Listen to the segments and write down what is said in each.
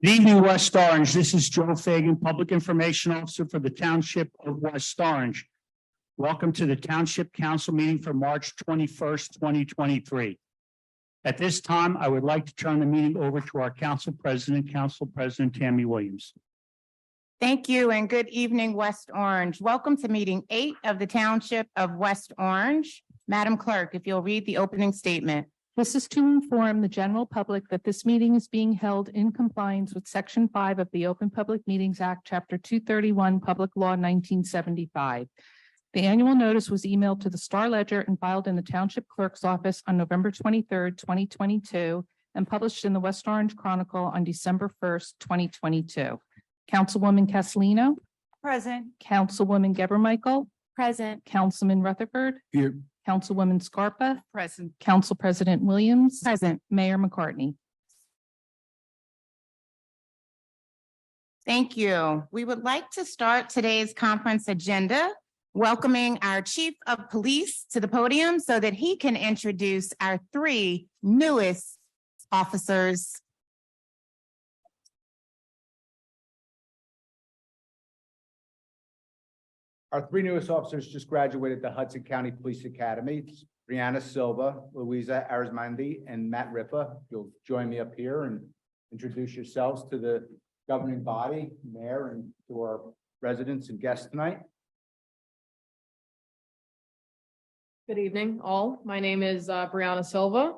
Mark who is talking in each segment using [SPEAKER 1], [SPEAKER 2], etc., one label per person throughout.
[SPEAKER 1] Good evening, West Orange. This is Joe Fagan, Public Information Officer for the Township of West Orange. Welcome to the Township Council meeting for March 21st, 2023. At this time, I would like to turn the meeting over to our Council President Tammy Williams.
[SPEAKER 2] Thank you and good evening, West Orange. Welcome to meeting 8 of the Township of West Orange. Madam Clerk, if you'll read the opening statement.
[SPEAKER 3] This is to inform the general public that this meeting is being held in compliance with Section 5 of the Open Public Meetings Act, Chapter 231, Public Law 1975. The annual notice was emailed to the Star Ledger and filed in the Township Clerk's office on November 23rd, 2022, and published in the West Orange Chronicle on December 1st, 2022. Councilwoman Castellino.
[SPEAKER 2] Present.
[SPEAKER 3] Councilwoman Geber Michael.
[SPEAKER 2] Present.
[SPEAKER 3] Councilman Rutherford.
[SPEAKER 1] Here.
[SPEAKER 3] Councilwoman Scarpa.
[SPEAKER 2] Present.
[SPEAKER 3] Council President Williams.
[SPEAKER 2] Present.
[SPEAKER 3] Mayor McCartney.
[SPEAKER 2] Thank you. We would like to start today's conference agenda, welcoming our Chief of Police to the podium so that he can introduce our 3 newest officers.
[SPEAKER 4] Our 3 newest officers just graduated the Hudson County Police Academy. Brianna Silva, Louisa Arizmendi, and Matt Ripa. You'll join me up here and introduce yourselves to the governing body, mayor, and to our residents and guests tonight.
[SPEAKER 5] Good evening, all. My name is Brianna Silva.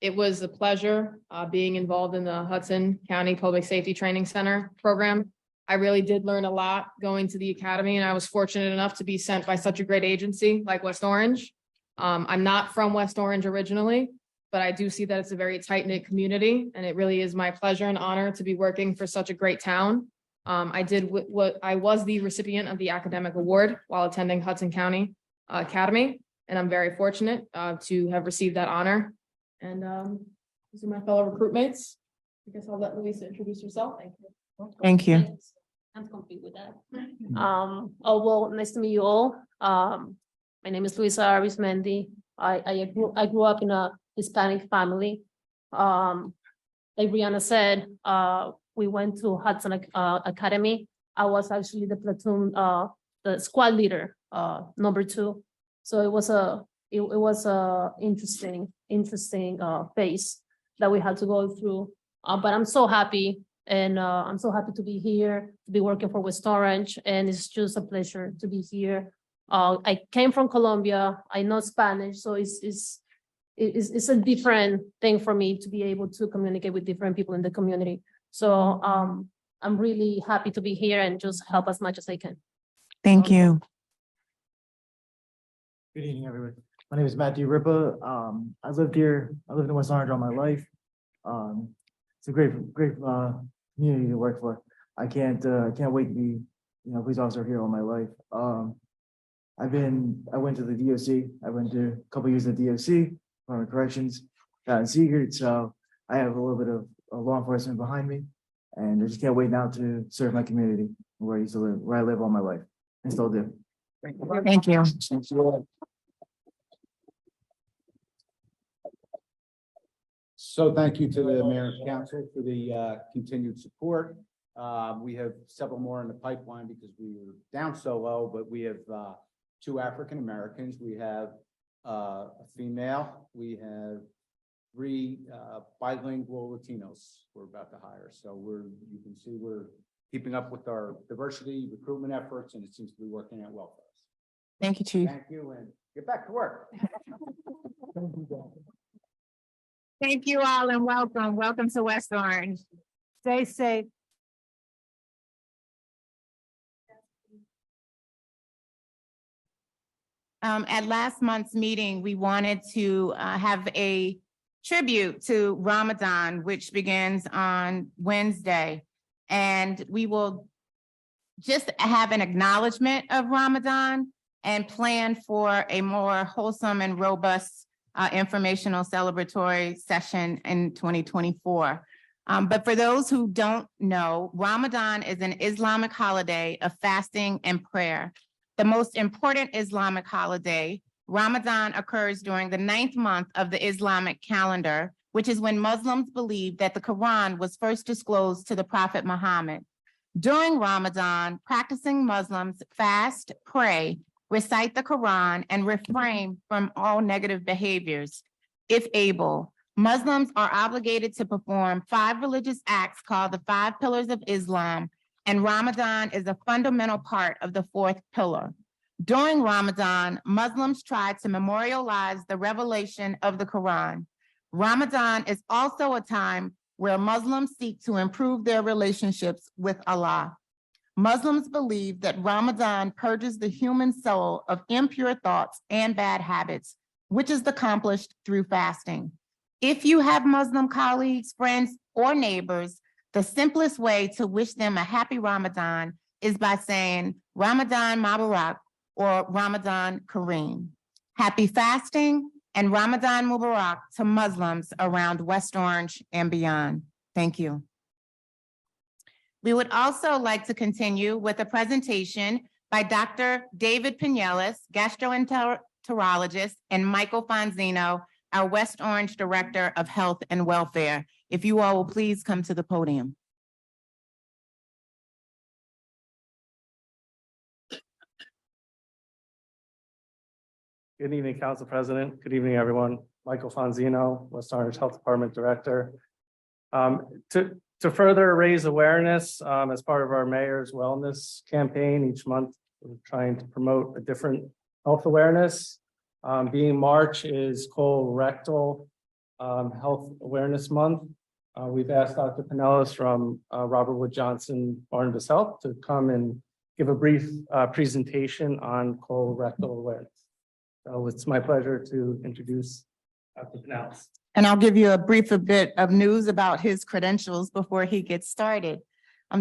[SPEAKER 5] It was a pleasure being involved in the Hudson County Public Safety Training Center program. I really did learn a lot going to the academy, and I was fortunate enough to be sent by such a great agency like West Orange. I'm not from West Orange originally, but I do see that it's a very tight-knit community, and it really is my pleasure and honor to be working for such a great town. I was the recipient of the academic award while attending Hudson County Academy, and I'm very fortunate to have received that honor. And these are my fellow recruitmates. I guess I'll let Louisa introduce herself. Thank you.
[SPEAKER 2] Thank you.
[SPEAKER 6] I'm complete with that. Well, nice to meet you all. My name is Louisa Arizmendi. I grew up in a Hispanic family. Like Brianna said, we went to Hudson Academy. I was actually the platoon, the squad leader, number 2. So it was a interesting phase that we had to go through. But I'm so happy. And I'm so happy to be here, to be working for West Orange, and it's just a pleasure to be here. I came from Colombia. I know Spanish, so it's a different thing for me to be able to communicate with different people in the community. So I'm really happy to be here and just help as much as I can.
[SPEAKER 2] Thank you.
[SPEAKER 7] Good evening, everyone. My name is Matthew Ripa. I lived in West Orange all my life. It's a great community to work for. I can't wait to be, a police officer here all my life. I went to the DOC. I went to a couple years at DOC, Department of Corrections, got in secret. So I have a little bit of law enforcement behind me, and I just can't wait now to serve my community where I used to live, where I live all my life, and still do.
[SPEAKER 2] Thank you.
[SPEAKER 4] So thank you to the mayor and council for the continued support. We have several more in the pipeline because we were down so low, but we have 2 African Americans. We have a female. We have 3 bilingual Latinos we're about to hire. So you can see we're keeping up with our diversity recruitment efforts, and it seems to be working out well for us.
[SPEAKER 2] Thank you, Chief.
[SPEAKER 4] Thank you, and get back to work.
[SPEAKER 2] Thank you all and welcome. Welcome to West Orange. Stay safe. At last month's meeting, we wanted to have a tribute to Ramadan, which begins on Wednesday. And we will just have an acknowledgement of Ramadan and plan for a more wholesome and robust informational celebratory session in 2024. But for those who don't know, Ramadan is an Islamic holiday of fasting and prayer. The most important Islamic holiday, Ramadan, occurs during the 9th month of the Islamic calendar, which is when Muslims believe that the Quran was first disclosed to the Prophet Muhammad. During Ramadan, practicing Muslims fast, pray, recite the Quran, and refrain from all negative behaviors. If able, Muslims are obligated to perform 5 religious acts called the 5 pillars of Islam, and Ramadan is a fundamental part of the 4th pillar. During Ramadan, Muslims try to memorialize the revelation of the Quran. Ramadan is also a time where Muslims seek to improve their relationships with Allah. Muslims believe that Ramadan purges the human soul of impure thoughts and bad habits, which is accomplished through fasting. If you have Muslim colleagues, friends, or neighbors, the simplest way to wish them a happy Ramadan is by saying Ramadan Mubarak or Ramadan Kareem. Happy fasting and Ramadan Mubarak to Muslims around West Orange and beyond. Thank you. We would also like to continue with a presentation by Dr. David Pinellas, gastroenterologist, and Michael Fonzino, our West Orange Director of Health and Welfare. If you all will please come to the podium.
[SPEAKER 8] Good evening, Council President. Good evening, everyone. Michael Fonzino, West Orange Health Department Director. To further raise awareness as part of our mayor's wellness campaign each month, we're trying to promote a different health awareness. Being March is colorectal health awareness month. We've asked Dr. Pinellas from Robert Wood Johnson Barnabas Health to come and give a brief presentation on colorectal awareness. So it's my pleasure to introduce Dr. Pinellas.
[SPEAKER 2] And I'll give you a bit of news about his credentials before he gets started.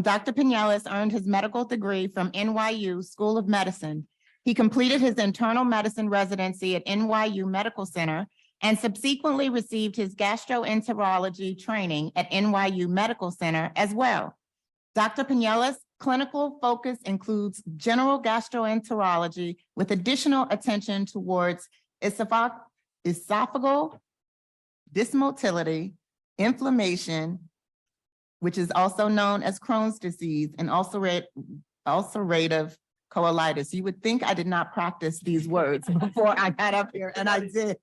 [SPEAKER 2] Dr. Pinellas earned his medical degree from NYU School of Medicine. He completed his internal medicine residency at NYU Medical Center and subsequently received his gastroenterology training at NYU Medical Center as well. Dr. Pinellas' clinical focus includes general gastroenterology with additional attention towards esophageal dysmotility, inflammation, which is also known as Crohn's disease, and ulcerative colitis. You would think I did not practice these words before I got up here, and I did.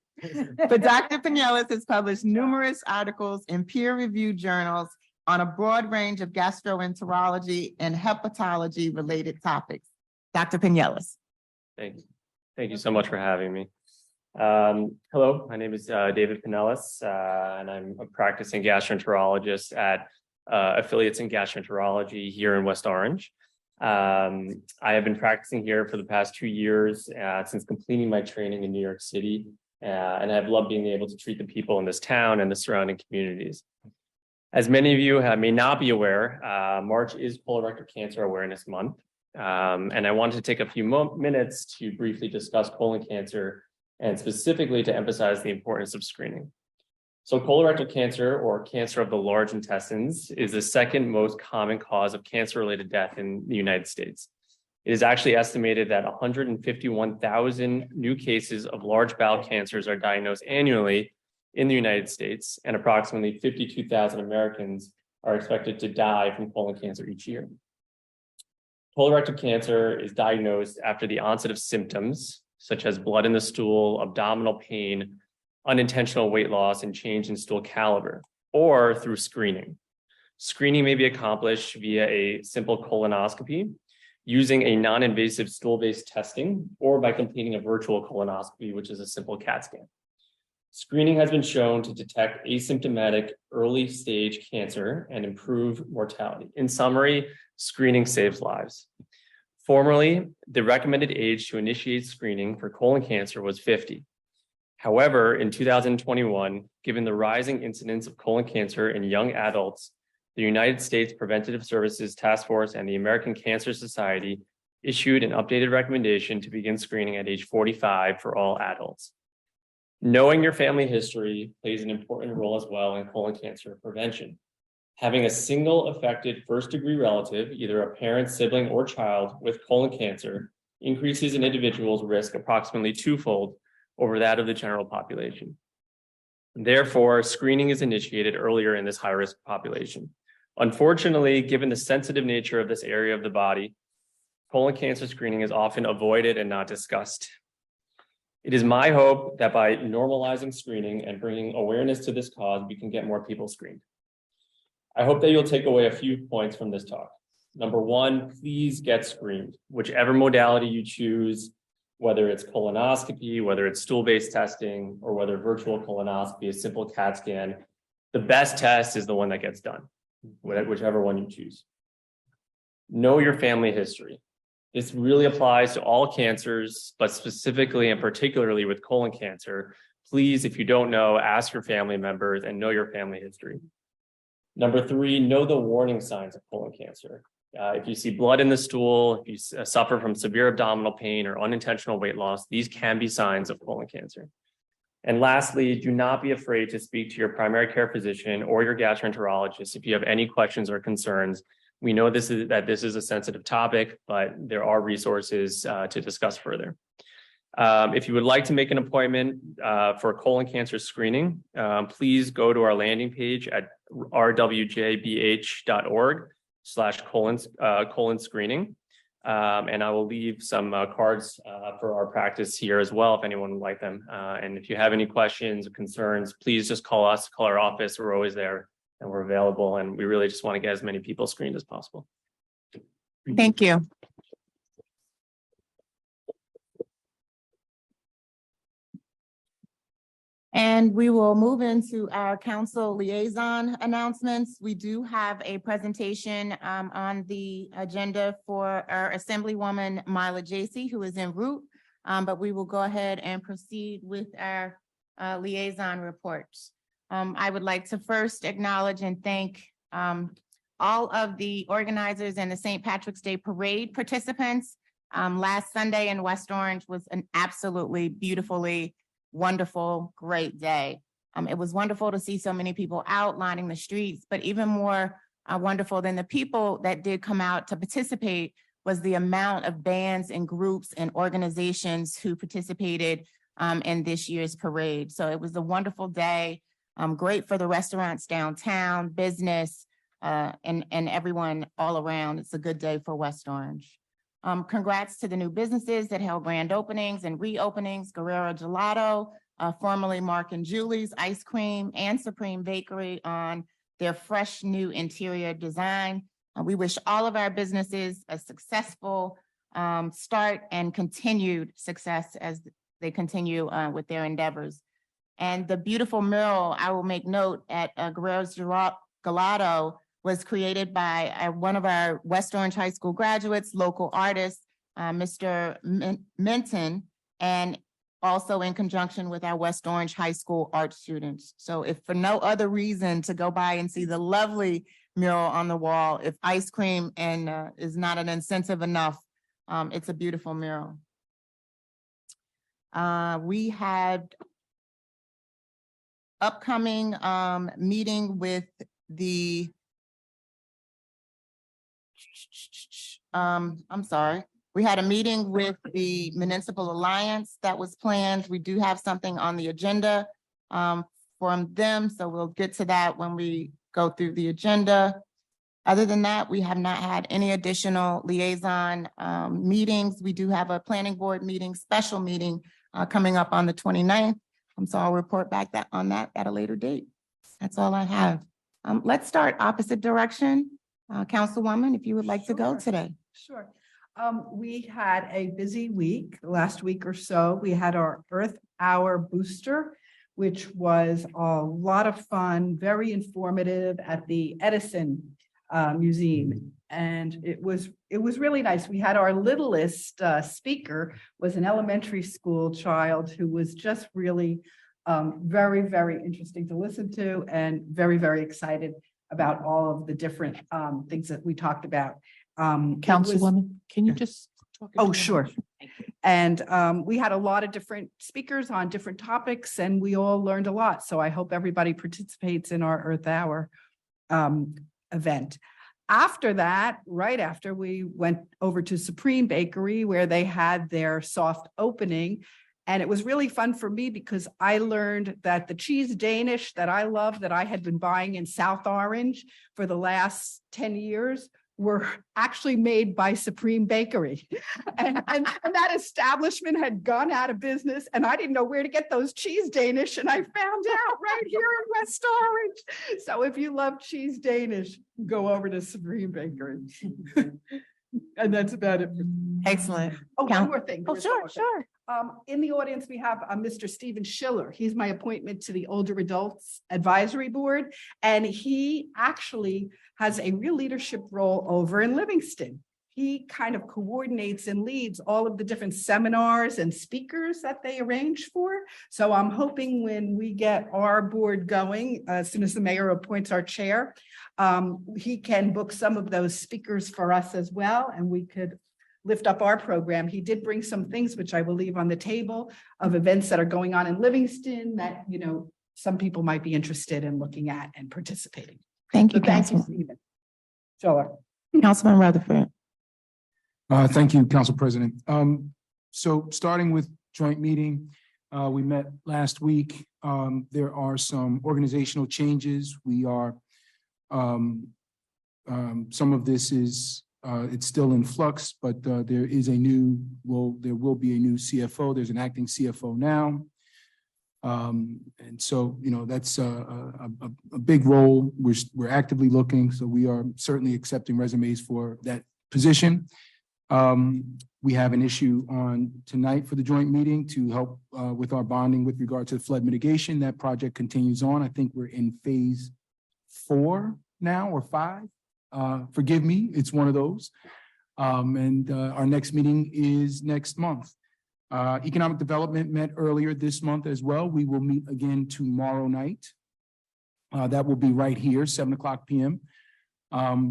[SPEAKER 2] But Dr. Pinellas has published numerous articles in peer-reviewed journals on a broad range of gastroenterology and hepatology related topics. Dr. Pinellas.
[SPEAKER 9] Thank you. Thank you so much for having me. Hello, my name is David Pinellas, and I'm a practicing gastroenterologist at affiliates in gastroenterology here in West Orange. I have been practicing here for the past 2 years since completing my training in New York City, and I've loved being able to treat the people in this town and the surrounding communities. As many of you may not be aware, March is Colorectal Cancer Awareness Month, and I wanted to take a few minutes to briefly discuss colon cancer and specifically to emphasize the importance of screening. So colorectal cancer, or cancer of the large intestines, is the second most common cause of cancer-related death in the United States. It is actually estimated that 151,000 new cases of large bowel cancers are diagnosed annually in the United States, and approximately 52,000 Americans are expected to die from colon cancer each year. Colorectal cancer is diagnosed after the onset of symptoms, such as blood in the stool, abdominal pain, unintentional weight loss, and change in stool caliber, or through screening. Screening may be accomplished via a simple colonoscopy, using a non-invasive stool-based testing, or by completing a virtual colonoscopy, which is a simple CAT scan. Screening has been shown to detect asymptomatic early-stage cancer and improve mortality. In summary, screening saves lives. Formerly, the recommended age to initiate screening for colon cancer was 50. However, in 2021, given the rising incidence of colon cancer in young adults, the United States Preventative Services Task Force and the American Cancer Society issued an updated recommendation to begin screening at age 45 for all adults. Knowing your family history plays an important role as well in colon cancer prevention. Having a single affected first-degree relative, either a parent, sibling, or child with colon cancer, increases an individual's risk approximately twofold over that of the general population. Therefore, screening is initiated earlier in this high-risk population. Unfortunately, given the sensitive nature of this area of the body, colon cancer screening is often avoided and not discussed. It is my hope that by normalizing screening and bringing awareness to this cause, we can get more people screened. I hope that you'll take away a few points from this talk. Number one, please get screened, whichever modality you choose, whether it's colonoscopy, whether it's stool-based testing, or whether virtual colonoscopy, a simple CAT scan. The best test is the one that gets done, whichever one you choose. Know your family history. This really applies to all cancers, but specifically and particularly with colon cancer. Please, if you don't know, ask your family members and know your family history. Number three, know the warning signs of colon cancer. If you see blood in the stool, if you suffer from severe abdominal pain or unintentional weight loss, these can be signs of colon cancer. And lastly, do not be afraid to speak to your primary care physician or your gastroenterologist if you have any questions or concerns. We know this is a sensitive topic, but there are resources to discuss further. If you would like to make an appointment for colon cancer screening, please go to our landing page at rwjbh.org/colon screening. And I will leave some cards for our practice here as well, if anyone would like them. And if you have any questions or concerns, please just call us, call our office. We're always there and we're available. And we really just want to get as many people screened as possible.
[SPEAKER 2] Thank you. And we will move into our council liaison announcements. We do have a presentation on the agenda for our Assemblywoman Mila Jacey, who is en route. But we will go ahead and proceed with our liaison reports. I would like to first acknowledge and thank all of the organizers and the St. Patrick's Day Parade participants. Last Sunday in West Orange was an absolutely beautifully wonderful, great day. It was wonderful to see so many people out lining the streets, but even more wonderful than the people that did come out to participate was the amount of bands and groups and organizations who participated in this year's parade. So it was a wonderful day, great for the restaurants downtown, business, and everyone all around. It's a good day for West Orange. Congrats to the new businesses that held grand openings and reopenings, Guerrero Gelato, formerly Mark and Julie's Ice Cream, and Supreme Bakery on their fresh new interior design. We wish all of our businesses a successful start and continued success as they continue with their endeavors. And the beautiful mural, I will make note, at Guerrero's Gelato was created by one of our West Orange High School graduates, local artist, Mr. Minton, and also in conjunction with our West Orange High School art students. So if for no other reason to go by and see the lovely mural on the wall, if ice cream and is not an incentive enough, it's a beautiful mural. We had upcoming meeting with the I'm sorry. We had a meeting with the Municipal Alliance that was planned. We do have something on the agenda from them, so we'll get to that when we go through the agenda. Other than that, we have not had any additional liaison meetings. We do have a planning board meeting, special meeting coming up on the 29th. So I'll report back on that at a later date. That's all I have. Let's start opposite direction. Councilwoman, if you would like to go today.
[SPEAKER 10] Sure. We had a busy week, last week or so. We had our Earth Hour booster, which was a lot of fun, very informative at the Edison Museum. And it was really nice. We had our littlest speaker was an elementary school child who was just really very, very interesting to listen to and very, very excited about all of the different things that we talked about.
[SPEAKER 3] Councilwoman, can you just talk?
[SPEAKER 10] Oh, sure. And we had a lot of different speakers on different topics and we all learned a lot. So I hope everybody participates in our Earth Hour event. After that, right after, we went over to Supreme Bakery where they had their soft opening. And it was really fun for me because I learned that the cheese Danish that I love, that I had been buying in South Orange for the last 10 years, were actually made by Supreme Bakery. And that establishment had gone out of business, and I didn't know where to get those cheese Danish, and I found out right here in West Orange. So if you love cheese Danish, go over to Supreme Bakery. And that's about it.
[SPEAKER 2] Excellent.
[SPEAKER 10] Oh,
[SPEAKER 2] Count-
[SPEAKER 10] one more thing.
[SPEAKER 2] Oh,
[SPEAKER 10] There's one
[SPEAKER 2] sure,
[SPEAKER 10] more thing.
[SPEAKER 2] sure.
[SPEAKER 10] In the audience, we have Mr. Stephen Schiller. He's my appointment to the Older Adults Advisory Board, and he actually has a real leadership role over in Livingston. He kind of coordinates and leads all of the different seminars and speakers that they arrange for. So I'm hoping when we get our board going, as soon as the mayor appoints our chair, he can book some of those speakers for us as well, and we could lift up our program. He did bring some things which I will leave on the table of events that are going on in Livingston that, you know, some people might be interested in looking at and participating.
[SPEAKER 2] Thank
[SPEAKER 10] So
[SPEAKER 2] you,
[SPEAKER 10] thank you,
[SPEAKER 2] Councilman.
[SPEAKER 10] Stephen. Sure.
[SPEAKER 2] Councilman Rutherford.
[SPEAKER 11] Thank you, Council President. So starting with joint meeting, we met last week. There are some organizational changes. We are, some of this is, it's still in flux, but there is a new, there will be a new CFO. There's an acting CFO now. And so, you know, that's a big role. We're actively looking, so we are certainly accepting resumes for that position. We have an issue on tonight for the joint meeting to help with our bonding with regard to flood mitigation. That project continues on. I think we're in phase 4 now or 5. Forgive me, it's one of those. And our next meeting is next month. Economic Development met earlier this month as well. We will meet again tomorrow night. That will be right here, 7:00 p.m.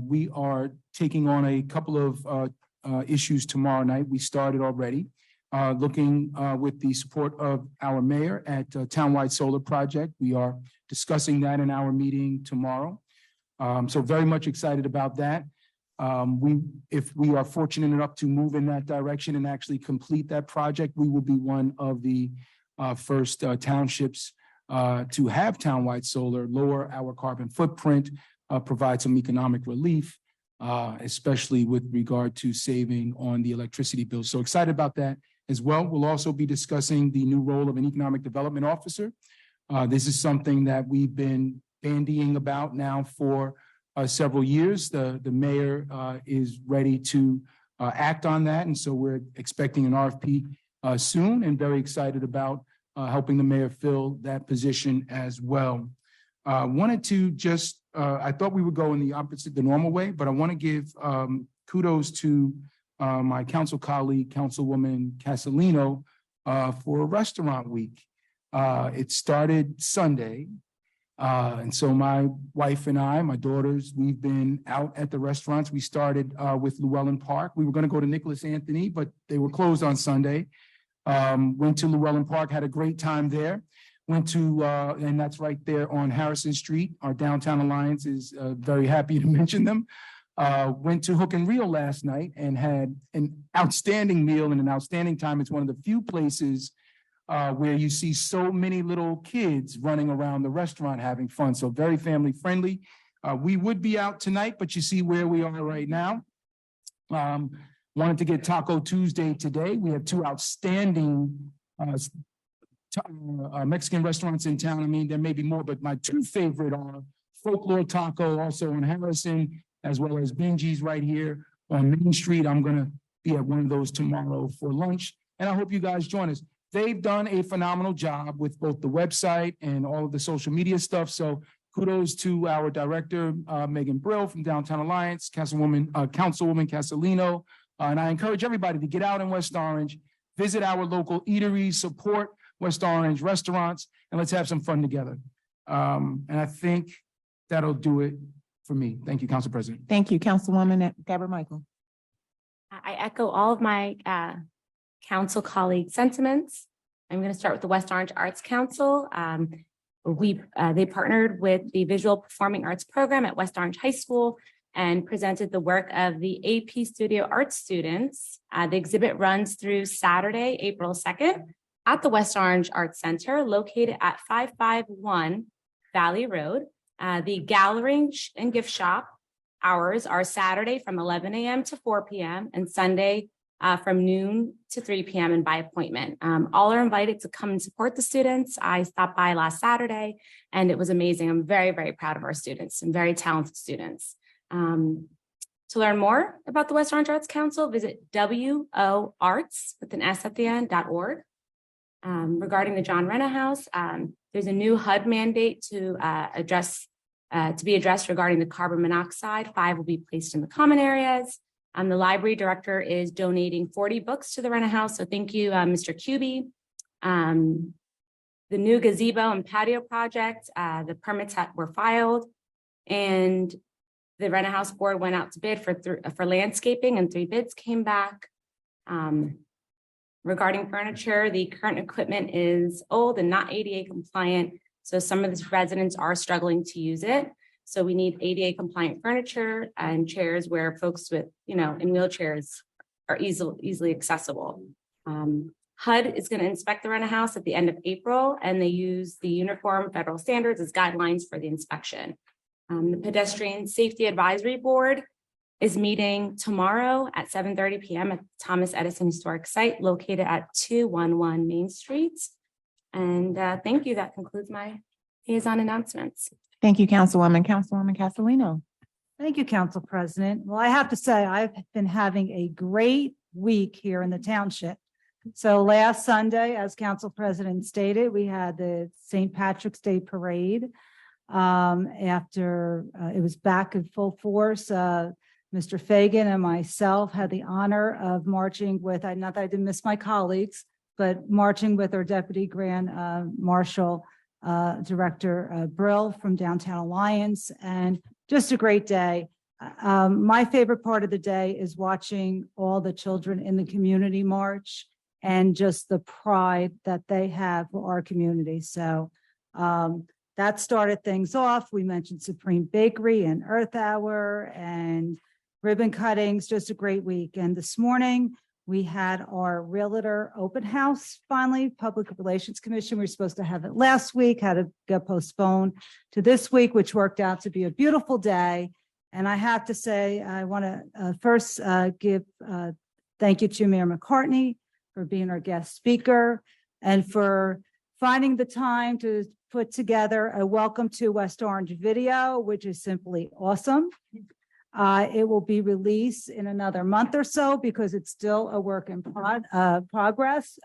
[SPEAKER 11] We are taking on a couple of issues tomorrow night. We started already looking with the support of our mayor at Townwide Solar Project. We are discussing that in our meeting tomorrow. So very much excited about that. If we are fortunate enough to move in that direction and actually complete that project, we will be one of the first townships to have townwide solar, lower our carbon footprint, provide some economic relief, especially with regard to saving on the electricity bill. So excited about that as well. We'll also be discussing the new role of an economic development officer. This is something that we've been bandying about now for several years. The mayor is ready to act on that. And so we're expecting an RFP soon and very excited about helping the mayor fill that position as well. Wanted to just, I thought we would go in the opposite, the normal way, but I want to give kudos to my council colleague, Councilwoman Castellino, for a restaurant week. It started Sunday. And so my wife and I, my daughters, we've been out at the restaurants. We started with Llewellyn Park. We were going to go to Nicholas Anthony, but they were closed on Sunday. Went to Llewellyn Park, had a great time there. Went to, and that's right there on Harrison Street. Our Downtown Alliance is very happy to mention them. Went to Hook and Reel last night and had an outstanding meal and an outstanding time. It's one of the few places where you see so many little kids running around the restaurant having fun. So very family friendly. We would be out tonight, but you see where we are right now. Wanted to get Taco Tuesday today. We have 2 outstanding Mexican restaurants in town. I mean, there may be more, but my 2 favorite are Folklore Taco, also in Harrison, as well as Benji's right here on Main Street. I'm going to be at one of those tomorrow for lunch, and I hope you guys join us. They've done a phenomenal job with both the website and all of the social media stuff. So kudos to our director, Megan Brill from Downtown Alliance, Councilwoman Castellino. And I encourage everybody to get out in West Orange, visit our local eateries, support West Orange restaurants, and let's have some fun together. And I think that'll do it for me. Thank you, Council President.
[SPEAKER 2] Thank you, Councilwoman Deborah Michael.
[SPEAKER 12] I echo all of my council colleague sentiments. I'm going to start with the West Orange Arts Council. They partnered with the Visual Performing Arts program at West Orange High School and presented the work of the AP Studio Arts students. The exhibit runs through Saturday, April 2nd. at the West Orange Arts Center located at 551 Valley Road. The gallery and gift shop hours are Saturday from 11 a.m. to 4 p.m. and Sunday from noon to 3 p.m. and by appointment. All are invited to come and support the students. I stopped by last Saturday and it was amazing. I'm very, very proud of our students and very talented students. To learn more about the West Orange Arts Council, visit WOArts with an S at the end.org. Regarding the John Renna House, there's a new HUD mandate to be addressed regarding the carbon monoxide. 5 will be placed in the common areas. The library director is donating 40 books to the Renna House, so thank you, Mr. Cubey. The new gazebo and patio project, the permits were filed, and the Renna House board went out to bid for landscaping, and 3 bids came back. Regarding furniture, the current equipment is old and not ADA compliant, so some of the residents are struggling to use it. So we need ADA compliant furniture and chairs where folks with, in wheelchairs are easily accessible. HUD is going to inspect the Renna House at the end of April, and they use the uniform federal standards as guidelines for the inspection. The Pedestrian Safety Advisory Board is meeting tomorrow at 7:30 p.m. at Thomas Edison Historic Site located at 211 Main Street. And thank you. That concludes my liaison announcements.
[SPEAKER 2] Thank you, Councilwoman. Councilwoman Castellino.
[SPEAKER 13] Thank you, Council President. Well, I have to say, I've been having a great week here in the township. So last Sunday, as Council President stated, we had the St. Patrick's Day Parade. After it was back in full force, Mr. Fagan and myself had the honor of marching with, not that I didn't miss my colleagues, but marching with our Deputy Grand Marshal Director Brill from Downtown Alliance, and just a great day. My favorite part of the day is watching all the children in the community march and just the pride that they have for our community. So that started things off. We mentioned Supreme Bakery and Earth Hour and ribbon cuttings, just a great week. And this morning we had our Realtor open house, finally, Public Relations Commission. We were supposed to have it last week, had to get postponed to this week, which worked out to be a beautiful day. And I have to say, I want to first give thank you to Mayor McCartney for being our guest speaker and for finding the time to put together a Welcome to West Orange video, which is simply awesome. It will be released in another month or so because it's still a work in progress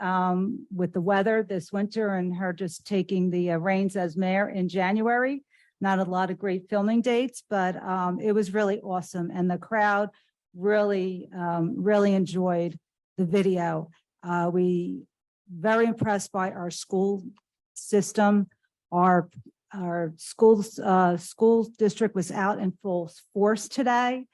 [SPEAKER 13] with the weather this winter and her just taking the reins as mayor in January. Not a lot of great filming dates, but it was really awesome. And the crowd really enjoyed the video. We very impressed by our school system. Our school district was out in full force today.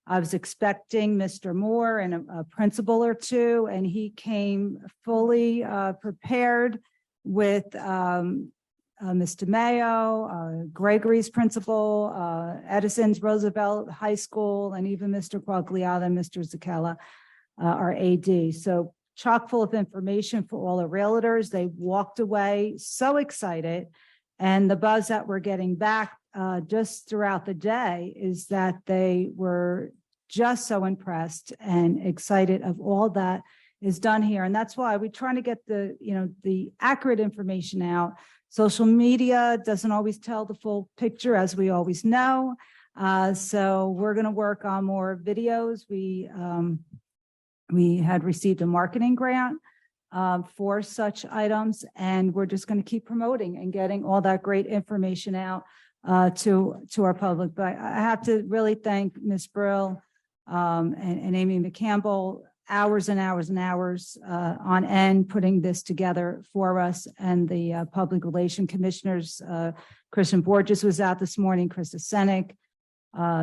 [SPEAKER 13] I was expecting Mr. Moore and a principal or two, and he came fully prepared with Mr. Mayo, Gregory's principal, Edison's Roosevelt High School, and even Mr. Quagliata and Mr. Zakella, our AD. So chock full of information for all the realtors. They walked away so excited. And the buzz that we're getting back just throughout the day is that they were just so impressed and excited of all that is done here. And that's why we're trying to get the accurate information out. Social media doesn't always tell the full picture, as we always know. So we're going to work on more videos. We had received a marketing grant for such items, and we're just going to keep promoting and getting all that great information out to our public. But I have to really thank Ms. Brill and Amy McCampbell, hours and hours and hours on end putting this together for us, and the public relation commissioners. Christian Borges was out this morning, Krista Senek,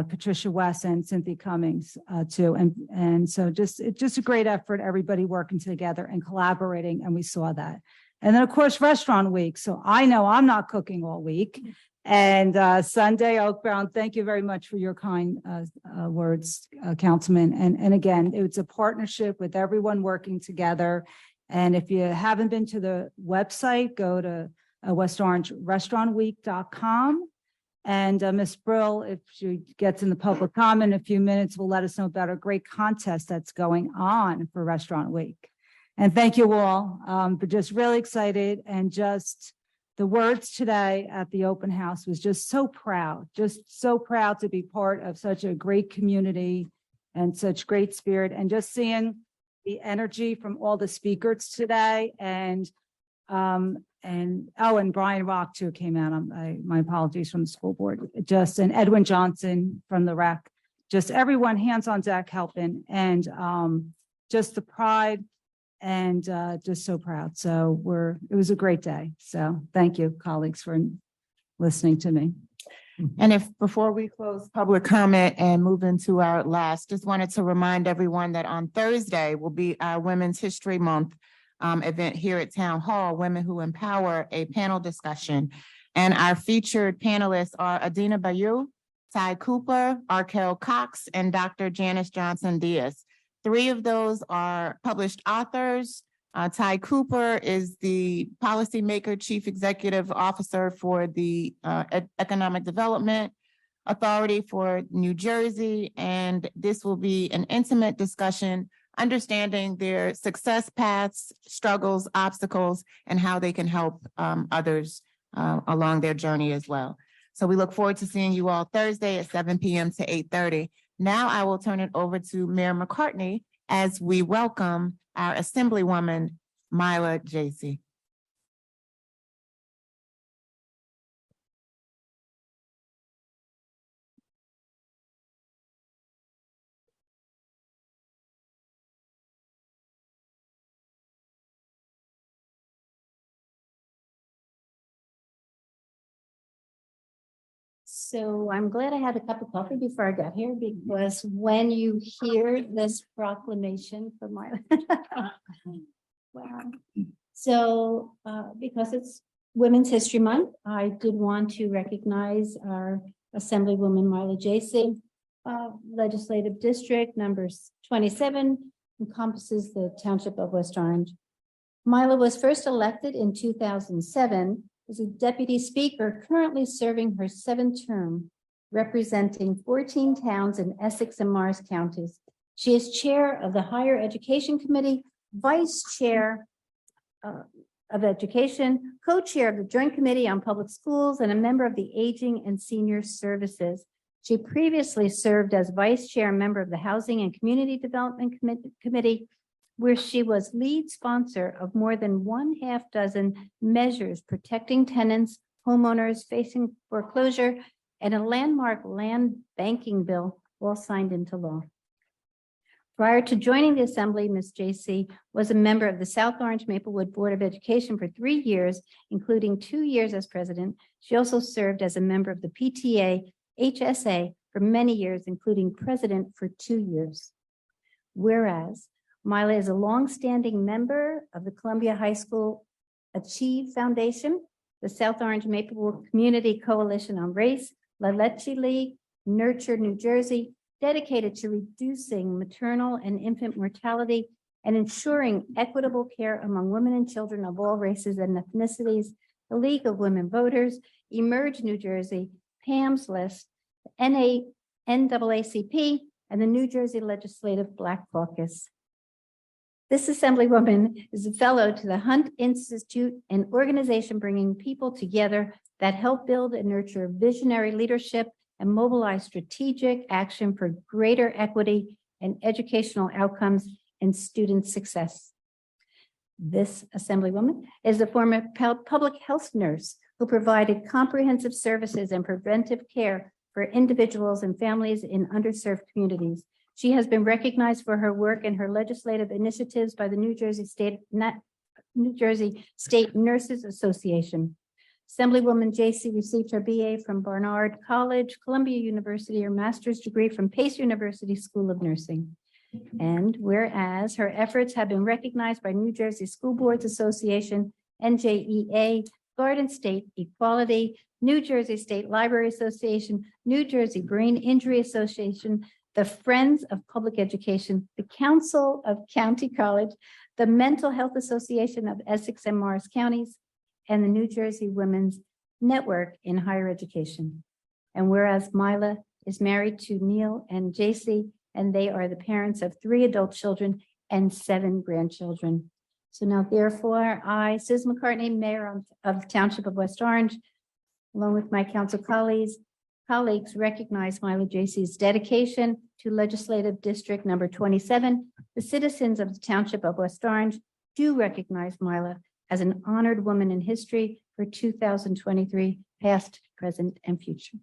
[SPEAKER 13] Patricia West, and Cynthia Cummings too. And so it's just a great effort, everybody working together and collaborating, and we saw that. And then of course, restaurant week. So I know I'm not cooking all week. And Sunday, Oak Brown, thank you very much for your kind words, Councilman. And again, it's a partnership with everyone working together. And if you haven't been to the website, go to westorangerestaurantweek.com. And Ms. Brill, if she gets in the public comment in a few minutes, will let us know about a great contest that's going on for Restaurant Week. And thank you all, for just really excited, and just the words today at the open house was just so proud to be part of such a great community and such great spirit, and just seeing the energy from all the speakers today. And Brian Rock too came out. My apologies, from the school board. And Edwin Johnson from the rec. Just everyone hands on deck helping, and just the pride, and just so proud. So it was a great day. So thank you, colleagues, for listening to me.
[SPEAKER 2] And before we close public comment and move into our last, just wanted to remind everyone that on Thursday will be our Women's History Month event here at Town Hall, Women Who Empower, a panel discussion. And our featured panelists are Adina Bayou, Ty Cooper, Arkell Cox, and Dr. Janice Johnson Diaz. 3 of those are published authors. Ty Cooper is the policymaker, chief executive officer for the Economic Development Authority for New Jersey. And this will be an intimate discussion, understanding their success paths, struggles, obstacles, and how they can help others along their journey as well. So we look forward to seeing you all Thursday at 7 p.m. to 8:30. Now I will turn it over to Mayor McCartney as we welcome our Assemblywoman, Myla Jacey.
[SPEAKER 14] So I'm glad I had a cup of coffee before I got here, because when you hear this proclamation from my wow. So because it's Women's History Month, I did want to recognize our Assemblywoman Myla Jacey. Legislative District numbers 27 encompasses the Township of West Orange. Myla was first elected in 2007 as a deputy speaker, currently serving her 7th term, representing 14 towns in Essex and Morris counties. She is chair of the Higher Education Committee, vice chair of Education, co-chair of the Joint Committee on Public Schools, and a member of the Aging and Senior Services. She previously served as vice chair and member of the Housing and Community Development Committee, where she was lead sponsor of more than 1/2 measures protecting tenants, homeowners facing foreclosure, and a landmark land banking bill, all signed into law. Prior to joining the Assembly, Ms. Jacey was a member of the South Orange Maplewood Board of Education for 3 years, including 2 years as president. She also served as a member of the PTA HSA for many years, including president for 2 years. Whereas Myla is a longstanding member of the Columbia High School Achieve Foundation, the South Orange Maplewood Community Coalition on Race, La Leche League, Nurture New Jersey, dedicated to reducing maternal and infant mortality and ensuring equitable care among women and children of all races and ethnicities, the League of Women Voters, Emerge New Jersey, Pam's List, NAACP, and the New Jersey Legislative Black Caucus. This Assemblywoman is a fellow to the Hunt Institute, an organization bringing people together that help build and nurture visionary leadership and mobilize strategic action for greater equity and educational outcomes and student success. This Assemblywoman is a former public health nurse who provided comprehensive services and preventive care for individuals and families in underserved communities. She has been recognized for her work and her legislative initiatives by the New Jersey State Nurses Association. Assemblywoman Jacey received her BA from Barnard College, Columbia University, her master's degree from Pace University School of Nursing. And whereas her efforts have been recognized by New Jersey School Boards Association, NJEA, Garden State Equality, New Jersey State Library Association, New Jersey Brain Injury Association, the Friends of Public Education, the Council of County College, the Mental Health Association of Essex and Morris Counties, and the New Jersey Women's Network in Higher Education. And whereas Mila is married to Neil and JC, and they are the parents of 3 adult children and 7 grandchildren. So now therefore, I, Susan McCartney, Mayor of the Township of West Orange, along with my council colleagues, recognize Mila JC's dedication to Legislative District Number 27. The citizens of the Township of West Orange do recognize Mila as an honored woman in history for 2023, past, present, and future.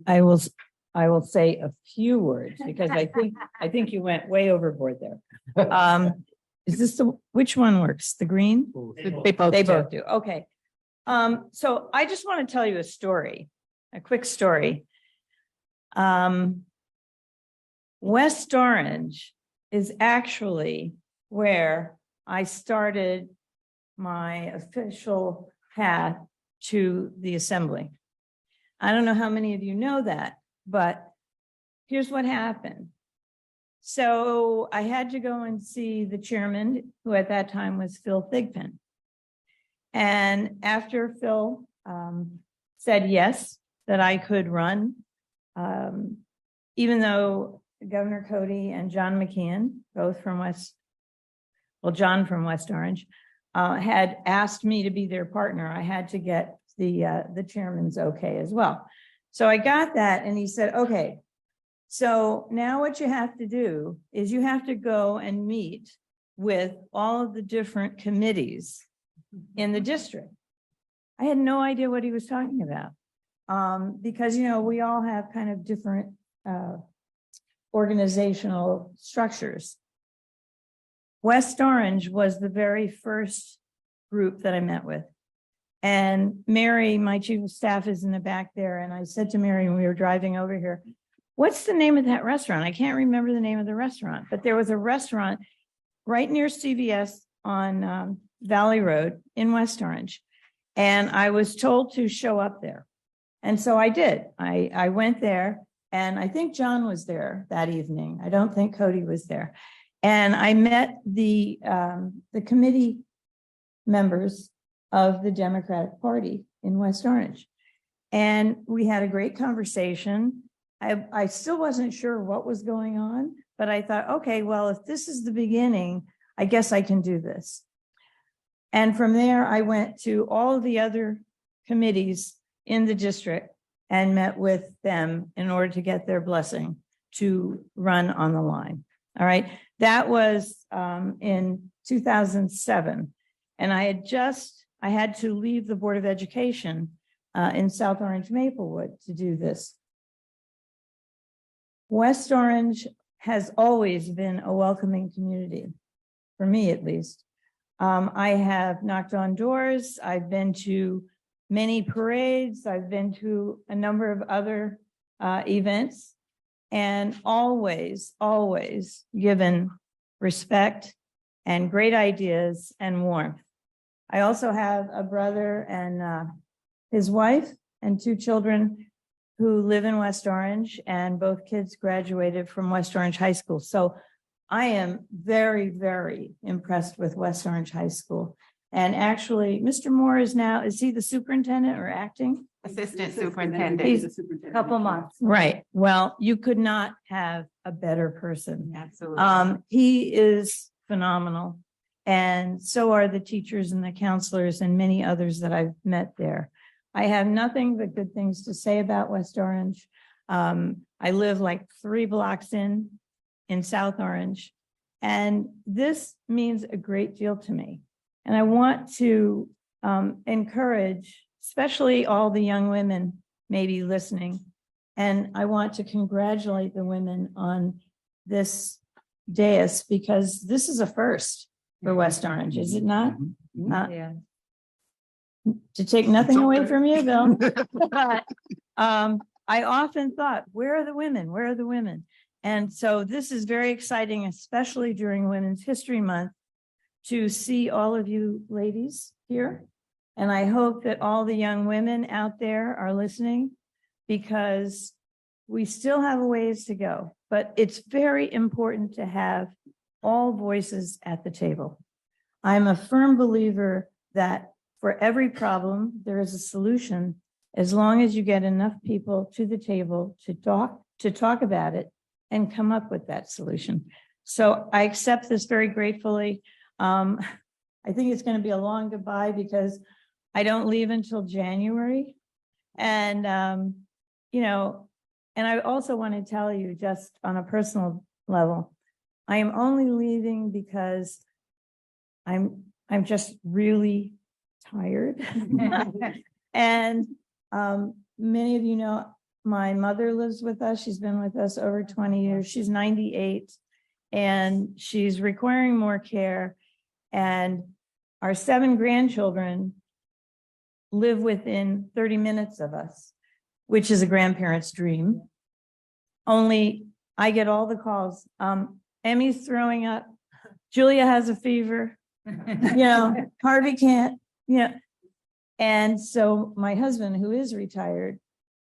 [SPEAKER 15] I will say a few words because I think you went way overboard there. Is this which one works? The green?
[SPEAKER 3] They both
[SPEAKER 15] do. Okay. So I just want to tell you a story, a quick story. West Orange is actually where I started my official path to the assembly. I don't know how many of you know that, but here's what happened. So I had to go and see the chairman, who at that time was Phil Thigpen. And after Phil said yes, that I could run, even though Governor Cody and John McKeon, both from John from West Orange, had asked me to be their partner, I had to get the chairman's okay as well. So I got that, and he said, okay, so now what you have to do is you have to go and meet with all of the different committees in the district. I had no idea what he was talking about. Because, we all have kind of different organizational structures. West Orange was the very first group that I met with. And Mary, my chief of staff, is in the back there. And I said to Mary when we were driving over here, what's the name of that restaurant? I can't remember the name of the restaurant, but there was a restaurant right near CVS on Valley Road in West Orange. And I was told to show up there. And so I did. I went there, and I think John was there that evening. I don't think Cody was there. And I met the committee members of the Democratic Party in West Orange. And we had a great conversation. I still wasn't sure what was going on, but I thought, okay, well, if this is the beginning, I guess I can do this. And from there, I went to all of the other committees in the district and met with them in order to get their blessing to run on the line. All right. That was in 2007. And I had to leave the Board of Education in South Orange Maplewood to do this. West Orange has always been a welcoming community, for me at least. I have knocked on doors. I've been to many parades. I've been to a number of other events, and always given respect and great ideas and warmth. I also have a brother and his wife and 2 children who live in West Orange, and both kids graduated from West Orange High School. So I am very, very impressed with West Orange High School. And actually, Mr. Moore is he the superintendent or acting?
[SPEAKER 2] Assistant superintendent.
[SPEAKER 15] He's a couple months. Right. Well, you could not have a better person.
[SPEAKER 2] Absolutely.
[SPEAKER 15] He is phenomenal. And so are the teachers and the counselors and many others that I've met there. I have nothing but good things to say about West Orange. I live like 3 blocks in South Orange, and this means a great deal to me. And I want to encourage, especially all the young women maybe listening, and I want to congratulate the women on this dais, because this is a first for West Orange, is it not?
[SPEAKER 3] Yeah.
[SPEAKER 15] to take nothing away from you, Bill. But, I often thought, where are the women? Where are the women? And so this is very exciting, especially during Women's History Month, to see all of you ladies here. And I hope that all the young women out there are listening, because we still have a ways to go, but it's very important to have all voices at the table. I'm a firm believer that for every problem, there is a solution, as long as you get enough people to the table to talk about it and come up with that solution. So I accept this very gratefully. I think it's going to be a long goodbye because I don't leave until January. And, you know, and I also want to tell you, just on a personal level, I am only leaving because I'm just really tired. And many of you know, my mother lives with us. She's been with us over 20 years. She's 98 and she's requiring more care. And our 7 grandchildren live within 30 minutes of us, which is a grandparent's dream. Only I get all the calls. Emmy's throwing up. Julia has a fever. You know, Harvey can't, you know. And so my husband, who is retired,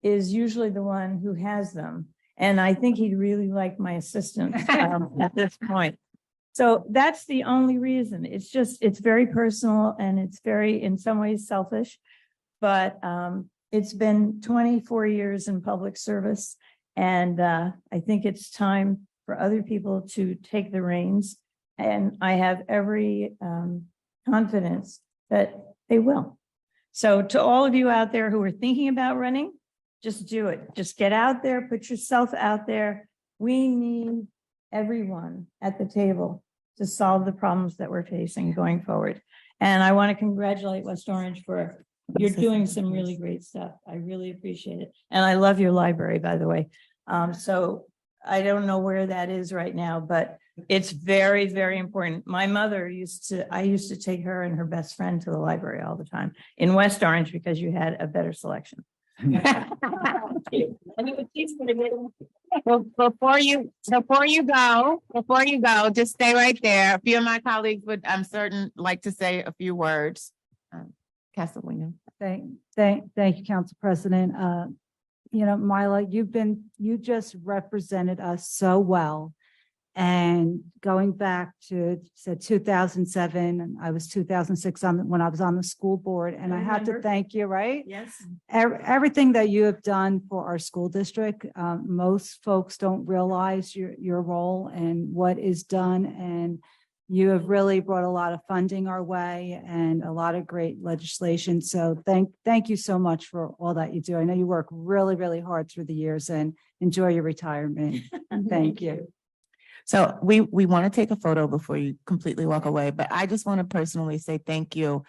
[SPEAKER 15] is usually the one who has them. And I think he'd really like my assistance at this point. So that's the only reason. It's just, it's very personal and it's very, in some ways, selfish. But it's been 24 years in public service. And I think it's time for other people to take the reins. And I have every confidence that they will. So to all of you out there who are thinking about running, just do it. Just get out there, put yourself out there. We need everyone at the table to solve the problems that we're facing going forward. And I want to congratulate West Orange for, you're doing some really great stuff. I really appreciate it. And I love your library, by the way. So I don't know where that is right now, but it's very, very important. My mother I used to take her and her best friend to the library all the time in West Orange because you had a better selection.
[SPEAKER 2] Well, before you go, just stay right there. A few of my colleagues would, I'm certain, like to say a few words. Castellino.
[SPEAKER 13] Thank you, Council President. You know, Mila, you just represented us so well. And going back to 2007, and I was 2006 when I was on the school board, and I had to thank you, right?
[SPEAKER 15] Yes.
[SPEAKER 13] Everything that you have done for our school district, most folks don't realize your role and what is done. And you have really brought a lot of funding our way and a lot of great legislation. So thank you so much for all that you do. I know you work really, really hard through the years, and enjoy your retirement. Thank you.
[SPEAKER 2] So we want to take a photo before you completely walk away, but I just want to personally say thank you.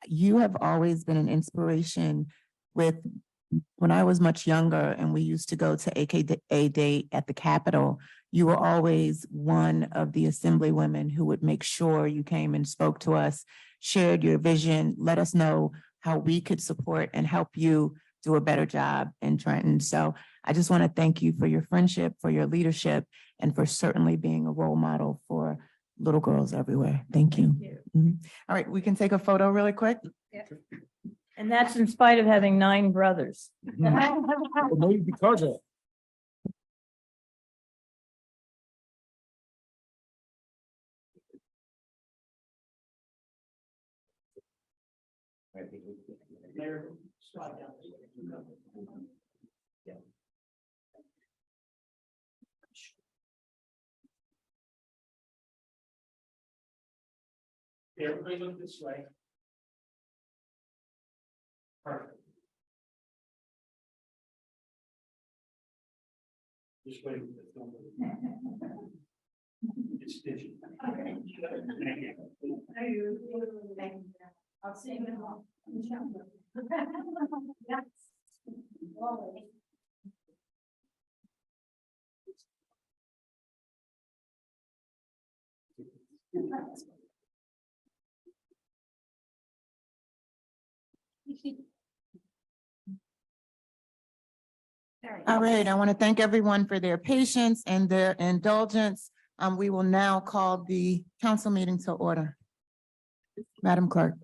[SPEAKER 2] You have always been an inspiration when I was much younger and we used to go to AKA Day at the Capitol. You were always one of the assembly women who would make sure you came and spoke to us, shared your vision, let us know how we could support and help you do a better job in Trenton. So I just want to thank you for your friendship, for your leadership, and for certainly being a role model for little girls everywhere. Thank you. All right, we can take a photo really quick.
[SPEAKER 15] And that's in spite of having 9 brothers.
[SPEAKER 11] Well, maybe because of.
[SPEAKER 1] Everybody look this way. Perfect. Just wait. It's digital.
[SPEAKER 6] I'll see you in a moment.
[SPEAKER 2] All right, I want to thank everyone for their patience and their indulgence. We will now call the council meeting to order. Madam Clerk.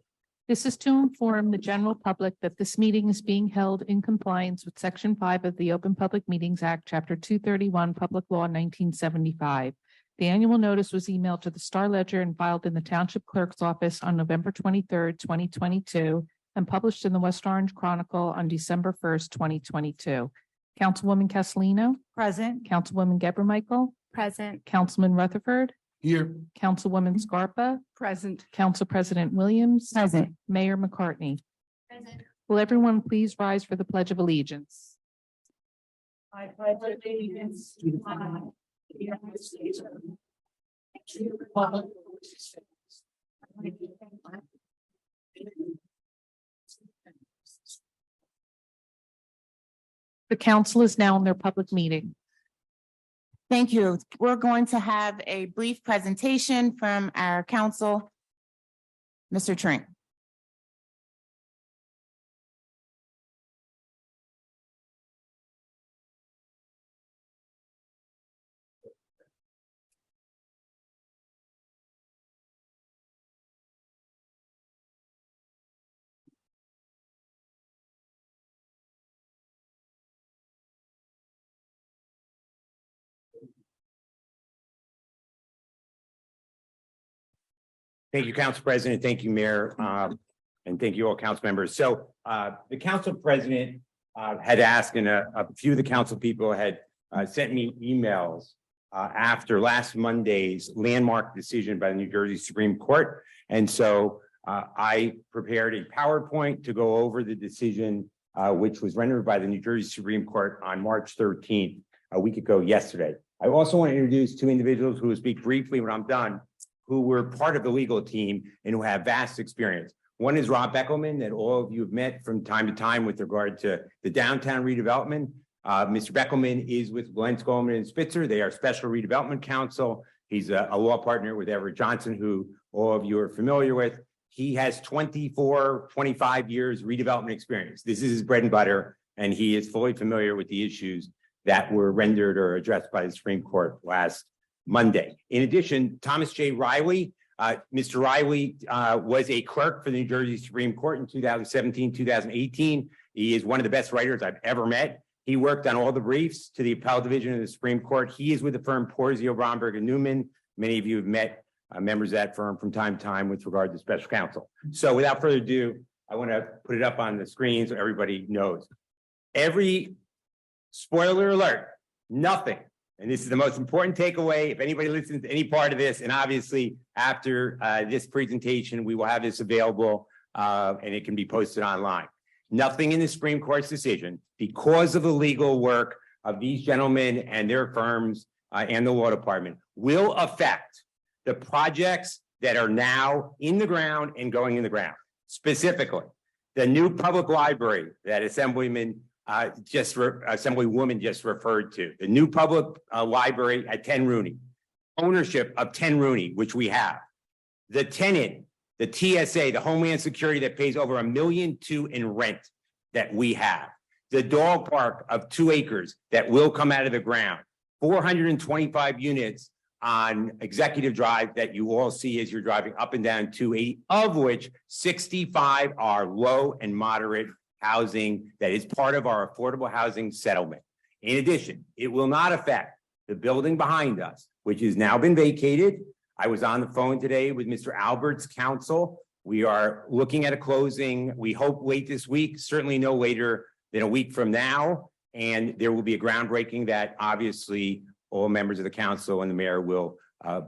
[SPEAKER 3] This is to inform the general public that this meeting is being held in compliance with Section 5 of the Open Public Meetings Act, Chapter 231, Public Law 1975. The annual notice was emailed to the Star Ledger and filed in the Township Clerk's office on November 23rd, 2022, and published in the West Orange Chronicle on December 1st, 2022. Councilwoman Castellino.
[SPEAKER 13] Present.
[SPEAKER 3] Councilwoman Geber Michael.
[SPEAKER 12] Present.
[SPEAKER 3] Councilman Rutherford.
[SPEAKER 11] Here.
[SPEAKER 3] Councilwoman Scarpa.
[SPEAKER 10] Present.
[SPEAKER 3] Council President Williams.
[SPEAKER 2] Present.
[SPEAKER 3] Mayor McCartney.
[SPEAKER 14] Present.
[SPEAKER 3] Will everyone please rise for the Pledge of Allegiance?
[SPEAKER 10] I pledge allegiance to the flag of the United States of America, and to the republic for which it stands, one nation, under God,
[SPEAKER 3] The council is now in their public meeting.
[SPEAKER 2] Thank you. We're going to have a brief presentation from our council. Mr. Trink.
[SPEAKER 4] Thank you, Council President. Thank you, Mayor, and thank you all council members. So the Council President had asked, and a few of the council people had sent me emails after last Monday's landmark decision by the New Jersey Supreme Court. And so I prepared a PowerPoint to go over the decision, which was rendered by the New Jersey Supreme Court on March 13th, a week ago yesterday. I also want to introduce two individuals who will speak briefly when I'm done, who were part of the legal team and who have vast experience. One is Rob Beckelman, that all of you have met from time to time with regard to the downtown redevelopment. Mr. Beckelman is with Glenn Coleman and Spitzer. They are Special Redevelopment Counsel. He's a law partner with Everett Johnson, who all of you are familiar with. He has 25 years redevelopment experience. This is his bread and butter, and he is fully familiar with the issues that were rendered or addressed by the Supreme Court last Monday. In addition, Thomas J. Riley. Mr. Riley was a clerk for the New Jersey Supreme Court in 2017, 2018. He is one of the best writers I've ever met. He worked on all the briefs to the Appellate Division of the Supreme Court. He is with the firm Porzio, Bromberg, and Newman. Many of you have met members of that firm from time to time with regard to special counsel. So without further ado, I want to put it up on the screen so everybody knows. Every spoiler alert, nothing. And this is the most important takeaway. If anybody listens to any part of this, and obviously after this presentation, we will have this available and it can be posted online. Nothing in the Supreme Court's decision, because of the legal work of these gentlemen and their firms and the law department, will affect the projects that are now in the ground and going in the ground. Specifically, the new public library that Assemblywoman just referred to, the new public library at 10 Rooney, ownership of 10 Rooney, which we have, the tenant, the TSA, the Homeland Security that pays over $1.2 million in rent that we have, the dog park of 2 acres that will come out of the ground, 425 units on Executive Drive that you all see as you're driving up and down 280, of which 65 are low and moderate housing that is part of our affordable housing settlement. In addition, it will not affect the building behind us, which has now been vacated. I was on the phone today with Mr. Albert's counsel. We are looking at a closing. We hope late this week, certainly no later than a week from now. And there will be a groundbreaking that obviously all members of the council and the mayor will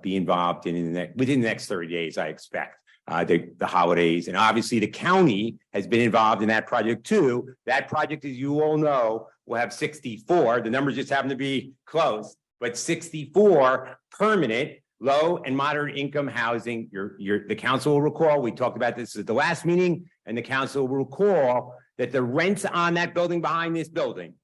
[SPEAKER 4] be involved in within the next 30 days, I expect. The holidays, and obviously the county has been involved in that project too. That project, as you all know, will have 64. The numbers just happen to be close, but 64 permanent low and moderate income housing. The council will recall, we talked about this at the last meeting, and the council will recall that the rents on that building behind this building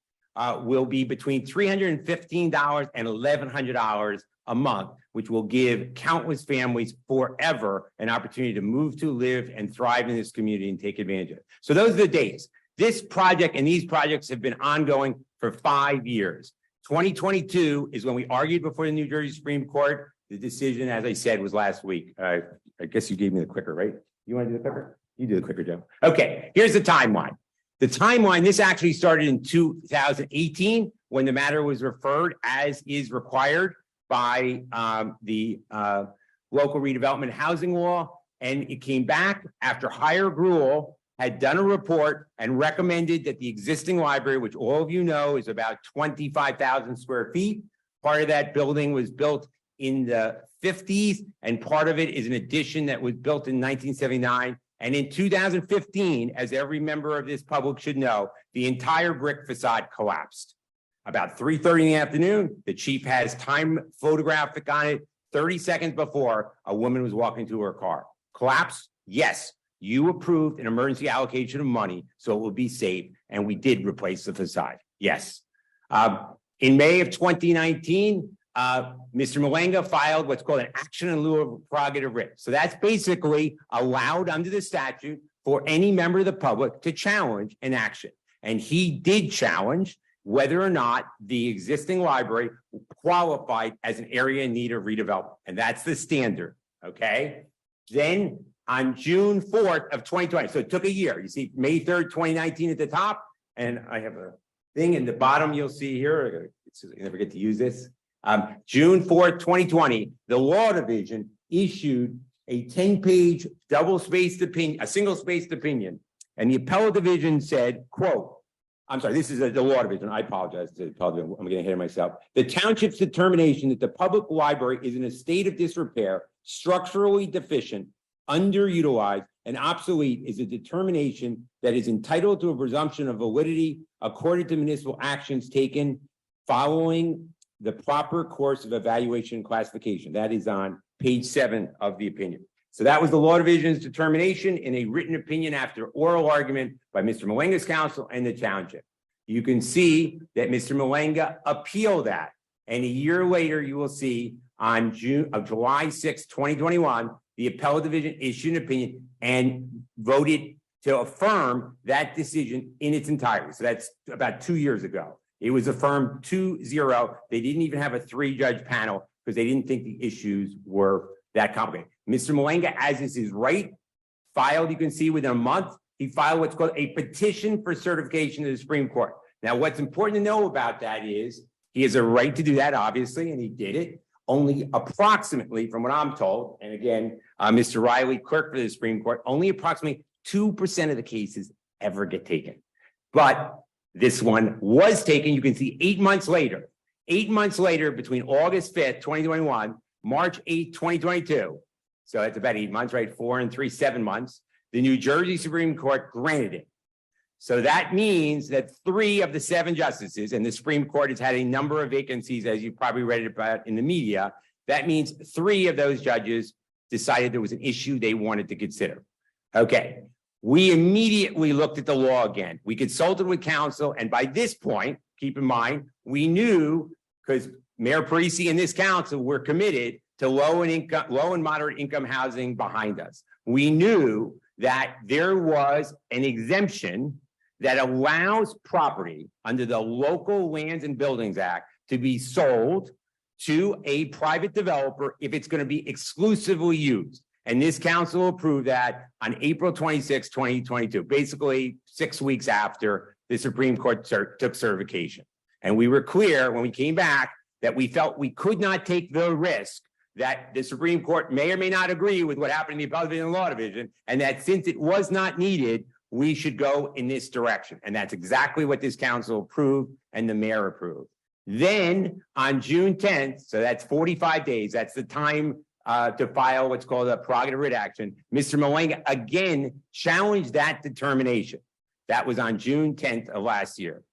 [SPEAKER 16] will be between $315 and $1,100 a month, which will give countless families forever an opportunity to move to, live, and thrive in this community and take advantage of it. So those are the dates. This project and these projects have been ongoing for 5 years. 2022 is when we argued before the New Jersey Supreme Court. The decision, as I said, was last week. I guess you gave me the clicker, right? You want to do the clicker? You do the clicker, Joe. Okay, here's the timeline. The timeline, this actually started in 2018 when the matter was referred, as is required by the local redevelopment housing law. And it came back after Higher Gruel had done a report and recommended that the existing library, which all of you know is about 25,000 square feet. Part of that building was built in the 50s, and part of it is an addition that was built in 1979. And in 2015, as every member of this public should know, the entire brick facade collapsed. About 3:30 in the afternoon, the chief has time photographic on it. 30 seconds before, a woman was walking to her car. Collapse? Yes. You approved an emergency allocation of money so it will be safe, and we did replace the facade. Yes. In May of 2019, Mr. Malenga filed what's called an action in lieu of prerogative writ. So that's basically allowed under the statute for any member of the public to challenge an action. And he did challenge whether or not the existing library qualified as an area in need of redevelopment. And that's the standard, okay? Then on June 4th of 2020, so it took a year. You see May 3rd, 2019 at the top, and I have a thing in the bottom you'll see here. I never get to use this. June 4th, 2020, the Law Division issued a 10-page double-spaced opinion, a single-spaced opinion, and the Appellate Division said, quote, I'm sorry, this is the Law Division. I apologize to the Appellate Division. I'm getting ahead of myself. The township's determination that the public library is in a state of disrepair, structurally deficient, underutilized, and obsolete is a determination that is entitled to a presumption of validity according to municipal actions taken following the proper course of evaluation and classification. That is on page 7 of the opinion. So that was the Law Division's determination in a written opinion after oral argument by Mr. Malenga's counsel and the township. You can see that Mr. Malenga appealed that. And a year later, you will see on July 6, 2021, the Appellate Division issued an opinion and voted to affirm that decision in its entirety. So that's about 2 years ago. It was affirmed 2-0. They didn't even have a 3-judge panel because they didn't think the issues were that complicated. Mr. Malenga, as is his right, filed, you can see within a month, he filed what's called a petition for certification to the Supreme Court. Now, what's important to know about that is he has a right to do that, obviously, and he did it. Only approximately, from what I'm told, and again, Mr. Riley, clerk for the Supreme Court, only approximately 2% of the cases ever get taken. But this one was taken, you can see 8 months later. 8 months later, between August 5th, 2021, March 8th, 2022. So that's about 8 months, right? 4 and 3, 7 months. The New Jersey Supreme Court granted it. So that means that 3 of the 7 justices, and the Supreme Court has had a number of vacancies, as you probably read about in the media. That means 3 of those judges decided there was an issue they wanted to consider. Okay. We immediately looked at the law again. We consulted with counsel, and by this point, keep in mind, we knew, because Mayor Parisi and this council were committed to low and moderate income housing behind us. We knew that there was an exemption that allows property under the Local Lands and Buildings Act to be sold to a private developer if it's going to be exclusively used. And this council approved that on April 26, 2022, basically 6 weeks after the Supreme Court took certification. And we were clear when we came back that we felt we could not take the risk that the Supreme Court may or may not agree with what happened in the Appellate Division and Law Division, and that since it was not needed, we should go in this direction. And that's exactly what this council approved and the mayor approved. Then on June 10th, so that's 45 days, that's the time to file what's called a prerogative writ action, Mr. Malenga again challenged that determination. That was on June 10th of last year.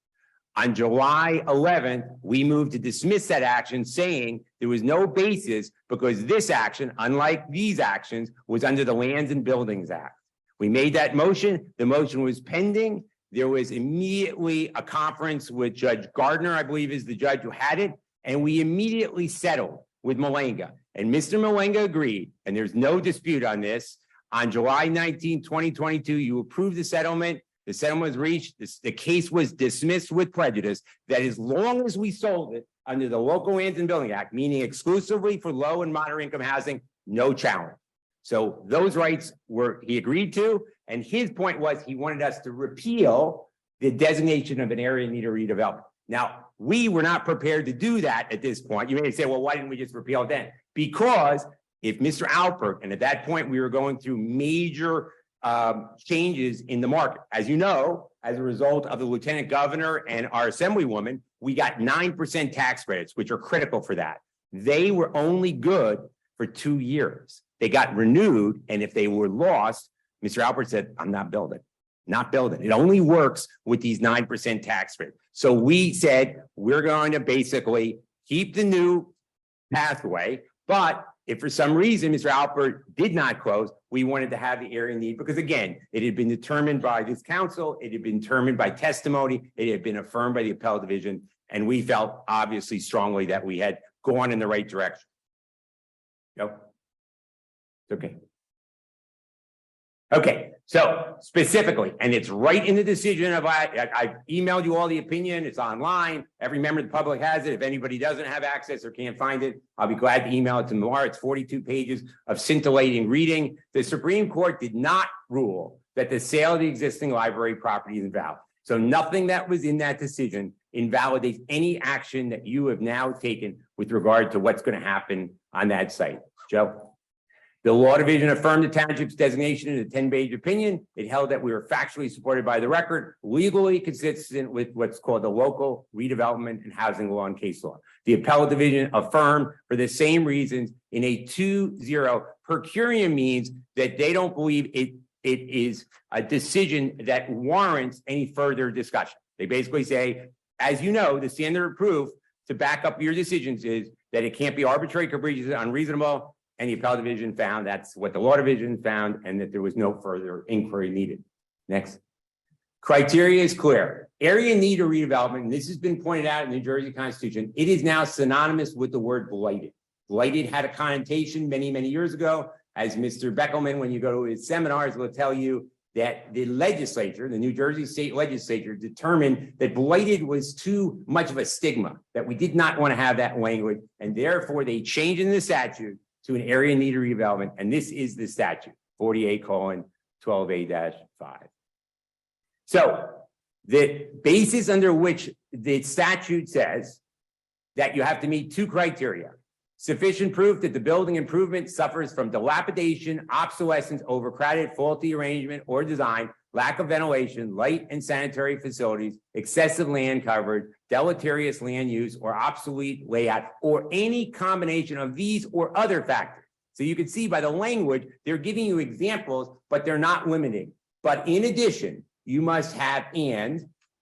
[SPEAKER 16] On July 11th, we moved to dismiss that action, saying there was no basis because this action, unlike these actions, was under the Lands and Buildings Act. We made that motion. The motion was pending. there was immediately a conference with Judge Gardner, I believe is the judge who had it, and we immediately settled with Malenga. And Mr. Malenga agreed, and there's no dispute on this. On July 19, 2022, you approved the settlement. The settlement was reached. The case was dismissed with prejudice, that as long as we sold it under the Local Lands and Building Act, meaning exclusively for low and moderate income housing, no challenge. So those rights he agreed to, and his point was he wanted us to repeal the designation of an area in need of redevelopment. Now, we were not prepared to do that at this point. You may say, well, why didn't we just repeal it then? Because if Mr. Alpert, and at that point we were going through major changes in the market. As you know, as a result of the lieutenant governor and our assemblywoman, we got 9% tax credits, which are critical for that. They were only good for 2 years. They got renewed, and if they were lost, Mr. Alpert said, I'm not building. Not building. It only works with these 9% tax credits. So we said, we're going to basically keep the new pathway, but if for some reason Mr. Alpert did not close, we wanted to have the area need, because again, it had been determined by this council, it had been determined by testimony, it had been affirmed by the appellate division, and we felt obviously strongly that we had gone in the right direction. Yep. Okay. Okay, so specifically, and it's right in the decision of I've emailed you all the opinion, it's online, every member of the public has it. If anybody doesn't have access or can't find it, I'll be glad to email it tomorrow. It's 42 pages of scintillating reading. The Supreme Court did not rule that the sale of the existing library property is invalid. So nothing that was in that decision invalidates any action that you have now taken with regard to what's going to happen on that site. Joe? The Law Division affirmed the township's designation in a 10-page opinion. It held that we were factually supported by the record, legally consistent with what's called the Local Redevelopment and Housing Law and Case Law. The Appellate Division affirmed for the same reasons in a 2-0. Per curiam means that they don't believe it is a decision that warrants any further discussion. They basically say, as you know, the standard of proof to back up your decisions is that it can't be arbitrary, capricious, unreasonable. And the Appellate Division found that's what the Law Division found, and that there was no further inquiry needed. Next. Criteria is clear. Area in need of redevelopment, and this has been pointed out in the New Jersey Constitution, it is now synonymous with the word blighted. Blighted had a connotation many, many years ago. As Mr. Beckelman, when you go to his seminars, will tell you that the legislature, the New Jersey State Legislature, determined that blighted was too much of a stigma, that we did not want to have that language, and therefore they changed in the statute to an area in need of redevelopment, and this is the statute, 48:12A-5. So the basis under which the statute says that you have to meet 2 criteria: sufficient proof that the building improvement suffers from dilapidation, obsolescence, overcrowded, faulty arrangement or design, lack of ventilation, light and sanitary facilities, excessive land coverage, deleterious land use, or obsolete layout, or any combination of these or other factors. So you can see by the language, they're giving you examples, but they're not limiting. But in addition, you must have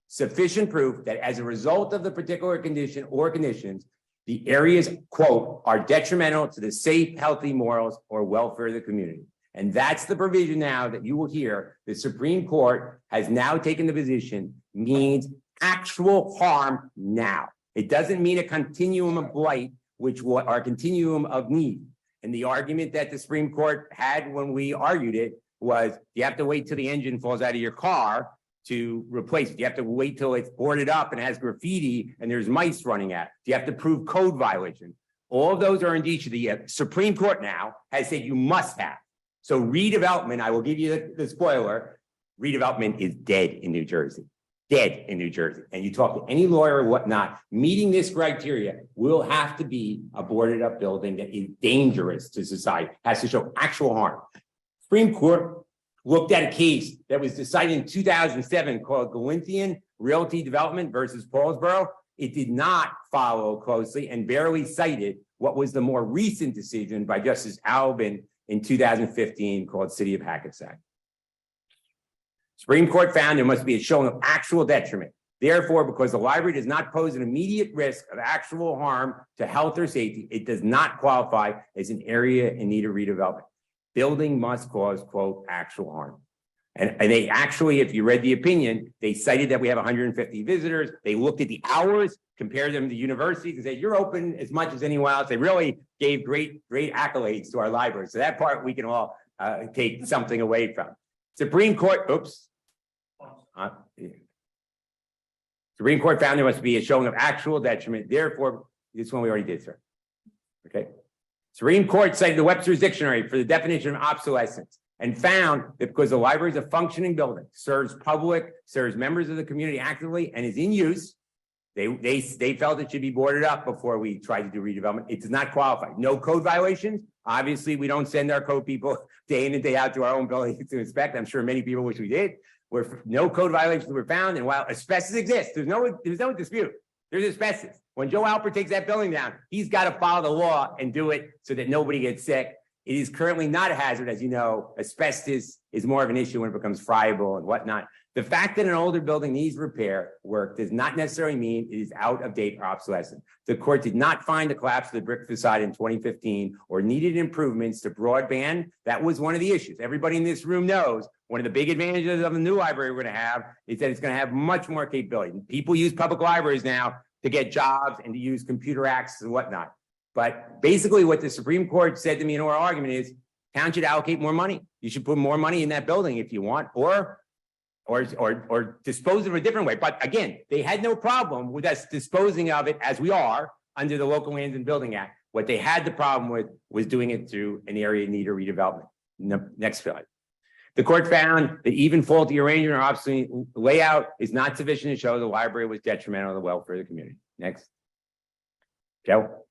[SPEAKER 16] sufficient proof that as a result of the particular condition or conditions, the areas, quote, are detrimental to the safe, healthy morals or welfare of the community. And that's the provision now that you will hear the Supreme Court has now taken the position means actual harm now. It doesn't mean a continuum of blight, which are a continuum of need. And the argument that the Supreme Court had when we argued it was you have to wait till the engine falls out of your car to replace it. You have to wait till it's boarded up and has graffiti and there's mice running at it. You have to prove code violation. All of those are indicia. The Supreme Court now has said you must have. So redevelopment, I will give you the spoiler, redevelopment is dead in New Jersey. Dead in New Jersey. And you talk to any lawyer or whatnot, meeting this criteria will have to be a boarded up building that is dangerous to society, has to show actual harm. Supreme Court looked at a case that was decided in 2007 called Galinthian Realty Development versus Paulsboro. It did not follow closely and barely cited what was the more recent decision by Justice Albin in 2015 called City of Hackensack. Supreme Court found there must be a showing of actual detriment. Therefore, because the library does not pose an immediate risk of actual harm to health or safety, it does not qualify as an area in need of redevelopment. Building must cause, quote, actual harm. And they actually, if you read the opinion, they cited that we have 150 visitors. They looked at the hours, compared them to universities and said, you're open as much as anyone else. They really gave great accolades to our library. So that part we can all take something away from. Supreme Court, Supreme Court found there must be a showing of actual detriment. Therefore, this one we already did, sir. Okay. Supreme Court cited the Webster's Dictionary for the definition of obsolescence and found that because the library is a functioning building, serves members of the community actively, and is in use, they felt it should be boarded up before we tried to do redevelopment. It does not qualify. No code violations. Obviously, we don't send our code people day in and day out to our own buildings to inspect. I'm sure many people wish we did. Where no code violations were found, and while asbestos exists, there's no dispute. There's asbestos. When Joe Alpert takes that building down, he's got to follow the law and do it so that nobody gets sick. It is currently not a hazard, as you know. Asbestos is more of an issue when it becomes friable and whatnot. The fact that an older building needs repair work does not necessarily mean it is out of date or obsolescent. The court did not find the collapse of the brick facade in 2015 or needed improvements to broadband. That was one of the issues. Everybody in this room knows one of the big advantages of the new library we're going to have is that it's going to have much more capability. People use public libraries now to get jobs and to use computer access and whatnot. But basically what the Supreme Court said to me in oral argument is town should allocate more money. You should put more money in that building if you want, or dispose of it a different way. But again, they had no problem with us disposing of it as we are under the Local Lands and Building Act. What they had the problem with was doing it through an area in need of redevelopment. Next slide. The court found that even faulty arrangement or obsolete layout is not sufficient to show the library was detrimental to the welfare of the community. Next. Joe.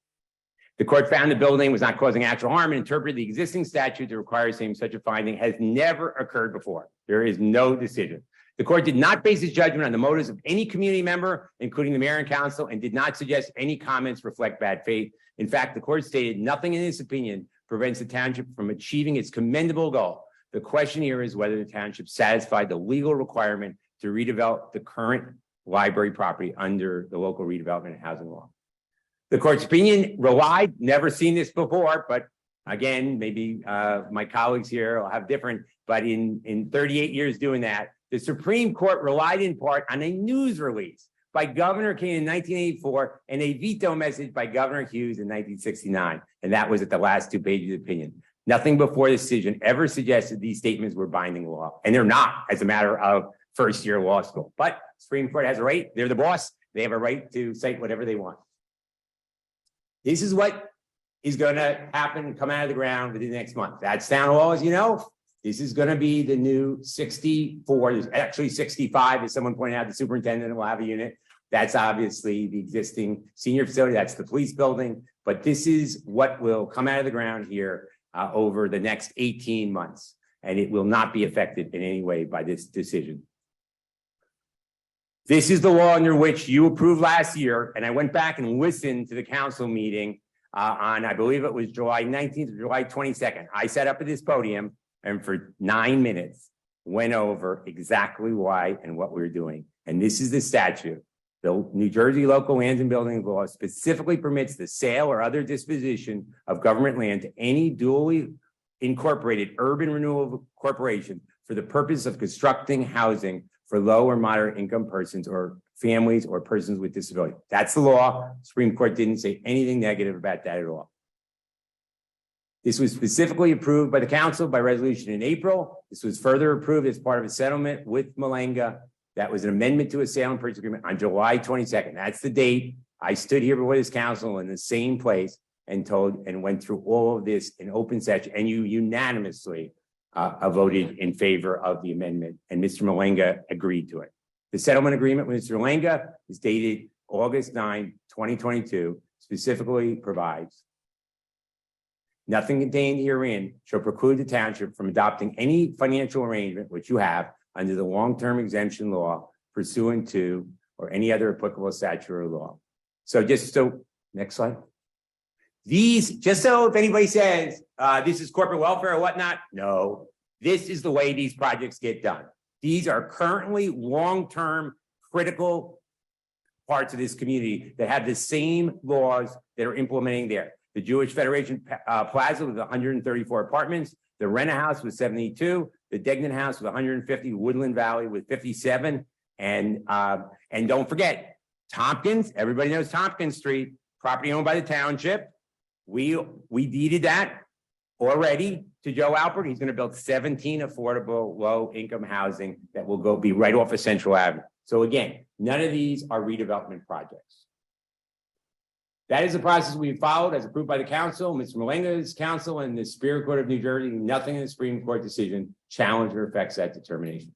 [SPEAKER 16] The court found the building was not causing actual harm and interpreted the existing statute that requires such a finding has never occurred before. There is no decision. The court did not base its judgment on the motives of any community member, including the mayor and council, and did not suggest any comments reflect bad faith. In fact, the court stated nothing in this opinion prevents the township from achieving its commendable goal. The question here is whether the township satisfied the legal requirement to redevelop the current library property under the local redevelopment and housing law. The court's opinion relied, never seen this before, but again, maybe my colleagues here will have different, but in 38 years doing that, the Supreme Court relied in part on a news release by Governor King in 1984 and a veto message by Governor Hughes in 1969. And that was at the last 2 pages of opinion. Nothing before the decision ever suggested these statements were binding law. And they're not as a matter of first-year law school. But Supreme Court has a right. They're the boss. They have a right to cite whatever they want. This is what is going to happen and come out of the ground within the next month. That's town hall, as you know. This is going to be the new 64. There's actually 65, as someone pointed out. The superintendent will have a unit. That's obviously the existing senior facility. That's the police building. But this is what will come out of the ground here over the next 18 months. And it will not be affected in any way by this decision. This is the law under which you approved last year. And I went back and listened to the council meeting on, I believe it was July 19th or July 22nd. I sat up at this podium and for 9 minutes went over exactly why and what we were doing. And this is the statute. The New Jersey Local Lands and Building Law specifically permits the sale or other disposition of government land to any duly incorporated urban renewal corporation for the purpose of constructing housing for low or moderate income persons or families or persons with disability. That's the law. Supreme Court didn't say anything negative about that at all. This was specifically approved by the council by resolution in April. This was further approved as part of a settlement with Malenga. That was an amendment to a sale and purchase agreement on July 22nd. That's the date. I stood here before this council in the same place and went through all of this in open session, and you unanimously voted in favor of the amendment, and Mr. Malenga agreed to it. The settlement agreement with Mr. Malenga is dated August 9, 2022, specifically provides nothing contained herein shall preclude the township from adopting any financial arrangement which you have under the long-term exemption law pursuant to or any other applicable statute or law. So next slide. Just so if anybody says this is corporate welfare or whatnot, no, this is the way these projects get done. These are currently long-term critical parts of this community that have the same laws that are implementing there. The Jewish Federation Plaza with 134 apartments, The Rena House was 72, the Degnan House was 150, Woodland Valley with 57. And don't forget, Tompkins, everybody knows Tompkins Street, property owned by the township. We deeded that already to Joe Alpert. He's going to build 17 affordable low-income housing that will be right off of Central Avenue. So again, none of these are redevelopment projects. That is the process we've followed as approved by the council, Mr. Malenga's council, and the Superior Court of New Jersey. Nothing in the Supreme Court decision challenges or affects that determination.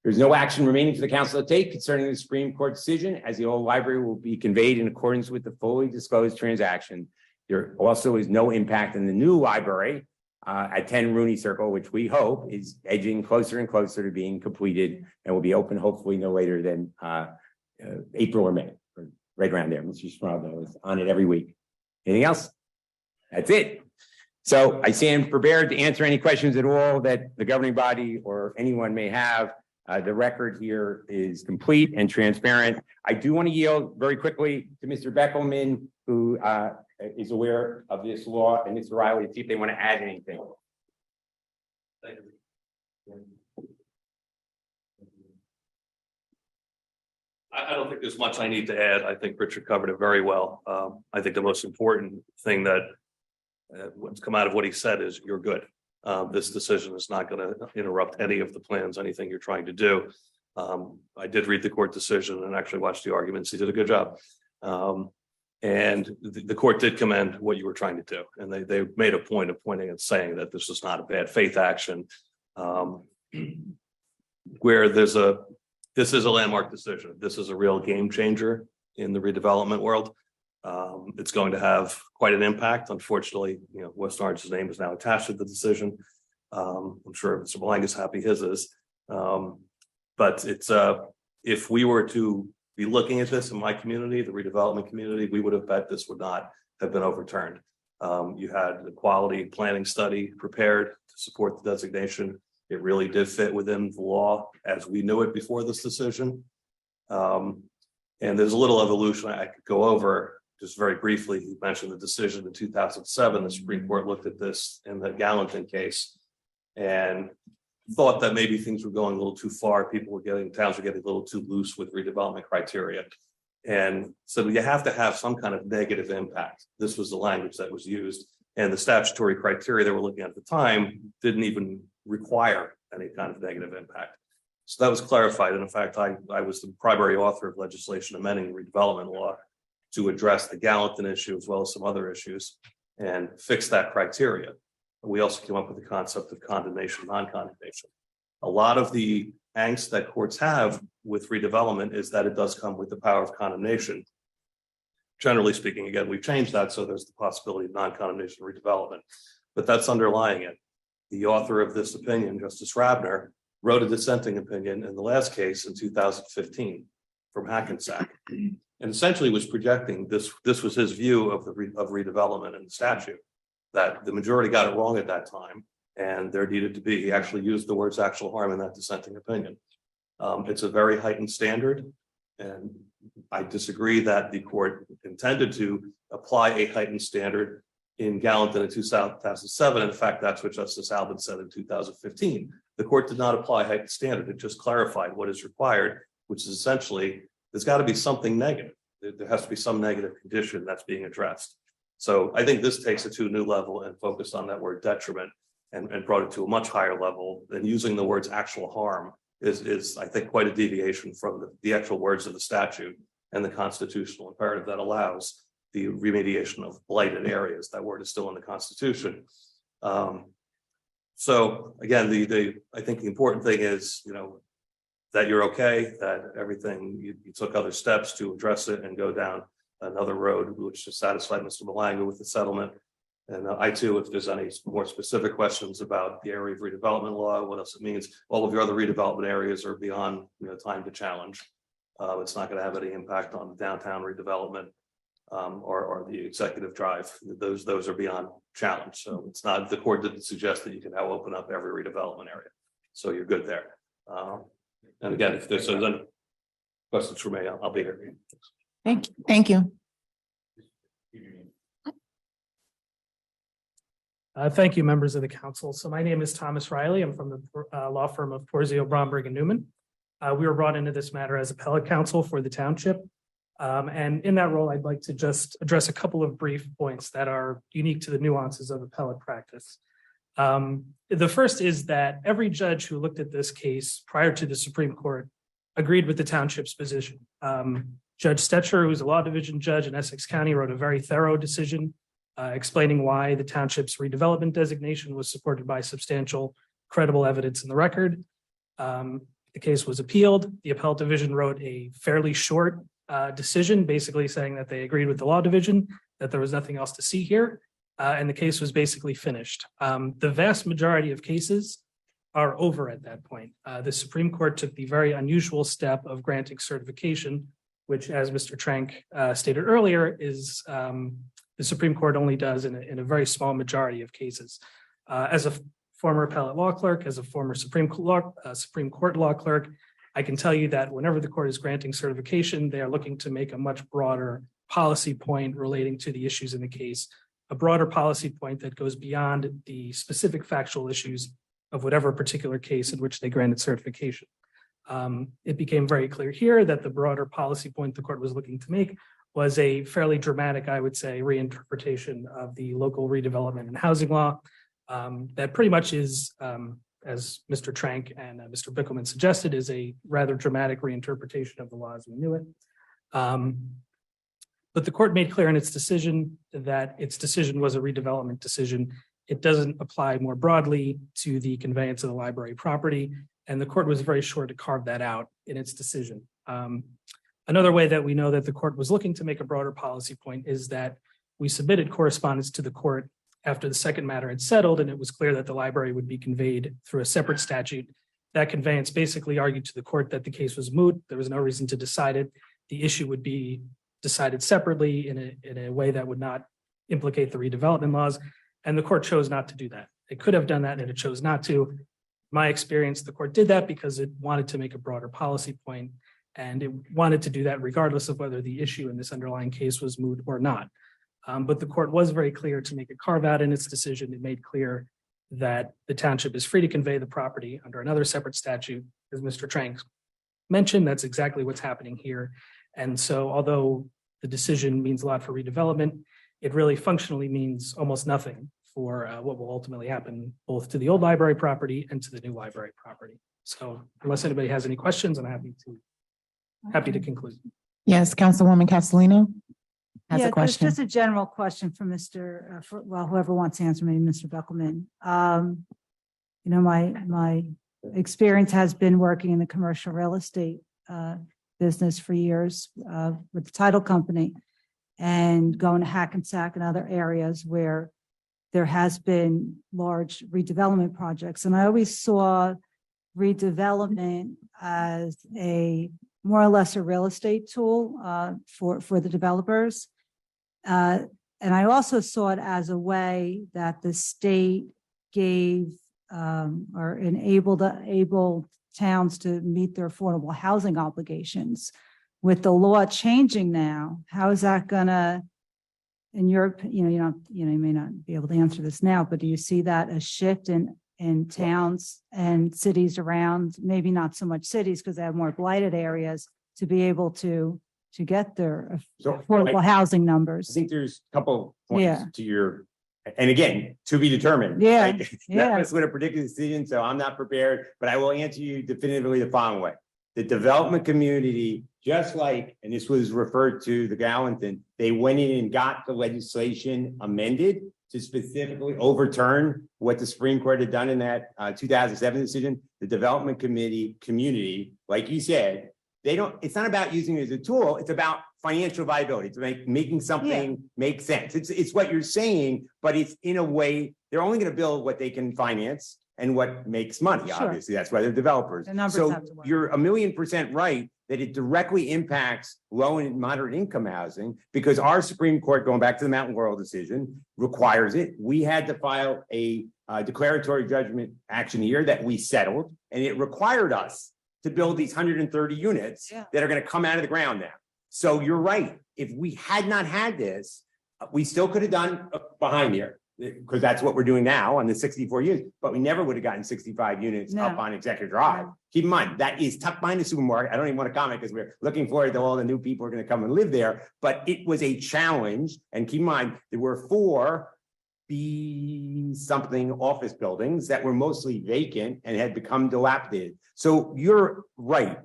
[SPEAKER 16] There's no action remaining for the council to take concerning the Supreme Court decision, as the old library will be conveyed in accordance with the fully disclosed transaction. There also is no impact on the new library at 10 Rooney Circle, which we hope is edging closer and closer to being completed and will be open hopefully no later than April or May, or right around there. Mr. Smaraldo is on it every week. Anything else? That's it. So I stand prepared to answer any questions at all that the governing body or anyone may have. The record here is complete and transparent. I do want to yield very quickly to Mr. Beckelman, who is aware of this law, and Mr. Riley, to see if they want to add anything.
[SPEAKER 17] Thank you. I don't think there's much I need to add. I think Richard covered it very well. I think the most important thing that what's come out of what he said is you're good. This decision is not going to interrupt any of the plans, anything you're trying to do. I did read the court decision and actually watched the arguments. He did a good job. And the court did commend what you were trying to do. And they made a point of pointing and saying that this is not a bad faith action. Where this is a landmark decision. This is a real game changer in the redevelopment world. It's going to have quite an impact. Unfortunately, West Orange's name is now attached to the decision. I'm sure Mr. Malanga is happy his is. But it's if we were to be looking at this in my community, the redevelopment community, we would have bet this would not have been overturned. You had the quality planning study prepared to support the designation. It really did fit within the law as we knew it before this decision. And there's a little evolution I could go over just very briefly. You mentioned the decision in 2007. The Supreme Court looked at this in the Gallatin case and thought that maybe things were going a little too far. Towns were getting a little too loose with redevelopment criteria. And so you have to have some kind of negative impact. This was the language that was used. And the statutory criteria they were looking at the time didn't even require any kind of negative impact. So that was clarified. And in fact, I was the primary author of legislation amending the redevelopment law to address the Gallatin issue as well as some other issues and fix that criteria. We also came up with the concept of condemnation, non-condemnation. A lot of the angst that courts have with redevelopment is that it does come with the power of condemnation. Generally speaking, again, we've changed that, so there's the possibility of non-condemnation redevelopment, but that's underlying it. The author of this opinion, Justice Rabner, wrote a dissenting opinion in the last case in 2015 from Hackensack, and essentially was projecting this was his view of redevelopment and the statute, that the majority got it wrong at that time, and there needed to be, he actually used the words actual harm in that dissenting opinion. It's a very heightened standard, and I disagree that the court intended to apply a heightened standard in Gallatin in 2007. In fact, that's what Justice Albin said in 2015. The court did not apply a heightened standard. It just clarified what is required, which is essentially, there's got to be something negative. There has to be some negative condition that's being addressed. So I think this takes it to a new level and focused on that word detriment and brought it to a much higher level. Than using the words actual harm is I think, quite a deviation from the actual words of the statute and the constitutional imperative that allows the remediation of blighted areas. That word is still in the Constitution. So again, I think the important thing is, that you're okay, that everything, you took other steps to address it and go down another road, which just satisfied Mr. Malanga with the settlement. And I too, if there's any more specific questions about the area of redevelopment law, what else it means, all of your other redevelopment areas are beyond time to challenge. It's not going to have any impact on the downtown redevelopment or the executive drive. Those are beyond challenge. So it's not, the court didn't suggest that you can now open up every redevelopment area. So you're good there. And again, if there's any questions for me, I'll be here.
[SPEAKER 2] Thank you.
[SPEAKER 8] Thank you, members of the council. So my name is Thomas Riley. I'm from the law firm of Porzio, Bromberg and Newman. We were brought into this matter as appellate counsel for the township. And in that role, I'd like to just address a couple of brief points that are unique to the nuances of appellate practice. The first is that every judge who looked at this case prior to the Supreme Court agreed with the township's position. Judge Stetcher, who's a law division judge in Essex County, wrote a very thorough decision explaining why the township's redevelopment designation was supported by substantial, credible evidence in the record. The case was appealed. The appellate division wrote a fairly short decision, basically saying that they agreed with the law division, that there was nothing else to see here, and the case was basically finished. The vast majority of cases are over at that point. The Supreme Court took the very unusual step of granting certification, which, as Mr. Trank stated earlier, is the Supreme Court only does in a very small majority of cases. As a former appellate law clerk, as a former Supreme Court law clerk, I can tell you that whenever the court is granting certification, they are looking to make a much broader policy point relating to the issues in the case, a broader policy point that goes beyond the specific factual issues of whatever particular case in which they granted certification. It became very clear here that the broader policy point the court was looking to make was a fairly dramatic, I would say, reinterpretation of the local redevelopment and housing law. That pretty much is, as Mr. Trank and Mr. Bickelman suggested, is a rather dramatic reinterpretation of the law as we knew it. But the court made clear in its decision that its decision was a redevelopment decision. It doesn't apply more broadly to the conveyance of the library property, and the court was very sure to carve that out in its decision. Another way that we know that the court was looking to make a broader policy point is that we submitted correspondence to the court after the second matter had settled, and it was clear that the library would be conveyed through a separate statute. That conveyance basically argued to the court that the case was moot. There was no reason to decide it. The issue would be decided separately in a way that would not implicate the redevelopment laws, and the court chose not to do that. It could have done that, and it chose not to. My experience, the court did that because it wanted to make a broader policy point, and it wanted to do that regardless of whether the issue in this underlying case was moot or not. But the court was very clear to make a carve out in its decision. It made clear that the township is free to convey the property under another separate statute. As Mr. Trank mentioned, that's exactly what's happening here. And so although the decision means a lot for redevelopment, it really functionally means almost nothing for what will ultimately happen both to the old library property and to the new library property. So unless anybody has any questions, I'm happy to conclude.
[SPEAKER 2] Yes, Councilwoman Castellino has
[SPEAKER 13] Yeah,
[SPEAKER 2] a question.
[SPEAKER 13] Just a general question for Mr., whoever wants to answer, maybe Mr. Beckelman. You know, my experience has been working in the commercial real estate business for years with the title company and going to Hackensack and other areas where there has been large redevelopment projects. And I always saw redevelopment as a more or less a real estate tool for the developers. And I also saw it as a way that the state gave or enabled towns to meet their affordable housing obligations. With the law changing now, how is that gonna, in your, you may not be able to answer this now, but do you see that a shift in towns and cities around, maybe not so much cities because they have more blighted areas, to be able to get their affordable housing numbers?
[SPEAKER 16] I think there's a couple
[SPEAKER 13] Yeah.
[SPEAKER 16] points to your, and again, to be determined.
[SPEAKER 13] Yeah,
[SPEAKER 16] right?
[SPEAKER 13] yeah.
[SPEAKER 16] That's what a particular decision, so I'm not prepared, but I will answer you definitively the following way. The development community, just like, and this was referred to the Gallatin, they went in and got the legislation amended to specifically overturn what the Supreme Court had done in that 2007 decision. The development community, like you said, it's not about using it as a tool, it's about financial viability, to making something make sense. It's what you're saying, but it's in a way, they're only going to build what they can finance and what makes money,
[SPEAKER 13] Sure.
[SPEAKER 16] obviously. That's why they're developers.
[SPEAKER 13] The numbers
[SPEAKER 16] So
[SPEAKER 13] have to work.
[SPEAKER 16] you're 1,000,000% right that it directly impacts low and moderate income housing, because our Supreme Court, going back to the Mountain Laurel decision, requires it. We had to file a declaratory judgment action here that we settled, and it required us to build these 130 units that are going to come out of the ground now. So you're right. If we had not had this, we still could have done behind here. because that's what we're doing now on the 64 units, but we never would have gotten 65 units up
[SPEAKER 13] No.
[SPEAKER 16] on Executive Drive. Keep in mind, that is tucked behind the supermarket. I don't even want to comment because we're looking forward to all the new people who are going to come and live there, but it was a challenge. And keep in mind, there were 4 something office buildings that were mostly vacant and had become dilapidated. So you're right.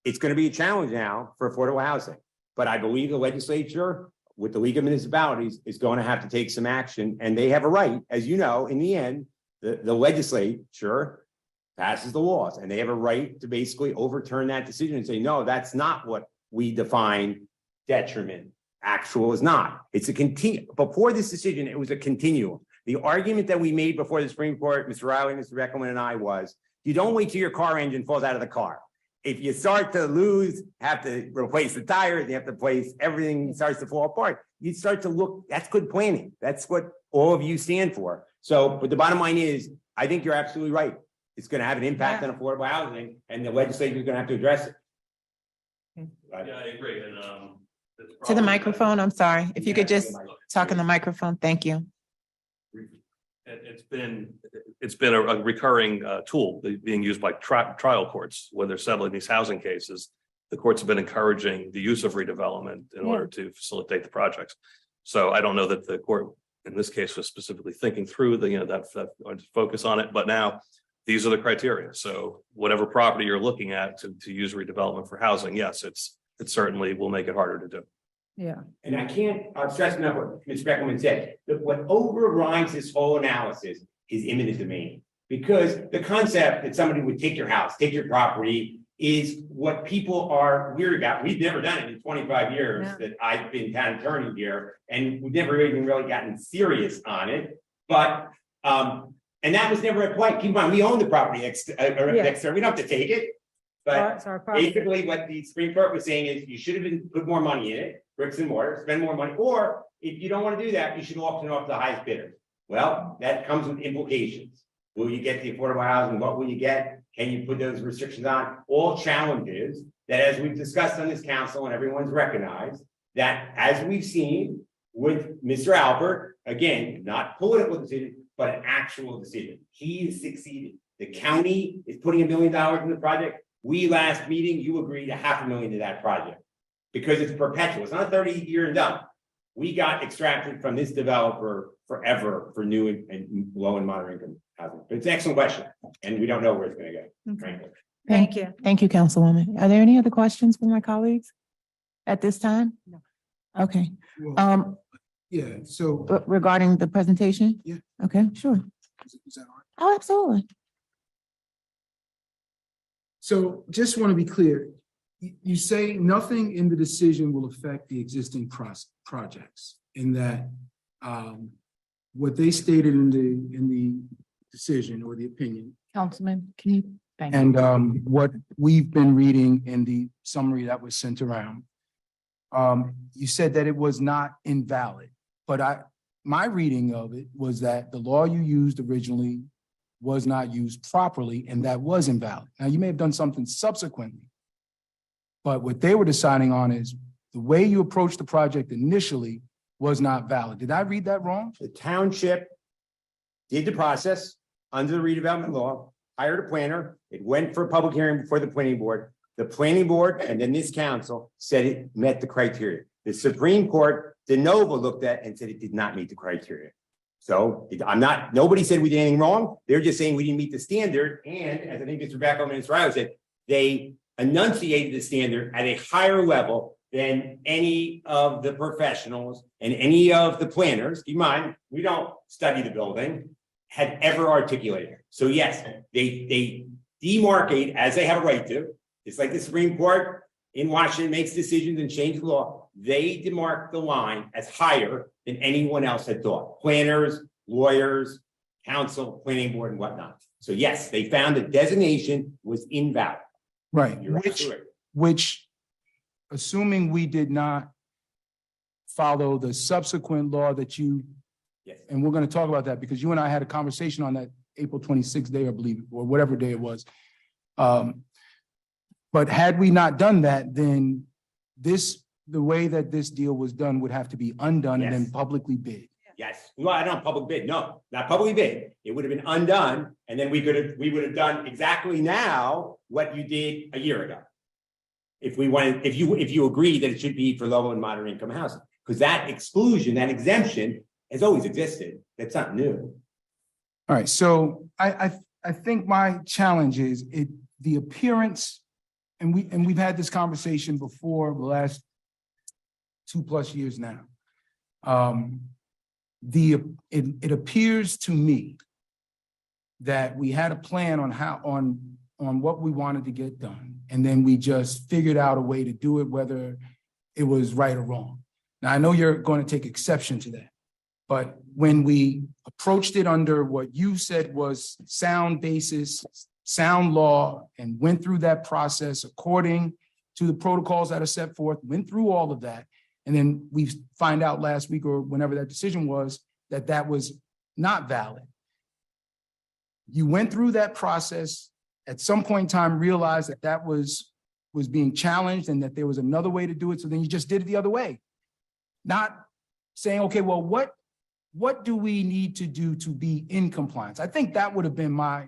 [SPEAKER 16] It's going to be a challenge now for affordable housing, but I believe the legislature with the League of Municipalities is going to have to take some action, and they have a right, as you know, in the end, the legislature passes the laws and they have a right to basically overturn that decision and say, no, that's not what we define detriment. Actual is not. It's a before this decision, it was a continuum. The argument that we made before the Supreme Court, Mr. Riley, Mr. Beckelman, and I was, you don't wait till your car engine falls out of the car. If you start to lose, have to replace the tires, you have to replace everything starts to fall apart. You start to look, that's good planning. That's what all of you stand for. So, but the bottom line is, I think you're absolutely right. It's going to have an impact on affordable housing, and the legislature is going to have to address it. Right.
[SPEAKER 17] Yeah, I agree. And,
[SPEAKER 18] To the microphone, I'm sorry. If you could just talk in the microphone, thank you.
[SPEAKER 17] It's been a recurring tool being used by trial courts when they're settling these housing cases. The courts have been encouraging the use of redevelopment in order to facilitate the projects. So I don't know that the court in this case was specifically thinking through that focus on it, but now these are the criteria. So whatever property you're looking at to use redevelopment for housing, yes, it certainly will make it harder to do.
[SPEAKER 13] Yeah.
[SPEAKER 16] And I can't stress enough what Ms. Beckelman said, that what overrides this whole analysis is eminent domain. Because the concept that somebody would take your house, take your property, is what people are weird about. We've never done it in 25 years that I've been town attorney here, and we've never even really gotten serious on it. But, and that was never a point. Keep in mind, we own the property next door. We don't have to take it. But basically what the Supreme Court was saying is you should have put more money in it, bricks and mortar, spend more money, or if you don't want to do that, you should auction off the highest bidder. Well, that comes with implications. Will you get the affordable housing? What will you get? Can you put those restrictions on? All challenges that, as we've discussed on this council and everyone's recognized, that as we've seen with Mr. Albert, again, not political decision, but an actual decision. He has succeeded. The county is putting $1 million in the project. We last meeting, you agreed to $500,000 to that project because it's perpetual. It's not 30-year and done. We got extracted from this developer forever for new and low and moderate income housing. But it's an excellent question, and we don't know where it's going to go, frankly.
[SPEAKER 18] Thank you. Thank you, Councilwoman. Are there any other questions from my colleagues at this time? No. Okay.
[SPEAKER 11] Yeah, so.
[SPEAKER 18] Regarding the presentation?
[SPEAKER 11] Yeah.
[SPEAKER 18] Okay, sure.
[SPEAKER 11] Is that all right?
[SPEAKER 18] Oh, absolutely.
[SPEAKER 11] So just want to be clear, you say nothing in the decision will affect the existing projects, in that what they stated in the decision or the opinion.
[SPEAKER 3] Councilman, can you? Thank you.
[SPEAKER 11] And what we've been reading in the summary that was sent around. You said that it was not invalid, but my reading of it was that the law you used originally was not used properly, and that was invalid. Now, you may have done something subsequently, but what they were deciding on is the way you approached the project initially was not valid. Did I read that wrong?
[SPEAKER 16] The township did the process under the redevelopment law, hired a planner. It went for a public hearing before the planning board. The planning board and then this council said it met the criteria. The Supreme Court, de novo, looked at and said it did not meet the criteria. So nobody said we did anything wrong. They're just saying we didn't meet the standard. And as I think Mr. Beckelman and Mr. Riley said, they enunciated the standard at a higher level than any of the professionals and any of the planners, keep in mind, we don't study the building, had ever articulated. So yes, they demarcate as they have a right to. It's like the Supreme Court in Washington makes decisions and changes the law. They demark the line as higher than anyone else had thought. Planners, lawyers, council, planning board, and whatnot. So yes, they found the designation was invalid.
[SPEAKER 11] Right,
[SPEAKER 16] You're
[SPEAKER 11] which, assuming we did not follow the subsequent law that you,
[SPEAKER 16] yes.
[SPEAKER 11] And we're going to talk about that because you and I had a conversation on that April 26th day, I believe, or whatever day it was. But had we not done that, then the way that this deal was done would have to be undone and then publicly bid.
[SPEAKER 16] Yes, well, I don't public bid, no, not publicly bid. It would have been undone, and then we would have done exactly now what you did a year ago. If we wanted, if you agree that it should be for low and moderate income housing, because that exclusion, that exemption has always existed. That's not new.
[SPEAKER 11] All right, so I think my challenge is the appearance, and we've had this conversation before the last 2+ years now. It appears to me that we had a plan on what we wanted to get done, and then we just figured out a way to do it, whether it was right or wrong. Now, I know you're going to take exception to that, but when we approached it under what you said was sound basis, sound law, and went through that process according to the protocols that are set forth, went through all of that, and then we find out last week or whenever that decision was that that was not valid. You went through that process, at some point in time realized that that was being challenged and that there was another way to do it, so then you just did it the other way. Not saying, okay, well, what do we need to do to be in compliance? I think that would have been my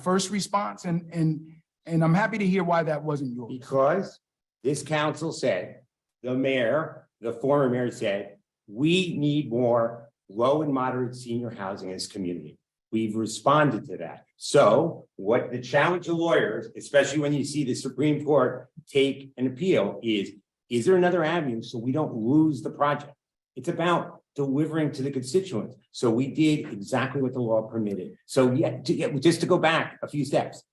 [SPEAKER 11] first response, and I'm happy to hear why that wasn't yours.
[SPEAKER 16] Because this council said, the mayor, the former mayor said, we need more low and moderate senior housing in this community. We've responded to that. So what the challenge of lawyers, especially when you see the Supreme Court take an appeal, is there another avenue so we don't lose the project? It's about delivering to the constituents. So we did exactly what the law permitted. So just to go back a few steps.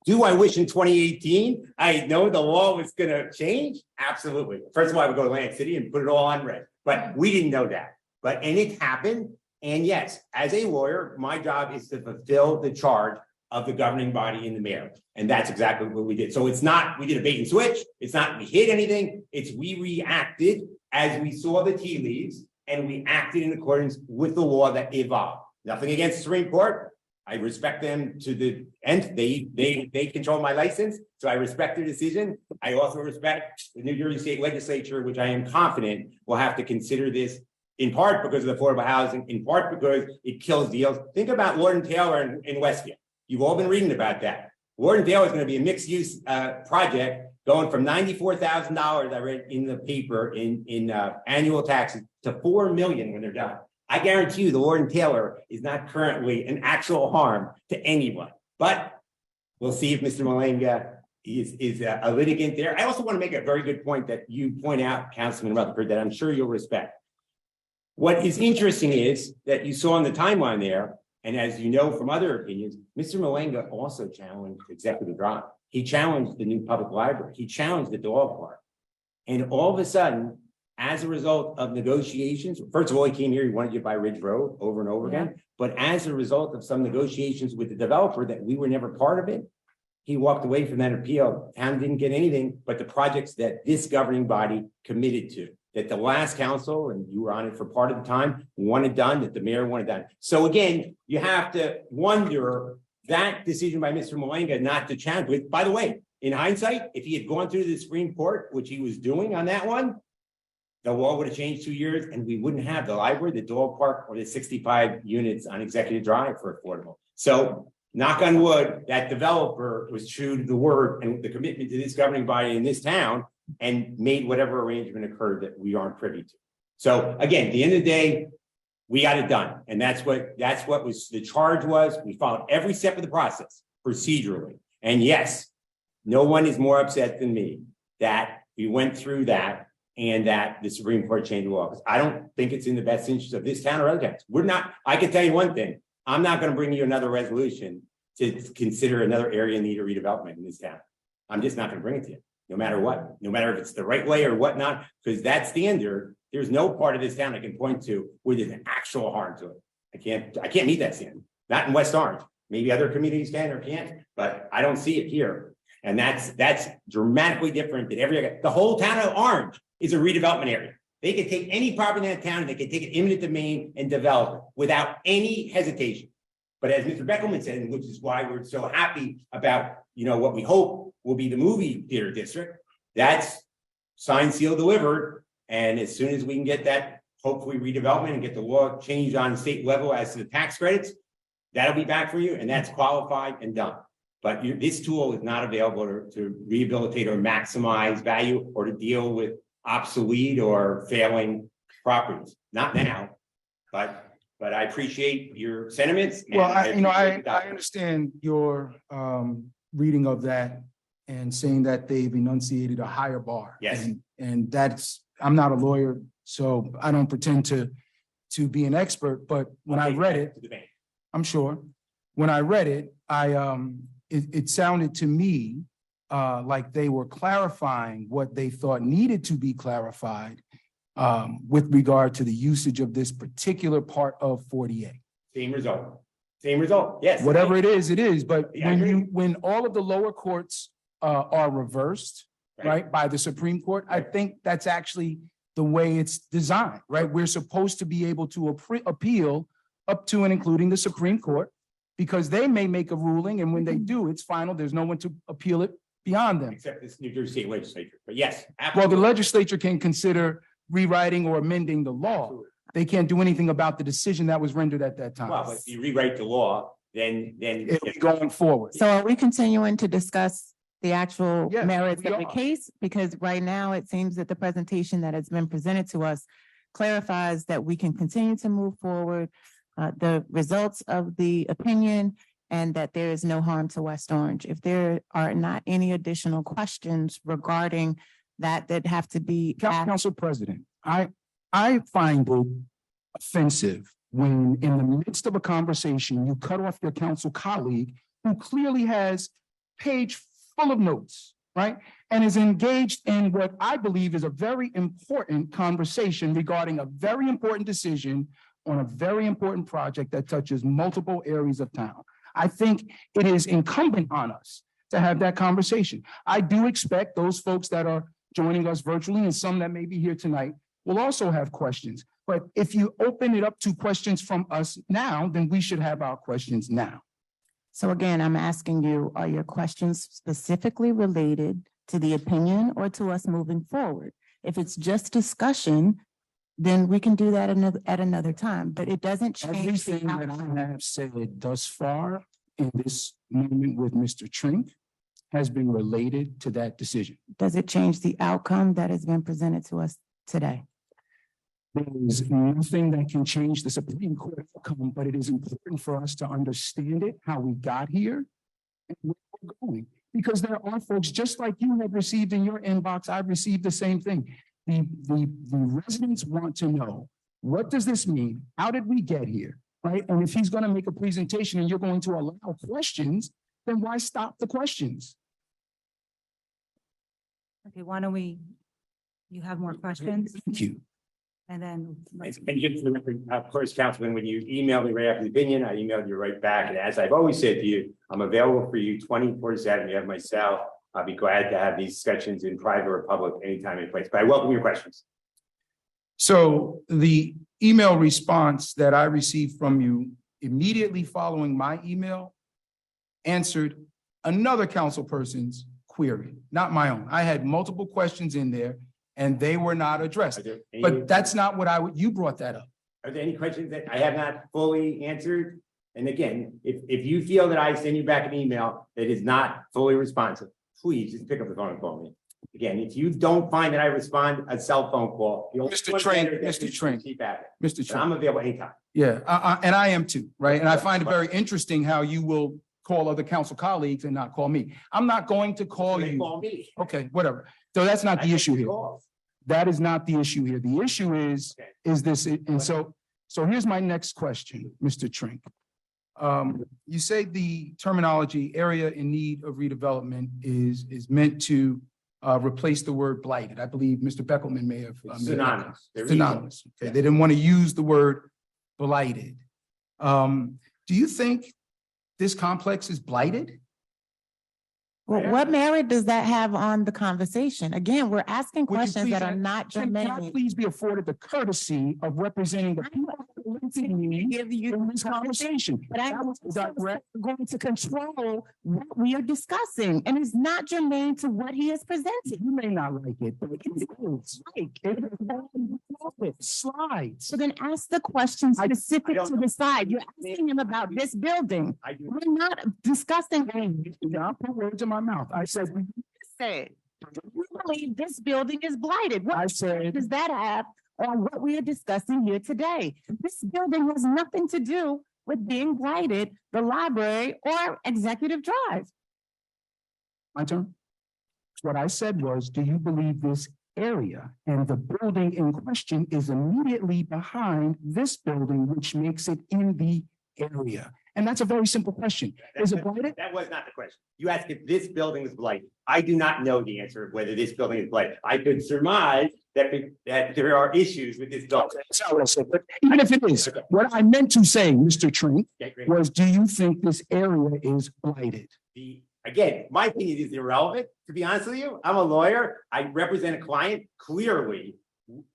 [SPEAKER 16] Do I wish in 2018, I know the law was going to change? Absolutely. First of all, I would go to Atlantic City and put it all on red, but we didn't know that. And it happened. And yes, as a lawyer, my job is to fulfill the charge of the governing body and the mayor. And that's exactly what we did. So it's not, we did a bait and switch. It's not, we hid anything. It's we reacted as we saw the tea leaves, and we acted in accordance with the law that evolved. Nothing against the Supreme Court. I respect them to the end. They control my license, so I respect their decision. I also respect the New Jersey State Legislature, which I am confident will have to consider this, in part because of the affordable housing, in part because it kills deals. Think about Lord and Taylor in Westfield. You've all been reading about that. Lord and Taylor is going to be a mixed-use project going from $94,000 I read in the paper in annual taxes to $4 million when they're done. I guarantee you the Lord and Taylor is not currently an actual harm to anyone, but we'll see if Mr. Malenga is a litigant there. I also want to make a very good point that you point out, Councilman Rutherford, that I'm sure you'll respect. What is interesting is that you saw on the timeline there, and as you know from other opinions, Mr. Malenga also challenged Executive Drive. He challenged the new public library. He challenged the dog park. And all of a sudden, as a result of negotiations, first of all, he came here, he wanted you to buy Ridge Road over and over again. But as a result of some negotiations with the developer that we were never part of it, he walked away from that appeal. Town didn't get anything but the projects that this governing body committed to, that the last council, and you were on it for part of the time, wanted done, that the mayor wanted done. So again, you have to wonder that decision by Mr. Malenga not to challenge. But by the way, in hindsight, if he had gone through the Supreme Court, which he was doing on that one, the law would have changed 2 years and we wouldn't have the library, the dog park, or the 65 units on Executive Drive for affordable. So knock on wood, that developer was true to the word and the commitment to this governing body in this town and made whatever arrangement occurred that we aren't privy to. So again, at the end of the day, we got it done. And that's what was the charge was. We followed every step of the process procedurally. And yes, no one is more upset than me that we went through that and that the Supreme Court changed the law. Because I don't think it's in the best interest of this town or other towns. I can tell you one thing. I'm not going to bring you another resolution to consider another area in need of redevelopment in this town. I'm just not going to bring it to you, no matter what, no matter if it's the right way or whatnot, because that standard, there's no part of this town I can point to where there's an actual harm to it. I can't meet that standard. Not in West Orange. Maybe other communities can or can't, but I don't see it here. And that's dramatically different than the whole town of Orange is a redevelopment area. They could take any property in that town and they could take it eminent domain and develop it without any hesitation. But as Mr. Beckelman said, and which is why we're so happy about, what we hope will be the movie theater district, that's signed, sealed, delivered. And as soon as we can get that hopefully redevelopment and get the law changed on the state level as to the tax credits. That'll be back for you, and that's qualified and done. But this tool is not available to rehabilitate or maximize value or to deal with obsolete or failing properties. Not now, but I appreciate your sentiments. and
[SPEAKER 11] Well, I
[SPEAKER 16] appreciate the document.
[SPEAKER 11] understand your reading of that and saying that they've enunciated a higher bar.
[SPEAKER 16] Yes.
[SPEAKER 11] And that's, I'm not a lawyer, so I don't pretend to be an expert, but when I read it,
[SPEAKER 16] To the bank.
[SPEAKER 11] I'm sure, when I read it, it sounded to me like they were clarifying what they thought needed to be clarified with regard to the usage of this particular part of 48.
[SPEAKER 16] Same result. Same result. Yes.
[SPEAKER 11] Whatever it is, but
[SPEAKER 16] Yeah, I agree.
[SPEAKER 11] when all of the lower courts are reversed, right, by the Supreme Court, I think that's actually the way it's designed, right? We're supposed to be able to appeal up to and including the Supreme Court, because they may make a ruling, and when they do, it's final. There's no one to appeal it beyond them.
[SPEAKER 16] Except this New Jersey State Legislature. But yes,
[SPEAKER 11] Well, the
[SPEAKER 16] absolutely.
[SPEAKER 11] legislature can consider rewriting or amending the law. They can't do anything about the decision that was rendered at that time.
[SPEAKER 16] Well, but if you rewrite the law, then.
[SPEAKER 11] It'll be going forward.
[SPEAKER 18] So are we continuing to discuss the actual
[SPEAKER 11] Yes,
[SPEAKER 18] merits
[SPEAKER 11] we
[SPEAKER 18] of the
[SPEAKER 11] are.
[SPEAKER 18] case? Because right now it seems that the presentation that has been presented to us clarifies that we can continue to move forward, the results of the opinion, and that there is no harm to West Orange. If there are not any additional questions regarding that have to be asked.
[SPEAKER 11] Council President, I find it offensive when in the midst of a conversation, you cut off your council colleague who clearly has page full of notes, right? And is engaged in what I believe is a very important conversation regarding a very important decision on a very important project that touches multiple areas of town. I think it is incumbent on us to have that conversation. I do expect those folks that are joining us virtually and some that may be here tonight will also have questions. But if you open it up to questions from us now, then we should have our questions now.
[SPEAKER 18] So again, I'm asking you, are your questions specifically related to the opinion or to us moving forward? If it's just discussion, then we can do that at another time, but it doesn't change.
[SPEAKER 11] Everything that I have said thus far in this moment with Mr. Trink has been related to that decision.
[SPEAKER 18] Does it change the outcome that has been presented to us today?
[SPEAKER 11] There is nothing that can change the Supreme Court outcome, but it is important for us to understand it, how we got here, and where we're going. Because there are folks, just like you have received in your inbox, I've received the same thing. The residents want to know, what does this mean? How did we get here, right? And if he's going to make a presentation and you're going to allow questions, then why stop the questions?
[SPEAKER 13] Okay, why don't you have more questions?
[SPEAKER 11] Thank you.
[SPEAKER 13] And then.
[SPEAKER 16] And just remember, of course, Councilman, when you emailed me right after the opinion, I emailed you right back. And as I've always said to you, I'm available for you 24/7. You have my cell. I'll be glad to have these discussions in private or public anytime, any place. But I welcome your questions.
[SPEAKER 11] So the email response that I received from you immediately following my email answered another council person's query, not my own. I had multiple questions in there and they were not addressed. But that's not what you brought that up.
[SPEAKER 16] Are there any questions that I have not fully answered? And again, if you feel that I send you back an email that is not fully responsive, please just pick up the phone and call me. Again, if you don't find that I respond, a cell phone call.
[SPEAKER 11] Mr. Train, Mr. Train.
[SPEAKER 16] I'm available anytime.
[SPEAKER 11] Yeah, and I am too, right? And I find it very interesting how you will call other council colleagues and not call me. I'm not going to call you.
[SPEAKER 16] Call me.
[SPEAKER 11] Okay, whatever. So that's not the issue here. That is not the issue here. The issue is this, and so here's my next question, Mr. Trink. You say the terminology area in need of redevelopment is meant to replace the word blighted. I believe Mr. Beckelman may have.
[SPEAKER 16] Synonymous.
[SPEAKER 11] Synonymous. Okay, they didn't want to use the word blighted. Do you think this complex is blighted?
[SPEAKER 18] Well, what merit does that have on the conversation? Again, we're asking
[SPEAKER 11] Would you
[SPEAKER 18] questions
[SPEAKER 11] please
[SPEAKER 18] that are
[SPEAKER 11] ask-
[SPEAKER 18] not
[SPEAKER 11] Can I
[SPEAKER 18] germane.
[SPEAKER 11] please be afforded the courtesy of representing the people of
[SPEAKER 18] give you
[SPEAKER 1] in this conversation.
[SPEAKER 18] But I'm
[SPEAKER 1] That was direct.
[SPEAKER 18] going to control what we are discussing, and it's not germane to what he has presented.
[SPEAKER 1] You may not like it, but it is. Slides.
[SPEAKER 18] So then ask the question specific to the side. You're asking him about this building.
[SPEAKER 16] I do.
[SPEAKER 18] We're not discussing.
[SPEAKER 1] Don't put words in my mouth. I said,
[SPEAKER 18] Said, we believe this building is blighted.
[SPEAKER 1] I
[SPEAKER 18] What
[SPEAKER 1] said,
[SPEAKER 18] does that have on what we are discussing here today? This building has nothing to do with being blighted, the library or Executive Drive.
[SPEAKER 1] my turn. What I said was, do you believe this area and the building in question is immediately behind this building, which makes it in the area? And that's a very simple question. Is it blighted?
[SPEAKER 16] That was not the question. You asked if this building is blighted. I do not know the answer of whether this building is blighted. I could surmise that there are issues with this building.
[SPEAKER 1] That's not what I said, but even if it is, what I meant to say, Mr. Trink,
[SPEAKER 16] Okay, great.
[SPEAKER 1] was, do you think this area is blighted?
[SPEAKER 16] Again, my opinion is irrelevant, to be honest with you. I'm a lawyer. I represent a client. Clearly,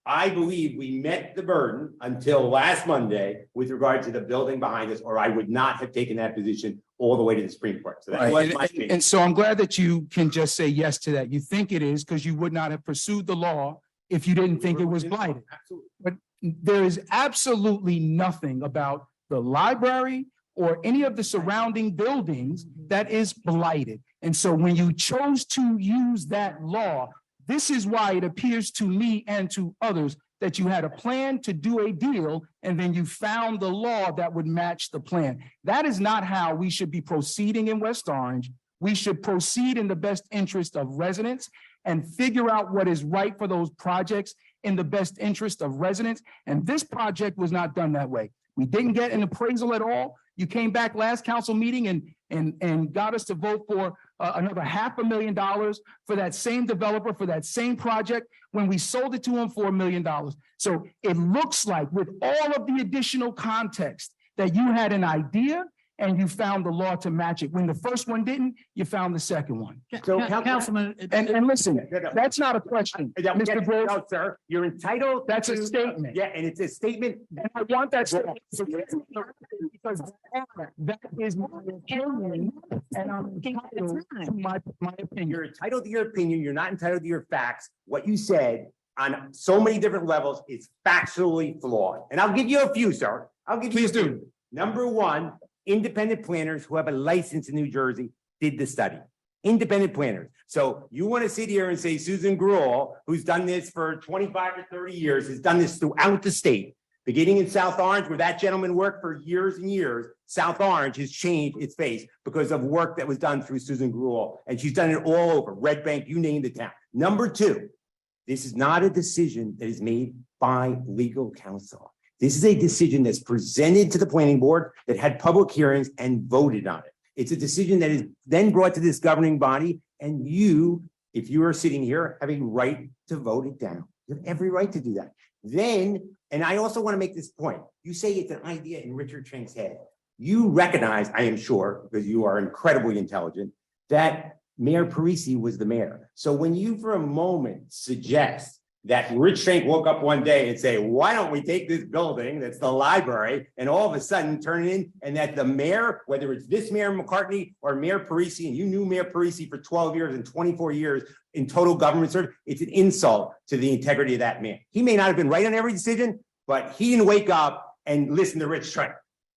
[SPEAKER 16] I believe we met the burden until last Monday with regard to the building behind us, or I would not have taken that position all the way to the Supreme Court. So that
[SPEAKER 11] Right,
[SPEAKER 16] was my opinion.
[SPEAKER 11] and so I'm glad that you can just say yes to that. You think it is because you would not have pursued the law if you didn't think it was blighted.
[SPEAKER 16] Absolutely.
[SPEAKER 11] But there is absolutely nothing about the library or any of the surrounding buildings that is blighted. And so when you chose to use that law, this is why it appears to me and to others that you had a plan to do a deal and then you found the law that would match the plan. That is not how we should be proceeding in West Orange. We should proceed in the best interest of residents and figure out what is right for those projects in the best interest of residents. And this project was not done that way. We didn't get an appraisal at all. You came back last council meeting and got us to vote for another $500,000 for that same developer, for that same project, when we sold it to him for $1 million. So it looks like, with all of the additional context, that you had an idea and you found the law to match it. When the first one didn't, you found the second one.
[SPEAKER 16] So,
[SPEAKER 1] Councilman, and listen, that's not a question, Mr. Groves.
[SPEAKER 16] No, sir, you're entitled.
[SPEAKER 1] That's a
[SPEAKER 16] to-
[SPEAKER 1] statement.
[SPEAKER 16] Yeah, and it's a statement.
[SPEAKER 1] And I want that statement. Because that is my opinion, and I'm entitled to my opinion.
[SPEAKER 16] You're entitled to your opinion. You're not entitled to your facts. What you said on so many different levels is factually flawed. And I'll give you a few, sir. I'll give you.
[SPEAKER 11] Please
[SPEAKER 16] a few.
[SPEAKER 11] do.
[SPEAKER 16] Number one, independent planners who have a license in New Jersey did the study. Independent planners. So you want to sit here and say Susan Gruel, who's done this for 25 or 30 years, has done this throughout the state. Beginning in South Orange, where that gentleman worked for years and years, South Orange has changed its face because of work that was done through Susan Gruel. And she's done it all over, Red Bank, you name the town. Number two, this is not a decision that is made by legal counsel. This is a decision that's presented to the planning board, that had public hearings and voted on it. It's a decision that is then brought to this governing body, and you, if you are sitting here, have a right to vote it down. You have every right to do that. Then, and I also want to make this point, you say it's an idea in Richard Trink's head. You recognize, I am sure, because you are incredibly intelligent, that Mayor Parisi was the mayor. So when you for a moment suggest that Rich Trink woke up one day and say, why don't we take this building that's the library and all of a sudden turn it in, and that the mayor, whether it's this Mayor McCartney or Mayor Parisi, and you knew Mayor Parisi for 12 years and 24 years in total government service, it's an insult to the integrity of that man. He may not have been right on every decision, but he didn't wake up and listen to Rich Trink.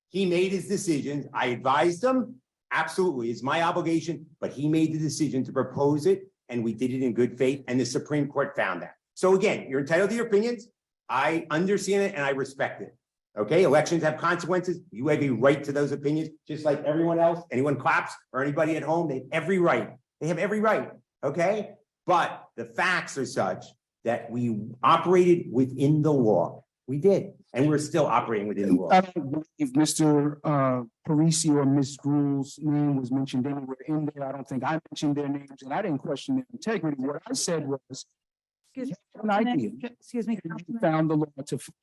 [SPEAKER 16] He made his decisions. I advised him. Absolutely, it's my obligation, but he made the decision to propose it, and we did it in good faith, and the Supreme Court found that. So again, you're entitled to your opinions. I understand it and I respect it. Okay, elections have consequences. You have a right to those opinions, just like everyone else. Anyone claps or anybody at home, they have every right. They have every right. Okay, but the facts are such that we operated within the law. We did, and we're still operating within the law.
[SPEAKER 11] I don't believe Mr. Parisi or Ms. Gruel's name was mentioned anywhere in there. I don't think I mentioned their names, and I didn't question their integrity. What I said was,
[SPEAKER 13] Excuse me,
[SPEAKER 11] an idea.
[SPEAKER 13] excuse me,
[SPEAKER 11] You
[SPEAKER 13] Councilman.
[SPEAKER 11] found the law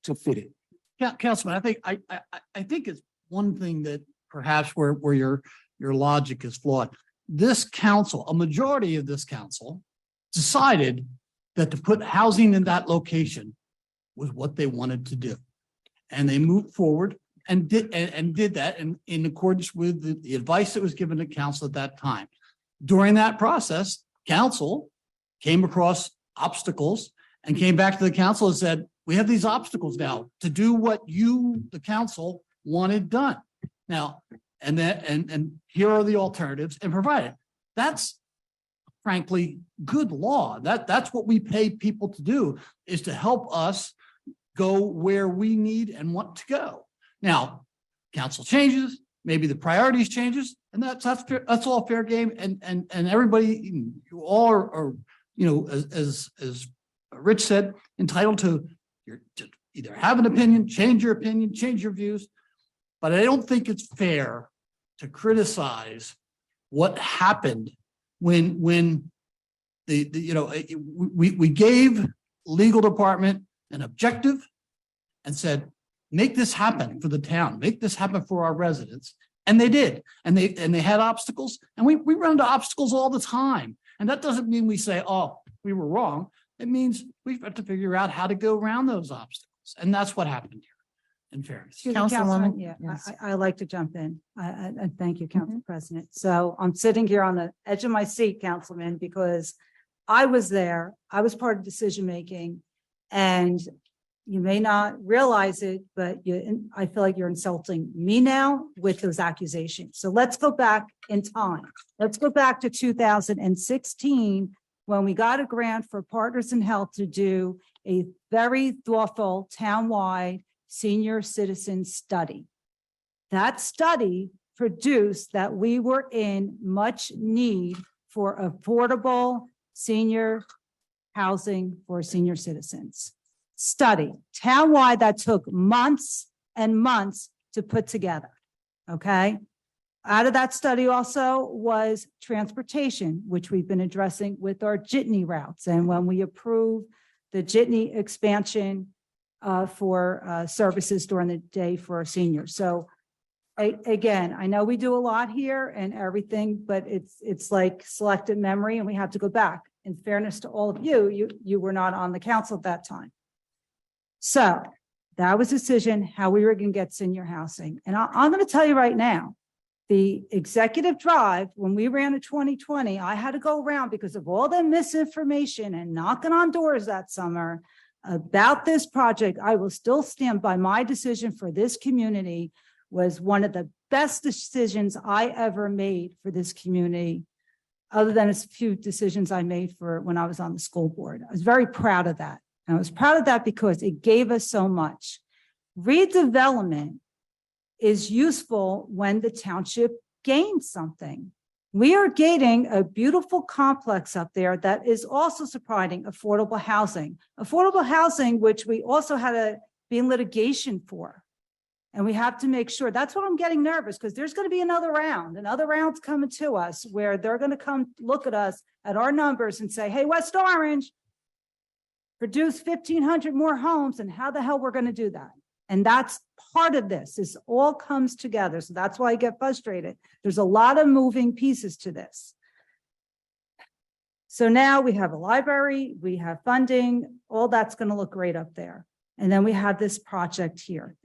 [SPEAKER 11] to fit it.
[SPEAKER 19] Councilman, I think it's one thing that perhaps where your logic is flawed. This council, a majority of this council decided that to put housing in that location was what they wanted to do. And they moved forward and did that in accordance with the advice that was given to council at that time. During that process, council came across obstacles and came back to the council and said, we have these obstacles now to do what you, the council, wanted done. Now, and here are the alternatives and provided. That's frankly good law. That's what we pay people to do, is to help us go where we need and want to go. Now, council changes, maybe the priorities changes, and that's fair, that's all fair game. And everybody, you all are, you know, as Rich said, entitled to either have an opinion, change your views. But I don't think it's fair to criticize what happened when we gave legal department an objective and said, make this happen for the town, make this happen for our residents. And they did. And they had obstacles, and we run into obstacles all the time. And that doesn't mean we say, oh, we were wrong. It means we've got to figure out how to go around those obstacles. And that's what happened here, in fairness.
[SPEAKER 13] Excuse me, Councilman, yeah, I like to jump in. I thank you, Council President. So I'm sitting here on the edge of my seat, Councilman, because I was there. I was part of decision-making, and you may not realize it, but I feel like you're insulting me now with those accusations. So let's go back in time. Let's go back to 2016, when we got a grant for Partners in Health to do a very thoughtful townwide senior citizen study. That study produced that we were in much need for affordable senior housing for senior citizens. Study townwide that took months and months to put together. Okay. Out of that study also was transportation, which we've been addressing with our jitney routes. And when we approved the jitney expansion for services during the day for our seniors. So again, I know we do a lot here and everything, but it's like selective memory, and we have to go back. In fairness to all of you, you were not on the council at that time. So that was a decision how we were going to get senior housing. And I'm going to tell you right now, the executive drive, when we ran in 2020, I had to go around because of all the misinformation and knocking on doors that summer about this project. I will still stand by my decision for this community. Was one of the best decisions I ever made for this community, other than a few decisions I made for when I was on the school board. I was very proud of that. And I was proud of that because it gave us so much. Redevelopment is useful when the township gains something. We are gaining a beautiful complex up there that is also providing affordable housing, which we also had to be in litigation for. And we have to make sure. That's why I'm getting nervous, because there's going to be another round's coming to us where they're going to come look at us at our numbers and say, hey, West Orange, produce 1,500 more homes, and how the hell we're going to do that? And that's part of this. This all comes together. So that's why I get frustrated. There's a lot of moving pieces to this. So now we have a library, we have funding, all that's going to look great up there. And then we have this project here,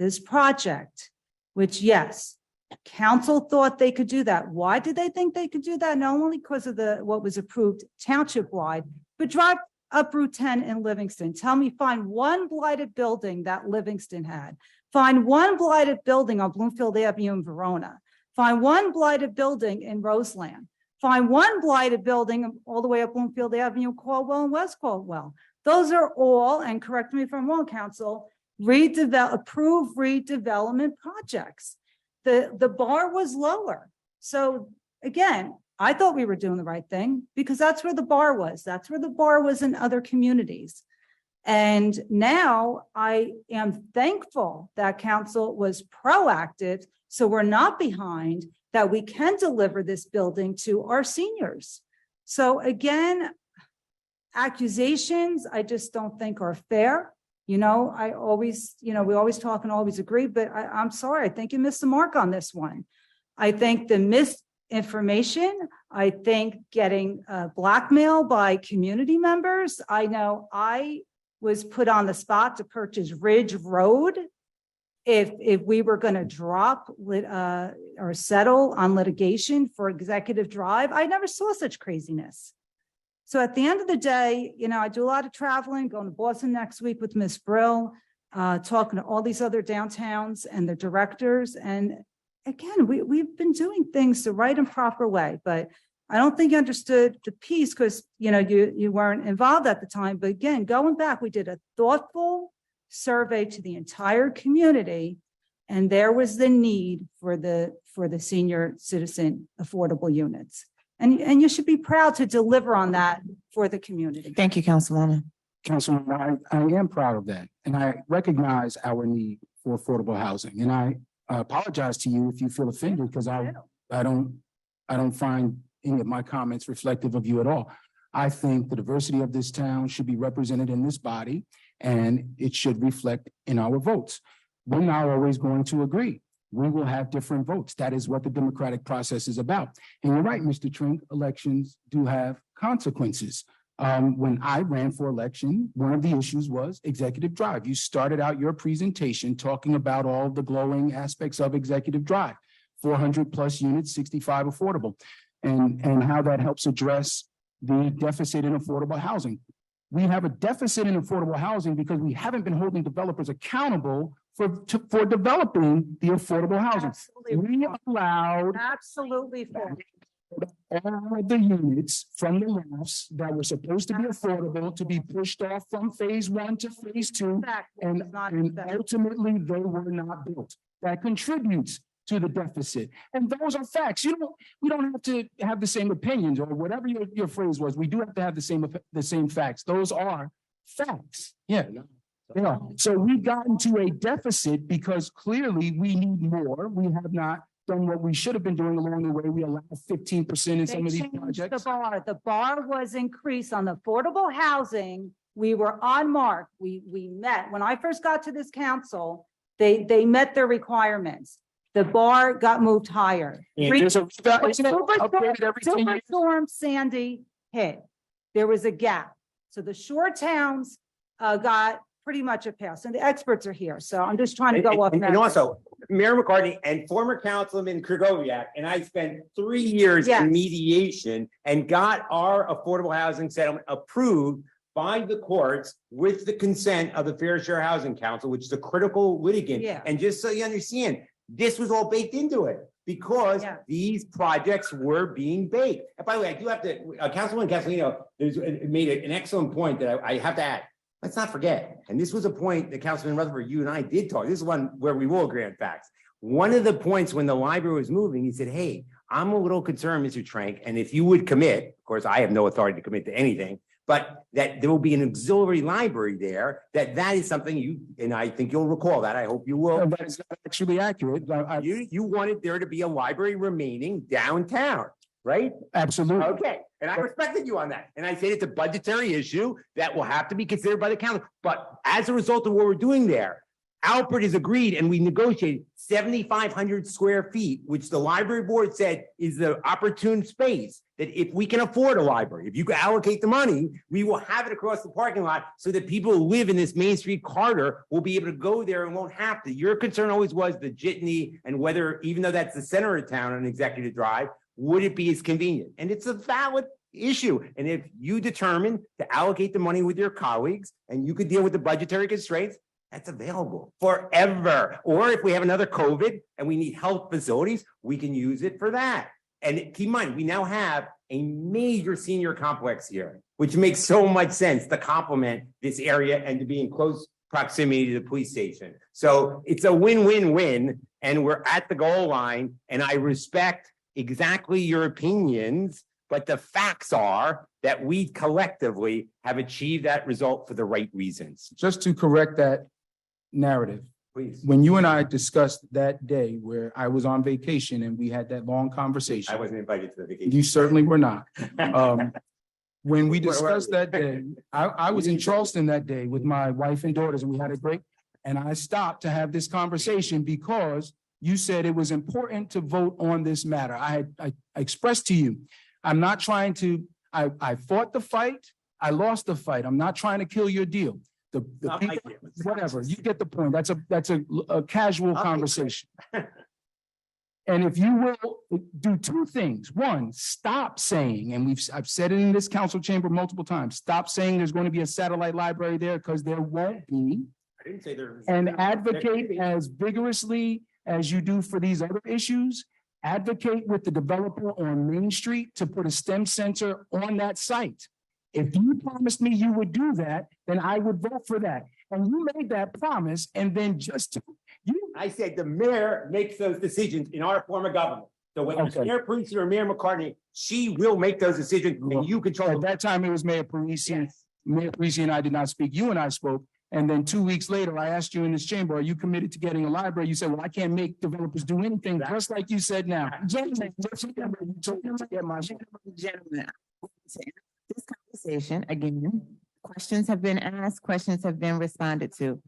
[SPEAKER 13] which yes, council thought they could do that. Why did they think they could do that? Not only because of what was approved township wide, but drive up Route 10 in Livingston. Tell me, find one blighted building that Livingston had. Find one blighted building on Bloomfield Avenue in Verona. Find one blighted building in Roseland. Find one blighted building all the way up Bloomfield Avenue, Caldwell and West Caldwell. Those are all, and correct me if I'm wrong, council, approved redevelopment projects. The bar was lower. So again, I thought we were doing the right thing because that's where the bar was. That's where the bar was in other communities. And now I am thankful that council was proactive, so we're not behind, that we can deliver this building to our seniors. So again, accusations, I just don't think are fair. You know, I always, we always talk and always agree, but I'm sorry, I think you missed the mark on this one. I think the misinformation, I think getting blackmail by community members. I know I was put on the spot to purchase Ridge Road if we were going to drop or settle on litigation for executive drive. I never saw such craziness. So at the end of the day, you know, I do a lot of traveling, going to Boston next week with Miss Brill, talking to all these other downtowns and the directors. And again, we've been doing things the right and proper way, but I don't think you understood the piece because, you know, you weren't involved at the time. But again, going back, we did a thoughtful survey to the entire community, and there was the need for the senior citizen affordable units. And you should be proud to deliver on that for the community.
[SPEAKER 18] Thank you, Councilwoman.
[SPEAKER 11] Councilman, I am proud of that, and I recognize our need for affordable housing. And I apologize to you if you feel offended because I don't find any of my comments reflective of you at all. I think the diversity of this town should be represented in this body, and it should reflect in our votes. We're not always going to agree. We will have different votes. That is what the democratic process is about. And you're right, Mr. Trink, elections do have consequences. When I ran for election, one of the issues was executive drive. You started out your presentation talking about all the glowing aspects of executive drive, 400 plus units, 65 affordable, and how that helps address the deficit in affordable housing. We have a deficit in affordable housing because we haven't been holding developers accountable for developing the affordable housing.
[SPEAKER 13] Absolutely.
[SPEAKER 11] We allowed
[SPEAKER 13] Absolutely.
[SPEAKER 11] all of the units from the lofts that were supposed to be affordable to be pushed off from phase 1 to phase 2. And ultimately they were not built. That contributes to the deficit. And those are facts. We don't have to have the same opinions or whatever your phrase was. We do have to have the same facts. Those are facts. Yeah. Yeah. So we got into a deficit because clearly we need more. We have not done what we should have been doing along the way. We allowed 15% in some of these projects.
[SPEAKER 13] The bar was increased on affordable housing. We were on mark. We met. When I first got to this council, they met their requirements. The bar got moved higher. Superstorm Sandy hit. There was a gap. So the shore towns got pretty much a pass, and the experts are here. So I'm just trying to go off.
[SPEAKER 16] And also, Mayor McCartney and former Councilman Kragoviac and I spent 3 years in mediation and got our affordable housing settlement approved by the courts with the consent of the Fair Share Housing Council, which is a critical litigant. And just so you understand, this was all baked into it because these projects were being baked. And by the way, I do have to, Councilman Castellino made an excellent point that I have to add. Let's not forget, and this was a point that Councilman Rutherford, you and I did talk. This is one where we will agree on facts. One of the points when the library was moving, he said, hey, I'm a little concerned, Mr. Trank, and if you would commit, of course, I have no authority to commit to anything, but that there will be an auxiliary library there, that is something you, and I think you'll recall that, I hope you will.
[SPEAKER 11] That is actually accurate.
[SPEAKER 16] You wanted there to be a library remaining downtown, right?
[SPEAKER 11] Absolutely.
[SPEAKER 16] Okay, and I respected you on that. And I said it's a budgetary issue that will have to be considered by the council. But as a result of what we're doing there, Alfred has agreed and we negotiated 7,500 square feet, which the library board said is the opportune space that if we can afford a library, if you can allocate the money, we will have it across the parking lot so that people who live in this Main Street corridor will be able to go there and won't have to. Your concern always was the jitney and whether, even though that's the center of town on Executive Drive, would it be as convenient? And it's a valid issue. And if you determine to allocate the money with your colleagues and you could deal with the budgetary constraints, that's available forever. Or if we have another COVID and we need health facilities, we can use it for that. And keep in mind, we now have a major senior complex here, which makes so much sense to complement this area and to be in close proximity to the police station. So it's a win-win-win, and we're at the goal line, and I respect exactly your opinions, but the facts are that we collectively have achieved that result for the right reasons.
[SPEAKER 11] Just to correct that narrative,
[SPEAKER 16] please.
[SPEAKER 11] When you and I discussed that day where I was on vacation and we had that long conversation.
[SPEAKER 16] I wasn't invited to the vacation.
[SPEAKER 11] You certainly were not. When we discussed that day, I was in Charleston that day with my wife and daughters, and we had a great, and I stopped to have this conversation because you said it was important to vote on this matter. I expressed to you, I'm not trying to, I fought the fight, I lost the fight. I'm not trying to kill your deal. the
[SPEAKER 16] Not
[SPEAKER 11] people,
[SPEAKER 16] like you.
[SPEAKER 11] whatever, you get the point. That's a casual
[SPEAKER 16] Okay.
[SPEAKER 11] conversation. And if you will do two things. One, stop saying, and I've said it in this council chamber multiple times, stop saying there's going to be a satellite library there because there won't be.
[SPEAKER 16] I didn't say there.
[SPEAKER 11] And advocate as vigorously as you do for these other issues. Advocate with the developer on Main Street to put a STEM center on that site. If you promised me you would do that, then I would vote for that. And you made that promise and then
[SPEAKER 16] I said the mayor makes those decisions in our form of government. So whether it's
[SPEAKER 11] Okay.
[SPEAKER 16] Mayor Parisi or Mayor McCartney, she will make those decisions and you control.
[SPEAKER 11] At that time, it was Mayor Parisi.
[SPEAKER 16] Yes.
[SPEAKER 11] Mayor Parisi and I did not speak. You and I spoke. And then 2 weeks later, I asked you in this chamber, are you committed to getting a library? You said, well, I can't make developers do anything, just like you said now. Gentlemen, you told me to get my.
[SPEAKER 18] Gentlemen, this conversation, again, questions have been asked, questions have been responded to.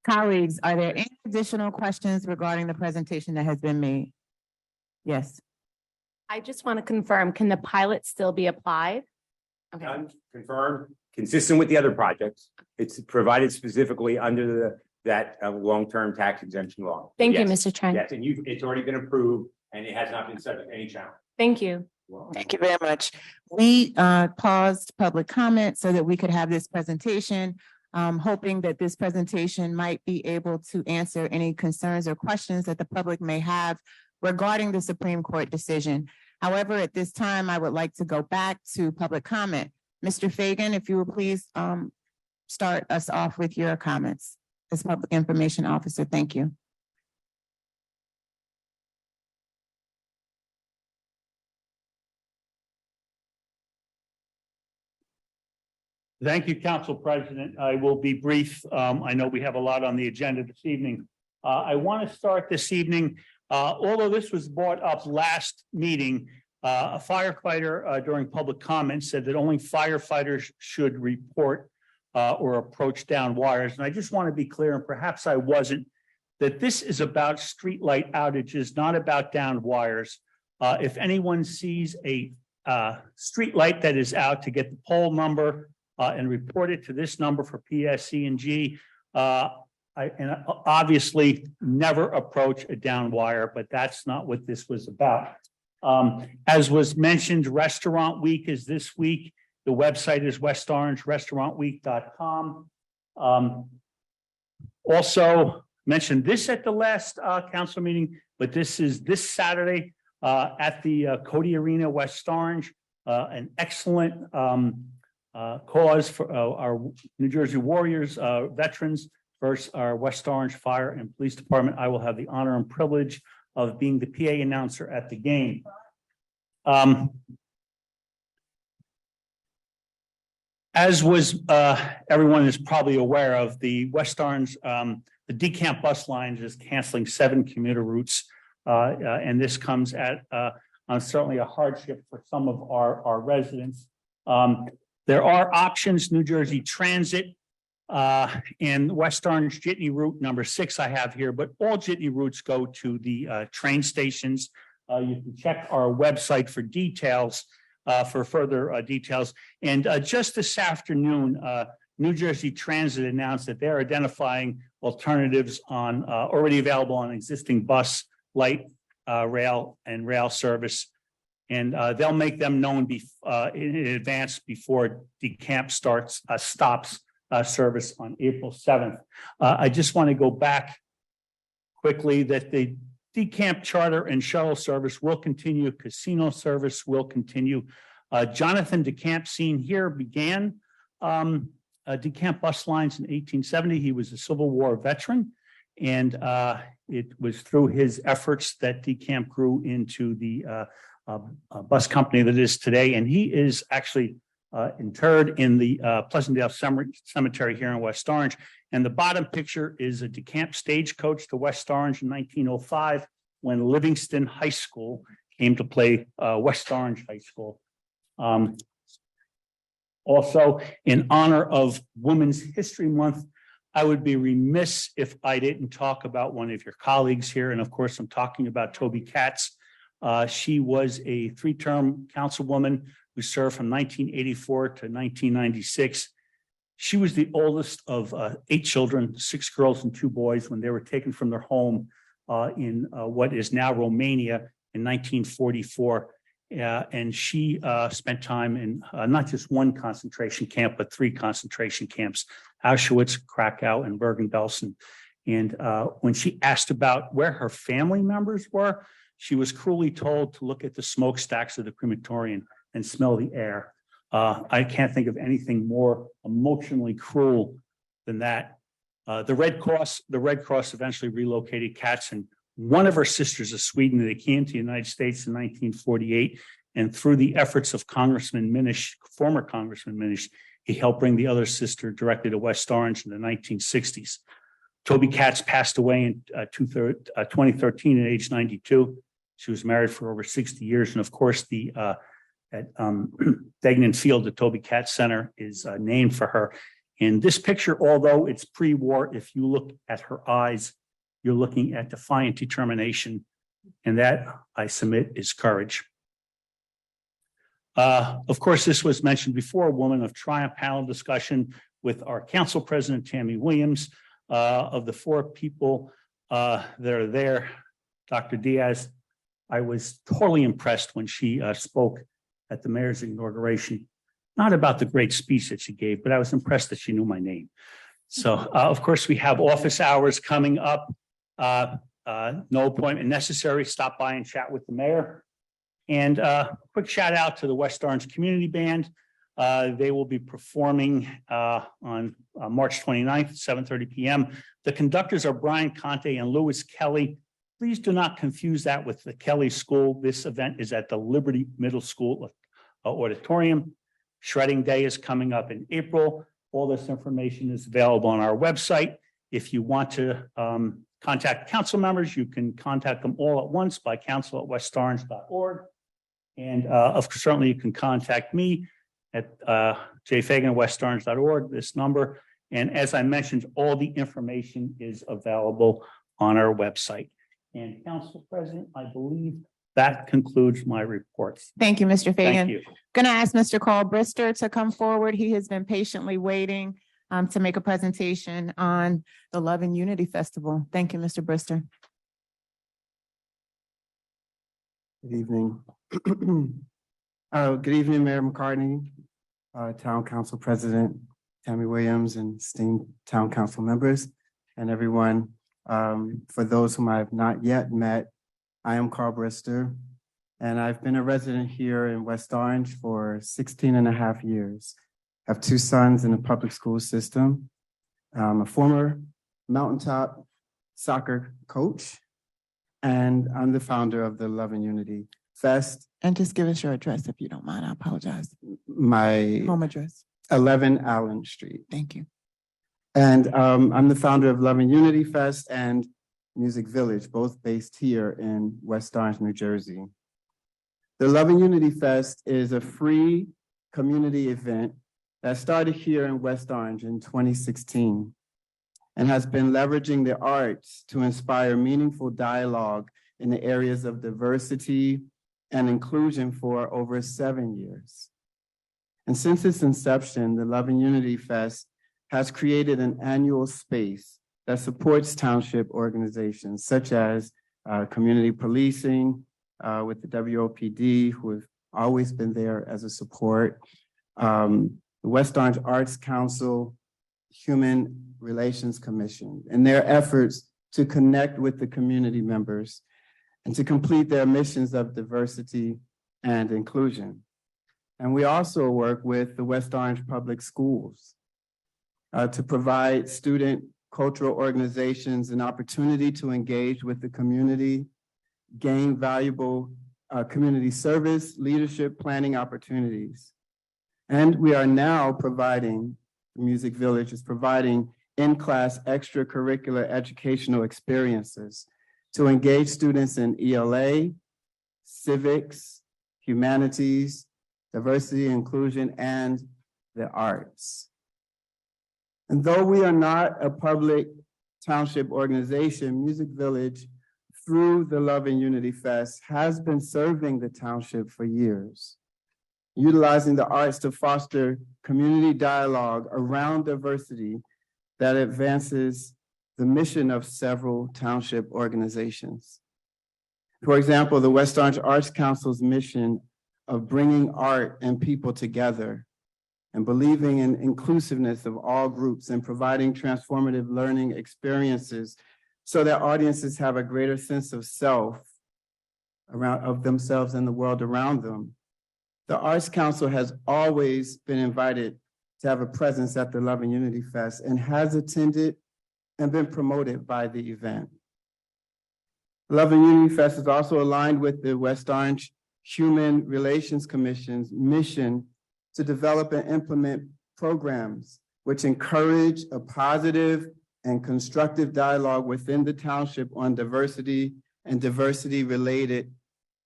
[SPEAKER 18] Colleagues, are there any additional questions regarding the presentation that has been made? Yes.
[SPEAKER 12] I just want to confirm, can the pilot still be applied? Okay,
[SPEAKER 16] Done, confirmed, consistent with the other projects. It's provided specifically under that long-term tax exemption law.
[SPEAKER 12] thank you,
[SPEAKER 16] Yes.
[SPEAKER 12] Mr. Trent.
[SPEAKER 16] Yes, and it's already been approved and it has not been subject to any challenge.
[SPEAKER 12] Thank you.
[SPEAKER 18] Thank you very much. We paused public comment so that we could have this presentation, hoping that this presentation might be able to answer any concerns or questions that the public may have regarding the Supreme Court decision. However, at this time, I would like to go back to public comment. Mr. Fagan, if you will please start us off with your comments as Public Information Officer. Thank you.
[SPEAKER 1] Thank you, Council President. I will be brief. I know we have a lot on the agenda this evening. I want to start this evening, although this was brought up last meeting, a firefighter during public comment said that only firefighters should report or approach down wires. And I just want to be clear, and perhaps I wasn't, that this is about streetlight outages, not about down wires. If anyone sees a streetlight that is out, to get the poll number and report it to this number for PSC&G. And obviously never approach a down wire, but that's not what this was about. As was mentioned, Restaurant Week is this week. The website is westorangerestaurantweek.com. Also mentioned this at the last council meeting, but this is this Saturday at the Cody Arena, West Orange, an excellent cause for our New Jersey Warriors, veterans versus our West Orange Fire and Police Department. I will have the honor and privilege of being the PA announcer at the game. As was everyone is probably aware of, the West Orange, the DeCamp bus lines is canceling 7 commuter routes. And this comes at certainly a hardship for some of our residents. There are options, New Jersey Transit and West Orange Jitney Route number 6 I have here, but all Jitney routes go to the train stations. You can check our website for details, for further details. And just this afternoon, New Jersey Transit announced that they're identifying alternatives on already available on existing bus, light rail and rail service. And they'll make them known in advance before DeCamp stops service on April 7th. I just want to go back quickly that the DeCamp charter and shuttle service will continue. Casino service will continue. Jonathan DeCamp, seen here, began DeCamp bus lines in 1870. He was a Civil War veteran, and it was through his efforts that DeCamp grew into the bus company that is today. And he is actually interred in the Pleasantdale Cemetery here in West Orange. And the bottom picture is a DeCamp stagecoach to West Orange in 1905, when Livingston High School came to play West Orange High School. Also, in honor of Women's History Month, I would be remiss if I didn't talk about one of your colleagues here. And of course, I'm talking about Toby Katz. She was a 3-term councilwoman who served from 1984 to 1996. She was the oldest of 8 children, 6 girls and 2 boys, when they were taken from their home in what is now Romania in 1944. And she spent time in not just one concentration camp, but 3 concentration camps, Auschwitz, Krakow, and Bergen-Belsen. And when she asked about where her family members were, she was cruelly told to look at the smokestacks of the crematorium and smell the air. I can't think of anything more emotionally cruel than that. The Red Cross eventually relocated Katz and one of her sisters of Sweden. They came to the United States in 1948, and through the efforts of Congressman Minish, former Congressman Minish, he helped bring the other sister directly to West Orange in the 1960s. Toby Katz passed away in 2013 at age 92. She was married for over 60 years, and of course, the at Degnan Field, the Toby Katz Center is named for her. In this picture, although it's pre-war, if you look at her eyes, you're looking at defiant determination, and that, I submit, is courage. Of course, this was mentioned before, a Woman of Triumph panel discussion with our council president, Tammy Williams. Of the 4 people that are there, Dr. Diaz, I was totally impressed when she spoke at the mayor's inauguration, not about the great speech that she gave, but I was impressed that she knew my name. So, of course, we have office hours coming up. No appointment necessary. Stop by and chat with the mayor. And quick shout out to the West Orange Community Band. They will be performing on March 29th, 7:30 p.m. The conductors are Brian Conte and Lewis Kelly. Please do not confuse that with the Kelly School. This event is at the Liberty Middle School auditorium. Shredding Day is coming up in April. All this information is available on our website. If you want to contact council members, you can contact them all at once by council@westorange.org. And certainly you can contact me at jfagan@westorange.org, this number. And as I mentioned, all the information is available on our website. And Council President, I believe that concludes my reports.
[SPEAKER 2] Thank you, Mr. Fagan.
[SPEAKER 1] Thank you.
[SPEAKER 2] Going to ask Mr. Carl Brister to come forward. He has been patiently waiting to make a presentation on the Love and Unity Festival. Thank you, Mr. Brister.
[SPEAKER 20] Good evening. Good evening, Mayor McCartney, Town Council President Tammy Williams, and esteemed Town Council members, and everyone. For those whom I have not yet met, I am Carl Brister, and I've been a resident here in West Orange for 16 and a half years. I have 2 sons in the public school system. I'm a former mountaintop soccer coach, and I'm the founder of the Love and Unity Fest.
[SPEAKER 18] And just give us your address if you don't mind. I apologize.
[SPEAKER 20] My
[SPEAKER 18] Home address.
[SPEAKER 20] 11 Allen Street.
[SPEAKER 18] Thank you.
[SPEAKER 20] And I'm the founder of Love and Unity Fest and Music Village, both based here in West Orange, New Jersey. The Love and Unity Fest is a free community event that started here in West Orange in 2016 and has been leveraging the arts to inspire meaningful dialogue in the areas of diversity and inclusion for over 7 years. And since its inception, the Love and Unity Fest has created an annual space that supports township organizations such as community policing with the WOPD, who have always been there as a support, the West Orange Arts Council, Human Relations Commission, and their efforts to connect with the community members and to complete their missions of diversity and inclusion. And we also work with the West Orange Public Schools to provide student cultural organizations an opportunity to engage with the community, gain valuable community service, leadership, planning opportunities. And we are now providing, the Music Village is providing in-class extracurricular educational experiences to engage students in ELA, civics, humanities, diversity, inclusion, and the arts. And though we are not a public township organization, Music Village, through the Love and Unity Fest, has been serving the township for years. utilizing the arts to foster community dialogue around diversity that advances the mission of several township organizations. For example, the West Orange Arts Council's mission of bringing art and people together and believing in inclusiveness of all groups and providing transformative learning experiences so that audiences have a greater sense of self of themselves and the world around them. The Arts Council has always been invited to have a presence at the Love and Unity Fest and has attended and been promoted by the event. Love and Unity Fest is also aligned with the West Orange Human Relations Commission's mission to develop and implement programs which encourage a positive and constructive dialogue within the township on diversity and diversity-related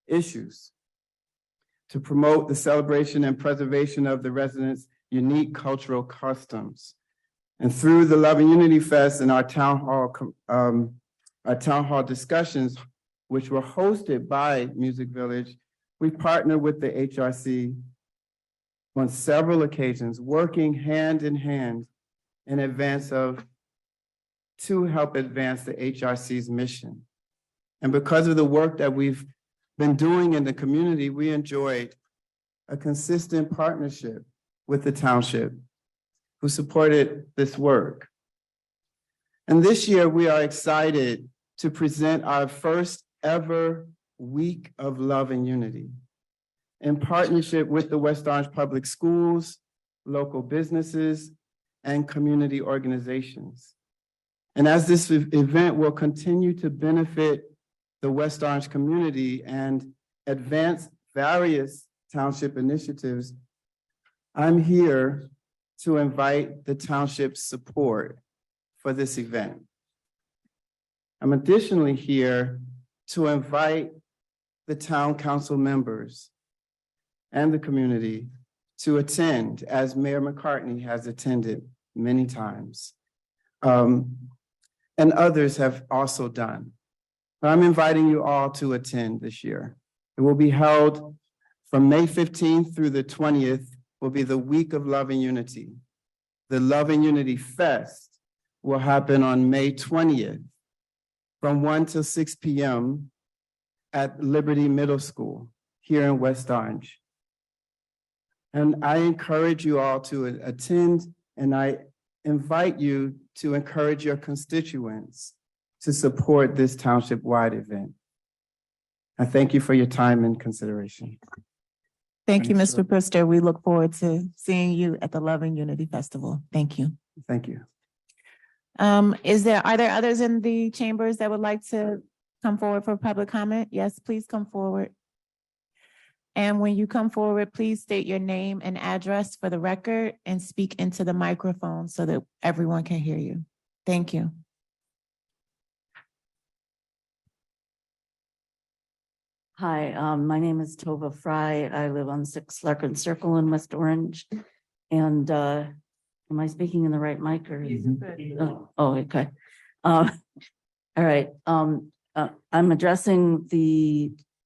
[SPEAKER 20] issues, to promote the celebration and preservation of the residents' unique cultural customs. And through the Love and Unity Fest and our town hall discussions, which were hosted by Music Village, we partnered with the HRC on several occasions, working hand in hand in advance to help advance the HRC's mission. And because of the work that we've been doing in the community, we enjoyed a consistent partnership with the township who supported this work. And this year, we are excited to present our first ever Week of Love and Unity in partnership with the West Orange Public Schools, local businesses, and community organizations. And as this event will continue to benefit the West Orange community and advance various township initiatives, I'm here to invite the township's support for this event. I'm additionally here to invite the town council members and the community to attend, as Mayor McCartney has attended many times, and others have also done. But I'm inviting you all to attend this year. It will be held from May 15th through the 20th, will be the Week of Love and Unity. The Love and Unity Fest will happen on May 20th from 1 till 6 p.m. at Liberty Middle School here in West Orange. And I encourage you all to attend, and I invite you to encourage your constituents to support this township-wide event. I thank you for your time and consideration.
[SPEAKER 18] Thank you,
[SPEAKER 20] Thanks,
[SPEAKER 18] Mr. Brister. We look forward to seeing you at the Love and Unity Festival. Thank you.
[SPEAKER 20] Thank you.
[SPEAKER 18] Are there others in the chambers that would like to come forward for public comment? Yes, please come forward. And when you come forward, please state your name and address for the record and speak into the microphone so that everyone can hear you. Thank you.
[SPEAKER 21] Hi, my name is Tova Fry. I live on 6 Larkin Circle in West Orange. And am I speaking in the right mic or? Oh, okay. All right. I'm addressing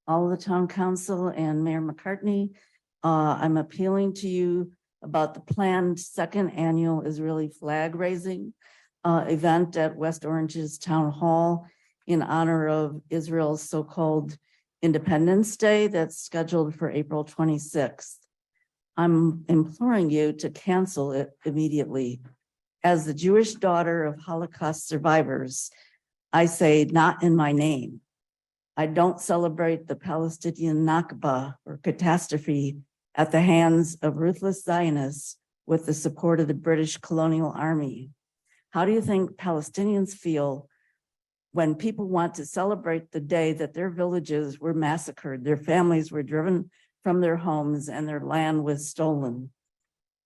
[SPEAKER 21] all of the town council and Mayor McCartney. I'm appealing to you about the planned second annual Israeli flag raising event at West Orange's Town Hall in honor of Israel's so-called Independence Day that's scheduled for April 26th. I'm imploring you to cancel it immediately. As the Jewish daughter of Holocaust survivors, I say not in my name. I don't celebrate the Palestinian Nakba or catastrophe at the hands of ruthless Zionists with the support of the British colonial army. How do you think Palestinians feel when people want to celebrate the day that their villages were massacred, their families were driven from their homes, and their land was stolen?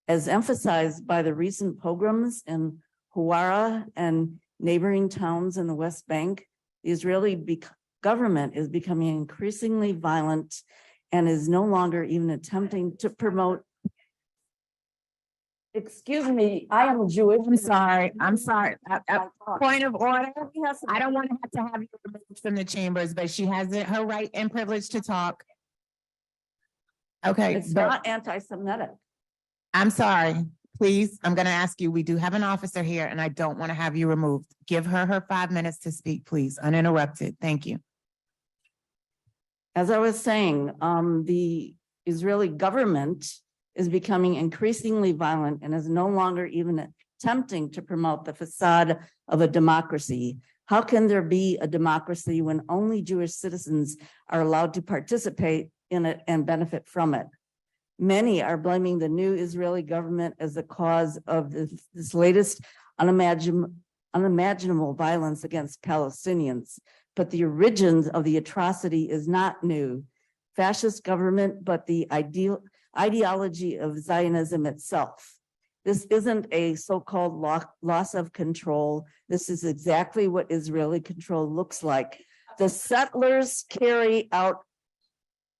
[SPEAKER 21] As emphasized by the recent pogroms in Huwara and neighboring towns in the West Bank, the Israeli government is becoming increasingly violent and is no longer even attempting to promote. Excuse me, I am Jewish.
[SPEAKER 18] I'm sorry. Point of order. I don't want to have you removed from the chambers, but she has her right and privilege to talk. Okay,
[SPEAKER 21] It's
[SPEAKER 18] but
[SPEAKER 21] not anti-Semitic.
[SPEAKER 18] I'm sorry. Please, I'm gonna ask you, we do have an officer here and I don't want to have you removed. Give her 5 minutes to speak, please, uninterrupted. Thank you.
[SPEAKER 21] As I was saying, the Israeli government is becoming increasingly violent and is no longer even attempting to promote the facade of a democracy. How can there be a democracy when only Jewish citizens are allowed to participate in it and benefit from it? Many are blaming the new Israeli government as the cause of this latest unimaginable violence against Palestinians. But the origins of the atrocity is not new. Fascist government, but the ideology of Zionism itself. This isn't a so-called loss of control. This is exactly what Israeli control looks like. The settlers carry out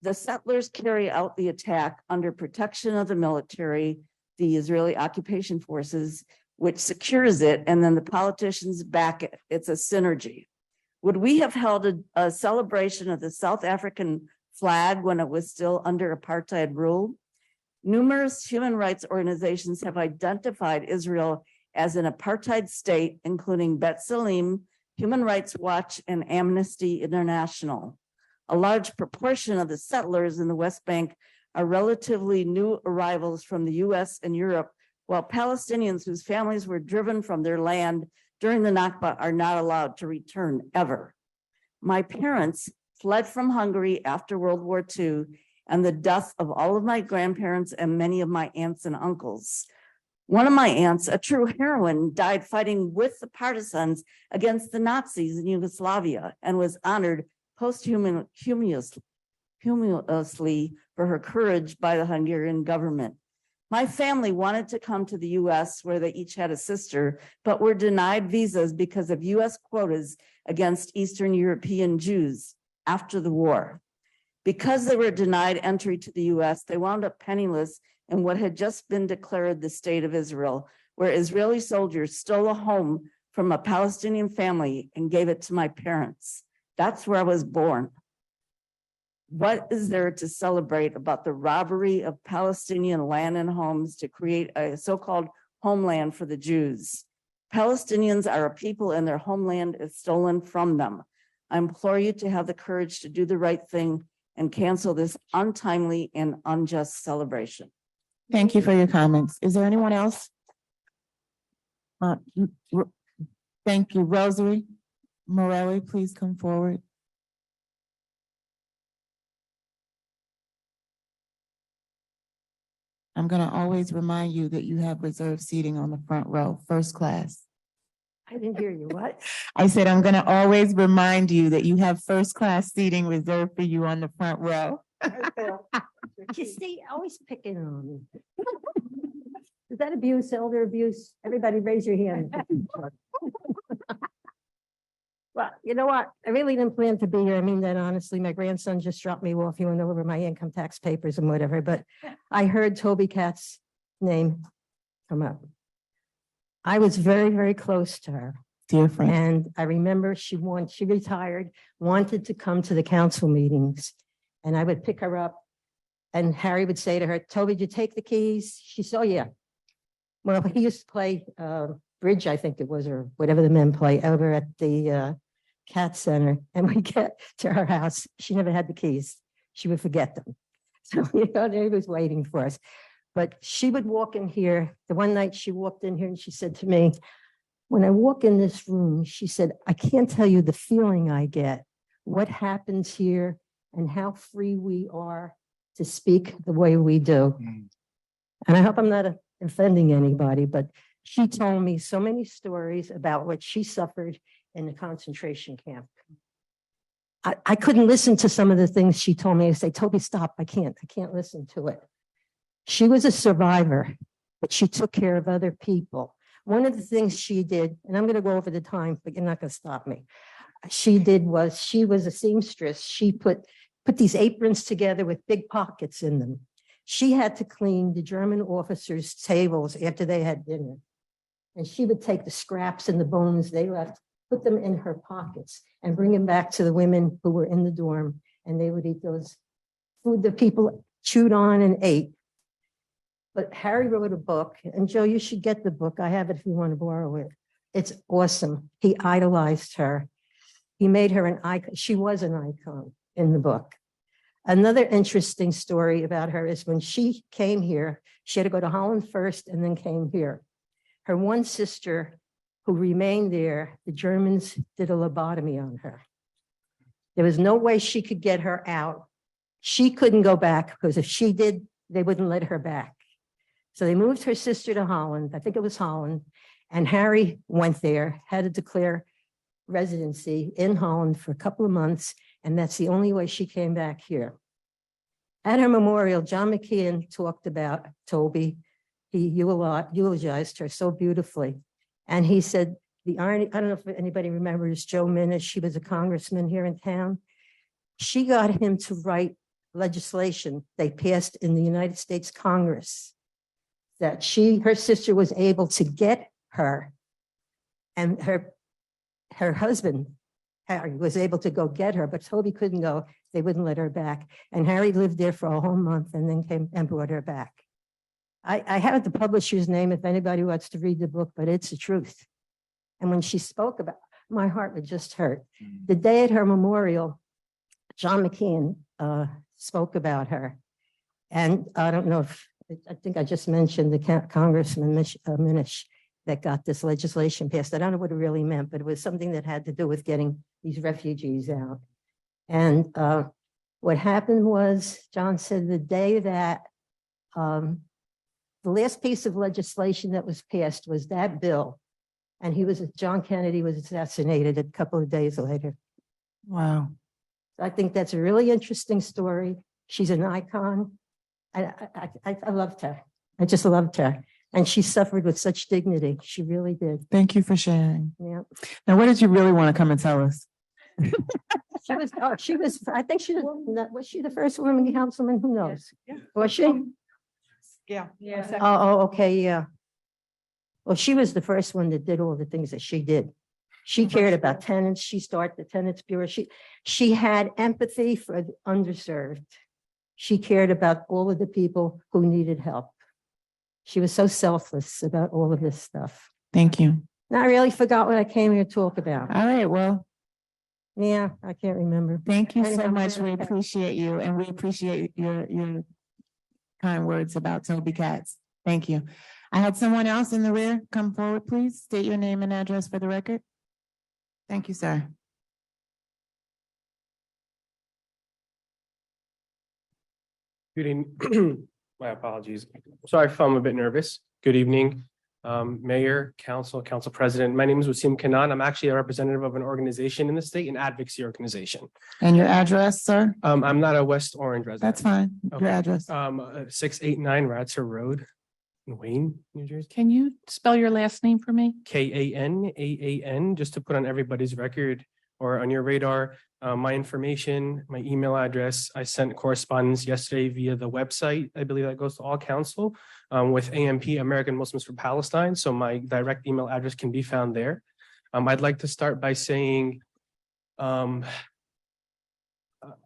[SPEAKER 21] the attack under protection of the military, the Israeli occupation forces, which secures it, and then the politicians back it. It's a synergy. Would we have held a celebration of the South African flag when it was still under apartheid rule? Numerous human rights organizations have identified Israel as an apartheid state, including B'Tselem, Human Rights Watch, and Amnesty International. A large proportion of the settlers in the West Bank are relatively new arrivals from the US and Europe, while Palestinians whose families were driven from their land during the Nakba are not allowed to return ever. My parents fled from Hungary after World War II and the death of all of my grandparents and many of my aunts and uncles. One of my aunts, a true heroine, died fighting with the partisans against the Nazis in Yugoslavia and was honored posthumously for her courage by the Hungarian government. My family wanted to come to the US where they each had a sister, but were denied visas because of US quotas against Eastern European Jews after the war. Because they were denied entry to the US, they wound up penniless in what had just been declared the state of Israel, where Israeli soldiers stole a home from a Palestinian family and gave it to my parents. That's where I was born. What is there to celebrate about the robbery of Palestinian land and homes to create a so-called homeland for the Jews? Palestinians are a people and their homeland is stolen from them. I implore you to have the courage to do the right thing and cancel this untimely and unjust celebration.
[SPEAKER 18] Thank you for your comments. Is there anyone else? Thank you. Rosary Morelli, please come forward. I'm going to always remind you that you have reserved seating on the front row, first class.
[SPEAKER 5] I didn't hear you. What?
[SPEAKER 18] I said, I'm going to always remind you that you have first class seating reserved for you on the front row.
[SPEAKER 5] You see, always picking on me. Is that abuse, elder abuse? Everybody raise your hand. Well, you know what? I really didn't plan to be here. I mean that honestly. My grandson just dropped me off. He went over my income tax papers and whatever, but I heard Toby Katz's name come up. I was very, very close to her.
[SPEAKER 18] Dear friend.
[SPEAKER 5] And I remember she retired, wanted to come to the council meetings. And I would pick her up and Harry would say to her, Toby, did you take the keys? She said, oh, yeah. Well, he used to play bridge, I think it was, or whatever the men play over at the Cat Center. And we get to her house. She never had the keys. She would forget them. So, you know, they was waiting for us. But she would walk in here. The one night she walked in here and she said to me, when I walk in this room, she said, I can't tell you the feeling I get, what happens here and how free we are to speak the way we do. And I hope I'm not offending anybody, but she told me so many stories about what she suffered in the concentration camp. I couldn't listen to some of the things she told me. I say, Toby, stop. I can't listen to it. She was a survivor, but she took care of other people. One of the things she did, and I'm going to go over the time, but you're not going to stop me. She was a seamstress. She put these aprons together with big pockets in them. She had to clean the German officers' tables after they had dinner. And she would take the scraps and the bones they left, put them in her pockets and bring them back to the women who were in the dorm. And they would eat those food. The people chewed on and ate. But Harry wrote a book, and Joe, you should get the book. I have it if you want to borrow it. It's awesome. He idolized her. He made her an icon. She was an icon in the book. Another interesting story about her is when she came here, she had to go to Holland first and then came here. Her one sister who remained there, the Germans did a lobotomy on her. There was no way she could get her out. She couldn't go back because if she did, they wouldn't let her back. So they moved her sister to Holland. I think it was Holland. And Harry went there, had to declare residency in Holland for a couple of months. And that's the only way she came back here. At her memorial, John McKeon talked about Toby. He eulogized her so beautifully. And he said, the irony, I don't know if anybody remembers Joe Minnish. She was a congressman here in town. She got him to write legislation they passed in the United States Congress that her sister was able to get her, and her husband, Harry, was able to go get her, but Toby couldn't go. They wouldn't let her back. And Harry lived there for a whole month and then came and brought her back. I have the publisher's name if anybody wants to read the book, but it's the truth. And when she spoke about, my heart would just hurt. The day at her memorial, John McKeon spoke about her. And I don't know if, I think I just mentioned the Congressman Minnish that got this legislation passed. I don't know what it really meant, but it was something that had to do with getting these refugees out. And what happened was, John said the day that the last piece of legislation that was passed was that bill. And John Kennedy was assassinated a couple of days later.
[SPEAKER 18] Wow.
[SPEAKER 5] I think that's a really interesting story. She's an icon. I loved her. I just loved her. And she suffered with such dignity. She really did.
[SPEAKER 18] Thank you for sharing.
[SPEAKER 5] Yeah.
[SPEAKER 18] Now, what did you really want to come and tell us?
[SPEAKER 5] She was, I think was she the first woman councilman? Who knows? Yeah. Was she?
[SPEAKER 10] Yeah.
[SPEAKER 5] Oh, okay, yeah. Well, she was the first one that did all the things that she did. She cared about tenants. She started the Tenants Bureau. She had empathy for the underserved. She cared about all of the people who needed help. She was so selfless about all of this stuff.
[SPEAKER 18] Thank you.
[SPEAKER 5] Now, I really forgot what I came here to talk about.
[SPEAKER 18] All right, well.
[SPEAKER 5] Yeah, I can't remember.
[SPEAKER 18] Thank you so
[SPEAKER 5] Anyhow,
[SPEAKER 18] much. We appreciate you, and we appreciate your kind words about Toby Katz. Thank you. I had someone else in the rear come forward, please. State your name and address for the record. Thank you, sir.
[SPEAKER 7] Good evening. My apologies. Sorry if I'm a bit nervous. Good evening, Mayor, Council President. My name is Wasim Kanan. I'm actually a representative of an organization in the state, an advocacy organization.
[SPEAKER 18] And your address, sir?
[SPEAKER 7] I'm not a West Orange resident.
[SPEAKER 18] That's fine. Your
[SPEAKER 7] Okay.
[SPEAKER 18] address.
[SPEAKER 7] 689 Ratzer Road in Wayne, New Jersey.
[SPEAKER 3] Can you spell your last name for me?
[SPEAKER 7] Kanaan, just to put on everybody's record or on your radar, my information, my email address. I sent correspondence yesterday via the website. I believe that goes to all council with AMP, American Muslims for Palestine. So my direct email address can be found there. I'd like to start by saying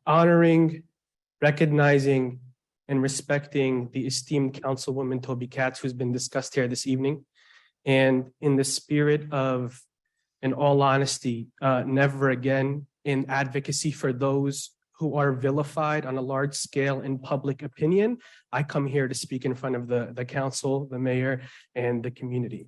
[SPEAKER 7] honoring, recognizing, and respecting the esteemed Councilwoman Toby Katz, who's been discussed here this evening. And in the spirit of, in all honesty, never again in advocacy for those who are vilified on a large scale in public opinion, I come here to speak in front of the council, the mayor, and the community.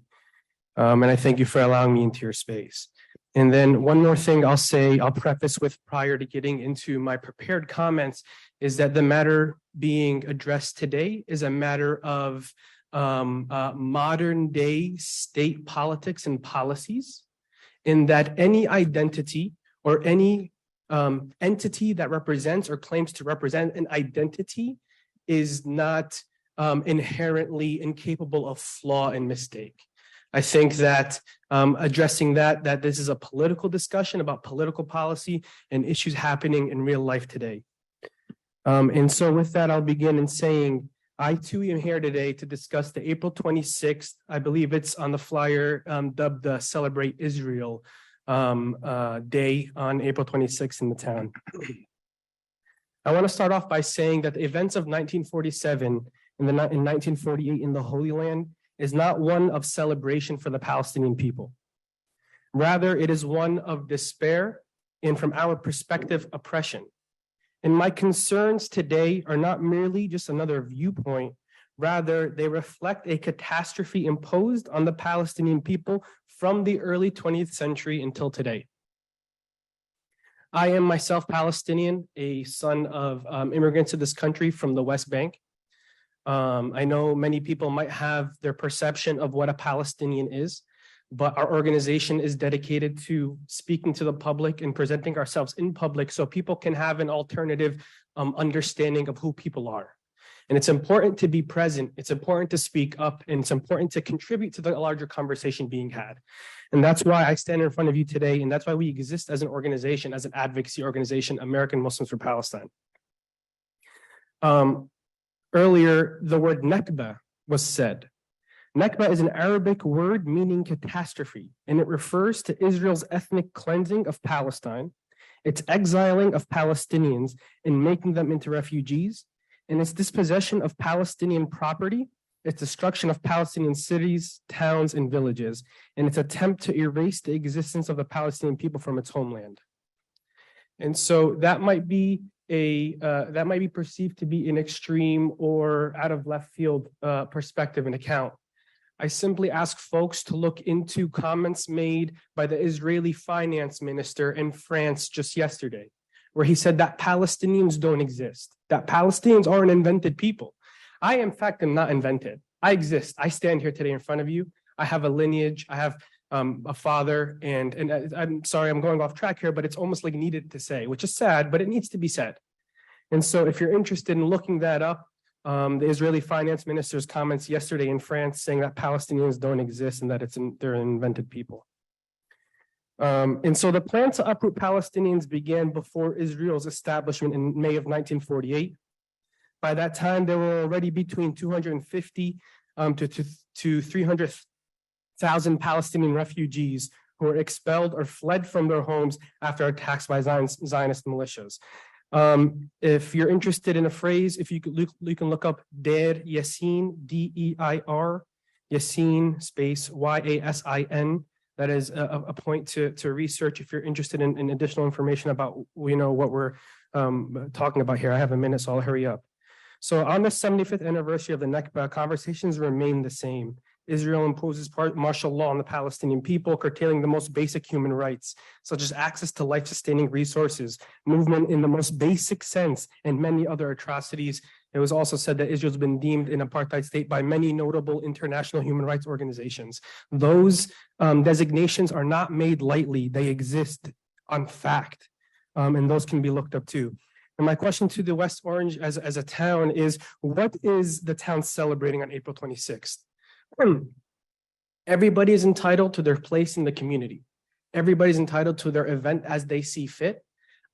[SPEAKER 7] And I thank you for allowing me into your space. And then one more thing I'll say, I'll preface with prior to getting into my prepared comments, is that the matter being addressed today is a matter of modern day state politics and policies, in that any identity or any entity that represents or claims to represent an identity is not inherently incapable of flaw and mistake. I think that addressing that this is a political discussion about political policy and issues happening in real life today. And so with that, I'll begin in saying, I too am here today to discuss the April 26th, I believe it's on the flyer, dubbed the Celebrate Israel Day on April 26th in the town. I want to start off by saying that the events of 1947 and in 1948 in the Holy Land is not one of celebration for the Palestinian people. Rather, it is one of despair and, from our perspective, oppression. And my concerns today are not merely just another viewpoint. Rather, they reflect a catastrophe imposed on the Palestinian people from the early 20th century until today. I am myself Palestinian, a son of immigrants to this country from the West Bank. I know many people might have their perception of what a Palestinian is, but our organization is dedicated to speaking to the public and presenting ourselves in public so people can have an alternative understanding of who people are. And it's important to be present, it's important to speak up, and it's important to contribute to the larger conversation being had. And that's why I stand in front of you today, and that's why we exist as an organization, as an advocacy organization, American Muslims for Palestine. Earlier, the word Nakba was said. Nakba is an Arabic word meaning catastrophe, and it refers to Israel's ethnic cleansing of Palestine, its exiling of Palestinians and making them into refugees, and its dispossession of Palestinian property, its destruction of Palestinian cities, towns, and villages, and its attempt to erase the existence of the Palestinian people from its homeland. And so that might be perceived to be an extreme or out of left field perspective and account. I simply ask folks to look into comments made by the Israeli finance minister in France just yesterday, where he said that Palestinians don't exist, that Palestinians are an invented people. I, in fact, am not invented. I exist. I stand here today in front of you. I have a lineage. I have a father, and I'm sorry, I'm going off track here, but it's almost like needed to say, which is sad, but it needs to be said. And so if you're interested in looking that up, the Israeli finance minister's comments yesterday in France saying that Palestinians don't exist and that they're an invented people. And so the plan to uproot Palestinians began before Israel's establishment in May of 1948. By that time, there were already between 250 to 300,000 Palestinian refugees who were expelled or fled from their homes after attacks by Zionist militias. If you're interested in a phrase, if you can look up Deir Yassin, D-E-I-R, Yassin space Y-A-S-I-N. That is a point to research if you're interested in additional information about what we're talking about here. I have a minute, so I'll hurry up. So on the 75th anniversary of the Nakba, conversations remain the same. Israel imposes martial law on the Palestinian people, curtailing the most basic human rights, such as access to life-sustaining resources, movement in the most basic sense, and many other atrocities. It was also said that Israel's been deemed an apartheid state by many notable international human rights organizations. Those designations are not made lightly. They exist on fact, and those can be looked up too. And my question to the West Orange as a town is, what is the town celebrating on April 26th? Everybody is entitled to their place in the community. Everybody's entitled to their event as they see fit.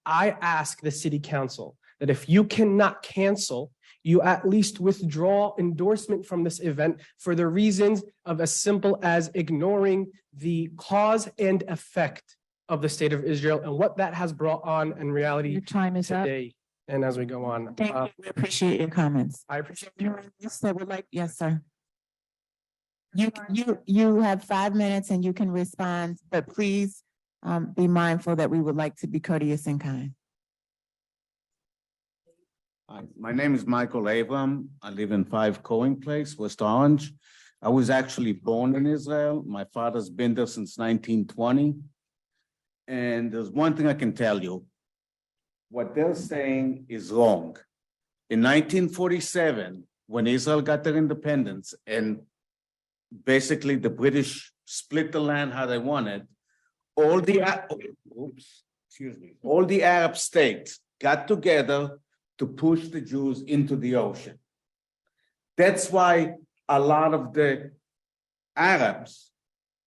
[SPEAKER 7] I ask the city council that if you cannot cancel, you at least withdraw endorsement from this event for the reasons of as simple as ignoring the cause and effect of the state of Israel and what that has brought on in reality.
[SPEAKER 3] Your time is up.
[SPEAKER 7] Today and as we go on.
[SPEAKER 18] Thank you. We appreciate your comments.
[SPEAKER 7] I appreciate
[SPEAKER 18] Yes, I would like, yes, sir. You have 5 minutes and you can respond, but please be mindful that we would like to be courteous and kind.
[SPEAKER 9] Hi, my name is Michael Abram. I live in 5 Cohen Place, West Orange. I was actually born in Israel. My father's been there since 1920. And there's one thing I can tell you. What they're saying is wrong. In 1947, when Israel got their independence and basically the British split the land how they wanted, all the Arab states got together to push the Jews into the ocean. That's why a lot of the Arabs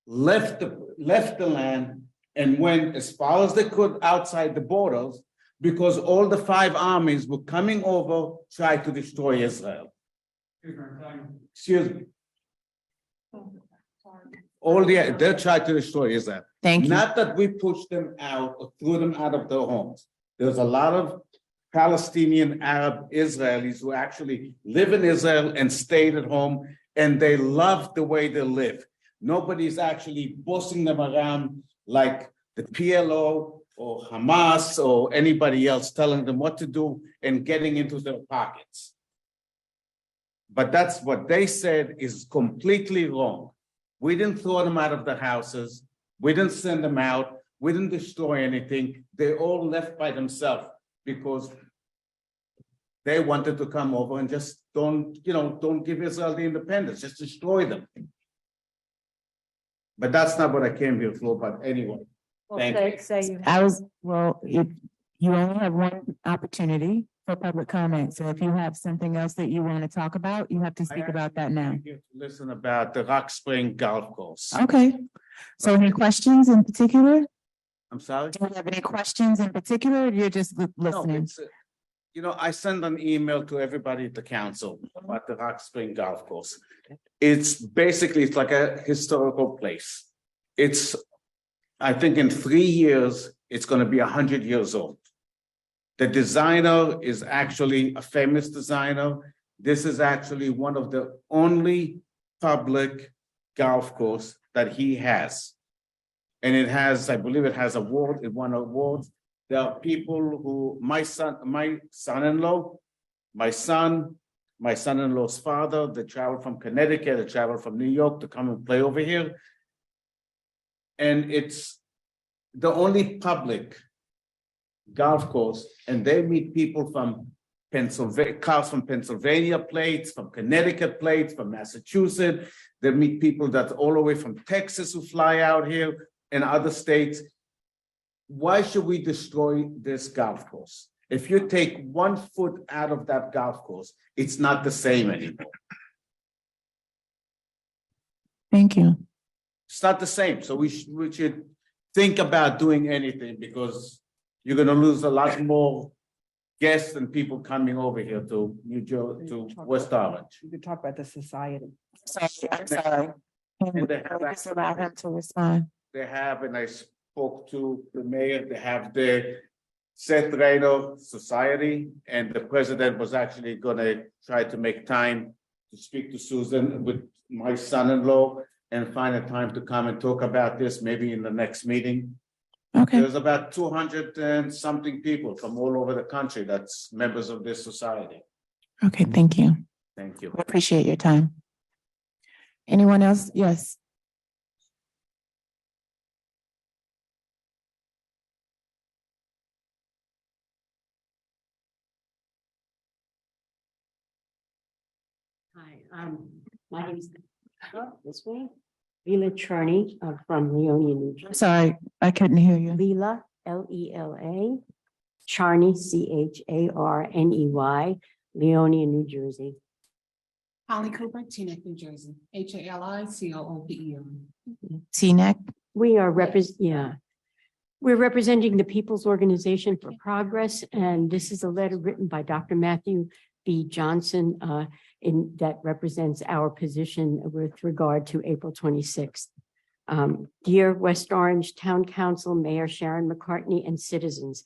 [SPEAKER 9] left the land and went as far as they could outside the borders, because all the 5 armies were coming over, trying to destroy Israel. Excuse me. They tried to destroy Israel.
[SPEAKER 18] Thank you.
[SPEAKER 9] Not that we pushed them out or threw them out of their homes. There's a lot of Palestinian Arab Israelis who actually live in Israel and stayed at home, and they love the way they live. Nobody's actually bossing them around like the PLO or Hamas or anybody else telling them what to do and getting into their pockets. But that's what they said is completely wrong. We didn't throw them out of the houses. We didn't send them out. We didn't destroy anything. They all left by themselves because they wanted to come over and just don't give Israel the independence, just destroy them. But that's not what I came here for, but anyway. Thank you.
[SPEAKER 18] You only have one opportunity for public comment. So if you have something else that you want to talk about, you have to speak about that now.
[SPEAKER 9] Listen about the Rock Spring Golf Course.
[SPEAKER 18] Okay. So any questions in particular?
[SPEAKER 9] I'm sorry?
[SPEAKER 18] Do you have any questions in particular? Or you're just listening?
[SPEAKER 9] I send an email to everybody at the council about the Rock Spring Golf Course. It's like a historical place. I think in 3 years, it's going to be 100 years old. The designer is actually a famous designer. This is actually one of the only public golf course that he has. And it has, I believe it has award, it won awards. There are people who, my son-in-law, my son-in-law's father, they traveled from Connecticut, they traveled from New York to come and play over here. And it's the only public golf course, and they meet people from Pennsylvania, cars from Pennsylvania plates, from Connecticut plates, from Massachusetts. They meet people that all the way from Texas who fly out here and other states. Why should we destroy this golf course? If you take 1 foot out of that golf course, it's not the same anymore.
[SPEAKER 18] Thank you.
[SPEAKER 9] It's not the same. So we should think about doing anything because you're going to lose a lot more guests and people coming over here to New Jersey, to West Orange.
[SPEAKER 10] You could talk about the society.
[SPEAKER 18] I'm sorry.
[SPEAKER 9] And they have
[SPEAKER 18] Just allow him to respond.
[SPEAKER 9] They have, and I spoke to the mayor, they have the Seth Rayner Society, and the president was actually gonna try to make time to speak to Susan with my son-in-law and find a time to come and talk about this, maybe in the next meeting.
[SPEAKER 18] Okay.
[SPEAKER 9] There's about 200 and something people from all over the country that's members of this society.
[SPEAKER 18] Okay, thank you.
[SPEAKER 9] Thank you.
[SPEAKER 18] We appreciate your time. Anyone else? Yes.
[SPEAKER 15] Hi, my name is this way. Vila Charney from Leonia, New Jersey.
[SPEAKER 18] Sorry, I couldn't hear you.
[SPEAKER 15] Vila, Lela, Charney, Charney, Leonia, New Jersey.
[SPEAKER 22] Holly Cooper, Teaneck, New Jersey, HALICOOPER.
[SPEAKER 18] Teaneck?
[SPEAKER 15] We are we're representing the People's Organization for Progress, and this is a letter written by Dr. Matthew B. Johnson that represents our position with regard to April 26th. Dear West Orange Town Council, Mayor Sharon McCartney, and citizens,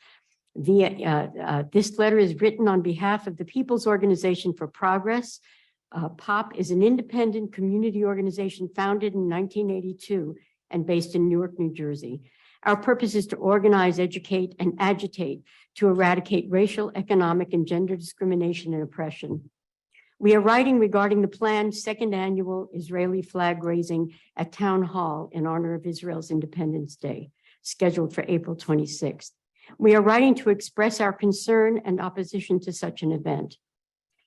[SPEAKER 15] this letter is written on behalf of the People's Organization for Progress. POP is an independent community organization founded in 1982 and based in Newark, New Jersey. Our purpose is to organize, educate, and agitate to eradicate racial, economic, and gender discrimination and oppression. We are writing regarding the planned second annual Israeli flag raising at Town Hall in honor of Israel's Independence Day, scheduled for April 26th. We are writing to express our concern and opposition to such an event.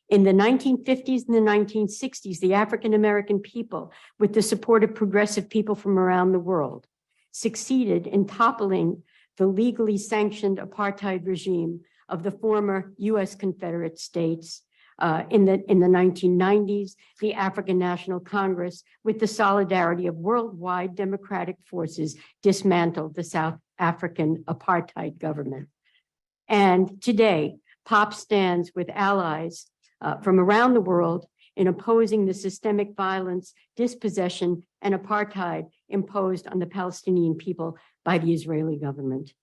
[SPEAKER 15] In the 1950s and the 1960s, the African-American people, with the support of progressive people from around the world, succeeded in toppling the legally sanctioned apartheid regime of the former U.S. Confederate States. In the 1990s, the African National Congress, with the solidarity of worldwide democratic forces, dismantled the South African apartheid government. And today, POP stands with allies from around the world in opposing the systemic violence, dispossession, and apartheid imposed on the Palestinian people by the Israeli government.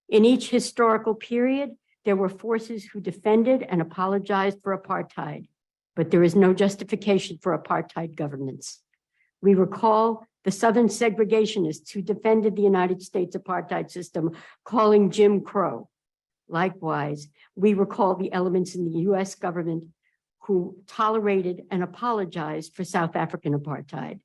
[SPEAKER 15] In each historical period, There were forces who defended and apologized for apartheid, but there is no justification for apartheid governance. We recall the Southern segregationists who defended the United States apartheid system, calling Jim Crow. Likewise, we recall the elements in the US government who tolerated and apologized for South African apartheid.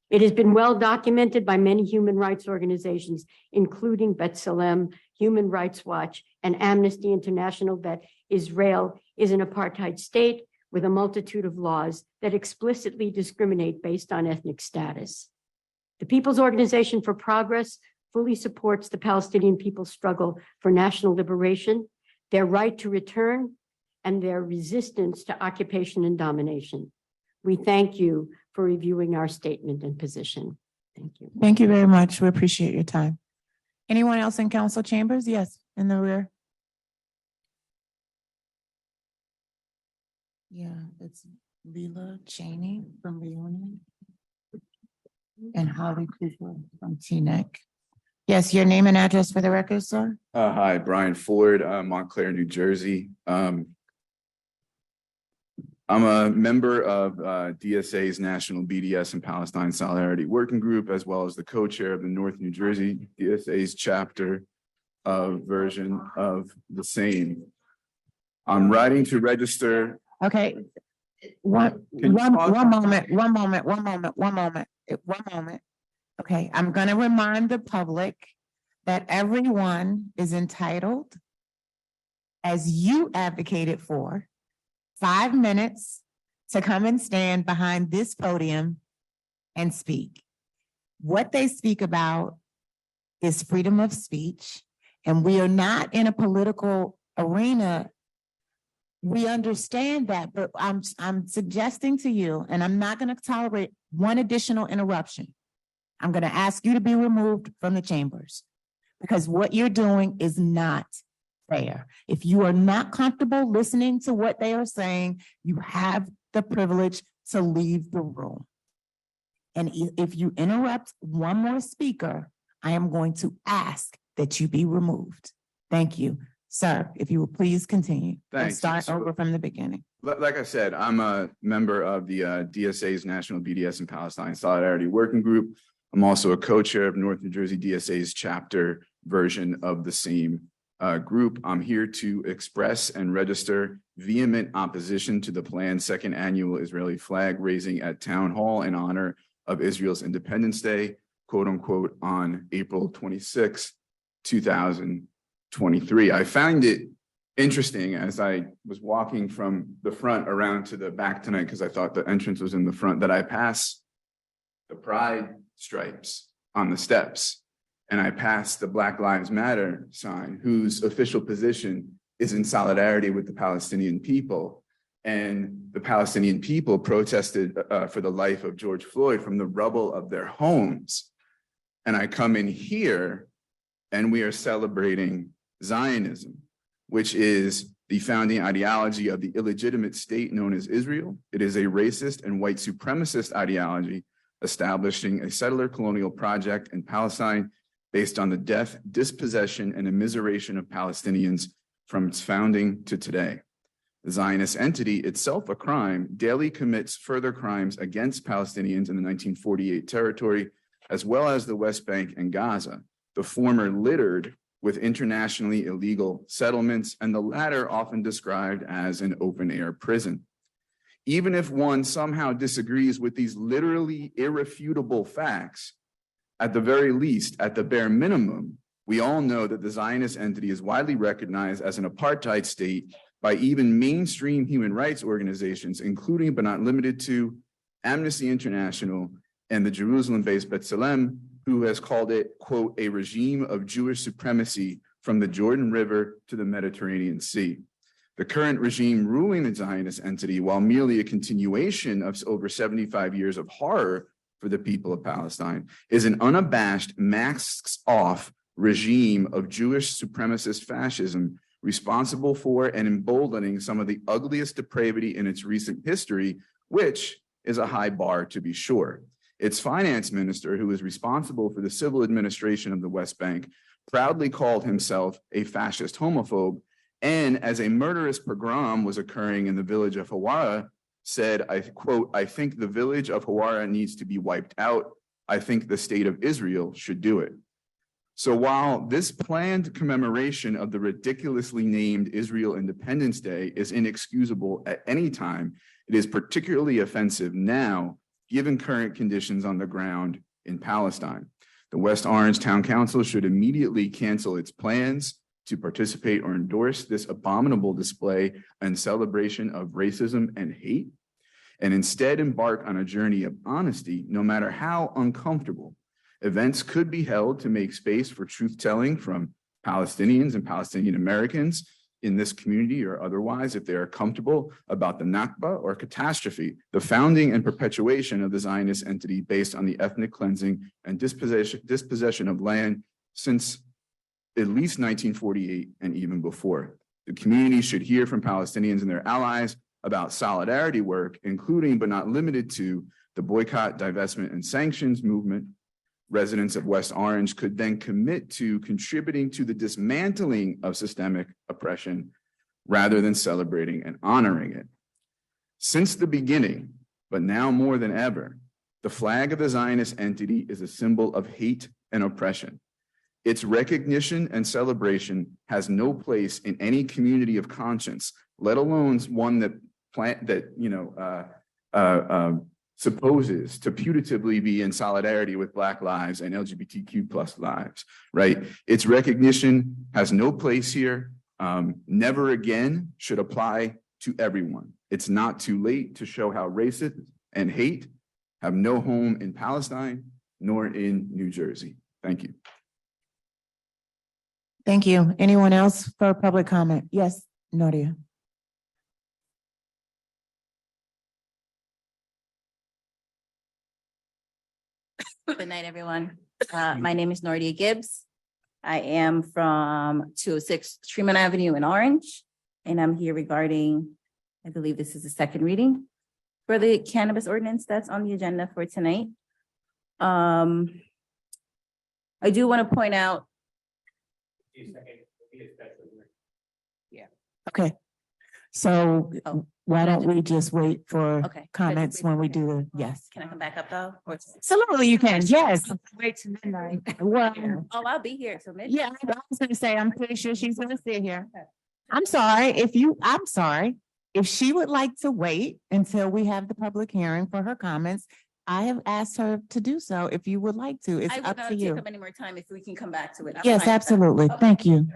[SPEAKER 15] It has been well documented by many human rights organizations, including B'Tselem, Human Rights Watch, and Amnesty International, that Israel is an apartheid state with a multitude of laws that explicitly discriminate based on ethnic status. The People's Organization for Progress fully supports the Palestinian people's struggle for national liberation, their right to return, and their resistance to occupation and domination. We thank you for reviewing our statement and position. Thank you.
[SPEAKER 18] Thank you very much. We appreciate your time. Anyone else in council chambers? Yes, in the rear. Yeah, it's Leela Cheney from Reunion and Holly Cooper from TNEC. Yes, your name and address for the record, sir?
[SPEAKER 6] Hi, Brian Ford, Montclair, New Jersey. I'm a member of DSA's National BDS and Palestine Solidarity Working Group, as well as the co-chair of the North New Jersey DSA's chapter version of the same. I'm writing to register.
[SPEAKER 18] Okay. One moment. Okay, I'm gonna remind the public that everyone is entitled, as you advocated for, 5 minutes to come and stand behind this podium and speak. What they speak about is freedom of speech, and we are not in a political arena. We understand that, but I'm suggesting to you, and I'm not going to tolerate one additional interruption. I'm going to ask you to be removed from the chambers because what you're doing is not fair. If you are not comfortable listening to what they are saying, you have the privilege to leave the room. And if you interrupt one more speaker, I am going to ask that you be removed. Thank you. Sir, if you will please continue.
[SPEAKER 6] Thanks.
[SPEAKER 18] Start over from the beginning.
[SPEAKER 6] Like I said, I'm a member of the DSA's National BDS and Palestine Solidarity Working Group. I'm also a co-chair of North New Jersey DSA's chapter version of the same group. I'm here to express and register vehement opposition to the planned second annual Israeli flag raising at Town Hall in honor of Israel's Independence Day, quote unquote, on April 26, 2023. I found it interesting as I was walking from the front around to the back tonight, because I thought the entrance was in the front, that I pass the pride stripes on the steps and I passed the Black Lives Matter sign, whose official position is in solidarity with the Palestinian people. And the Palestinian people protested for the life of George Floyd from the rubble of their homes. And I come in here and we are celebrating Zionism, which is the founding ideology of the illegitimate state known as Israel. It is a racist and white supremacist ideology establishing a settler colonial project in Palestine based on the death, dispossession, and immiseration of Palestinians from its founding to today. The Zionist entity, itself a crime, daily commits further crimes against Palestinians in the 1948 territory, as well as the West Bank and Gaza, the former littered with internationally illegal settlements, and the latter often described as an open-air prison. Even if one somehow disagrees with these literally irrefutable facts, at the very least, at the bare minimum, we all know that the Zionist entity is widely recognized as an apartheid state by even mainstream human rights organizations, including but not limited to Amnesty International and the Jerusalem-based B'Tselem, who has called it, quote, a regime of Jewish supremacy from the Jordan River to the Mediterranean Sea. The current regime ruling the Zionist entity, while merely a continuation of over 75 years of horror for the people of Palestine, is an unabashed, masks-off regime of Jewish supremacist fascism responsible for and emboldening some of the ugliest depravity in its recent history, which is a high bar to be sure. Its finance minister, who is responsible for the civil administration of the West Bank, proudly called himself a fascist homophobe and as a murderous pogrom was occurring in the village of Hawara, said, I quote, "I think the village of Hawara needs to be wiped out. I think the state of Israel should do it." So while this planned commemoration of the ridiculously named Israel Independence Day is inexcusable at any time, it is particularly offensive now, given current conditions on the ground in Palestine. The West Orange Town Council should immediately cancel its plans to participate or endorse this abominable display and celebration of racism and hate, and instead embark on a journey of honesty, no matter how uncomfortable. Events could be held to make space for truth-telling from Palestinians and Palestinian Americans in this community or otherwise, if they are comfortable about the Nakba or catastrophe, the founding and perpetuation of the Zionist entity based on the ethnic cleansing and dispossession of land since at least 1948 and even before. The community should hear from Palestinians and their allies about solidarity work, including but not limited to the boycott, divestment, and sanctions movement. Residents of West Orange could then commit to contributing to the dismantling of systemic oppression rather than celebrating and honoring it. Since the beginning, but now more than ever, the flag of the Zionist entity is a symbol of hate and oppression. Its recognition and celebration has no place in any community of conscience, let alone one that supposes to putatively be in solidarity with Black lives and LGBTQ plus lives, right? Its recognition has no place here. Never again should apply to everyone. It's not too late to show how racism and hate have no home in Palestine nor in New Jersey. Thank you.
[SPEAKER 18] Thank you. Anyone else for public comment? Yes, Nadia.
[SPEAKER 4] Good night, everyone. My name is Nordia Gibbs. I am from 206 Tremont Avenue in Orange, and I'm here regarding, I believe this is the second reading for the cannabis ordinance that's on the agenda for tonight. I do want to point out.
[SPEAKER 18] Yeah. Okay. So why don't we just wait for comments when we do the, yes.
[SPEAKER 4] Can I come back up though?
[SPEAKER 18] Absolutely, you can, yes.
[SPEAKER 4] Wait till midnight.
[SPEAKER 18] Well,
[SPEAKER 4] Oh, I'll be here till midnight.
[SPEAKER 18] yeah, I was gonna say, I'm pretty sure she's gonna sit here. I'm sorry, if she would like to wait until we have the public hearing for her comments, I have asked her to do so. If you would like to, it's
[SPEAKER 4] I would
[SPEAKER 18] up
[SPEAKER 4] not
[SPEAKER 18] to
[SPEAKER 4] take
[SPEAKER 18] you.
[SPEAKER 4] up any more time if we can come back to it. I'm
[SPEAKER 18] Yes,
[SPEAKER 4] fine with that.
[SPEAKER 18] absolutely.
[SPEAKER 4] Okay.
[SPEAKER 18] Thank you.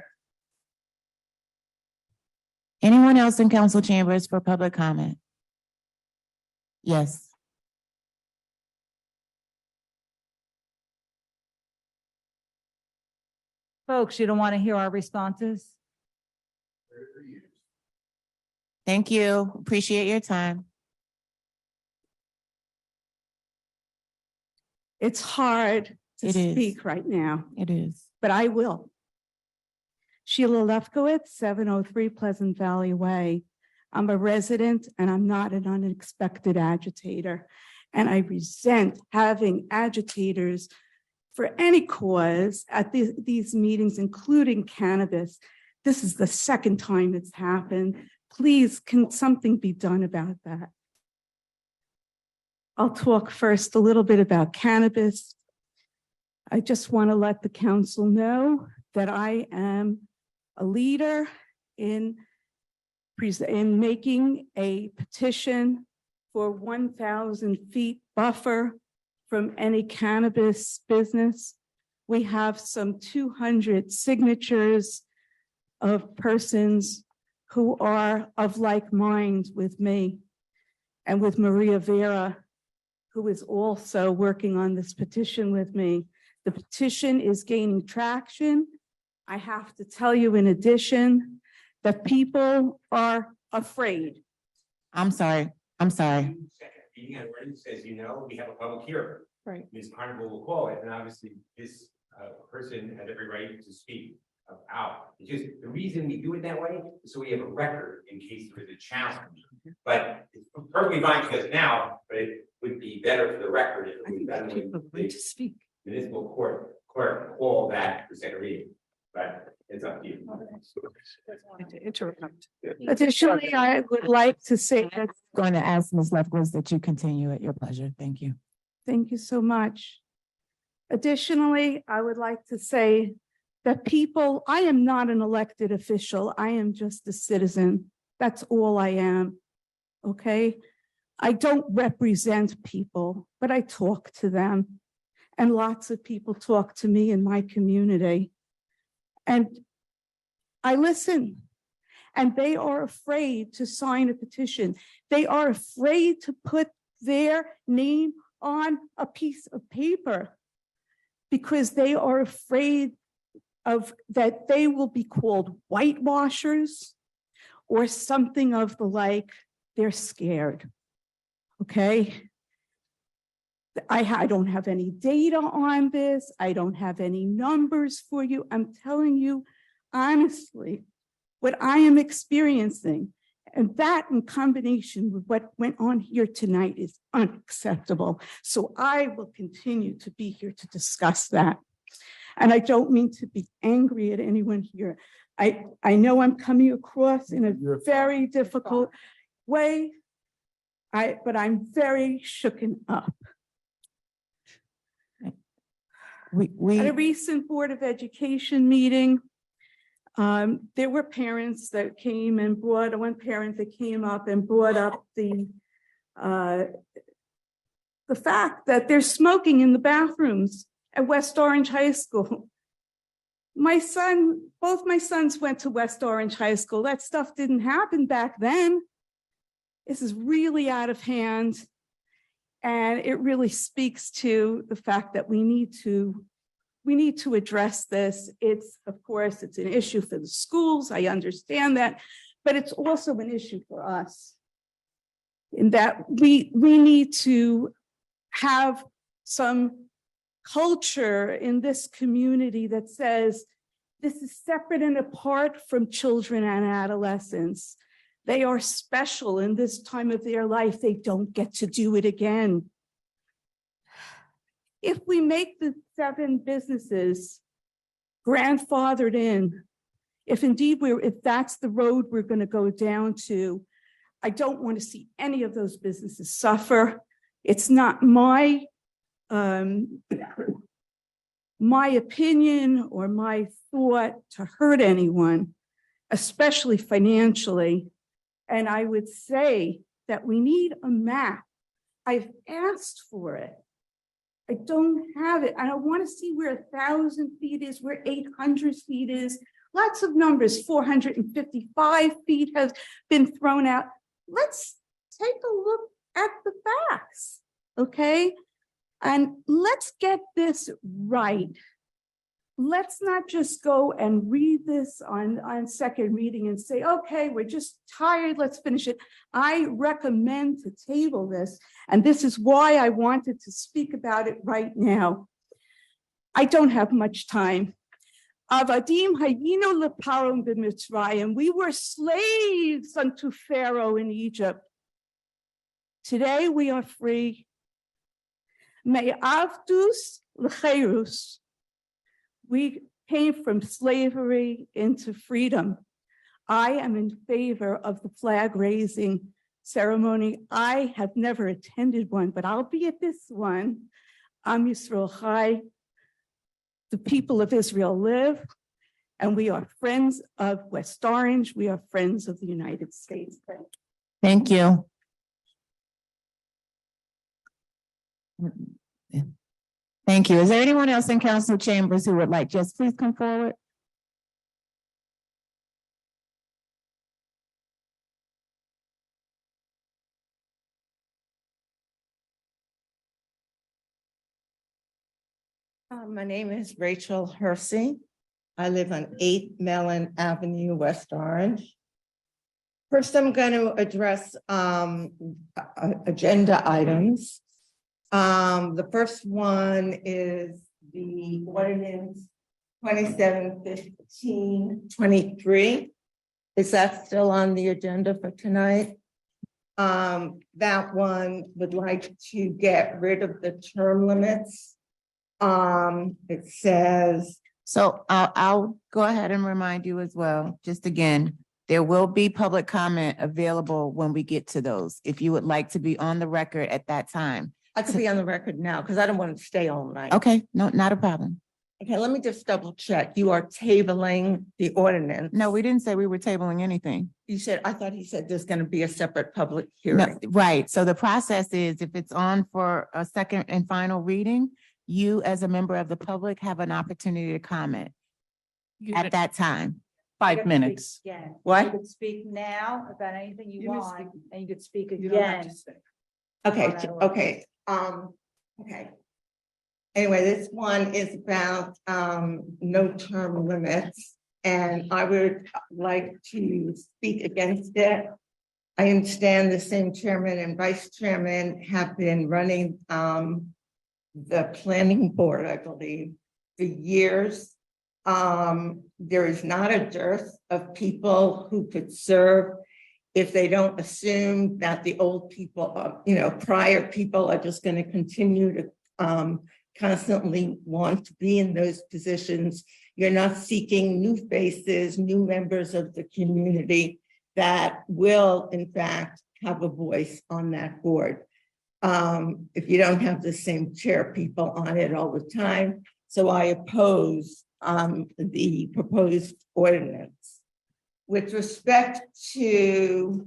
[SPEAKER 18] Anyone else in council chambers for public comment? Yes.
[SPEAKER 13] Folks, you don't want to hear our responses?
[SPEAKER 18] Thank you. Appreciate your time.
[SPEAKER 14] It's hard to
[SPEAKER 18] It is.
[SPEAKER 14] speak right now,
[SPEAKER 18] It is.
[SPEAKER 14] but I will. Sheila Lefkowitz, 703 Pleasant Valley Way. I'm a resident and I'm not an unexpected agitator. And I resent having agitators for any cause at these meetings, including cannabis. This is the second time it's happened. Please, can something be done about that? I'll talk first a little bit about cannabis. I just want to let the council know that I am a leader in making a petition for 1,000 feet buffer from any cannabis business. We have some 200 signatures of persons who are of like mind with me and with Maria Vera, who is also working on this petition with me. The petition is gaining traction. I have to tell you in addition that people are afraid.
[SPEAKER 18] I'm sorry.
[SPEAKER 16] Being an ordinance, as you know, we have a public hearing.
[SPEAKER 14] Right.
[SPEAKER 16] Ms. Carnival will call it, and obviously this person has every right to speak out. It's just the reason we do it that way is so we have a record in case there is a challenge. But it's perfectly fine to us now, but it would be better for the record if it was done when the municipal court call that for second reading. But it's up to you.
[SPEAKER 14] Additionally, I would like to say that,
[SPEAKER 18] Going to ask Ms. Lefkowitz that you continue at your pleasure. Thank you.
[SPEAKER 14] thank you so much. Additionally, I would like to say that I am not an elected official. I am just a citizen. That's all I am. Okay? I don't represent people, but I talk to them. And lots of people talk to me in my community. And I listen. And they are afraid to sign a petition. They are afraid to put their name on a piece of paper because they are afraid of that they will be called whitewashers or something of the like. They're scared. Okay. I don't have any data on this. I don't have any numbers for you. I'm telling you honestly what I am experiencing. And that in combination with what went on here tonight is unacceptable. So I will continue to be here to discuss that. And I don't mean to be angry at anyone here. I know I'm coming across in a very difficult way, but I'm very shooken up. At a recent Board of Education meeting, there were parents that came and one parent that came up and brought up the fact that there's smoking in the bathrooms at West Orange High School. Both my sons went to West Orange High School. That stuff didn't happen back then. This is really out of hand. And it really speaks to the fact that we need to address this. Of course, it's an issue for the schools. I understand that, but it's also an issue for us in that we need to have some culture in this community that says this is separate and apart from children and adolescents. They are special in this time of their life. They don't get to do it again. If we make the 7 businesses grandfathered in, if that's the road we're going to go down to, I don't want to see any of those businesses suffer. It's not my opinion or my thought to hurt anyone, especially financially. And I would say that we need a map. I've asked for it. I don't have it. I don't want to see where 1,000 feet is, where 800 feet is. Lots of numbers, 455 feet has been thrown out. Let's take a look at the facts, okay? And let's get this right. Let's not just go and read this on second reading and say, okay, we're just tired, let's finish it. I recommend to table this, and this is why I wanted to speak about it right now. I don't have much time. Avadim hayinu leparom b'Mitzrayim. We were slaves unto Pharaoh in Egypt. Today we are free. Me'avdus l'cheirus. We came from slavery into freedom. I am in favor of the flag raising ceremony. I have never attended one, but I'll be at this one. Am Yisrael Chai. The people of Israel live, and we are friends of West Orange. We are friends of the United States.
[SPEAKER 18] Thank you. Thank you. Is there anyone else in council chambers who would like, just please come forward?
[SPEAKER 8] My name is Rachel Hersey. I live on 8 Mellon Avenue, West Orange. First, I'm going to address agenda items. The first one is the ordinance 2715-23. Is that still on the agenda for tonight? That one would like to get rid of the term limits. It says
[SPEAKER 18] So I'll go ahead and remind you as well, just again, there will be public comment available when we get to those. If you would like to be on the record at that time.
[SPEAKER 8] I could be on the record now because I don't want to stay all night.
[SPEAKER 18] Okay, no, not a problem.
[SPEAKER 8] Okay, let me just double check. You are tabling the ordinance.
[SPEAKER 18] No, we didn't say we were tabling anything.
[SPEAKER 8] You said, I thought he said there's going to be a separate public
[SPEAKER 18] No,
[SPEAKER 8] hearing.
[SPEAKER 18] right. So the process is if it's on for a second and final reading, you as a member of the public have an opportunity to comment at that time.
[SPEAKER 13] 5 minutes.
[SPEAKER 8] What?
[SPEAKER 13] You could speak now about anything you want, and you could speak
[SPEAKER 8] You don't have
[SPEAKER 13] again.
[SPEAKER 8] to say. Okay,
[SPEAKER 13] on that order.
[SPEAKER 8] okay, okay. Anyway, this one is about, no term limits, and I would like to speak against it. I understand the same chairman and vice chairman have been running, the planning board, I believe, for years. There is not a dearth of people who could serve if they don't assume that the old people, prior people are just going to continue to constantly want to be in those positions. You're not seeking new faces, new members of the community that will, in fact, have a voice on that board. If you don't have the same chair people on it all the time. So I oppose the proposed ordinance. With respect to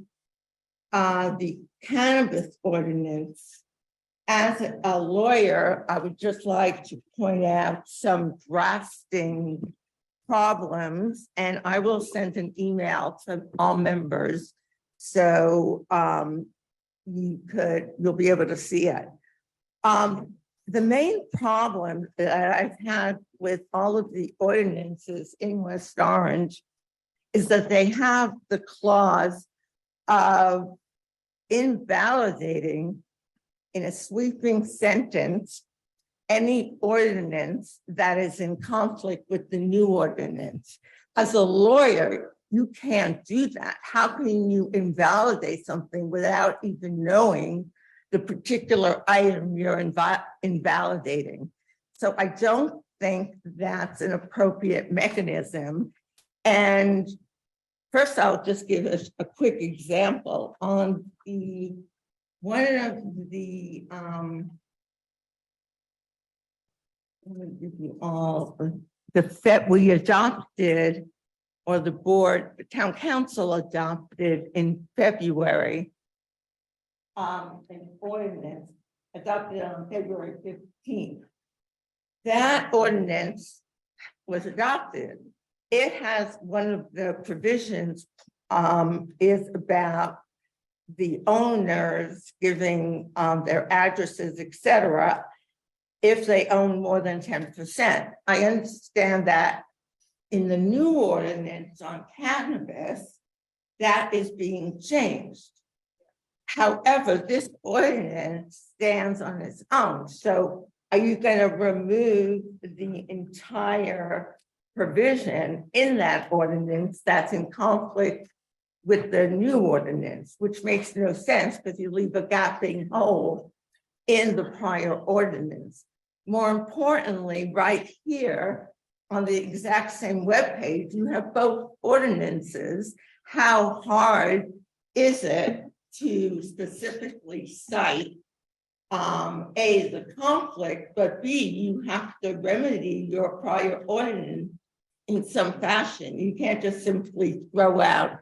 [SPEAKER 8] the cannabis ordinance, as a lawyer, I would just like to point out some drafting problems, and I will send an email to all members. So you'll be able to see it. The main problem that I've had with all of the ordinances in West Orange is that they have the clause of invalidating in a sweeping sentence any ordinance that is in conflict with the new ordinance. As a lawyer, you can't do that. How can you invalidate something without even knowing the particular item you're invalidating? So I don't think that's an appropriate mechanism. And first, I'll just give us a quick example on one of the let me give you all we adopted, or the board, the town council adopted in February, an ordinance adopted on February 15th. That ordinance was adopted. It has one of the provisions is about the owners giving their addresses, et cetera, if they own more than 10%. I understand that in the new ordinance on cannabis, that is being changed. However, this ordinance stands on its own. So are you going to remove the entire provision in that ordinance that's in conflict with the new ordinance, which makes no sense because you leave a gaping hole in the prior ordinance? More importantly, right here on the exact same webpage, you have both ordinances. How hard is it to specifically cite A, the conflict, but B, you have to remedy your prior ordinance in some fashion. You can't just simply throw out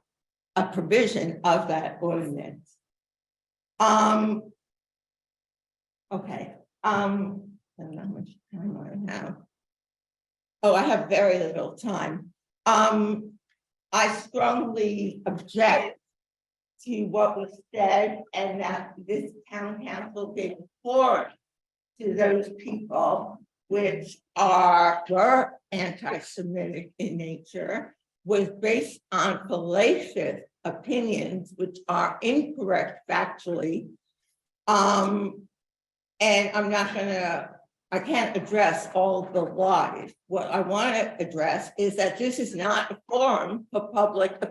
[SPEAKER 8] a provision of that ordinance. Okay. I don't know how much time I have. Oh, I have very little time. I strongly object to what was said and that this town council gave forward to those people which were anti-Semitic in nature, was based on fallacious opinions which are incorrect factually. And I can't address all the lies. What I want to address is that this is not a forum for public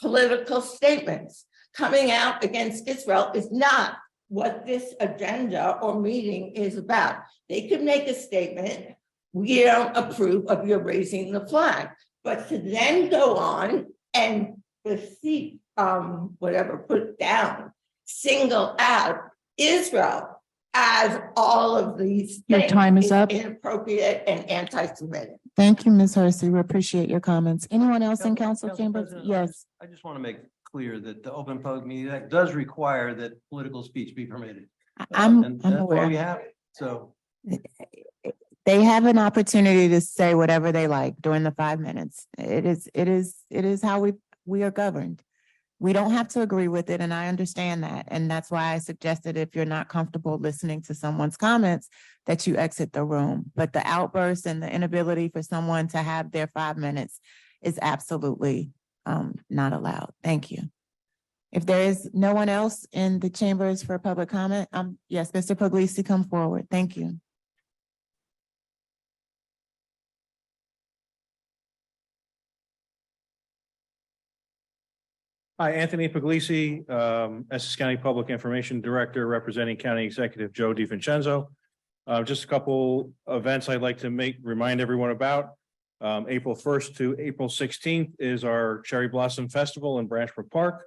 [SPEAKER 8] political statements. Coming out against Israel is not what this agenda or meeting is about. They could make a statement we don't approve of your raising the flag. But to then go on and defeat, whatever, put down, single out Israel as all of these
[SPEAKER 3] Your
[SPEAKER 8] things
[SPEAKER 3] time is up.
[SPEAKER 8] inappropriate and anti-Semitic.
[SPEAKER 18] Thank you, Ms. Hersey. We appreciate your comments. Anyone else in council chambers?
[SPEAKER 17] President,
[SPEAKER 18] Yes.
[SPEAKER 17] I just want to make clear that the Open Public Meeting Act does require that political speech be permitted.
[SPEAKER 18] I'm
[SPEAKER 17] And that's why we
[SPEAKER 18] aware.
[SPEAKER 17] have it. So
[SPEAKER 18] They have an opportunity to say whatever they like during the 5 minutes. It is how we are governed. We don't have to agree with it, and I understand that. And that's why I suggested if you're not comfortable listening to someone's comments, that you exit the room. But the outburst and the inability for someone to have their 5 minutes is absolutely not allowed. Thank you. If there is no one else in the chambers for public comment, yes, Mr. Puglisi, come forward. Thank you.
[SPEAKER 19] Hi, Anthony Puglisi, Essex County Public Information Director, representing County Executive Joe DiVincenzo. Just a couple events I'd like to remind everyone about. April 1st to April 16th is our Cherry Blossom Festival in Branchbrook Park.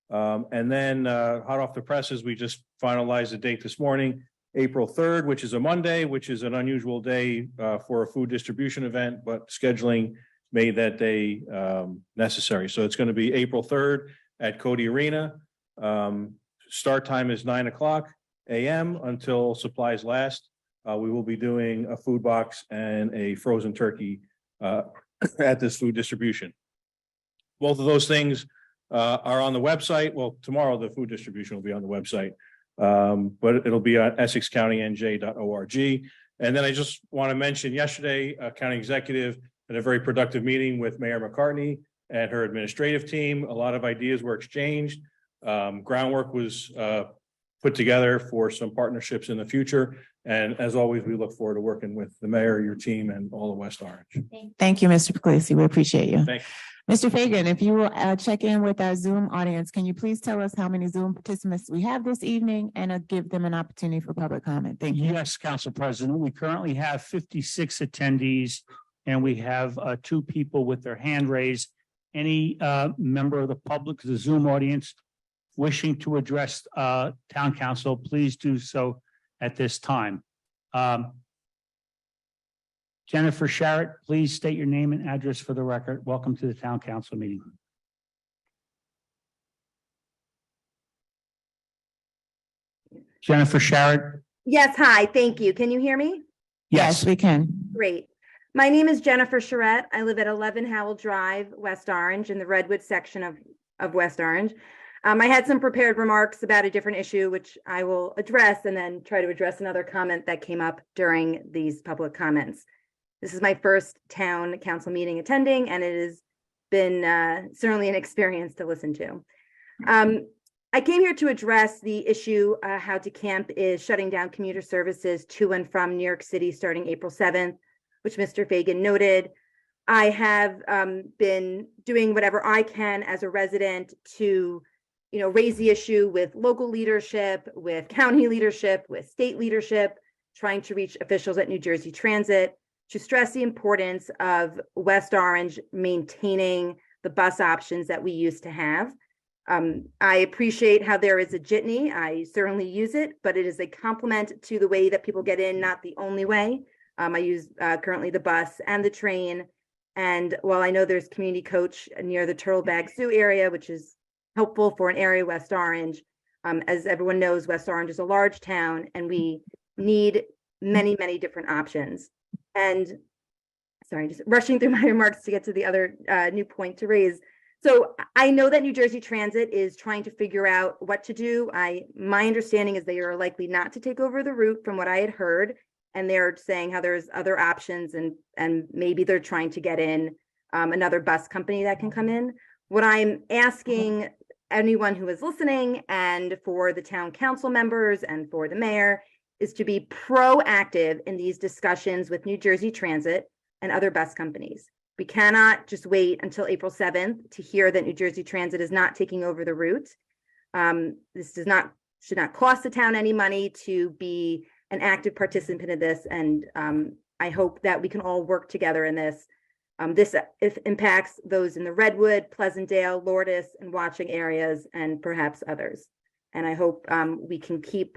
[SPEAKER 19] And then hot off the presses, we just finalized the date this morning, April 3rd, which is a Monday, which is an unusual day for a food distribution event, but scheduling made that day necessary. So it's going to be April 3rd at Cody Arena. Start time is 9:00 a.m. until supplies last. We will be doing a food box and a frozen turkey at this food distribution. Both of those things are on the website. Well, tomorrow the food distribution will be on the website, but it'll be on EssexCountyNJ.org. And then I just want to mention yesterday, County Executive had a very productive meeting with Mayor McCartney and her administrative team. A lot of ideas were exchanged. Groundwork was put together for some partnerships in the future. And as always, we look forward to working with the mayor, your team, and all of West Orange.
[SPEAKER 18] Thank you, Mr. Puglisi. We appreciate you.
[SPEAKER 19] Thank
[SPEAKER 18] Mr. Fagan, if you will check in with our Zoom audience, can you please tell us how many Zoom participants we have this evening and give them an opportunity for public comment? Thank you.
[SPEAKER 1] Yes, Council President, we currently have 56 attendees and we have 2 people with their hand raised. Any member of the public, the Zoom audience wishing to address Town Council, please do so at this time. Jennifer Sharrett, please state your name and address for the record. Welcome to the Town Council meeting. Jennifer Sharrett.
[SPEAKER 23] Yes, hi, thank you. Can you hear me?
[SPEAKER 18] Yes, we can.
[SPEAKER 23] Great. My name is Jennifer Charette. I live at 11 Howell Drive, West Orange, in the Redwood section of West Orange. I had some prepared remarks about a different issue, which I will address and then try to address another comment that came up during these public comments. This is my first town council meeting attending, and it has been certainly an experience to listen to. I came here to address the issue how DeCamp is shutting down commuter services to and from New York City starting April 7th, which Mr. Fagan noted. I have been doing whatever I can as a resident to raise the issue with local leadership, with county leadership, with state leadership, trying to reach officials at New Jersey Transit to stress the importance of West Orange maintaining the bus options that we used to have. I appreciate how there is a jitney. I certainly use it, but it is a complement to the way that people get in, not the only way. I use currently the bus and the train. And while I know there's community coach near the Turtle Bag Zoo area, which is helpful for an area West Orange, as everyone knows, West Orange is a large town and we need many, many different options. And sorry, just rushing through my remarks to get to the other new point to raise. So I know that New Jersey Transit is trying to figure out what to do. My understanding is they are likely not to take over the route from what I had heard. And they're saying how there's other options and maybe they're trying to get in another bus company that can come in. What I'm asking anyone who is listening and for the town council members and for the mayor is to be proactive in these discussions with New Jersey Transit and other bus companies. We cannot just wait until April 7th to hear that New Jersey Transit is not taking over the route. This should not cost the town any money to be an active participant in this. And I hope that we can all work together in this. This impacts those in the Redwood, Pleasantdale, Lourdes, and Watchung areas, and perhaps others. And I hope we can keep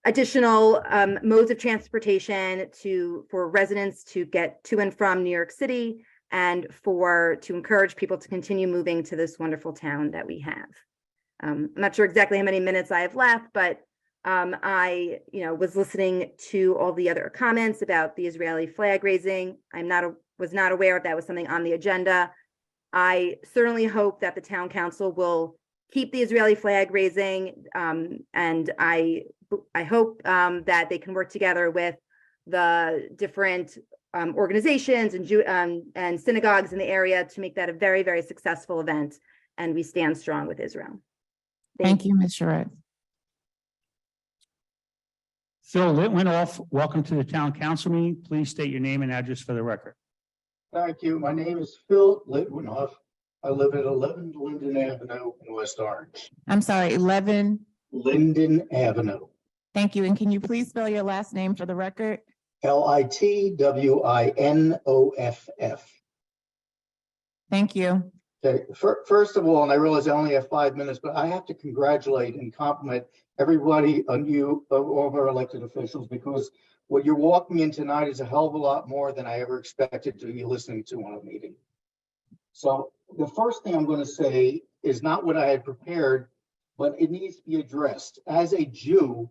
[SPEAKER 23] additional modes of transportation for residents to get to and from New York City, and to encourage people to continue moving to this wonderful town that we have. I'm not sure exactly how many minutes I have left, but I was listening to all the other comments about the Israeli flag raising. Was not aware if that was something on the agenda. I certainly hope that the town council will keep the Israeli flag raising, and I hope that they can work together with the different organizations and synagogues in the area to make that a very, very successful event. And we stand strong with Israel.
[SPEAKER 18] Thank you, Ms. Charette.
[SPEAKER 1] Phil Litwinoff, welcome to the town council meeting. Please state your name and address for the record.
[SPEAKER 2] Thank you. My name is Phil Litwinoff. I live at 11 Linden Avenue in West Orange.
[SPEAKER 18] I'm sorry, 11.
[SPEAKER 2] Linden Avenue.
[SPEAKER 18] Thank you. And can you please spell your last name for the record?
[SPEAKER 2] Litwinoff.
[SPEAKER 18] Thank you.
[SPEAKER 2] Okay. First of all, and I realize I only have 5 minutes, but I have to congratulate and compliment everybody on you, all of our elected officials, because what you're walking in tonight is a hell of a lot more than I ever expected to be listening to on a meeting. So the first thing I'm going to say is not what I had prepared, but it needs to be addressed. As a Jew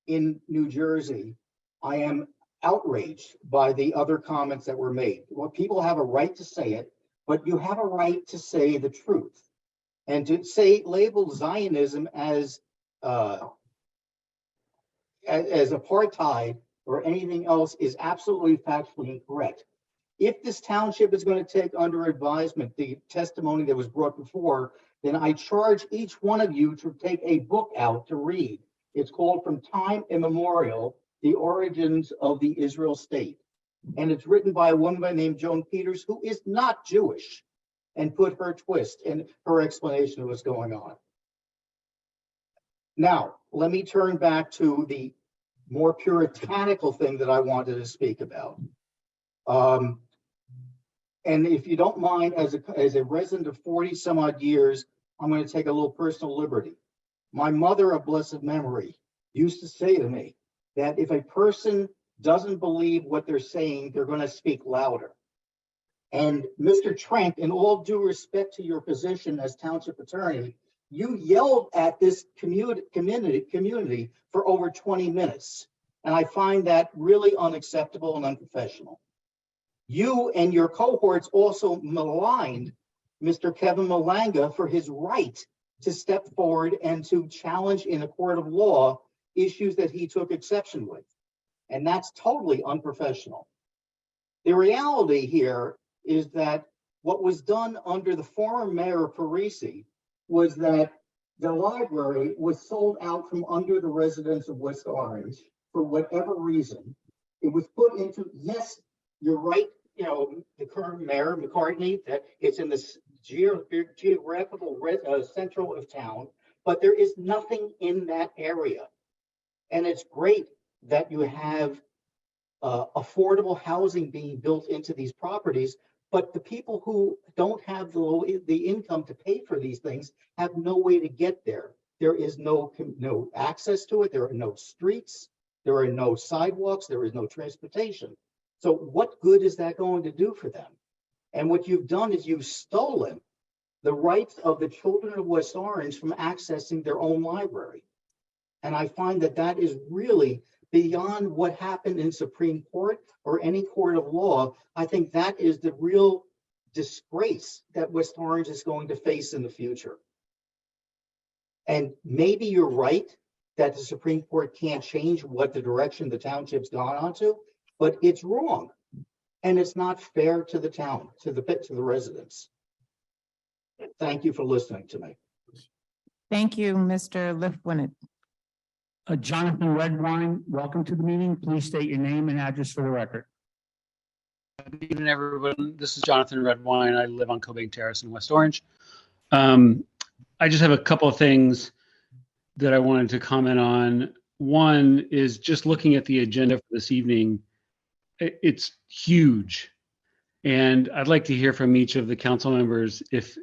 [SPEAKER 2] in New Jersey, I am outraged by the other comments that were made. Well, people have a right to say it, but you have a right to say the truth. And to label Zionism as apartheid or anything else is absolutely factually incorrect. If this township is going to take under advisement the testimony that was brought before, then I charge each one of you to take a book out to read. It's called From Time Immemorial, The Origins of the Israel State. And it's written by a woman named Joan Peters, who is not Jewish, and put her twist in her explanation of what's going on. Now, let me turn back to the more puritanical thing that I wanted to speak about. And if you don't mind, as a resident of 40 some odd years, I'm going to take a little personal liberty. My mother of blessed memory used to say to me that if a person doesn't believe what they're saying, they're going to speak louder. And Mr. Trank, in all due respect to your position as township attorney, you yelled at this community for over 20 minutes. And I find that really unacceptable and unprofessional. You and your cohorts also maligned Mr. Kevin Malanga for his right to step forward and to challenge in a court of law issues that he took exception with. And that's totally unprofessional. The reality here is that what was done under the former mayor Parisi was that the library was sold out from under the residents of West Orange for whatever reason. It was put into, yes, you're right, the current mayor, McCartney, that it's in the geographical central of town, but there is nothing in that area. And it's great that you have affordable housing being built into these properties, but the people who don't have the income to pay for these things have no way to get there. There is no access to it. There are no streets. There are no sidewalks. There is no transportation. So what good is that going to do for them? And what you've done is you've stolen the rights of the children of West Orange from accessing their own library. And I find that that is really beyond what happened in Supreme Court or any court of law. I think that is the real disgrace that West Orange is going to face in the future. And maybe you're right that the Supreme Court can't change what the direction the township's gone on to, but it's wrong. And it's not fair to the town, to the residents. Thank you for listening to me.
[SPEAKER 18] Thank you, Mr. Litwinoff.
[SPEAKER 1] Jonathan Redwine, welcome to the meeting. Please state your name and address for the record.
[SPEAKER 11] Good evening, everyone. This is Jonathan Redwine. I live on Cobain Terrace in West Orange. I just have a couple of things that I wanted to comment on. One is just looking at the agenda for this evening. it's huge. And I'd like to hear from each of the council members if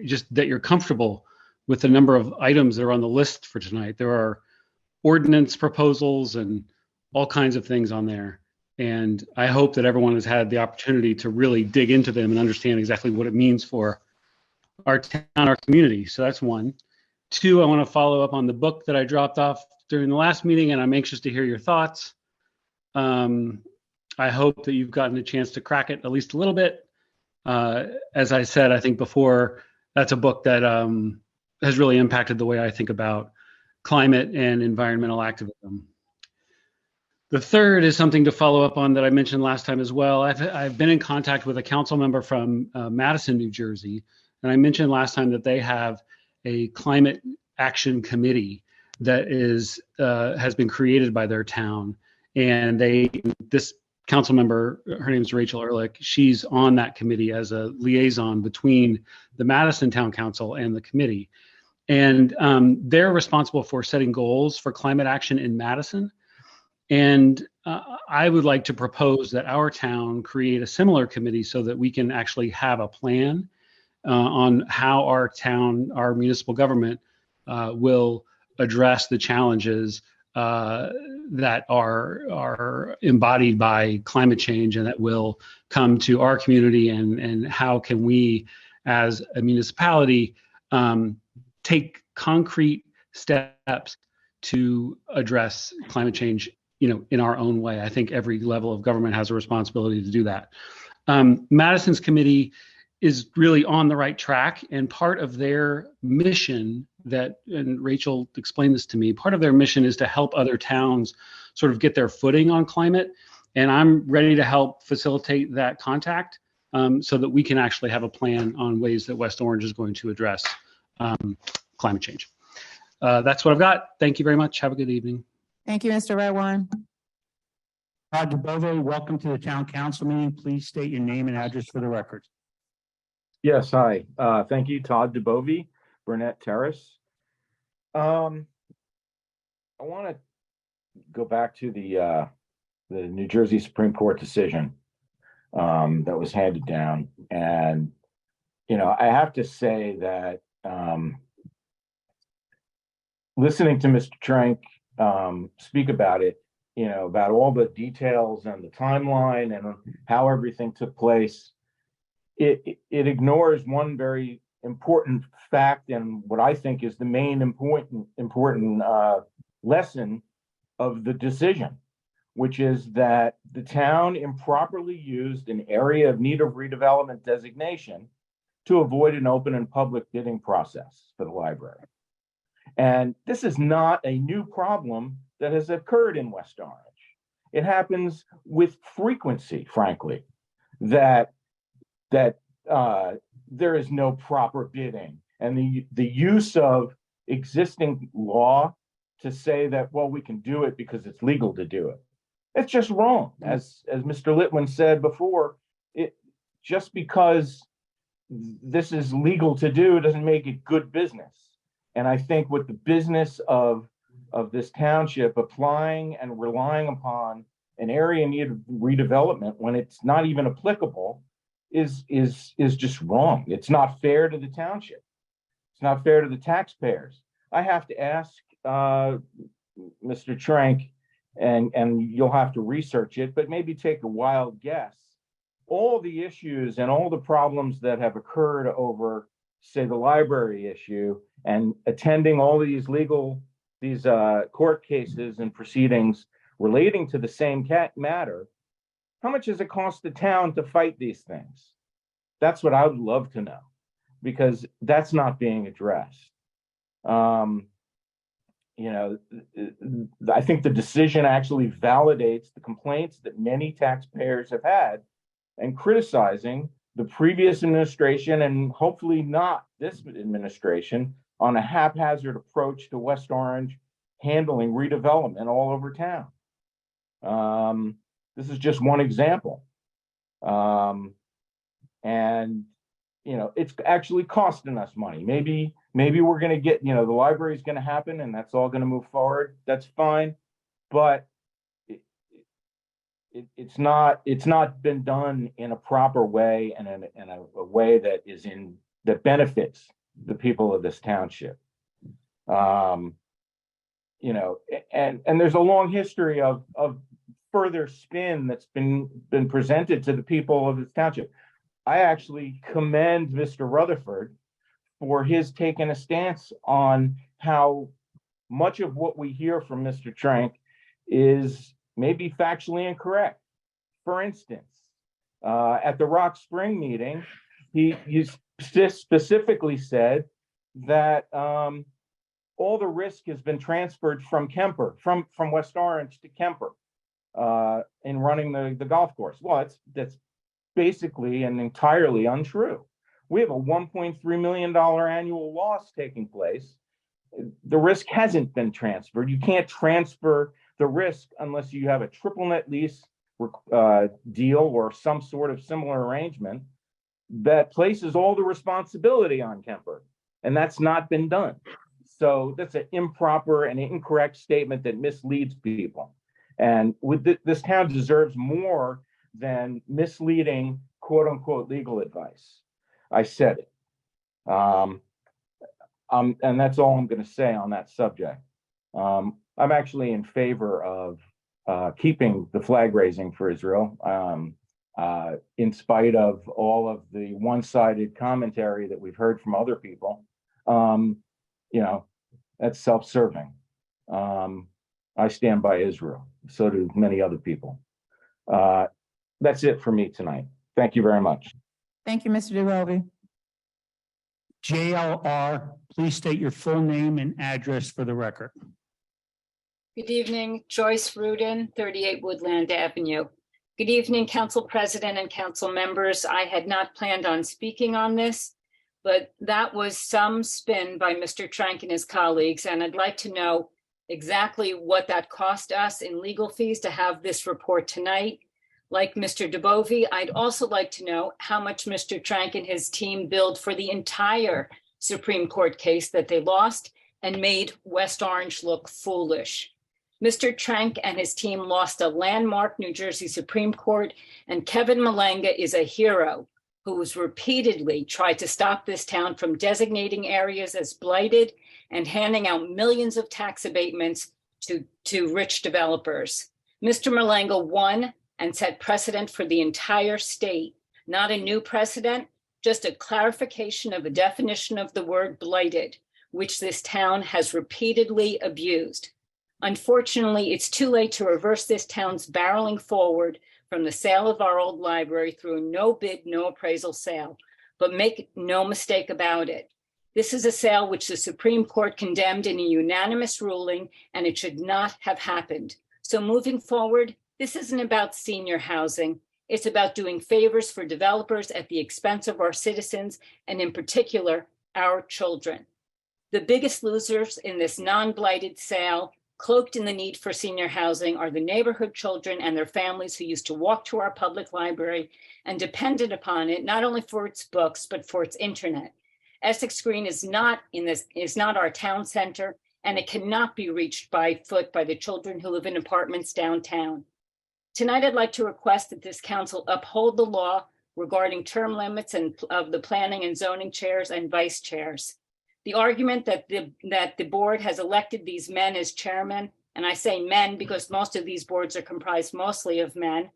[SPEAKER 11] just that you're comfortable with the number of items that are on the list for tonight. There are ordinance proposals and all kinds of things on there. And I hope that everyone has had the opportunity to really dig into them and understand exactly what it means for our town, our community. So that's one. Two, I want to follow up on the book that I dropped off during the last meeting, and I'm anxious to hear your thoughts. I hope that you've gotten a chance to crack it at least a little bit. As I said, I think before, that's a book that has really impacted the way I think about climate and environmental activism. The third is something to follow up on that I mentioned last time as well. I've been in contact with a council member from Madison, New Jersey, and I mentioned last time that they have a climate action committee that has been created by their town, and this council member, her name is Rachel Ehrlich, she's on that committee as a liaison between the Madison Town Council and the committee. And they're responsible for setting goals for climate action in Madison. And I would like to propose that our town create a similar committee so that we can actually have a plan on how our town, our municipal government will address the challenges that are embodied by climate change and that will come to our community, and how can we as a municipality take concrete steps to address climate change, in our own way. I think every level of government has a responsibility to do that. Madison's committee is really on the right track, and part of their mission and Rachel explained this to me, part of their mission is to help other towns sort of get their footing on climate. And I'm ready to help facilitate that contact so that we can actually have a plan on ways that West Orange is going to address climate change. That's what I've got. Thank you very much. Have a good evening.
[SPEAKER 18] Thank you, Mr. Redwine.
[SPEAKER 1] Todd DeBove, welcome to the town council meeting. Please state your name and address for the record.
[SPEAKER 12] Yes, hi. Thank you, Todd DeBove, Burnett Terrace. I want to go back to the New Jersey Supreme Court decision that was handed down. And, I have to say that listening to Mr. Trank speak about it, about all the details and the timeline and how everything took place, it ignores one very important fact and what I think is the main important lesson of the decision, which is that the town improperly used an area of need of redevelopment designation to avoid an open and public bidding process for the library. And this is not a new problem that has occurred in West Orange. It happens with frequency, frankly, that there is no proper bidding, and the use of existing law to say that, well, we can do it because it's legal to do it. It's just wrong. As Mr. Litwin said before, just because this is legal to do doesn't make it good business. And I think with the business of this township applying and relying upon an area in need of redevelopment when it's not even applicable is just wrong. It's not fair to the township. It's not fair to the taxpayers. I have to ask Mr. Trank, and you'll have to research it, but maybe take a wild guess. All the issues and all the problems that have occurred over, say, the library issue and attending all these court cases and proceedings relating to the same matter, how much does it cost the town to fight these things? That's what I would love to know, because that's not being addressed. I think the decision actually validates the complaints that many taxpayers have had and criticizing the previous administration, and hopefully not this administration, on a haphazard approach to West Orange handling redevelopment all over town. This is just one example. It's actually costing us money. Maybe we're going to get, the library is going to happen and that's all going to move forward. That's fine. But it's not been done in a proper way and in a way that that benefits the people of this township. You know, and there's a long history of further spin that's been presented to the people of this township. I actually commend Mr. Rutherford for his taking a stance on how much of what we hear from Mr. Trank is maybe factually incorrect. For instance, at the Rock Spring meeting, he specifically said that all the risk has been transferred from Kemper, from West Orange to Kemper, in running the golf course. Well, that's basically and entirely untrue. We have a $1.3 million annual loss taking place. The risk hasn't been transferred. You can't transfer the risk unless you have a triple net lease deal or some sort of similar arrangement that places all the responsibility on Kemper. And that's not been done. So that's an improper and incorrect statement that misleads people. And this town deserves more than misleading, quote unquote, legal advice. I said it. And that's all I'm going to say on that subject. I'm actually in favor of keeping the flag raising for Israel, in spite of all of the one-sided commentary that we've heard from other people. You know, that's self-serving. I stand by Israel. So do many other people. That's it for me tonight. Thank you very much.
[SPEAKER 18] Thank you, Mr. DeRoby.
[SPEAKER 1] JLR, please state your full name and address for the record.
[SPEAKER 5] Good evening, Joyce Rudin, 38 Woodland Avenue. Good evening, Council President and Council members. I had not planned on speaking on this, but that was some spin by Mr. Trank and his colleagues, and I'd like to know exactly what that cost us in legal fees to have this report tonight. Like Mr. DeBovi, I'd also like to know how much Mr. Trank and his team billed for the entire Supreme Court case that they lost and made West Orange look foolish. Mr. Trank and his team lost a landmark New Jersey Supreme Court, and Kevin Malenga is a hero who has repeatedly tried to stop this town from designating areas as blighted and handing out millions of tax abatements to rich developers. Mr. Malenga won and set precedent for the entire state, not a new precedent, just a clarification of the definition of the word blighted, which this town has repeatedly abused. Unfortunately, it's too late to reverse this town's barreling forward from the sale of our old library through a no bid, no appraisal sale, but make no mistake about it. This is a sale which the Supreme Court condemned in a unanimous ruling, and it should not have happened. So moving forward, this isn't about senior housing. It's about doing favors for developers at the expense of our citizens, and in particular, our children. The biggest losers in this non-blighted sale, cloaked in the need for senior housing, are the neighborhood children and their families who used to walk to our public library and depended upon it, not only for its books, but for its internet. Essex Green is not our town center, and it cannot be reached by foot by the children who live in apartments downtown. Tonight, I'd like to request that this council uphold the law regarding term limits and of the planning and zoning chairs and vice chairs. The argument that the board has elected these men as chairmen, and I say men because most of these boards are comprised mostly of men,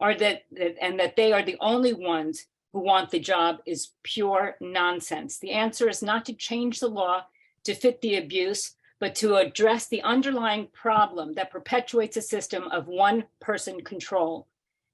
[SPEAKER 5] and that they are the only ones who want the job is pure nonsense. The answer is not to change the law to fit the abuse, but to address the underlying problem that perpetuates a system of one-person control.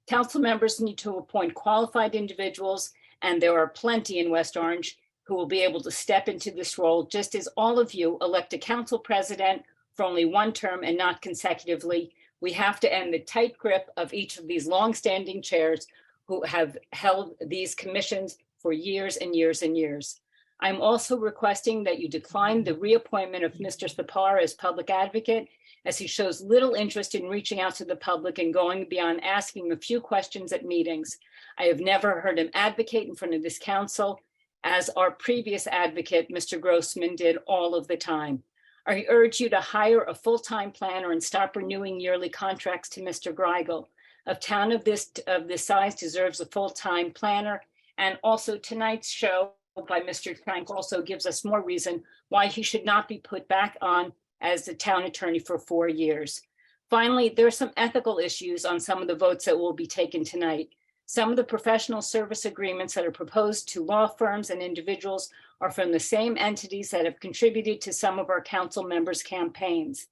[SPEAKER 5] Council members need to appoint qualified individuals, and there are plenty in West Orange who will be able to step into this role, just as all of you elect a council president for only one term and not consecutively. We have to end the tight grip of each of these longstanding chairs who have held these commissions for years and years and years. I'm also requesting that you decline the reappointment of Mr. Thapar as public advocate, as he shows little interest in reaching out to the public and going beyond asking a few questions at meetings. I have never heard him advocate in front of this council, as our previous advocate, Mr. Grossman, did all of the time. I urge you to hire a full-time planner and stop renewing yearly contracts to Mr. Greigel. A town of this size deserves a full-time planner. And also tonight's show by Mr. Trank also gives us more reason why he should not be put back on as the town attorney for 4 years. Finally, there are some ethical issues on some of the votes that will be taken tonight. Some of the professional service agreements that are proposed to law firms and individuals are from the same entities that have contributed to some of our council members' campaigns.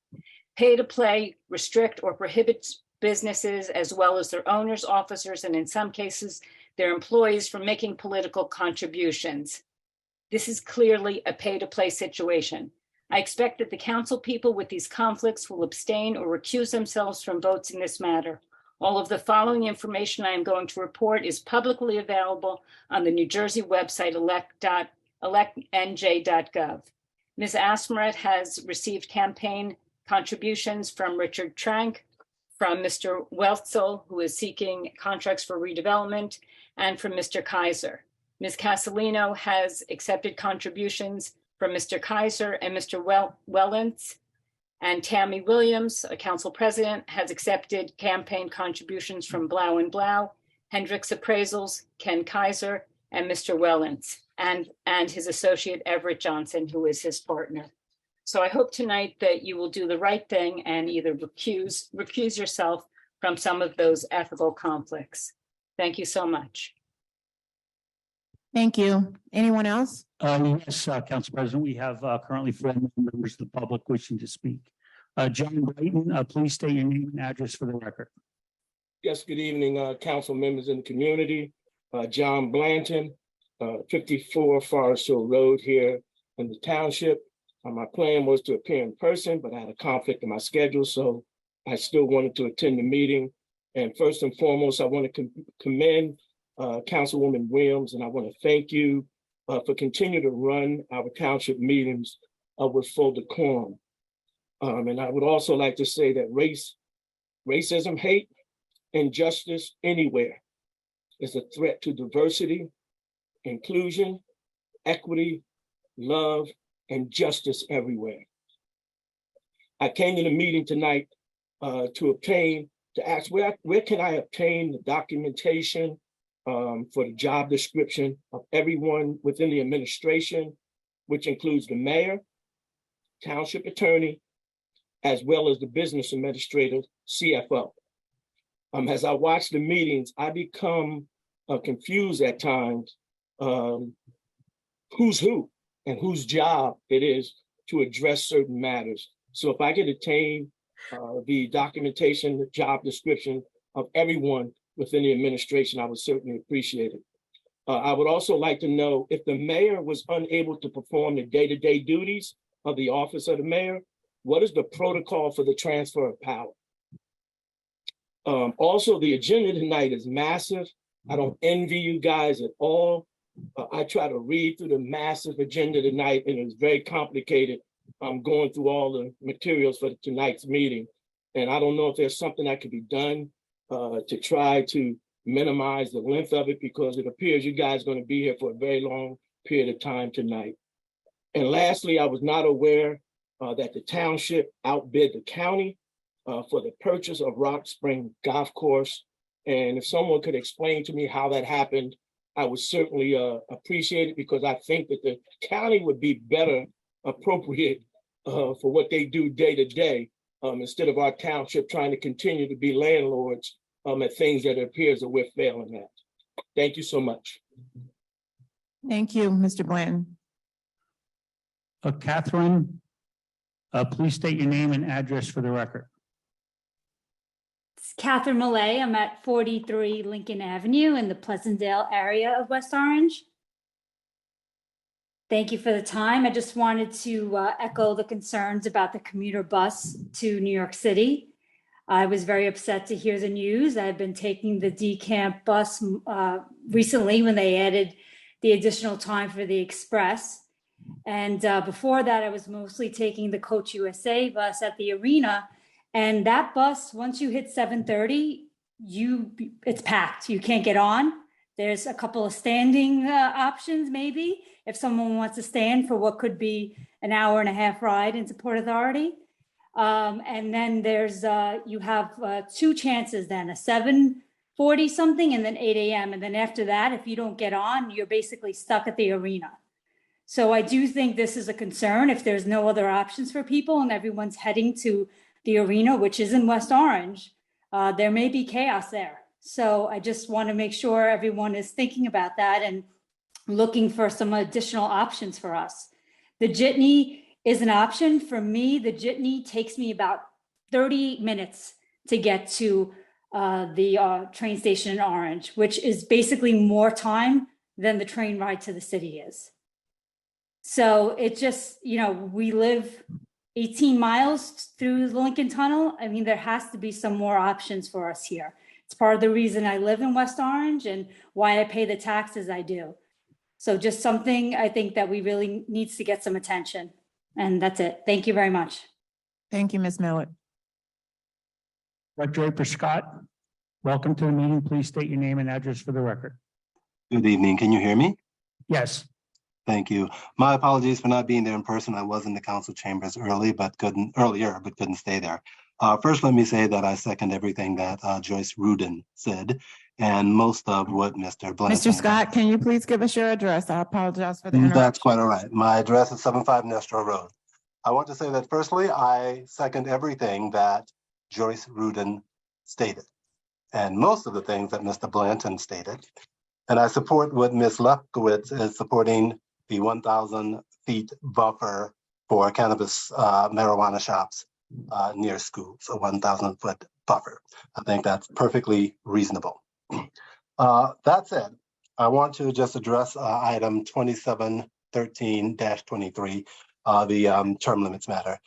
[SPEAKER 5] Pay to play restrict or prohibits businesses as well as their owners, officers, and in some cases, their employees from making political contributions. This is clearly a pay to play situation. I expect that the council people with these conflicts will abstain or recuse themselves from votes in this matter. All of the following information I am going to report is publicly available on the New Jersey website electnj.gov. Ms. Asmaret has received campaign contributions from Richard Trank, from Mr. Weltzel, who is seeking contracts for redevelopment, and from Mr. Kaiser. Ms. Castellino has accepted contributions from Mr. Kaiser and Mr. Wellens, and Tammy Williams, a council president, has accepted campaign contributions from Blau and Blau, Hendricks Appraisals, Ken Kaiser, and Mr. Wellens, and his associate Everett Johnson, who is his partner. So I hope tonight that you will do the right thing and either recuse yourself from some of those ethical conflicts. Thank you so much.
[SPEAKER 18] Thank you. Anyone else?
[SPEAKER 1] Yes, Council President, we have currently 4 members of the public wishing to speak. John Brighton, please state your name and address for the record.
[SPEAKER 7] Yes, good evening, council members in the community. John Blanton, 54 Forest Hill Road here in the township. My plan was to appear in person, but I had a conflict in my schedule, so I still wanted to attend the meeting. And first and foremost, I want to commend Councilwoman Williams, and I want to thank you for continuing to run our township meetings with full decorum. And I would also like to say that racism, hate, injustice anywhere is a threat to diversity, inclusion, equity, love, and justice everywhere. I came to the meeting tonight to ask where can I obtain the documentation for the job description of everyone within the administration, which includes the mayor, township attorney, as well as the business administrator, CFO. As I watch the meetings, I become confused at times who's who and whose job it is to address certain matters. So if I could attain the documentation, the job description of everyone within the administration, I would certainly appreciate it. I would also like to know if the mayor was unable to perform the day-to-day duties of the office of the mayor, what is the protocol for the transfer of power? Also, the agenda tonight is massive. I don't envy you guys at all. I try to read through the massive agenda tonight, and it's very complicated. I'm going through all the materials for tonight's meeting, and I don't know if there's something that could be done to try to minimize the length of it, because it appears you guys are going to be here for a very long period of time tonight. And lastly, I was not aware that the township outbid the county for the purchase of Rock Spring Golf Course. And if someone could explain to me how that happened, I would certainly appreciate it, because I think that the county would be better appropriate for what they do day to day, instead of our township trying to continue to be landlords at things that it appears that we're failing at. Thank you so much.
[SPEAKER 18] Thank you, Mr. Blanton.
[SPEAKER 1] Catherine, please state your name and address for the record.
[SPEAKER 20] It's Catherine Millay. I'm at 43 Lincoln Avenue in the Pleasantdale area of West Orange. Thank you for the time. I just wanted to echo the concerns about the commuter bus to New York City. I was very upset to hear the news. I've been taking the DCamp bus recently when they added the additional time for the express. And before that, I was mostly taking the Coach USA bus at the arena. And that bus, once you hit 7:30, it's packed. You can't get on. There's a couple of standing options, maybe, if someone wants to stand for what could be an hour and a half ride into Port Authority. And then there's, you have two chances then, a 7:40 something and then 8 a.m. And then after that, if you don't get on, you're basically stuck at the arena. So I do think this is a concern if there's no other options for people and everyone's heading to the arena, which is in West Orange, there may be chaos there. So I just want to make sure everyone is thinking about that and looking for some additional options for us. The Jitney is an option. For me, the Jitney takes me about 30 minutes to get to the train station in Orange, which is basically more time than the train ride to the city is. So it just, we live 18 miles through the Lincoln Tunnel. I mean, there has to be some more options for us here. It's part of the reason I live in West Orange and why I pay the taxes I do. So just something I think that we really needs to get some attention. And that's it. Thank you very much.
[SPEAKER 18] Thank you, Ms. Millett.
[SPEAKER 1] Brett Draper Scott, welcome to the meeting. Please state your name and address for the record.
[SPEAKER 9] Good evening. Can you hear me?
[SPEAKER 1] Yes.
[SPEAKER 9] Thank you. My apologies for not being there in person. I was in the council chambers earlier, but couldn't stay there. First, let me say that I second everything that Joyce Rudin said and most of what Mr. Blanton.
[SPEAKER 18] Mr. Scott, can you please give us your address? I apologize for the interruption.
[SPEAKER 9] That's quite all right. My address is 75 Nestor Road. I want to say that firstly, I second everything that Joyce Rudin stated and most of the things that Mr. Blanton stated. And I support what Ms. Lefkowitz is supporting, the 1,000 feet buffer for cannabis marijuana shops near schools, a 1,000 foot buffer. I think that's perfectly reasonable. That said, I want to just address item 2713-23, the term limits matter.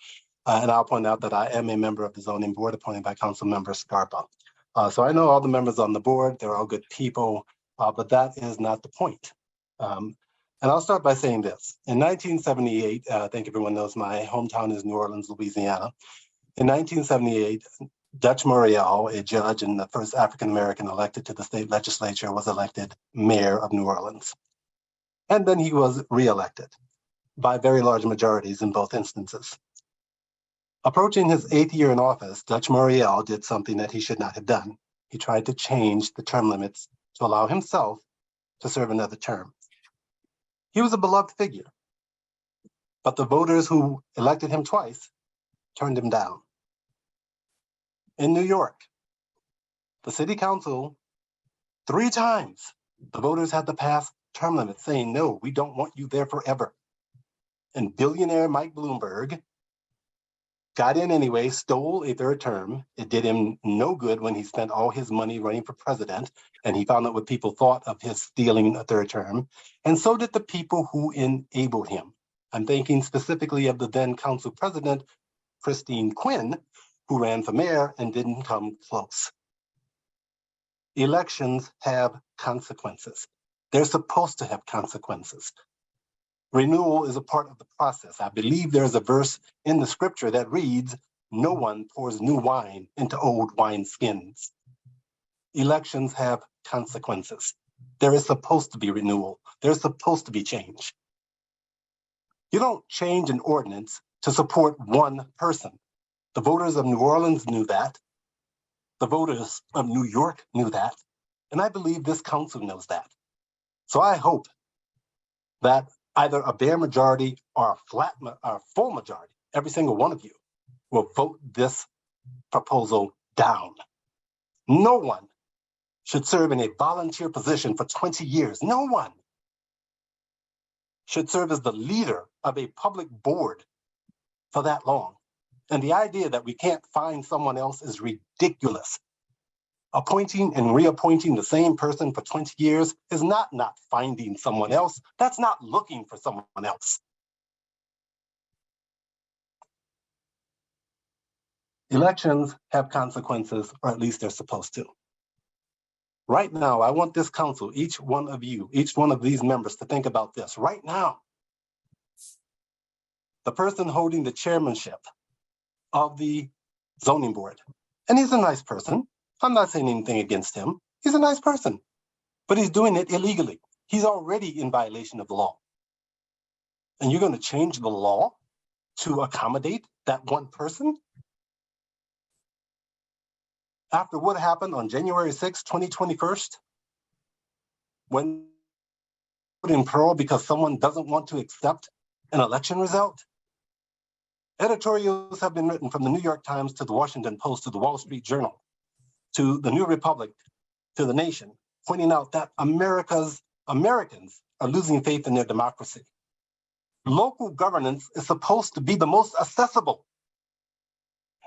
[SPEAKER 9] And I'll point out that I am a member of the zoning board appointed by Council Member Scarpa. So I know all the members on the board, they're all good people, but that is not the point. And I'll start by saying this. In 1978, I think everyone knows my hometown is New Orleans, Louisiana. In 1978, Dutch Morial, a judge and the first African-American elected to the state legislature, was elected mayor of New Orleans. And then he was reelected by very large majorities in both instances. Approaching his 8th year in office, Dutch Morial did something that he should not have done. He tried to change the term limits to allow himself to serve another term. He was a beloved figure, but the voters who elected him twice turned him down. In New York, the city council, 3 times, the voters had to pass term limits saying, no, we don't want you there forever. And billionaire Mike Bloomberg got in anyway, stole a 3rd term. It did him no good when he spent all his money running for president, and he found out what people thought of his stealing a 3rd term. And so did the people who enabled him. I'm thinking specifically of the then council president, Christine Quinn, who ran for mayor and didn't come close. Elections have consequences. They're supposed to have consequences. Renewal is a part of the process. I believe there's a verse in the scripture that reads, no one pours new wine into old wineskins. Elections have consequences. There is supposed to be renewal. There's supposed to be change. You don't change an ordinance to support one person. The voters of New Orleans knew that. The voters of New York knew that. And I believe this council knows that. So I hope that either a bare majority or a full majority, every single one of you, will vote this proposal down. No one should serve in a volunteer position for 20 years. No one should serve as the leader of a public board for that long. And the idea that we can't find someone else is ridiculous. Appointing and reappointing the same person for 20 years is not finding someone else. That's not looking for someone else. Elections have consequences, or at least they're supposed to. Right now, I want this council, each one of you, each one of these members to think about this. Right now, the person holding the chairmanship of the zoning board, and he's a nice person. I'm not saying anything against him. He's a nice person, but he's doing it illegally. He's already in violation of the law. And you're going to change the law to accommodate that one person? After what happened on January 6, 2021, when put in peril because someone doesn't want to accept an election result? Editorials have been written from the New York Times to the Washington Post to the Wall Street Journal to the New Republic to the Nation, pointing out that Americans are losing faith in their democracy. Local governance is supposed to be the most accessible.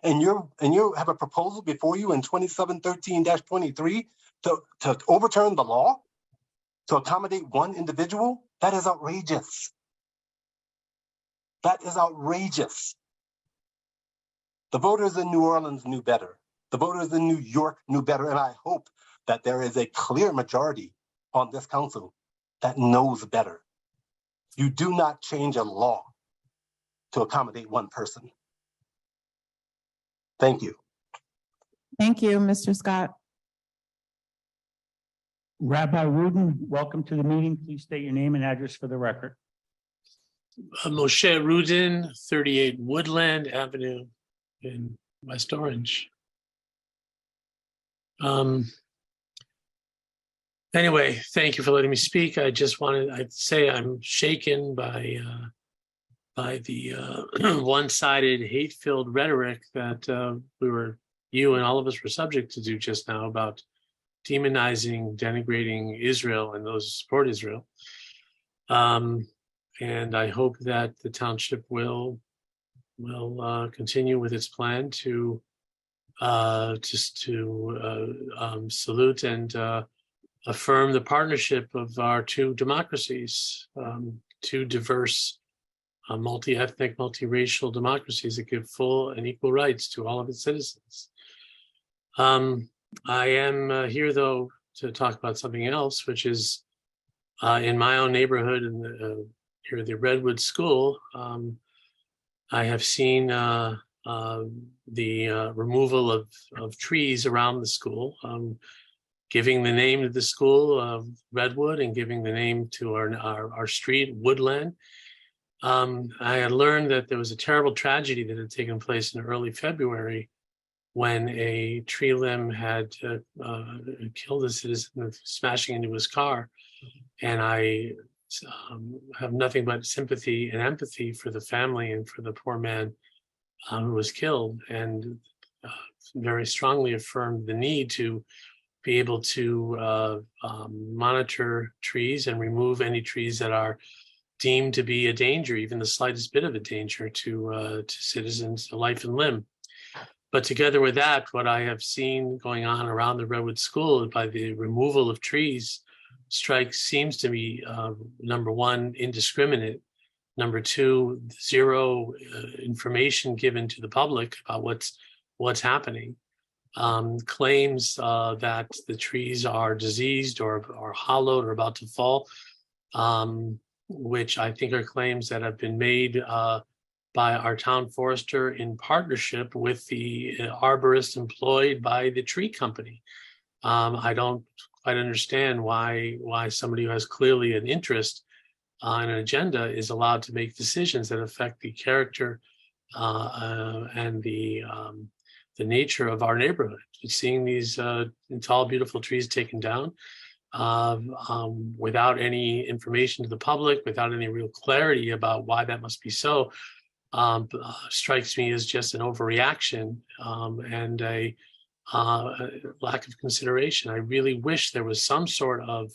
[SPEAKER 9] And you have a proposal before you in 2713-23 to overturn the law to accommodate one individual? That is outrageous. That is outrageous. The voters in New Orleans knew better. The voters in New York knew better. And I hope that there is a clear majority on this council that knows better. You do not change a law to accommodate one person. Thank you.
[SPEAKER 18] Thank you, Mr. Scott.
[SPEAKER 1] Rabbi Rudin, welcome to the meeting. Please state your name and address for the record.
[SPEAKER 10] Moshe Rudin, 38 Woodland Avenue in West Orange. Anyway, thank you for letting me speak. I'd say I'm shaken by the one-sided, hate-filled rhetoric that you and all of us were subject to do just now about demonizing, denigrating Israel and those who support Israel. And I hope that the township will continue with its plan to salute and affirm the partnership of our two democracies, two diverse, multi-ethnic, multiracial democracies that give full and equal rights to all of its citizens. I am here, though, to talk about something else, which is in my own neighborhood in here at the Redwood School. I have seen the removal of trees around the school, giving the name to the school of Redwood and giving the name to our street, Woodland. I had learned that there was a terrible tragedy that had taken place in early February when a tree limb had killed a citizen, smashing into his car. And I have nothing but sympathy and empathy for the family and for the poor man who was killed, and very strongly affirmed the need to be able to monitor trees and remove any trees that are deemed to be a danger, even the slightest bit of a danger to citizens' life and limb. But together with that, what I have seen going on around the Redwood School by the removal of trees seems to be, number one, indiscriminate. Number two, zero information given to the public about what's happening. Claims that the trees are diseased or hollowed or about to fall, which I think are claims that have been made by our town forester in partnership with the arborist employed by the tree company. I don't quite understand why somebody who has clearly an interest and an agenda is allowed to make decisions that affect the character and the nature of our neighborhood. Seeing these tall, beautiful trees taken down without any information to the public, without any real clarity about why that must be so, strikes me as just an overreaction and a lack of consideration. I really wish there was some sort of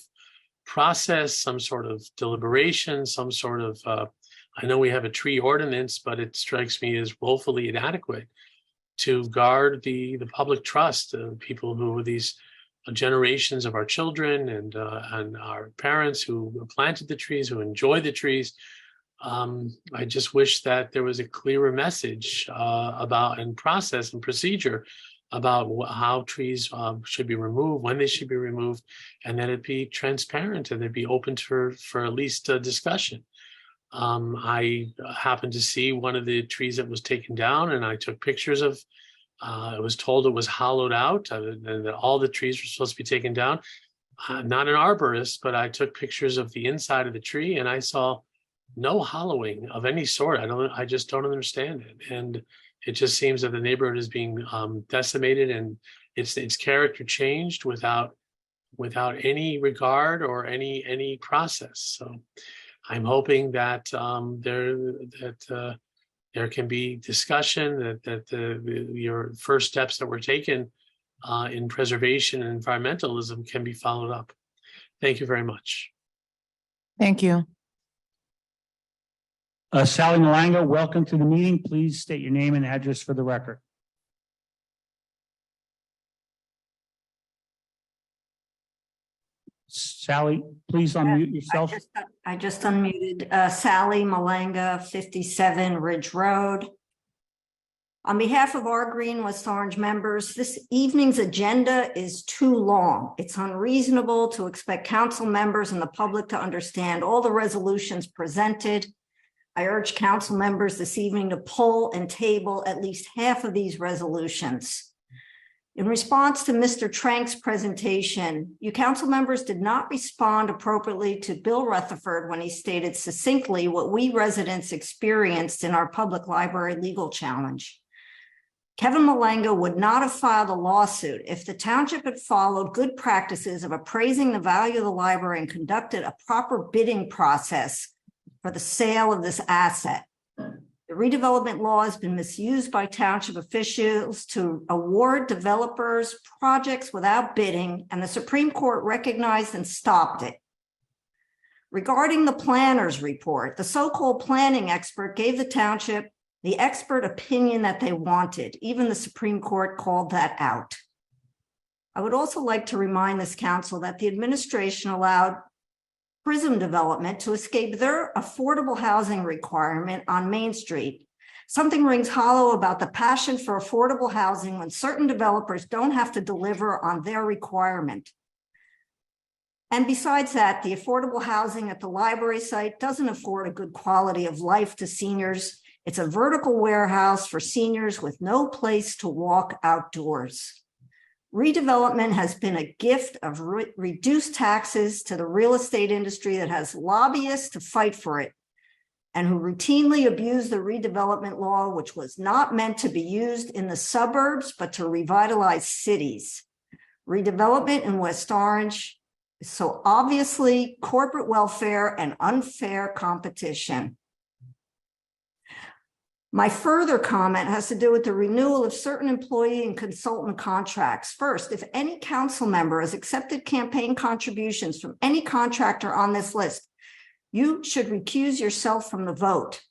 [SPEAKER 10] process, some sort of deliberation, some sort of, I know we have a tree ordinance, but it strikes me as woefully inadequate to guard the public trust of people who are these generations of our children and our parents who planted the trees, who enjoy the trees. I just wish that there was a clearer message about and process and procedure about how trees should be removed, when they should be removed, and that it be transparent and they'd be open for at least a discussion. I happened to see one of the trees that was taken down, and I took pictures of. I was told it was hollowed out and that all the trees were supposed to be taken down. Not an arborist, but I took pictures of the inside of the tree, and I saw no hollowing of any sort. I just don't understand it. And it just seems that the neighborhood is being decimated and its character changed without any regard or any process. So I'm hoping that there can be discussion, that your first steps that were taken in preservation and environmentalism can be followed up. Thank you very much.
[SPEAKER 18] Thank you.
[SPEAKER 1] Sally Malanga, welcome to the meeting. Please state your name and address for the record. Sally, please unmute yourself.
[SPEAKER 15] I just unmuted. Sally Malanga, 57 Ridge Road. On behalf of our Green West Orange members, this evening's agenda is too long. It's unreasonable to expect council members and the public to understand all the resolutions presented. I urge council members this evening to pull and table at least half of these resolutions. In response to Mr. Trank's presentation, you council members did not respond appropriately to Bill Rutherford when he stated succinctly what we residents experienced in our public library legal challenge. Kevin Malanga would not have filed a lawsuit if the township had followed good practices of appraising the value of the library and conducted a proper bidding process for the sale of this asset. The redevelopment law has been misused by township officials to award developers projects without bidding, and the Supreme Court recognized and stopped it. Regarding the planner's report, the so-called planning expert gave the township the expert opinion that they wanted. Even the Supreme Court called that out. I would also like to remind this council that the administration allowed Prism Development to escape their affordable housing requirement on Main Street. Something rings hollow about the passion for affordable housing when certain developers don't have to deliver on their requirement. And besides that, the affordable housing at the library site doesn't afford a good quality of life to seniors. It's a vertical warehouse for seniors with no place to walk outdoors. Redevelopment has been a gift of reduced taxes to the real estate industry that has lobbyists to fight for it and who routinely abuse the redevelopment law, which was not meant to be used in the suburbs, but to revitalize cities. Redevelopment in West Orange is so obviously corporate welfare and unfair competition. My further comment has to do with the renewal of certain employee and consultant contracts. First, if any council member has accepted campaign contributions from any contractor on this list, you should recuse yourself from the vote.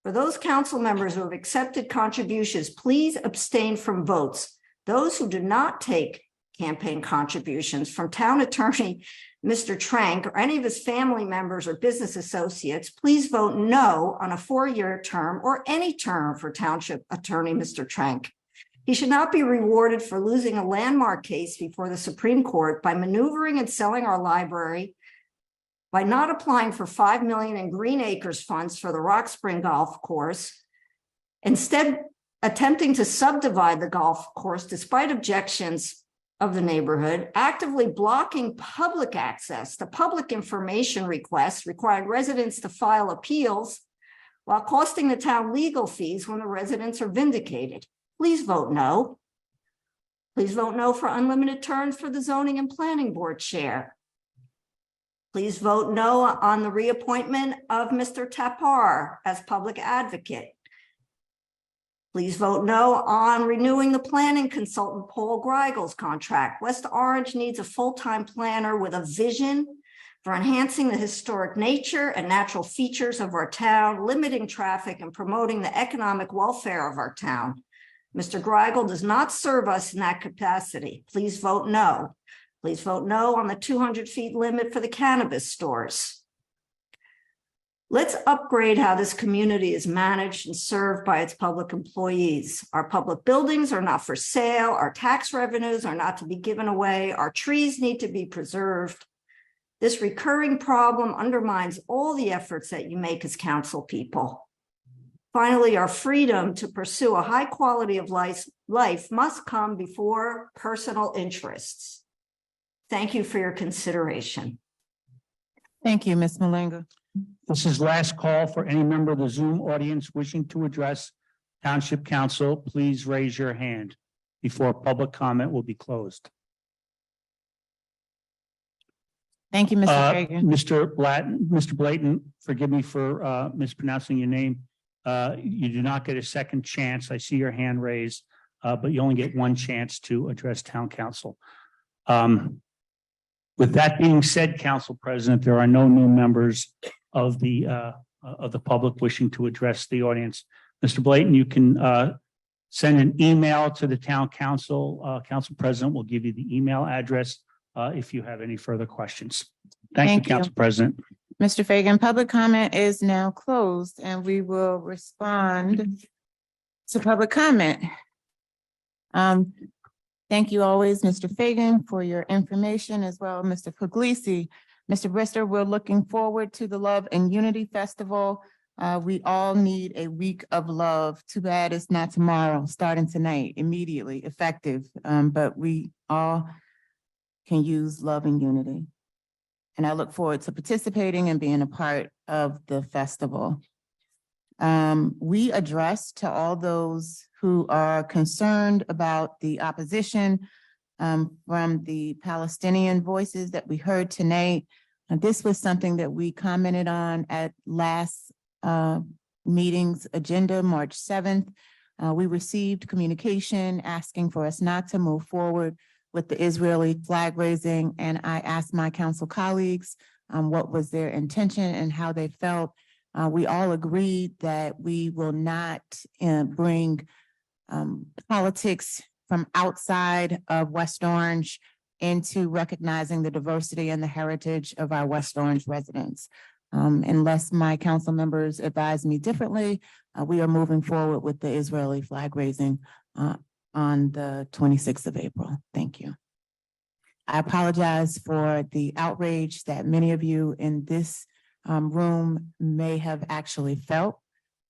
[SPEAKER 15] For those council members who have accepted contributions, please abstain from votes. Those who do not take campaign contributions from town attorney Mr. Trank or any of his family members or business associates, please vote no on a 4-year term or any term for township attorney Mr. Trank. He should not be rewarded for losing a landmark case before the Supreme Court by maneuvering and selling our library, by not applying for $5 million in Green Acres funds for the Rock Spring Golf Course, instead attempting to subdivide the golf course despite objections of the neighborhood, actively blocking public access to public information requests, requiring residents to file appeals while costing the town legal fees when the residents are vindicated. Please vote no. Please vote no for unlimited terms for the zoning and planning board chair. Please vote no on the reappointment of Mr. Tapar as public advocate. Please vote no on renewing the planning consultant Paul Greigel's contract. West Orange needs a full-time planner with a vision for enhancing the historic nature and natural features of our town, limiting traffic and promoting the economic welfare of our town. Mr. Greigel does not serve us in that capacity. Please vote no. Please vote no on the 200 feet limit for the cannabis stores. Let's upgrade how this community is managed and served by its public employees. Our public buildings are not for sale. Our tax revenues are not to be given away. Our trees need to be preserved. This recurring problem undermines all the efforts that you make as council people. Finally, our freedom to pursue a high quality of life must come before personal interests. Thank you for your consideration.
[SPEAKER 18] Thank you, Ms. Malanga.
[SPEAKER 1] This is last call for any member of the Zoom audience wishing to address Township Council. Please raise your hand before public comment will be closed.
[SPEAKER 18] Thank you, Mr. Fagan.
[SPEAKER 1] Mr. Blayton, forgive me for mispronouncing your name. You do not get a second chance. I see your hand raised, but you only get one chance to address Town Council. With that being said, Council President, there are no new members of the public wishing to address the audience. Mr. Blayton, you can send an email to the Town Council. Council President will give you the email address if you have any further questions. Thank you, Council President.
[SPEAKER 18] Mr. Fagan, public comment is now closed and we will respond to public comment. Thank you always, Mr. Fagan, for your information as well, Mr. Puglisi. Mr. Brister, we're looking forward to the Love and Unity Festival. We all need a week of love. Too bad it's not tomorrow, starting tonight, immediately, effective. But we all can use love and unity. And I look forward to participating and being a part of the festival. We address to all those who are concerned about the opposition from the Palestinian voices that we heard tonight. This was something that we commented on at last meeting's agenda, March 7th. We received communication asking for us not to move forward with the Israeli flag raising, and I asked my council colleagues what was their intention and how they felt. We all agreed that we will not bring politics from outside of West Orange into recognizing the diversity and the heritage of our West Orange residents. Unless my council members advise me differently, we are moving forward with the Israeli flag raising on the 26th of April. Thank you. I apologize for the outrage that many of you in this room may have actually felt.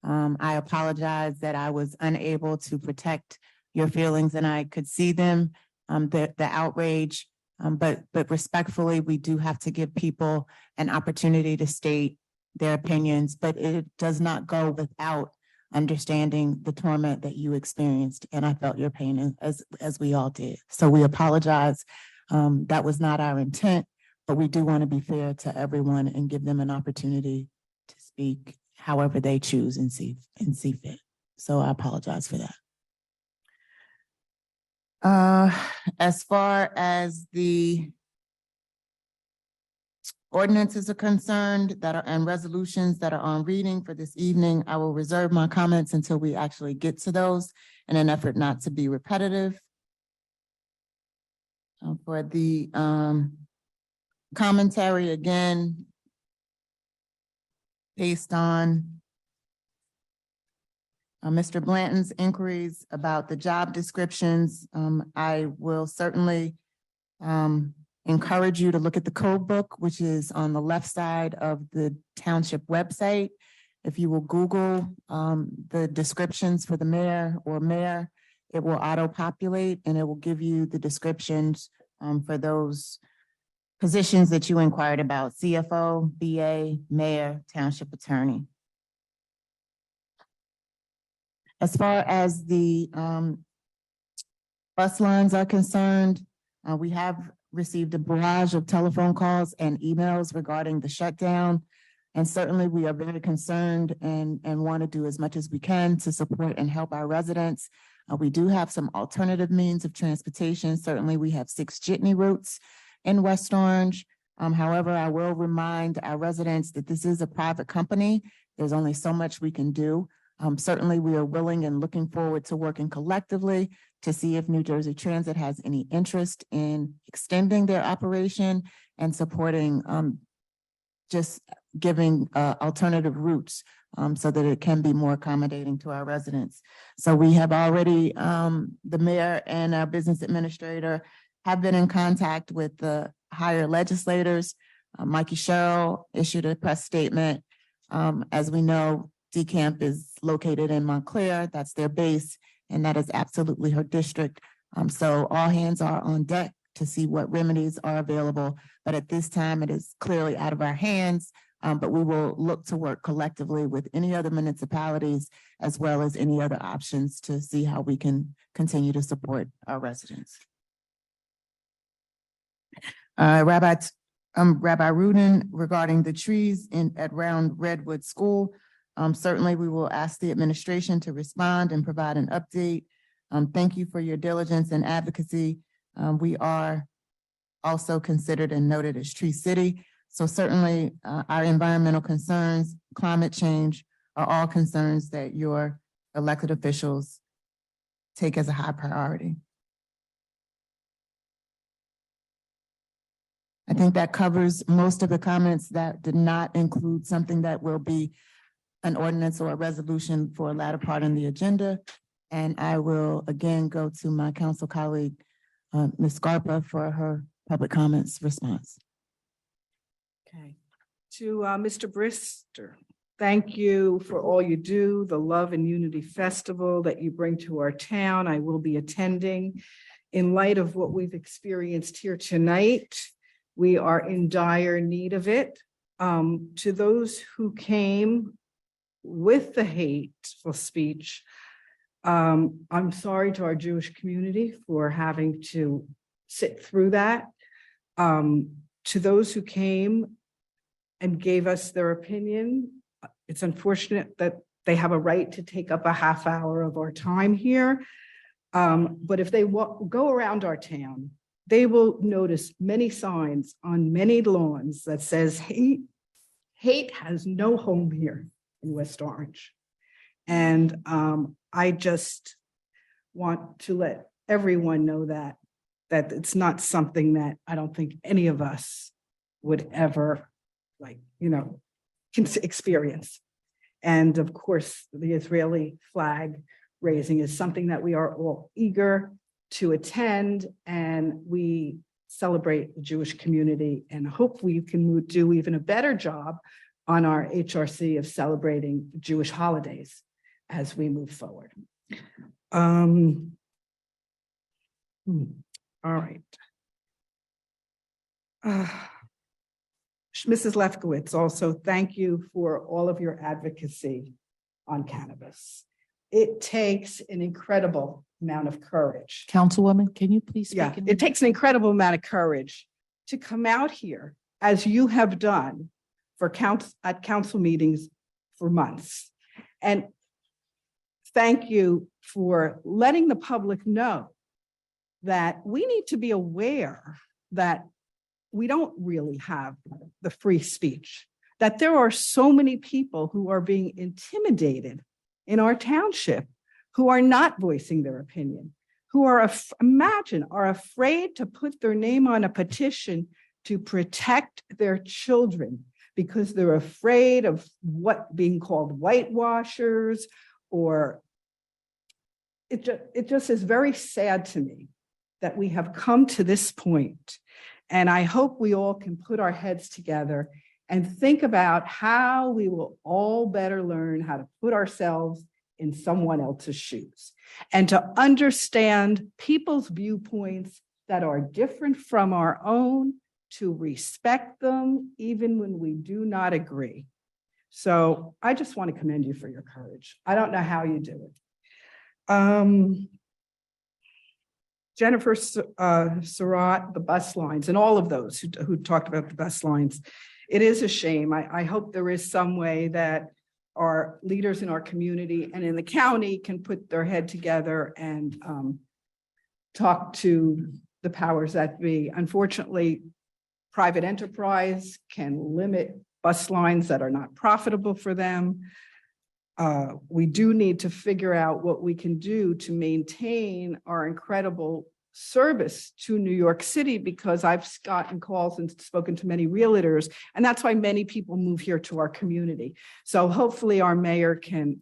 [SPEAKER 18] I apologize that I was unable to protect your feelings and I could see them, the outrage, but respectfully, we do have to give people an opportunity to state their opinions, but it does not go without understanding the torment that you experienced. And I felt your pain as we all did. So we apologize. That was not our intent, but we do want to be fair to everyone and give them an opportunity to speak however they choose and see fit. So I apologize for that. As far as the ordinances are concerned and resolutions that are on reading for this evening, I will reserve my comments until we actually get to those in an effort not to be repetitive. For the commentary, again, based on Mr. Blanton's inquiries about the job descriptions, I will certainly encourage you to look at the code book, which is on the left side of the township website. If you will Google the descriptions for the mayor or mayor, it will auto-populate and it will give you the descriptions for those positions that you inquired about: CFO, BA, mayor, township attorney. As far as the bus lines are concerned, we have received a barrage of telephone calls and emails regarding the shutdown. And certainly we are very concerned and want to do as much as we can to support and help our residents. We do have some alternative means of transportation. Certainly we have 6 jitney routes in West Orange. However, I will remind our residents that this is a private company. There's only so much we can do. Certainly we are willing and looking forward to working collectively to see if New Jersey Transit has any interest in extending their operation and supporting just giving alternative routes so that it can be more accommodating to our residents. So we have already, the mayor and our business administrator have been in contact with the higher legislators. Mikey Sherrill issued a press statement. As we know, DeCamp is located in Montclair. That's their base, and that is absolutely her district. So all hands are on deck to see what remedies are available. But at this time, it is clearly out of our hands. But we will look to work collectively with any other municipalities as well as any other options to see how we can continue to support our residents. Rabbi Rudin, regarding the trees around Redwood School, certainly we will ask the administration to respond and provide an update. Thank you for your diligence and advocacy. We are also considered and noted as Tree City. So certainly our environmental concerns, climate change are all concerns that your elected officials take as a high priority. I think that covers most of the comments that did not include something that will be an ordinance or a resolution for a latter part in the agenda. And I will again go to my council colleague, Ms. Scarpa, for her public comments response.
[SPEAKER 6] Okay. To Mr. Brister, thank you for all you do, the Love and Unity Festival that you bring to our town. I will be attending. In light of what we've experienced here tonight, we are in dire need of it. To those who came with the hateful speech, I'm sorry to our Jewish community for having to sit through that. To those who came and gave us their opinion, it's unfortunate that they have a right to take up a half hour of our time here. But if they go around our town, they will notice many signs on many lawns that says hate has no home here in West Orange. And I just want to let everyone know that it's not something that I don't think any of us would ever experience. And of course, the Israeli flag raising is something that we are all eager to attend, and we celebrate the Jewish community, and hope we can do even a better job on our HRC of celebrating Jewish holidays as we move forward. All right. Mrs. Lefkowitz, also thank you for all of your advocacy on cannabis. It takes an incredible amount of courage.
[SPEAKER 3] Councilwoman, can you please speak?
[SPEAKER 6] Yeah, it takes an incredible amount of courage to come out here, as you have done at council meetings for months. And thank you for letting the public know that we need to be aware that we don't really have the free speech, that there are so many people who are being intimidated in our township, who are not voicing their opinion, who are afraid to put their name on a petition to protect their children because they're afraid of what being called whitewashers, or it just is very sad to me that we have come to this point. And I hope we all can put our heads together and think about how we will all better learn how to put ourselves in someone else's shoes and to understand people's viewpoints that are different from our own, to respect them even when we do not agree. So I just want to commend you for your courage. I don't know how you do it. Jennifer Surratt, the bus lines, and all of those who talked about the bus lines. It is a shame. I hope there is some way that our leaders in our community and in the county can put their head together and talk to the powers that be. Unfortunately, private enterprise can limit bus lines that are not profitable for them. We do need to figure out what we can do to maintain our incredible service to New York City, because I've gotten calls and spoken to many realtors, and that's why many people move here to our community. So hopefully our mayor can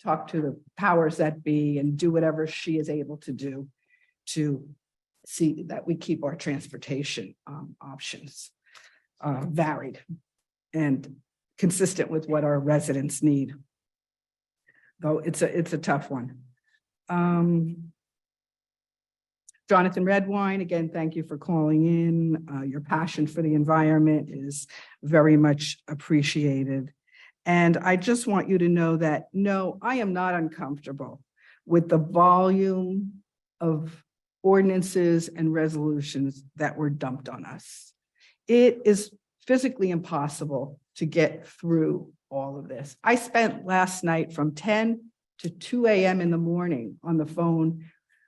[SPEAKER 6] talk to the powers that be and do whatever she is able to do to see that we keep our transportation options varied and consistent with what our residents need. Though it's a tough one. Jonathan Redwine, again, thank you for calling in. Your passion for the environment is very much appreciated. And I just want you to know that, no, I am not uncomfortable with the volume of ordinances and resolutions that were dumped on us. It is physically impossible to get through all of this. I spent last night from 10 to 2 a.m. in the morning on the phone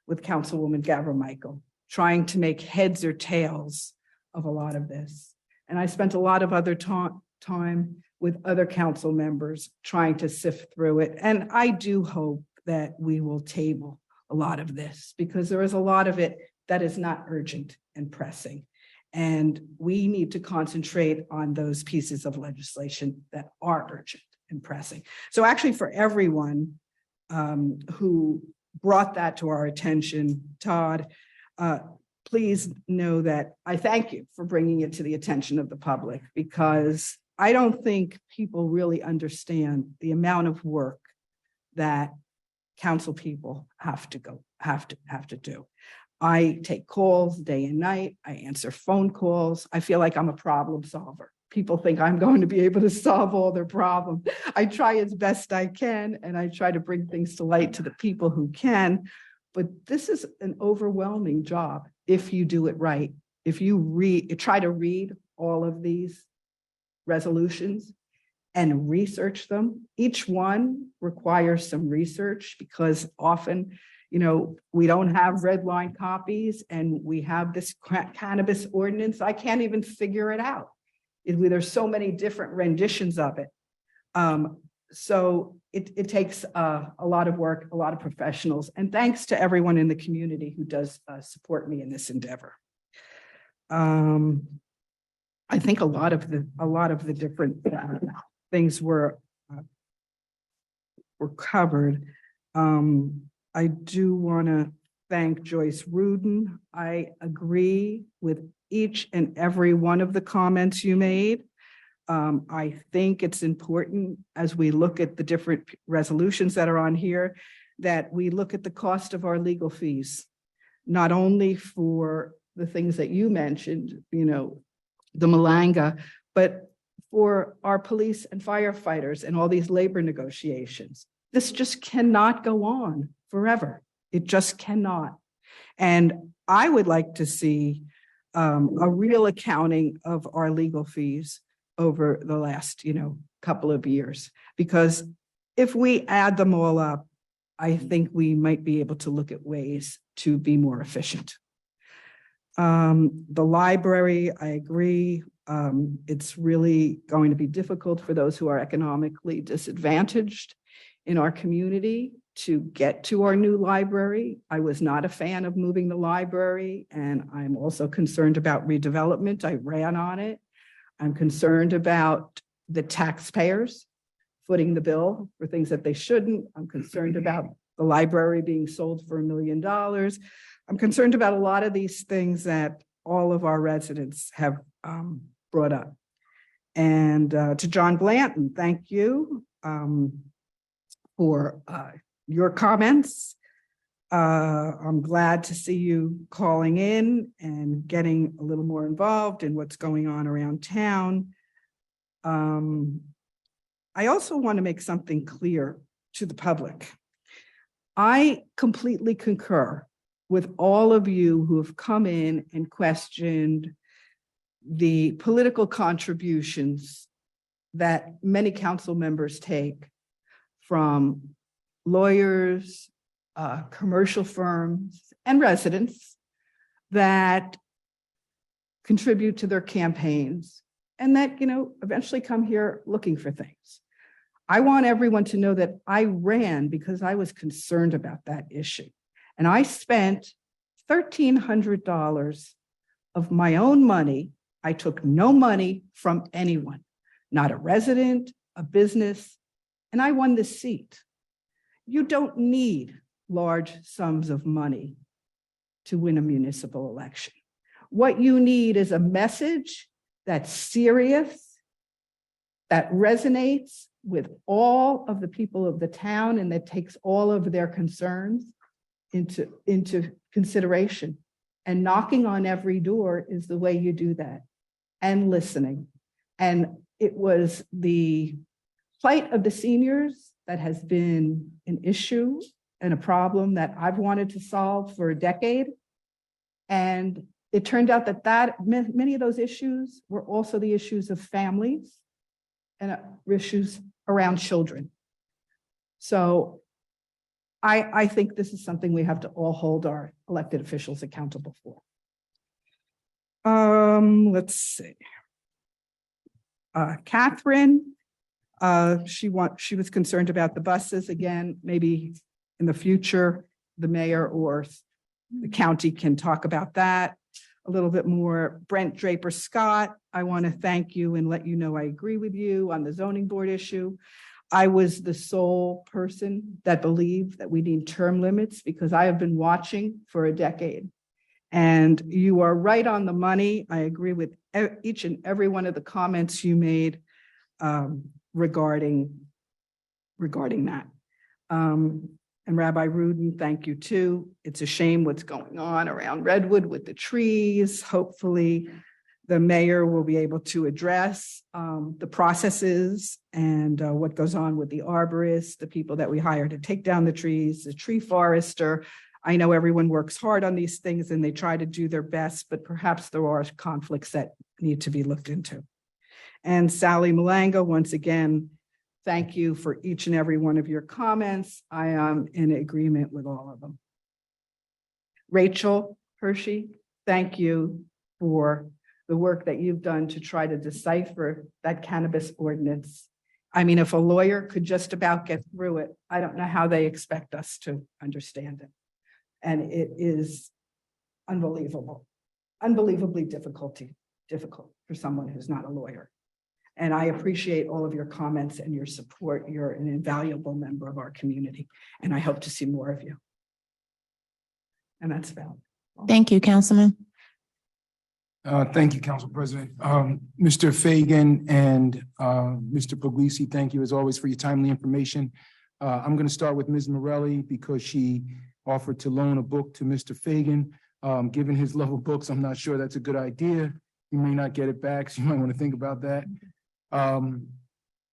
[SPEAKER 6] with Councilwoman Gavin Michael, trying to make heads or tails of a lot of this. And I spent a lot of other time with other council members trying to sift through it. And I do hope that we will table a lot of this, because there is a lot of it that is not urgent and pressing. And we need to concentrate on those pieces of legislation that are urgent and pressing. So actually, for everyone who brought that to our attention, Todd, please know that I thank you for bringing it to the attention of the public, because I don't think people really understand the amount of work that council people have to do. I take calls day and night. I answer phone calls. I feel like I'm a problem solver. People think I'm going to be able to solve all their problems. I try as best I can, and I try to bring things to light to the people who can. But this is an overwhelming job if you do it right. If you try to read all of these resolutions and research them, each one requires some research, because often, we don't have red line copies, and we have this cannabis ordinance. I can't even figure it out. There's so many different renditions of it. So it takes a lot of work, a lot of professionals, and thanks to everyone in the community who does support me in this endeavor. I think a lot of the different things were covered. I do want to thank Joyce Rudin. I agree with each and every one of the comments you made. I think it's important, as we look at the different resolutions that are on here, that we look at the cost of our legal fees, not only for the things that you mentioned, the Malanga, but for our police and firefighters and all these labor negotiations. This just cannot go on forever. It just cannot. And I would like to see a real accounting of our legal fees over the last, couple of years, because if we add them all up, I think we might be able to look at ways to be more efficient. The library, I agree. It's really going to be difficult for those who are economically disadvantaged in our community to get to our new library. I was not a fan of moving the library, and I'm also concerned about redevelopment. I ran on it. I'm concerned about the taxpayers footing the bill for things that they shouldn't. I'm concerned about the library being sold for $1 million. I'm concerned about a lot of these things that all of our residents have brought up. And to John Blanton, thank you for your comments. I'm glad to see you calling in and getting a little more involved in what's going on around town. I also want to make something clear to the public. I completely concur with all of you who have come in and questioned the political contributions that many council members take from lawyers, commercial firms, and residents that contribute to their campaigns and that, eventually come here looking for things. I want everyone to know that I ran because I was concerned about that issue. And I spent $1,300 of my own money. I took no money from anyone, not a resident, a business, and I won this seat. You don't need large sums of money to win a municipal election. What you need is a message that's serious, that resonates with all of the people of the town, and that takes all of their concerns into consideration. And knocking on every door is the way you do that, and listening. And it was the plight of the seniors that has been an issue and a problem that I've wanted to solve for a decade. And it turned out that many of those issues were also the issues of families and issues around children. So I think this is something we have to all hold our elected officials accountable for. Let's see. Catherine, she was concerned about the buses. Again, maybe in the future, the mayor or the county can talk about that a little bit more. Brent Draper Scott, I want to thank you and let you know I agree with you on the zoning board issue. I was the sole person that believed that we need term limits because I have been watching for a decade. And you are right on the money. I agree with each and every one of the comments you made regarding that. And Rabbi Rudin, thank you too. It's a shame what's going on around Redwood with the trees. Hopefully the mayor will be able to address the processes and what goes on with the arborist, the people that we hire to take down the trees, the tree forester. I know everyone works hard on these things and they try to do their best, but perhaps there are conflicts that need to be looked into. And Sally Malanga, once again, thank you for each and every one of your comments. I am in agreement with all of them. Rachel Hershey, thank you for the work that you've done to try to decipher that cannabis ordinance. I mean, if a lawyer could just about get through it, I don't know how they expect us to understand it. And it is unbelievable, unbelievably difficult for someone who's not a lawyer. And I appreciate all of your comments and your support. You're an invaluable member of our community, and I hope to see more of you. And that's about it.
[SPEAKER 18] Thank you, Councilman.
[SPEAKER 4] Thank you, Council President. Mr. Fagan and Mr. Puglisi, thank you as always for your timely information. I'm going to start with Ms. Morelli because she offered to loan a book to Mr. Fagan. Given his love of books, I'm not sure that's a good idea. You may not get it back, so you might want to think about that.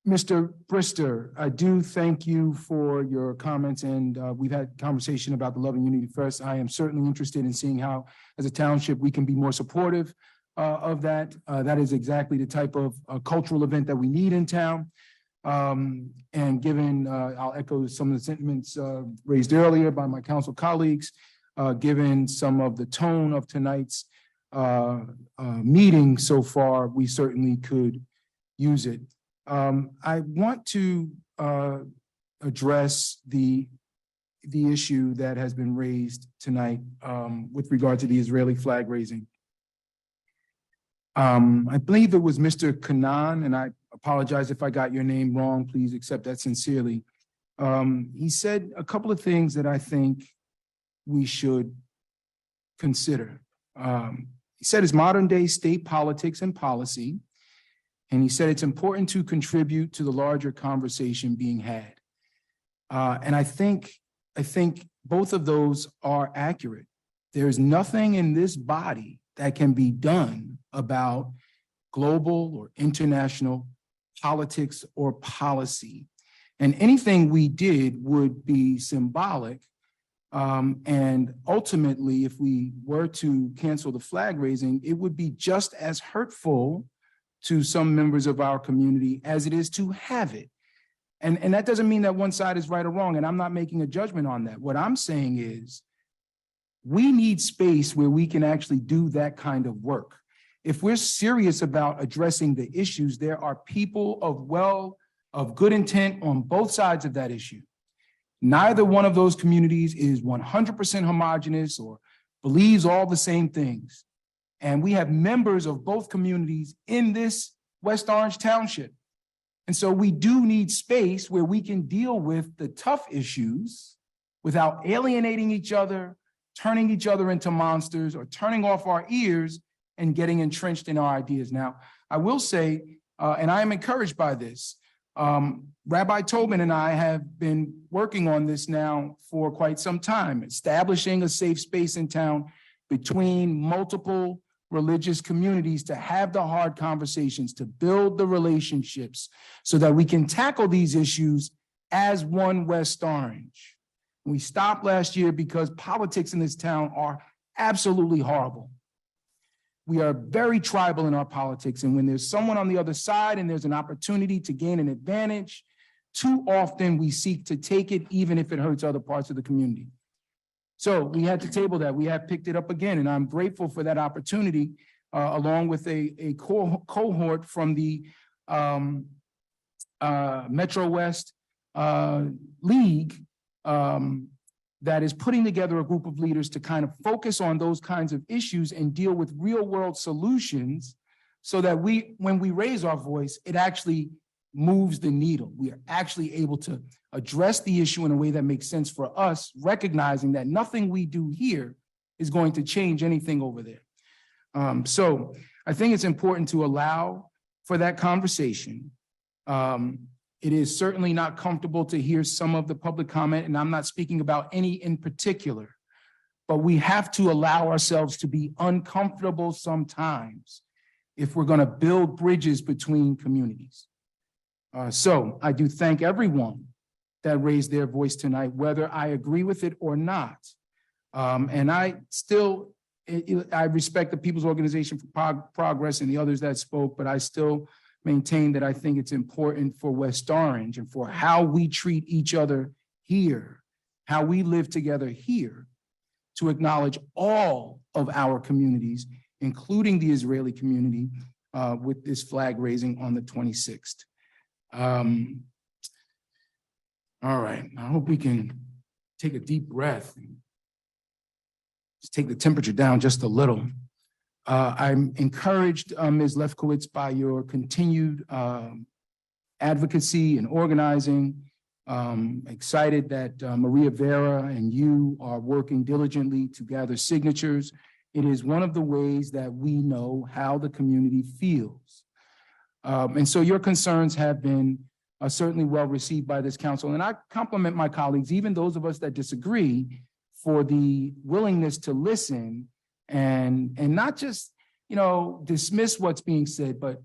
[SPEAKER 4] Mr. Brister, I do thank you for your comments, and we've had conversation about the Love and Unity Fest. I am certainly interested in seeing how, as a township, we can be more supportive of that. That is exactly the type of cultural event that we need in town. And given, I'll echo some of the sentiments raised earlier by my council colleagues, given some of the tone of tonight's meeting so far, we certainly could use it. I want to address the issue that has been raised tonight with regard to the Israeli flag raising. I believe it was Mr. Kanan, and I apologize if I got your name wrong. Please accept that sincerely. He said a couple of things that I think we should consider. He said it's modern day state politics and policy. And he said it's important to contribute to the larger conversation being had. And I think both of those are accurate. There's nothing in this body that can be done about global or international politics or policy. And anything we did would be symbolic. And ultimately, if we were to cancel the flag raising, it would be just as hurtful to some members of our community as it is to have it. And that doesn't mean that one side is right or wrong, and I'm not making a judgment on that. What I'm saying is we need space where we can actually do that kind of work. If we're serious about addressing the issues, there are people of good intent on both sides of that issue. Neither one of those communities is 100% homogenous or believes all the same things. And we have members of both communities in this West Orange Township. And so we do need space where we can deal with the tough issues without alienating each other, turning each other into monsters, or turning off our ears and getting entrenched in our ideas. Now, I will say, and I am encouraged by this, Rabbi Tobin and I have been working on this now for quite some time, establishing a safe space in town between multiple religious communities to have the hard conversations, to build the relationships so that we can tackle these issues as one West Orange. We stopped last year because politics in this town are absolutely horrible. We are very tribal in our politics, and when there's someone on the other side and there's an opportunity to gain an advantage, too often we seek to take it even if it hurts other parts of the community. So we had to table that. We have picked it up again, and I'm grateful for that opportunity, along with a cohort from the Metro West League that is putting together a group of leaders to kind of focus on those kinds of issues and deal with real world solutions so that when we raise our voice, it actually moves the needle. We are actually able to address the issue in a way that makes sense for us, recognizing that nothing we do here is going to change anything over there. So I think it's important to allow for that conversation. It is certainly not comfortable to hear some of the public comment, and I'm not speaking about any in particular, but we have to allow ourselves to be uncomfortable sometimes if we're going to build bridges between communities. So I do thank everyone that raised their voice tonight, whether I agree with it or not. And I respect the People's Organization for Progress and the others that spoke, but I still maintain that I think it's important for West Orange and for how we treat each other here, how we live together here, to acknowledge all of our communities, including the Israeli community, with this flag raising on the 26th. All right, I hope we can take a deep breath and just take the temperature down just a little. I'm encouraged, Ms. Lefkowitz, by your continued advocacy and organizing. Excited that Maria Vera and you are working diligently to gather signatures. It is one of the ways that we know how the community feels. And so your concerns have been certainly well received by this council. And I compliment my colleagues, even those of us that disagree, for the willingness to listen and not just, dismiss what's being said, but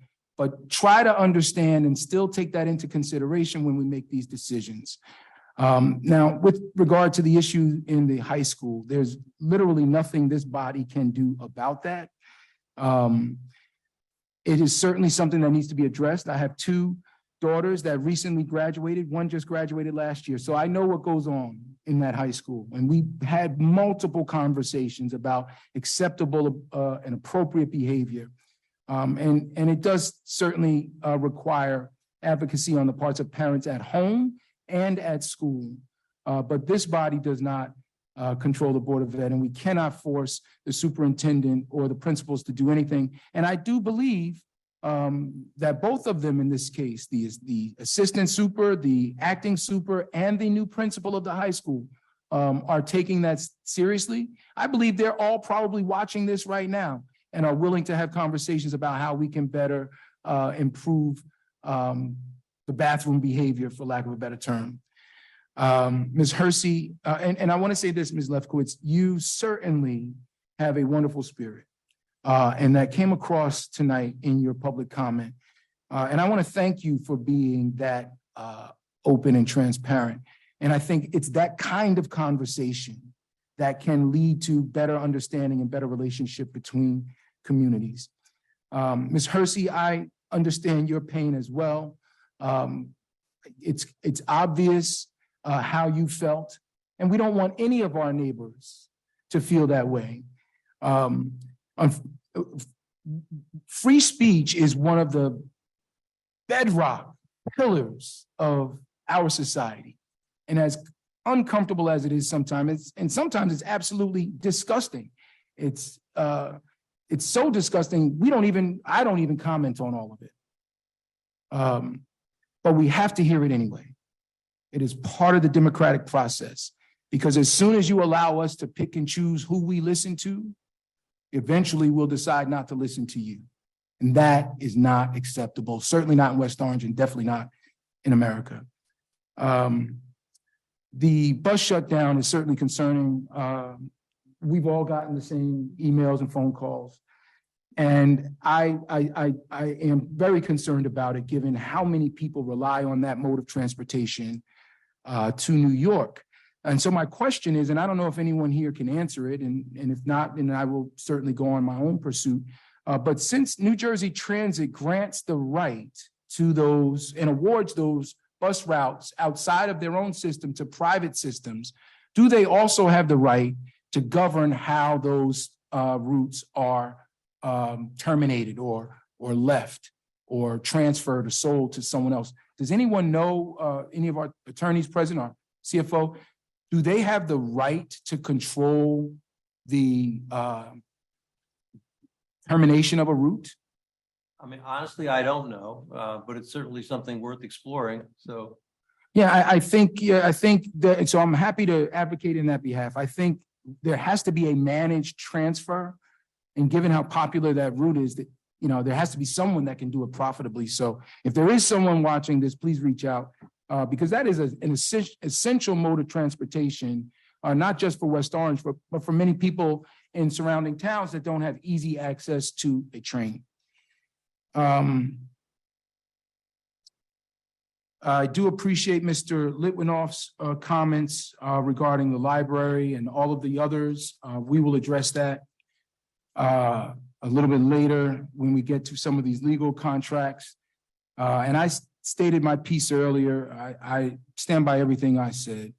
[SPEAKER 4] try to understand and still take that into consideration when we make these decisions. Now, with regard to the issue in the high school, there's literally nothing this body can do about that. It is certainly something that needs to be addressed. I have two daughters that recently graduated. One just graduated last year. So I know what goes on in that high school. And we had multiple conversations about acceptable and appropriate behavior. And it does certainly require advocacy on the parts of parents at home and at school. But this body does not control the Board of Ed, and we cannot force the superintendent or the principals to do anything. And I do believe that both of them in this case, the assistant super, the acting super, and the new principal of the high school are taking that seriously. I believe they're all probably watching this right now and are willing to have conversations about how we can better improve the bathroom behavior, for lack of a better term. Ms. Hersey, and I want to say this, Ms. Lefkowitz, you certainly have a wonderful spirit. And that came across tonight in your public comment. And I want to thank you for being that open and transparent. And I think it's that kind of conversation that can lead to better understanding and better relationship between communities. Ms. Hersey, I understand your pain as well. It's obvious how you felt, and we don't want any of our neighbors to feel that way. Free speech is one of the bedrock pillars of our society. And as uncomfortable as it is sometimes, sometimes it's absolutely disgusting. It's so disgusting, I don't even comment on all of it. But we have to hear it anyway. It is part of the democratic process, because as soon as you allow us to pick and choose who we listen to, eventually we'll decide not to listen to you. And that is not acceptable, certainly not in West Orange and definitely not in America. The bus shutdown is certainly concerning. we've all gotten the same emails and phone calls. And I am very concerned about it, given how many people rely on that mode of transportation to New York. And so my question is, and I don't know if anyone here can answer it, and if not, then I will certainly go on my own pursuit. But since New Jersey Transit grants the right to those and awards those bus routes outside of their own system to private systems, do they also have the right to govern how those routes are terminated or left or transferred or sold to someone else? Does anyone know, any of our attorneys present or CFO, do they have the right to control the termination of a route?
[SPEAKER 17] I mean, honestly, I don't know, but it's certainly something worth exploring, so.
[SPEAKER 4] Yeah, I think that, so I'm happy to advocate in that behalf. I think there has to be a managed transfer. And given how popular that route is, that, you know, there has to be someone that can do it profitably. So if there is someone watching this, please reach out, because that is an essential mode of transportation, not just for West Orange, but for many people in surrounding towns that don't have easy access to a train. I do appreciate Mr. Litwinoff's comments regarding the library and all of the others. We will address that a little bit later when we get to some of these legal contracts. And I stated my piece earlier. I stand by everything I said.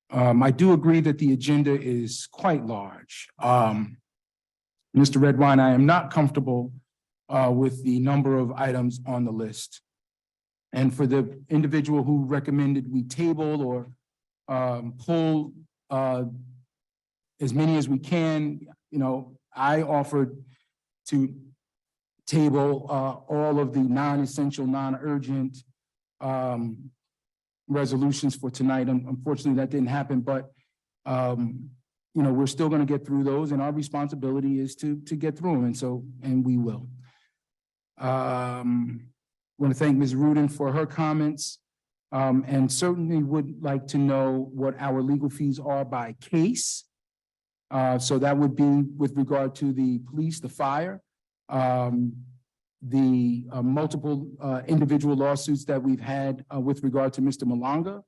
[SPEAKER 4] I do agree that the agenda is quite large. Mr. Redwine, I am not comfortable with the number of items on the list. And for the individual who recommended we table or pull as many as we can, you know, I offered to table all of the non-essential, non-urgent resolutions for tonight. Unfortunately, that didn't happen, but you know, we're still going to get through those, and our responsibility is to get through them, and we will. I want to thank Ms. Rudin for her comments, and certainly would like to know what our legal fees are by case. So that would be with regard to the police, the fire, the multiple individual lawsuits that we've had with regard to Mr. Malanga.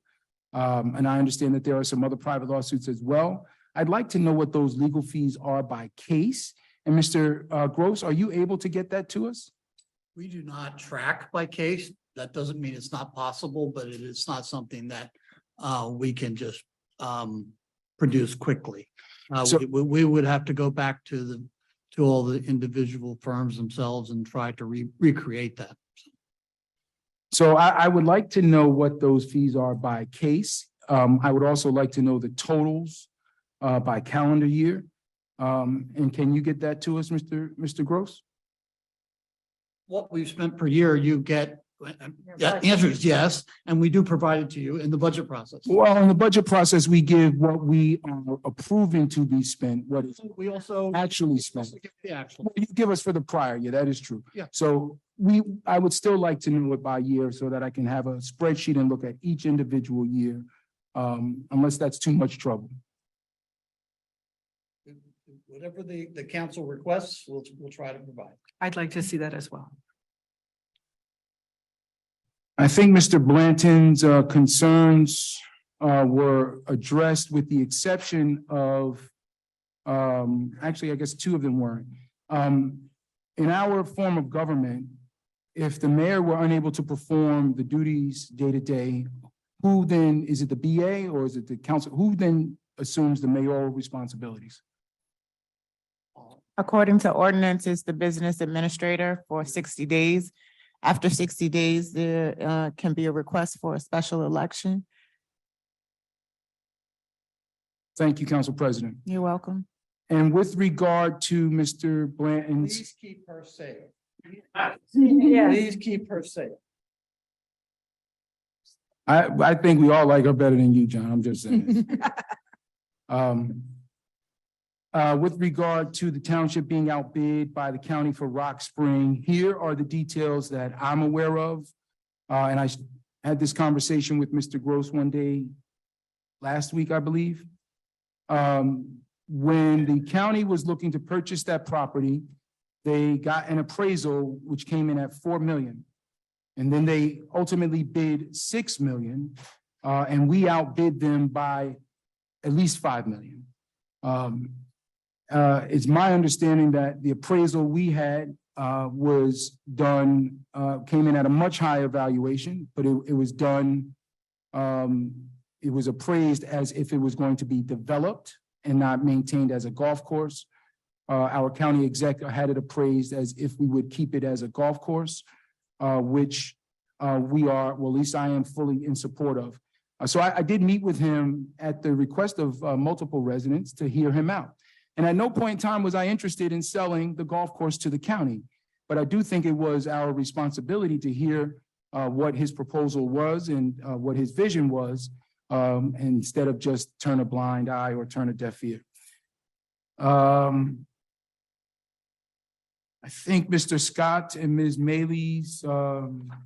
[SPEAKER 4] And I understand that there are some other private lawsuits as well. I'd like to know what those legal fees are by case. And Mr. Gross, are you able to get that to us?
[SPEAKER 16] We do not track by case. That doesn't mean it's not possible, but it is not something that we can just produce quickly. We would have to go back to all the individual firms themselves and try to recreate that.
[SPEAKER 4] So I would like to know what those fees are by case. I would also like to know the totals by calendar year. And can you get that to us, Mr. Gross?
[SPEAKER 16] What we've spent per year, you get, the answer is yes, and we do provide it to you in the budget process.
[SPEAKER 4] Well, in the budget process, we give what we are approving to be spent, what is
[SPEAKER 16] We also
[SPEAKER 4] actually spent.
[SPEAKER 16] the actual.
[SPEAKER 4] You give us for the prior year, that is true.
[SPEAKER 16] Yeah.
[SPEAKER 4] So I would still like to know it by year so that I can have a spreadsheet and look at each individual year, unless that's too much trouble.
[SPEAKER 16] Whatever the council requests, we'll try to provide.
[SPEAKER 6] I'd like to see that as well.
[SPEAKER 4] I think Mr. Blanton's concerns were addressed with the exception of, actually, I guess two of them weren't. In our form of government, if the mayor were unable to perform the duties day to day, who then, is it the BA or is it the council? Who then assumes the mayoral responsibilities?
[SPEAKER 18] According to ordinance, it's the business administrator for 60 days. After 60 days, there can be a request for a special election.
[SPEAKER 4] Thank you, Council President.
[SPEAKER 18] You're welcome.
[SPEAKER 4] And with regard to Mr. Blanton's,
[SPEAKER 16] Please keep her safe.
[SPEAKER 6] Yes.
[SPEAKER 16] Please keep her safe.
[SPEAKER 4] I think we all like her better than you, John. I'm just saying. With regard to the township being outbid by the county for Rock Spring, here are the details that I'm aware of. And I had this conversation with Mr. Gross one day last week, I believe. when the county was looking to purchase that property, they got an appraisal which came in at 4 million. And then they ultimately bid 6 million, and we outbid them by at least 5 million. It's my understanding that the appraisal we had was done, came in at a much higher valuation, but it was done, it was appraised as if it was going to be developed and not maintained as a golf course. Our county exec had it appraised as if we would keep it as a golf course, which we are, well, at least I am fully in support of. So I did meet with him at the request of multiple residents to hear him out. And at no point in time was I interested in selling the golf course to the county. But I do think it was our responsibility to hear what his proposal was and what his vision was, instead of just turn a blind eye or turn a deaf ear. I think Mr. Scott and Ms. Maley's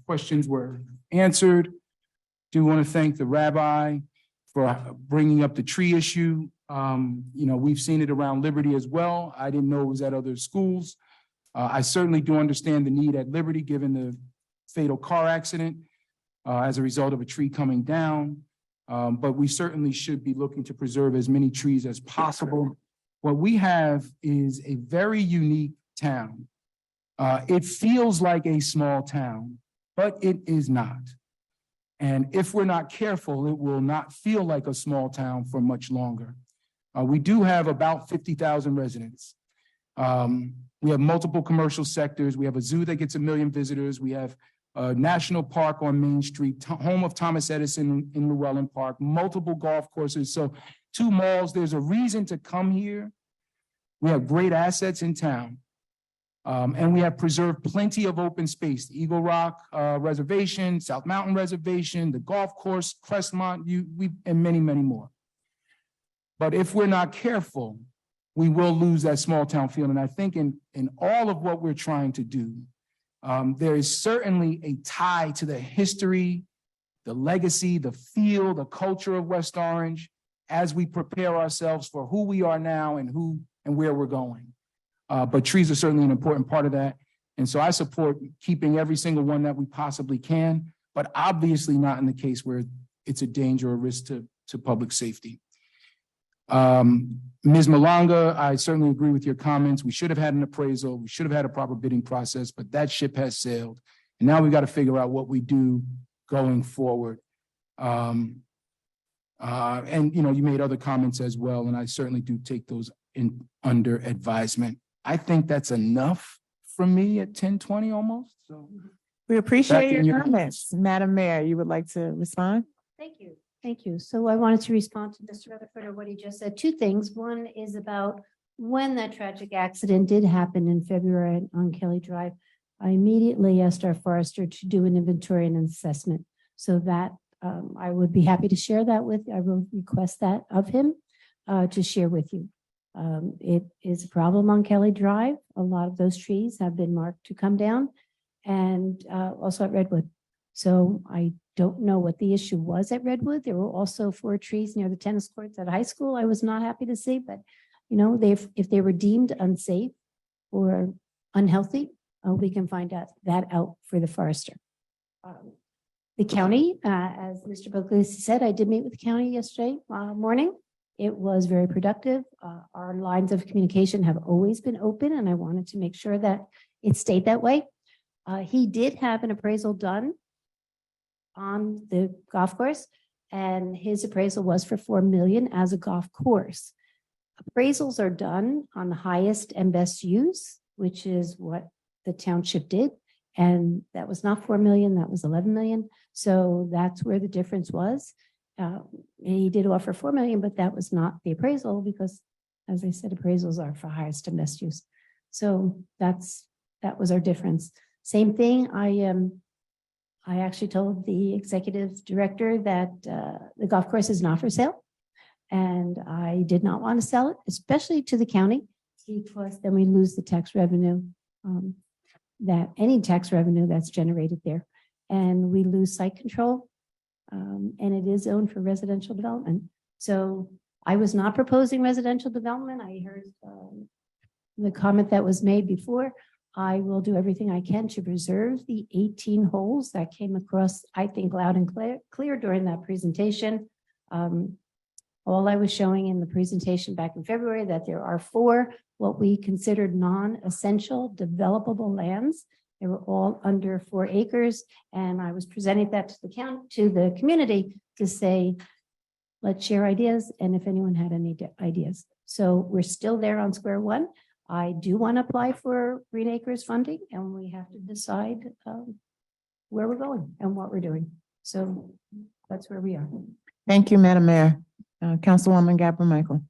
[SPEAKER 4] questions were answered. Do want to thank the rabbi for bringing up the tree issue. You know, we've seen it around Liberty as well. I didn't know it was at other schools. I certainly do understand the need at Liberty, given the fatal car accident as a result of a tree coming down. But we certainly should be looking to preserve as many trees as possible. What we have is a very unique town. It feels like a small town, but it is not. And if we're not careful, it will not feel like a small town for much longer. We do have about 50,000 residents. We have multiple commercial sectors. We have a zoo that gets 1 million visitors. We have a national park on Main Street, home of Thomas Edison in Llewellyn Park, multiple golf courses. So 2 malls, there's a reason to come here. We have great assets in town. And we have preserved plenty of open space, the Eagle Rock Reservation, South Mountain Reservation, the golf course, Crestmont, and many, many more. But if we're not careful, we will lose that small town feel. And I think in all of what we're trying to do, there is certainly a tie to the history, the legacy, the feel, the culture of West Orange as we prepare ourselves for who we are now and where we're going. But trees are certainly an important part of that. And so I support keeping every single one that we possibly can, but obviously not in the case where it's a danger or risk to public safety. Ms. Malanga, I certainly agree with your comments. We should have had an appraisal. We should have had a proper bidding process, but that ship has sailed. And now we've got to figure out what we do going forward. And, you know, you made other comments as well, and I certainly do take those under advisement. I think that's enough from me at 10:20 almost. So
[SPEAKER 18] we appreciate your comments. Madam Mayor, you would like to respond?
[SPEAKER 14] Thank you. Thank you. So I wanted to respond to Mr. Rutherford or what he just said. 2 things. One is about when that tragic accident did happen in February on Kelly Drive. I immediately asked our forester to do an inventory and an assessment so that I would be happy to share that with, I will request that of him to share with you. It is a problem on Kelly Drive. A lot of those trees have been marked to come down, and also at Redwood. So I don't know what the issue was at Redwood. There were also 4 trees near the tennis courts at high school. I was not happy to see, but you know, if they were deemed unsafe or unhealthy, we can find that out for the forester. The county, as Mr. Buglisi said, I did meet with the county yesterday morning. It was very productive. Our lines of communication have always been open, and I wanted to make sure that it stayed that way. He did have an appraisal done on the golf course, and his appraisal was for 4 million as a golf course. Appraisals are done on the highest and best use, which is what the township did. And that was not 4 million, that was 11 million. So that's where the difference was. He did offer 4 million, but that was not the appraisal because, as I said, appraisals are for highest and best use. So that was our difference. Same thing, I actually told the executive director that the golf course is not for sale. And I did not want to sell it, especially to the county, because then we lose the tax revenue, any tax revenue that's generated there. And we lose site control. And it is owned for residential development. So I was not proposing residential development. I heard the comment that was made before. I will do everything I can to preserve the 18 holes that came across, I think, loud and clear during that presentation. All I was showing in the presentation back in February that there are 4 what we considered non-essential developable lands. They were all under 4 acres, and I was presenting that to the community to say, let's share ideas, and if anyone had any ideas. So we're still there on square one. I do want to apply for Green Acres funding, and we have to decide where we're going and what we're doing. So that's where we are.
[SPEAKER 18] Thank you, Madam Mayor. Councilwoman Gabor Michael.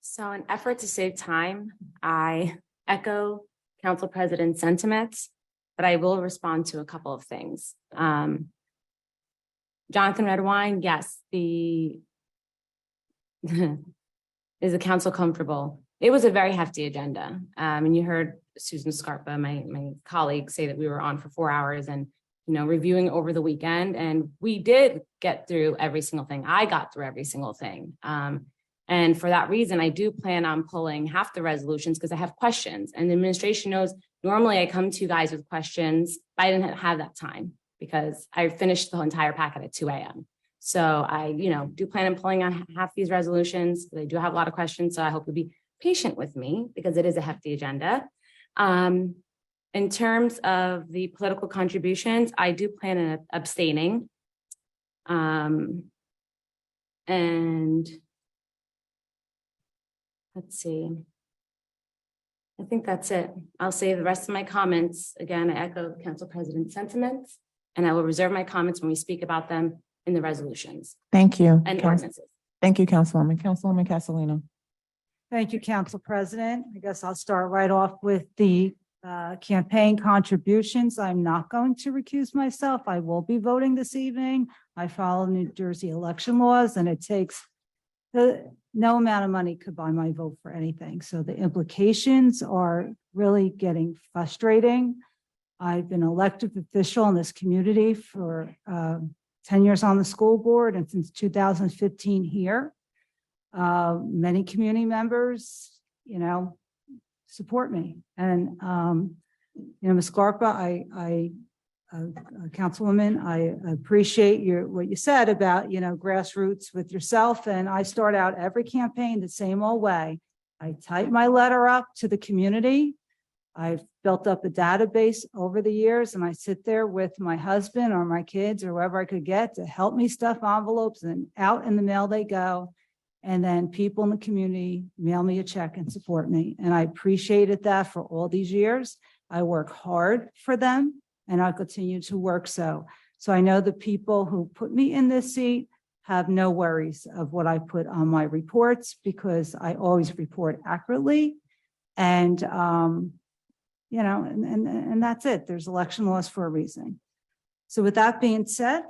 [SPEAKER 13] So in effort to save time, I echo Council President's sentiments, but I will respond to a couple of things. Jonathan Redwine, yes, is the council comfortable? It was a very hefty agenda. And you heard Susan Scarpa, my colleague, say that we were on for 4 hours and, reviewing over the weekend. And we did get through every single thing. I got through every single thing. And for that reason, I do plan on pulling half the resolutions because I have questions. And the administration knows normally I come to you guys with questions, but I didn't have that time because I finished the entire packet at 2 a.m. So I, do plan on pulling on half these resolutions. They do have a lot of questions, so I hope you'll be patient with me because it is a hefty agenda. In terms of the political contributions, I do plan on abstaining. And let's see. I think that's it. I'll save the rest of my comments. Again, I echo Council President's sentiments, and I will reserve my comments when we speak about them in the resolutions.
[SPEAKER 18] Thank you.
[SPEAKER 13] And ordinances.
[SPEAKER 18] Thank you, Councilwoman. Councilwoman Castellino.
[SPEAKER 6] Thank you, Council President. I guess I'll start right off with the campaign contributions. I'm not going to recuse myself. I will be voting this evening. I follow New Jersey election laws, and it takes no amount of money could buy my vote for anything. So the implications are really getting frustrating. I've been an elected official in this community for 10 years on the school board and since 2015 here. Many community members, support me. And, Ms. Scarpa, Councilwoman, I appreciate what you said about, grassroots with yourself. And I start out every campaign the same old way. I type my letter up to the community. I've built up a database over the years, and I sit there with my husband or my kids or whoever I could get to help me stuff envelopes, and out in the mail they go. And then people in the community mail me a check and support me. And I appreciated that for all these years. I work hard for them, and I'll continue to work so. So I know the people who put me in this seat have no worries of what I put on my reports because I always report accurately. And, and that's it. There's election laws for a reason. So with that being said,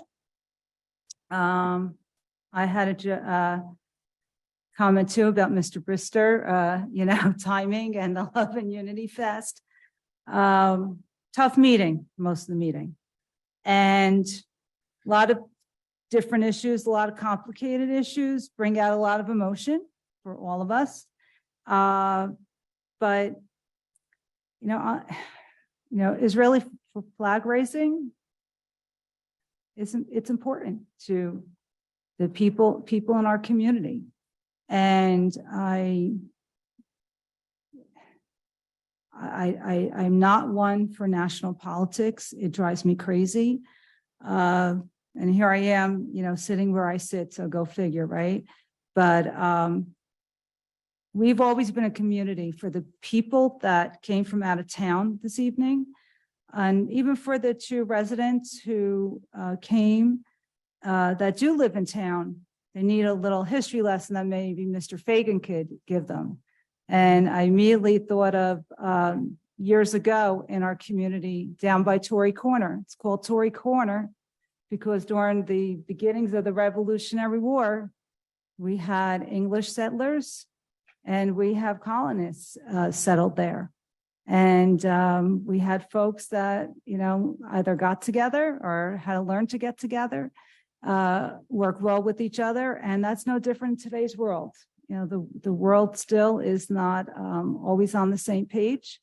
[SPEAKER 6] I had a comment too about Mr. Brister, timing and the Love and Unity Fest. Tough meeting, most of the meeting. And a lot of different issues, a lot of complicated issues, bring out a lot of emotion for all of us. But Israeli flag raising it's important to the people in our community. And I'm not one for national politics. It drives me crazy. And here I am, sitting where I sit, so go figure, right? But we've always been a community for the people that came from out of town this evening. And even for the 2 residents who came that do live in town, they need a little history lesson that maybe Mr. Fagan could give them. And I immediately thought of years ago in our community down by Tory Corner. It's called Tory Corner because during the beginnings of the Revolutionary War, we had English settlers and we have colonists settled there. And we had folks that, either got together or had to learn to get together.
[SPEAKER 8] work well with each other. And that's no different in today's world. You know, the world still is not always on the same page.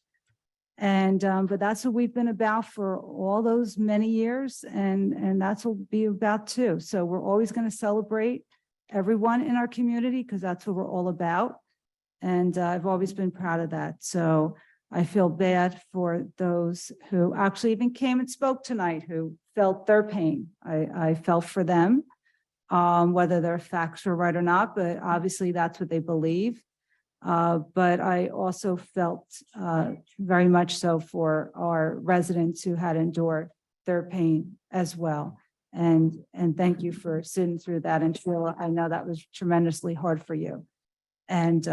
[SPEAKER 8] And but that's what we've been about for all those many years, and that's what we'll be about too. So we're always going to celebrate everyone in our community because that's what we're all about. And I've always been proud of that. So I feel bad for those who actually even came and spoke tonight, who felt their pain. I felt for them, whether their facts were right or not, but obviously that's what they believe. But I also felt very much so for our residents who had endured their pain as well. And thank you for sitting through that. And Sheila, I know that was tremendously hard for you. And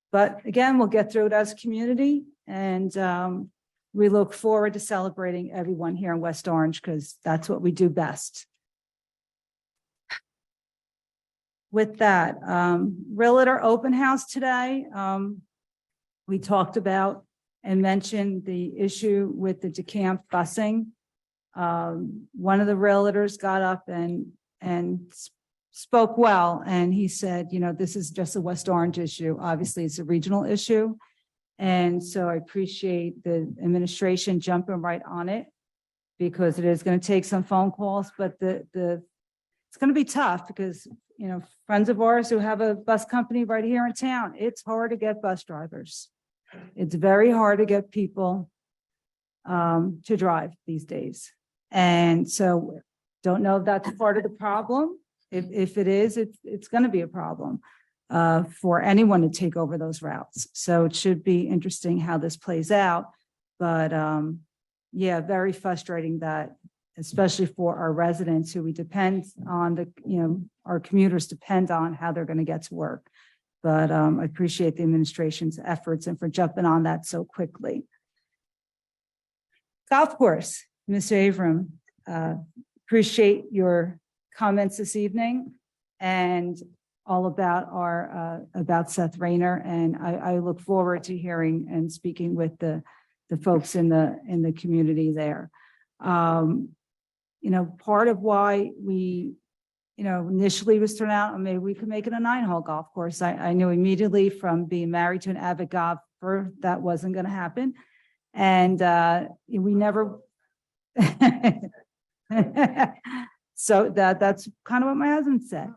[SPEAKER 8] but again, we'll get through it as a community. And we look forward to celebrating everyone here in West Orange because that's what we do best. With that, Realtor Open House today, we talked about and mentioned the issue with the DeCamp busing. One of the realtors got up and spoke well, and he said, you know, this is just a West Orange issue. Obviously, it's a regional issue. And so I appreciate the administration jumping right on it because it is going to take some phone calls, but it's going to be tough because, you know, friends of ours who have a bus company right here in town, it's hard to get bus drivers. It's very hard to get people to drive these days. And so don't know if that's part of the problem. If it is, it's going to be a problem for anyone to take over those routes. So it should be interesting how this plays out. But yeah, very frustrating that, especially for our residents who we depend on, our commuters depend on how they're going to get to work. But I appreciate the administration's efforts and for jumping on that so quickly. Golf course, Mr. Avram, appreciate your comments this evening and all about about Seth Rayner. And I look forward to hearing and speaking with the folks in the community there. Part of why we, initially was thrown out, maybe we could make it a 9-hole golf course. I knew immediately from being married to an avid golfer that wasn't going to happen. And we never, so that's kind of what my husband said.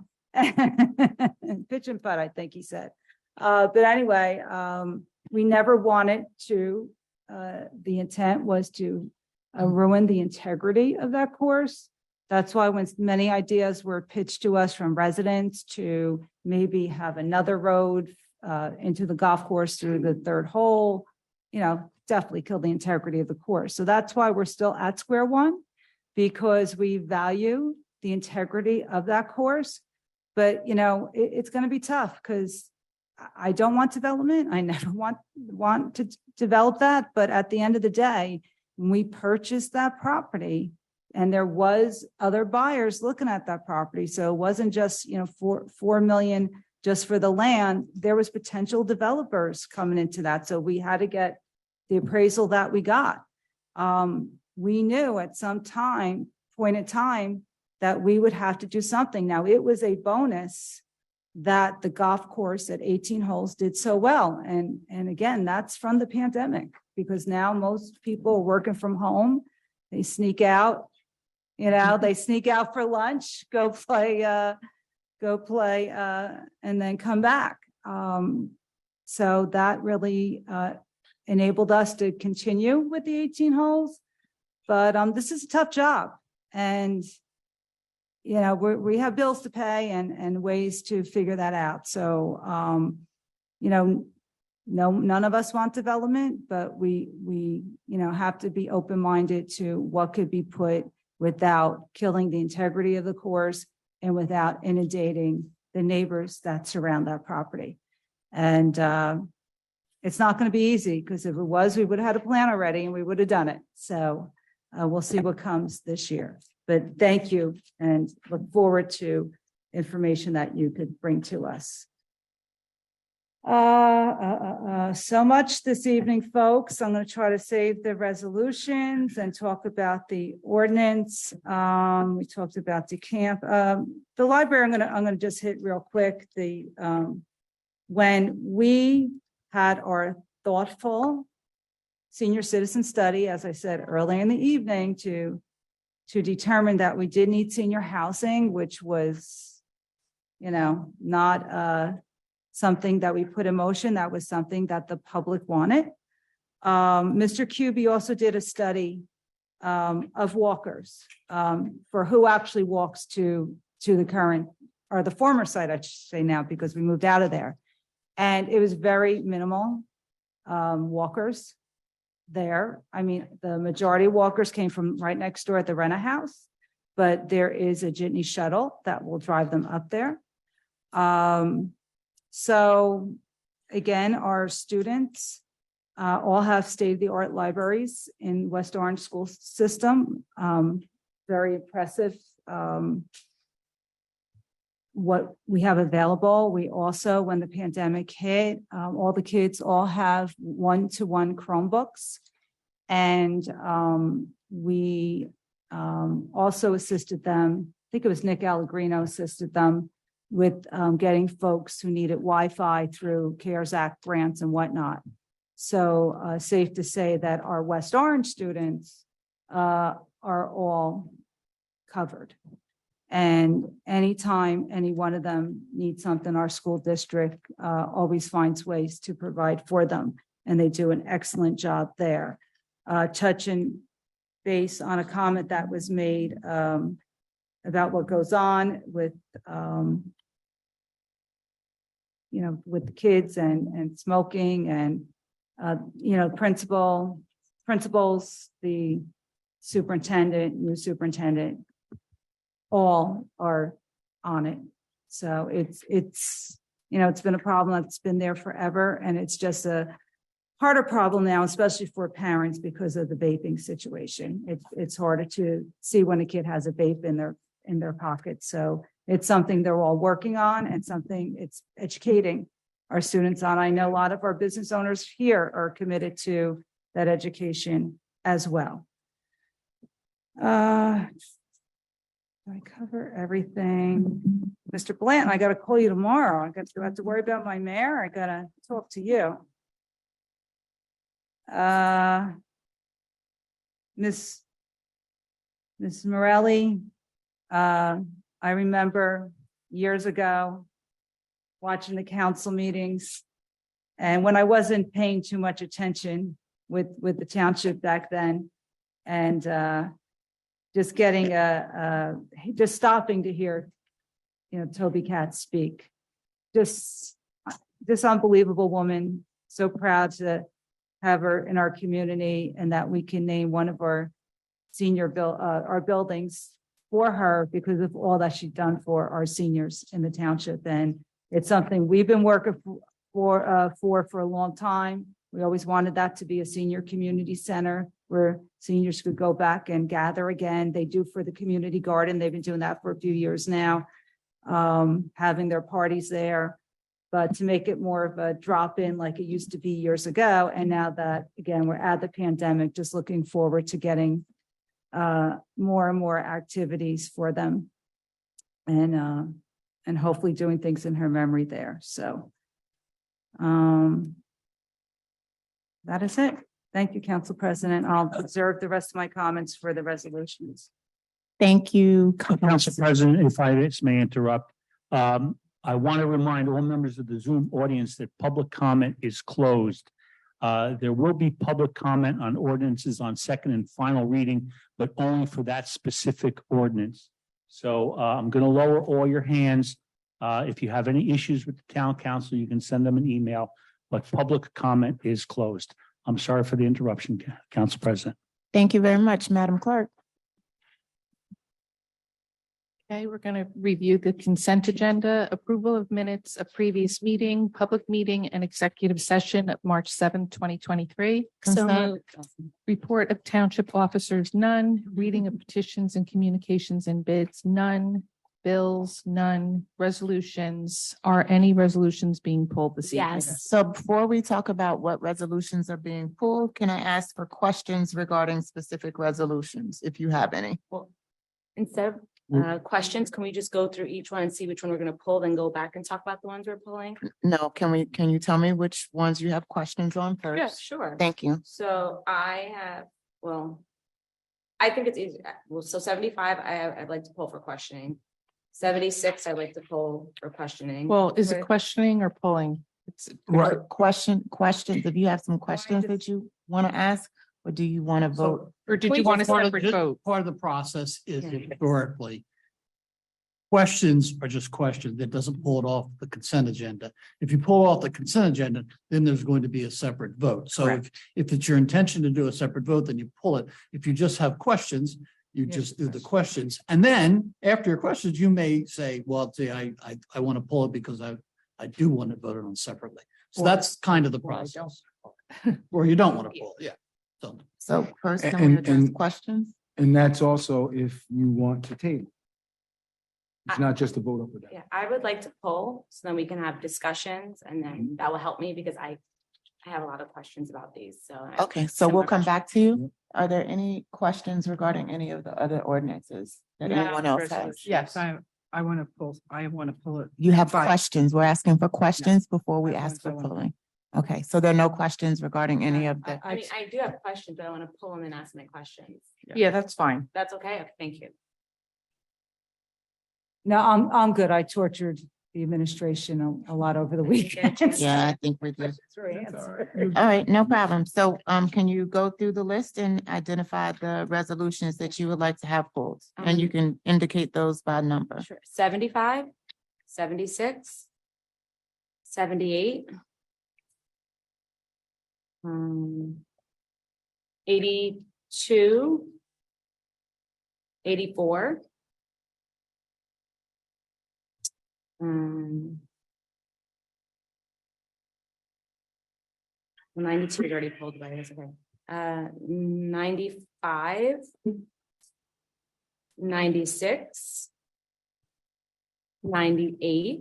[SPEAKER 8] Pitch and putt, I think he said. But anyway, we never wanted to, the intent was to ruin the integrity of that course. That's why when many ideas were pitched to us from residents to maybe have another road into the golf course through the 3rd hole, definitely kill the integrity of the course. So that's why we're still at square one, because we value the integrity of that course. But, it's going to be tough because I don't want development. I never want to develop that. But at the end of the day, when we purchased that property, and there was other buyers looking at that property. So it wasn't just, $4 million just for the land. There was potential developers coming into that. So we had to get the appraisal that we got. We knew at some point in time that we would have to do something. Now, it was a bonus that the golf course at 18 holes did so well. And again, that's from the pandemic, because now most people are working from home. They sneak out, they sneak out for lunch, go play, and then come back. So that really enabled us to continue with the 18 holes. But this is a tough job. And, we have bills to pay and ways to figure that out. So, no, none of us want development, but we have to be open-minded to what could be put without killing the integrity of the course and without inundating the neighbors that surround that property. And it's not going to be easy, because if it was, we would have had a plan already and we would have done it. So we'll see what comes this year. But thank you, and look forward to information that you could bring to us. So much this evening, folks. I'm going to try to save the resolutions and talk about the ordinance. We talked about the camp. The library, I'm going to just hit real quick. When we had our thoughtful senior citizen study, as I said early in the evening, to determine that we did need senior housing, which was, not something that we put in motion. That was something that the public wanted. Mr. Cubey also did a study of walkers for who actually walks to the current or the former site, I should say now, because we moved out of there. And it was very minimal walkers there. I mean, the majority of walkers came from right next door at the Rena House, but there is a jitney shuttle that will drive them up there. So again, our students all have state-of-the-art libraries in West Orange school system. Very impressive what we have available. We also, when the pandemic hit, all the kids all have one-to-one Chromebooks. And we also assisted them, I think it was Nick Allegrino assisted them with getting folks who needed Wi-Fi through CARES Act grants and whatnot. So safe to say that our West Orange students are all covered. And anytime any one of them needs something, our school district always finds ways to provide for them. And they do an excellent job there. Touching base on a comment that was made about what goes on with, with the kids and smoking and, principals, the superintendent, new superintendent, all are on it. So it's been a problem that's been there forever. And it's just a harder problem now, especially for parents because of the vaping situation. It's harder to see when a kid has a vape in their pocket. So it's something they're all working on and something it's educating our students on. I know a lot of our business owners here are committed to that education as well. Did I cover everything? Mr. Blanton, I got to call you tomorrow. Do I have to worry about my mayor? I got to talk to you. Miss Morelli, I remember years ago watching the council meetings, and when I wasn't paying too much attention with the township back then, and just getting just stopping to hear, Toby Katz speak. This unbelievable woman, so proud to have her in our community and that we can name one of our our buildings for her because of all that she's done for our seniors in the township. And it's something we've been working for a long time. We always wanted that to be a senior community center where seniors could go back and gather again. They do for the community garden. They've been doing that for a few years now, having their parties there. But to make it more of a drop-in like it used to be years ago. And now that, again, we're at the pandemic, just looking forward to getting more and more activities for them and hopefully doing things in her memory there. So that is it. Thank you, Council President. I'll observe the rest of my comments for the resolutions.
[SPEAKER 18] Thank you.
[SPEAKER 1] Council President, if I just may interrupt, I want to remind all members of the Zoom audience that public comment is closed. There will be public comment on ordinances on second and final reading, but only for that specific ordinance. So I'm going to lower all your hands. If you have any issues with the town council, you can send them an email, but public comment is closed. I'm sorry for the interruption, Council President.
[SPEAKER 18] Thank you very much, Madam Clerk.
[SPEAKER 3] Okay, we're going to review the consent agenda, approval of minutes of previous meeting, public meeting and executive session of March 7th, 2023.
[SPEAKER 18] So
[SPEAKER 3] Consent. Report of township officers, none. Reading of petitions and communications and bids, none. bills, none, resolutions. Are any resolutions being pulled this evening?
[SPEAKER 18] Yes. So before we talk about what resolutions are being pulled, can I ask for questions regarding specific resolutions, if you have any?
[SPEAKER 13] Well, instead of questions, can we just go through each one and see which one we're gonna pull, then go back and talk about the ones we're pulling?
[SPEAKER 18] No, can you tell me which ones you have questions on first?
[SPEAKER 13] Yeah, sure.
[SPEAKER 18] Thank you.
[SPEAKER 13] So I have, well, I think it's easy. Well, so 75, I'd like to pull for questioning. 76, I'd like to pull for questioning.
[SPEAKER 3] Well, is it questioning or pulling? It's
[SPEAKER 18] Right. Questions, if you have some questions that you want to ask, or do you want to vote?
[SPEAKER 3] Or did you want a
[SPEAKER 16] Part of
[SPEAKER 3] separate
[SPEAKER 16] the-
[SPEAKER 3] vote?
[SPEAKER 16] Part of the process is
[SPEAKER 13] Yeah.
[SPEAKER 16] historically. Questions are just questions. That doesn't pull it off the consent agenda. If you pull off the consent agenda, then there's going to be a separate vote. So if it's your intention to do a separate vote, then you pull it. If you just have questions, you just do the questions. And then after your questions, you may say, well, see, I want to pull it because I do want to vote it on separately. So that's kind of the process. Or you don't want to pull it, yeah.
[SPEAKER 18] So first, can we
[SPEAKER 4] And-
[SPEAKER 18] address
[SPEAKER 4] and-
[SPEAKER 18] questions?
[SPEAKER 4] And that's also if you want to table. It's not just a vote up or down.
[SPEAKER 13] Yeah, I would like to pull, so then we can have discussions, and then that will help me because I have a lot of questions about these, so.
[SPEAKER 18] Okay, so we'll come back to you. Are there any questions regarding any of the other ordinances that anyone else has?
[SPEAKER 6] Yes, I want to pull it.
[SPEAKER 18] You have
[SPEAKER 6] Fine.
[SPEAKER 18] questions. We're asking for questions before we
[SPEAKER 6] That's
[SPEAKER 18] ask for
[SPEAKER 6] what I want.
[SPEAKER 18] polling. Okay, so there are no questions regarding any of the,
[SPEAKER 13] I mean, I do have questions, but I want to pull them and ask my questions.
[SPEAKER 3] Yeah, that's fine.
[SPEAKER 13] That's okay? Okay, thank you.
[SPEAKER 8] No, I'm good. I tortured the administration a lot over the weekend.
[SPEAKER 18] yeah, I think we did.
[SPEAKER 8] That's
[SPEAKER 18] All right, no problem. So, can you go through the list and identify the resolutions that you would like to have pulled? And you can indicate those by number.
[SPEAKER 13] Sure. 75, 76, 78. 82. 84. 92 is already pulled by this, okay. 95. 96. 98.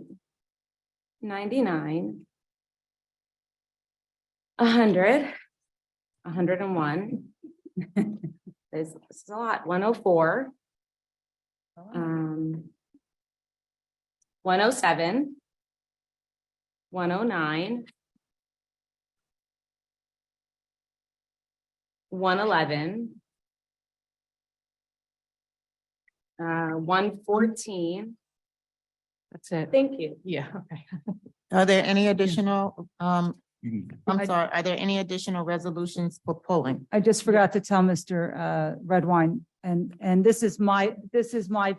[SPEAKER 13] 99. 100. 101. This is a lot. 104. 107. 109. 111. 114.
[SPEAKER 3] That's it.
[SPEAKER 13] Thank you.
[SPEAKER 3] Yeah, okay.
[SPEAKER 18] Are there any additional, I'm
[SPEAKER 8] I-
[SPEAKER 18] sorry, are there any additional resolutions for polling?
[SPEAKER 8] I just forgot to tell Mr. Redwine, and this is my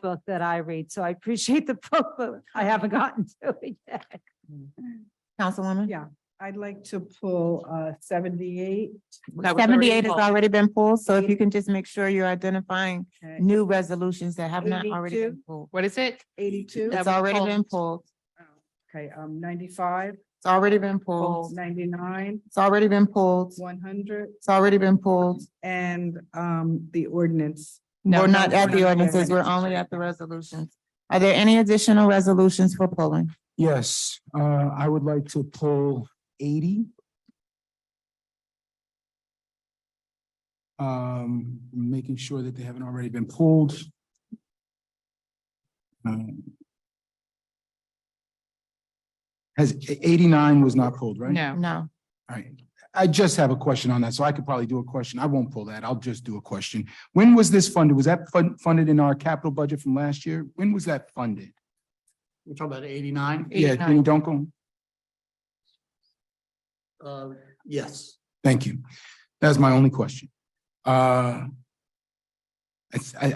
[SPEAKER 8] book that I read, so I appreciate the book, but I haven't gotten to it yet.
[SPEAKER 18] Councilwoman?
[SPEAKER 6] Yeah, I'd like to pull 78.
[SPEAKER 18] 78 has already been pulled, so if you can just make sure you're identifying
[SPEAKER 6] Okay.
[SPEAKER 18] new resolutions that have not already
[SPEAKER 6] 82.
[SPEAKER 18] been pulled.
[SPEAKER 3] What is it?
[SPEAKER 6] 82.
[SPEAKER 18] It's already been pulled.
[SPEAKER 6] Okay, 95,
[SPEAKER 18] It's already been pulled.
[SPEAKER 6] 99,
[SPEAKER 18] It's already been pulled.
[SPEAKER 6] 100,
[SPEAKER 18] It's already been pulled.
[SPEAKER 6] and the ordinance.
[SPEAKER 18] We're not at the
[SPEAKER 6] we're not
[SPEAKER 18] ordinances,
[SPEAKER 6] there.
[SPEAKER 18] we're only at the resolutions. Are there any additional resolutions for polling?
[SPEAKER 4] Yes, I would like to pull 80. Making sure that they haven't already been pulled. Has 89 was not pulled, right?
[SPEAKER 3] No.
[SPEAKER 18] No.
[SPEAKER 4] All right. I just have a question on that, so I could probably do a question. I won't pull that. I'll just do a question. When was this funded? Was that funded in our capital budget from last year? When was that funded?
[SPEAKER 16] We're talking about 89?
[SPEAKER 4] Yeah, Jenny Dunkel?
[SPEAKER 16] Yes.
[SPEAKER 4] Thank you. That's my only question. I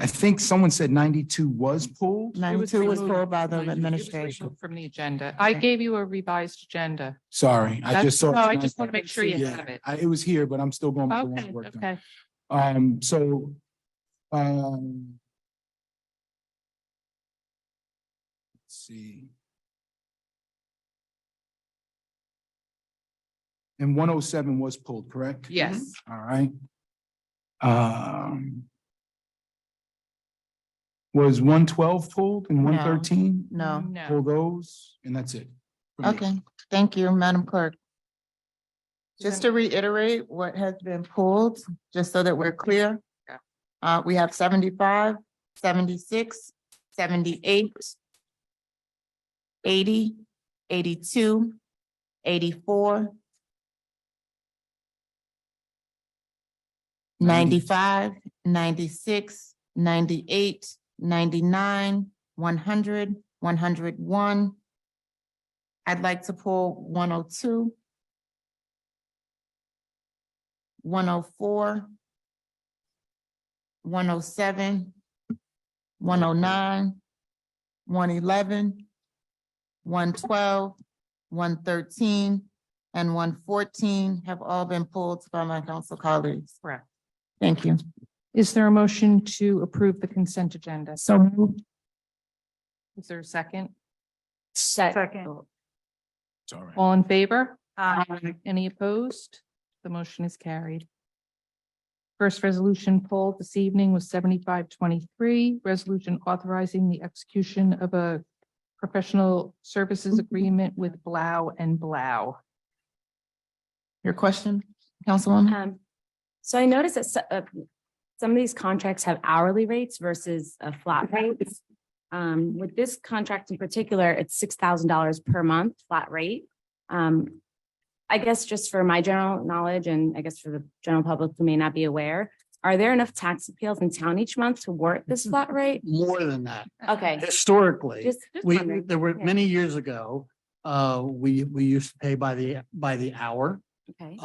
[SPEAKER 4] think someone said 92 was pulled.
[SPEAKER 18] 92 was
[SPEAKER 3] removed.
[SPEAKER 18] pulled by the
[SPEAKER 3] 92 was
[SPEAKER 18] administration.
[SPEAKER 3] removed from the agenda. I gave you a revised agenda.
[SPEAKER 4] Sorry, I just saw.
[SPEAKER 3] No, I just want to make sure you
[SPEAKER 4] Yeah,
[SPEAKER 3] have it.
[SPEAKER 4] It was here, but I'm still going. with the one
[SPEAKER 3] Okay,
[SPEAKER 4] that worked on.
[SPEAKER 3] okay.
[SPEAKER 4] So, let's see. And 107 was pulled, correct?
[SPEAKER 3] Yes.
[SPEAKER 4] All right. Was 112 pulled and
[SPEAKER 18] No.
[SPEAKER 4] 113?
[SPEAKER 18] No.
[SPEAKER 4] Pull those, and that's it. for me.
[SPEAKER 18] Okay, thank you, Madam Clerk. Just to reiterate what has been pulled, just so that we're clear. We have 75, 76, 78, 80, 82, 84, 95, 96, 98, 99, 100, 101. I'd like to pull 102, 104, 107, 109, 111, 112, 113, and 114 have all been pulled by my council colleagues.
[SPEAKER 3] Correct.
[SPEAKER 18] Thank you.
[SPEAKER 3] Is there a motion to approve the consent agenda?
[SPEAKER 18] So moved.
[SPEAKER 3] Is there a second?
[SPEAKER 8] Second.
[SPEAKER 4] It's all right.
[SPEAKER 3] All in favor?
[SPEAKER 8] Aye.
[SPEAKER 3] Any opposed? The motion is carried. First resolution pulled this evening was 7523, resolution authorizing the execution of a professional services agreement with Blau and Blau.
[SPEAKER 18] Your question, Councilwoman?
[SPEAKER 13] So I noticed that some of these contracts have hourly rates versus a flat rates. With this contract in particular, it's $6,000 per month, flat rate. I guess just for my general knowledge, and I guess for the general public who may not be aware, are there enough tax appeals in town each month to warrant this flat rate?
[SPEAKER 16] More than that.
[SPEAKER 13] Okay.
[SPEAKER 16] Historically,
[SPEAKER 13] Just
[SPEAKER 16] we,
[SPEAKER 13] wondering.
[SPEAKER 16] there were
[SPEAKER 13] Yeah.
[SPEAKER 16] many years ago, we used to pay by the hour.
[SPEAKER 13] Okay.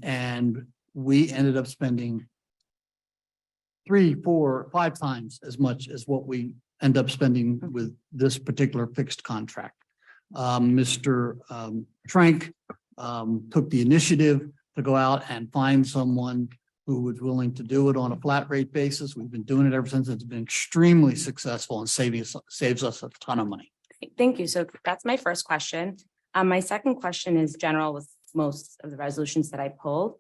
[SPEAKER 16] And we ended up spending 3, 4, 5 times as much as what we end up spending with this particular fixed contract. Mr. Trank took the initiative to go out and find someone who was willing to do it on a flat rate basis. We've been doing it ever since. It's been extremely successful and saves us a ton of money.
[SPEAKER 13] Thank you. So that's my first question. My second question is general with most of the resolutions that I pulled.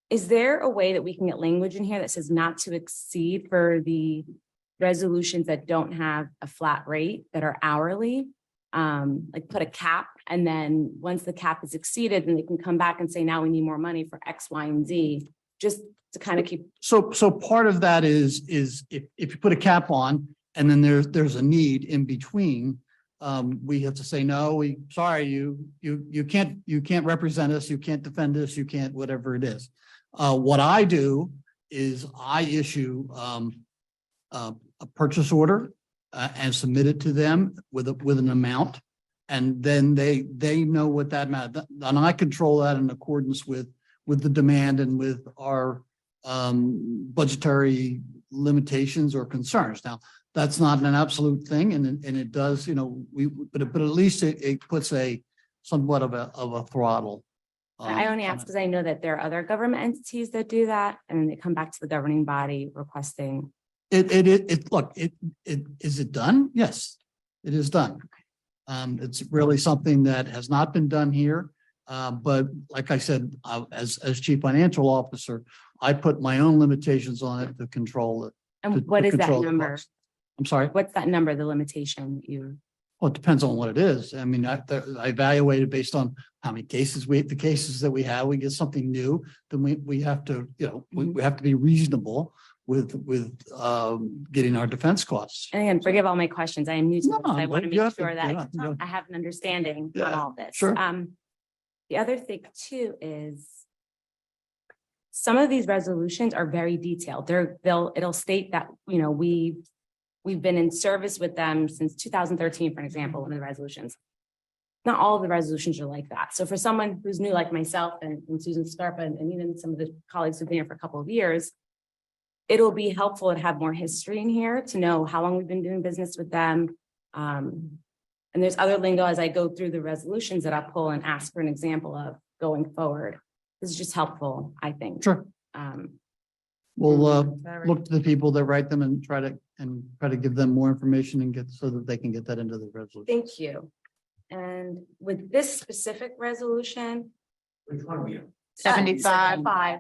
[SPEAKER 13] Is there a way that we can get language in here that says not to exceed for the resolutions that don't have a flat rate that are hourly? Like put a cap, and then once the cap is exceeded, then they can come back and say, now we need more money for X, Y, and Z, just to kind of keep.
[SPEAKER 16] So part of that is if you put a cap on and then there's a need in between, we have to say, no, sorry, you can't represent us, you can't defend us, you can't, whatever it is. What I do is I issue a purchase order and submit it to them with an amount. And then they know what that amount, and I control that in accordance with the demand and with our budgetary limitations or concerns. Now, that's not an absolute thing, and it does, but at least it puts a somewhat of a throttle.
[SPEAKER 13] I only ask because I know that there are other government entities that do that, and then they come back to the governing body requesting.
[SPEAKER 16] Look, is it done? Yes, it is done. It's really something that has not been done here. But like I said, as chief financial officer, I put my own limitations on it to control it.
[SPEAKER 13] And what is that
[SPEAKER 16] control the
[SPEAKER 13] number?
[SPEAKER 16] cost. I'm sorry?
[SPEAKER 13] What's that number, the limitation you?
[SPEAKER 16] Well, it depends on what it is. I mean, I evaluate it based on how many cases the cases that we have, we get something new, then we have to, we have to be reasonable with getting our defense costs.
[SPEAKER 13] And again, forgive all my questions. I am new to this. I want to
[SPEAKER 16] you
[SPEAKER 13] make
[SPEAKER 16] have to-
[SPEAKER 13] sure that
[SPEAKER 16] yeah.
[SPEAKER 13] I have an understanding on
[SPEAKER 16] Yeah,
[SPEAKER 13] all this.
[SPEAKER 16] sure.
[SPEAKER 13] The other thing too is some of these resolutions are very detailed. It'll state that, we've been in service with them since 2013, for example, one of the resolutions. Not all of the resolutions are like that. So for someone who's new like myself and Susan Scarpa and even some of the colleagues who've been here for a couple of years, it'll be helpful to have more history in here to know how long we've been doing business with them. And there's other lingo as I go through the resolutions that I'll pull and ask for an example of going forward. This is just helpful, I think.
[SPEAKER 16] Sure. We'll look to the people that write them and try to give them more information and get so that they can get that into the resolution.
[SPEAKER 13] Thank you. And with this specific resolution.
[SPEAKER 18] Which one are we on? 75.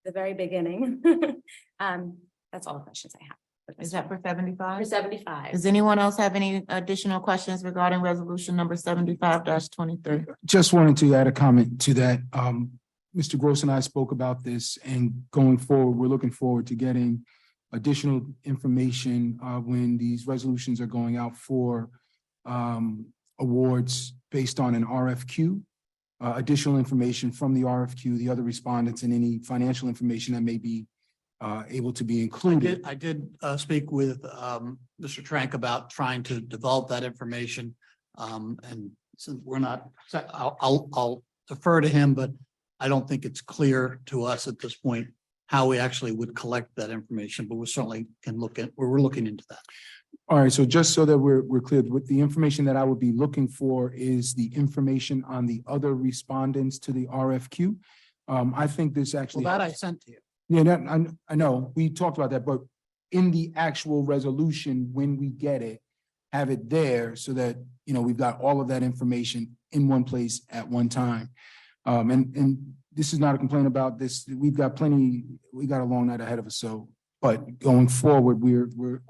[SPEAKER 13] the very beginning. That's all the questions I have.
[SPEAKER 18] Is that for 75?
[SPEAKER 13] For 75.
[SPEAKER 18] Does anyone else have any additional questions regarding resolution number 75-23?
[SPEAKER 4] Just wanted to add a comment to that. Mr. Gross and I spoke about this, and going forward, we're looking forward to getting additional information when these resolutions are going out for awards based on an RFQ. Additional information from the RFQ, the other respondents, and any financial information that may be able to be included.
[SPEAKER 16] I did speak with Mr. Trank about trying to develop that information. And since we're not, I'll defer to him, but I don't think it's clear to us at this point how we actually would collect that information, but we certainly can we're looking into that.
[SPEAKER 4] All right, so just so that we're clear, with the information that I would be looking for is the information on the other respondents to the RFQ. I think this actually.
[SPEAKER 16] Well, that I sent to you.
[SPEAKER 4] Yeah, I know, we talked about that, but in the actual resolution, when we get it, have it there so that, we've got all of that information in one place at one time. And this is not a complaint about this. We got a long night ahead of us, but going forward,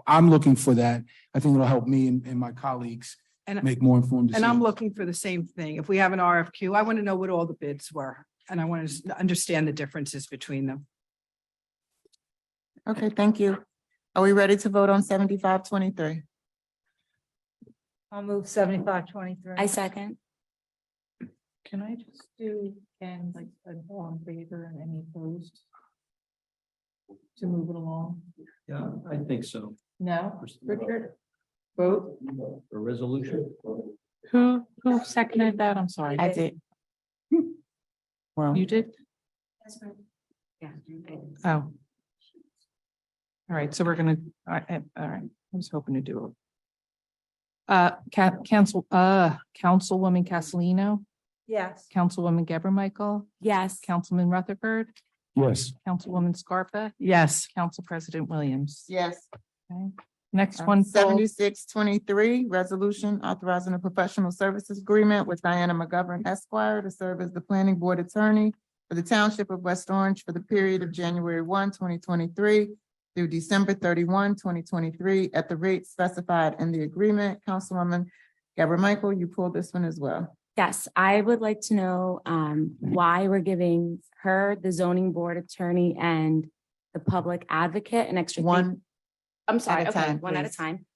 [SPEAKER 4] I'm looking for that. I think it'll help me and my colleagues make more informed decisions.
[SPEAKER 6] And I'm looking for the same thing. If we have an RFQ, I want to know what all the bids were, and I want to understand the differences between them.
[SPEAKER 18] Okay, thank you. Are we ready to vote on 75-23?
[SPEAKER 8] I'll move 75-23.
[SPEAKER 13] I second.
[SPEAKER 3] Can I just do, and like, all in favor and any opposed? To move it along?
[SPEAKER 17] Yeah, I think so.
[SPEAKER 3] No, Richard? Vote?
[SPEAKER 17] A resolution.
[SPEAKER 3] Who seconded that? I'm sorry.
[SPEAKER 18] I did.
[SPEAKER 3] Well, you did?
[SPEAKER 13] Yeah.
[SPEAKER 3] Oh. All right, so we're gonna, all right, I was hoping to do it. Councilwoman Castellino,
[SPEAKER 8] Yes.
[SPEAKER 3] Councilwoman Geber Michael,
[SPEAKER 13] Yes.
[SPEAKER 3] Councilman Rutherford,
[SPEAKER 4] Yes.
[SPEAKER 3] Councilwoman Scarpa,
[SPEAKER 6] Yes.
[SPEAKER 3] Council President Williams.
[SPEAKER 18] Yes.
[SPEAKER 3] Okay. Next one.
[SPEAKER 18] 76-23, resolution authorizing a professional services agreement with Diana McGovern Esquire to serve as the planning board attorney for the Township of West Orange for the period of January 1, 2023 through December 31, 2023 at the rate specified in the agreement. Councilwoman Geber Michael, you pulled this one as well.
[SPEAKER 13] Yes, I would like to know why we're giving her, the zoning board attorney, and the public advocate an extra
[SPEAKER 18] One.
[SPEAKER 13] I'm sorry,
[SPEAKER 18] at a
[SPEAKER 13] okay,
[SPEAKER 18] time,
[SPEAKER 13] one at a
[SPEAKER 18] please.
[SPEAKER 13] time.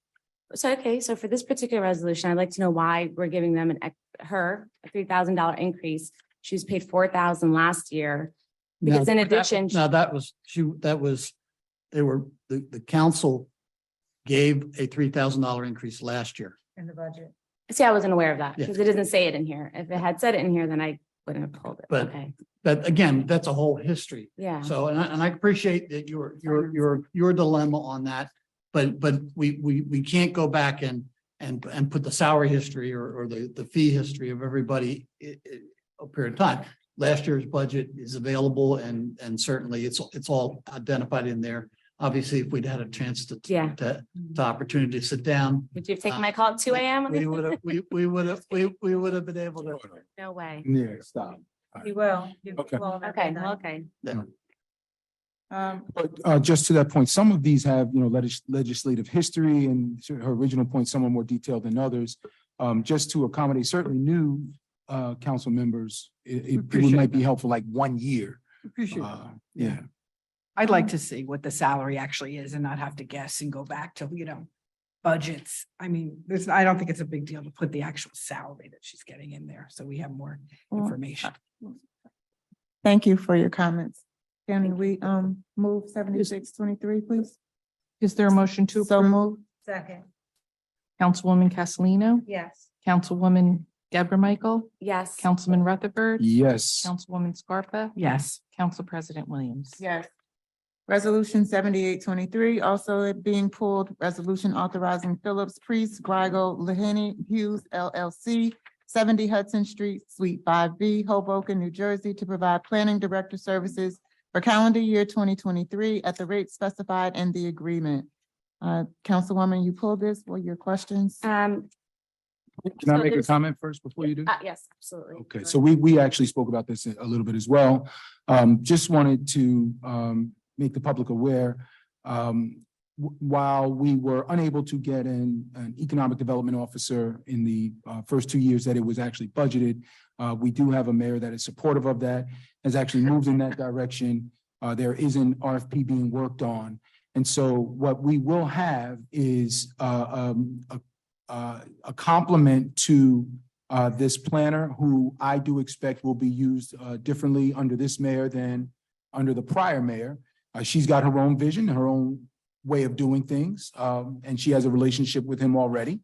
[SPEAKER 13] So for this particular resolution, I'd like to know why we're giving them her a $3,000 increase. She was paid $4,000 last year. Because in addition.
[SPEAKER 16] The council gave a $3,000 increase last year.
[SPEAKER 8] In the budget.
[SPEAKER 13] See, I wasn't aware of that
[SPEAKER 16] Yeah.
[SPEAKER 13] because it doesn't say it in here. If it had said it in here, then I wouldn't have pulled it.
[SPEAKER 16] But-
[SPEAKER 13] Okay,
[SPEAKER 16] But again, that's a whole history.
[SPEAKER 13] yeah.
[SPEAKER 16] So, and I appreciate that your dilemma on that, but we can't go back and put the salary history or the fee history of everybody a period of time. Last year's budget is available and certainly it's all identified in there. Obviously, if we'd had a chance to opportunity to sit down.
[SPEAKER 13] Would you have taken my call at 2 a.m.?
[SPEAKER 16] We would have been able to.
[SPEAKER 13] No way.
[SPEAKER 4] Yeah, stop.
[SPEAKER 8] You will.
[SPEAKER 4] Okay.
[SPEAKER 13] Okay, okay.
[SPEAKER 4] But just to that point, some of these have, legislative history, and to her original point, some are more detailed than others. Just to accommodate certainly new council members, it might be helpful, like 1 year.
[SPEAKER 6] Appreciate
[SPEAKER 4] Yeah.
[SPEAKER 6] I'd like to see what the salary actually is and not have to guess and go back to, budgets. I mean, I don't think it's a big deal to put the actual salary that she's getting in there. So we have more information.
[SPEAKER 18] Thank you for your comments. Can we move 76-23, please?
[SPEAKER 3] Is there a motion to
[SPEAKER 18] So
[SPEAKER 3] approve?
[SPEAKER 18] move.
[SPEAKER 8] Second.
[SPEAKER 3] Councilwoman Castellino,
[SPEAKER 8] Yes.
[SPEAKER 3] Councilwoman Geber Michael,
[SPEAKER 13] Yes.
[SPEAKER 3] Councilman Rutherford.
[SPEAKER 4] Yes.
[SPEAKER 3] Councilwoman Scarpa.
[SPEAKER 6] Yes.
[SPEAKER 3] Council President Williams.
[SPEAKER 18] Yes. Resolution 78-23, also it being pulled, resolution authorizing Phillips Priest, Griego, Lehane, Hughes LLC, 70 Hudson Street, Suite 5B, Hoboken, New Jersey, to provide planning director services for calendar year 2023 at the rate specified in the agreement. Councilwoman, you pulled this. What are your questions?
[SPEAKER 4] Can I
[SPEAKER 13] So
[SPEAKER 4] make a
[SPEAKER 13] there's-
[SPEAKER 4] comment first before you do?
[SPEAKER 13] Yes, absolutely.
[SPEAKER 4] Okay, so we actually spoke about this a little bit as well. Just wanted to make the public aware. While we were unable to get an economic development officer in the first 2 years that it was actually budgeted, we do have a mayor that is supportive of that, has actually moved in that direction. There is an RFP being worked on. And so what we will have is a complement to this planner, who I do expect will be used differently under this mayor than under the prior mayor. She's got her own vision, her own way of doing things, and she has a relationship with him already.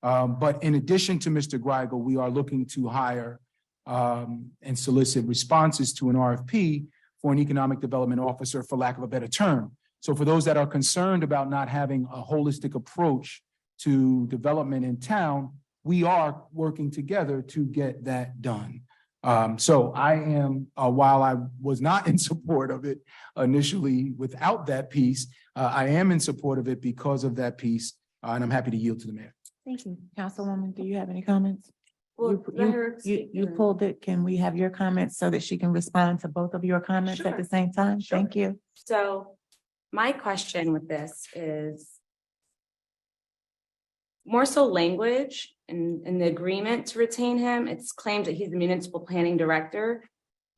[SPEAKER 4] But in addition to Mr. Greigel, we are looking to hire and solicit responses to an RFP for an economic development officer, for lack of a better term. So for those that are concerned about not having a holistic approach to development in town, we are working together to get that done. So I am, while I was not in support of it initially without that piece, I am in support of it because of that piece, and I'm happy to yield to the mayor.
[SPEAKER 18] Thank you. Councilwoman, do you have any comments?
[SPEAKER 13] Well, let her speak
[SPEAKER 18] You
[SPEAKER 13] and then-
[SPEAKER 18] pulled it. Can we have your comments so that she can respond to both of your comments at the same time?
[SPEAKER 13] Sure.
[SPEAKER 18] Thank you.
[SPEAKER 13] So my question with this is more so language in the agreement to retain him. It's claimed that he's the municipal planning director.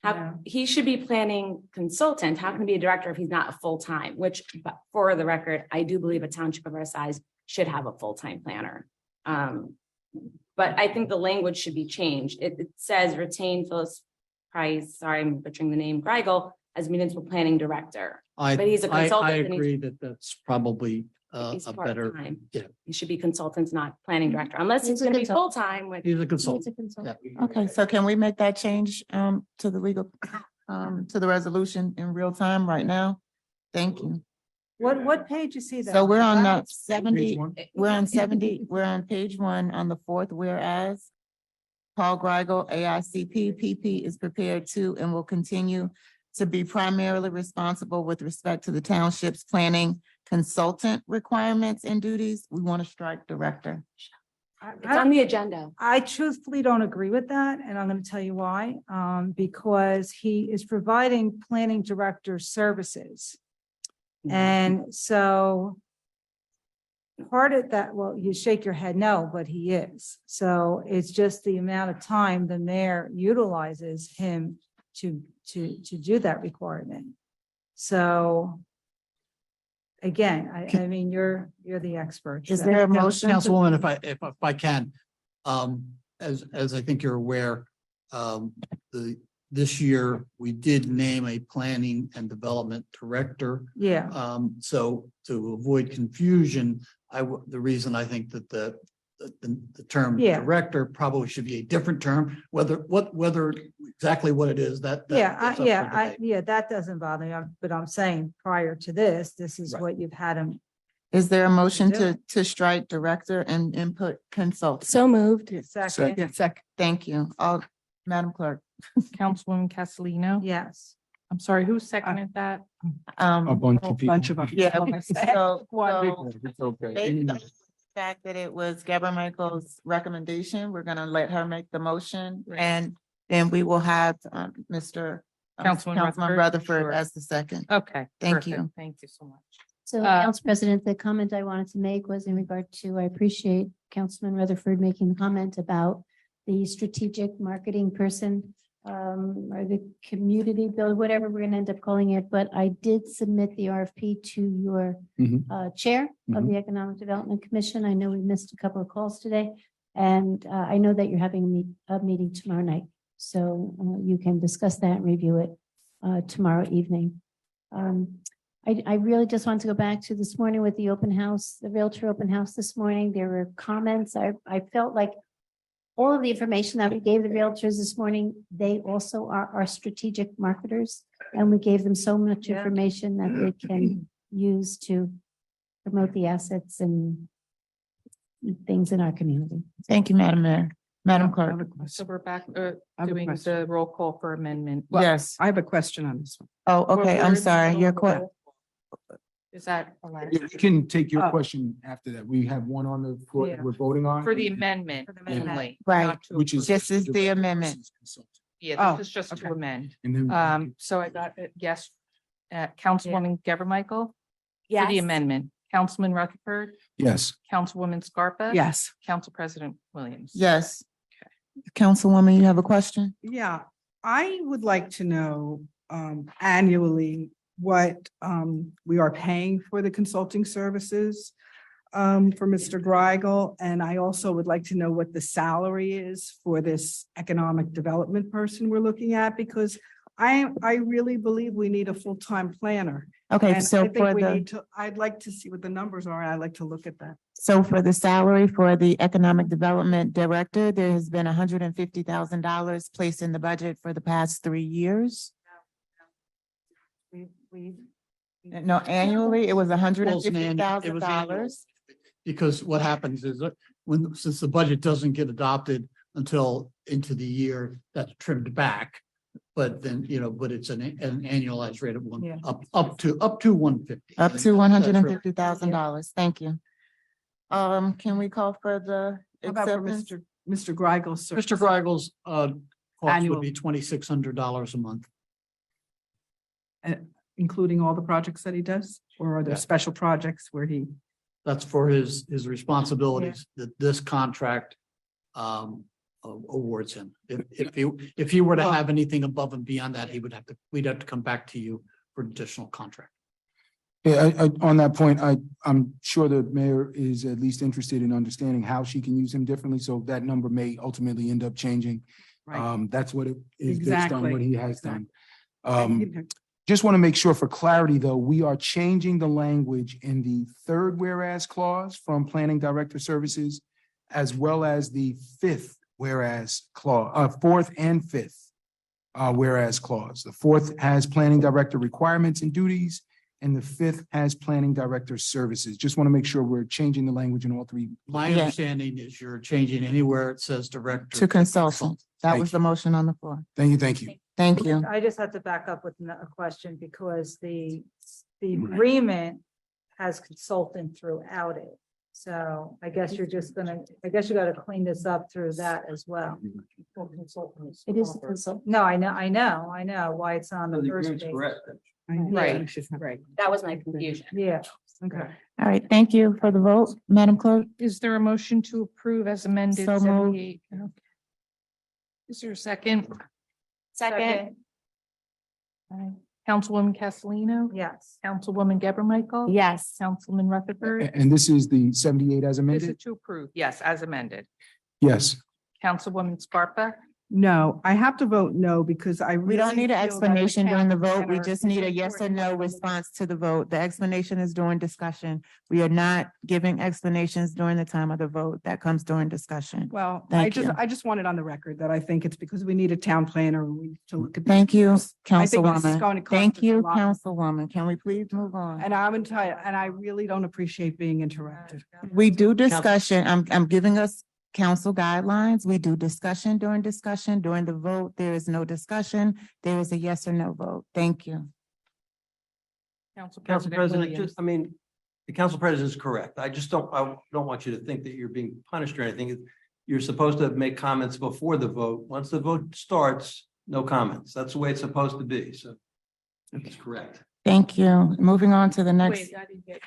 [SPEAKER 13] How he should be planning consultant. How can he be a director if he's not a full-time? Which, but for the record, I do believe a township of our size should have a full-time planner. But I think the language should be changed. It says retain Phyllis Price, sorry, I'm butchering the name, Greigel, as municipal planning director. But he's a consultant.
[SPEAKER 16] I
[SPEAKER 13] and he's-
[SPEAKER 16] agree that that's probably
[SPEAKER 13] He's
[SPEAKER 16] a better,
[SPEAKER 13] part-time.
[SPEAKER 16] yeah.
[SPEAKER 13] He should be consultants, not planning director, unless he's
[SPEAKER 14] He's a
[SPEAKER 13] gonna be
[SPEAKER 14] consultant.
[SPEAKER 13] full-time, which.
[SPEAKER 16] He's a consultant.
[SPEAKER 14] It's a consultant.
[SPEAKER 18] Okay, so can we make that change to the legal, to the resolution in real time right now? Thank you.
[SPEAKER 6] What page you see that?
[SPEAKER 18] So we're on
[SPEAKER 6] Wow.
[SPEAKER 18] 70, we're on 70, we're on page 1 on the 4th, whereas Paul Greigel, AICP, PP is prepared to and will continue to be primarily responsible with respect to the township's planning consultant requirements and duties. We want to strike director.
[SPEAKER 13] It's on the agenda.
[SPEAKER 6] I truthfully don't agree with that, and I'm going to tell you why. Because he is providing planning director services. And so part of that, well, you shake your head no, but he is. So it's just the amount of time the mayor utilizes him to do that requirement. So again, I mean, you're the expert.
[SPEAKER 18] Is
[SPEAKER 6] so-
[SPEAKER 18] there a motion?
[SPEAKER 16] Councilwoman, if I can, as I think you're aware, this year, we did name a planning and development director.
[SPEAKER 6] Yeah.
[SPEAKER 16] So to avoid confusion, the reason I think that the term
[SPEAKER 6] Yeah.
[SPEAKER 16] director probably should be a different term, whether exactly what it is, that's up for debate.
[SPEAKER 6] That doesn't bother me, but I'm saying prior to this is
[SPEAKER 16] Right.
[SPEAKER 6] what you've had him.
[SPEAKER 18] Is there a motion
[SPEAKER 6] do
[SPEAKER 18] to strike director and input consultant?
[SPEAKER 3] So moved.
[SPEAKER 6] Second,
[SPEAKER 18] Thank you. Madam Clerk.
[SPEAKER 3] Councilwoman Castellino.
[SPEAKER 6] yes.
[SPEAKER 3] I'm sorry, who seconded that?
[SPEAKER 4] A bunch of people.
[SPEAKER 18] Yeah.
[SPEAKER 3] Okay.
[SPEAKER 18] So,
[SPEAKER 4] It's okay.
[SPEAKER 18] based on the fact that it was Gabor Michael's recommendation, we're gonna let her make the motion, and then we will have Mr.
[SPEAKER 3] Councilman
[SPEAKER 18] Councilman
[SPEAKER 3] Rutherford?
[SPEAKER 18] Rutherford
[SPEAKER 3] Sure.
[SPEAKER 18] as the second.
[SPEAKER 3] Okay.
[SPEAKER 18] Thank
[SPEAKER 3] perfect.
[SPEAKER 18] you.
[SPEAKER 3] Thank you so much.
[SPEAKER 14] So,
[SPEAKER 3] Uh,
[SPEAKER 14] Council President, the comment I wanted to make was in regard to, I appreciate Councilman Rutherford making the comment about the strategic marketing person, or the community build, whatever we're gonna end up calling it, but I did submit the RFP to your chair of the Economic Development Commission. I know we missed a couple of calls today, and I know that you're having a meeting tomorrow night. So you can discuss that and review it tomorrow evening. I really just want to go back to this morning with the open house, the Realtor open house this morning. There were comments. I felt like all of the information that we gave the Realtors this morning, they also are our strategic marketers. And we gave them so much information that they can use to promote the assets and things in our community.
[SPEAKER 18] Thank you, Madam Mayor. Madam Clerk.
[SPEAKER 3] So we're back,
[SPEAKER 6] I have a
[SPEAKER 3] doing
[SPEAKER 6] question.
[SPEAKER 3] the roll call for amendment.
[SPEAKER 18] Yes.
[SPEAKER 6] I have a question on this one.
[SPEAKER 18] Oh, okay. I'm
[SPEAKER 3] we're
[SPEAKER 18] sorry.
[SPEAKER 3] still
[SPEAKER 18] Your
[SPEAKER 3] on the
[SPEAKER 18] question.
[SPEAKER 3] roll. Is that allowed?
[SPEAKER 4] Yeah, we can take your
[SPEAKER 3] Oh.
[SPEAKER 4] question after that. We have one on the floor that
[SPEAKER 3] Yeah.
[SPEAKER 4] we're voting on.
[SPEAKER 3] For the amendment
[SPEAKER 4] amendment.
[SPEAKER 3] only.
[SPEAKER 18] Right.
[SPEAKER 3] not to
[SPEAKER 4] Which is.
[SPEAKER 3] approve.
[SPEAKER 18] This is the amendment.
[SPEAKER 3] Yeah,
[SPEAKER 6] Oh,
[SPEAKER 3] this is just to
[SPEAKER 6] okay.
[SPEAKER 3] amend.
[SPEAKER 4] And then.
[SPEAKER 3] So I got it, yes. Councilwoman Geber Michael? For the
[SPEAKER 13] Yes.
[SPEAKER 3] amendment. Councilman Rutherford,
[SPEAKER 4] Yes.
[SPEAKER 3] Councilwoman Scarpa?
[SPEAKER 6] Yes.
[SPEAKER 3] Council President Williams?
[SPEAKER 18] Yes. Councilwoman, you have a question?
[SPEAKER 6] Yeah, I would like to know annually what we are paying for the consulting services for Mr. Greigel. And I also would like to know what the salary is for this economic development person we're looking at, because I really believe we need a full-time planner.
[SPEAKER 18] Okay,
[SPEAKER 6] And
[SPEAKER 18] so
[SPEAKER 6] I think
[SPEAKER 18] for
[SPEAKER 6] we
[SPEAKER 18] the,
[SPEAKER 6] need to, I'd like to see what the numbers are. I'd like to look at that.
[SPEAKER 18] so for the salary for the Economic Development Director, there has been $150,000 placed in the budget for the past 3 years. No, annually, it was
[SPEAKER 16] Well, it was
[SPEAKER 18] $150,000.
[SPEAKER 16] Because what happens is that since the budget doesn't get adopted until into the year, that's trimmed back. But then, but it's an annualized rate of
[SPEAKER 6] Yeah.
[SPEAKER 16] up to 150.
[SPEAKER 18] Up to $150,000. Thank you. Can we call for the
[SPEAKER 6] How about for
[SPEAKER 18] acceptance?
[SPEAKER 6] Mr. Greigel's?
[SPEAKER 16] Mr. Greigel's cost
[SPEAKER 6] Annual.
[SPEAKER 16] would be $2,600 a month.
[SPEAKER 6] Including all the projects that he does? Or are there
[SPEAKER 16] Yeah.
[SPEAKER 6] special projects where he?
[SPEAKER 16] That's for his responsibilities that this contract awards him. If he were to have anything above and beyond that, we'd have to come back to you for additional contract.
[SPEAKER 4] Yeah, on that point, I'm sure the mayor is at least interested in understanding how she can use him differently, so that number may ultimately end up changing.
[SPEAKER 6] Right.
[SPEAKER 4] That's what it is based on what he has done.
[SPEAKER 6] Exactly.
[SPEAKER 4] Just want to make sure for clarity, though, we are changing the language in the third whereas clause from planning director services, as well as the fifth whereas clause, fourth and fifth whereas clause. The fourth has planning director requirements and duties, and the fifth has planning director services. Just want to make sure we're changing the language in all three.
[SPEAKER 16] My
[SPEAKER 18] Yeah.
[SPEAKER 16] understanding is you're changing anywhere it says director.
[SPEAKER 18] To consultant. That
[SPEAKER 4] Thank
[SPEAKER 18] was the motion on the floor.
[SPEAKER 4] Thank you, thank you.
[SPEAKER 18] Thank you.
[SPEAKER 8] I just have to back up with a question because the agreement has consultant throughout it. So I guess you're just gonna, I guess you gotta clean this up through that as well.
[SPEAKER 14] It is the consultant.
[SPEAKER 8] No, I know why it's on the first page.
[SPEAKER 6] Right. Right.
[SPEAKER 13] That was my confusion.
[SPEAKER 8] Yeah, okay.
[SPEAKER 18] All right, thank you for the vote, Madam Clerk.
[SPEAKER 3] Is there a motion to approve as amended?
[SPEAKER 18] So moved.
[SPEAKER 3] 78? Okay. Is there a second?
[SPEAKER 13] Second.
[SPEAKER 3] All right. Councilwoman Castellino?
[SPEAKER 8] Yes.
[SPEAKER 3] Councilwoman Geber Michael?
[SPEAKER 13] Yes.
[SPEAKER 3] Councilman Rutherford?
[SPEAKER 4] And this is the 78 as
[SPEAKER 3] This is
[SPEAKER 4] amended?
[SPEAKER 3] to approve, yes, as amended.
[SPEAKER 4] Yes.
[SPEAKER 3] Councilwoman Scarpa?
[SPEAKER 6] No, I have to vote no because I really.
[SPEAKER 18] We don't need an
[SPEAKER 6] feel that
[SPEAKER 18] explanation during the
[SPEAKER 6] town
[SPEAKER 18] vote. We
[SPEAKER 6] planner
[SPEAKER 18] just need a
[SPEAKER 6] is
[SPEAKER 18] yes or
[SPEAKER 6] important
[SPEAKER 18] no
[SPEAKER 6] part of the-
[SPEAKER 18] response to the vote. The explanation is during discussion. We are not giving explanations during the time of the vote. That comes during discussion.
[SPEAKER 6] Well,
[SPEAKER 18] Thank you.
[SPEAKER 6] I just want it on the record that I think it's because we need a town planner. We need to look at.
[SPEAKER 18] Thank you,
[SPEAKER 6] I think this is going
[SPEAKER 18] Councilwoman.
[SPEAKER 6] to cost
[SPEAKER 18] Thank
[SPEAKER 6] us a
[SPEAKER 18] you,
[SPEAKER 6] lot.
[SPEAKER 18] Councilwoman. Can we please move on?
[SPEAKER 6] And I'm entitled, and I really don't appreciate being interrupted.
[SPEAKER 18] We do discussion. I'm giving us council guidelines. We do discussion. During the vote, there is no discussion. There is a yes or no vote. Thank you.
[SPEAKER 3] Council
[SPEAKER 17] Council
[SPEAKER 3] President
[SPEAKER 17] President,
[SPEAKER 3] Williams?
[SPEAKER 17] I mean, the council president is correct. I don't want you to think that you're being punished or anything. You're supposed to make comments before the vote. Once the vote starts, no comments. That's the way it's supposed to be. So that's correct.
[SPEAKER 18] Thank you. Moving on to the next.
[SPEAKER 3] Wait, I didn't get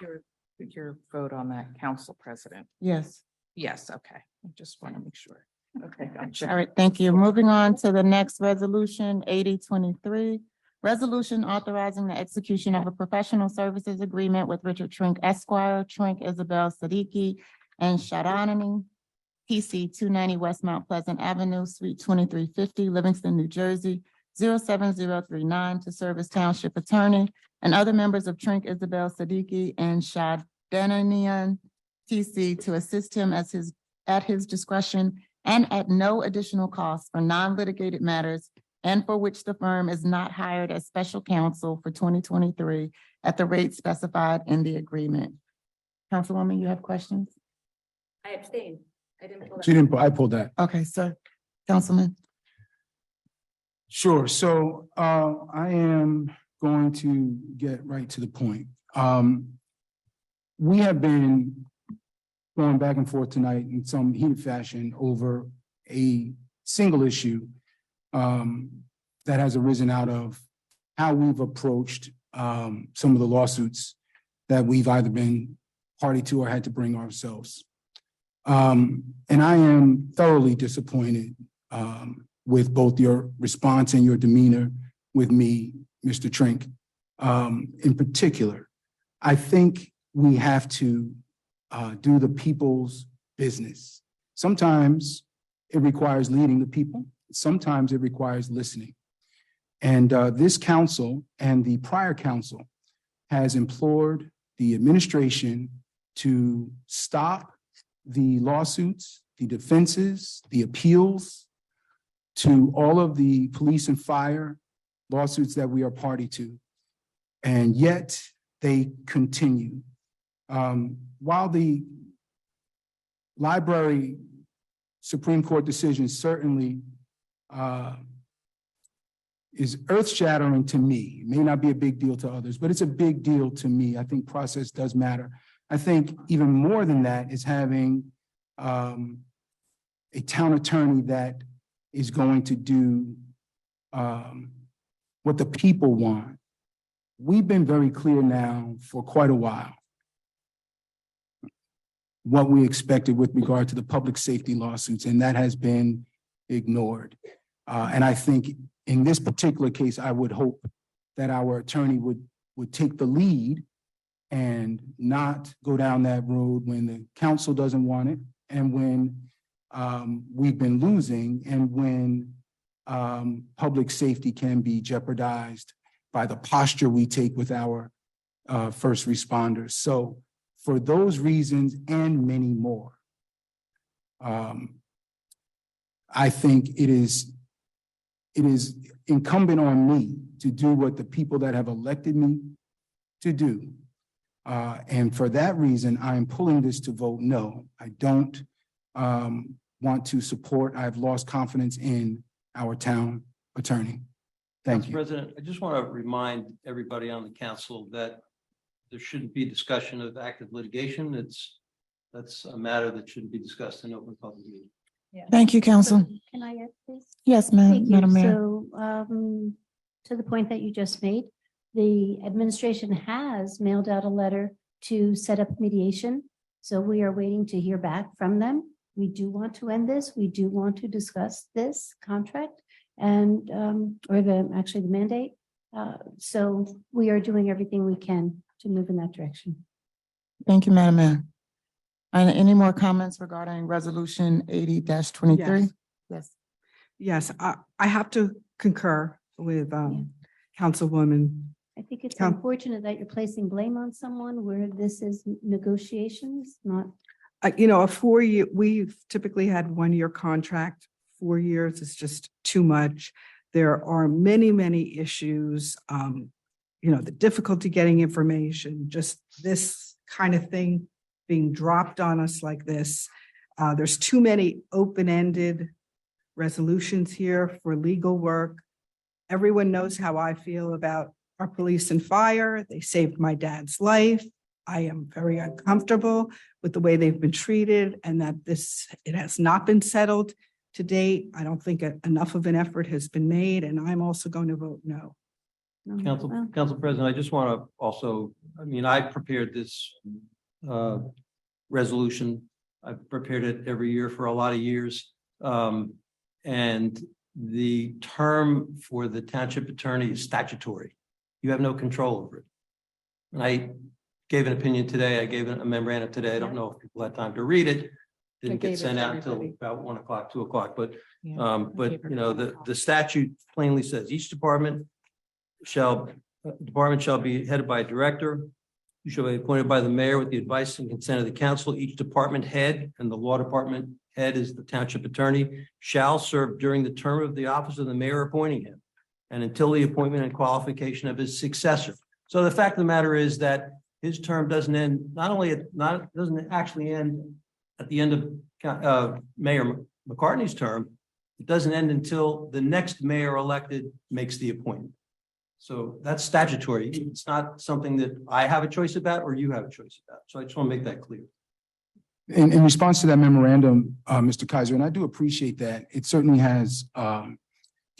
[SPEAKER 3] your vote on that, Council President.
[SPEAKER 18] Yes.
[SPEAKER 3] Yes, okay. I just want to make sure. Okay, gotcha.
[SPEAKER 18] All right, thank you. Moving on to the next resolution, 8023. Resolution authorizing the execution of a professional services agreement with Richard Trink Esquire, Trink Isabel Siddiqui, and Shadani, PC 290 West Mount Pleasant Avenue, Suite 2350, Livingston, New Jersey, 07039, to serve as township attorney, and other members of Trink Isabel Siddiqui and Shadanian TC to assist him at his discretion and at no additional cost for non-litigated matters, and for which the firm is not hired as special counsel for 2023 at the rate specified in the agreement. Councilwoman, you have questions?
[SPEAKER 13] I abstained. I didn't. pull that.
[SPEAKER 4] She didn't, I pulled that.
[SPEAKER 18] Okay, sir. Councilman?
[SPEAKER 4] Sure. So I am going to get right to the point. We have been going back and forth tonight in some heated fashion over a single issue that has arisen out of how we've approached some of the lawsuits that we've either been party to or had to bring ourselves. And I am thoroughly disappointed with both your response and your demeanor with me, Mr. Trink. In particular, I think we have to do the people's business. Sometimes it requires leading the people. Sometimes it requires listening. And this council and the prior council has implored the administration to stop the lawsuits, the defenses, the appeals to all of the police and fire lawsuits that we are party to. And yet they continue. While the library Supreme Court decision certainly is earth-shattering to me, it may not be a big deal to others, but it's a big deal to me. I think process does matter. I think even more than that is having a town attorney that is going to do what the people want. We've been very clear now for quite a while what we expected with regard to the public safety lawsuits, and that has been ignored. And I think in this particular case, I would hope that our attorney would take the lead and not go down that road when the council doesn't want it, and when we've been losing, and when public safety can be jeopardized by the posture we take with our first responders. So for those reasons and many more, I think it is incumbent on me to do what the people that have elected me to do. And for that reason, I am pulling this to vote no. I don't want to support. I've lost confidence in our town attorney. Thank you.
[SPEAKER 17] President, I just want to remind everybody on the council that there shouldn't be discussion of active litigation. That's a matter that shouldn't be discussed in open public meeting.
[SPEAKER 18] Thank you, Council.
[SPEAKER 14] Can I add, please?
[SPEAKER 18] Yes, ma'am,
[SPEAKER 14] Thank you.
[SPEAKER 18] Madam Mayor.
[SPEAKER 14] So, to the point that you just made, the administration has mailed out a letter to set up mediation. So we are waiting to hear back from them. We do want to end this. We do want to discuss this contract and, or the mandate. So we are doing everything we can to move in that direction.
[SPEAKER 18] Thank you, Madam Mayor. And any more comments regarding resolution 80-23?
[SPEAKER 6] Yes. Yes, I have to concur with Councilwoman.
[SPEAKER 14] I think it's unfortunate that you're placing blame on someone where this is negotiations, not.
[SPEAKER 6] A 4-year, we've typically had 1-year contract. 4 years is just too much. There are many, many issues. The difficulty getting information, just this kind of thing being dropped on us like this. There's too many open-ended resolutions here for legal work. Everyone knows how I feel about our police and fire. They saved my dad's life. I am very uncomfortable with the way they've been treated and that it has not been settled to date. I don't think enough of an effort has been made, and I'm also going to vote no.
[SPEAKER 17] Council President, I just want to also, I prepared this resolution. I've prepared it every year for a lot of years. And the term for the township attorney is statutory. You have no control over it. And I gave an opinion today. I gave a memorandum today. I don't know if people had time to read it. Didn't get sent out until about 1 o'clock, 2 o'clock. But the statute plainly says each department shall be headed by a director. You shall be appointed by the mayor with the advice and consent of the council. Each department head, and the law department head is the township attorney, shall serve during the term of the office of the mayor appointing him, and until the appointment and qualification of his successor. So the fact of the matter is that his term doesn't end, doesn't actually end at the end of Mayor McCartney's term. It doesn't end until the next mayor elected makes the appointment. So that's statutory. It's not something that I have a choice about or you have a choice about. So I just want to make that clear.
[SPEAKER 4] In response to that memorandum, Mr. Kaiser, and I do appreciate that, it certainly has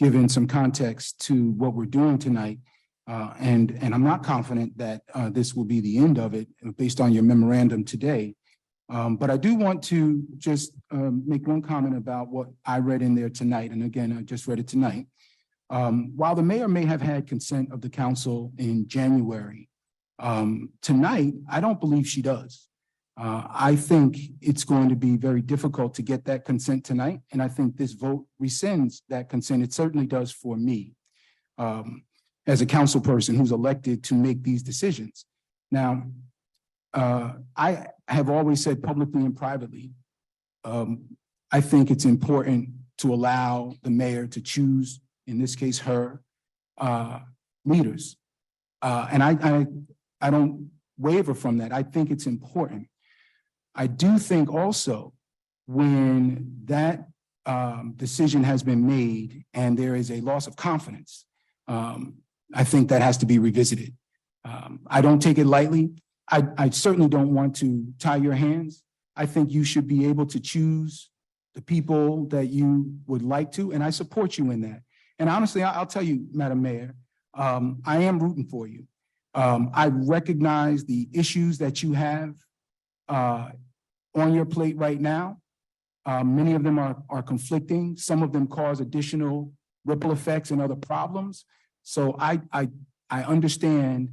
[SPEAKER 4] given some context to what we're doing tonight. And I'm not confident that this will be the end of it based on your memorandum today. But I do want to just make one comment about what I read in there tonight. And again, I just read it tonight. While the mayor may have had consent of the council in January, tonight, I don't believe she does. I think it's going to be very difficult to get that consent tonight. And I think this vote rescinds that consent. It certainly does for me as a council person who's elected to make these decisions. Now, I have always said publicly and privately, I think it's important to allow the mayor to choose, in this case, her leaders. And I don't waver from that. I think it's important. I do think also when that decision has been made and there is a loss of confidence, I think that has to be revisited. I don't take it lightly. I certainly don't want to tie your hands. I think you should be able to choose the people that you would like to, and I support you in that. And honestly, I'll tell you, Madam Mayor, I am rooting for you. I recognize the issues that you have on your plate right now. Many of them are conflicting. Some of them cause additional ripple effects and other problems. So I understand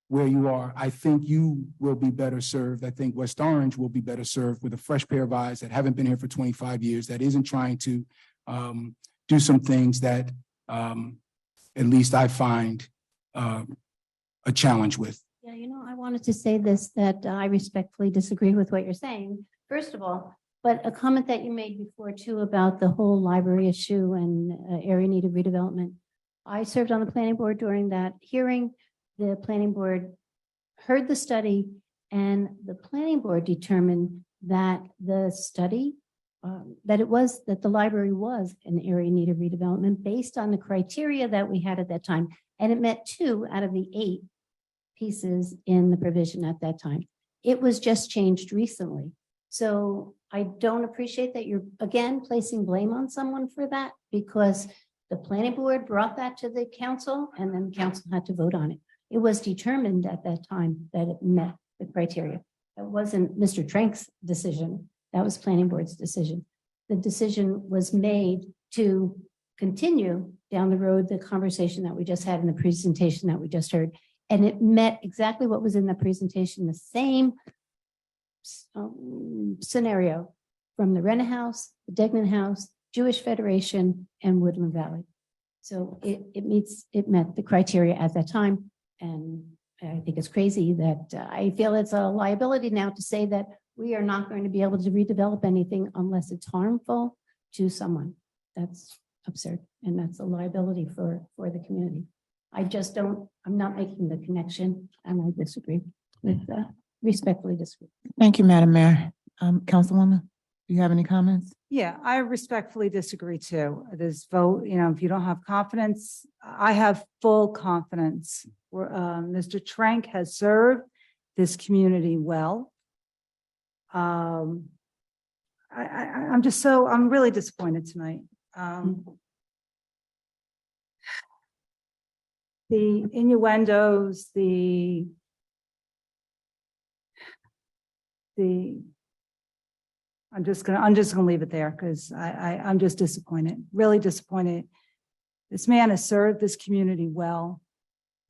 [SPEAKER 4] where you are. I think you will be better served. I think West Orange will be better served with a fresh pair of eyes that haven't been here for 25 years, that isn't trying to do some things that at least I find a challenge with.
[SPEAKER 14] Yeah, I wanted to say this, that I respectfully disagree with what you're saying, first of all, but a comment that you made before too about the whole library issue and area needed redevelopment. I served on the planning board during that hearing. The planning board heard the study and the planning board determined that the study, that the library was an area needed redevelopment based on the criteria that we had at that time. And it met 2 out of the 8 pieces in the provision at that time. It was just changed recently. So I don't appreciate that you're again placing blame on someone for that, because the planning board brought that to the council and then the council had to vote on it. It was determined at that time that it met the criteria. That wasn't Mr. Trank's decision. That was planning board's decision. The decision was made to continue down the road the conversation that we just had in the presentation that we just heard. And it met exactly what was in the presentation, the same scenario from the Rena House, the Degnan House, Jewish Federation, and Woodland Valley. So it met the criteria at that time. And I think it's crazy that I feel it's a liability now to say that we are not going to be able to redevelop anything unless it's harmful to someone. That's absurd. And that's a liability for the community. I'm not making the connection, and I disagree with, respectfully disagree.
[SPEAKER 18] Thank you, Madam Mayor. Councilwoman, do you have any comments?
[SPEAKER 8] Yeah, I respectfully disagree too. This vote, if you don't have confidence, I have full confidence. Mr. Trank has served this community well. I'm really disappointed tonight. The innuendos, I'm just gonna leave it there because I'm just disappointed, really disappointed. This man has served this community well,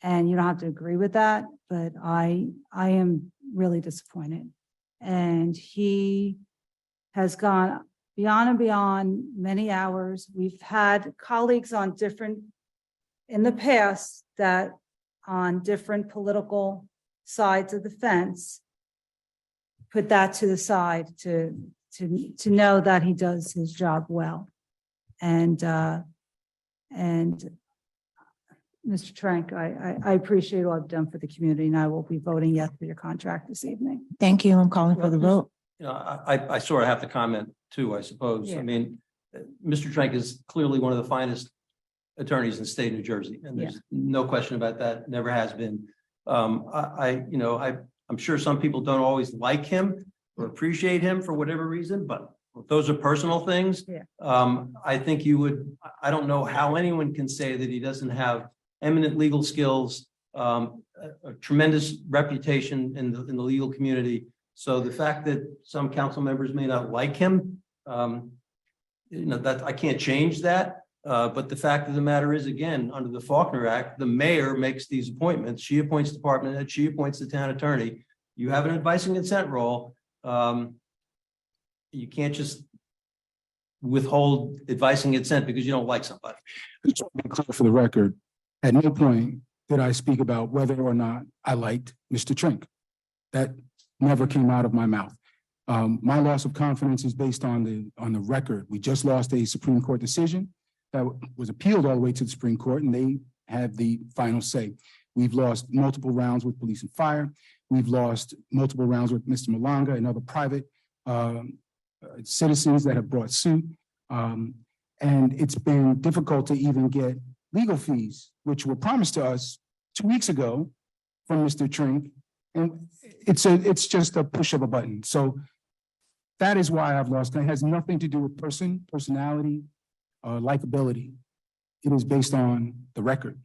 [SPEAKER 8] and you don't have to agree with that, but I am really disappointed. And he has gone beyond and beyond many hours. We've had colleagues in the past that on different political sides of the fence, put that to the side to know that he does his job well. And Mr. Trank, I appreciate all you've done for the community, and I will be voting yes for your contract this evening.
[SPEAKER 18] Thank you. I'm calling for the vote.
[SPEAKER 17] I sort of have to comment too, I suppose.
[SPEAKER 8] Yeah.
[SPEAKER 17] I mean, Mr. Trank is clearly one of the finest attorneys in the state of New Jersey, and there's no question about that, never has been. I'm sure some people don't always like him or appreciate him for whatever reason, but those are personal things. I think I don't know how anyone can say that he doesn't have eminent legal skills, a tremendous reputation in the legal community. So the fact that some council members may not like him, that I can't change that. But the fact of the matter is, again, under the Faulkner Act, the mayor makes these appointments. She appoints department head, she appoints the town attorney. You have an advice and consent role. You can't just withhold advice and consent because you don't like somebody.
[SPEAKER 4] Just to be clear for the record, at no point did I speak about whether or not I liked Mr. Trink. That never came out of my mouth. My loss of confidence is based on the record. We just lost a Supreme Court decision that was appealed all the way to the Supreme Court, and they have the final say. We've lost multiple rounds with police and fire. We've lost multiple rounds with Mr. Malanga and other private citizens that have brought suit. And it's been difficult to even get legal fees, which were promised to us 2 weeks ago from Mr. Trink. And it's just a push of a button. So that is why I've lost. It has nothing to do with personality, likability. It is based on the record.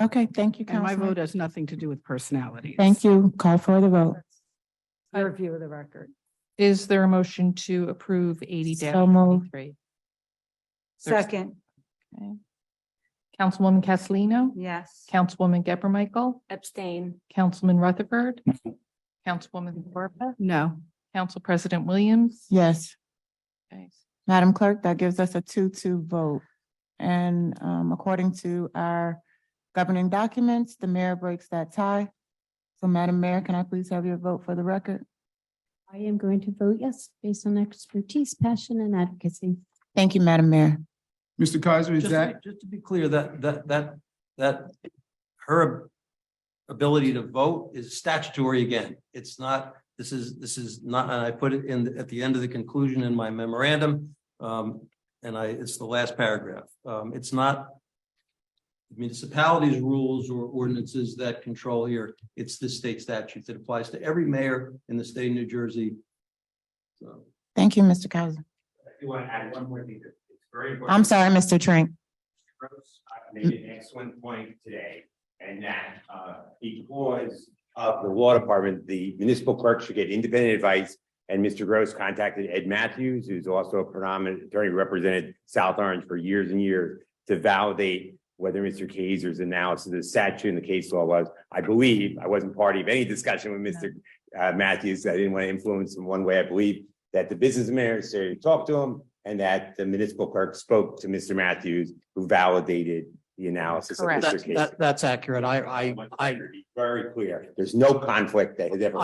[SPEAKER 18] Okay, thank you,
[SPEAKER 6] And my
[SPEAKER 18] Councilman.
[SPEAKER 6] vote has nothing to do with personality.
[SPEAKER 18] Thank you. Call for the vote.
[SPEAKER 8] Your review of the record.
[SPEAKER 3] Is there a motion to approve 80
[SPEAKER 18] So moved.
[SPEAKER 3] 23?
[SPEAKER 8] Second,
[SPEAKER 3] Okay. Councilwoman Castellino?
[SPEAKER 8] yes.
[SPEAKER 3] Councilwoman Geber Michael?
[SPEAKER 13] Abstain.
[SPEAKER 3] Councilman Rutherford? Councilwoman Scarpa?
[SPEAKER 6] No.
[SPEAKER 3] Council President Williams?
[SPEAKER 18] Yes.
[SPEAKER 3] Okay.
[SPEAKER 18] Madam Clerk, that gives us a 2-2 vote. And according to our governing documents, the mayor breaks that tie. So Madam Mayor, can I please have your vote for the record?
[SPEAKER 14] I am going to vote yes, based on expertise, passion, and advocacy.
[SPEAKER 18] Thank you, Madam Mayor.
[SPEAKER 4] Mr. Kaiser, is
[SPEAKER 17] Just
[SPEAKER 4] that?
[SPEAKER 17] to be clear, that her ability to vote is statutory again. It's not, this is not, and I put it in at the end of the conclusion in my memorandum. It's the last paragraph. It's not municipalities' rules or ordinances that control here. It's the state statute that applies to every mayor in the state of New Jersey. So.
[SPEAKER 18] Thank you, Mr. Kaiser.
[SPEAKER 19] You want to add one more thing? It's very important.
[SPEAKER 18] I'm sorry, Mr. Trink.
[SPEAKER 19] Made an excellent point today, and that because of the law department, the municipal clerk should get independent advice. And Mr. Gross contacted Ed Matthews, who's also a predominant attorney who represented South Orange for years and years, to validate whether Mr. Kaiser's analysis of the statute and the case law was. I believe, I wasn't party of any discussion with Mr. Matthews. I didn't want to influence him one way. I believe that the business administrator talked to him and that the municipal clerk spoke to Mr. Matthews, who validated the analysis of Mr. Kaiser.
[SPEAKER 16] That's accurate. I
[SPEAKER 19] Very clear. There's no conflict that has ever.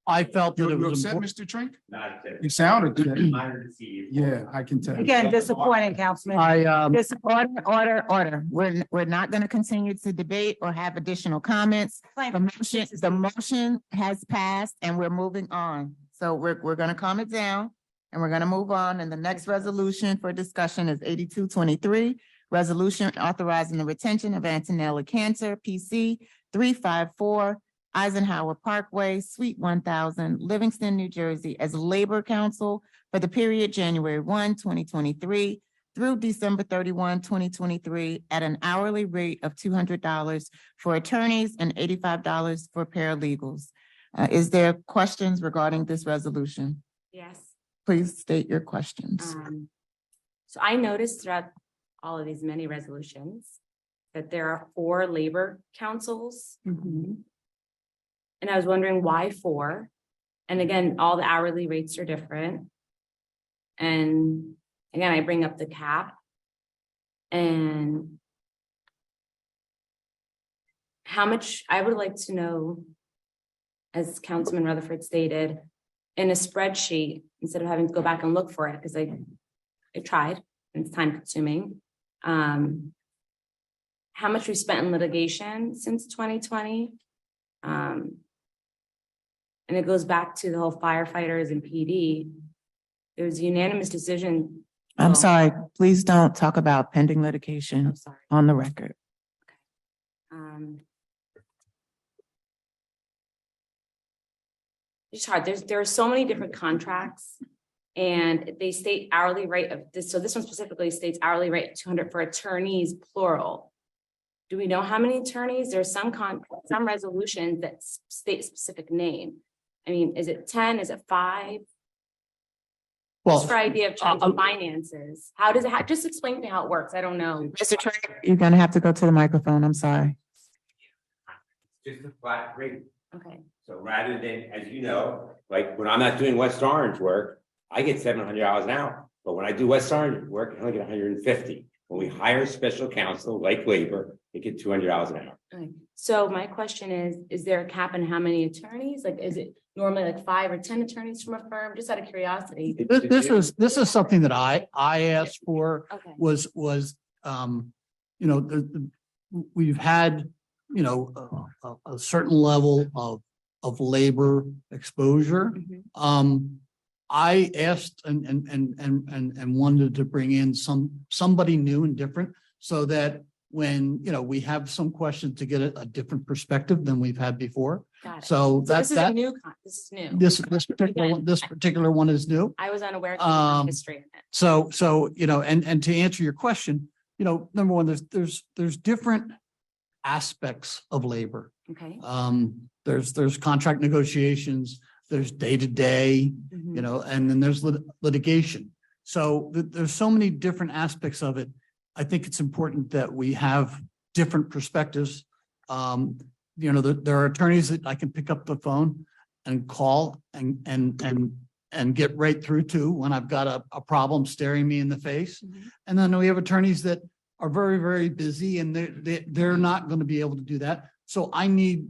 [SPEAKER 16] I felt that it
[SPEAKER 4] You
[SPEAKER 16] was
[SPEAKER 4] upset,
[SPEAKER 16] important.
[SPEAKER 4] Mr. Trink?
[SPEAKER 19] Not
[SPEAKER 4] You sounded good.
[SPEAKER 19] honored to see you.
[SPEAKER 4] Yeah, I can tell.
[SPEAKER 8] Again, disappointing, Councilman.
[SPEAKER 18] Order. We're not going to continue to debate or have additional comments. The motion has passed and we're moving on. So we're going to calm it down and we're going to move on. And the next resolution for discussion is 8223, resolution authorizing the retention of Antonella Cantor, PC 354 Eisenhower Parkway, Suite 1000, Livingston, New Jersey, as Labor Council for the period January 1, 2023 through December 31, 2023, at an hourly rate of $200 for attorneys and $85 for paralegals. Is there questions regarding this resolution?
[SPEAKER 13] Yes.
[SPEAKER 18] Please state your questions.
[SPEAKER 13] So I noticed throughout all of these many resolutions that there are 4 labor councils. And I was wondering why 4? And again, all the hourly rates are different. And again, I bring up the cap. And how much, I would like to know, as Councilman Rutherford stated, in a spreadsheet, instead of having to go back and look for it, because I tried, and it's time consuming. How much we spent in litigation since 2020. And it goes back to the whole firefighters and PD. There was a unanimous decision
[SPEAKER 18] I'm
[SPEAKER 13] Oh.
[SPEAKER 18] sorry, please don't talk about pending
[SPEAKER 13] I'm
[SPEAKER 18] litigation
[SPEAKER 13] sorry.
[SPEAKER 18] on the record.
[SPEAKER 13] Um, It's hard. There are so many different contracts. And they state hourly rate of this. So this one specifically states hourly rate 200 for attorneys, plural. Do we know how many attorneys? There's some resolutions that state a specific name. I mean, is it 10? Is it 5? Just for idea of terms of finances. How does it, just explain to me how it works. I don't know.
[SPEAKER 18] Mr. Trey, you're gonna have to go to the microphone. I'm sorry.
[SPEAKER 19] Just a flat rate.
[SPEAKER 13] Okay.
[SPEAKER 19] So rather than, as you know, like when I'm not doing West Orange work, I get $700 an hour. But when I do West Orange work, I only get 150. When we hire special counsel like labor, they get $200 an hour.
[SPEAKER 13] Okay. So my question is there a cap on how many attorneys? Like, is it normally like 5 or 10 attorneys from a firm? Just out of curiosity.
[SPEAKER 16] This is something that I asked for,
[SPEAKER 13] Okay.
[SPEAKER 16] was, you know, we've had, you know, a certain level of labor exposure. I asked and wanted to bring in somebody new and different so that when, you know, we have some questions to get a different perspective than we've had before.
[SPEAKER 13] Got it.
[SPEAKER 16] So
[SPEAKER 13] this is a
[SPEAKER 16] that,
[SPEAKER 13] new, this is new.
[SPEAKER 16] this particular one is new.
[SPEAKER 13] I was unaware of the history of it.
[SPEAKER 16] So, you know, and to answer your question, you know, number one, there's different aspects of labor.
[SPEAKER 13] Okay.
[SPEAKER 16] There's contract negotiations, there's day-to-day, you know, and then there's litigation. So there's so many different aspects of it. I think it's important that we have different perspectives. You know, there are attorneys that I can pick up the phone and call and get right through to when I've got a problem staring me in the face. And then we have attorneys that are very, very busy and they're not going to be able to do that. So I need,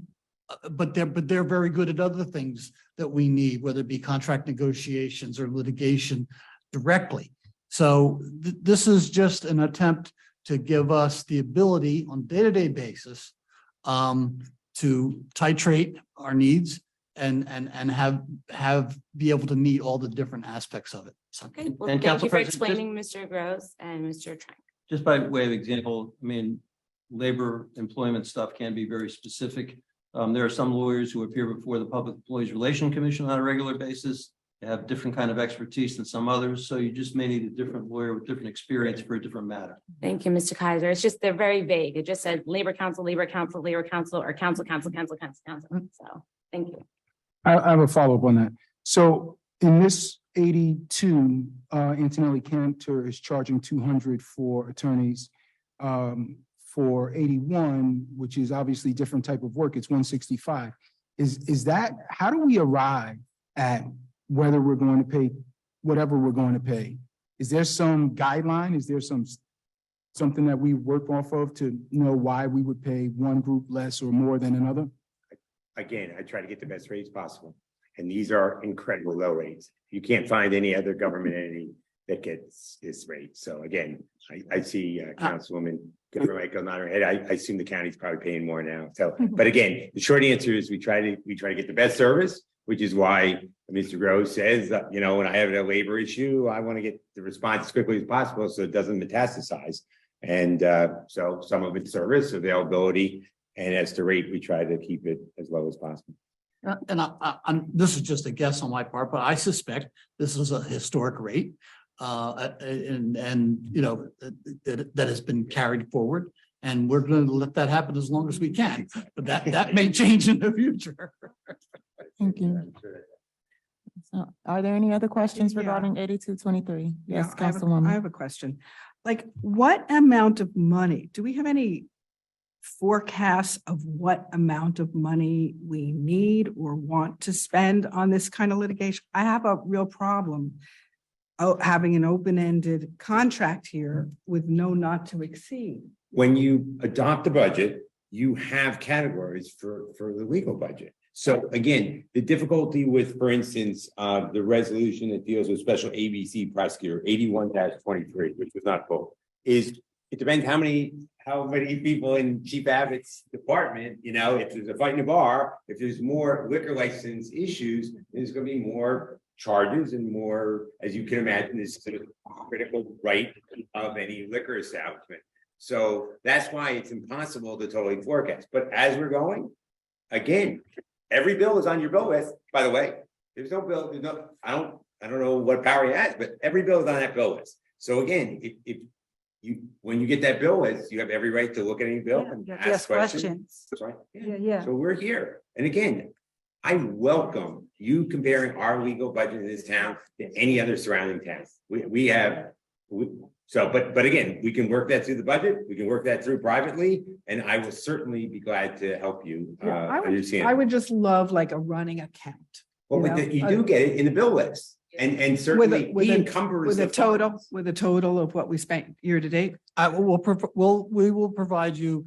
[SPEAKER 16] but they're very good at other things that we need, whether it be contract negotiations or litigation directly. So this is just an attempt to give us the ability on a day-to-day basis to titrate our needs and be able to meet all the different aspects of it. So.
[SPEAKER 13] Okay. Well,
[SPEAKER 12] And
[SPEAKER 13] thank
[SPEAKER 12] Council
[SPEAKER 13] you for
[SPEAKER 12] President,
[SPEAKER 13] explaining, Mr. Gross and Mr. Trank.
[SPEAKER 17] Just by way of example, I mean, labor employment stuff can be very specific. There are some lawyers who appear before the Public Employees Relation Commission on a regular basis. They have different kind of expertise than some others. So you just may need a different lawyer with different experience for a different matter.
[SPEAKER 13] Thank you, Mr. Kaiser. It's just, they're very vague. It just said labor council, or council, or council. So, thank you.
[SPEAKER 4] I have a follow-up on that. So in this 82, Antonelli Cantor is charging 200 for attorneys. For 81, which is obviously different type of work, it's 165. Is that, how do we arrive at whether we're going to pay whatever we're going to pay? Is there some guideline? Is there something that we work off of to know why we would pay one group less or more than another?
[SPEAKER 19] Again, I try to get the best rates possible. And these are incredibly low rates. You can't find any other government entity that gets this rate. So again, I see Councilwoman Michael nod her head. I assume the county's probably paying more now. So, but again, the short answer is we try to get the best service, which is why Mr. Gross says, you know, when I have a labor issue, I want to get the response as quickly as possible so it doesn't metastasize. And so some of it's service, availability, and as to rate, we try to keep it as low as possible.
[SPEAKER 16] And this is just a guess on my part, but I suspect this is a historic rate. And you know, that has been carried forward, and we're going to let that happen as long as we can, but that may change in the future.
[SPEAKER 18] Thank you. So are there any other questions regarding 8223? Yes,
[SPEAKER 6] I
[SPEAKER 18] Councilwoman.
[SPEAKER 6] have a question. Like, what amount of money, do we have any forecasts of what amount of money we need or want to spend on this kind of litigation? I have a real problem having an open-ended contract here with no not to exceed.
[SPEAKER 19] When you adopt a budget, you have categories for the legal budget. So again, the difficulty with, for instance, the resolution that deals with special ABC prosecutor 81-23, which was not full, is it depends how many people in Chief Abbott's department, you know, if there's a fight in a bar, if there's more liquor license issues, there's going to be more charges and more, as you can imagine, this is a critical right of any liquor establishment. So that's why it's impossible to totally forecast. But as we're going, again, every bill is on your bill list, by the way. There's no bill, I don't know what power he has, but every bill is on that bill list. So again, if when you get that bill list, you have every right to look at any bill and ask questions. That's right.
[SPEAKER 8] Yeah.
[SPEAKER 19] So we're here. And again, I welcome you comparing our legal budget in this town to any other surrounding town. But again, we can work that through the budget. We can work that through privately, and I will certainly be glad to help you understand.
[SPEAKER 6] I would just love like a running account.
[SPEAKER 19] Well, you do get it in the bill list, and certainly he encumbers
[SPEAKER 6] with
[SPEAKER 19] the
[SPEAKER 6] a total,
[SPEAKER 19] funds.
[SPEAKER 6] with a total of what we spent year to date. We will provide you,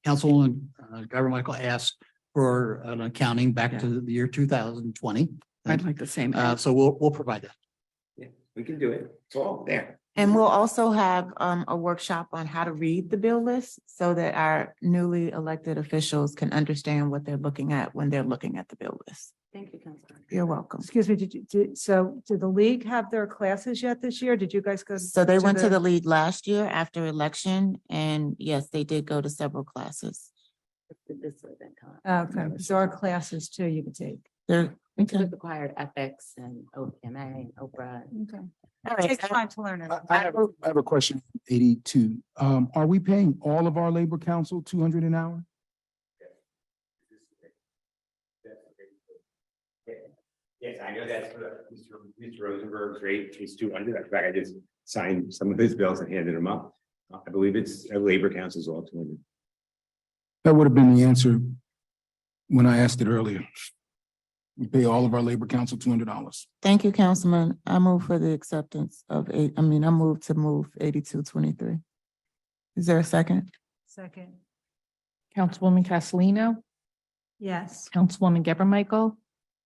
[SPEAKER 6] Councilwoman Michael asked for an accounting back to the year 2020. I'd like the same.
[SPEAKER 2] So we'll provide that.
[SPEAKER 19] Yeah, we can do it. It's all there.
[SPEAKER 18] And we'll also have a workshop on how to read the bill list so that our newly elected officials can understand what they're looking at when they're looking at the bill list.
[SPEAKER 13] Thank you, Councilor.
[SPEAKER 18] You're welcome.
[SPEAKER 8] Excuse me, did the league have their classes yet this year? Did you guys go?
[SPEAKER 18] So they went to the league last year after election, and yes, they did go to several classes.
[SPEAKER 8] Okay, so our classes too, you could take.
[SPEAKER 18] They're
[SPEAKER 13] It required ethics and OPMA and Oprah.
[SPEAKER 8] Okay.
[SPEAKER 18] All right.
[SPEAKER 8] Takes time to learn it.
[SPEAKER 4] I have a question, 82. Are we paying all of our labor council 200 an hour?
[SPEAKER 19] Yes, I know that's for Mr. Rosenberg's rate is 200. In fact, I just signed some of his bills and handed them up. I believe it's labor council's all 200.
[SPEAKER 4] That would have been the answer when I asked it earlier. We pay all of our labor council $200.
[SPEAKER 18] Thank you, Councilman. I move for the acceptance of I move to move 8223. Is there a second?
[SPEAKER 8] Second.
[SPEAKER 3] Councilwoman Castellino,
[SPEAKER 8] Yes.
[SPEAKER 3] Councilwoman Geber Michael,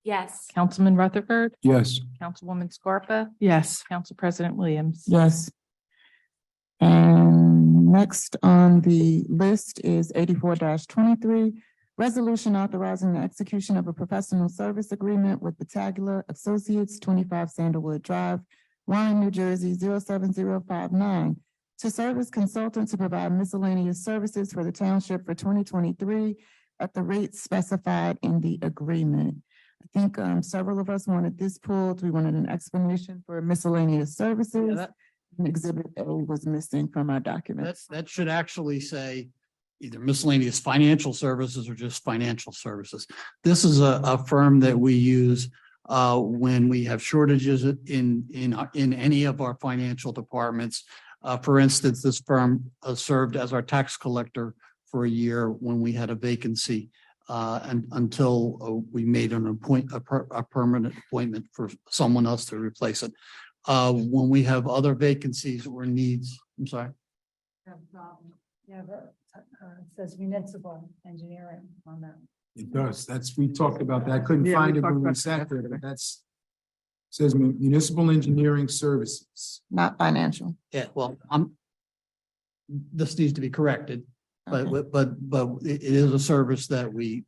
[SPEAKER 13] Yes.
[SPEAKER 3] Councilman Rutherford,
[SPEAKER 4] Yes.
[SPEAKER 3] Councilwoman Scarpa,
[SPEAKER 6] Yes.
[SPEAKER 3] Council President Williams.
[SPEAKER 18] Yes. And next on the list is 84-23. Resolution authorizing the execution of a professional service agreement with Battaglia Associates, 25 Sandalwood Drive, Warren, New Jersey, 07059, to serve as consultant to provide miscellaneous services for the township for 2023 at the rates specified in the agreement. I think several of us wanted this pulled. We wanted an explanation for miscellaneous services. And Exhibit A was missing from our documents.
[SPEAKER 16] That should actually say either miscellaneous financial services or just financial services. This is a firm that we use when we have shortages in any of our financial departments. For instance, this firm served as our tax collector for a year when we had a vacancy and until we made a permanent appointment for someone else to replace it. When we have other vacancies or needs, I'm sorry.
[SPEAKER 8] Yeah, but it says municipal engineering on that.
[SPEAKER 4] It does. We talked about that. I couldn't
[SPEAKER 6] Yeah,
[SPEAKER 4] find
[SPEAKER 6] we
[SPEAKER 4] it
[SPEAKER 6] talked
[SPEAKER 4] when we
[SPEAKER 6] about
[SPEAKER 4] sat
[SPEAKER 6] that
[SPEAKER 4] there, but says municipal engineering services.
[SPEAKER 18] Not financial.
[SPEAKER 16] Yeah, well, this needs to be corrected, but it is a service that we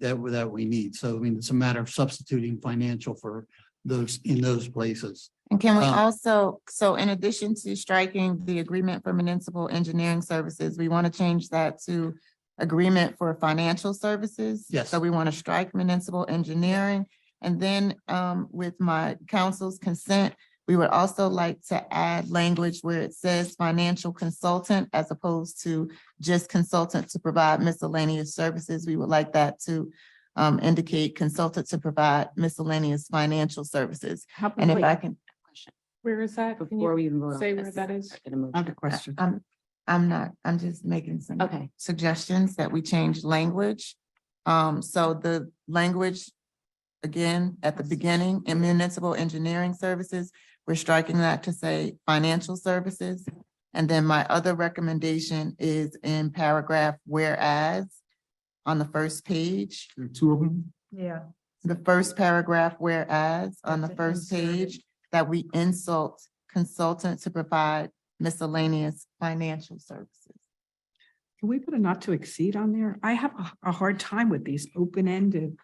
[SPEAKER 16] need. So I mean, it's a matter of substituting financial for those in those places.
[SPEAKER 18] And can we also, so in addition to striking the agreement for municipal engineering services, we want to change that to agreement for financial services?
[SPEAKER 16] Yes.
[SPEAKER 18] So we want to strike municipal engineering. And then with my council's consent, we would also like to add language where it says financial consultant as opposed to just consultant to provide miscellaneous services. We would like that to indicate consultant to provide miscellaneous financial services. And if I can.
[SPEAKER 3] Where is that? Can
[SPEAKER 13] Before we
[SPEAKER 3] you
[SPEAKER 13] even vote on
[SPEAKER 3] say where
[SPEAKER 13] this,
[SPEAKER 3] that is?
[SPEAKER 6] I have a question.
[SPEAKER 18] I'm just making some
[SPEAKER 13] Okay.
[SPEAKER 18] suggestions that we change language. So the language, again, at the beginning, in municipal engineering services, we're striking that to say financial services. And then my other recommendation is in paragraph whereas on the first page.
[SPEAKER 4] There are two of them.
[SPEAKER 8] Yeah.
[SPEAKER 18] The first paragraph, whereas on the first page, that we insult consultant to provide miscellaneous financial services.
[SPEAKER 6] Can we put a not to exceed on there? I have a hard time with these open-ended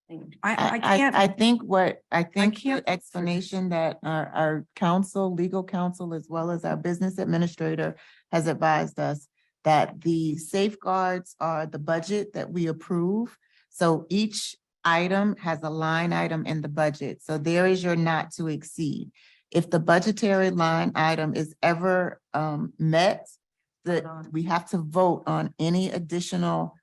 [SPEAKER 13] Thank you.
[SPEAKER 6] I can't.
[SPEAKER 18] I think I think
[SPEAKER 6] can't
[SPEAKER 18] the explanation that our counsel, legal counsel, as well as our business administrator has advised us that the safeguards are the budget that we approve. So each item has a line item in the budget. So there is your not to exceed. If the budgetary line item is ever met, that we have to vote on any additional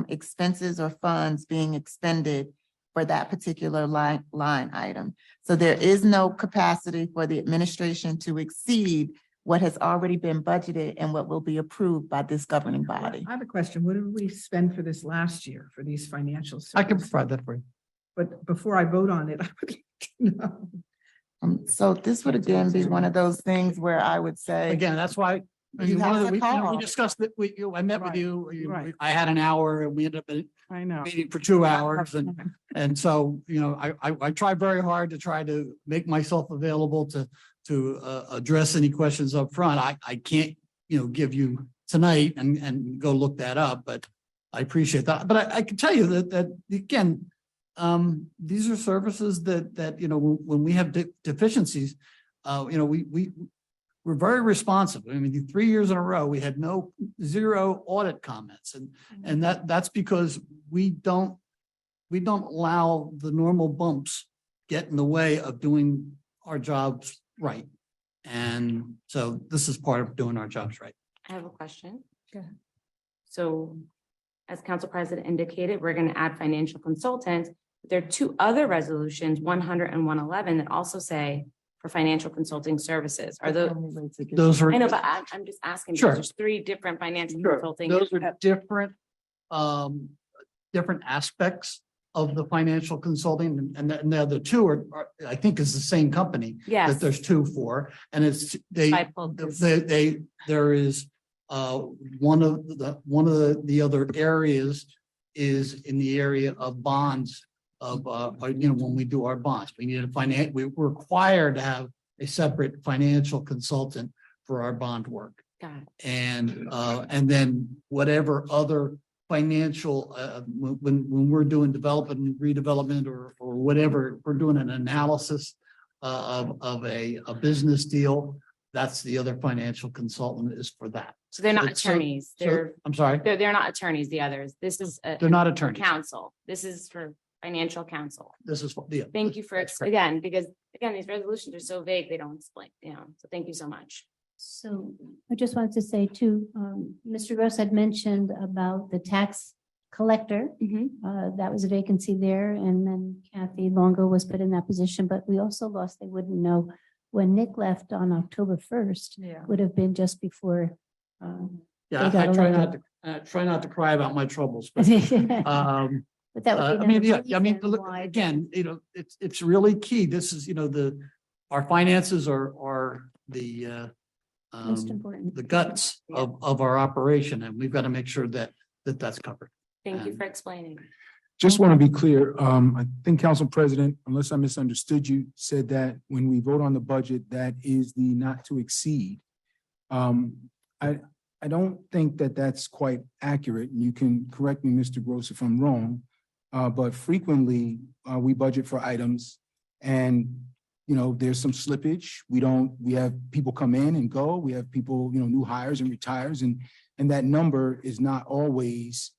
[SPEAKER 18] expenses or funds being expended for that particular line item. So there is no capacity for the administration to exceed what has already been budgeted and what will be approved by this governing body.
[SPEAKER 6] I have a question. What did we spend for this last year for these financial services?
[SPEAKER 16] I can provide that for you.
[SPEAKER 6] But before I vote on it, I would like to know.
[SPEAKER 18] So this would again be one of those things where I would say.
[SPEAKER 16] Again, that's why.
[SPEAKER 18] You have to
[SPEAKER 16] We
[SPEAKER 18] call.
[SPEAKER 16] discussed that, I met with
[SPEAKER 6] Right,
[SPEAKER 16] you,
[SPEAKER 6] right.
[SPEAKER 16] I had an hour and we ended up in
[SPEAKER 6] I know.
[SPEAKER 16] a meeting for 2 hours and so, I try very hard to try to make myself available to address any questions up front. I can't, give you tonight and go look that up, but I appreciate that. But I can tell you that again, these are services that, when we have deficiencies, we're very responsive. I mean, 3 years in a row, we had zero audit comments. And that's because we don't allow the normal bumps get in the way of doing our jobs right. And so this is part of doing our jobs right.
[SPEAKER 13] I have a question. So as Council President indicated, we're going to add financial consultant. There are two other resolutions, 100 and 111, that also say for financial consulting services. Are
[SPEAKER 16] Those are.
[SPEAKER 13] I know, but I'm just asking,
[SPEAKER 16] Sure.
[SPEAKER 13] because there's three different financial
[SPEAKER 16] Sure.
[SPEAKER 13] consulting.
[SPEAKER 16] Those are different aspects of the financial consulting, and the other two are, I think, is the same company.
[SPEAKER 13] Yes.
[SPEAKER 16] That there's two for, and it's,
[SPEAKER 13] I pulled this.
[SPEAKER 16] there is, one of the other areas is in the area of bonds of, when we do our bonds, we need we're required to have a separate financial consultant for our bond work.
[SPEAKER 13] Got it.
[SPEAKER 16] And then whatever other financial, when we're doing development and redevelopment or whatever, we're doing an analysis of a business deal, that's the other financial consultant is for that.
[SPEAKER 13] So they're not
[SPEAKER 16] So-
[SPEAKER 13] attorneys. They're
[SPEAKER 16] I'm sorry,
[SPEAKER 13] they're not attorneys, the others. This is
[SPEAKER 16] they're not
[SPEAKER 13] for
[SPEAKER 16] attorneys.
[SPEAKER 13] counsel. This is for financial counsel.
[SPEAKER 16] This is what the.
[SPEAKER 13] Thank you for,
[SPEAKER 16] That's correct.
[SPEAKER 13] again, because again, these resolutions are so vague, they don't explain, so thank you so much.
[SPEAKER 14] So I just wanted to say too, Mr. Gross had mentioned about the tax collector. That was a vacancy there, and then Kathy Longo was put in that position, but we also lost, they wouldn't know, when Nick left on October 1st,
[SPEAKER 6] Yeah.
[SPEAKER 14] would have been just before.
[SPEAKER 16] Yeah,
[SPEAKER 14] they
[SPEAKER 16] I
[SPEAKER 14] got
[SPEAKER 16] try not to cry about my troubles, but,
[SPEAKER 14] But that would be.
[SPEAKER 16] I mean,
[SPEAKER 14] another
[SPEAKER 16] yeah, I mean,
[SPEAKER 14] reason
[SPEAKER 16] look,
[SPEAKER 14] why-
[SPEAKER 16] again, it's really key. This is, our finances are the,
[SPEAKER 14] Most important.
[SPEAKER 16] the guts of our operation, and we've got to make sure that's covered.
[SPEAKER 13] Thank you for explaining.
[SPEAKER 4] Just want to be clear, I think Council President, unless I misunderstood you, said that when we vote on the budget, that is the not to exceed. I don't think that that's quite accurate. You can correct me, Mr. Gross, if I'm wrong. But frequently, we budget for items and, there's some slippage. We have people come in and go. We have people, new hires and retires, and that number is not always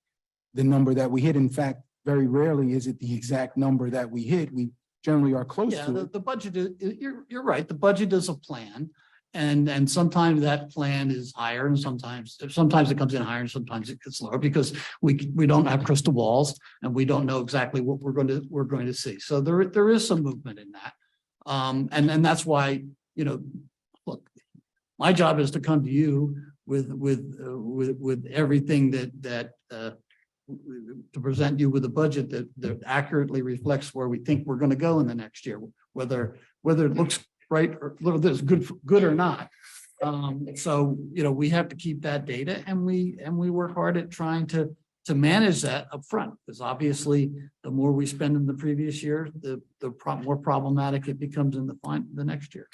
[SPEAKER 4] the number that we hit. In fact, very rarely is it the exact number that we hit. We generally are close
[SPEAKER 16] Yeah,
[SPEAKER 4] to it.
[SPEAKER 16] the budget is, you're right. The budget is a plan. And sometimes that plan is higher and sometimes it comes in higher and sometimes it gets lower because we don't have crystal balls and we don't know exactly what we're going to see. So there is some movement in that. And that's why, look, my job is to come to you with everything that to present you with a budget that accurately reflects where we think we're going to go in the next year, whether it looks right or whether it's good or not. So we have to keep that data and we work hard at trying to manage that up front, because obviously the more we spend in the previous year, the more problematic it becomes in the next year.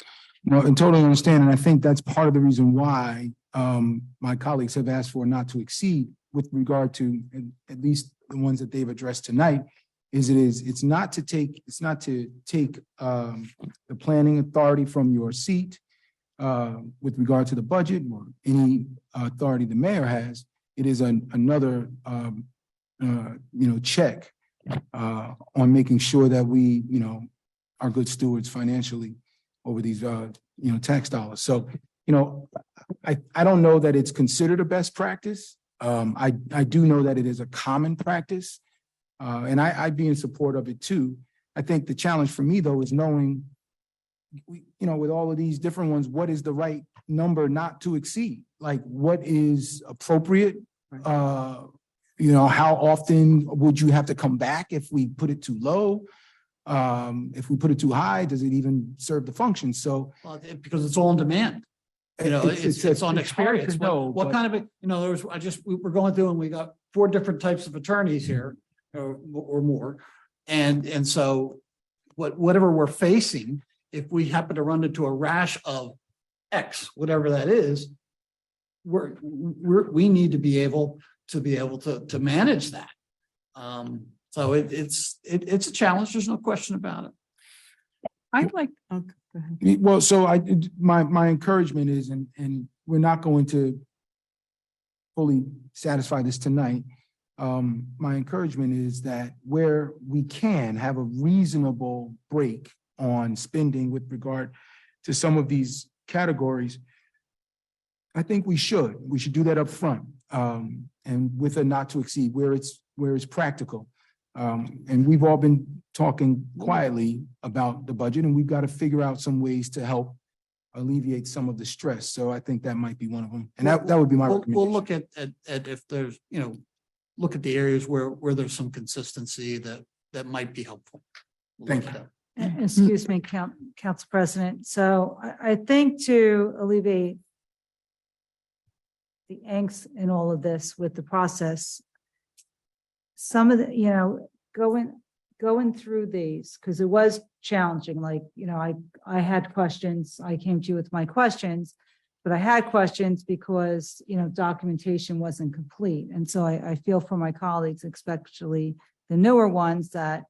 [SPEAKER 4] And totally understand. And I think that's part of the reason why my colleagues have asked for not to exceed with regard to at least the ones that they've addressed tonight, it's not to take the planning authority from your seat with regard to the budget or any authority the mayor has. It is another check on making sure that we, are good stewards financially over these, tax dollars. So, I don't know that it's considered a best practice. I do know that it is a common practice, and I'd be in support of it too. I think the challenge for me though is knowing, with all of these different ones, what is the right number not to exceed? Like what is appropriate? How often would you have to come back if we put it too low? If we put it too high, does it even serve the function? So
[SPEAKER 16] Because it's all on demand. It's on experience. What kind of, we're going through and we got 4 different types of attorneys here or more. And so whatever we're facing, if we happen to run into a rash of X, whatever that is, we need to be able to manage that. So it's a challenge. There's no question about it.
[SPEAKER 6] I'd like, oh, go ahead.
[SPEAKER 4] well, so my encouragement is, and we're not going to fully satisfy this tonight. My encouragement is that where we can have a reasonable break on spending with regard to some of these categories, I think we should do that up front, and with a not to exceed where it's practical. And we've all been talking quietly about the budget, and we've got to figure out some ways to help alleviate some of the stress. So I think that might be one of them. And that would be my recommendation.
[SPEAKER 16] We'll look at if there's, look at the areas where there's some consistency that might be helpful.
[SPEAKER 4] Thank you.
[SPEAKER 8] Excuse me, Council President. So I think to alleviate the angst in all of this with the process, some of the, going through these, because it was challenging, like, I had questions, I came to you with my questions, but I had questions because, documentation wasn't complete. And so I feel for my colleagues, especially the newer ones, that,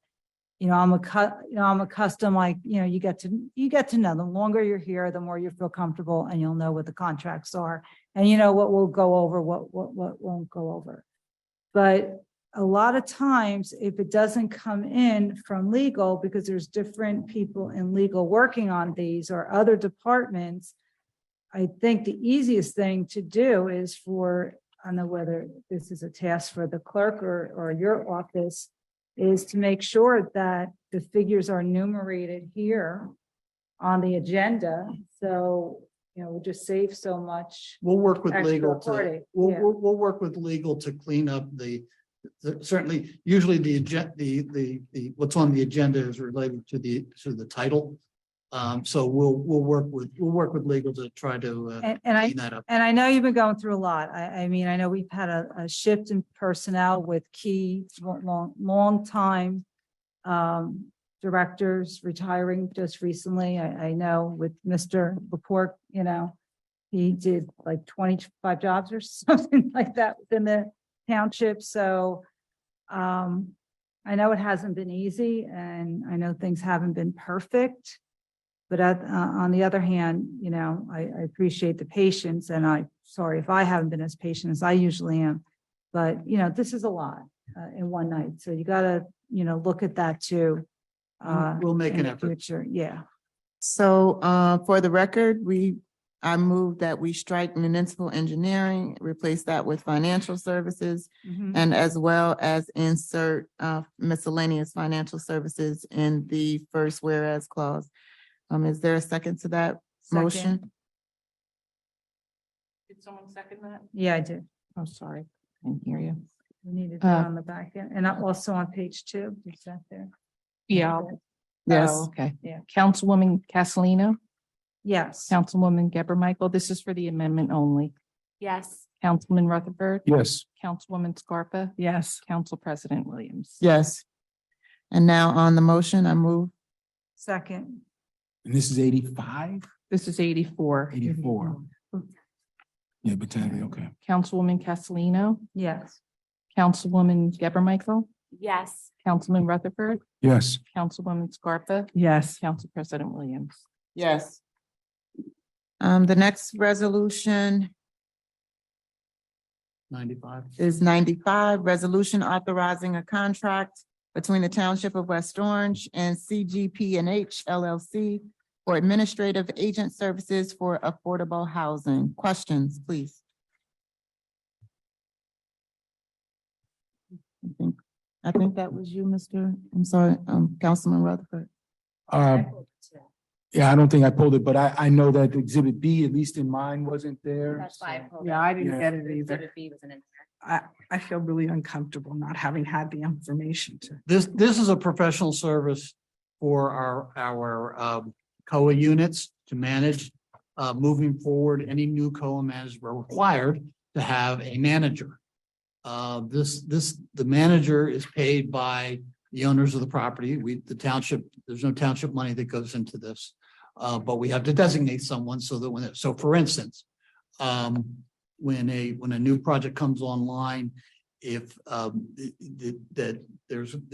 [SPEAKER 8] I'm accustomed, like, you get to know, the longer you're here, the more you feel comfortable and you'll know what the contracts are and what will go over, what won't go over. But a lot of times, if it doesn't come in from legal, because there's different people in legal working on these or other departments, I think the easiest thing to do is I don't know whether this is a task for the clerk or your office, is to make sure that the figures are enumerated here on the agenda. So, we'll just save so much.
[SPEAKER 16] We'll work with
[SPEAKER 8] extra
[SPEAKER 16] legal
[SPEAKER 8] reporting.
[SPEAKER 16] we'll work with legal to clean up certainly, usually the what's on the agenda is related to the title. So we'll work with legal to try to clean that up.
[SPEAKER 8] And I know you've been going through a lot. I mean, I know we've had a shift in personnel with key long time directors retiring just recently. I know with Mr. Laporte, he did like 25 jobs or something like that within the township. So I know it hasn't been easy, and I know things haven't been perfect. But on the other hand, I appreciate the patience, and I'm sorry if I haven't been as patient as I usually am. But this is a lot in one night, so you got to look at that too.
[SPEAKER 16] We'll make
[SPEAKER 8] in
[SPEAKER 16] an
[SPEAKER 8] the
[SPEAKER 16] effort.
[SPEAKER 8] future. Yeah.
[SPEAKER 18] So for the record, I move that we strike municipal engineering, replace that with financial services,
[SPEAKER 8] Mhm.
[SPEAKER 18] and as well as insert miscellaneous financial services in the first whereas clause. Is there a second to that
[SPEAKER 8] Second.
[SPEAKER 18] motion?
[SPEAKER 3] Did someone second that?
[SPEAKER 8] Yeah, I did.
[SPEAKER 3] I'm sorry. I didn't hear you.
[SPEAKER 8] We need to do it on the back end, and also on page 2. Is that there?
[SPEAKER 3] Yeah.
[SPEAKER 18] Yes.
[SPEAKER 3] Oh, okay.
[SPEAKER 8] Yeah.
[SPEAKER 3] Councilwoman Castellino,
[SPEAKER 8] Yes.
[SPEAKER 3] Councilwoman Geber Michael, this is for the amendment only.
[SPEAKER 13] Yes.
[SPEAKER 3] Councilman Rutherford.
[SPEAKER 4] Yes.
[SPEAKER 3] Councilwoman Scarpa.
[SPEAKER 6] Yes.
[SPEAKER 3] Council President Williams.
[SPEAKER 18] Yes. And now on the motion, I move.
[SPEAKER 8] Second.
[SPEAKER 4] And this is 85,
[SPEAKER 3] This is 84.
[SPEAKER 4] 84. Yeah, Battaglia, okay.
[SPEAKER 3] Councilwoman Castellino,
[SPEAKER 8] Yes.
[SPEAKER 3] Councilwoman Geber Michael,
[SPEAKER 13] Yes.
[SPEAKER 3] Councilman Rutherford,
[SPEAKER 4] Yes.
[SPEAKER 3] Councilwoman Scarpa,
[SPEAKER 6] Yes.
[SPEAKER 3] Council President Williams.
[SPEAKER 18] Yes. The next resolution
[SPEAKER 16] 95.
[SPEAKER 18] is 95, resolution authorizing a contract between the Township of West Orange and CGP&H LLC for administrative agent services for affordable housing. Questions, please. I think that was you, I'm sorry, Councilman Rutherford.
[SPEAKER 4] Yeah, I don't think I pulled it, but I know that exhibit B, at least in mine, wasn't there.
[SPEAKER 13] That's why I pulled
[SPEAKER 6] Yeah, I didn't
[SPEAKER 4] Yeah.
[SPEAKER 6] get it either.
[SPEAKER 13] Exhibit B wasn't in there.
[SPEAKER 6] I feel really uncomfortable not having had the information to.
[SPEAKER 16] This is a professional service for our COA units to manage. Moving forward, any new COA managers are required to have a manager. The manager is paid by the owners of the property. The township, there's no township money that goes into this. But we have to designate someone so that so for instance, when a new project comes online, if they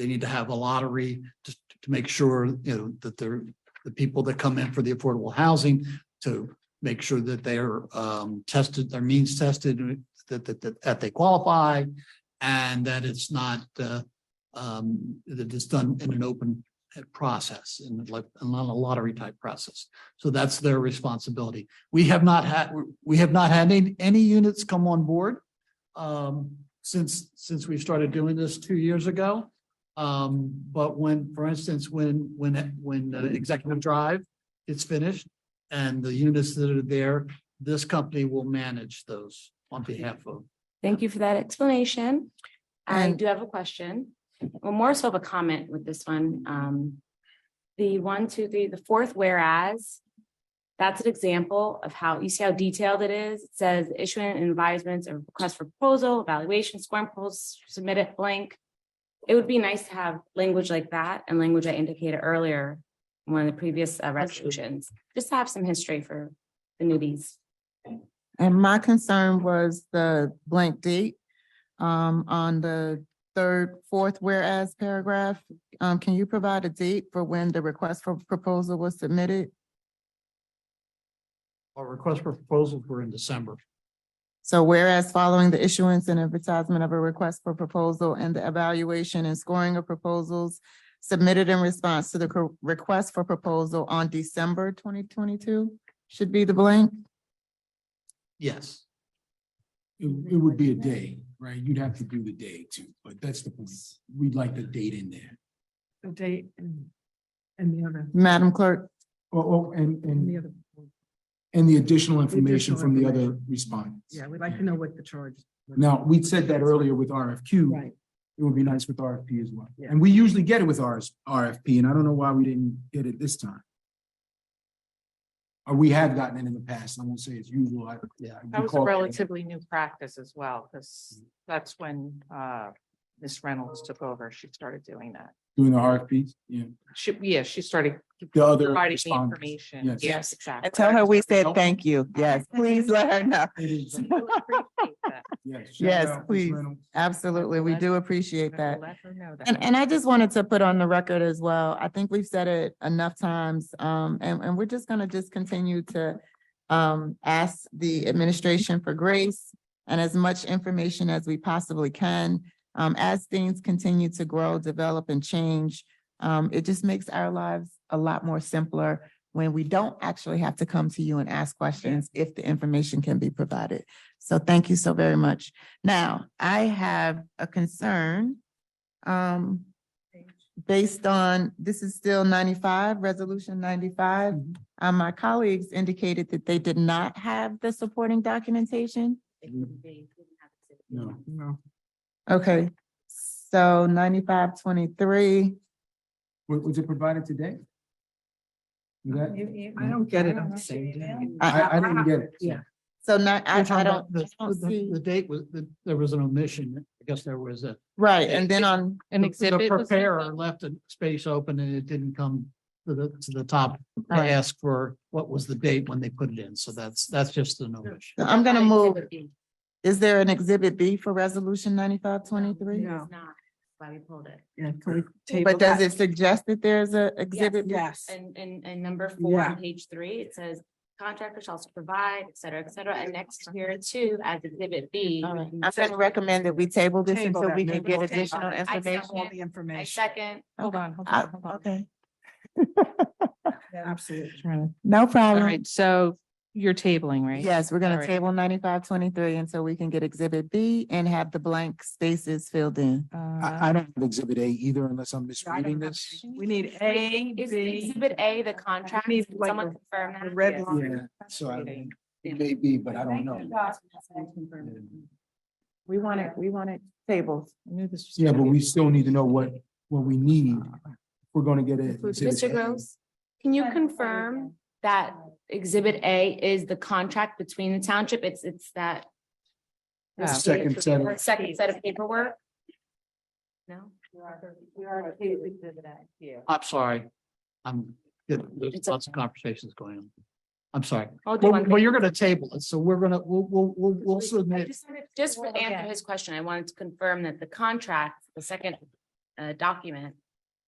[SPEAKER 16] need to have a lottery to make sure, that the people that come in for the affordable housing, to make sure that they're tested, their means tested, that they qualify, and that it's not that it's done in an open process, and not a lottery type process. So that's their responsibility. We have not had any units come on board since we started doing this 2 years ago. But for instance, when Executive Drive is finished and the units that are there, this company will manage those on behalf of.
[SPEAKER 13] Thank you for that explanation. I
[SPEAKER 18] And-
[SPEAKER 13] do have a question, well, more so of a comment with this one. The 1, 2, 3, the fourth whereas, that's an example of how, you see how detailed it is. It says issuing and advisements or request for proposal, evaluation, scoring proposals, submit it blank. It would be nice to have language like that and language I indicated earlier in one of the previous resolutions, just to have some history for the newbies.
[SPEAKER 18] And my concern was the blank date on the fourth whereas paragraph. Can you provide a date for when the request for proposal was submitted?
[SPEAKER 16] Our request for proposals were in December.
[SPEAKER 18] So whereas following the issuance and advertisement of a request for proposal and the evaluation and scoring of proposals submitted in response to the request for proposal on December 2022 should be the blank.
[SPEAKER 16] Yes.
[SPEAKER 4] It would be a day, right? You'd have to do the day too, but that's the point. We'd like the date in there.
[SPEAKER 6] The date and the other.
[SPEAKER 18] Madam Clerk,
[SPEAKER 6] And the other.
[SPEAKER 4] And the additional information
[SPEAKER 6] additional
[SPEAKER 4] from the other
[SPEAKER 6] information.
[SPEAKER 4] respondents.
[SPEAKER 6] Yeah, we'd like to know what the charge.
[SPEAKER 4] Now, we said that earlier with RFQ.
[SPEAKER 6] Right.
[SPEAKER 4] It would be nice with RFP as well.
[SPEAKER 6] Yeah.
[SPEAKER 4] And we usually get it with RFP, and I don't know why we didn't get it this time. Or we have gotten it in the past. I won't say it's usual.
[SPEAKER 16] Yeah.
[SPEAKER 3] That was a relatively new practice as well, because that's when Ms. Reynolds took over. She started doing that.
[SPEAKER 4] Doing the RFPs, yeah.
[SPEAKER 3] She started
[SPEAKER 4] The other
[SPEAKER 3] providing the
[SPEAKER 4] respondents.
[SPEAKER 3] information.
[SPEAKER 4] Yes.
[SPEAKER 3] Yes, exactly.
[SPEAKER 18] and tell her we said thank you. Yes, please let her know.
[SPEAKER 4] Yes.
[SPEAKER 18] Yes,
[SPEAKER 4] Shout out, Ms.
[SPEAKER 18] please.
[SPEAKER 4] Reynolds.
[SPEAKER 18] Absolutely. We do appreciate that.
[SPEAKER 3] Let her know that.
[SPEAKER 18] And I just wanted to put on the record as well, I think we've said it enough times, and we're just gonna continue to ask the administration for grace and as much information as we possibly can. As things continue to grow, develop, and change, it just makes our lives a lot more simpler when we don't actually have to come to you and ask questions if the information can be provided. So thank you so very much. Now, I have a concern based on, this is still 95, resolution 95. My colleagues indicated that they did not have the supporting documentation.
[SPEAKER 4] No.
[SPEAKER 18] Okay, so 9523.
[SPEAKER 4] Was it provided today? Was that?
[SPEAKER 6] I don't get it on the same day.
[SPEAKER 4] I didn't get it.
[SPEAKER 6] Yeah.
[SPEAKER 18] So not, I
[SPEAKER 16] You're talking
[SPEAKER 18] don't,
[SPEAKER 16] about the date was, there was an omission. I guess there was a.
[SPEAKER 18] right, and then on,
[SPEAKER 3] An
[SPEAKER 16] The
[SPEAKER 3] exhibit was sent
[SPEAKER 16] preparer
[SPEAKER 3] out?
[SPEAKER 16] left a space open and it didn't come to the top to
[SPEAKER 18] Right.
[SPEAKER 16] ask for what was the date when they put it in. So that's just an omission.
[SPEAKER 18] I'm gonna move.
[SPEAKER 13] Exhibit B.
[SPEAKER 18] Is there an exhibit B for resolution 9523?
[SPEAKER 6] No.
[SPEAKER 13] It's not. why we pulled it.
[SPEAKER 6] Yeah, can we table
[SPEAKER 18] But does
[SPEAKER 6] that?
[SPEAKER 18] it suggest that there's a exhibit?
[SPEAKER 6] Yes.
[SPEAKER 13] And number 4
[SPEAKER 6] Yeah.
[SPEAKER 13] on page 3, it says contractor shall also provide, et cetera, and next here too, as exhibit B.
[SPEAKER 18] All right. I'm gonna recommend that we table this
[SPEAKER 6] Table
[SPEAKER 18] until
[SPEAKER 6] that.
[SPEAKER 18] we can get
[SPEAKER 6] Table.
[SPEAKER 18] additional
[SPEAKER 13] I
[SPEAKER 18] information.
[SPEAKER 6] All the
[SPEAKER 13] I
[SPEAKER 6] information.
[SPEAKER 13] second.
[SPEAKER 3] Hold on, hold
[SPEAKER 18] I-
[SPEAKER 3] on, hold on.
[SPEAKER 18] Okay,
[SPEAKER 6] Absolutely.
[SPEAKER 18] no
[SPEAKER 3] All
[SPEAKER 18] problem.
[SPEAKER 3] right, so you're tabling, right?
[SPEAKER 18] Yes, we're
[SPEAKER 3] All
[SPEAKER 18] gonna
[SPEAKER 3] right.
[SPEAKER 18] table 9523 until we can get exhibit B and have the blank spaces filled in.
[SPEAKER 4] I don't have exhibit A either unless I'm misreading this.
[SPEAKER 6] We need A,
[SPEAKER 13] Is
[SPEAKER 6] B.
[SPEAKER 13] exhibit A the contract?
[SPEAKER 6] need,
[SPEAKER 13] Can
[SPEAKER 6] like,
[SPEAKER 13] someone
[SPEAKER 6] the-
[SPEAKER 13] confirm that?
[SPEAKER 6] the red
[SPEAKER 13] Yes.
[SPEAKER 6] line.
[SPEAKER 4] Yeah, so it may be, but I don't know.
[SPEAKER 18] We want it tabled.
[SPEAKER 3] I knew this was
[SPEAKER 4] Yeah, but
[SPEAKER 3] gonna
[SPEAKER 4] we
[SPEAKER 3] be-
[SPEAKER 4] still need to know what we need. We're gonna get it.
[SPEAKER 13] Mr. Gross, can you confirm that exhibit A is the contract between the township? It's that.
[SPEAKER 18] Yeah.
[SPEAKER 4] Second set of-
[SPEAKER 13] Second set of paperwork? No?
[SPEAKER 16] I'm sorry. There's
[SPEAKER 13] It's a-
[SPEAKER 16] lots of conversations going on. I'm sorry.
[SPEAKER 13] I'll do
[SPEAKER 16] Well,
[SPEAKER 13] one
[SPEAKER 16] well,
[SPEAKER 13] thing.
[SPEAKER 16] you're gonna table it, so we'll submit.
[SPEAKER 13] Just for answer his question, I wanted to confirm that the contract, the second document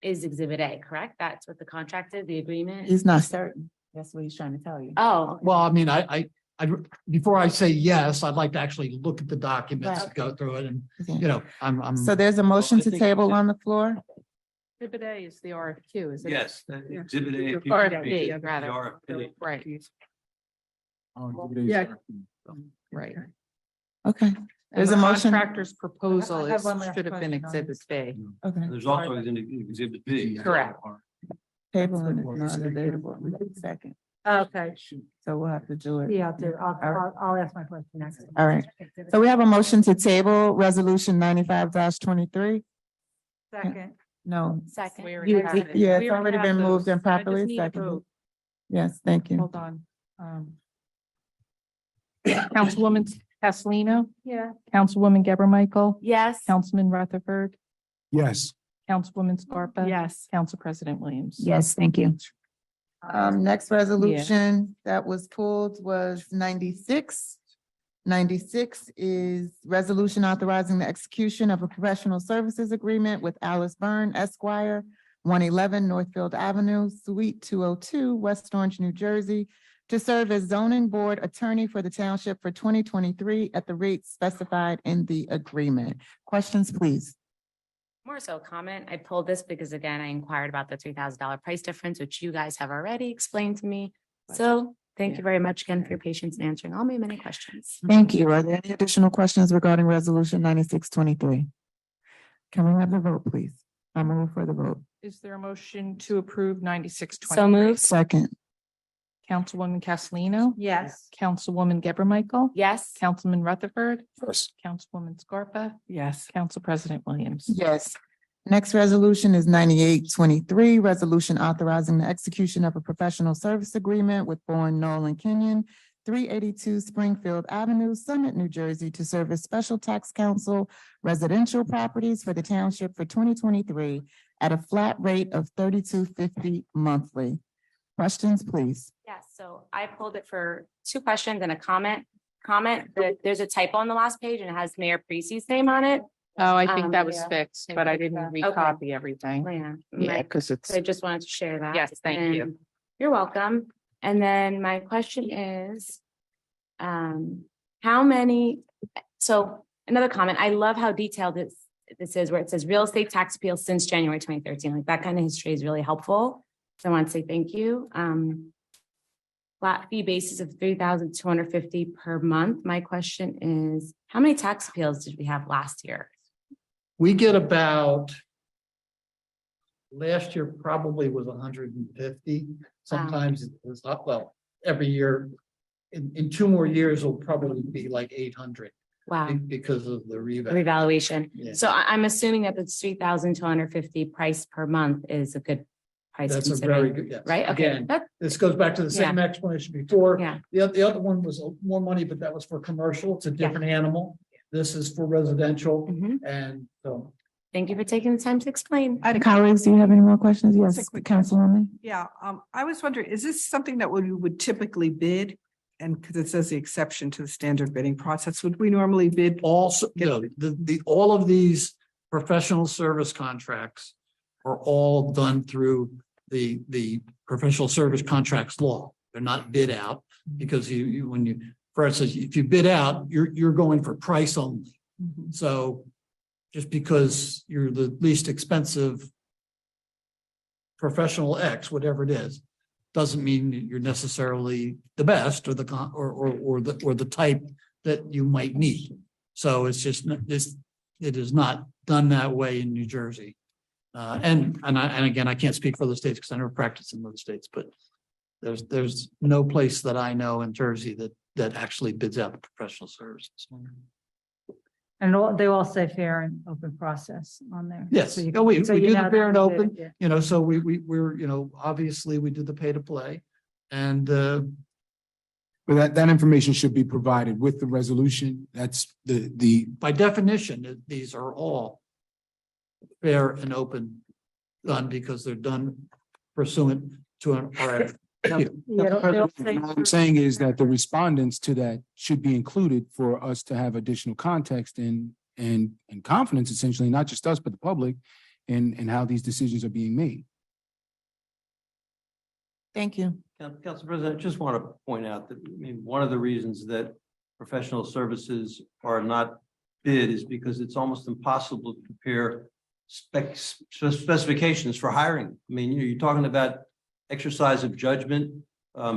[SPEAKER 13] is exhibit A, correct? That's what the contract is, the agreement?
[SPEAKER 18] He's not certain. That's what he's trying to tell you.
[SPEAKER 13] Oh,
[SPEAKER 16] Well, I mean, before I say yes, I'd like to actually look at the documents,
[SPEAKER 13] Right.
[SPEAKER 16] go through it and,
[SPEAKER 18] Okay.
[SPEAKER 16] I'm.
[SPEAKER 18] So there's a motion
[SPEAKER 16] I
[SPEAKER 18] to
[SPEAKER 16] think-
[SPEAKER 18] table on the floor?
[SPEAKER 3] Exhibit A is the RFQ, is it?
[SPEAKER 17] Yes, exhibit A.
[SPEAKER 3] RFP, rather.
[SPEAKER 17] RFP.
[SPEAKER 3] Right,
[SPEAKER 4] Oh, exhibit A is-
[SPEAKER 6] Yeah.
[SPEAKER 3] right.
[SPEAKER 18] Okay,
[SPEAKER 3] And
[SPEAKER 18] there's
[SPEAKER 3] the
[SPEAKER 18] a motion.
[SPEAKER 3] contractor's proposal
[SPEAKER 6] I have one last
[SPEAKER 3] should have been
[SPEAKER 6] question on
[SPEAKER 3] exhibit B.
[SPEAKER 18] Okay,
[SPEAKER 17] There's also an exhibit B.
[SPEAKER 3] Correct.
[SPEAKER 18] table is not available. Second,
[SPEAKER 6] Okay.
[SPEAKER 18] so we'll have to do it.
[SPEAKER 6] Yeah, I'll do. I'll ask my question next.
[SPEAKER 18] All right. So we have a motion to table resolution 95-23.
[SPEAKER 6] Second.
[SPEAKER 18] No.
[SPEAKER 13] second.
[SPEAKER 3] We already
[SPEAKER 18] You-
[SPEAKER 3] have it.
[SPEAKER 18] Yeah,
[SPEAKER 3] We
[SPEAKER 18] it's
[SPEAKER 3] already
[SPEAKER 18] already
[SPEAKER 3] have
[SPEAKER 18] been moved
[SPEAKER 3] those.
[SPEAKER 18] and
[SPEAKER 3] I just
[SPEAKER 18] properly
[SPEAKER 3] need a
[SPEAKER 18] seconded.
[SPEAKER 3] vote.
[SPEAKER 18] Yes, thank you.
[SPEAKER 3] Hold on. Councilwoman Castellino,
[SPEAKER 6] Yeah.
[SPEAKER 3] Councilwoman Geber Michael,
[SPEAKER 13] Yes.
[SPEAKER 3] Councilman Rutherford,
[SPEAKER 4] Yes,
[SPEAKER 3] Councilwoman Scarpa.
[SPEAKER 6] Yes.
[SPEAKER 3] Council President Williams.
[SPEAKER 14] Yes, thank you.
[SPEAKER 18] Next resolution that was pulled was 96. 96 is resolution authorizing the execution of a professional services agreement with Alice Byrne Esquire, 111 Northfield Avenue, Suite 202, West Orange, New Jersey, to serve as zoning board attorney for the township for 2023 at the rates specified in the agreement. Questions, please.
[SPEAKER 13] More so a comment. I pulled this because again, I inquired about the $3,000 price difference, which you guys have already explained to me. So thank you very much again for your patience in answering all my many questions.
[SPEAKER 18] Thank you. Are there any additional questions regarding resolution 9623? Can we have the vote, please? I'm move for the vote.
[SPEAKER 3] Is there a motion to approve 9623?
[SPEAKER 13] So moved.
[SPEAKER 18] Second,
[SPEAKER 3] Councilwoman Castellino,
[SPEAKER 6] Yes.
[SPEAKER 3] Councilwoman Geber Michael,
[SPEAKER 13] Yes.
[SPEAKER 3] Councilman Rutherford,
[SPEAKER 4] yes,
[SPEAKER 3] Councilwoman Scarpa,
[SPEAKER 6] Yes.
[SPEAKER 3] Council President Williams.
[SPEAKER 18] yes. Next resolution is 9823, resolution authorizing the execution of a professional service agreement with Bourne Nolan Kenyon, 382 Springfield Avenue, Summit, New Jersey, to serve as special tax counsel residential properties for the township for 2023 at a flat rate of $32.50 monthly. Questions, please.
[SPEAKER 13] Yes, so I pulled it for 2 questions and a comment. There's a typo on the last page and it has Mayor Parisi's name on it.
[SPEAKER 3] Oh, I think that was
[SPEAKER 13] yeah.
[SPEAKER 3] fixed, but I didn't
[SPEAKER 13] Okay.
[SPEAKER 3] recopy everything.
[SPEAKER 13] Yeah.
[SPEAKER 3] Yeah, because it's,
[SPEAKER 13] So I just wanted to share that.
[SPEAKER 3] Yes, thank you.
[SPEAKER 13] And You're welcome. And then my question is, how many, so another comment, I love how detailed this is where it says real estate tax appeals since January 2013. Like that kind of history is really helpful. So I want to say thank you. Flat fee basis of $3,250 per month. My question is, how many tax appeals did we have last year?
[SPEAKER 16] We get about, last year probably was 150. Sometimes it was up, well, every year. In 2 more years, it'll probably be like 800
[SPEAKER 13] Wow.
[SPEAKER 16] because of the revamp.
[SPEAKER 13] Revaluation.
[SPEAKER 16] Yeah.
[SPEAKER 13] So I'm assuming that the $3,250 price per month is a good price.
[SPEAKER 16] That's a
[SPEAKER 13] considering-
[SPEAKER 16] very good, yes.
[SPEAKER 13] Right? Okay.
[SPEAKER 16] Again,
[SPEAKER 13] That-
[SPEAKER 16] this goes back to the same
[SPEAKER 13] Yeah.
[SPEAKER 16] explanation before.
[SPEAKER 13] Yeah.
[SPEAKER 16] The other one was more money, but that was for commercial. It's a different animal. This is for residential
[SPEAKER 13] Mhm.
[SPEAKER 16] and so.
[SPEAKER 13] Thank you for taking the time to explain.
[SPEAKER 18] Colleagues, do you have any more questions?
[SPEAKER 6] Just a
[SPEAKER 18] Yes,
[SPEAKER 6] quick
[SPEAKER 18] Councilwoman.
[SPEAKER 6] Yeah, I was wondering, is this something that we would typically bid? And because it says the exception to the standard bidding process, would we normally bid?
[SPEAKER 16] Also, all of these professional service contracts are all done through the professional service contracts law. They're not bid out because when you, for instance, if you bid out, you're going for price only. So just because you're the least expensive professional X, whatever it is, doesn't mean that you're necessarily the best or the type that you might need. So it's just it is not done that way in New Jersey. And again, I can't speak for other states because I never practiced in those states, but there's no place that I know in Jersey that actually bids out the professional services.
[SPEAKER 21] And they all say fair and open process on there.
[SPEAKER 16] Yes,
[SPEAKER 21] So you-
[SPEAKER 16] we
[SPEAKER 21] so
[SPEAKER 16] do
[SPEAKER 21] you're
[SPEAKER 16] the
[SPEAKER 21] not
[SPEAKER 16] fair and
[SPEAKER 21] gonna bid
[SPEAKER 16] open,
[SPEAKER 21] it, yeah.
[SPEAKER 16] so we're, obviously we do the pay to play. And
[SPEAKER 4] But that information should be provided with the resolution. That's the.
[SPEAKER 16] by definition, these are all fair and open done because they're done pursuant to an RF.
[SPEAKER 4] What I'm saying is that the respondents to that should be included for us to have additional context and confidence, essentially, not just us, but the public and how these decisions are being made.
[SPEAKER 18] Thank you.
[SPEAKER 17] Council President, I just want to point out that, one of the reasons that professional services are not bid is because it's almost impossible to prepare specifications for hiring. You're talking about exercise of judgment,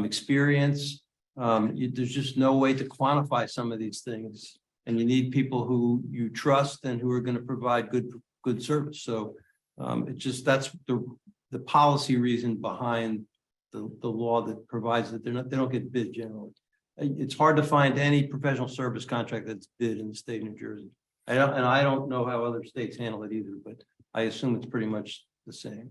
[SPEAKER 17] experience. There's just no way to quantify some of these things. And you need people who you trust and who are going to provide good service. So that's the policy reason behind the law that provides that they don't get bid generally. It's hard to find any professional service contract that's bid in the state of New Jersey. I don't know how other states handle it either, but I assume it's pretty much the same.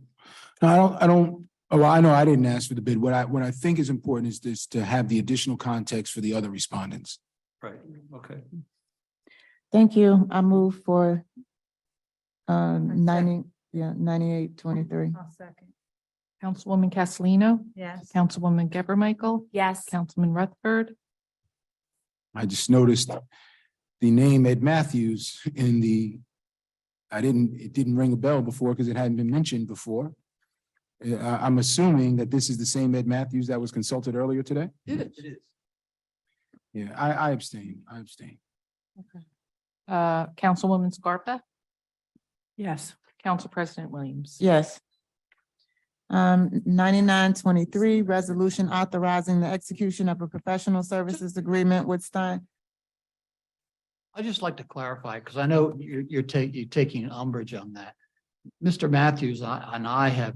[SPEAKER 4] No, I don't. Oh, I know I didn't ask for the bid. What I think is important is this to have the additional context for the other respondents.
[SPEAKER 17] Right. Okay.
[SPEAKER 18] Thank you. I move for 9823.
[SPEAKER 21] I'll second.
[SPEAKER 3] Councilwoman Castellino.
[SPEAKER 21] Yes.
[SPEAKER 3] Councilwoman Geber Michael.
[SPEAKER 13] Yes.
[SPEAKER 3] Councilman Rutherford.
[SPEAKER 4] I just noticed the name Ed Matthews in it didn't ring a bell before because it hadn't been mentioned before. I'm assuming that this is the same Ed Matthews that was consulted earlier today?
[SPEAKER 17] It is.
[SPEAKER 4] Yeah, I abstain.
[SPEAKER 3] Councilwoman Scarpa.
[SPEAKER 6] Yes.
[SPEAKER 3] Council President Williams.
[SPEAKER 18] Yes. 9923, resolution authorizing the execution of a professional services agreement with Stein.
[SPEAKER 16] I'd just like to clarify, because I know you're taking umbrage on that. Mr. Matthews and I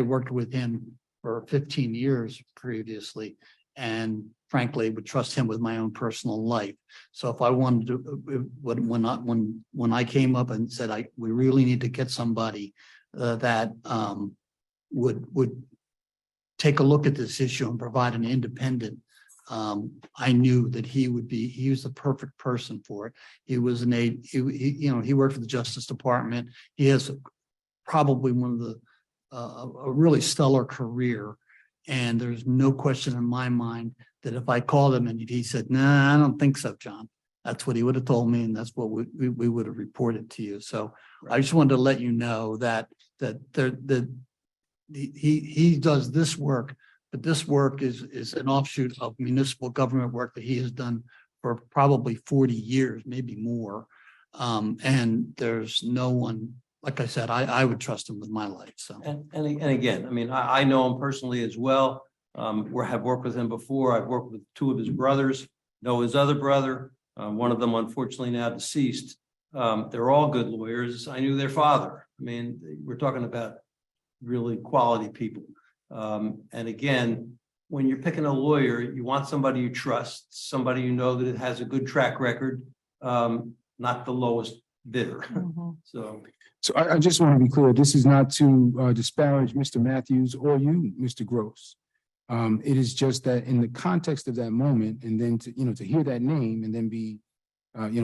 [SPEAKER 16] worked with him for 15 years previously, and frankly, would trust him with my own personal life. So if I wanted to, when I came up and said, we really need to get somebody that would take a look at this issue and provide an independent, I knew that he was the perfect person for it. He was he worked for the Justice Department. He has probably one of the, a really stellar career. And there's no question in my mind that if I called him and he said, "Nah, I don't think so, John," that's what he would have told me, and that's what we would have reported to you. So I just wanted to let you know that he does this work, but this work is an offshoot of municipal government work that he has done for probably 40 years, maybe more. And there's no one, like I said, I would trust him with my life. So
[SPEAKER 17] And again, I know him personally as well. Have worked with him before. I've worked with two of his brothers, know his other brother. One of them, unfortunately, now deceased. They're all good lawyers. I knew their father. We're talking about really quality people. And again, when you're picking a lawyer, you want somebody you trust, somebody you know that it has a good track record, not the lowest bidder.
[SPEAKER 4] So I just want to be clear, this is not to disparage Mr. Matthews or you, Mr. Gross. It is just that in the context of that moment, and then to hear that name and then be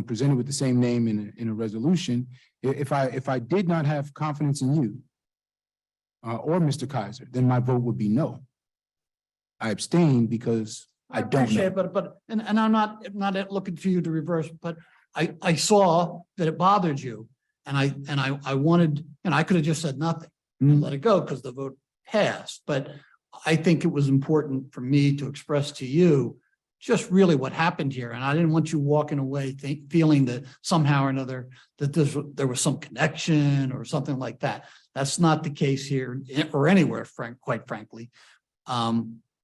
[SPEAKER 4] presented with the same name in a resolution, if I did not have confidence in you or Mr. Kaiser, then my vote would be no. I abstain because I don't know.
[SPEAKER 16] appreciate it, but I'm not looking for you to reverse, but I saw that it bothered you. I wanted, and I could have just said nothing and let it go because the vote passed. But I think it was important for me to express to you just really what happened here. And I didn't want you walking away feeling that somehow or another that there was some connection or something like that. That's not the case here or anywhere, quite frankly.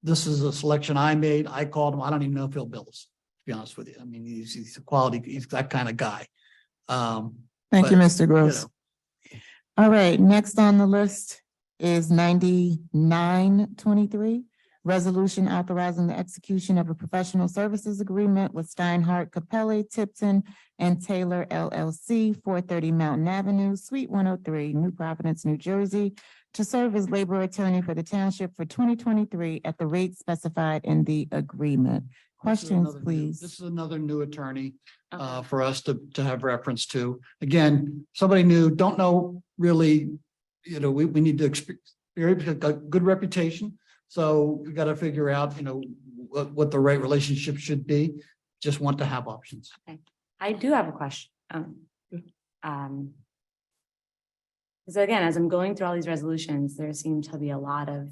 [SPEAKER 16] This is a selection I made. I called him. I don't even know if he'll bill us, to be honest with you. I mean, he's a quality, he's that kind of guy.
[SPEAKER 18] Thank you, Mr. Gross. All right, next on the list is 9923. Resolution authorizing the execution of a professional services agreement with Steinhardt, Capelli, Tipton, and Taylor LLC, 430 Mountain Avenue, Suite 103, New Providence, New Jersey, to serve as labor attorney for the township for 2023 at the rate specified in the agreement. Questions, please?
[SPEAKER 16] This is another new attorney for us to have reference to. Again, somebody new, don't know really, we need to experience a good reputation. So we got to figure out, what the right relationship should be. Just want to have options.
[SPEAKER 13] Okay. I do have a question. So again, as I'm going through all these resolutions, there seem to be a lot of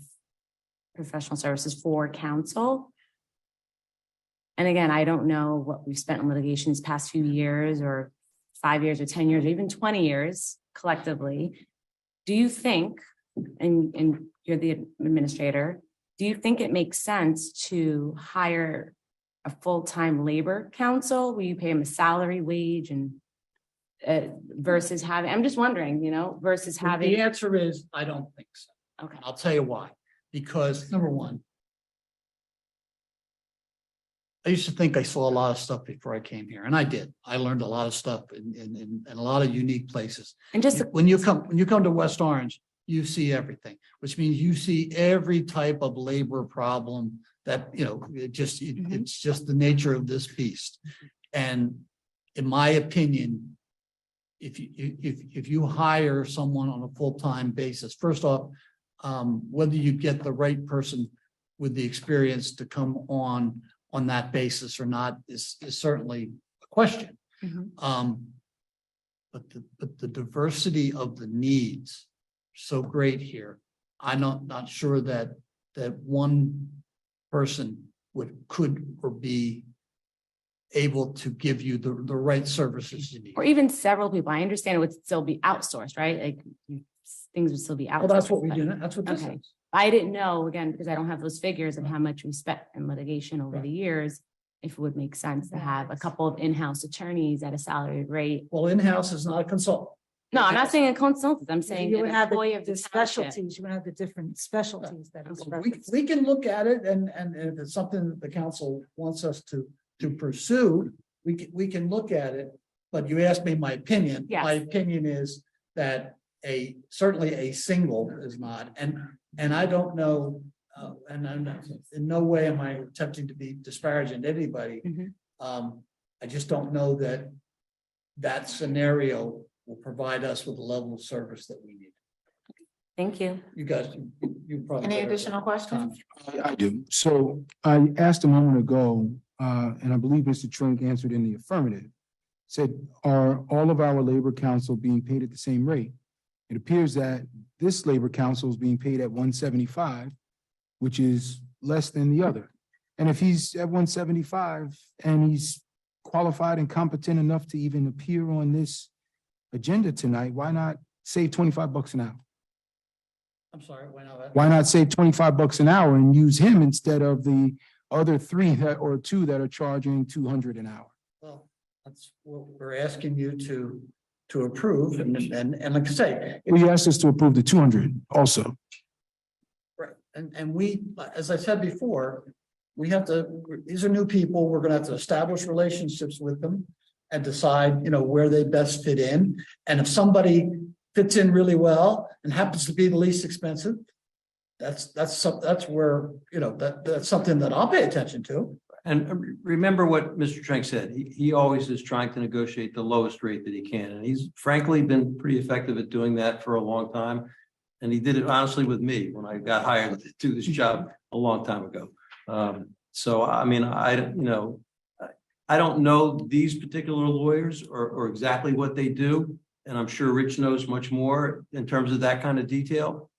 [SPEAKER 13] professional services for counsel. And again, I don't know what we've spent on litigation these past few years or 5 years or 10 years or even 20 years collectively. Do you think, and you're the administrator, do you think it makes sense to hire a full-time labor counsel? Will you pay them a salary wage and versus having, I'm just wondering, versus having.
[SPEAKER 16] The answer is, I don't think so.
[SPEAKER 13] Okay.
[SPEAKER 16] I'll tell you why. Because number one, I used to think I saw a lot of stuff before I came here, and I did. I learned a lot of stuff in a lot of unique places.
[SPEAKER 13] And just
[SPEAKER 16] when you come to West Orange, you see everything, which means you see every type of labor problem that, it's just the nature of this beast. And in my opinion, if you hire someone on a full-time basis, first off, whether you get the right person with the experience to come on that basis or not is certainly a question. But the diversity of the needs so great here. I'm not sure that one person could be able to give you the right services you need.
[SPEAKER 13] Or even several people. I understand it would still be outsourced, right? Like things would still be outsourced.
[SPEAKER 16] Well, that's what we do. That's what this is.
[SPEAKER 13] I didn't know, again, because I don't have those figures of how much we spent in litigation over the years, if it would make sense to have a couple of in-house attorneys at a salaried rate.
[SPEAKER 16] Well, in-house is not a consultant.
[SPEAKER 13] No, I'm not saying a consultant. I'm saying
[SPEAKER 21] You
[SPEAKER 13] an
[SPEAKER 21] would have
[SPEAKER 13] employee of
[SPEAKER 21] the
[SPEAKER 13] the township.
[SPEAKER 21] specialties, you would have the different specialties that is
[SPEAKER 16] We can look at it and if it's something that the council wants us to pursue, we can look at it. But you asked me my opinion.
[SPEAKER 13] Yes.
[SPEAKER 16] My opinion is that certainly a single is not, and I don't know, and I'm not, in no way am I attempting to be disparaging to anybody. I just don't know that scenario will provide us with the level of service that we need.
[SPEAKER 13] Thank you.
[SPEAKER 16] You guys, you probably.
[SPEAKER 18] Any
[SPEAKER 16] better
[SPEAKER 18] additional questions?
[SPEAKER 4] I do. So I asked a moment ago, and I believe Mr. Trink answered in the affirmative, said, are all of our labor council being paid at the same rate? It appears that this labor council is being paid at 175, which is less than the other. And if he's at 175 and he's qualified and competent enough to even appear on this agenda tonight, why not save $25 an hour?
[SPEAKER 16] I'm sorry,
[SPEAKER 4] Why not save $25 an hour and use him instead of the other two that are charging $200 an hour?
[SPEAKER 16] Well, that's what we're asking you to approve, and like I say.
[SPEAKER 4] Well, you asked us to approve the 200 also.
[SPEAKER 16] Right, and we, as I said before, these are new people, we're gonna have to establish relationships with them and decide, where they best fit in. And if somebody fits in really well and happens to be the least expensive, that's where, that's something that I'll pay attention to.
[SPEAKER 17] And remember what Mr. Trank said, he always is trying to negotiate the lowest rate that he can. And he's frankly been pretty effective at doing that for a long time. And he did it honestly with me when I got hired to do this job a long time ago. So, I mean, I don't know these particular lawyers or exactly what they do. and I'm sure Rich knows much more in terms of that kind of detail.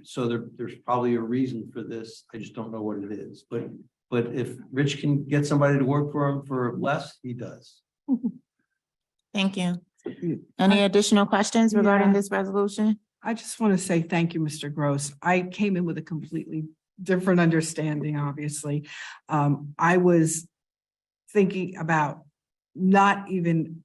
[SPEAKER 17] So there's probably a reason for this. I just don't know what it is. But if Rich can get somebody to work for him for less, he does.
[SPEAKER 18] Thank you. Any additional questions regarding
[SPEAKER 6] Yeah.
[SPEAKER 18] this resolution?
[SPEAKER 6] I just want to say thank you, Mr. Gross. I came in with a completely different understanding, obviously. I was thinking about not even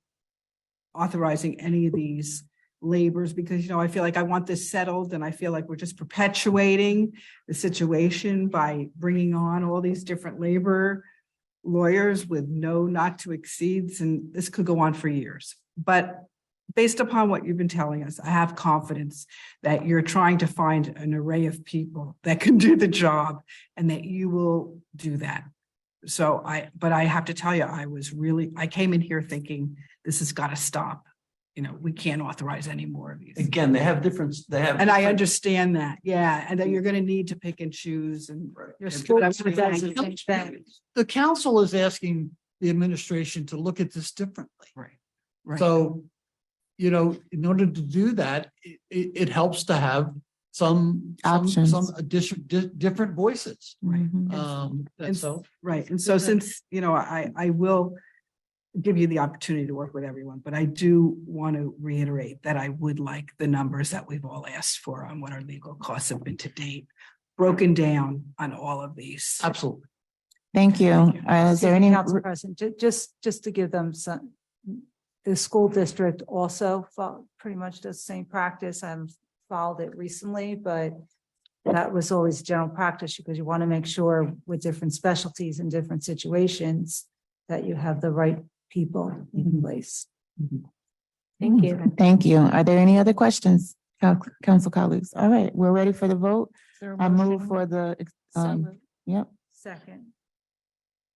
[SPEAKER 6] authorizing any of these labors because, I feel like I want this settled and I feel like we're just perpetuating the situation by bringing on all these different labor lawyers with no not to exceeds, and this could go on for years. But based upon what you've been telling us, I have confidence that you're trying to find an array of people that can do the job and that you will do that. But I have to tell you, I came in here thinking this has got to stop. We can't authorize any more of these.
[SPEAKER 17] Again, they have different.
[SPEAKER 6] And I understand that, yeah, and that you're going to need to pick and choose and.
[SPEAKER 16] Your
[SPEAKER 6] school district
[SPEAKER 16] doesn't
[SPEAKER 6] change that.
[SPEAKER 16] The council is asking the administration to look at this differently.
[SPEAKER 6] Right.
[SPEAKER 16] So, in order to do that, it helps to have some
[SPEAKER 18] Options.
[SPEAKER 16] different voices.
[SPEAKER 6] Right.
[SPEAKER 16] And so.
[SPEAKER 6] Right, and so since, I will give you the opportunity to work with everyone, but I do want to reiterate that I would like the numbers that we've all asked for on what our legal costs have been to date, broken down on all of these.
[SPEAKER 16] Absolutely.
[SPEAKER 18] Thank you. Is there any?
[SPEAKER 21] Council President, just to give them some, the school district also pretty much does the same practice. I haven't followed it recently, but that was always general practice because you want to make sure with different specialties and different situations that you have the right people in place.
[SPEAKER 13] Thank you.
[SPEAKER 18] Thank you. Are there any other questions, council colleagues? All right, we're ready for the vote. I move for the, yep.
[SPEAKER 21] Second,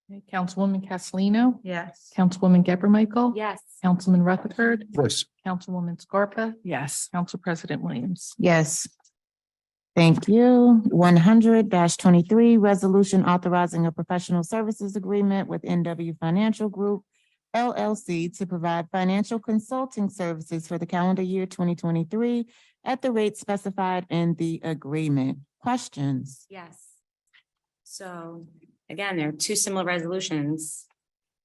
[SPEAKER 3] Okay, Councilwoman Castellino.
[SPEAKER 21] yes.
[SPEAKER 3] Councilwoman Geber Michael.
[SPEAKER 13] Yes.
[SPEAKER 3] Councilman Rutherford.
[SPEAKER 4] Yes.
[SPEAKER 3] Councilwoman Scarpa.
[SPEAKER 6] Yes.
[SPEAKER 3] Council President Williams.
[SPEAKER 18] Yes. Thank you. 100-23, resolution authorizing a professional services agreement with NW Financial Group LLC to provide financial consulting services for the calendar year 2023 at the rate specified in the agreement. Questions?
[SPEAKER 13] Yes. So again, there are two similar resolutions.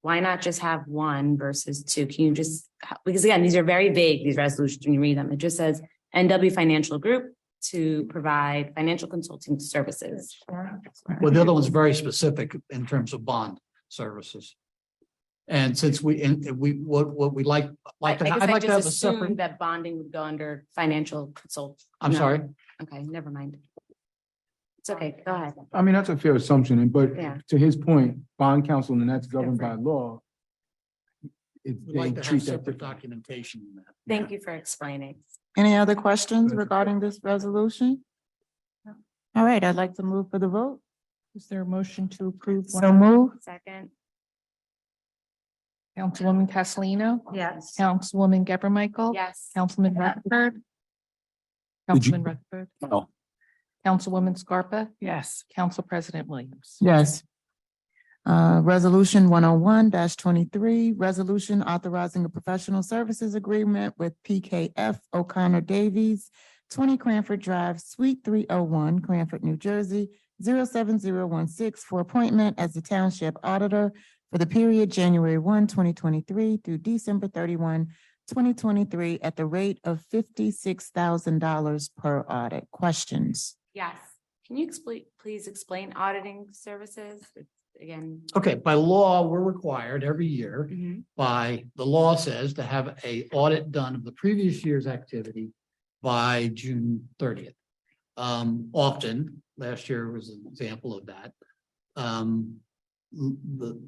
[SPEAKER 13] Why not just have one versus two? Can you just, because again, these are very vague, these resolutions, when you read them, it just says NW Financial Group to provide financial consulting services.
[SPEAKER 16] Well, the other one's very specific in terms of bond services. And since what we like to,
[SPEAKER 13] I guess
[SPEAKER 16] I'd
[SPEAKER 13] I
[SPEAKER 16] like to have
[SPEAKER 13] just
[SPEAKER 16] a separate,
[SPEAKER 13] assumed that bonding would go under financial consult.
[SPEAKER 16] I'm
[SPEAKER 13] No.
[SPEAKER 16] sorry.
[SPEAKER 13] Okay, never mind. It's okay, go ahead.
[SPEAKER 4] I mean, that's a fair assumption, but
[SPEAKER 13] Yeah.
[SPEAKER 4] to his point, bond counsel, and that's governed by law.
[SPEAKER 16] We'd
[SPEAKER 4] They
[SPEAKER 16] like to have
[SPEAKER 4] treat that
[SPEAKER 16] separate
[SPEAKER 4] differently.
[SPEAKER 16] documentation in that.
[SPEAKER 13] Thank you for explaining.
[SPEAKER 18] Any other questions regarding this resolution? All right, I'd like to move for the vote.
[SPEAKER 3] Is there a motion to approve?
[SPEAKER 18] So move.
[SPEAKER 13] Second,
[SPEAKER 3] Councilwoman Castellino.
[SPEAKER 21] Yes.
[SPEAKER 3] Councilwoman Geber Michael.
[SPEAKER 13] yes.
[SPEAKER 3] Councilman Rutherford.
[SPEAKER 4] Did you-
[SPEAKER 3] Councilman Rutherford.
[SPEAKER 16] No.
[SPEAKER 3] Councilwoman Scarpa.
[SPEAKER 6] Yes.
[SPEAKER 3] Council President Williams.
[SPEAKER 18] Yes. Resolution 101-23, resolution authorizing a professional services agreement with PKF O'Connor Davies, 20 Cranford Drive, Suite 301, Cranford, New Jersey, 07016, for appointment as the township auditor for the period January 1, 2023 through December 31, 2023 at the rate of $56,000 per audit. Questions?
[SPEAKER 13] Yes. Can you please explain auditing services? Again.
[SPEAKER 16] Okay, by law, we're required every year
[SPEAKER 13] Mhm.
[SPEAKER 16] by, the law says to have a audit done of the previous year's activity by June 30th. Often, last year was an example of that. The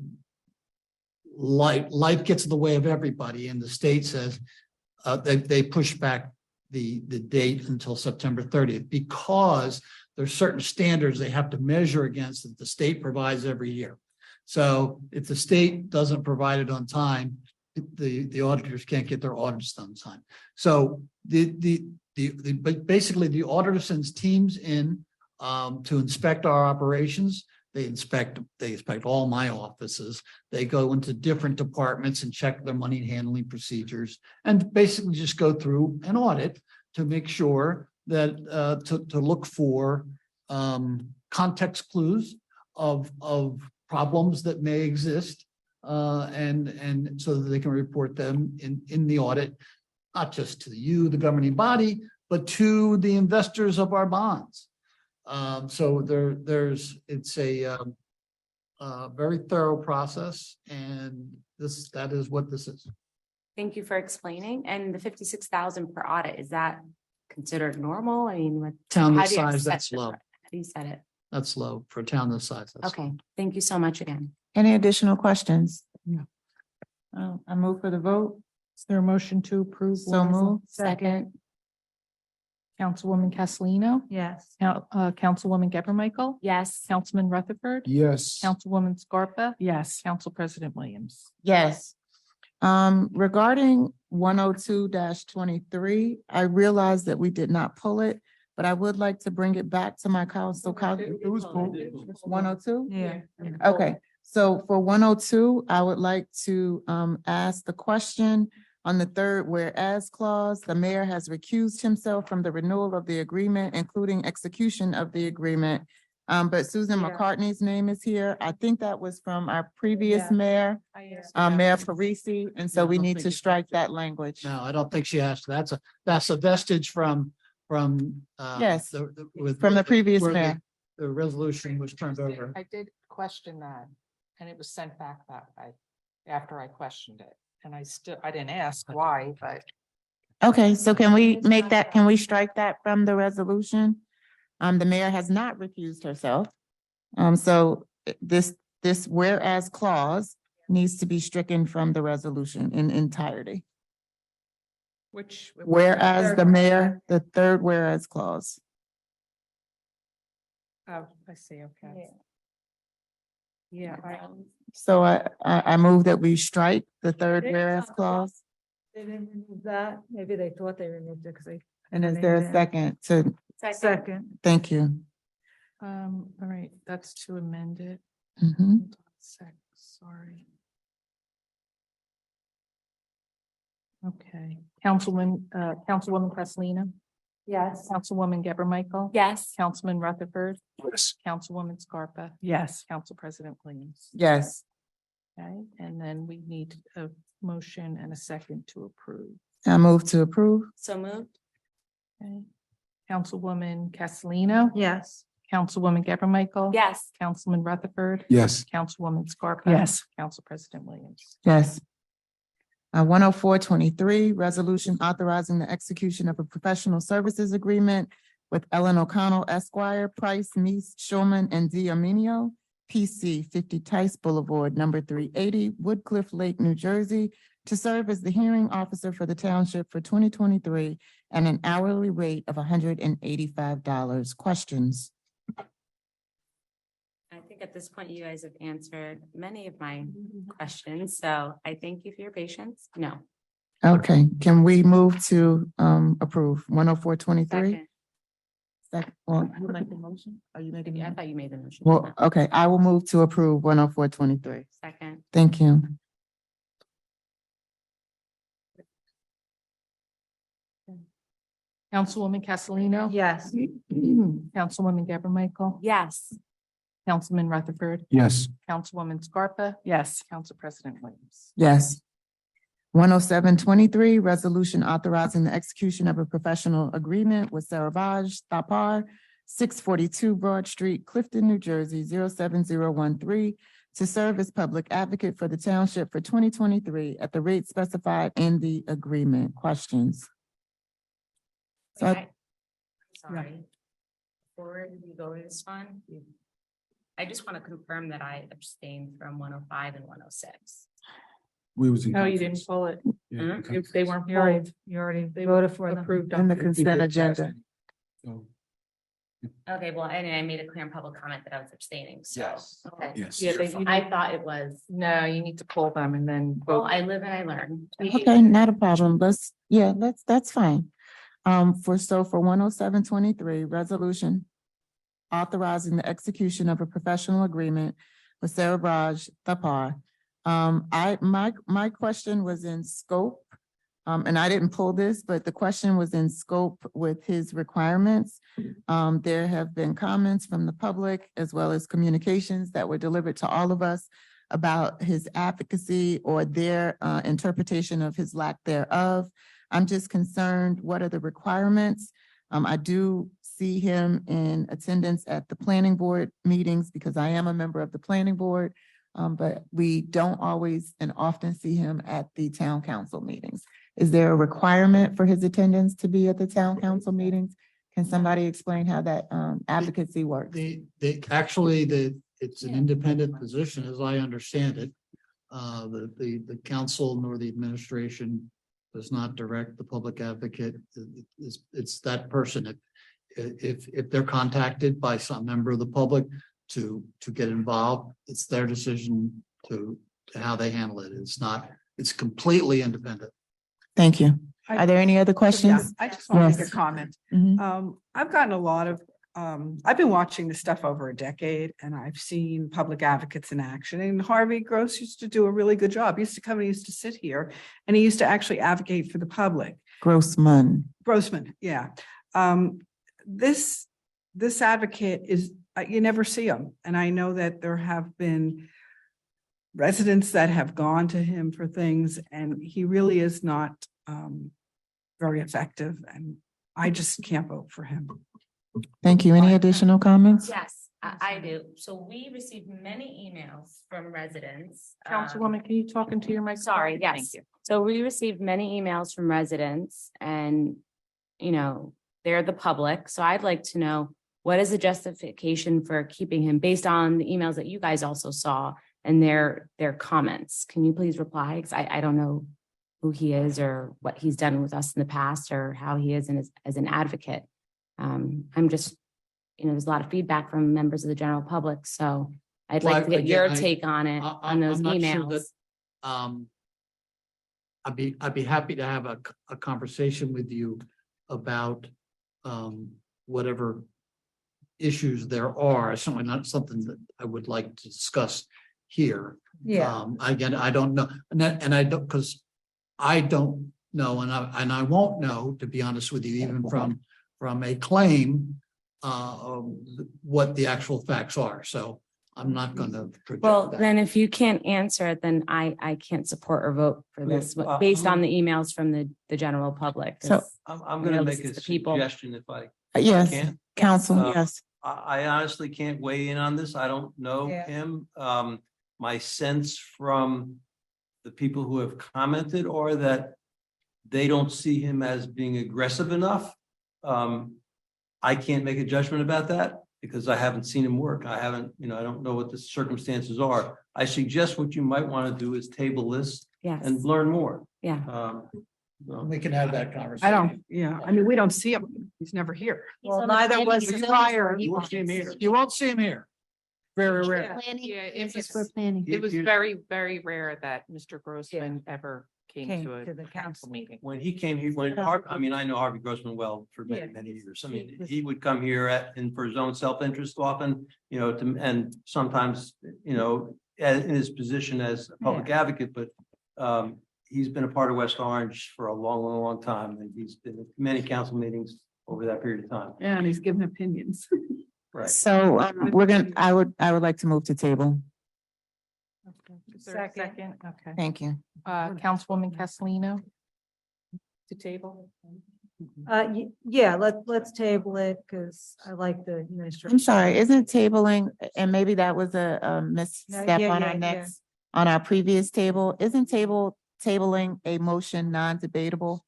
[SPEAKER 16] life gets in the way of everybody, and the state says they push back the date until September 30th because there's certain standards they have to measure against that the state provides every year. So if the state doesn't provide it on time, the auditors can't get their audits done on time. So but basically the auditor sends teams in to inspect our operations. They inspect all my offices. They go into different departments and check their money handling procedures and basically just go through an audit to make sure that, to look for context clues of problems that may exist. And so that they can report them in the audit, not just to you, the governing body, but to the investors of our bonds. So it's a very thorough process, and that is what this is.
[SPEAKER 13] Thank you for explaining. And the 56,000 per audit, is that considered normal? I mean, with
[SPEAKER 16] Town
[SPEAKER 13] how
[SPEAKER 16] this
[SPEAKER 13] do you
[SPEAKER 16] size,
[SPEAKER 13] assess
[SPEAKER 16] that's
[SPEAKER 13] it?
[SPEAKER 16] low.
[SPEAKER 13] How do you set it?
[SPEAKER 16] That's low for a town this size. That's
[SPEAKER 13] Okay, thank you so much again.
[SPEAKER 18] Any additional questions?
[SPEAKER 16] Yeah.
[SPEAKER 18] I move for the vote.
[SPEAKER 3] Is there a motion to approve?
[SPEAKER 18] So move.
[SPEAKER 13] Second.
[SPEAKER 3] Councilwoman Castellino?
[SPEAKER 21] Yes.
[SPEAKER 3] Councilwoman Geber Michael?
[SPEAKER 13] Yes.
[SPEAKER 3] Councilman Rutherford?
[SPEAKER 4] Yes.
[SPEAKER 3] Councilwoman Scarpa?
[SPEAKER 6] Yes.
[SPEAKER 3] Council President Williams?
[SPEAKER 18] Yes. Regarding 102-23, I realized that we did not pull it, but I would like to bring it back to my council.
[SPEAKER 4] It was pulled.
[SPEAKER 18] 102?
[SPEAKER 21] Yeah.
[SPEAKER 18] Okay, so for 102, I would like to ask the question on the third whereas clause. The mayor has recused himself from the renewal of the agreement, including execution of the agreement. But Susan
[SPEAKER 21] Yeah.
[SPEAKER 18] McCartney's name is here. I think that was from our previous
[SPEAKER 21] Yeah.
[SPEAKER 18] mayor,
[SPEAKER 3] Yeah.
[SPEAKER 18] Mayor Parisi, and so
[SPEAKER 16] Yeah, I
[SPEAKER 18] we
[SPEAKER 16] don't
[SPEAKER 18] need
[SPEAKER 16] think
[SPEAKER 18] to
[SPEAKER 16] it's-
[SPEAKER 18] strike that language.
[SPEAKER 16] No, I don't think she asked. That's a vestige from.
[SPEAKER 18] Yes,
[SPEAKER 16] with
[SPEAKER 18] from the previous
[SPEAKER 16] where
[SPEAKER 18] mayor.
[SPEAKER 16] The resolution was turned over.
[SPEAKER 3] I did question that, and it was sent back that way after I questioned it. And I didn't ask why, but.
[SPEAKER 18] Okay, so can we strike that from the resolution? The mayor has not recused herself. So this whereas clause needs to be stricken from the resolution in entirety. Whereas the mayor, the third whereas clause.
[SPEAKER 3] Oh, I see, okay. Yeah,
[SPEAKER 18] So I move that we strike the third whereas clause.
[SPEAKER 21] They didn't remove that. Maybe they thought they removed it because they.
[SPEAKER 18] And is there a second to,
[SPEAKER 21] Second.
[SPEAKER 18] thank you.
[SPEAKER 3] all right, that's to amend it.
[SPEAKER 18] Mhm.
[SPEAKER 3] Sorry. Okay, Councilwoman Castellino?
[SPEAKER 21] Yes.
[SPEAKER 3] Councilwoman Geber Michael?
[SPEAKER 13] Yes.
[SPEAKER 3] Councilman Rutherford?
[SPEAKER 4] Yes.
[SPEAKER 3] Councilwoman Scarpa?
[SPEAKER 6] Yes.
[SPEAKER 3] Council President Williams?
[SPEAKER 18] Yes,
[SPEAKER 3] Okay, and then we need a motion and a second to approve.
[SPEAKER 18] I move to approve.
[SPEAKER 13] So moved.
[SPEAKER 3] Okay, Councilwoman Castellino?
[SPEAKER 21] Yes.
[SPEAKER 3] Councilwoman Geber Michael?
[SPEAKER 13] Yes.
[SPEAKER 3] Councilman Rutherford?
[SPEAKER 4] Yes.
[SPEAKER 3] Councilwoman Scarpa?
[SPEAKER 6] Yes.
[SPEAKER 3] Council President Williams?
[SPEAKER 18] Yes. 104-23, resolution authorizing the execution of a professional services agreement with Ellen O'Connell Esquire, Price, Meese, Schulman, and D. Arminio, PC 50 Tice Boulevard, number 380, Woodcliff Lake, New Jersey, to serve as the hearing officer for the township for 2023 at an hourly rate of $185. Questions?
[SPEAKER 13] I think at this point, you guys have answered many of my questions, so I thank you for your patience. No.
[SPEAKER 18] Okay, can we move to approve 104-23?
[SPEAKER 13] Second.
[SPEAKER 18] Second, well, you make the motion? Are you making?
[SPEAKER 13] Yeah, I thought you made the motion.
[SPEAKER 18] Well, okay, I will move to approve 104-23.
[SPEAKER 13] Second.
[SPEAKER 18] Thank you.
[SPEAKER 3] Councilwoman Castellino?
[SPEAKER 21] Yes.
[SPEAKER 3] Councilwoman Geber Michael?
[SPEAKER 13] Yes.
[SPEAKER 3] Councilman Rutherford?
[SPEAKER 4] Yes.
[SPEAKER 3] Councilwoman Scarpa?
[SPEAKER 6] Yes.
[SPEAKER 3] Council President Williams?
[SPEAKER 18] Yes. 107-23, resolution authorizing the execution of a professional agreement with Saravage Thapar, 642 Broad Street, Clifton, New Jersey, 07013, to serve as public advocate for the township for 2023 at the rate specified in the agreement. Questions? So
[SPEAKER 13] Okay. Sorry. Before we go to this one, I just want to confirm that I abstained from 105 and 106.
[SPEAKER 4] We was in.
[SPEAKER 3] No, you
[SPEAKER 4] conference.
[SPEAKER 3] didn't pull it.
[SPEAKER 4] Yeah,
[SPEAKER 3] If they weren't
[SPEAKER 21] You already,
[SPEAKER 3] pulled,
[SPEAKER 21] you already
[SPEAKER 3] they
[SPEAKER 21] voted for them.
[SPEAKER 3] approved.
[SPEAKER 18] in the
[SPEAKER 3] them.
[SPEAKER 18] consent agenda.
[SPEAKER 4] So,
[SPEAKER 13] Okay, well, anyway, I made a clear in public comment that I was abstaining, so.
[SPEAKER 4] Yes.
[SPEAKER 13] Okay.
[SPEAKER 4] Yes.
[SPEAKER 3] Yeah,
[SPEAKER 4] you're
[SPEAKER 3] they-
[SPEAKER 4] fine.
[SPEAKER 13] I thought it was,
[SPEAKER 3] No, you need to pull them and then
[SPEAKER 13] well,
[SPEAKER 3] vote.
[SPEAKER 13] I live and I learn.
[SPEAKER 18] Okay, not a problem. That's fine. For 107-23, resolution authorizing the execution of a professional agreement with Sarah Braj Thapar. My question was in scope. And I didn't pull this, but the question was in scope with his requirements. There have been comments from the public as well as communications that were delivered to all of us about his advocacy or their interpretation of his lack thereof. I'm just concerned, what are the requirements? I do see him in attendance at the planning board meetings because I am a member of the planning board, but we don't always and often see him at the town council meetings. Is there a requirement for his attendance to be at the town council meetings? Can somebody explain how that advocacy works?
[SPEAKER 16] It's an independent position, as I understand it. The council nor the administration does not direct the public advocate. It's that person. If they're contacted by some member of the public to get involved, it's their decision to how they handle it. It's completely independent.
[SPEAKER 18] Thank you. Are there any other questions?
[SPEAKER 6] I just want to make
[SPEAKER 18] Yes.
[SPEAKER 6] a comment.
[SPEAKER 18] Mhm.
[SPEAKER 6] I've gotten a lot of, I've been watching this stuff over a decade and I've seen public advocates in action, and Harvey Gross used to do a really good job. He used to come and he used to sit here and he used to actually advocate for the public.
[SPEAKER 18] Grossman.
[SPEAKER 6] Grossman, yeah. This advocate is, you never see him. And I know that there have been residents that have gone to him for things, and he really is not very effective, and I just can't vote for him.
[SPEAKER 18] Thank you. Any additional comments?
[SPEAKER 13] Yes, I do. So we received many emails from residents.
[SPEAKER 3] Councilwoman, can you talk into your mic?
[SPEAKER 13] Sorry,
[SPEAKER 3] Thank
[SPEAKER 13] yes.
[SPEAKER 3] you.
[SPEAKER 13] So we received many emails from residents and, you know, they're the public. So I'd like to know, what is the justification for keeping him based on the emails that you guys also saw and their comments? Can you please reply? Because I don't know who he is or what he's done with us in the past or how he is as an advocate. I'm just, you know, there's a lot of feedback from members of the general public. So I'd like to get your take on it, on those
[SPEAKER 16] I'm not sure
[SPEAKER 13] emails.
[SPEAKER 16] that, I'd be happy to have a conversation with you about whatever issues there are. It's certainly not something that I would like to discuss here.
[SPEAKER 21] Yeah.
[SPEAKER 16] Again, I don't know, and I don't, because I don't know, and I won't know, to be honest with you, even from a claim, what the actual facts are. So I'm not going to project
[SPEAKER 13] Well,
[SPEAKER 16] that.
[SPEAKER 13] then if you can't answer it, then I can't support or vote for this based on the emails from the general public. 'cause,
[SPEAKER 18] So-
[SPEAKER 17] I'm
[SPEAKER 13] you
[SPEAKER 17] gonna
[SPEAKER 13] know,
[SPEAKER 17] make
[SPEAKER 13] this
[SPEAKER 17] a
[SPEAKER 13] is the people.
[SPEAKER 17] suggestion if I
[SPEAKER 18] Yes,
[SPEAKER 17] can.
[SPEAKER 18] council,
[SPEAKER 17] Uh,
[SPEAKER 18] yes.
[SPEAKER 17] I honestly can't weigh in on this. I don't know
[SPEAKER 21] Yeah.
[SPEAKER 17] him. My sense from the people who have commented are that they don't see him as being aggressive enough. I can't make a judgment about that because I haven't seen him work. I haven't, you know, I don't know what the circumstances are. I suggest what you might want to do is table this
[SPEAKER 13] Yes,
[SPEAKER 17] and learn more.
[SPEAKER 13] yeah.
[SPEAKER 16] We can have that conversation.
[SPEAKER 6] I don't, yeah, I mean, we don't see him. He's never here.
[SPEAKER 21] Well, neither was the prior.
[SPEAKER 16] You won't see him here. You won't see him here. Very rare.
[SPEAKER 14] Planning,
[SPEAKER 3] Yeah, it
[SPEAKER 14] this is
[SPEAKER 3] was,
[SPEAKER 14] for planning.
[SPEAKER 3] it was very, very rare that Mr. Grossman ever came
[SPEAKER 21] Came
[SPEAKER 3] to
[SPEAKER 21] to the
[SPEAKER 3] a
[SPEAKER 21] council.
[SPEAKER 3] council meeting.
[SPEAKER 17] When he came here, I mean, I know Harvey Grossman well for many,
[SPEAKER 21] Yeah.
[SPEAKER 17] many years. I mean, he would come here for his own self-interest often, you know, and sometimes, you know, in his position as a public advocate, but he's been a part of West Orange for a long, long, long time, and he's been at many council meetings over that period of time.
[SPEAKER 6] Yeah, and he's given opinions.
[SPEAKER 17] Right.
[SPEAKER 18] So I would like to move to table.
[SPEAKER 3] Is there a second? Okay.
[SPEAKER 18] Thank you.
[SPEAKER 3] Councilwoman Castellino? To table?
[SPEAKER 21] Yeah, let's table it because I like the administration.
[SPEAKER 18] I'm sorry, isn't tabling, and maybe that was a misstep
[SPEAKER 21] Yeah,
[SPEAKER 18] on
[SPEAKER 21] yeah,
[SPEAKER 18] our
[SPEAKER 21] yeah.
[SPEAKER 18] next, on our previous table, isn't tabling a motion non-debatable?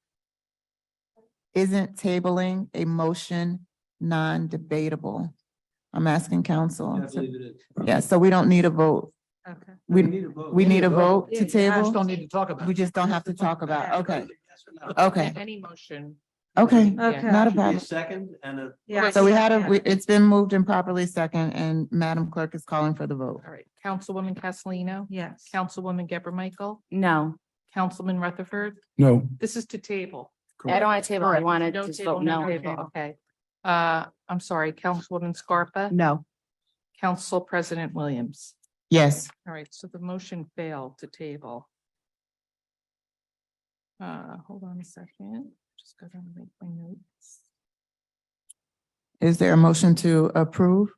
[SPEAKER 18] Isn't tabling a motion non-debatable? I'm asking council.
[SPEAKER 17] I believe it is.
[SPEAKER 18] Yeah, so we don't need a vote.
[SPEAKER 21] Okay.
[SPEAKER 18] We
[SPEAKER 17] need a vote.
[SPEAKER 18] we need a vote
[SPEAKER 6] Yeah,
[SPEAKER 18] to
[SPEAKER 6] you
[SPEAKER 16] I just
[SPEAKER 18] table?
[SPEAKER 16] don't need to talk about
[SPEAKER 18] We
[SPEAKER 16] it.
[SPEAKER 18] just don't have to talk about, okay,
[SPEAKER 17] Yes or no?
[SPEAKER 18] okay,
[SPEAKER 3] Any motion.
[SPEAKER 18] okay,
[SPEAKER 21] Okay.
[SPEAKER 18] not a
[SPEAKER 17] Should be
[SPEAKER 18] problem.
[SPEAKER 17] a second and a.
[SPEAKER 21] Yeah.
[SPEAKER 18] So it's been moved and properly second, and Madam Clerk is calling for the vote.
[SPEAKER 3] All right, Councilwoman Castellino?
[SPEAKER 21] Yes.
[SPEAKER 3] Councilwoman Geber Michael?
[SPEAKER 13] No,
[SPEAKER 3] Councilman Rutherford?
[SPEAKER 4] No.
[SPEAKER 3] This is to table.
[SPEAKER 13] I don't want to table. I
[SPEAKER 3] Correct.
[SPEAKER 13] wanted
[SPEAKER 3] No
[SPEAKER 13] to
[SPEAKER 3] table,
[SPEAKER 13] vote no.
[SPEAKER 3] table. Okay. I'm sorry, Councilwoman Scarpa?
[SPEAKER 6] No.
[SPEAKER 3] Council President Williams?
[SPEAKER 18] Yes.
[SPEAKER 3] All right, so the motion failed to table. Hold on a second, just gotta make my notes.
[SPEAKER 18] Is there a motion to approve?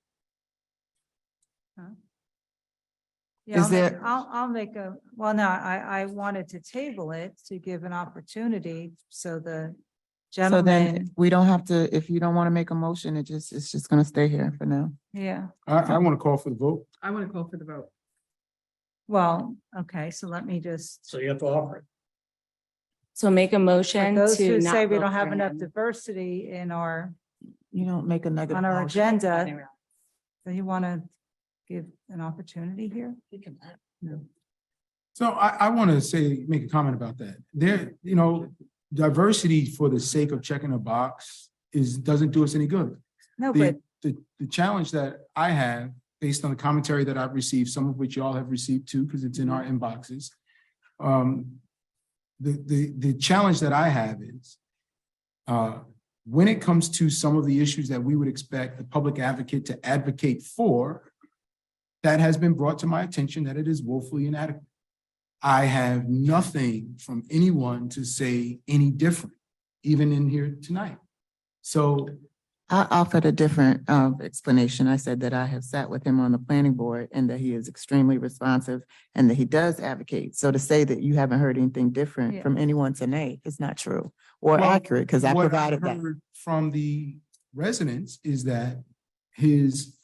[SPEAKER 21] Yeah,
[SPEAKER 18] Is there-
[SPEAKER 21] I'll make well, no, I wanted to table it to give an opportunity so the
[SPEAKER 18] So then
[SPEAKER 21] gentleman,
[SPEAKER 18] we don't have to, if you don't want to make a motion, it's just gonna stay here for now.
[SPEAKER 21] yeah,
[SPEAKER 4] I want to call for the vote.
[SPEAKER 3] I want to call for the vote.
[SPEAKER 21] well, okay, so let me just.
[SPEAKER 16] So you have to offer it.
[SPEAKER 13] So make a motion
[SPEAKER 21] Those
[SPEAKER 13] to
[SPEAKER 21] who
[SPEAKER 13] not
[SPEAKER 21] say we
[SPEAKER 13] vote
[SPEAKER 21] don't have
[SPEAKER 13] for
[SPEAKER 21] enough
[SPEAKER 13] him.
[SPEAKER 21] diversity in our,
[SPEAKER 18] You don't make another.
[SPEAKER 21] on our
[SPEAKER 18] motion.
[SPEAKER 21] agenda, do you want to give an opportunity here?
[SPEAKER 4] So I want to make a comment about that. There, diversity for the sake of checking a box doesn't do us any good.
[SPEAKER 21] No,
[SPEAKER 4] The,
[SPEAKER 21] but
[SPEAKER 4] the challenge that I have, based on the commentary that I've received, some of which y'all have received too, because it's in our inboxes. The challenge that I have is, when it comes to some of the issues that we would expect the public advocate to advocate for, that has been brought to my attention that it is woefully inadequate. I have nothing from anyone to say any different, even in here tonight. So
[SPEAKER 18] I offered a different explanation. I said that I have sat with him on the planning board and that he is extremely responsive and that he does advocate. So to say that you haven't heard anything different
[SPEAKER 21] Yeah.
[SPEAKER 18] from anyone tonight is not true or
[SPEAKER 4] Well,
[SPEAKER 18] accurate, because I
[SPEAKER 4] what
[SPEAKER 18] provided that.
[SPEAKER 4] heard from the residents is that his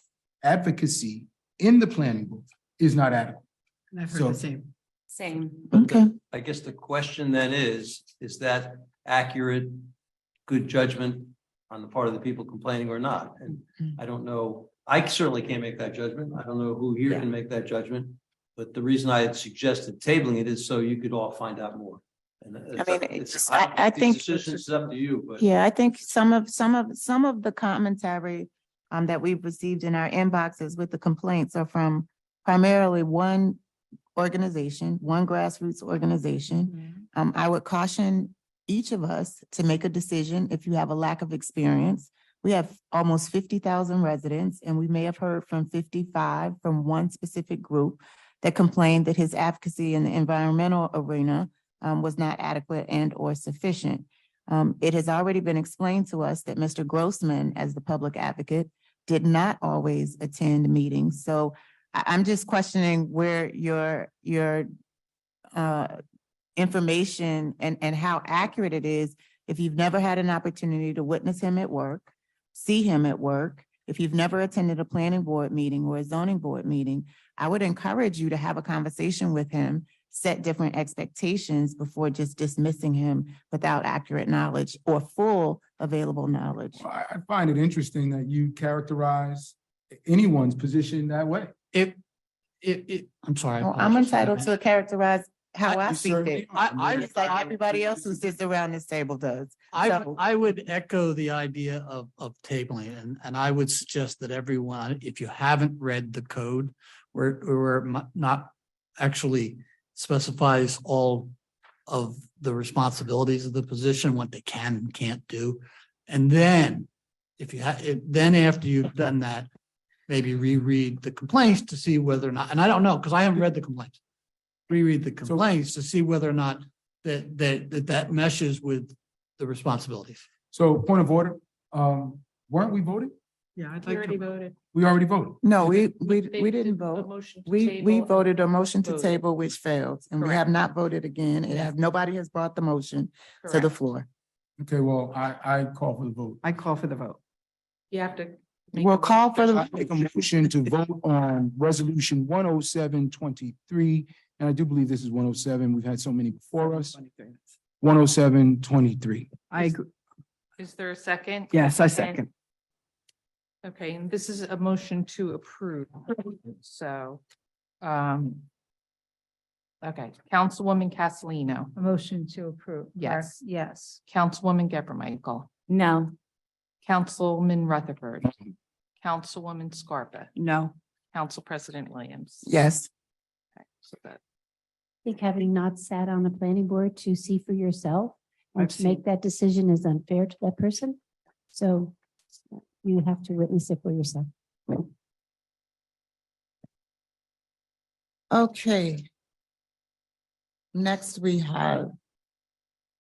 [SPEAKER 4] advocacy in the planning board is not adequate.
[SPEAKER 16] And I've
[SPEAKER 4] heard the
[SPEAKER 16] same.
[SPEAKER 13] Same.
[SPEAKER 18] Okay.
[SPEAKER 17] I guess the question then is that accurate, good judgment on the part of the people complaining or not? And I don't know, I certainly can't make that judgment. I don't know who here can make that judgment. But the reason I had suggested tabling it is so you could all find out more. And
[SPEAKER 18] I think-
[SPEAKER 17] the decision is up to you, but.
[SPEAKER 18] Yeah, I think some of the commentary that we've received in our inboxes with the complaints are from primarily one organization, one grassroots organization. I would caution each of us to make a decision if you have a lack of experience. We have almost 50,000 residents, and we may have heard from 55 from one specific group that complained that his advocacy in the environmental arena was not adequate and or sufficient. It has already been explained to us that Mr. Grossman, as the public advocate, did not always attend meetings. So I'm just questioning where your information and how accurate it is if you've never had an opportunity to witness him at work, see him at work. If you've never attended a planning board meeting or a zoning board meeting, I would encourage you to have a conversation with him, set different expectations before just dismissing him without accurate knowledge or full available knowledge.
[SPEAKER 4] I find it interesting that you characterize anyone's position that way.
[SPEAKER 16] I'm sorry. I
[SPEAKER 18] Well, I'm
[SPEAKER 16] apologize.
[SPEAKER 18] entitled to characterize how I
[SPEAKER 16] You
[SPEAKER 18] see
[SPEAKER 16] certainly
[SPEAKER 18] it.
[SPEAKER 16] are.
[SPEAKER 18] Just like everybody else who sits around this table does. So-
[SPEAKER 16] I would echo the idea of tabling and I would suggest that everyone, if you haven't read the code, where not actually specifies all of the responsibilities of the position, what they can and can't do. And then then after you've done that, maybe reread the complaints to see whether or not, and I don't know, because I haven't read the complaints. Reread the complaints to see whether or not that meshes with the responsibilities.
[SPEAKER 4] So point of order, weren't we voting?
[SPEAKER 16] Yeah, I'd
[SPEAKER 3] You already voted.
[SPEAKER 4] We already voted.
[SPEAKER 18] No, we
[SPEAKER 3] They
[SPEAKER 18] didn't
[SPEAKER 3] did a
[SPEAKER 18] vote.
[SPEAKER 3] motion to
[SPEAKER 18] We
[SPEAKER 3] table
[SPEAKER 18] voted a
[SPEAKER 3] and
[SPEAKER 18] motion to
[SPEAKER 3] voted.
[SPEAKER 18] table, which failed, and we have not voted again. Nobody has brought the motion to the
[SPEAKER 3] Correct.
[SPEAKER 18] floor.
[SPEAKER 4] Okay, well, I call for the vote.
[SPEAKER 6] I call for the vote.
[SPEAKER 3] You have to.
[SPEAKER 18] We'll call for
[SPEAKER 4] I
[SPEAKER 18] the,
[SPEAKER 4] make a motion to vote on resolution 107-23, and I do believe this is 107. We've had so many before us. 107-23.
[SPEAKER 6] I agree.
[SPEAKER 3] Is there a second?
[SPEAKER 6] Yes, I second.
[SPEAKER 3] Okay, and this is a motion to approve. So, okay, Councilwoman Castellino.
[SPEAKER 21] A motion to approve.
[SPEAKER 3] Yes.
[SPEAKER 21] Yes.
[SPEAKER 3] Councilwoman Geber Michael.
[SPEAKER 13] No.
[SPEAKER 3] Councilman Rutherford. Councilwoman Scarpa.
[SPEAKER 6] No.
[SPEAKER 3] Council President Williams.
[SPEAKER 18] yes.
[SPEAKER 3] Okay, so that,
[SPEAKER 14] I think having not sat on the planning board to see for yourself and
[SPEAKER 6] I've
[SPEAKER 14] to make that decision is unfair to that person. So You have to witness it for yourself.
[SPEAKER 18] Okay. Next, we have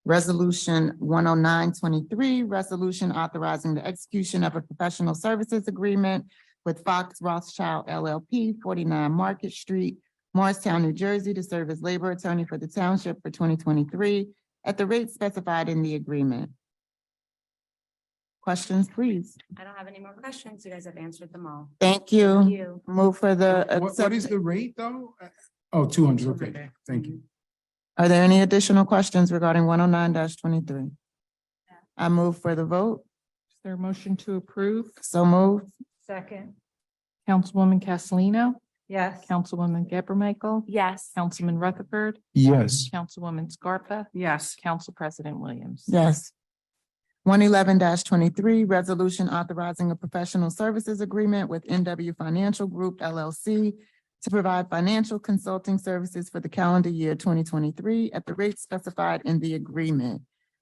[SPEAKER 18] Resolution 10923, resolution authorizing the execution of a professional services agreement with Fox Rothschild LLP, 49 Market Street, Morristown, New Jersey, to serve as labor attorney for the township for 2023 at the rate specified in the agreement. Questions, please.
[SPEAKER 13] I don't have any more questions. You guys have answered them all.
[SPEAKER 18] Thank you.
[SPEAKER 13] Thank you.
[SPEAKER 18] Move for the.
[SPEAKER 4] What is the rate though? Oh, 200, okay, thank you.
[SPEAKER 18] Are there any additional questions regarding 109-23? I move for the vote.
[SPEAKER 3] Is there a motion to approve?
[SPEAKER 18] So moved.
[SPEAKER 21] Second,
[SPEAKER 3] Councilwoman Castellino,
[SPEAKER 21] yes.
[SPEAKER 3] Councilwoman Geber Michael,
[SPEAKER 13] Yes.
[SPEAKER 3] Councilman Rutherford,
[SPEAKER 4] Yes.
[SPEAKER 3] Councilwoman Scarpa,
[SPEAKER 6] Yes.
[SPEAKER 3] Council President Williams.
[SPEAKER 18] Yes. 111-23, resolution authorizing a professional services agreement with NW Financial Group LLC to provide financial consulting services for the calendar year 2023 at the rate specified in the agreement.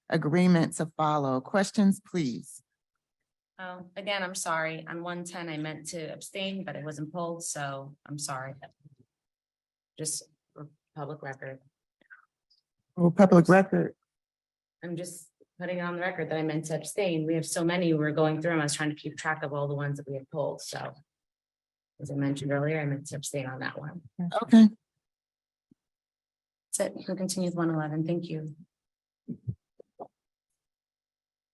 [SPEAKER 18] Agreement to follow. Questions, please.
[SPEAKER 13] Again, I'm sorry. On 110, I meant to abstain, but it wasn't pulled, so I'm sorry. Just for public record.
[SPEAKER 18] Well, public record.
[SPEAKER 13] I'm just putting it on the record that I meant to abstain. We have so many we're going through, and I was trying to keep track of all the ones that we had pulled, so. As I mentioned earlier, I meant to abstain on that one.
[SPEAKER 18] Okay.
[SPEAKER 13] That's it. We'll continue with 111. Thank you.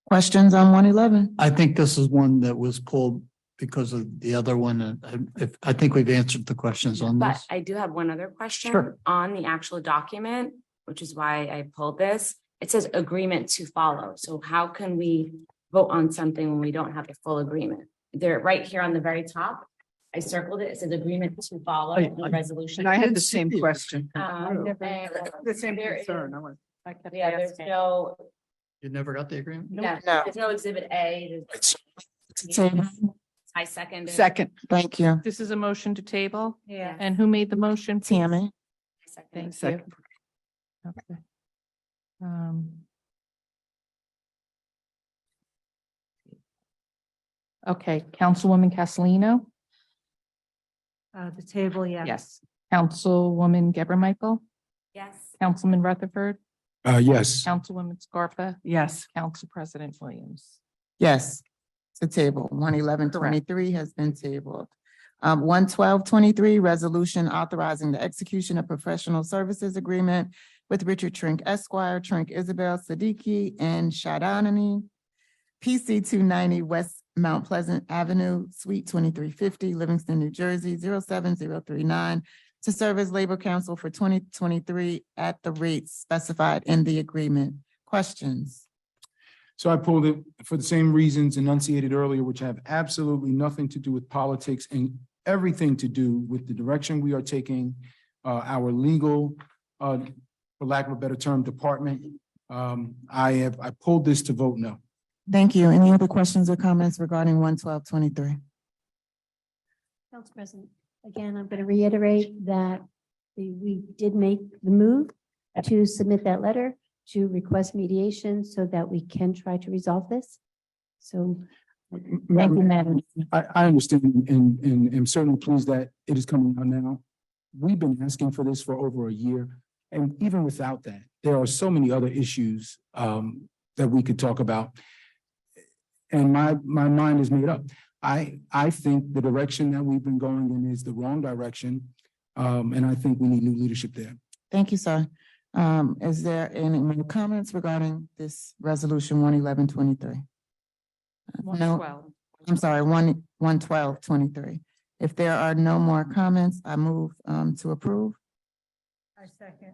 [SPEAKER 18] Questions on 111?
[SPEAKER 16] I think this is one that was pulled because of the other one. And I think we've answered the questions on
[SPEAKER 13] But
[SPEAKER 16] this.
[SPEAKER 13] I do have one other question.
[SPEAKER 16] Sure.
[SPEAKER 13] On the actual document, which is why I pulled this. It says agreement to follow. So how can we vote on something when we don't have a full agreement? They're right here on the very top. I circled it. It says agreement to follow the resolution.
[SPEAKER 6] And I had the same question.
[SPEAKER 13] And
[SPEAKER 6] The same
[SPEAKER 13] there is-
[SPEAKER 6] concern.
[SPEAKER 13] Yeah, there's no,
[SPEAKER 16] You never got the agreement?
[SPEAKER 13] yeah,
[SPEAKER 18] No.
[SPEAKER 13] there's no exhibit A.
[SPEAKER 18] It's table.
[SPEAKER 13] I second.
[SPEAKER 6] Second.
[SPEAKER 18] Thank you.
[SPEAKER 3] This is a motion to table,
[SPEAKER 21] Yeah.
[SPEAKER 3] and who made the motion?
[SPEAKER 18] Tammy.
[SPEAKER 3] Thank you.
[SPEAKER 6] Second.
[SPEAKER 3] Okay. Okay, Councilwoman Castellino?
[SPEAKER 21] The table, yeah.
[SPEAKER 3] Yes. Councilwoman Geber Michael?
[SPEAKER 13] Yes.
[SPEAKER 3] Councilman Rutherford?
[SPEAKER 4] Yes.
[SPEAKER 3] Councilwoman Scarpa?
[SPEAKER 6] Yes.
[SPEAKER 3] Council President Williams?
[SPEAKER 18] Yes. To table. 111-23 has been tabled. 112-23, resolution authorizing the execution of professional services agreement with Richard Trink Esquire, Trink Isabel Siddiqui, and Shadani, PC 290 West Mount Pleasant Avenue, Suite 2350, Livingston, New Jersey, 07039, to serve as labor counsel for 2023 at the rates specified in the agreement. Questions?
[SPEAKER 4] So I pulled it for the same reasons enunciated earlier, which have absolutely nothing to do with politics and everything to do with the direction we are taking our legal, for lack of a better term, department. I pulled this to vote no.
[SPEAKER 18] Thank you. Any other questions or comments regarding 112-23?
[SPEAKER 14] Council President, again, I'm going to reiterate that we did make the move to submit that letter to request mediation so that we can try to resolve this. So thank you, Madam.
[SPEAKER 4] I understand and am certainly pleased that it is coming out now. We've been asking for this for over a year. And even without that, there are so many other issues that we could talk about. And my mind is made up. I think the direction that we've been going in is the wrong direction. And I think we need new leadership there.
[SPEAKER 18] Thank you, sir. Is there any more comments regarding this resolution 111-23? No,
[SPEAKER 3] 112.
[SPEAKER 18] I'm sorry, 112-23. If there are no more comments, I move to approve.
[SPEAKER 21] I second.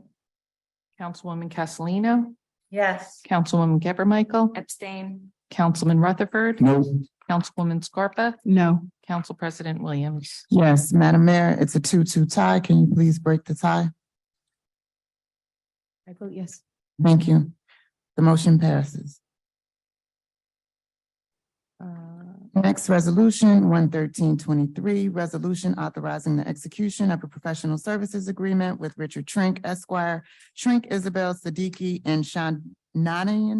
[SPEAKER 3] Councilwoman Castellino?
[SPEAKER 21] Yes.
[SPEAKER 3] Councilwoman Geber Michael?
[SPEAKER 13] Abstain.
[SPEAKER 3] Councilman Rutherford?
[SPEAKER 4] No.
[SPEAKER 3] Councilwoman Scarpa?
[SPEAKER 6] No.
[SPEAKER 3] Council President Williams?
[SPEAKER 18] Yes, Madam Mayor, it's a 2-2 tie. Can you please break the tie?
[SPEAKER 14] I vote yes.
[SPEAKER 18] Thank you. The motion passes. Next resolution, 113-23, resolution authorizing the execution of a professional services agreement with Richard Trink Esquire, Trink Isabel Siddiqui, and Shadanian.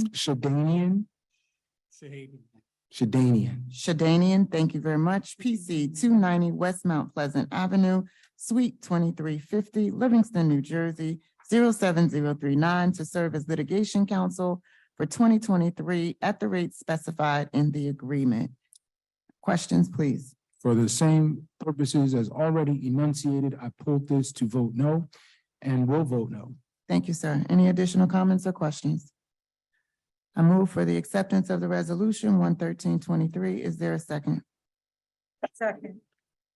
[SPEAKER 18] Shadanian, thank you very much. PC 290 West Mount Pleasant Avenue, Suite 2350, Livingston, New Jersey, 07039, to serve as litigation counsel for 2023 at the rate specified in the agreement. Questions, please.
[SPEAKER 4] For the same purposes as already enunciated, I pulled this to vote no and will vote no.
[SPEAKER 18] Thank you, sir. Any additional comments or questions? I move for the acceptance of the resolution 11323. Is there a second?
[SPEAKER 21] Second.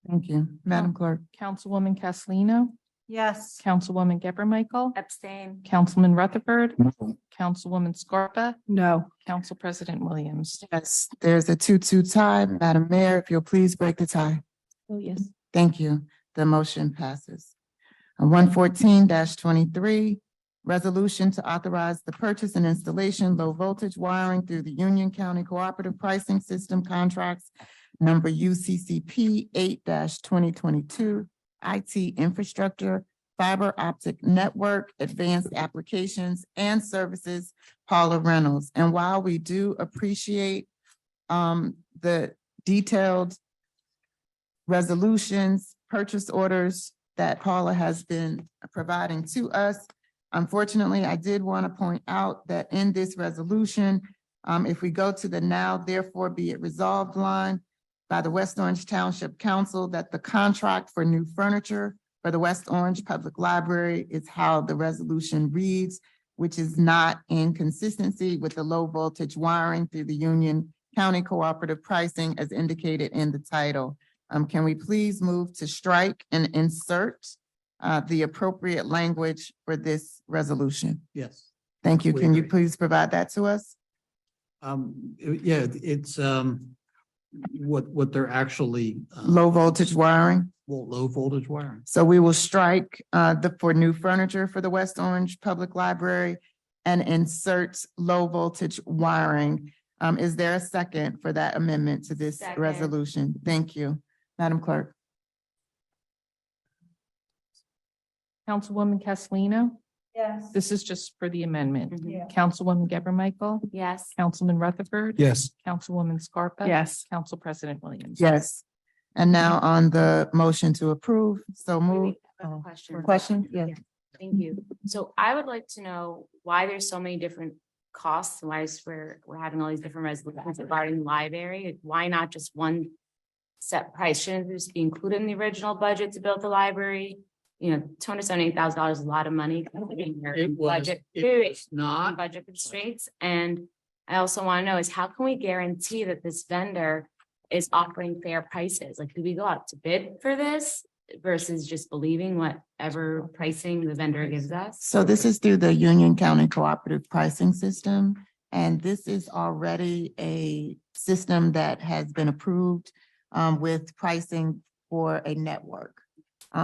[SPEAKER 18] Thank you. Madam Clerk.
[SPEAKER 3] Councilwoman Castellino,
[SPEAKER 21] Yes.
[SPEAKER 3] Councilwoman Geber Michael,
[SPEAKER 13] Abstain.
[SPEAKER 3] Councilman Rutherford,
[SPEAKER 4] No.
[SPEAKER 3] Councilwoman Scarpa,
[SPEAKER 6] No.
[SPEAKER 3] Council President Williams.
[SPEAKER 18] Yes, there's a 2-2 tie. Madam Mayor, if you'll please break the tie.
[SPEAKER 3] Oh, yes.
[SPEAKER 18] Thank you. The motion passes. 114-23, resolution to authorize the purchase and installation low voltage wiring through the Union County Cooperative Pricing System contracts number UCCP 8-2022, IT infrastructure, fiber optic network, advanced applications and services, Paula Reynolds. And while we do appreciate the detailed resolutions, purchase orders that Paula has been providing to us, unfortunately, I did want to point out that in this resolution, if we go to the now therefore be it resolved line by the West Orange Township Council, that the contract for new furniture for the West Orange Public Library is how the resolution reads, which is not in consistency with the low voltage wiring through the Union County Cooperative Pricing as indicated in the title. Can we please move to strike and insert the appropriate language for this resolution?
[SPEAKER 16] Yes.
[SPEAKER 18] Thank you.
[SPEAKER 16] We
[SPEAKER 18] Can you
[SPEAKER 16] agree.
[SPEAKER 18] please provide that to us?
[SPEAKER 16] Yeah, it's, what they're actually.
[SPEAKER 18] Low voltage wiring.
[SPEAKER 16] Well, low voltage wiring.
[SPEAKER 18] So we will strike for new furniture for the West Orange Public Library and insert low voltage wiring. Is there a second for that amendment to this
[SPEAKER 13] Second.
[SPEAKER 18] resolution? Thank you. Madam Clerk.
[SPEAKER 3] Councilwoman Castellino,
[SPEAKER 21] Yes.
[SPEAKER 3] this is just for the amendment.
[SPEAKER 13] Mhm.
[SPEAKER 3] Councilwoman Geber Michael,
[SPEAKER 13] Yes.
[SPEAKER 3] Councilman Rutherford.
[SPEAKER 4] Yes.
[SPEAKER 3] Councilwoman Scarpa.
[SPEAKER 6] Yes.
[SPEAKER 3] Council President Williams.
[SPEAKER 18] Yes. And now on the motion to approve, so move.
[SPEAKER 13] Question.
[SPEAKER 18] Question? Yes.
[SPEAKER 13] Thank you. So I would like to know why there's so many different costs, and why we're having all these different resolutions regarding the library. Like, why not just one set price? Shouldn't this be included in the original budget to build the library? You know, $278,000 is a lot of money.
[SPEAKER 16] It was,
[SPEAKER 13] Budget,
[SPEAKER 16] it's not.
[SPEAKER 13] budget constraints. And I also want to know is how can we guarantee that this vendor is offering fair prices? Like, do we go out to bid for this versus just believing whatever pricing the vendor gives us?
[SPEAKER 18] So this is through the Union County Cooperative Pricing System. And this is already a system that has been approved with pricing for a network.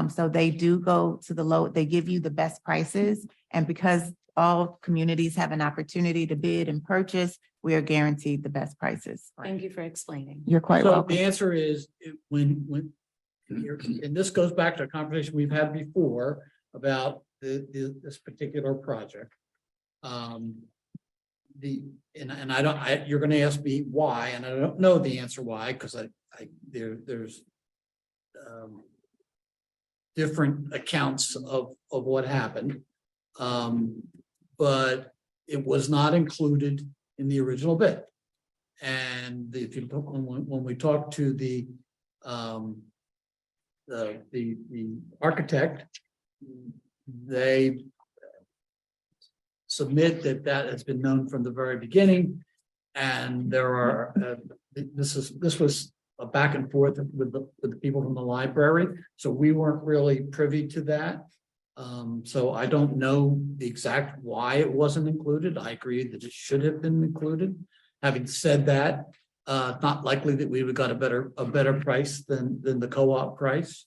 [SPEAKER 18] So they do go to the low, they give you the best prices. And because all communities have an opportunity to bid and purchase, we are guaranteed the best prices.
[SPEAKER 13] Thank you for explaining.
[SPEAKER 18] You're quite
[SPEAKER 16] So
[SPEAKER 18] welcome.
[SPEAKER 16] the answer is, when and this goes back to a conversation we've had before about this particular project. And you're gonna ask me why, and I don't know the answer why, because there's different accounts of what happened. But it was not included in the original bid. And if you look, when we talked to the architect, they submit that has been known from the very beginning. And there are, this was a back and forth with the people from the library. So we weren't really privy to that. So I don't know the exact why it wasn't included. I agree that it should have been included. Having said that, not likely that we would have got a better price than the co-op price.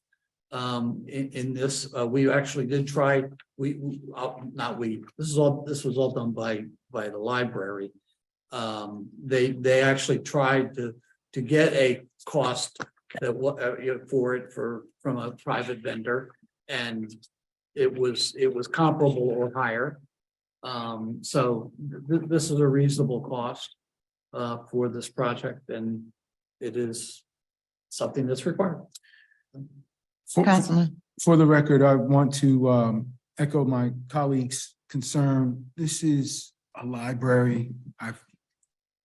[SPEAKER 16] In this, we actually did try, this was all done by the library. They actually tried to get a cost that from a private vendor, and it was comparable or higher. So this is a reasonable cost. for this project, and it is something that's required.
[SPEAKER 4] For the record, I want to echo my colleagues' concern. This is a library.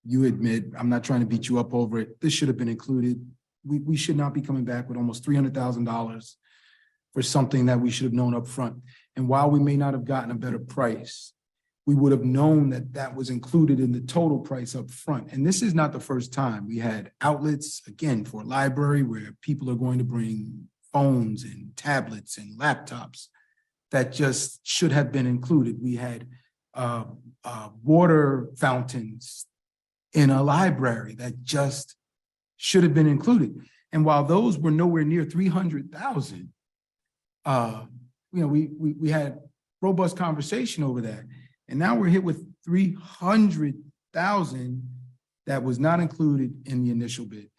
[SPEAKER 4] You admit, I'm not trying to beat you up over it. This should have been included. We should not be coming back with almost $300,000 for something that we should have known up front. And while we may not have gotten a better price, we would have known that that was included in the total price up front. And this is not the first time. We had outlets, again, for a library where people are going to bring phones and tablets and laptops that just should have been included. We had water fountains in a library that just should have been included. And while those were nowhere near 300,000, we had robust conversation over that. And now we're hit with 300,000 that was not included in the initial bid.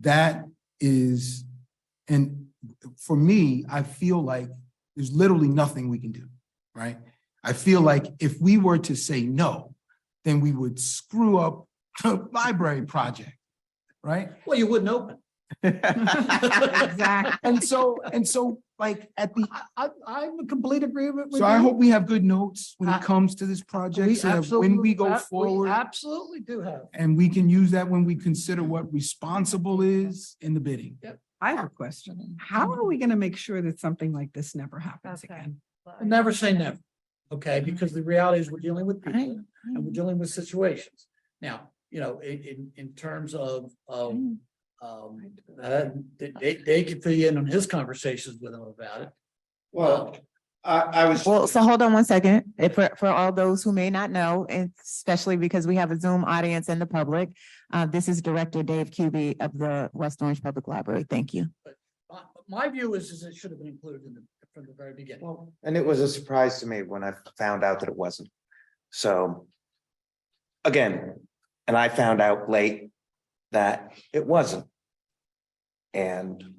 [SPEAKER 4] That is, and for me, I feel like there's literally nothing we can do, right? I feel like if we were to say no, then we would screw up a library project, right?
[SPEAKER 16] Well, you wouldn't open.
[SPEAKER 4] Exactly. And so like at the,
[SPEAKER 16] I'm in complete agreement with
[SPEAKER 4] so
[SPEAKER 16] you.
[SPEAKER 4] I hope we have good notes when it comes to this project, so that when we go forward.
[SPEAKER 16] We absolutely do have.
[SPEAKER 4] And we can use that when we consider what responsible is in the bidding.
[SPEAKER 6] I have a question. How are we going to make sure that something like this never happens again?
[SPEAKER 16] Never say never, okay? Because the reality is we're dealing with people and we're dealing with situations. Now, in terms of they could fill you in on his conversations with him about it.
[SPEAKER 11] Well, I was.
[SPEAKER 18] Well, so hold on one second. For all those who may not know, and especially because we have a Zoom audience in the public, this is Director Dave Kuby of the West Orange Public Library. Thank you.
[SPEAKER 16] My view is it should have been included from the very beginning.
[SPEAKER 11] Well, and it was a surprise to me when I found out that it wasn't. So again, and I found out late that it wasn't. And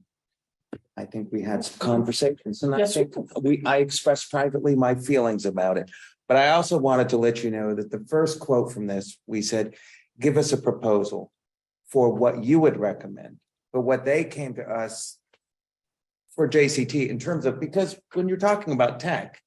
[SPEAKER 11] I think we had some conversations, and I expressed privately my feelings about it. But I also wanted to let you know that the first quote from this, we said, give us a proposal for what you would recommend. But what they came to us for JCT in terms of, because when you're talking about tech,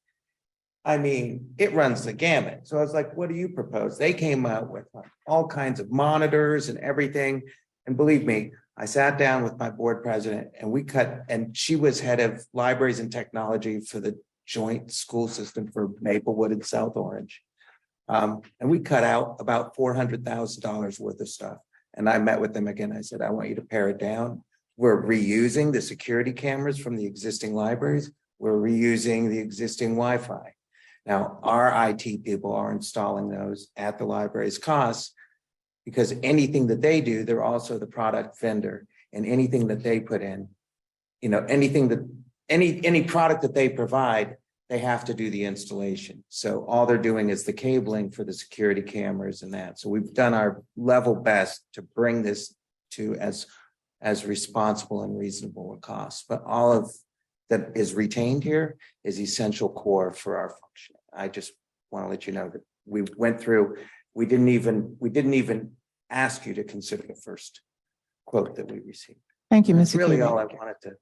[SPEAKER 11] I mean, it runs the gamut. So I was like, what do you propose? They came out with all kinds of monitors and everything. And believe me, I sat down with my board president and we cut, and she was head of libraries and technology for the joint school system for Maplewood and South Orange. And we cut out about $400,000 worth of stuff. And I met with them again. I said, I want you to pare it down. We're reusing the security cameras from the existing libraries. We're reusing the existing Wi-Fi. Now, our IT people are installing those at the library's cost, because anything that they do, they're also the product vendor, and anything that they put in, anything that any product that they provide, they have to do the installation. So all they're doing is the cabling for the security cameras and that. So we've done our level best to bring this to as responsible and reasonable a cost. But all of that is retained here is essential core for our function. I just want to let you know that we went through. We didn't even ask you to consider the first quote that we received.
[SPEAKER 18] Thank you,
[SPEAKER 11] That's
[SPEAKER 18] Mr.
[SPEAKER 11] really
[SPEAKER 18] Kuby.
[SPEAKER 11] all I wanted to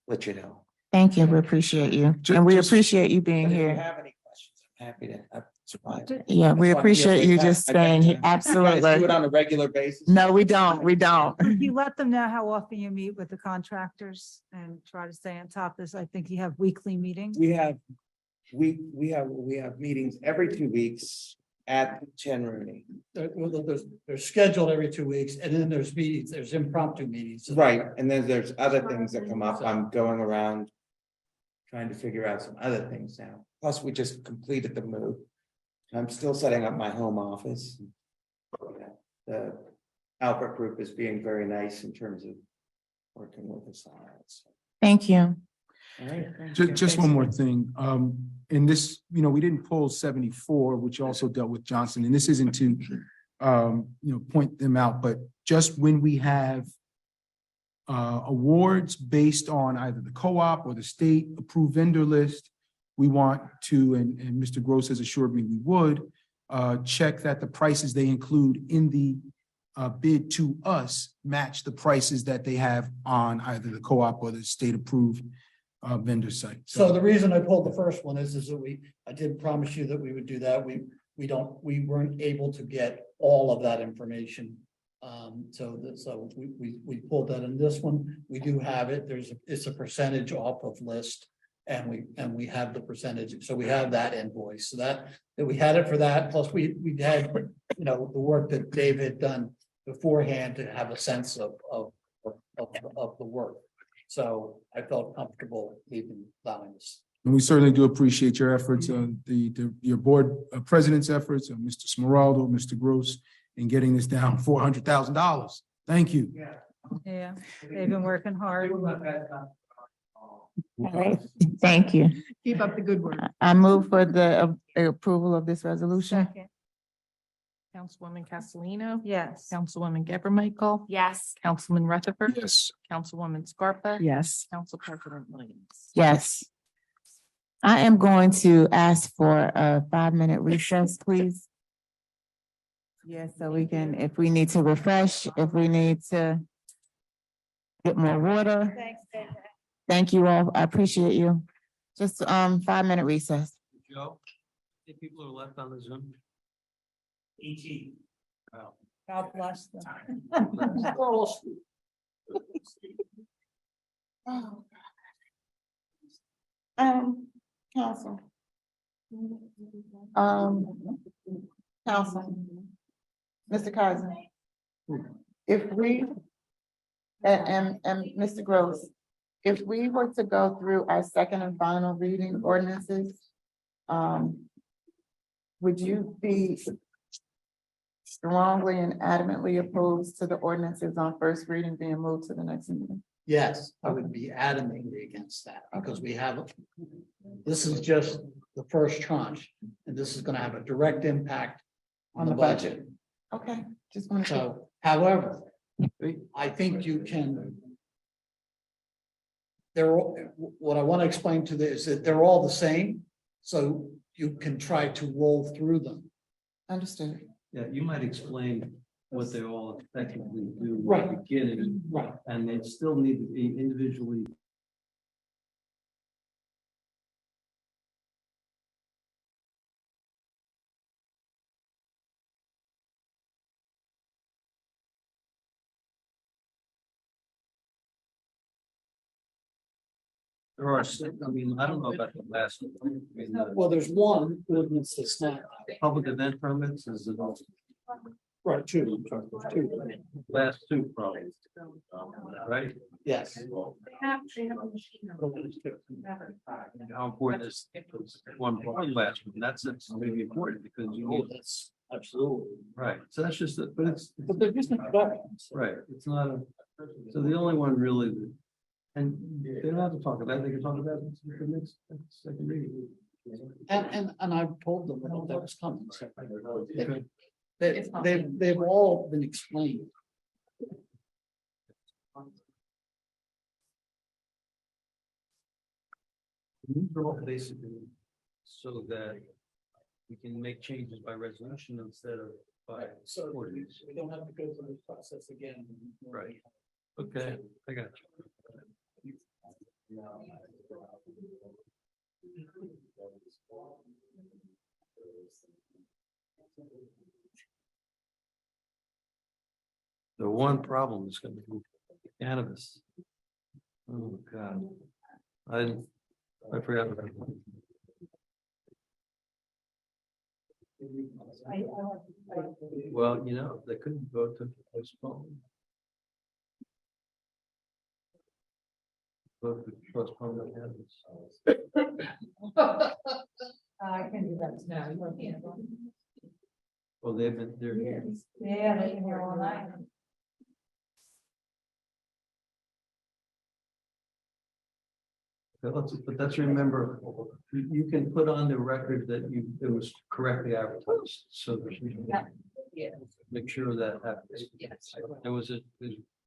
[SPEAKER 11] let you know.
[SPEAKER 18] Thank you. We appreciate you. And we appreciate you being
[SPEAKER 11] If you
[SPEAKER 18] here.
[SPEAKER 11] have any questions, I'm happy to survive.
[SPEAKER 18] Yeah, we appreciate you just staying here.
[SPEAKER 11] Do
[SPEAKER 18] Absolutely.
[SPEAKER 11] it on a regular basis?
[SPEAKER 18] No, we don't. We don't.
[SPEAKER 21] You let them know how often you meet with the contractors and try to stay on top of this. I think you have weekly meetings.
[SPEAKER 11] We have meetings every 2 weeks at Chen Rooney.
[SPEAKER 16] They're scheduled every 2 weeks, and then there's meetings, there's impromptu meetings.
[SPEAKER 11] Right, and then there's other things that come up. I'm going around trying to figure out some other things now. Plus, we just completed the move. I'm still setting up my home office. The Albert Group is being very nice in terms of working with us on that. So,
[SPEAKER 18] Thank you.
[SPEAKER 11] all right.
[SPEAKER 4] Just one more thing. In this, we didn't pull 74, which also dealt with Johnson, and this isn't to, point them out, but just when we have awards based on either the co-op or the state approved vendor list, we want to, and Mr. Gross has assured me we would, check that the prices they include in the bid to us match the prices that they have on either the co-op or the state-approved vendor site.
[SPEAKER 16] So the reason I pulled the first one is that I did promise you that we would do that. We weren't able to get all of that information. So we pulled that in this one. We do have it. It's a percentage off of list. And we have the percentage. So we have that invoice. So that we had it for that. Plus we had, the work that Dave had done beforehand to have a sense of the work. So I felt comfortable even allowing this.
[SPEAKER 4] And we certainly do appreciate your efforts, your board president's efforts, Mr. Smeraldo, Mr. Gross, in getting this down $400,000. Thank you.
[SPEAKER 21] Yeah, they've been working hard.
[SPEAKER 18] All right, thank you.
[SPEAKER 6] Keep up the good work.
[SPEAKER 18] I move for the approval of this resolution.
[SPEAKER 21] Second.
[SPEAKER 3] Councilwoman Castellino.
[SPEAKER 21] Yes.
[SPEAKER 3] Councilwoman Geber Michael.
[SPEAKER 13] Yes.
[SPEAKER 3] Councilman Rutherford.
[SPEAKER 4] Yes.
[SPEAKER 3] Councilwoman Scarpa.
[SPEAKER 6] Yes.
[SPEAKER 3] Council President Williams.
[SPEAKER 18] Yes. I am going to ask for a 5-minute recess, please. Yes, so we can, if we need to refresh, if we need to get more water.
[SPEAKER 21] Thanks, David.
[SPEAKER 18] Thank you all. I appreciate you. Just 5-minute recess.
[SPEAKER 17] Joe, any people are left on the Zoom?
[SPEAKER 16] E.T.
[SPEAKER 21] God bless them.
[SPEAKER 18] Council. Council. Mr. Kaiser. If we, and Mr. Gross, if we were to go through our second and final reading ordinances, would you be strongly and adamantly opposed to the ordinances on first reading being moved to the next meeting?
[SPEAKER 16] Yes, I would be adamantly against that because this is just the first tranche and this is going to have a direct impact on the budget.
[SPEAKER 18] Okay, just want to.
[SPEAKER 16] So, however, I think you can. What I want to explain to this is that they're all the same, so you can try to roll through them.
[SPEAKER 18] Understood.
[SPEAKER 17] Yeah, you might explain what they all effectively do.
[SPEAKER 16] Right.
[SPEAKER 17] At the beginning.
[SPEAKER 16] Right.
[SPEAKER 17] And they still need to be individually. There are, I mean, I don't know about the last one. I mean,
[SPEAKER 16] Well, there's one ordinance that's not.
[SPEAKER 17] public event permits is the
[SPEAKER 16] Right, two.
[SPEAKER 17] last two probably. Right?
[SPEAKER 16] Yes.
[SPEAKER 17] How important is one last one? That's maybe important because you need.
[SPEAKER 16] That's absolutely.
[SPEAKER 17] Right, so that's just,
[SPEAKER 16] But they're just introductions.
[SPEAKER 17] right, it's not so the only one really, and they don't have to talk about it, they can talk about it the next second reading.
[SPEAKER 16] And I've told them that was coming. So they've all been explained.
[SPEAKER 17] These are all basically so that we can make changes by resolution instead of by ordinance.
[SPEAKER 16] We don't have to go through the process again.
[SPEAKER 17] Right. Okay, I got you. The one problem is gonna be cannabis. Oh, God. I forgot about that. Well, they couldn't vote to postpone. Vote to postpone the cannabis.
[SPEAKER 21] I can do that now. You can't.
[SPEAKER 17] Well, they're here.
[SPEAKER 21] Yeah, they can hear all night.
[SPEAKER 17] But let's remember, you can put on the record that it was correctly advertised, so that you can make sure that happens. There was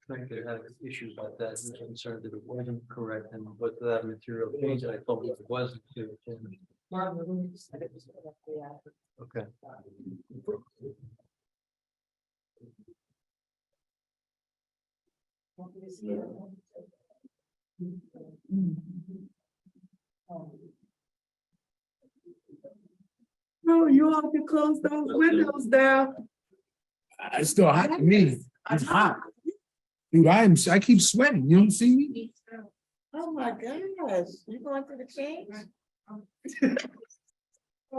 [SPEAKER 17] they had issues like that, and concerned that it wasn't correct, and but that material change, I thought it wasn't to Okay.
[SPEAKER 6] No, you all can close those windows down.
[SPEAKER 4] It's still hot to me. It's hot. Dude, I keep sweating. You don't see me?
[SPEAKER 6] Oh my gosh, you going to the change? Oh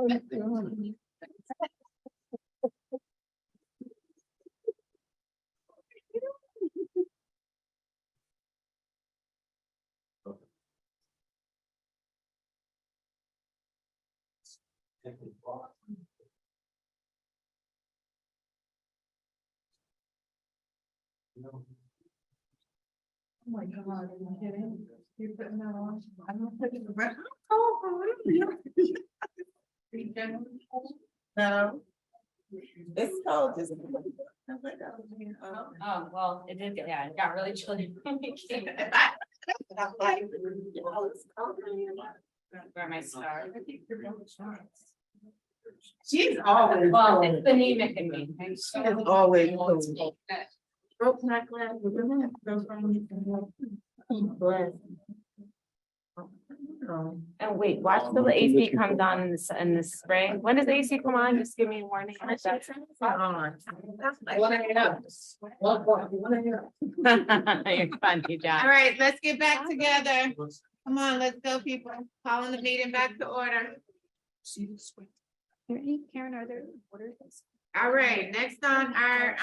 [SPEAKER 6] my God, are you kidding? You're putting that on? I'm not putting the rest. Oh, for real? No. It's cold, isn't it?
[SPEAKER 13] Oh, well, it did get, yeah, it got really chilly. Where my star?
[SPEAKER 6] She's always.
[SPEAKER 13] Well, it's anemic in me.
[SPEAKER 6] She's always.
[SPEAKER 13] Broke my glass. And wait, watch till the AC comes on in the spring. When does the AC come on? Just give me a warning. You're funny, John.
[SPEAKER 5] All right, let's get back together. Come on, let's go, people. Calling the meeting back to order.
[SPEAKER 14] Karen, are there orders?
[SPEAKER 5] All right, next on our,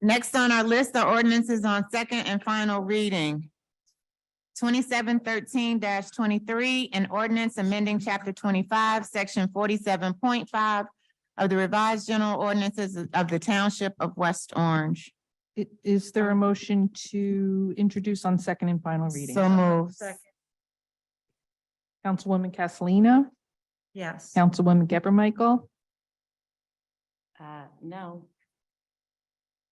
[SPEAKER 18] Next on our list are ordinances on second and final reading. 2713-23, an ordinance amending chapter 25, section 47.5 of the revised general ordinances of the Township of West Orange.
[SPEAKER 3] Is there a motion to introduce on second and final reading?
[SPEAKER 18] So moved.
[SPEAKER 3] Councilwoman Castellino,
[SPEAKER 21] Yes.
[SPEAKER 3] Councilwoman Geber Michael,
[SPEAKER 13] No,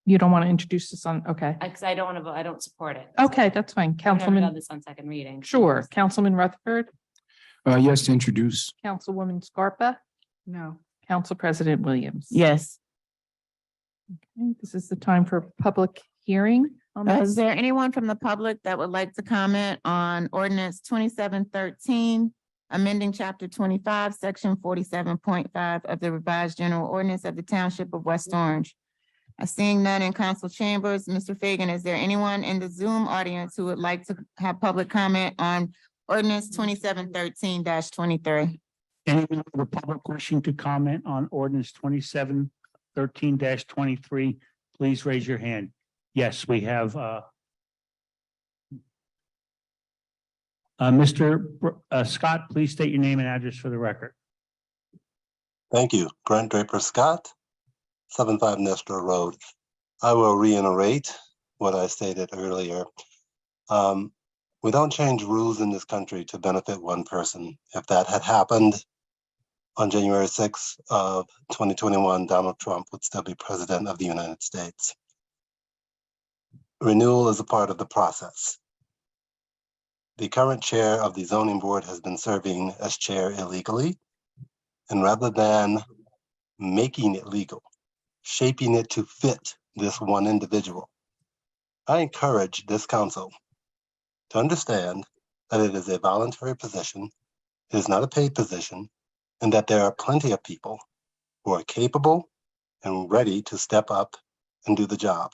[SPEAKER 3] you don't want to introduce this on, okay.
[SPEAKER 13] because I don't want to vote. I don't support it.
[SPEAKER 3] Okay, that's fine.
[SPEAKER 13] I've never done
[SPEAKER 3] Councilman,
[SPEAKER 13] this on second reading.
[SPEAKER 3] sure. Councilman Rutherford,
[SPEAKER 4] Yes, to introduce.
[SPEAKER 3] Councilwoman Scarpa,
[SPEAKER 6] No.
[SPEAKER 3] Council President Williams.
[SPEAKER 18] Yes.
[SPEAKER 3] Okay, this is the time for public hearing on
[SPEAKER 18] Is
[SPEAKER 3] this.
[SPEAKER 18] there anyone from the public that would like to comment on ordinance 2713, amending chapter 25, section 47.5 of the revised general ordinance of the Township of West Orange? Seeing none in council chambers, Mr. Fagan, is there anyone in the Zoom audience who would like to have public comment on ordinance 2713-23?
[SPEAKER 1] Anyone in the public wishing to comment on ordinance 2713-23, please raise your hand. Yes, we have Mr. Scott, please state your name and address for the record.
[SPEAKER 9] Thank you. Brent Draper Scott, 75 Nestor Road. I will reiterate what I stated earlier. We don't change rules in this country to benefit one person. If that had happened on January 6th of 2021, Donald Trump would still be president of the United States. Renewal is a part of the process. The current chair of the zoning board has been serving as chair illegally, and rather than making it legal, shaping it to fit this one individual, I encourage this council to understand that it is a voluntary position, it is not a paid position, and that there are plenty of people who are capable and ready to step up and do the job.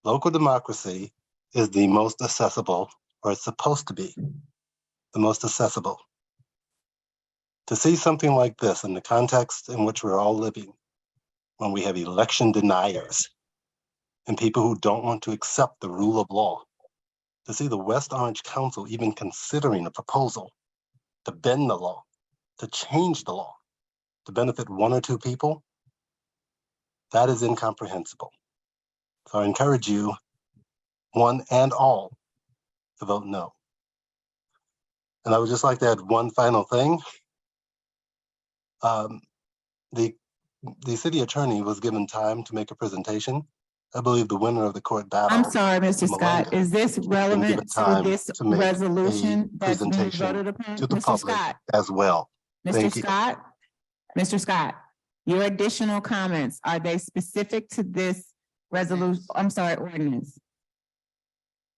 [SPEAKER 9] Local democracy is the most accessible, or it's supposed to be the most accessible. To see something like this in the context in which we're all living, when we have election deniers and people who don't want to accept the rule of law, to see the West Orange Council even considering a proposal to bend the law, to change the law, to benefit one or two people, that is incomprehensible. So I encourage you, one and all, to vote no. And I would just like to add one final thing. The city attorney was given time to make a presentation. I believe the winner of the court battle.
[SPEAKER 18] I'm sorry, Mr. Scott,
[SPEAKER 9] Malenga,
[SPEAKER 18] is this
[SPEAKER 9] give it
[SPEAKER 18] relevant to
[SPEAKER 9] time
[SPEAKER 18] this
[SPEAKER 9] to make a
[SPEAKER 18] resolution that's being
[SPEAKER 9] presentation
[SPEAKER 18] voted upon?
[SPEAKER 9] to the
[SPEAKER 18] Mr.
[SPEAKER 9] public
[SPEAKER 18] Scott,
[SPEAKER 9] as well.
[SPEAKER 18] Mr.
[SPEAKER 9] Thank you.
[SPEAKER 18] Scott, Mr. Scott, your additional comments, are they specific to this resolution? I'm sorry, ordinance?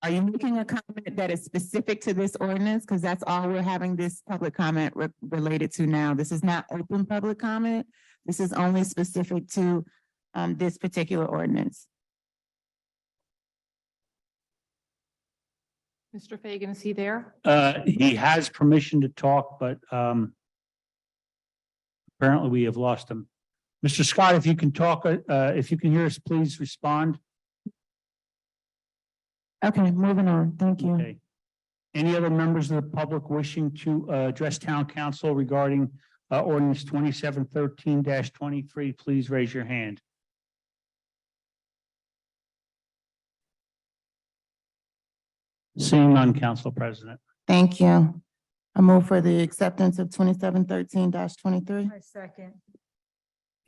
[SPEAKER 18] Are you making a comment that is specific to this ordinance? Because that's all we're having this public comment related to now. This is not open public comment. This is only specific to this particular ordinance.
[SPEAKER 3] Mr. Fagan, is he there?
[SPEAKER 1] He has permission to talk, but apparently we have lost him. Mr. Scott, if you can talk, if you can hear us, please respond.
[SPEAKER 18] Okay, moving on. Thank you.
[SPEAKER 1] Okay. Any other members of the public wishing to address town council regarding ordinance 2713-23, please raise your hand. Seeing none, Council President.
[SPEAKER 18] Thank you. I move for the acceptance of 2713-23.
[SPEAKER 21] I second.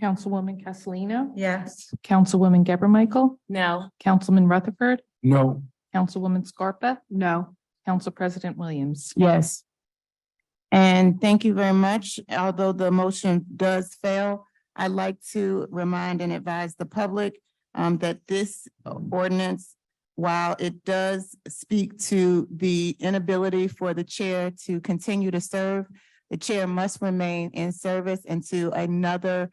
[SPEAKER 3] Councilwoman Castellino?
[SPEAKER 21] Yes.
[SPEAKER 3] Councilwoman Geber Michael?
[SPEAKER 13] No.
[SPEAKER 3] Councilman Rutherford?
[SPEAKER 4] No.
[SPEAKER 3] Councilwoman Scarpa?
[SPEAKER 6] No.
[SPEAKER 3] Council President Williams?
[SPEAKER 18] Yes. And thank you very much. Although the motion does fail, I'd like to remind and advise the public that this ordinance, while it does speak to the inability for the chair to continue to serve, the chair must remain in service until another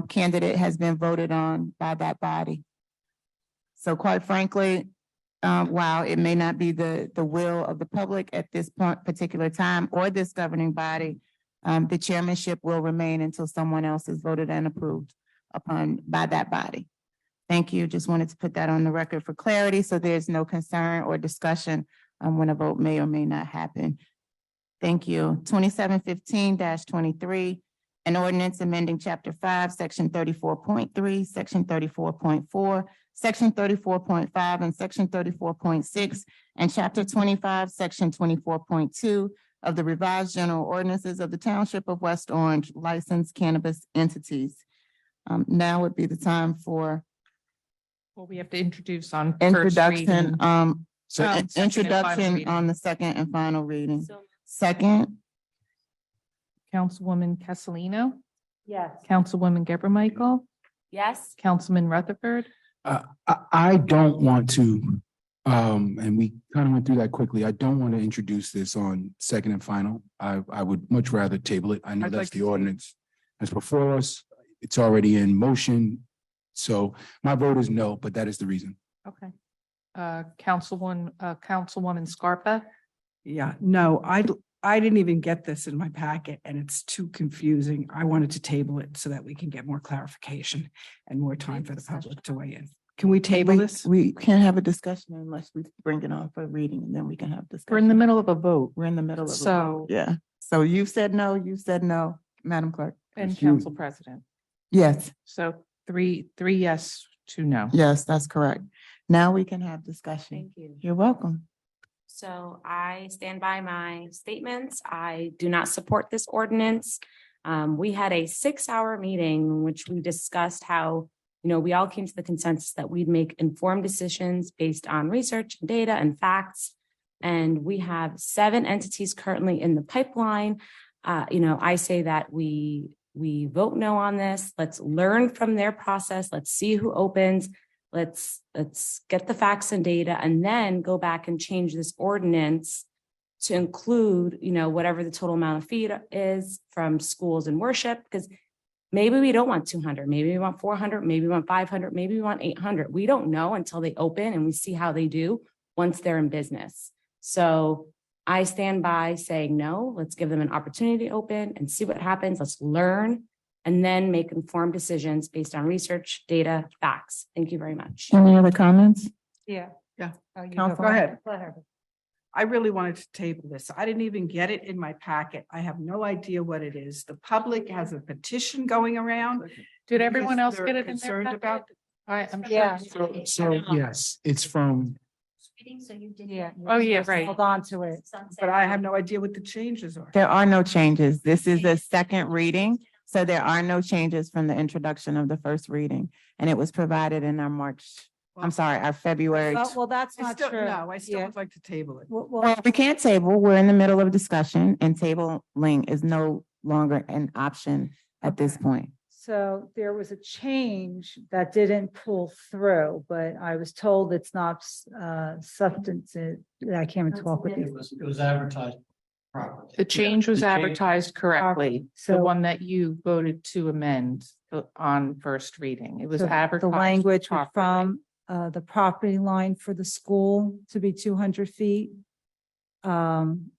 [SPEAKER 18] candidate has been voted on by that body. So quite frankly, while it may not be the will of the public at this particular time or this governing body, the chairmanship will remain until someone else is voted and approved upon by that body. Thank you. Just wanted to put that on the record for clarity, so there's no concern or discussion when a vote may or may not happen. Thank you. 2715-23, an ordinance amending Chapter 5, Section 34.3, Section 34.4, Section 34.5, and Section 34.6, and Chapter 25, Section 24.2 of the revised general ordinances of the Township of West Orange, licensed cannabis entities. Now would be the time for
[SPEAKER 3] Well, we have to introduce on first
[SPEAKER 18] introduction,
[SPEAKER 3] reading. Second and final
[SPEAKER 18] introduction
[SPEAKER 3] reading.
[SPEAKER 18] on the second and final reading. Second,
[SPEAKER 3] Councilwoman Castellino?
[SPEAKER 21] Yes.
[SPEAKER 3] Councilwoman Geber Michael?
[SPEAKER 13] Yes.
[SPEAKER 3] Councilman Rutherford?
[SPEAKER 4] I don't want to, and we kind of went through that quickly. I don't want to introduce this on second and final. I would much rather table it. I know
[SPEAKER 6] I'd
[SPEAKER 4] that's
[SPEAKER 6] like to
[SPEAKER 4] the
[SPEAKER 6] see it.
[SPEAKER 4] ordinance that's before us. It's already in motion. So my vote is no, but that is the reason.
[SPEAKER 3] Okay. Councilwoman Scarpa?
[SPEAKER 6] Yeah, no, I didn't even get this in my packet and it's too confusing. I wanted to table it so that we can get more clarification and more time for the public to weigh in. Can we table this?
[SPEAKER 18] we can't have a discussion unless we bring it on for reading, and then we can have discussion.
[SPEAKER 3] We're in the middle of a vote.
[SPEAKER 18] We're in the middle of. a vote.
[SPEAKER 3] So,
[SPEAKER 18] Yeah, so you said no, Madam Clerk.
[SPEAKER 3] and
[SPEAKER 4] Excuse
[SPEAKER 3] Council President.
[SPEAKER 18] Yes,
[SPEAKER 3] So three yes, 2 no.
[SPEAKER 18] yes, that's correct. Now we can have discussion.
[SPEAKER 13] Thank you.
[SPEAKER 18] You're welcome.
[SPEAKER 13] So I stand by my statements. I do not support this ordinance. We had a 6-hour meeting in which we discussed how, we all came to the consensus that we'd make informed decisions based on research, data, and facts. And we have 7 entities currently in the pipeline. I say that we vote no on this. Let's learn from their process. Let's see who opens. Let's get the facts and data and then go back and change this ordinance to include, whatever the total amount of fee is from schools and worship, because maybe we don't want 200, maybe we want 400, maybe we want 500, maybe we want 800. We don't know until they open and we see how they do once they're in business. So I stand by saying no, let's give them an opportunity to open and see what happens. Let's learn and then make informed decisions based on research, data, facts. Thank you very much.
[SPEAKER 18] Any other comments?
[SPEAKER 6] Yeah. Go
[SPEAKER 18] Council-
[SPEAKER 6] ahead. I really wanted to table this. I didn't even get it in my packet. I have no idea what it is. The public has a petition going around.
[SPEAKER 3] Did everyone else
[SPEAKER 6] They're
[SPEAKER 3] get it in their
[SPEAKER 6] concerned
[SPEAKER 3] packet?
[SPEAKER 6] about
[SPEAKER 3] All right, I'm
[SPEAKER 21] Yeah.
[SPEAKER 4] So yes, it's from,
[SPEAKER 14] So you did.
[SPEAKER 21] Yeah.
[SPEAKER 3] Oh, yeah, right.
[SPEAKER 21] Hold on to it.
[SPEAKER 6] But I have no idea what the changes are.
[SPEAKER 18] There are no changes. This is a second reading, so there are no changes from the introduction of the first reading. And it was provided in our March I'm sorry, our February.
[SPEAKER 8] Well, that's
[SPEAKER 6] I
[SPEAKER 8] not
[SPEAKER 6] still,
[SPEAKER 8] true.
[SPEAKER 6] no, I still
[SPEAKER 8] Yeah.
[SPEAKER 6] would like to table it.
[SPEAKER 18] Well, we can't table. We're in the middle of discussion and tabling is no longer an option at this point.
[SPEAKER 21] So there was a change that didn't pull through, but I was told it's not substantive. I can't even talk with you.
[SPEAKER 16] It was advertised properly.
[SPEAKER 3] The change was
[SPEAKER 16] The change-
[SPEAKER 3] advertised correctly, the
[SPEAKER 21] So-
[SPEAKER 3] one that you voted to amend on first reading. It was
[SPEAKER 21] So
[SPEAKER 3] advertised.
[SPEAKER 21] The language was
[SPEAKER 3] properly.
[SPEAKER 21] from the property line for the school to be 200 feet.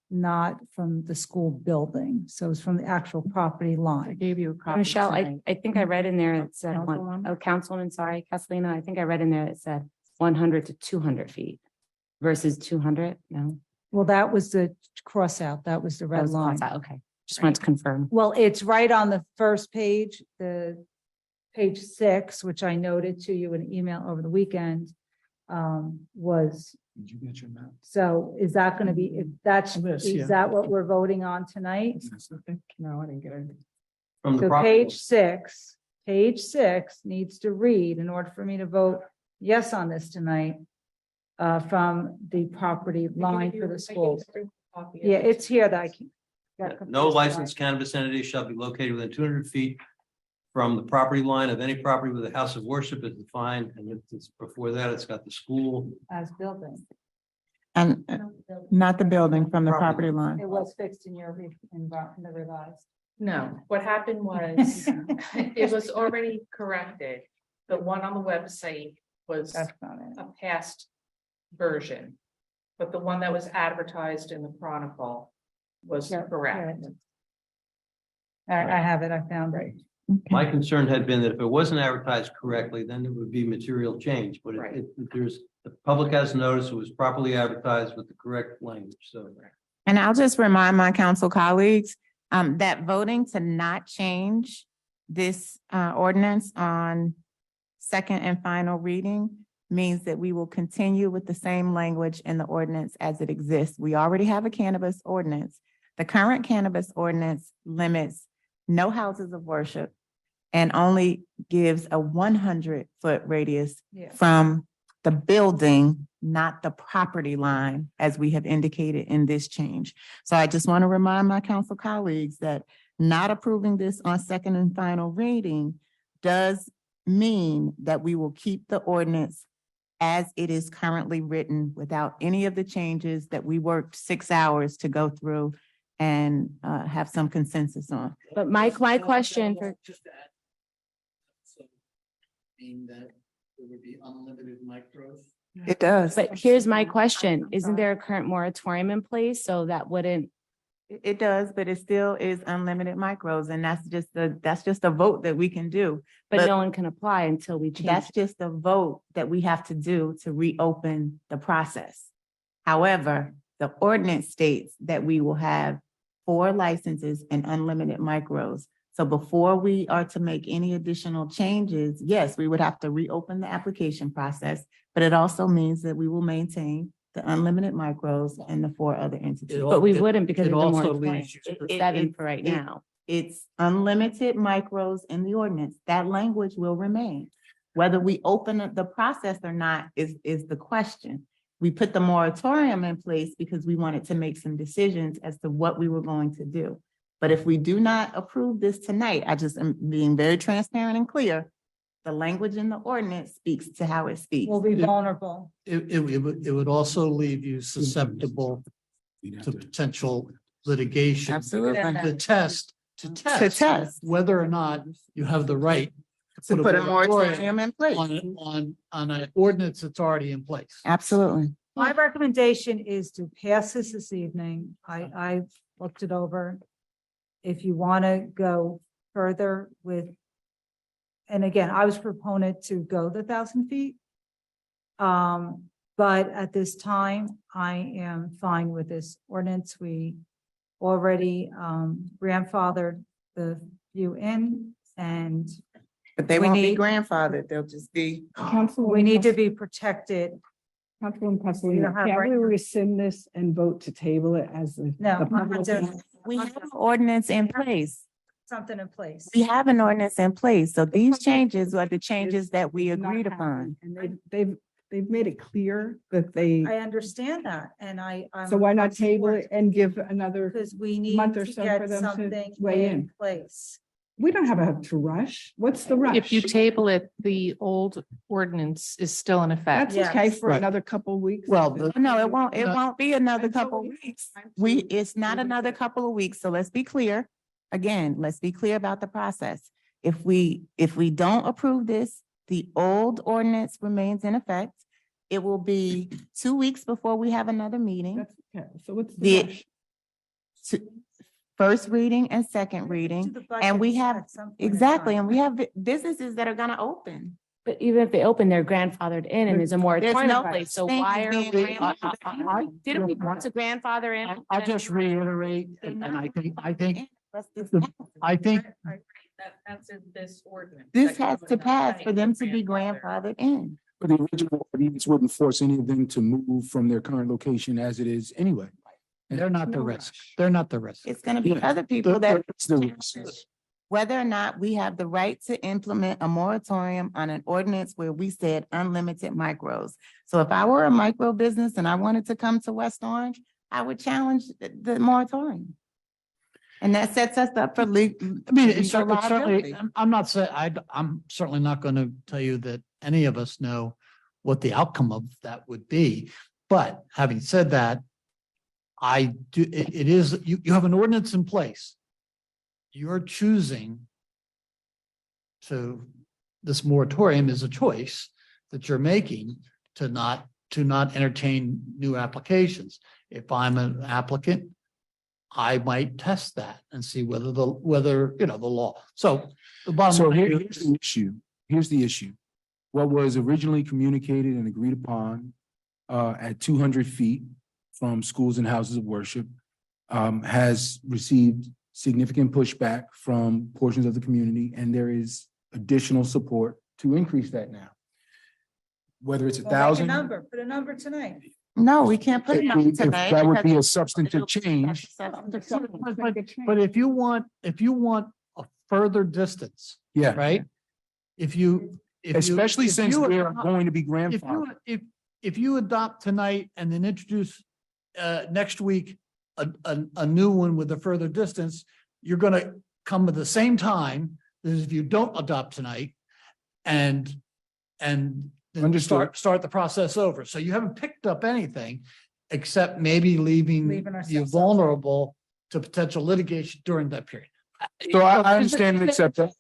[SPEAKER 21] Not from the school building. So it's from the actual property
[SPEAKER 3] I
[SPEAKER 21] line.
[SPEAKER 3] gave you a copy.
[SPEAKER 13] Michelle,
[SPEAKER 3] tonight.
[SPEAKER 13] I think I read in there, it said,
[SPEAKER 3] Councilwoman?
[SPEAKER 13] Councilwoman, sorry, Castellino, I think I read in there, it said 100 to 200 feet versus 200, no?
[SPEAKER 21] Well, that was the cross out. That was the
[SPEAKER 13] That
[SPEAKER 21] red
[SPEAKER 13] was
[SPEAKER 21] line.
[SPEAKER 13] crossed out, okay, just wanted to confirm.
[SPEAKER 21] Well, it's right on the first page, the page 6, which I noted to you in an email over the weekend, was,
[SPEAKER 4] Did you get your map?
[SPEAKER 21] so is that going to be, if that's,
[SPEAKER 16] This, yeah.
[SPEAKER 21] is that what we're voting on tonight?
[SPEAKER 3] No, I didn't get it.
[SPEAKER 17] From the
[SPEAKER 21] So
[SPEAKER 17] property.
[SPEAKER 21] page six needs to read in order for me to vote yes on this tonight. From the property line for the schools. Yeah, it's here that I can.
[SPEAKER 17] No licensed cannabis entity shall be located within 200 feet from the property line of any property with a house of worship is defined, and it's before that, it's got the school.
[SPEAKER 21] As building.
[SPEAKER 18] And not the building from the property line.
[SPEAKER 21] It was fixed in your, in the revised.
[SPEAKER 3] No, what happened was, it was already corrected. The one on the website was
[SPEAKER 21] That's not it.
[SPEAKER 3] a past version. But the one that was advertised in the Chronicle was
[SPEAKER 21] Yeah,
[SPEAKER 3] correct.
[SPEAKER 21] I have it, I found it.
[SPEAKER 17] My concern had been that if it wasn't advertised correctly, then it would be material change, but
[SPEAKER 3] Right.
[SPEAKER 17] there's, the public has noticed, it was properly advertised with the correct language, so.
[SPEAKER 18] And I'll just remind my council colleagues, that voting to not change this, ordinance on second and final reading means that we will continue with the same language in the ordinance as it exists. We already have a cannabis ordinance. The current cannabis ordinance limits no houses of worship and only gives a 100-foot radius
[SPEAKER 21] Yeah.
[SPEAKER 18] from the building, not the property line, as we have indicated in this change. So I just want to remind my council colleagues that not approving this on second and final reading does mean that we will keep the ordinance as it is currently written without any of the changes that we worked 6 hours to go through and have some consensus on.
[SPEAKER 13] But my question for,
[SPEAKER 16] Just to add. So, mean that there would be unlimited micros.
[SPEAKER 18] It does.
[SPEAKER 13] but here's my question, isn't there a current moratorium in place? So that wouldn't,
[SPEAKER 18] It does, but it still is unlimited micros, and that's just a vote that we can do.
[SPEAKER 13] but no one can apply until we change.
[SPEAKER 18] That's
[SPEAKER 13] it.
[SPEAKER 18] just a vote that we have to do to reopen the process. However, the ordinance states that we will have 4 licenses and unlimited micros. So before we are to make any additional changes, yes, we would have to reopen the application process, but it also means that we will maintain the unlimited micros and the 4 other entities.
[SPEAKER 13] But we wouldn't because
[SPEAKER 16] it
[SPEAKER 13] of the
[SPEAKER 16] also
[SPEAKER 13] moratorium.
[SPEAKER 16] leaves you-
[SPEAKER 13] It's 7 for right now.
[SPEAKER 18] It's unlimited micros in the ordinance. That language will remain. Whether we open up the process or not is the question. We put the moratorium in place because we wanted to make some decisions as to what we were going to do. But if we do not approve this tonight, I just am being very transparent and clear. The language in the ordinance speaks to how it speaks.
[SPEAKER 21] We'll be vulnerable.
[SPEAKER 16] It would also leave you susceptible to potential litigation.
[SPEAKER 18] Absolutely.
[SPEAKER 16] To test whether or not you have the right
[SPEAKER 18] To put a moratorium in place.
[SPEAKER 16] on an ordinance that's already in place.
[SPEAKER 18] Absolutely.
[SPEAKER 21] My recommendation is to pass this evening. I looked it over. If you want to go further with, and again, I was proponent to go the 1,000 feet. But at this time, I am fine with this ordinance. We already grandfathered the view in, and
[SPEAKER 18] But they
[SPEAKER 21] we
[SPEAKER 18] won't be
[SPEAKER 21] need-
[SPEAKER 18] grandfathered. They'll just be.
[SPEAKER 21] we need to be protected.
[SPEAKER 6] Councilwoman
[SPEAKER 21] You
[SPEAKER 6] Castellino,
[SPEAKER 21] don't have
[SPEAKER 6] can't
[SPEAKER 21] right-
[SPEAKER 6] we rescind this and vote to table it as the?
[SPEAKER 21] No,
[SPEAKER 6] the public-
[SPEAKER 18] We have an ordinance in place.
[SPEAKER 21] something in place.
[SPEAKER 18] We have an ordinance in place. So these changes are the changes that we agreed upon.
[SPEAKER 6] And they've they've made it clear that they,
[SPEAKER 21] I understand that, and I'm.
[SPEAKER 6] so why not table it and give another,
[SPEAKER 21] Because we need
[SPEAKER 6] month or
[SPEAKER 21] to
[SPEAKER 6] so for
[SPEAKER 21] get
[SPEAKER 6] them to
[SPEAKER 21] something
[SPEAKER 6] weigh in.
[SPEAKER 21] in place.
[SPEAKER 6] we don't have to rush. What's the rush?
[SPEAKER 3] If you table it, the old ordinance is still in effect.
[SPEAKER 6] That's okay for
[SPEAKER 1] Right.
[SPEAKER 6] another couple of weeks.
[SPEAKER 1] Well,
[SPEAKER 18] No, it won't be another
[SPEAKER 6] Until
[SPEAKER 18] couple
[SPEAKER 6] we-
[SPEAKER 18] weeks.
[SPEAKER 6] until
[SPEAKER 18] It's not another couple of weeks, so let's be clear. Again, let's be clear about the process. If we don't approve this, the old ordinance remains in effect. It will be 2 weeks before we have another meeting.
[SPEAKER 6] That's okay. So what's the
[SPEAKER 18] The
[SPEAKER 6] rush?
[SPEAKER 18] first reading and second
[SPEAKER 21] Do
[SPEAKER 18] reading,
[SPEAKER 21] the budget
[SPEAKER 18] and we have,
[SPEAKER 21] at some point in
[SPEAKER 18] exactly,
[SPEAKER 21] time.
[SPEAKER 18] and we have businesses that are gonna open.
[SPEAKER 13] But even if they open, they're grandfathered in and there's a moratorium
[SPEAKER 18] no
[SPEAKER 13] in place. So
[SPEAKER 18] thing
[SPEAKER 13] why are
[SPEAKER 18] being
[SPEAKER 13] we?
[SPEAKER 1] grandfathered.
[SPEAKER 13] Didn't we want to grandfather in?
[SPEAKER 1] I'll just reiterate,
[SPEAKER 18] They're
[SPEAKER 1] and
[SPEAKER 18] not
[SPEAKER 1] I think,
[SPEAKER 18] Let's just-
[SPEAKER 1] I think
[SPEAKER 3] That's in this ordinance.
[SPEAKER 18] This has to pass for them to be grandfathered in.
[SPEAKER 4] But the original ordinance wouldn't force any of them to move from their current location as it is anyway.
[SPEAKER 1] they're not the
[SPEAKER 4] No
[SPEAKER 1] risk.
[SPEAKER 4] rush.
[SPEAKER 1] They're not the risk.
[SPEAKER 18] It's gonna be
[SPEAKER 4] Yeah.
[SPEAKER 18] other people that
[SPEAKER 4] It's the risk.
[SPEAKER 18] whether or not we have the right to implement a moratorium on an ordinance where we said unlimited micros. So if I were a micro business and I wanted to come to West Orange, I would challenge the moratorium. And that sets us up for legal.
[SPEAKER 1] I mean, it's
[SPEAKER 18] legal
[SPEAKER 1] certainly,
[SPEAKER 18] liability.
[SPEAKER 1] I'm not saying, I'm certainly not going to tell you that any of us know what the outcome of that would be. But having said that, I do, it is, you have an ordinance in place. You're choosing this moratorium is a choice that you're making to not entertain new applications. If I'm an applicant, I might test that and see whether the law. So the bottom
[SPEAKER 4] So
[SPEAKER 1] line
[SPEAKER 4] here's the issue. Here's the issue. What was originally communicated and agreed upon at 200 feet from schools and houses of worship has received significant pushback from portions of the community, and there is additional support to increase that now. Whether it's
[SPEAKER 21] Well, make a
[SPEAKER 4] 1,000.
[SPEAKER 21] number, put a number tonight.
[SPEAKER 18] No, we can't put it on
[SPEAKER 4] If
[SPEAKER 18] tonight.
[SPEAKER 4] that would be a
[SPEAKER 18] because
[SPEAKER 4] substantive change.
[SPEAKER 1] But if you want a further distance,
[SPEAKER 4] Yeah.
[SPEAKER 1] right?
[SPEAKER 4] Especially since we're going to be grandfathered.
[SPEAKER 1] If you adopt tonight and then introduce next week a new one with a further distance, you're gonna come at the same time as if you don't adopt tonight and then
[SPEAKER 4] Understood.
[SPEAKER 1] start the process over. So you haven't picked up anything except maybe leaving
[SPEAKER 21] Leaving
[SPEAKER 1] you
[SPEAKER 21] ourselves
[SPEAKER 1] vulnerable to potential litigation during that period.
[SPEAKER 4] So I understand and accept that.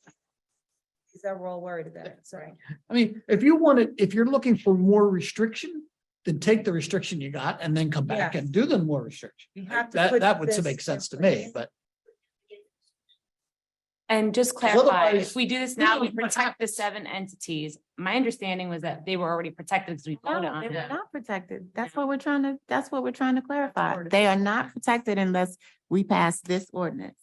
[SPEAKER 21] Is that we're all worried about it, sorry.
[SPEAKER 1] I mean, if you're looking for more restriction, then take the restriction you got and then come back
[SPEAKER 21] Yes.
[SPEAKER 1] and do the more restriction.
[SPEAKER 21] We have to
[SPEAKER 1] That
[SPEAKER 21] put
[SPEAKER 1] would
[SPEAKER 21] this
[SPEAKER 1] make
[SPEAKER 21] in
[SPEAKER 1] sense to
[SPEAKER 21] place.
[SPEAKER 1] me, but
[SPEAKER 13] And just clarify,
[SPEAKER 1] otherwise-
[SPEAKER 13] if we do this now, we protect the 7 entities. My understanding was that they were already protected because we voted
[SPEAKER 18] No,
[SPEAKER 13] on
[SPEAKER 18] they were
[SPEAKER 13] it.
[SPEAKER 18] not protected. That's what we're trying to clarify. They are not protected unless we pass this ordinance.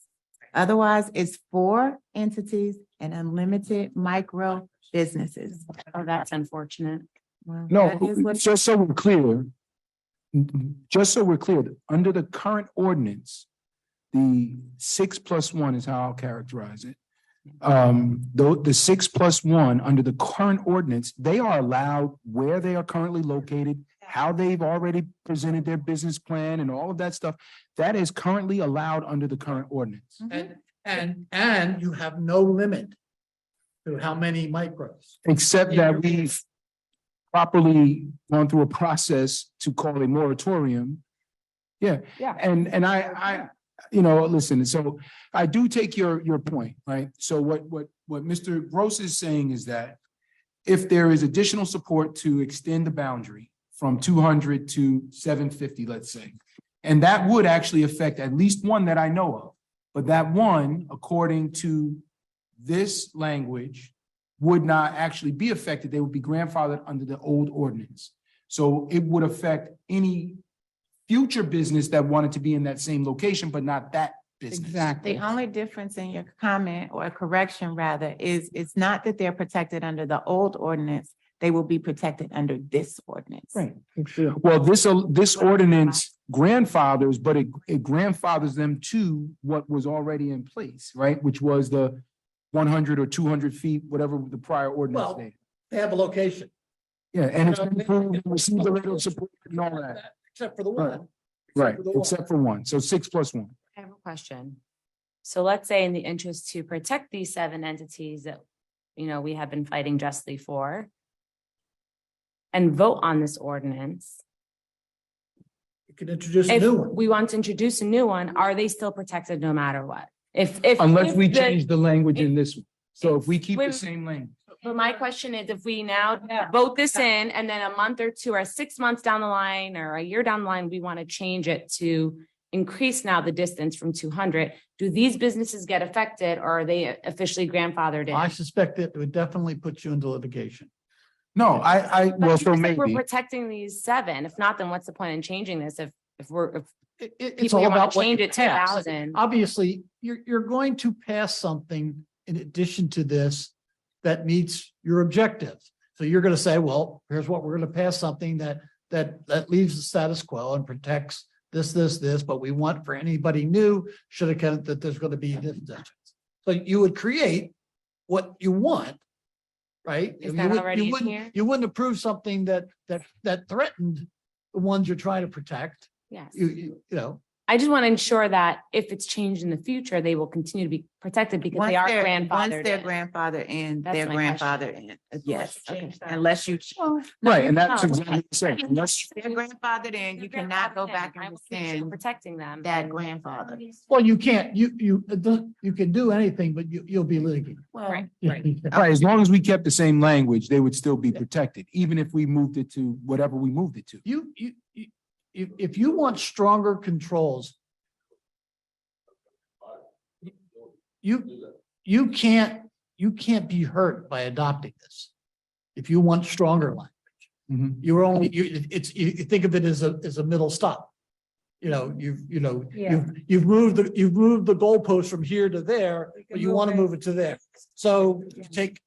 [SPEAKER 18] Otherwise, it's 4 entities and unlimited micro businesses.
[SPEAKER 13] Oh, that's unfortunate.
[SPEAKER 18] Well,
[SPEAKER 4] No,
[SPEAKER 18] that is what-
[SPEAKER 4] just so we're clear, under the current ordinance, the 6+1 is how I'll characterize it. The 6+1 under the current ordinance, they are allowed where they are currently located, how they've already presented their business plan and all of that stuff. That is currently allowed under the current ordinance.
[SPEAKER 1] and you have no limit to how many micros.
[SPEAKER 4] Except that we've properly gone through a process to call a moratorium. Yeah,
[SPEAKER 6] Yeah.
[SPEAKER 4] and I, listen, so I do take your point, right? So what Mr. Gross is saying is that if there is additional support to extend the boundary from 200 to 750, let's say, and that would actually affect at least one that I know of, but that one, according to this language, would not actually be affected. They would be grandfathered under the old ordinance. So it would affect any future business that wanted to be in that same location, but not that business.
[SPEAKER 18] The only difference in your comment or correction rather is it's not that they're protected under the old ordinance. They will be protected under this ordinance.
[SPEAKER 4] Right. Well, this ordinance grandfathers, but it grandfathers them to what was already in place, right? Which was the 100 or 200 feet, whatever the prior ordinance
[SPEAKER 1] Well,
[SPEAKER 4] stated.
[SPEAKER 1] they have a location.
[SPEAKER 4] Yeah, and it's been approved, received the letter of support and all that.
[SPEAKER 16] Except for the
[SPEAKER 4] Right.
[SPEAKER 16] one.
[SPEAKER 4] Right,
[SPEAKER 16] for the one.
[SPEAKER 4] except for one. So 6+1.
[SPEAKER 13] I have a question. So let's say in the interest to protect these 7 entities that, we have been fighting justly for and vote on this ordinance.
[SPEAKER 16] You could introduce a
[SPEAKER 13] If
[SPEAKER 16] new one.
[SPEAKER 13] we want to introduce a new one, are they still protected no matter what? If
[SPEAKER 4] Unless we
[SPEAKER 13] the-
[SPEAKER 4] change the language in this one. So if we keep the
[SPEAKER 13] With-
[SPEAKER 4] same language.
[SPEAKER 13] But my question is, if we now vote this in and then a month or 2 or 6 months down the line or a year down the line, we want to change it to increase now the distance from 200, do these businesses get affected or are they officially grandfathered in?
[SPEAKER 16] I suspect it would definitely put you into litigation.
[SPEAKER 4] No,
[SPEAKER 13] But
[SPEAKER 4] well,
[SPEAKER 13] you
[SPEAKER 4] so
[SPEAKER 13] said we're
[SPEAKER 4] maybe.
[SPEAKER 13] protecting these 7. If not, then what's the point in changing this? If
[SPEAKER 16] It's
[SPEAKER 13] people
[SPEAKER 16] all
[SPEAKER 13] want
[SPEAKER 16] about
[SPEAKER 13] to
[SPEAKER 16] what
[SPEAKER 13] change
[SPEAKER 16] you
[SPEAKER 13] it to
[SPEAKER 16] pass.
[SPEAKER 13] 1,000.
[SPEAKER 16] Obviously, you're going to pass something in addition to this that meets your objectives. So you're going to say, well, here's what we're going to pass something that leaves the status quo and protects this, but we want for anybody new, should have come that there's going to be this difference. So you would create what you want, right?
[SPEAKER 13] Is
[SPEAKER 16] You
[SPEAKER 13] that
[SPEAKER 16] would-
[SPEAKER 13] already
[SPEAKER 16] you
[SPEAKER 13] in
[SPEAKER 16] wouldn't-
[SPEAKER 13] here?
[SPEAKER 16] You wouldn't approve something that threatened the ones you're trying to protect.
[SPEAKER 13] Yes.
[SPEAKER 16] You know,
[SPEAKER 13] I just want to ensure that if it's changed in the future, they will continue to be protected because
[SPEAKER 18] Once
[SPEAKER 13] they are
[SPEAKER 18] they're
[SPEAKER 13] grandfathered in.
[SPEAKER 18] grandfathered in,
[SPEAKER 13] That's
[SPEAKER 18] they're
[SPEAKER 13] my question.
[SPEAKER 18] grandfathered in. Yes,
[SPEAKER 13] Okay.
[SPEAKER 18] unless you.
[SPEAKER 4] Right, and that's
[SPEAKER 13] No.
[SPEAKER 4] exactly the same. Unless,
[SPEAKER 18] They're grandfathered in, you cannot go back
[SPEAKER 13] I
[SPEAKER 18] and
[SPEAKER 13] will make sure
[SPEAKER 18] rescind
[SPEAKER 13] protecting them.
[SPEAKER 18] that grandfather.
[SPEAKER 16] well, you can't, you can do anything, but you'll be litigated.
[SPEAKER 18] Well,
[SPEAKER 13] Right.
[SPEAKER 4] right, as long as we kept the same language, they would still be protected, even if we moved it to whatever we moved it to.
[SPEAKER 16] If you want stronger controls, you can't be hurt by adopting this. If you want stronger language,
[SPEAKER 4] Mhm.
[SPEAKER 16] you think of it as a middle stop.
[SPEAKER 21] Yeah.
[SPEAKER 16] You've moved the goalpost from here to there, but you want to move it to there. So take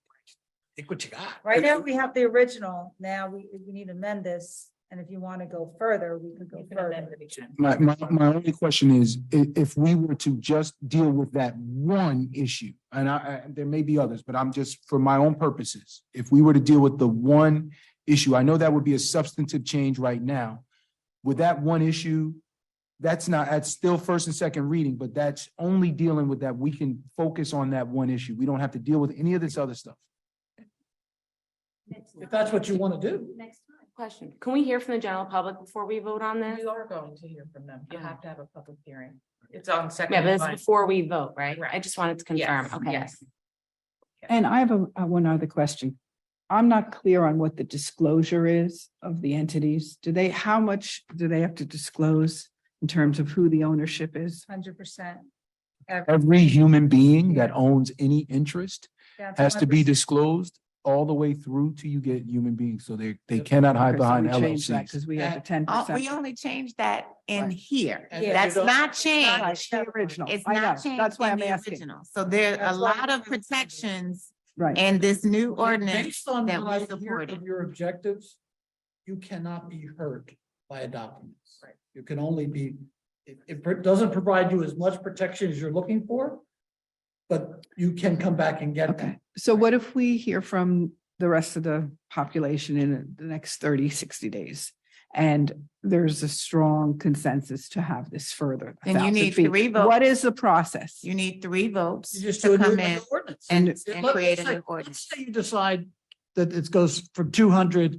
[SPEAKER 16] what you got.
[SPEAKER 21] Right now, we have the original. Now we need to amend this. And if you want to go further, we could go further.
[SPEAKER 4] My only question is, if we were to just deal with that one issue, and there may be others, but I'm just, for my own purposes, if we were to deal with the one issue, I know that would be a substantive change right now. With that one issue, that's still first and second reading, but that's only dealing with that. We can focus on that one issue. We don't have to deal with any of this other stuff.
[SPEAKER 16] If that's what you want to do.
[SPEAKER 13] Question, can we hear from the general public before we vote on this?
[SPEAKER 3] We are going to hear from them. You have to have a public hearing. It's on second.
[SPEAKER 13] Yeah, but
[SPEAKER 3] line.
[SPEAKER 13] it's before we vote, right? I just wanted to confirm,
[SPEAKER 3] Yes,
[SPEAKER 13] okay.
[SPEAKER 3] yes.
[SPEAKER 6] And I have one other question. I'm not clear on what the disclosure is of the entities. How much do they have to disclose in terms of who the ownership is?
[SPEAKER 21] 100%.
[SPEAKER 4] Every human being that owns any interest
[SPEAKER 21] That's
[SPEAKER 4] has to be
[SPEAKER 21] 100%.
[SPEAKER 4] disclosed all the way through till you get human beings. So they cannot hide
[SPEAKER 6] Okay, so
[SPEAKER 4] behind
[SPEAKER 6] we changed that
[SPEAKER 4] LLCs.
[SPEAKER 6] because we have the 10%.
[SPEAKER 18] We only changed that in
[SPEAKER 6] Right.
[SPEAKER 18] here.
[SPEAKER 16] And
[SPEAKER 18] That's
[SPEAKER 16] you don't-
[SPEAKER 18] not
[SPEAKER 6] Right,
[SPEAKER 18] changed.
[SPEAKER 6] the original.
[SPEAKER 18] It's
[SPEAKER 6] I know.
[SPEAKER 18] not changed
[SPEAKER 6] That's why
[SPEAKER 18] in
[SPEAKER 6] I'm
[SPEAKER 18] the
[SPEAKER 6] asking.
[SPEAKER 18] original. So there are a
[SPEAKER 6] That's why-
[SPEAKER 18] lot of protections
[SPEAKER 6] Right.
[SPEAKER 18] in this new ordinance
[SPEAKER 16] Based on
[SPEAKER 18] that
[SPEAKER 16] what I
[SPEAKER 18] we
[SPEAKER 16] hear of
[SPEAKER 18] supported.
[SPEAKER 16] your objectives, you cannot be hurt by adopting this. You can only be, it doesn't provide you as much protection as you're looking for, but you can come back and get that.
[SPEAKER 6] Okay, so what if we hear from the rest of the population in the next 30, 60 days? And there's a strong consensus to have this further.
[SPEAKER 18] Then you
[SPEAKER 6] 1,000
[SPEAKER 18] need
[SPEAKER 6] feet.
[SPEAKER 18] 3 votes.
[SPEAKER 6] What is the process?
[SPEAKER 18] You need 3 votes
[SPEAKER 16] You just do
[SPEAKER 18] to
[SPEAKER 16] a new
[SPEAKER 18] come in
[SPEAKER 16] ordinance.
[SPEAKER 18] and
[SPEAKER 16] Let's
[SPEAKER 18] create a
[SPEAKER 16] say-
[SPEAKER 18] new ordinance.
[SPEAKER 16] Let's say you decide that it goes from 200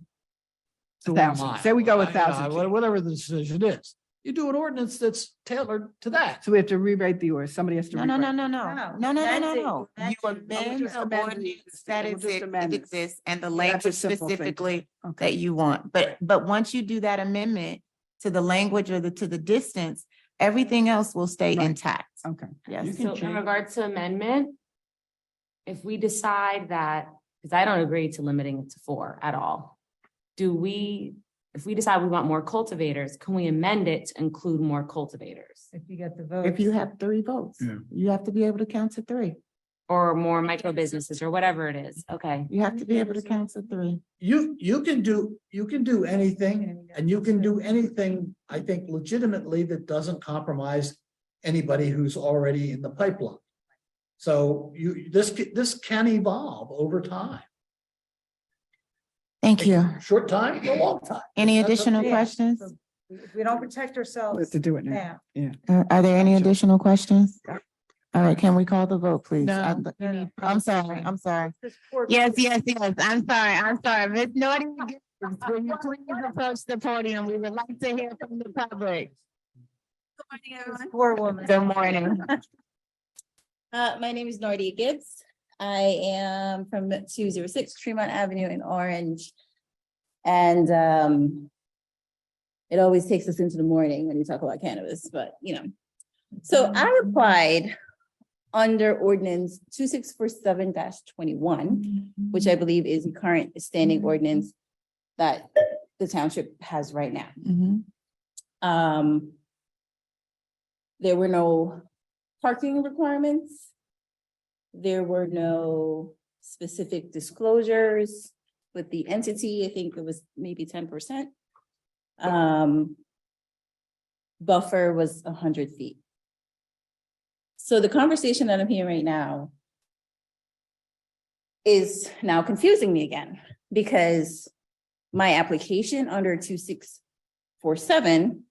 [SPEAKER 16] to
[SPEAKER 6] 1,000.
[SPEAKER 16] 1 mile.
[SPEAKER 6] Say we go 1,000 feet.
[SPEAKER 16] Whatever the decision is. You do an ordinance that's tailored to that.
[SPEAKER 6] So we have to rewrite the ordinance. Somebody has to.
[SPEAKER 18] No.
[SPEAKER 6] rewrite.
[SPEAKER 18] You
[SPEAKER 6] Just
[SPEAKER 18] amend the
[SPEAKER 6] amend the
[SPEAKER 18] ordinance that
[SPEAKER 6] We'll just amend it.
[SPEAKER 18] exists and the
[SPEAKER 6] That's a
[SPEAKER 18] language
[SPEAKER 6] simple thing.
[SPEAKER 18] specifically
[SPEAKER 6] Okay.
[SPEAKER 18] that you want. But once you do that amendment to the language or to the distance, everything else will stay
[SPEAKER 6] Right.
[SPEAKER 18] intact.
[SPEAKER 6] Okay.
[SPEAKER 18] Yes.
[SPEAKER 13] So in regards to amendment, if we decide that, because I don't agree to limiting it to 4 at all. If we decide we want more cultivators, can we amend it to include more cultivators?
[SPEAKER 21] If you get the vote.
[SPEAKER 18] If you have 3 votes,
[SPEAKER 4] Yeah.
[SPEAKER 18] you have to be able to count to 3.
[SPEAKER 13] Or more micro businesses or whatever it is, okay.
[SPEAKER 18] You have to be able to count to 3.
[SPEAKER 16] You can do anything, and you can do anything, I think, legitimately that doesn't compromise anybody who's already in the pipeline. So this can evolve over time.
[SPEAKER 18] Thank you.
[SPEAKER 16] Short time, a long time.
[SPEAKER 18] Any
[SPEAKER 16] That's up to
[SPEAKER 18] additional
[SPEAKER 16] you.
[SPEAKER 18] questions?
[SPEAKER 21] If we don't protect ourselves.
[SPEAKER 6] To do it now.
[SPEAKER 21] now.
[SPEAKER 18] Are there any additional questions? All right, can we call the vote, please?
[SPEAKER 3] No,
[SPEAKER 18] I'd-
[SPEAKER 3] you need
[SPEAKER 18] I'm sorry, I'm sorry.
[SPEAKER 21] This poor-
[SPEAKER 18] Yes, yes, yes. I'm sorry. Ms. Naughty, will you please approach the podium? We would like to hear from the public.
[SPEAKER 21] This poor woman.
[SPEAKER 18] Good morning.
[SPEAKER 7] My name is Nordia Gibbs. I am from 206 Tremont Avenue in Orange. And it always takes us into the morning when you talk about cannabis, but you know. So I applied under ordinance 2647-21, which I believe is the current standing ordinance that the township has right now. There were no parking requirements. There were no specific disclosures with the entity. I think it was maybe 10%. Buffer was 100 feet. So the conversation that I'm hearing right now is now confusing me again, because my application under 2647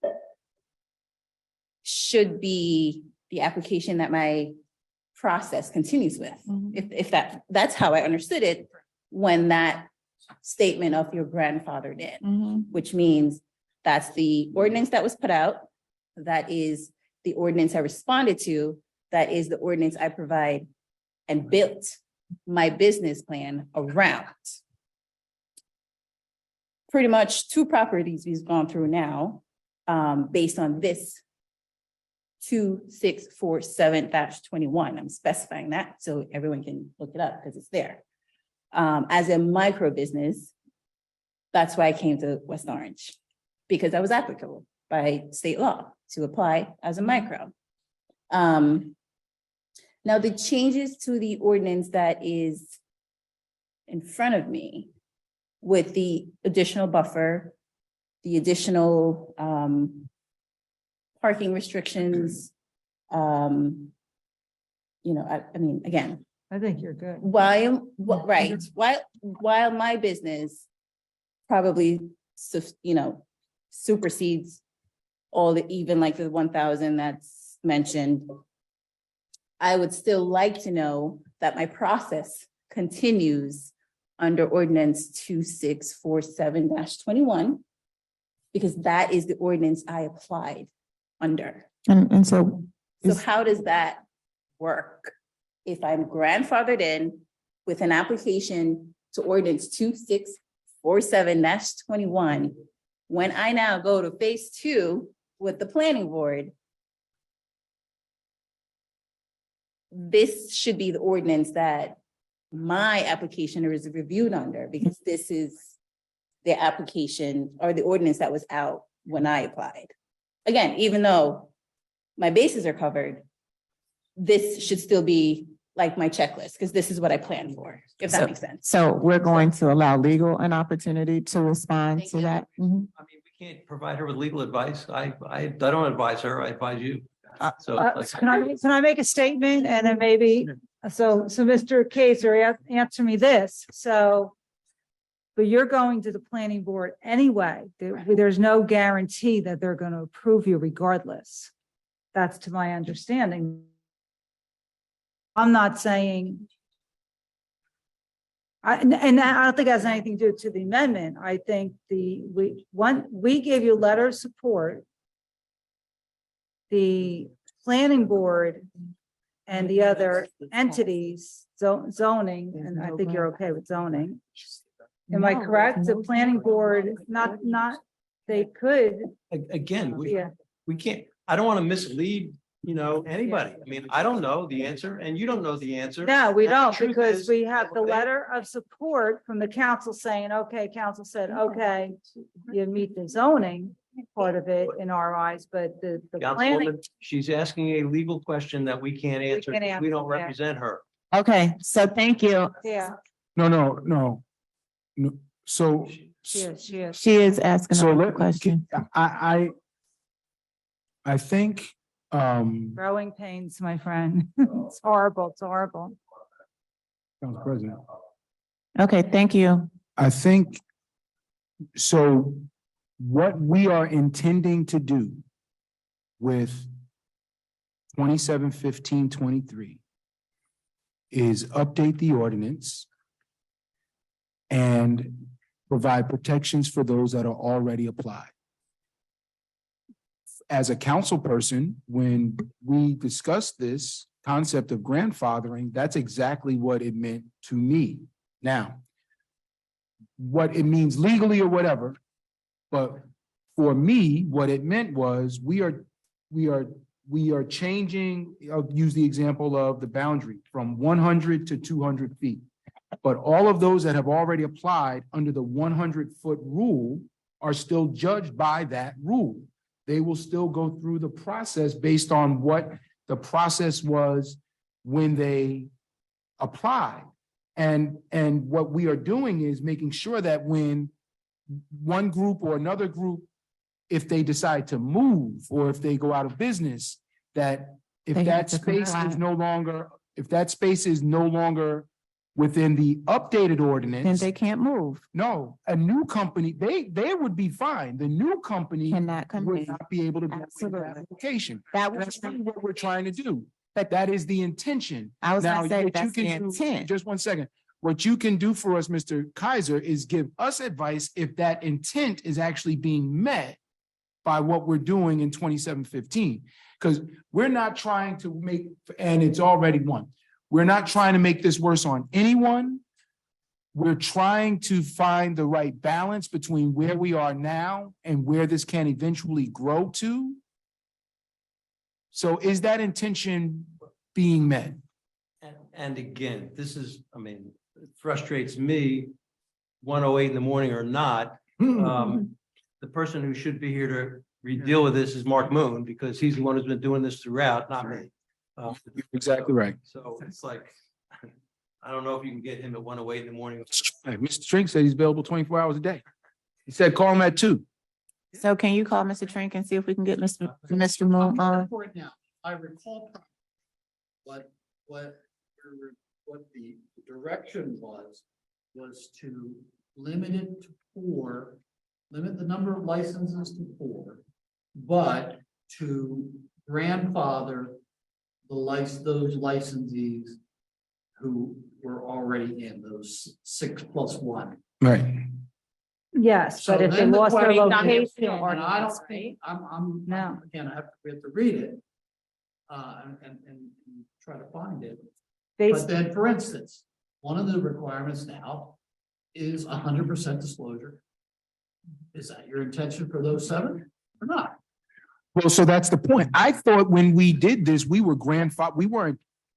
[SPEAKER 7] should be the application that my process continues with. If that's how I understood it when that statement of your grandfather did, which means that's the ordinance that was put out. That is the ordinance I responded to. That is the ordinance I provide and built my business plan around. Pretty much 2 properties we've gone through now, based on this 2647-21. I'm specifying that so everyone can look it up because it's there. As a micro business, that's why I came to West Orange, because I was applicable by state law to apply as a micro. Now the changes to the ordinance that is in front of me with the additional buffer, the additional parking restrictions, I mean, again,
[SPEAKER 21] I think you're good.
[SPEAKER 7] while my business probably, supersedes all the, even like the 1,000 that's mentioned, I would still like to know that my process continues under ordinance 2647-21, because that is the ordinance I applied under.
[SPEAKER 18] And so.
[SPEAKER 7] So how does that work? If I'm grandfathered in with an application to ordinance 2647-21, when I now go to phase 2 with the planning board, this should be the ordinance that my application is reviewed under, because this is the application or the ordinance that was out when I applied. Again, even though my bases are covered, this should still be like my checklist, because this is what I planned for, if that makes sense.
[SPEAKER 18] So we're going to allow legal an opportunity to respond to that.
[SPEAKER 17] I mean, we can't provide her with legal advice. I don't advise her, I advise you. So it's like-
[SPEAKER 21] Can I make a statement and then maybe, so Mr. Kaiser, answer me this, so. But you're going to the planning board anyway, there's no guarantee that they're going to approve you regardless. That's to my understanding. I'm not saying. And I don't think it has anything to do to the amendment. I think we gave you a letter of support. The planning board and the other entities, zoning, and I think you're okay with zoning. Am I correct? The planning board, not, they could.
[SPEAKER 17] Again,
[SPEAKER 21] Yeah.
[SPEAKER 17] we can't, I don't want to mislead, anybody. I mean, I don't know the answer and you don't know the answer.
[SPEAKER 21] No, we
[SPEAKER 17] And the
[SPEAKER 21] don't,
[SPEAKER 17] truth
[SPEAKER 21] because
[SPEAKER 17] is-
[SPEAKER 21] we have the letter of support from the council saying, okay, council said, okay, you meet the zoning part of it in our eyes, but the planning.
[SPEAKER 17] Councilwoman, she's asking a legal question that we can't answer.
[SPEAKER 21] can't
[SPEAKER 17] because We don't
[SPEAKER 21] answer, yeah.
[SPEAKER 17] represent her.
[SPEAKER 18] Okay, so thank you.
[SPEAKER 21] Yeah,
[SPEAKER 4] No. So,
[SPEAKER 21] she is.
[SPEAKER 18] She is asking
[SPEAKER 4] so
[SPEAKER 18] a question.
[SPEAKER 4] I think,
[SPEAKER 21] Growing pains, my friend. It's horrible, it's horrible.
[SPEAKER 4] Council President,
[SPEAKER 18] Okay, thank you.
[SPEAKER 4] I think So what we are intending to do with 27-15-23 is update the ordinance and provide protections for those that are already applied. As a council person, when we discussed this concept of grandfathering, that's exactly what it meant to me. Now, what it means legally or whatever, but for me, what it meant was we are changing, I'll use the example of the boundary from 100 to 200 feet. But all of those that have already applied under the 100-foot rule are still judged by that rule. They will still go through the process based on what the process was when they applied. And what we are doing is making sure that when one group or another group, if they decide to move or if they go out of business, that if
[SPEAKER 18] They have
[SPEAKER 4] that
[SPEAKER 18] to
[SPEAKER 4] space
[SPEAKER 18] comply.
[SPEAKER 4] is no longer, if that space is no longer within the updated
[SPEAKER 18] Then
[SPEAKER 4] ordinance,
[SPEAKER 18] they can't move.
[SPEAKER 4] no, a new company, they would be fine. The new company
[SPEAKER 18] Cannot come
[SPEAKER 4] would
[SPEAKER 18] in.
[SPEAKER 4] not be able to go to
[SPEAKER 18] Absolutely.
[SPEAKER 4] that location.
[SPEAKER 18] That was,
[SPEAKER 4] That's really what we're trying to do. But that is the intention.
[SPEAKER 18] I was
[SPEAKER 4] Now,
[SPEAKER 18] gonna say,
[SPEAKER 4] what you
[SPEAKER 18] that's the
[SPEAKER 4] can do-
[SPEAKER 18] intent.
[SPEAKER 4] Just one second. What you can do for us, Mr. Kaiser, is give us advice if that intent is actually being met by what we're doing in 27-15. Because we're not trying to make, and it's already one. We're not trying to make this worse on anyone. We're trying to find the right balance between where we are now and where this can eventually grow to. So is that intention being met?
[SPEAKER 17] And again, this is, I mean, it frustrates me, 1:08 in the morning or not. The person who should be here to deal with this is Mark Moon, because he's the one who's been doing this throughout, not me.
[SPEAKER 4] You're exactly right.
[SPEAKER 17] So it's like, I don't know if you can get him at 1:08 in the morning.
[SPEAKER 4] Hey, Mr. Trink said he's available 24 hours a day. He said, call him at 2.
[SPEAKER 18] so can you call Mr. Trink and see if we can get Mr. Moon on?
[SPEAKER 16] For it now, I recall what the direction was to limit it to 4, limit the number of licenses to 4, but to grandfather those licensees who were already in those 6+1.
[SPEAKER 4] Right.
[SPEAKER 8] Yes,
[SPEAKER 16] So
[SPEAKER 8] but if they
[SPEAKER 16] then the
[SPEAKER 8] lost their
[SPEAKER 16] question-
[SPEAKER 8] location.
[SPEAKER 16] And I don't think,
[SPEAKER 8] No.
[SPEAKER 16] again, we have to read it. And try to find it.
[SPEAKER 8] Based-
[SPEAKER 16] But then, for instance, one of the requirements now is 100% disclosure. Is that your intention for those 7 or not?
[SPEAKER 4] Well, so that's the point. I thought when we did this, we weren't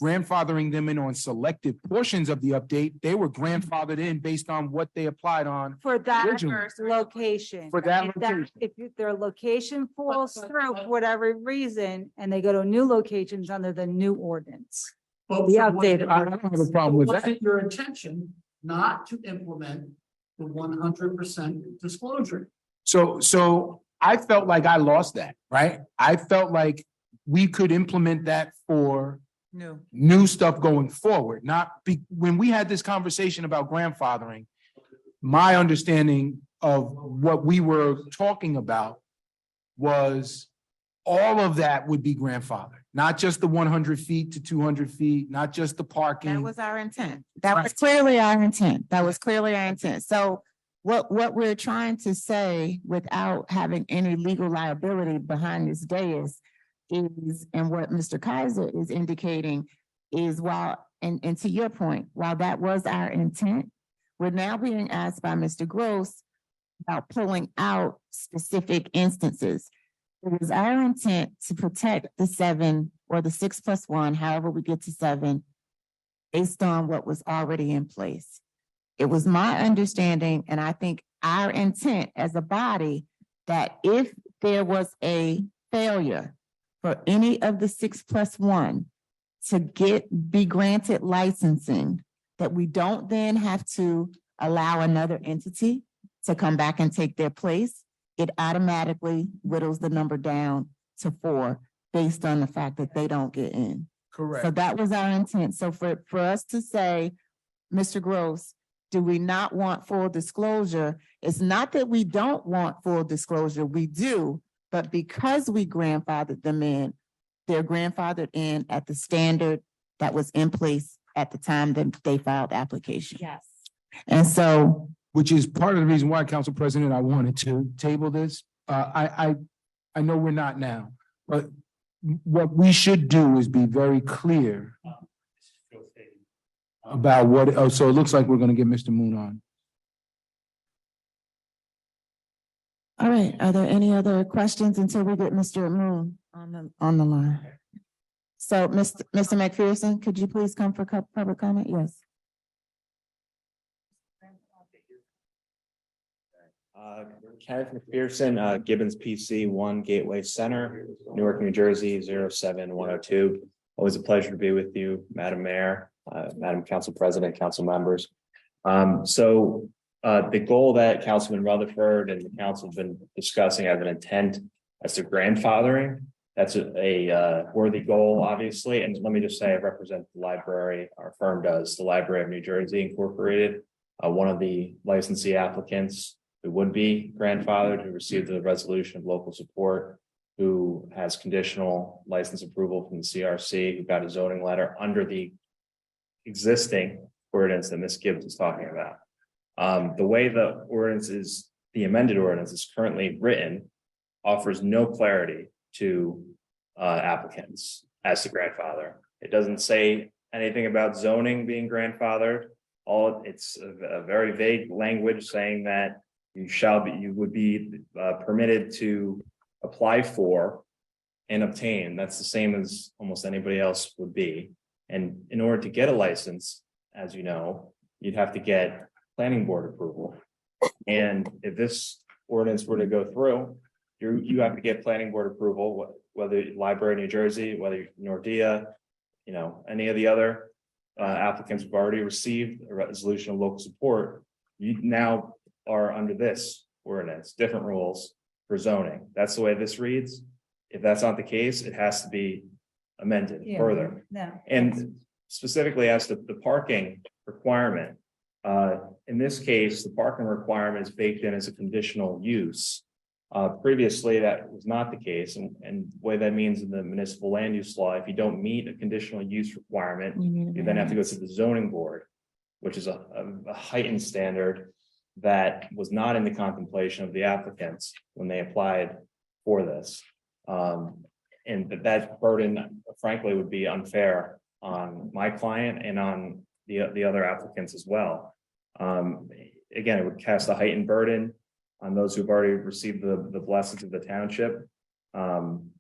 [SPEAKER 4] grandfathering them in on selective portions of the update. They were grandfathered in based on what they applied on.
[SPEAKER 8] For that
[SPEAKER 4] Originally.
[SPEAKER 8] location.
[SPEAKER 4] For that
[SPEAKER 8] If
[SPEAKER 4] location.
[SPEAKER 8] If their location falls through for whatever reason, and they go to new locations under the new ordinance.
[SPEAKER 16] But
[SPEAKER 8] The
[SPEAKER 16] so what-
[SPEAKER 8] updated
[SPEAKER 4] I don't have a problem with
[SPEAKER 16] Was
[SPEAKER 4] that.
[SPEAKER 16] it your intention not to implement the 100% disclosure?
[SPEAKER 4] So I felt like I lost that, right? I felt like we could implement that for
[SPEAKER 18] No.
[SPEAKER 4] new stuff going forward, when we had this conversation about grandfathering, my understanding of what we were talking about was all of that would be grandfathered, not just the 100 feet to 200 feet, not just the parking.
[SPEAKER 18] That was our intent. That was clearly our intent. That was clearly our intent. So what we're trying to say without having any legal liability behind this dais is, and what Mr. Kaiser is indicating is and to your point, while that was our intent, we're now being asked by Mr. Gross about pulling out specific instances. It was our intent to protect the 7 or the 6+1, however we get to 7, based on what was already in place. It was my understanding, and I think our intent as a body, that if there was a failure for any of the 6+1 to be granted licensing, that we don't then have to allow another entity to come back and take their place. It automatically whittles the number down to 4 based on the fact that they don't get in.
[SPEAKER 4] Correct.
[SPEAKER 18] So that was our intent. So for us to say, Mr. Gross, do we not want full disclosure? It's not that we don't want full disclosure, we do, but because we grandfathered them in, they're grandfathered in at the standard that was in place at the time that they filed application.
[SPEAKER 3] Yes.
[SPEAKER 18] And so,
[SPEAKER 4] which is part of the reason why, Council President, I wanted to table this. I know we're not now, but what we should do is be very clear about what, oh, so it looks like we're gonna get Mr. Moon on.
[SPEAKER 18] all right, are there any other questions until we get Mr. Moon on the line? So, Mr. McPherson, could you please come for public comment? Yes.
[SPEAKER 20] Kenneth McPherson, Gibbons PC 1 Gateway Center, Newark, New Jersey 07102. Always a pleasure to be with you, Madam Mayor, Madam Council President, council members. The goal that Councilman Rutherford and the council have been discussing as an intent as to grandfathering, that's a worthy goal, obviously. And let me just say, I represent the library, our firm does, the Library of New Jersey Incorporated, one of the licensee applicants who would be grandfathered, who received the resolution of local support, who has conditional license approval from the CRC, who got a zoning letter under the existing ordinance that Ms. Gibbs is talking about. The way the ordinance is, the amended ordinance is currently written, offers no clarity to applicants as to grandfather. It doesn't say anything about zoning being grandfathered. It's a very vague language saying that you would be permitted to apply for and obtain. That's the same as almost anybody else would be. And in order to get a license, as you know, you'd have to get planning board approval. And if this ordinance were to go through, you have to get planning board approval, whether Library of New Jersey, whether Nordia, any of the other applicants who've already received a resolution of local support. You now are under this ordinance, different rules for zoning. That's the way this reads. If that's not the case, it has to be amended further.
[SPEAKER 8] No.
[SPEAKER 20] And specifically as to the parking requirement, in this case, the parking requirement is baked in as a conditional use. Previously, that was not the case. And what that means in the municipal land use law, if you don't meet a conditional use requirement, you then have to go to the zoning board, which is a heightened standard that was not in the contemplation of the applicants when they applied for this. And that burden, frankly, would be unfair on my client and on the other applicants as well. Again, it would cast a heightened burden on those who've already received the blessings of the township. Again,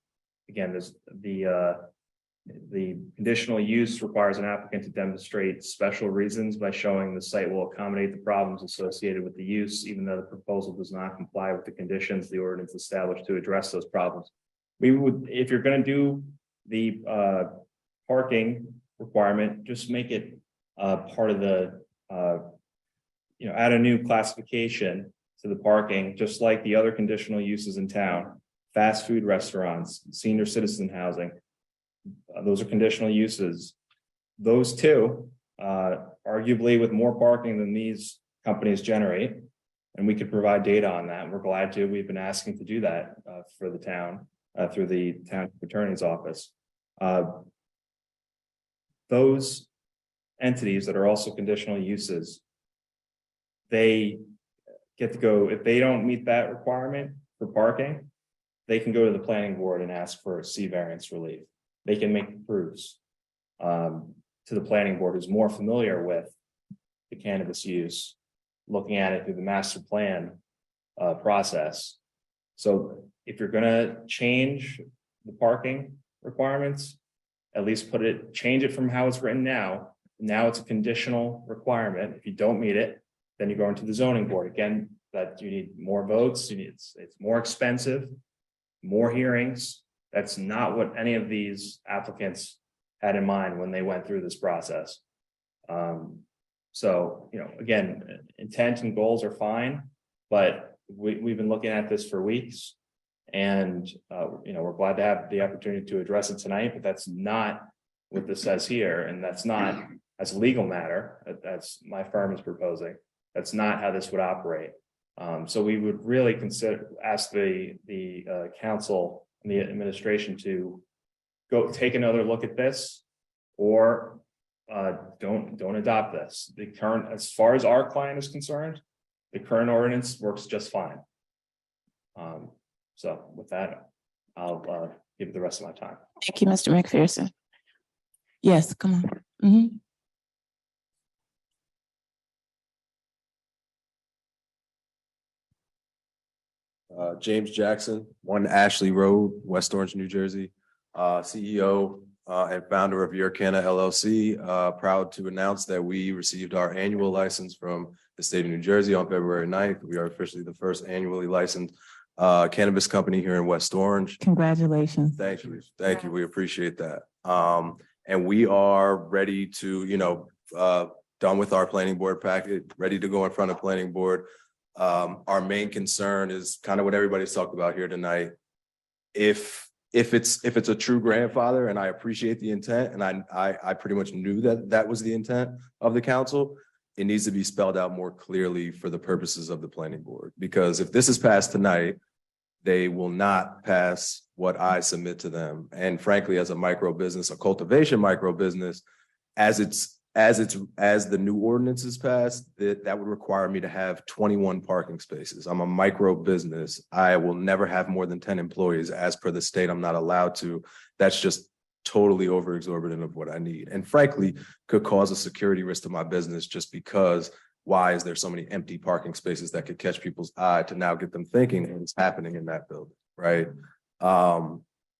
[SPEAKER 20] there's the conditional use requires an applicant to demonstrate special reasons by showing the site will accommodate the problems associated with the use, even though the proposal does not comply with the conditions the ordinance established to address those problems. We would, if you're going to do the parking requirement, just make it part of the, add a new classification to the parking, just like the other conditional uses in town, fast food restaurants, senior citizen housing. Those are conditional uses. Those two, arguably with more parking than these companies generate, and we could provide data on that. We're glad to. We've been asking to do that for the town through the town attorney's office. Those entities that are also conditional uses, they get to go, if they don't meet that requirement for parking, they can go to the planning board and ask for C variance relief. They can make proofs to the planning board who's more familiar with the cannabis use, looking at it through the master plan process. So if you're going to change the parking requirements, at least change it from how it's written now. Now it's a conditional requirement. If you don't meet it, then you go into the zoning board. Again, that you need more votes. It's more expensive, more hearings. That's not what any of these applicants had in mind when they went through this process. Again, intent and goals are fine, but we've been looking at this for weeks, and we're glad to have the opportunity to address it tonight, but that's not what this says here, and that's not as a legal matter, that's my firm is proposing. That's not how this would operate. So we would really ask the council and the administration to go take another look at this, or don't adopt this. The current, as far as our client is concerned, the current ordinance works just fine. So with that, I'll give it the rest of my time.
[SPEAKER 18] Thank you, Mr. McPherson. Yes, come on. Mhm.
[SPEAKER 10] James Jackson, 1 Ashley Road, West Orange, New Jersey, CEO and founder of Yorkana LLC. Proud to announce that we received our annual license from the state of New Jersey on February 9th. We are officially the first annually licensed cannabis company here in West Orange.
[SPEAKER 18] Congratulations.
[SPEAKER 10] Thank you. Thank you. We appreciate that. And we are ready to, done with our planning board packet, ready to go in front of planning board. Our main concern is kind of what everybody's talked about here tonight. If it's a true grandfather, and I appreciate the intent, and I pretty much knew that was the intent of the council, it needs to be spelled out more clearly for the purposes of the planning board. Because if this is passed tonight, they will not pass what I submit to them. And frankly, as a micro business, a cultivation micro business, as the new ordinance is passed, that would require me to have 21 parking spaces. I'm a micro business. I will never have more than 10 employees. As per the state, I'm not allowed to. That's just totally over exorbitant of what I need. And frankly, could cause a security risk to my business, just because why is there so many empty parking spaces that could catch people's eye to now get them thinking what's happening in that building, right?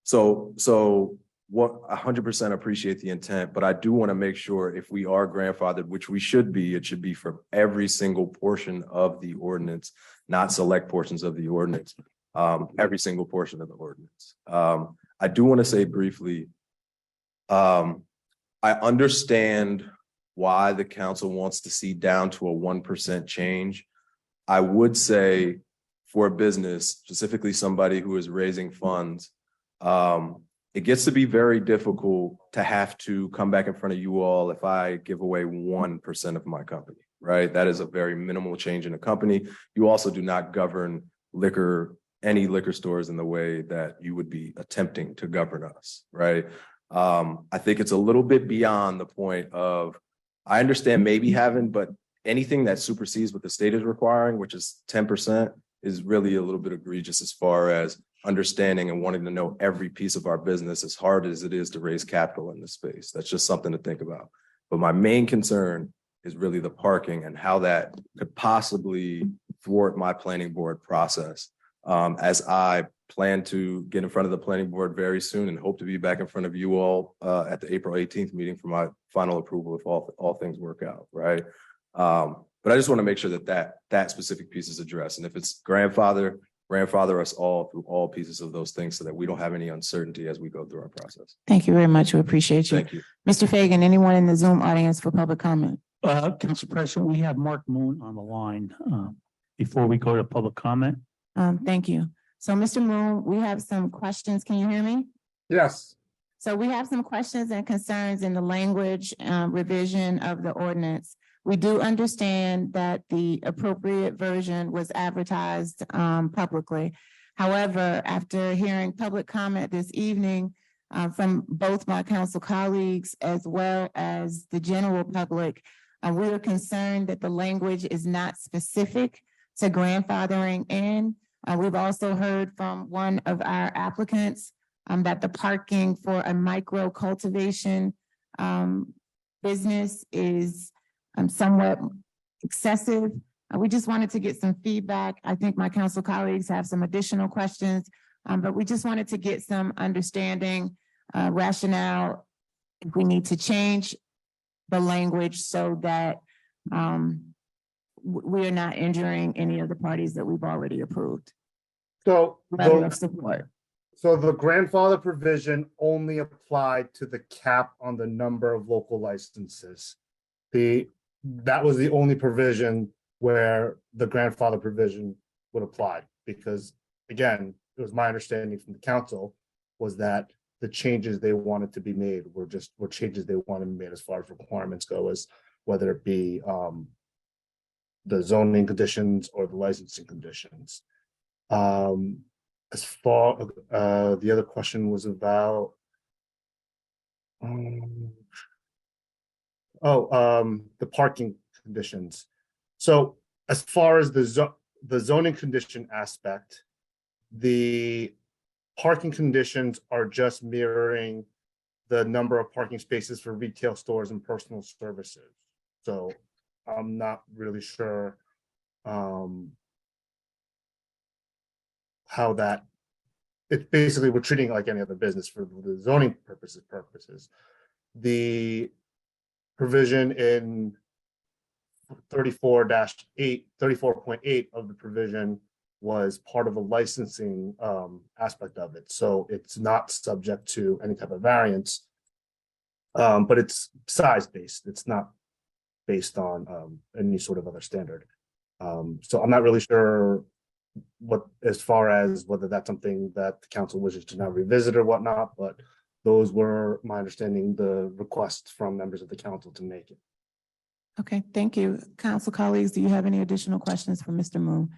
[SPEAKER 10] So what 100% appreciate the intent, but I do want to make sure if we are grandfathered, which we should be, it should be for every single portion of the ordinance, not select portions of the ordinance, every single portion of the ordinance. I do want to say briefly, I understand why the council wants to see down to a 1% change. I would say for a business, specifically somebody who is raising funds, it gets to be very difficult to have to come back in front of you all if I give away 1% of my company, right? That is a very minimal change in a company. You also do not govern any liquor stores in the way that you would be attempting to govern us, right? I think it's a little bit beyond the point of, I understand maybe having, but anything that supersedes what the state is requiring, which is 10%, is really a little bit egregious as far as understanding and wanting to know every piece of our business, as hard as it is to raise capital in this space. That's just something to think about. But my main concern is really the parking and how that could possibly thwart my planning board process. As I plan to get in front of the planning board very soon and hope to be back in front of you all at the April 18th meeting for my final approval if all things work out, right? But I just want to make sure that specific piece is addressed. And if it's grandfather us all through all pieces of those things so that we don't have any uncertainty as we go through our process.
[SPEAKER 18] Thank you very much. We appreciate you.
[SPEAKER 10] Thank you.
[SPEAKER 18] Mr. Fagan, anyone in the Zoom audience for public comment?
[SPEAKER 1] Council President, we have Mark Moon on the line before we go to public comment.
[SPEAKER 18] Thank you. So, Mr. Moon, we have some questions. Can you hear me?
[SPEAKER 22] Yes.
[SPEAKER 18] So we have some questions and concerns in the language revision of the ordinance. We do understand that the appropriate version was advertised publicly. However, after hearing public comment this evening from both my council colleagues as well as the general public, we are concerned that the language is not specific to grandfathering in. We've also heard from one of our applicants that the parking for a micro cultivation business is somewhat excessive. We just wanted to get some feedback. I think my council colleagues have some additional questions, but we just wanted to get some understanding, rationale, if we need to change the language so that we are not injuring any of the parties that we've already approved.
[SPEAKER 22] So
[SPEAKER 18] Level of support.
[SPEAKER 22] So the grandfather provision only applied to the cap on the number of local licenses. That was the only provision where the grandfather provision would apply, because again, it was my understanding from the council was that the changes they wanted to be made were changes they wanted to be made as far as requirements go, as whether it be the zoning conditions or the licensing conditions. As far the other question was about the parking conditions. So as far as the zoning condition aspect, the parking conditions are just mirroring the number of parking spaces for retail stores and personal services. So I'm not really sure how that, it's basically, we're treating it like any other business for the zoning purposes. The provision in 34.8 of the provision was part of a licensing aspect of it. So it's not subject to any type of variance, but it's size-based. It's not based on any sort of other standard. So I'm not really sure as far as whether that's something that the council wishes to now revisit or whatnot, but those were my understanding, the requests from members of the council to make it.
[SPEAKER 18] Okay, thank you. Council colleagues, do you have any additional questions for Mr. Moon?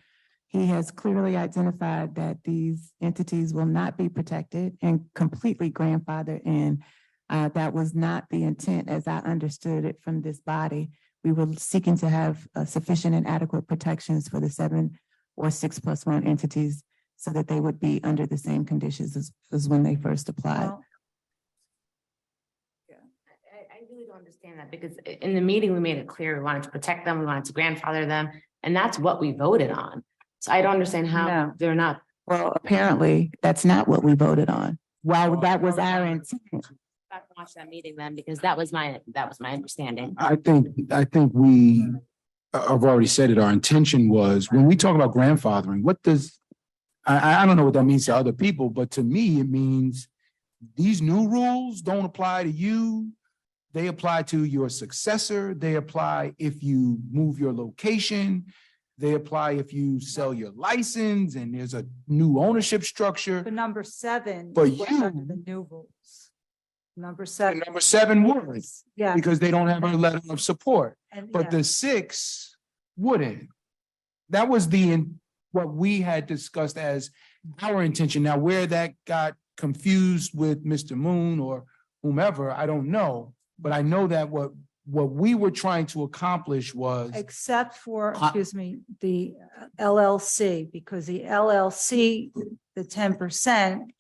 [SPEAKER 18] He has clearly identified that these entities will not be protected and completely grandfathered in. That was not the intent as I understood it from this body. We were seeking to have sufficient and adequate protections for the 7 or 6+1 entities so that they would be under the same conditions as when they first applied.
[SPEAKER 13] I really don't understand that because in the meeting, we made it clear we wanted to protect them, we wanted to grandfather them, and that's what we voted on. So I don't understand how they're not.
[SPEAKER 18] Well, apparently that's not what we voted on. While that was our intent.
[SPEAKER 13] I watched that meeting then because that was my understanding.
[SPEAKER 4] I think we, I've already said it, our intention was, when we talk about grandfathering, what does, I don't know what that means to other people, but to me, it means these new rules don't apply to you. They apply to your successor. They apply if you move your location. They apply if you sell your license and there's a new ownership structure.
[SPEAKER 21] But number 7.
[SPEAKER 4] But
[SPEAKER 21] was
[SPEAKER 4] you-
[SPEAKER 21] under the new rules. Number 7.
[SPEAKER 4] Number 7 would,
[SPEAKER 21] Yeah.
[SPEAKER 4] because they don't have a letter of support.
[SPEAKER 21] And-
[SPEAKER 4] But
[SPEAKER 21] yeah.
[SPEAKER 4] the 6 wouldn't. That was what we had discussed as our intention. Now, where that got confused with Mr. Moon or whomever, I don't know. But I know that what we were trying to accomplish was,
[SPEAKER 21] Except for, excuse me, the LLC, because the LLC, the 10%,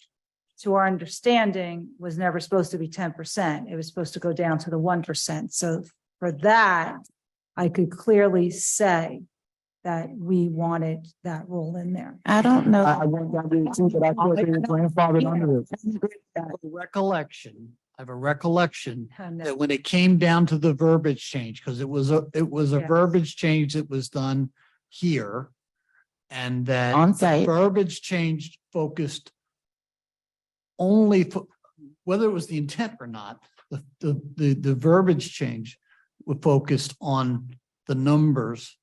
[SPEAKER 21] to our understanding, was never supposed to be 10%. It was supposed to go down to the 1%. So for that, I could clearly say that we wanted that rule in there.
[SPEAKER 18] I don't know.
[SPEAKER 4] I want that to see that I thought they were grandfathered under it.
[SPEAKER 16] I have a recollection
[SPEAKER 21] And
[SPEAKER 16] that when it came down to the verbiage change, because it was a
[SPEAKER 21] Yes.
[SPEAKER 16] verbiage change that was done here. And that
[SPEAKER 18] On site.
[SPEAKER 16] verbiage change focused only, whether it was the intent or not, the verbiage change was focused on the numbers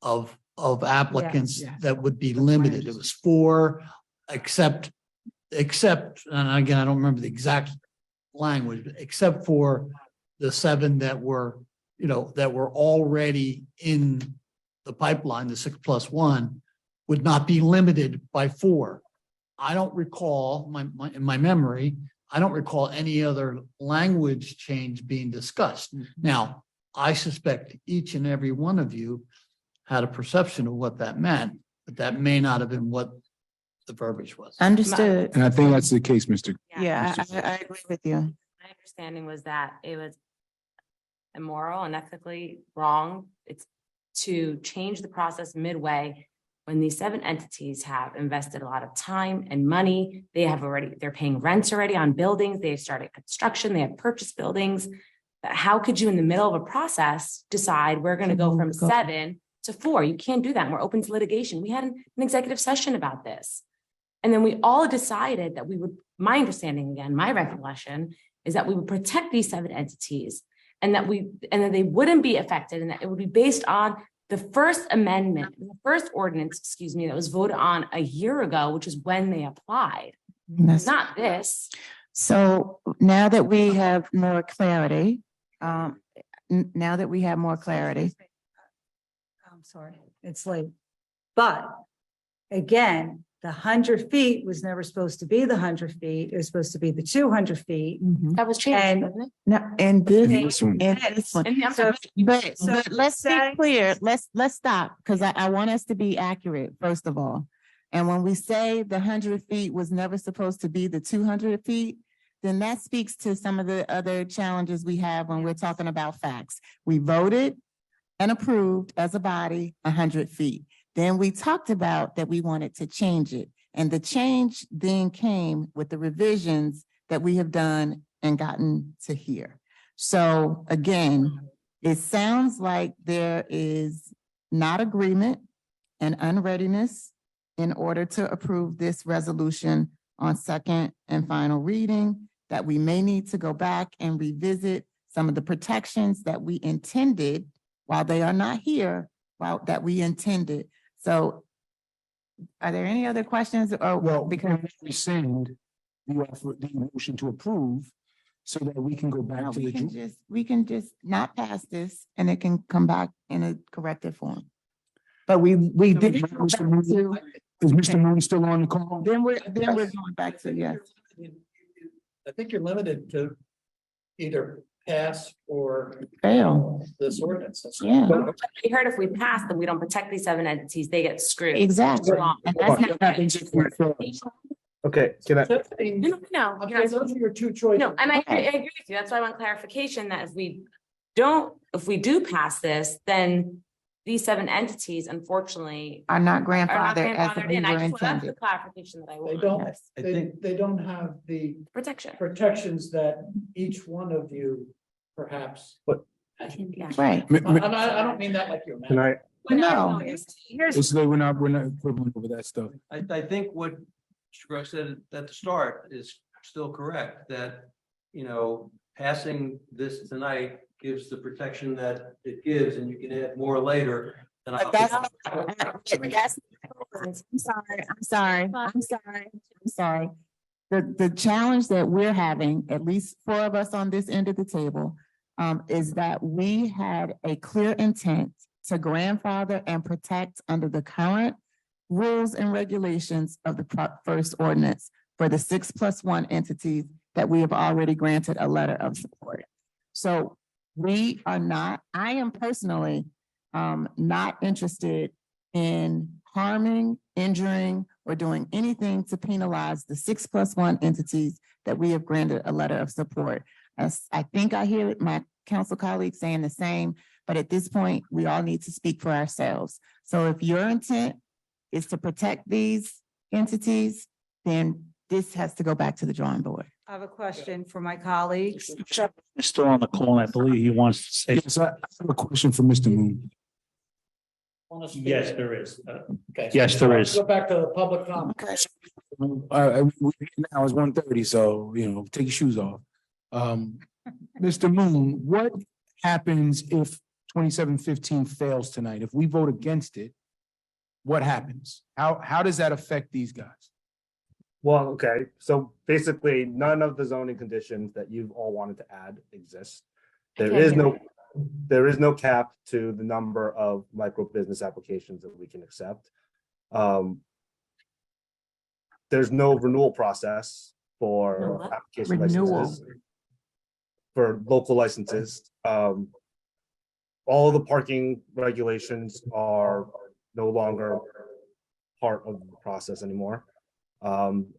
[SPEAKER 16] of applicants
[SPEAKER 21] Yes.
[SPEAKER 16] that would be limited. It was 4, except, and again, I don't remember the exact language, but except for the 7 that were, that were already in the pipeline, the 6+1 would not be limited by 4. I don't recall in my memory, I don't recall any other language change being discussed. Now, I suspect each and every one of you had a perception of what that meant, but that may not have been what the verbiage was.
[SPEAKER 18] Understood.
[SPEAKER 4] And I think that's the case, Mr.
[SPEAKER 18] Yeah, I agree with you.
[SPEAKER 13] My understanding was that it was immoral and ethically wrong. It's to change the process midway when these 7 entities have invested a lot of time and money. They're paying rents already on buildings. They've started construction. They have purchased buildings. How could you, in the middle of a process, decide we're going to go from 7 to 4? You can't do that. And we're open to litigation. We had an executive session about this. And then we all decided that we would, my understanding again, my recollection is that we would protect these 7 entities and that they wouldn't be affected and that it would be based on the first amendment, the first ordinance, that was voted on a year ago, which is when they applied.
[SPEAKER 18] That's-
[SPEAKER 13] Not this.
[SPEAKER 18] So now that we have more clarity, now that we have more clarity,
[SPEAKER 21] I'm sorry, it's late. But again, the 100 feet was never supposed to be the 100 feet. It was supposed to be the 200 feet.
[SPEAKER 13] That was changed,
[SPEAKER 21] And
[SPEAKER 13] wasn't it?
[SPEAKER 18] no, and this,
[SPEAKER 21] Yes.
[SPEAKER 18] and this one.
[SPEAKER 13] And I'm
[SPEAKER 21] So-
[SPEAKER 18] But let's be
[SPEAKER 21] say-
[SPEAKER 18] clear, let's stop, because I want us to be accurate, first of all. And when we say the 100 feet was never supposed to be the 200 feet, then that speaks to some of the other challenges we have when we're talking about facts. We voted and approved as a body 100 feet. Then we talked about that we wanted to change it. And the change then came with the revisions that we have done and gotten to here. So again, it sounds like there is not agreement and unreadiness in order to approve this resolution on second and final reading, that we may need to go back and revisit some of the protections that we intended while they are not here, that we intended. So are there any other questions or
[SPEAKER 4] Well,
[SPEAKER 18] because
[SPEAKER 4] rescind the motion to approve so that we can go back to the.
[SPEAKER 18] we can just not pass this and it can come back in a corrected form. But we did.
[SPEAKER 4] Is Mr. Moon still on the call?
[SPEAKER 18] Then we're going back to, yes.
[SPEAKER 16] I think you're limited to either pass or
[SPEAKER 18] fail
[SPEAKER 16] this ordinance.
[SPEAKER 18] Yeah.
[SPEAKER 13] We heard if we pass, then we don't protect these 7 entities, they get screwed.
[SPEAKER 18] Exactly. And that's not.
[SPEAKER 22] Okay, can I?
[SPEAKER 13] No.
[SPEAKER 16] Okay, those are your two choices.
[SPEAKER 13] No, and I agree with you. That's why I want clarification that if we do pass this, then these 7 entities unfortunately
[SPEAKER 18] Are not
[SPEAKER 13] are not
[SPEAKER 18] grandfathered as
[SPEAKER 13] grandfathered
[SPEAKER 18] we
[SPEAKER 13] in.
[SPEAKER 18] were
[SPEAKER 13] I just, that's the
[SPEAKER 18] intended.
[SPEAKER 13] clarification that I
[SPEAKER 16] They
[SPEAKER 13] want.
[SPEAKER 16] don't, they don't have the
[SPEAKER 13] Protection.
[SPEAKER 16] protections that each one of you perhaps.
[SPEAKER 18] Right.
[SPEAKER 16] I don't mean that like you're.
[SPEAKER 22] Can I?
[SPEAKER 18] No.
[SPEAKER 4] It's like we're not quibbling over that stuff.
[SPEAKER 17] I think what Mr. Gross said at the start is still correct, that, passing this tonight gives the protection that it gives, and you can add more later. And
[SPEAKER 18] But that's, I'm sorry. The challenge that we're having, at least 4 of us on this end of the table, is that we had a clear intent to grandfather and protect under the current rules and regulations of the first ordinance for the 6+1 entities that we have already granted a letter of support. So I am personally not interested in harming, injuring, or doing anything to penalize the 6+1 entities that we have granted a letter of support. As I think I hear my council colleagues saying the same, but at this point, we all need to speak for ourselves. So if your intent is to protect these entities, then this has to go back to the drawing board.
[SPEAKER 21] I have a question for my colleagues.
[SPEAKER 1] He's still on the call, and I believe he wants to say.
[SPEAKER 4] Yes, I have a question for Mr. Moon.
[SPEAKER 16] Yes, there is. Okay.
[SPEAKER 1] Yes, there is.
[SPEAKER 16] Go back to the public comment.
[SPEAKER 4] Now it's 1:30, so, take your shoes off. Mr. Moon, what happens if 2715 fails tonight? If we vote against it, what happens? How does that affect these guys?
[SPEAKER 22] Well, okay, so basically, none of the zoning conditions that you've all wanted to add exist. There is no cap to the number of micro business applications that we can accept. There's no renewal process for application licenses. For local licenses. All of the parking regulations are no longer part of the process anymore.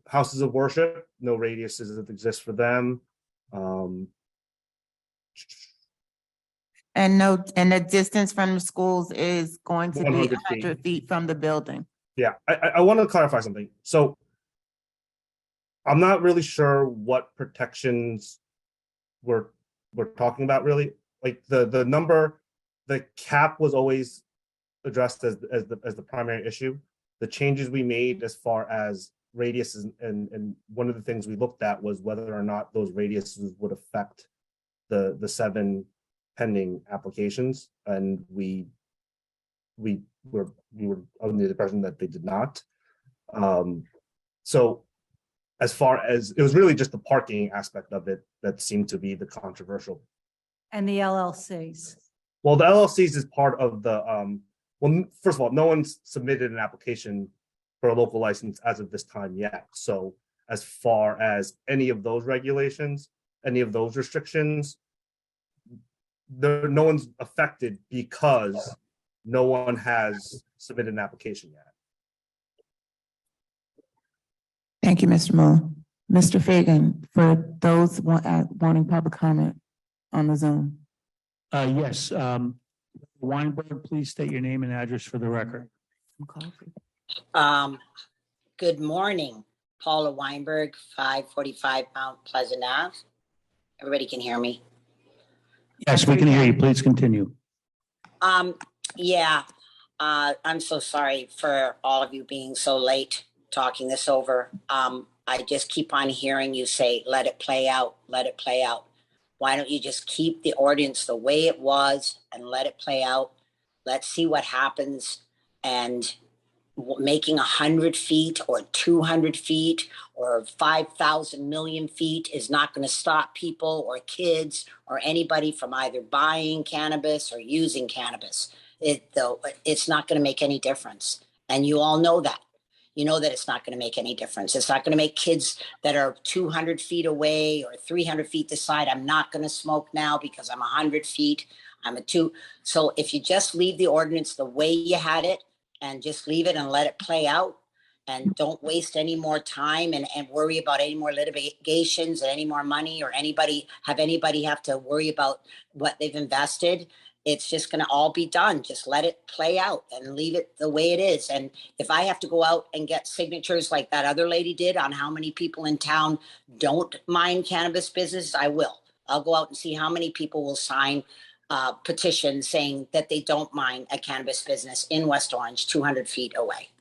[SPEAKER 22] Houses of worship, no radiuses that exist for them.
[SPEAKER 18] And the distance from the schools is going to be
[SPEAKER 22] 100 feet.
[SPEAKER 18] 100 feet from the building.
[SPEAKER 22] Yeah, I want to clarify something. So I'm not really sure what protections we're talking about really. Like the number, the cap was always addressed as the primary issue. The changes we made as far as radiuses and one of the things we looked at was whether or not those radiuses would affect the 7 pending applications, and we were under the impression that they did not. So as far as, it was really just the parking aspect of it that seemed to be the controversial.
[SPEAKER 21] And the LLCs.
[SPEAKER 22] Well, the LLCs is part of the, well, first of all, no one's submitted an application for a local license as of this time yet. So as far as any of those regulations, any of those restrictions, no one's affected because no one has submitted an application yet.
[SPEAKER 18] Thank you, Mr. Muller. Mr. Fagan, for those wanting public comment on the Zoom.
[SPEAKER 1] Yes, Weinberg, please state your name and address for the record.
[SPEAKER 12] Good morning, Paula Weinberg, 545 Mount Pleasant Ave. Everybody can hear me?
[SPEAKER 1] Yes, we can hear you. Please continue.
[SPEAKER 12] Yeah, I'm so sorry for all of you being so late talking this over. I just keep on hearing you say, let it play out, let it play out. Why don't you just keep the ordinance the way it was and let it play out? Let's see what happens. And making 100 feet or 200 feet or 5,000 million feet is not going to stop people or kids or anybody from either buying cannabis or using cannabis. It's not going to make any difference. And you all know that. You know that it's not going to make any difference. It's not going to make kids that are 200 feet away or 300 feet decide I'm not going to smoke now because I'm 100 feet. I'm a 2. So if you just leave the ordinance the way you had it and just leave it and let it play out and don't waste any more time and worry about any more litigations and any more money or anybody have to worry about what they've invested. It's just going to all be done. Just let it play out and leave it the way it is. And if I have to go out and get signatures like that other lady did on how many people in town don't mind cannabis business, I will. I'll go out and see how many people will sign petitions saying that they don't mind a cannabis business in West Orange, 200 feet away.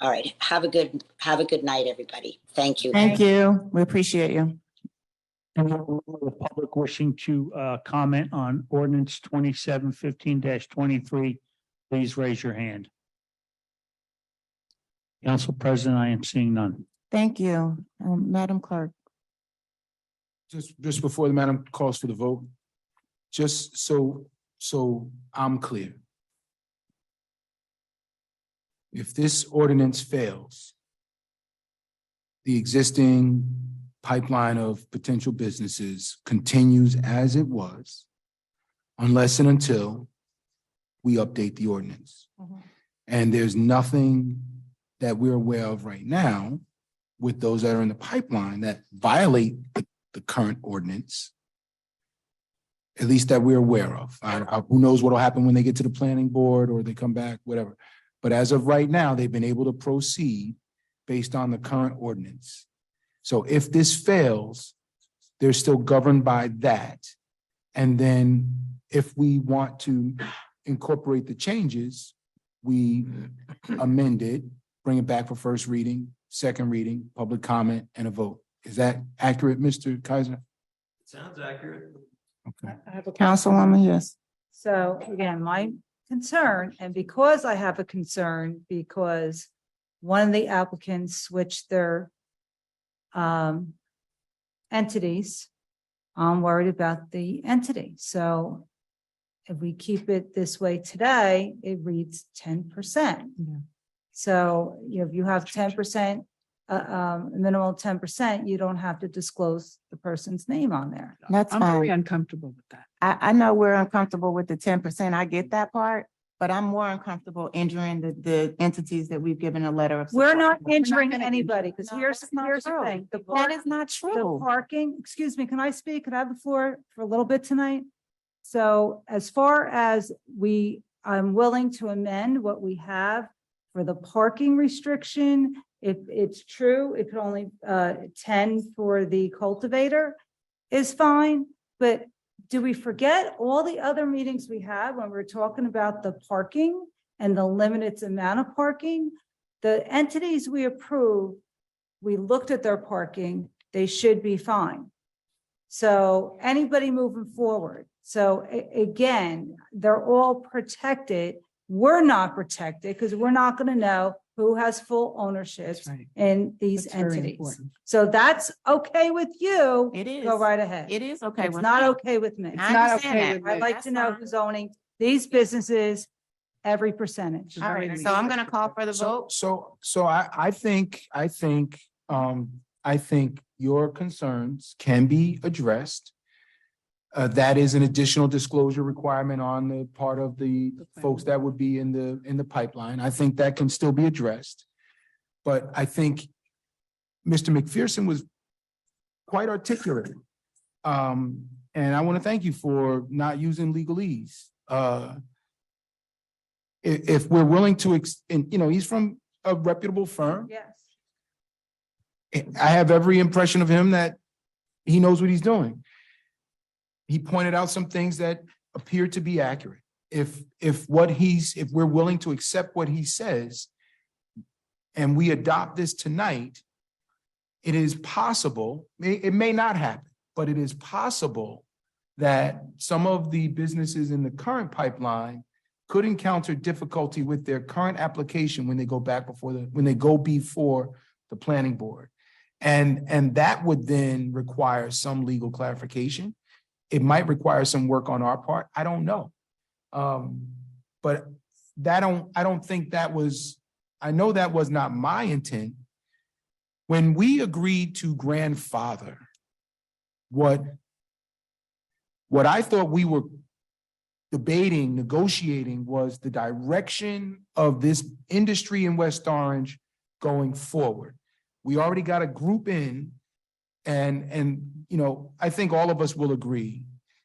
[SPEAKER 12] All right. Have a good night, everybody. Thank you.
[SPEAKER 18] Thank you. We appreciate you.
[SPEAKER 1] And the public wishing to comment on ordinance 2715-23, please raise your hand. Council President, I am seeing none.
[SPEAKER 18] Thank you. Madam Clerk.
[SPEAKER 4] Just before the madam calls for the vote, just so I'm clear. If this ordinance fails, the existing pipeline of potential businesses continues as it was unless and until we update the ordinance. And there's nothing that we're aware of right now with those that are in the pipeline that violate the current ordinance, at least that we're aware of. Who knows what will happen when they get to the planning board or they come back, whatever. But as of right now, they've been able to proceed based on the current ordinance. So if this fails, they're still governed by that. And then if we want to incorporate the changes, we amend it, bring it back for first reading, second reading, public comment, and a vote. Is that accurate, Mr. Kaiser?
[SPEAKER 17] Sounds accurate.
[SPEAKER 4] Okay.
[SPEAKER 21] I have a
[SPEAKER 18] Councilwoman, yes.
[SPEAKER 21] So again, my concern, and because I have a concern, because one of the applicants switched their entities, I'm worried about the entity. So if we keep it this way today, it reads 10%. So if you have 10%, minimal 10%, you don't have to disclose the person's name on there.
[SPEAKER 18] That's
[SPEAKER 6] I'm very
[SPEAKER 18] fine.
[SPEAKER 6] uncomfortable with that.
[SPEAKER 18] I know we're uncomfortable with the 10%. I get that part, but I'm more uncomfortable injuring the entities that we've given a letter of
[SPEAKER 21] We're
[SPEAKER 18] support.
[SPEAKER 21] not
[SPEAKER 18] We're
[SPEAKER 21] injuring
[SPEAKER 18] gonna
[SPEAKER 21] anybody,
[SPEAKER 18] injure-
[SPEAKER 21] because
[SPEAKER 18] No,
[SPEAKER 21] here's
[SPEAKER 18] that's not
[SPEAKER 21] the
[SPEAKER 18] true.
[SPEAKER 21] thing.
[SPEAKER 18] That is not
[SPEAKER 21] The
[SPEAKER 18] true.
[SPEAKER 21] parking, excuse me, can I speak? Could I have the floor for a little bit tonight? So as far as I'm willing to amend what we have for the parking restriction. If it's true, it could only 10 for the cultivator is fine. But do we forget all the other meetings we had when we're talking about the parking and the limited amount of parking? The entities we approved, we looked at their parking, they should be fine. So anybody moving forward. So again, they're all protected. We're not protected because we're not going to know
[SPEAKER 8] who has full ownership
[SPEAKER 18] That's right.
[SPEAKER 8] in these
[SPEAKER 18] That's very
[SPEAKER 8] entities.
[SPEAKER 18] important.
[SPEAKER 8] So that's okay with you.
[SPEAKER 18] It is.
[SPEAKER 8] Go right ahead.
[SPEAKER 18] It is okay
[SPEAKER 8] It's
[SPEAKER 18] with
[SPEAKER 8] not
[SPEAKER 18] me.
[SPEAKER 8] okay with me.
[SPEAKER 18] I understand that.
[SPEAKER 8] I'd like
[SPEAKER 18] That's
[SPEAKER 8] to know
[SPEAKER 18] fine.
[SPEAKER 8] who's owning these businesses, every percentage.
[SPEAKER 18] All right, so I'm gonna call for the vote.
[SPEAKER 4] So I think, I think your concerns can be addressed. That is an additional disclosure requirement on the part of the folks that would be in the pipeline. I think that can still be addressed. But I think Mr. McPherson was quite articulate. And I want to thank you for not using legalese. If we're willing to, and you know, he's from a reputable firm.
[SPEAKER 8] Yes.
[SPEAKER 4] I have every impression of him that he knows what he's doing. He pointed out some things that appear to be accurate. If we're willing to accept what he says and we adopt this tonight, it is possible, it may not happen, but it is possible that some of the businesses in the current pipeline could encounter difficulty with their current application when they go before the planning board. And that would then require some legal clarification. It might require some work on our part. I don't know. But I don't think that was, I know that was not my intent. When we agreed to grandfather, what I thought we were debating, negotiating was the direction of this industry in West Orange going forward. We already got a group in and you know, I think all of us will agree.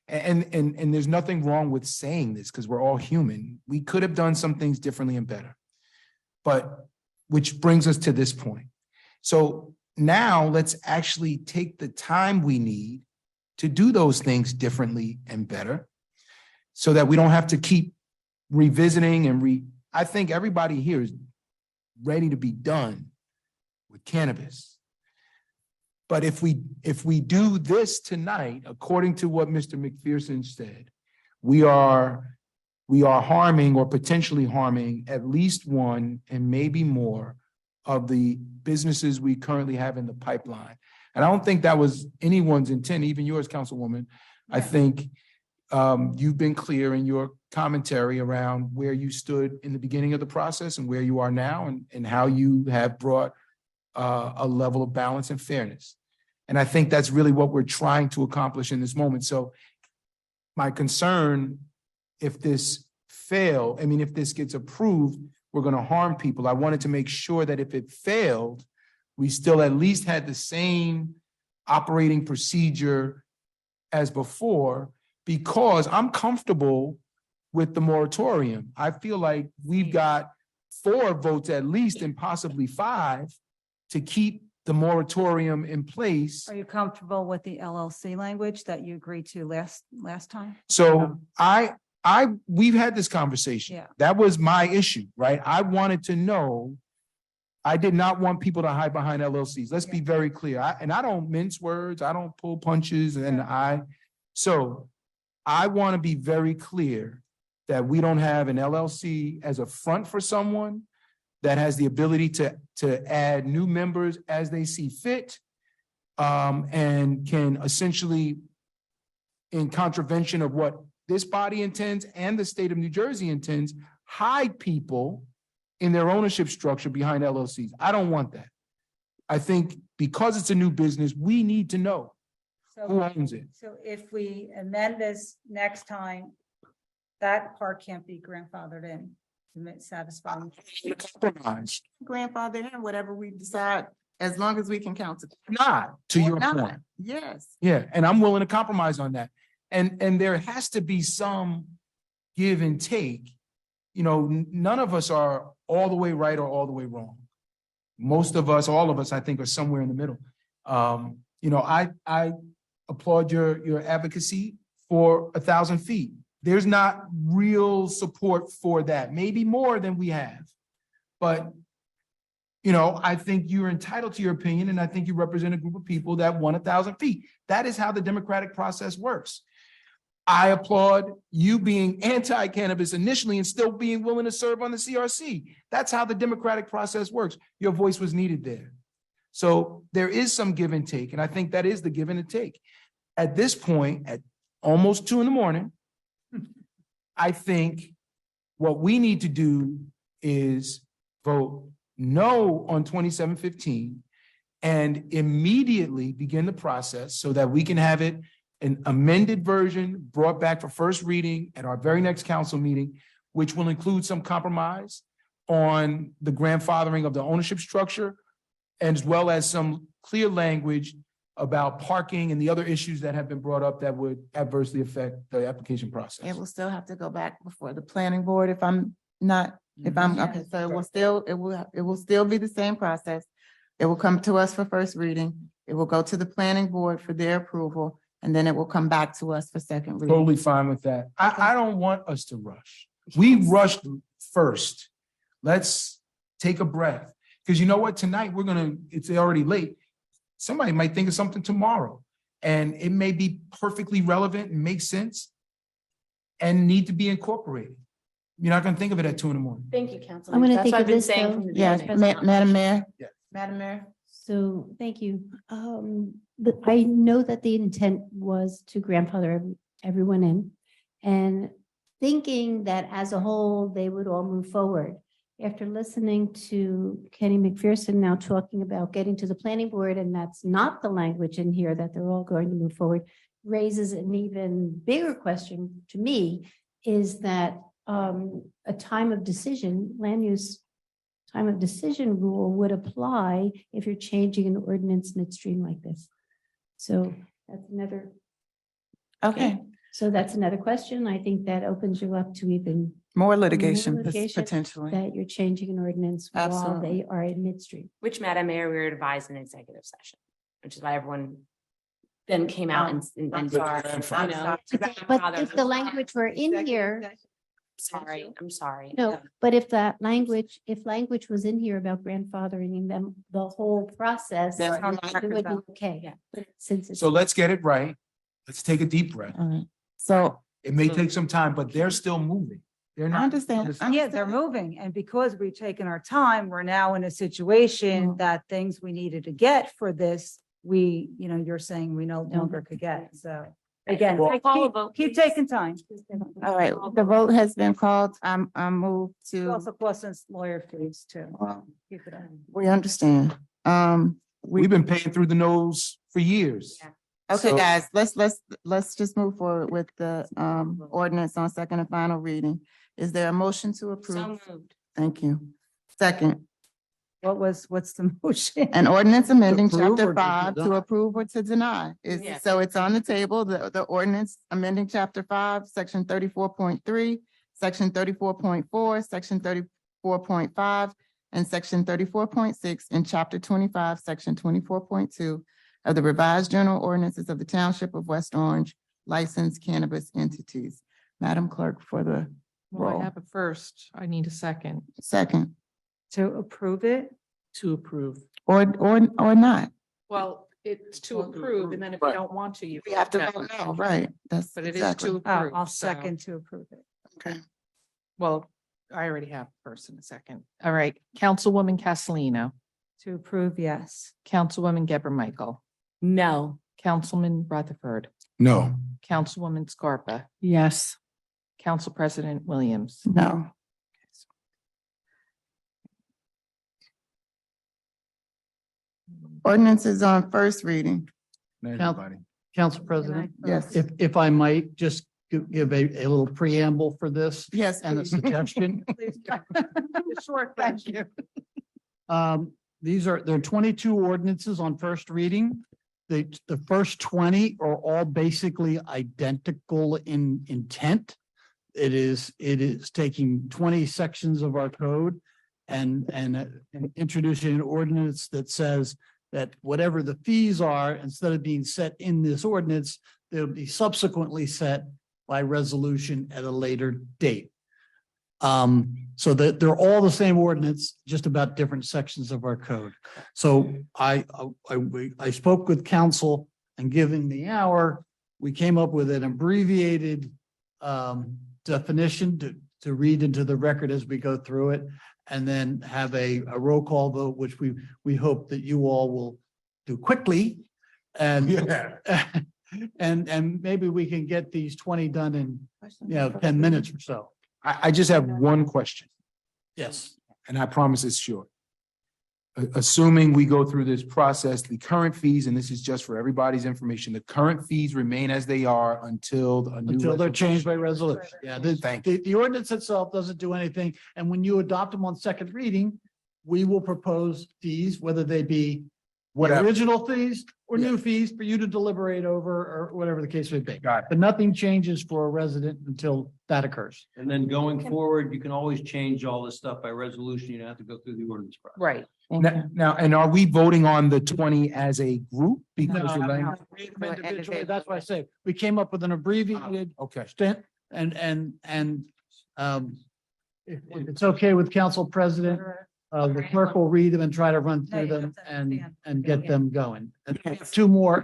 [SPEAKER 4] And there's nothing wrong with saying this because we're all human. We could have done some things differently and better. But which brings us to this point. So now let's actually take the time we need to do those things differently and better so that we don't have to keep revisiting and I think everybody here is ready to be done with cannabis. But if we do this tonight, according to what Mr. McPherson said, we are harming or potentially harming at least one and maybe more of the businesses we currently have in the pipeline. And I don't think that was anyone's intent, even yours, Councilwoman. I think you've been clear in your commentary around where you stood in the beginning of the process and where you are now and how you have brought a level of balance and fairness. And I think that's really what we're trying to accomplish in this moment. So my concern, if this if this gets approved, we're going to harm people. I wanted to make sure that if it failed, we still at least had the same operating procedure as before, because I'm comfortable with the moratorium. I feel like we've got 4 votes at least and possibly 5 to keep the moratorium in place.
[SPEAKER 8] Are you comfortable with the LLC language that you agreed to last time?
[SPEAKER 4] So we've had this conversation.
[SPEAKER 8] Yeah.
[SPEAKER 4] That was my issue, right? I wanted to know, I did not want people to hide behind LLCs. Let's be very clear. I don't mince words. I don't pull punches so I want to be very clear that we don't have an LLC as a front for someone that has the ability to add new members as they see fit, and can essentially, in contravention of what this body intends and the state of New Jersey intends, hide people in their ownership structure behind LLCs. I don't want that. I think because it's a new business, we need to know who owns it.
[SPEAKER 8] So if we amend this next time, that part can't be grandfathered in to satisfy.
[SPEAKER 4] Compromise.
[SPEAKER 18] Grandfather in whatever we decide, as long as we can count it.
[SPEAKER 4] Not to your point.
[SPEAKER 18] Yes.
[SPEAKER 4] Yeah, and I'm willing to compromise on that. And there has to be some give and take. You know, none of us are all the way right or all the way wrong. Most of us, all of us, I think, are somewhere in the middle. You know, I applaud your advocacy for 1,000 feet. There's not real support for that, maybe more than we have. But, you know, I think you're entitled to your opinion, and I think you represent a group of people that want 1,000 feet. That is how the democratic process works. I applaud you being anti-cannabis initially and still being willing to serve on the CRC. That's how the democratic process works. Your voice was needed there. So there is some give and take, and I think that is the give and take. At this point, at almost 2 a.m, I think what we need to do is vote no on 2715 and immediately begin the process so that we can have it an amended version brought back for first reading at our very next council meeting, which will include some compromise on the grandfathering of the ownership structure, as well as some clear language about parking and the other issues that have been brought up that would adversely affect the application process.
[SPEAKER 18] It will still have to go back before the planning board if I'm not, if I'm, okay, so it will still be the same process. It will come to us for first reading. It will go to the planning board for their approval, and then it will come back to us for second reading.
[SPEAKER 4] Totally fine with that. I don't want us to rush. We rushed first. Let's take a breath. Because you know what? Tonight, it's already late. Somebody might think of something tomorrow. And it may be perfectly relevant and make sense and need to be incorporated. You're not going to think of it at 2 a.m.
[SPEAKER 13] Thank you, Councilman.
[SPEAKER 14] I'm going to
[SPEAKER 13] That's
[SPEAKER 14] think
[SPEAKER 13] what I've
[SPEAKER 14] of
[SPEAKER 13] been
[SPEAKER 14] this
[SPEAKER 13] saying
[SPEAKER 14] though.
[SPEAKER 13] from the
[SPEAKER 18] Yes,
[SPEAKER 13] beginning.
[SPEAKER 18] Madam Mayor?
[SPEAKER 4] Yes.
[SPEAKER 18] Madam Mayor?
[SPEAKER 14] So, thank you. I know that the intent was to grandfather everyone in, and thinking that as a whole, they would all move forward. After listening to Kenny McPherson now talking about getting to the planning board, and that's not the language in here that they're all going to move forward, raises an even bigger question to me, is that a time of decision, land use time of decision rule would apply if you're changing an ordinance midstream like this. So that's another.
[SPEAKER 18] Okay.
[SPEAKER 14] So that's another question. I think that opens you up to even
[SPEAKER 18] More litigation
[SPEAKER 14] litigation
[SPEAKER 18] potentially.
[SPEAKER 14] that you're changing an ordinance while
[SPEAKER 18] Absolutely.
[SPEAKER 14] they are in midstream.
[SPEAKER 13] Which, Madam Mayor, we were advised in executive session, which is why everyone then came out and.
[SPEAKER 4] I'm sorry.
[SPEAKER 14] But if the language were in here,
[SPEAKER 13] I'm sorry.
[SPEAKER 14] no, but if language was in here about grandfathering them, the whole process,
[SPEAKER 18] Then
[SPEAKER 14] it would be okay.
[SPEAKER 13] Yeah.
[SPEAKER 14] But since it's.
[SPEAKER 4] So let's get it right. Let's take a deep breath.
[SPEAKER 18] All right. So
[SPEAKER 4] It may take some time, but they're still moving. They're
[SPEAKER 18] I
[SPEAKER 4] not.
[SPEAKER 18] understand.
[SPEAKER 21] Yeah, they're moving. And because we've taken our time, we're now in a situation that things we needed to get for this, you're saying we no longer could get. So again,
[SPEAKER 13] Well, call a vote,
[SPEAKER 21] keep
[SPEAKER 13] please.
[SPEAKER 21] taking time.
[SPEAKER 18] All right, the vote has been called. I'm moved
[SPEAKER 21] It
[SPEAKER 18] to,
[SPEAKER 21] also costs us lawyer fees too.
[SPEAKER 18] well,
[SPEAKER 21] Keep it on.
[SPEAKER 18] we understand.
[SPEAKER 4] We've been paying through the nose for years.
[SPEAKER 13] Yeah.
[SPEAKER 18] Okay,
[SPEAKER 4] So-
[SPEAKER 18] guys, let's just move forward with the ordinance on second and final reading. Is there a motion to
[SPEAKER 13] So
[SPEAKER 18] approve?
[SPEAKER 13] moved.
[SPEAKER 18] Thank you. Second,
[SPEAKER 21] What's the motion?
[SPEAKER 18] an ordinance amending
[SPEAKER 16] approve or
[SPEAKER 18] chapter
[SPEAKER 16] to
[SPEAKER 18] 5 to
[SPEAKER 16] deny?
[SPEAKER 18] approve or to deny.
[SPEAKER 13] Yes.
[SPEAKER 18] So it's on the table, the ordinance amending chapter 5, section 34.3, section 34.4, section 34.5, and section 34.6 in chapter 25, section 24.2 of the revised general ordinances of the Township of West Orange, licensed cannabis entities. Madam Clerk for the
[SPEAKER 3] Well, I
[SPEAKER 18] roll.
[SPEAKER 3] have a first. I need a second
[SPEAKER 18] Second,
[SPEAKER 21] To approve it?
[SPEAKER 3] to approve.
[SPEAKER 18] or not.
[SPEAKER 3] Well, it's to approve, and then if you don't want to, you.
[SPEAKER 18] We have to
[SPEAKER 3] vote
[SPEAKER 18] vote
[SPEAKER 3] no.
[SPEAKER 18] no, right? That's
[SPEAKER 3] But it is
[SPEAKER 18] exactly.
[SPEAKER 3] to
[SPEAKER 21] Oh,
[SPEAKER 3] approve.
[SPEAKER 21] I'll
[SPEAKER 3] so-
[SPEAKER 21] second to approve it.
[SPEAKER 18] Okay.
[SPEAKER 3] Well, I already have first and a second. All right, Councilwoman Castellino,
[SPEAKER 21] To approve, yes.
[SPEAKER 3] Councilwoman Geber Michael,
[SPEAKER 13] No.
[SPEAKER 3] Councilman Rutherford,
[SPEAKER 4] No.
[SPEAKER 3] Councilwoman Scarpa,
[SPEAKER 18] Yes.
[SPEAKER 3] Council President Williams.
[SPEAKER 18] No. Ordinance is on first reading.
[SPEAKER 4] Everybody.
[SPEAKER 16] Council President,
[SPEAKER 18] Yes.
[SPEAKER 16] if I might just give a little preamble for this
[SPEAKER 18] Yes.
[SPEAKER 16] and a
[SPEAKER 18] please.
[SPEAKER 16] suggestion.
[SPEAKER 21] Short, thank you.
[SPEAKER 16] There are 22 ordinances on first reading. The first 20 are all basically identical in intent. It is taking 20 sections of our code and introducing an ordinance that says that whatever the fees are, instead of being set in this ordinance, they'll be subsequently set by resolution at a later date. So that they're all the same ordinance, just about different sections of our code. So I spoke with council, and given the hour, we came up with an abbreviated definition to read into the record as we go through it. And then have a roll call vote, which we hope that you all will do quickly. And and maybe we can get these 20 done in, 10 minutes or so.
[SPEAKER 4] I just have one question,
[SPEAKER 16] Yes.
[SPEAKER 4] and I promise it's short. Assuming we go through this process, the current fees, and this is just for everybody's information, the current fees remain as they are until a new.
[SPEAKER 16] Until they're changed by
[SPEAKER 4] resolution.
[SPEAKER 16] resolution. Yeah,
[SPEAKER 4] Thank
[SPEAKER 16] the ordinance itself doesn't do anything. And when you adopt them on second reading, we will propose fees, whether they be the
[SPEAKER 4] Whatever.
[SPEAKER 16] original fees or
[SPEAKER 4] Yeah.
[SPEAKER 16] new fees for you to deliberate over, or whatever the case may be.
[SPEAKER 4] Got it.
[SPEAKER 16] But nothing changes for a resident until that occurs.
[SPEAKER 17] And then going forward, you can always change all this stuff by resolution. You don't have to go through the ordinance process.
[SPEAKER 3] Right.
[SPEAKER 4] Now, and are we voting on the 20 as a group? Because
[SPEAKER 16] No,
[SPEAKER 4] the
[SPEAKER 16] no,
[SPEAKER 4] language.
[SPEAKER 16] read them individually. That's why I say, we came up with an abbreviated
[SPEAKER 4] Okay.
[SPEAKER 16] stint and if it's okay with council president, the clerk will read them and try to run through them and get them going. And we have two more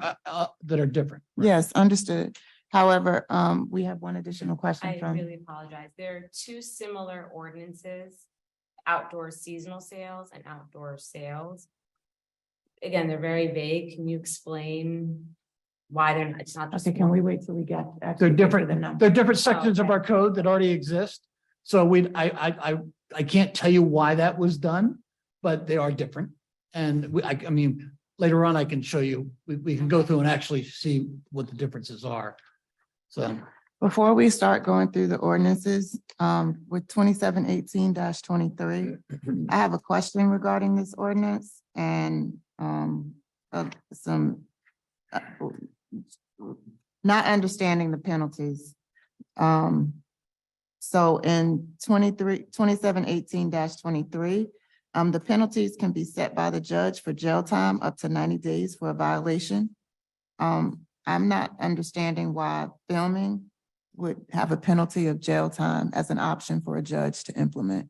[SPEAKER 16] that are different.
[SPEAKER 18] Yes, understood. However, we have one additional question
[SPEAKER 13] I
[SPEAKER 18] from.
[SPEAKER 13] really apologize. There are two similar ordinances, outdoor seasonal sales and outdoor sales. Again, they're very vague. Can you explain why they're not, it's not just.
[SPEAKER 18] Okay, can we wait till we get?
[SPEAKER 16] They're
[SPEAKER 18] actually get to
[SPEAKER 16] different,
[SPEAKER 18] the number?
[SPEAKER 16] they're different sections of our code that already exist. So I can't tell you why that was done, but they are different. And I mean, later on, I can show you, we can go through and actually see what the differences are. So.
[SPEAKER 18] Before we start going through the ordinances, with 2718-23, I have a question regarding this ordinance and some not understanding the penalties. So in 2718-23, the penalties can be set by the judge for jail time up to 90 days for a violation. I'm not understanding why filming would have a penalty of jail time as an option for a judge to implement.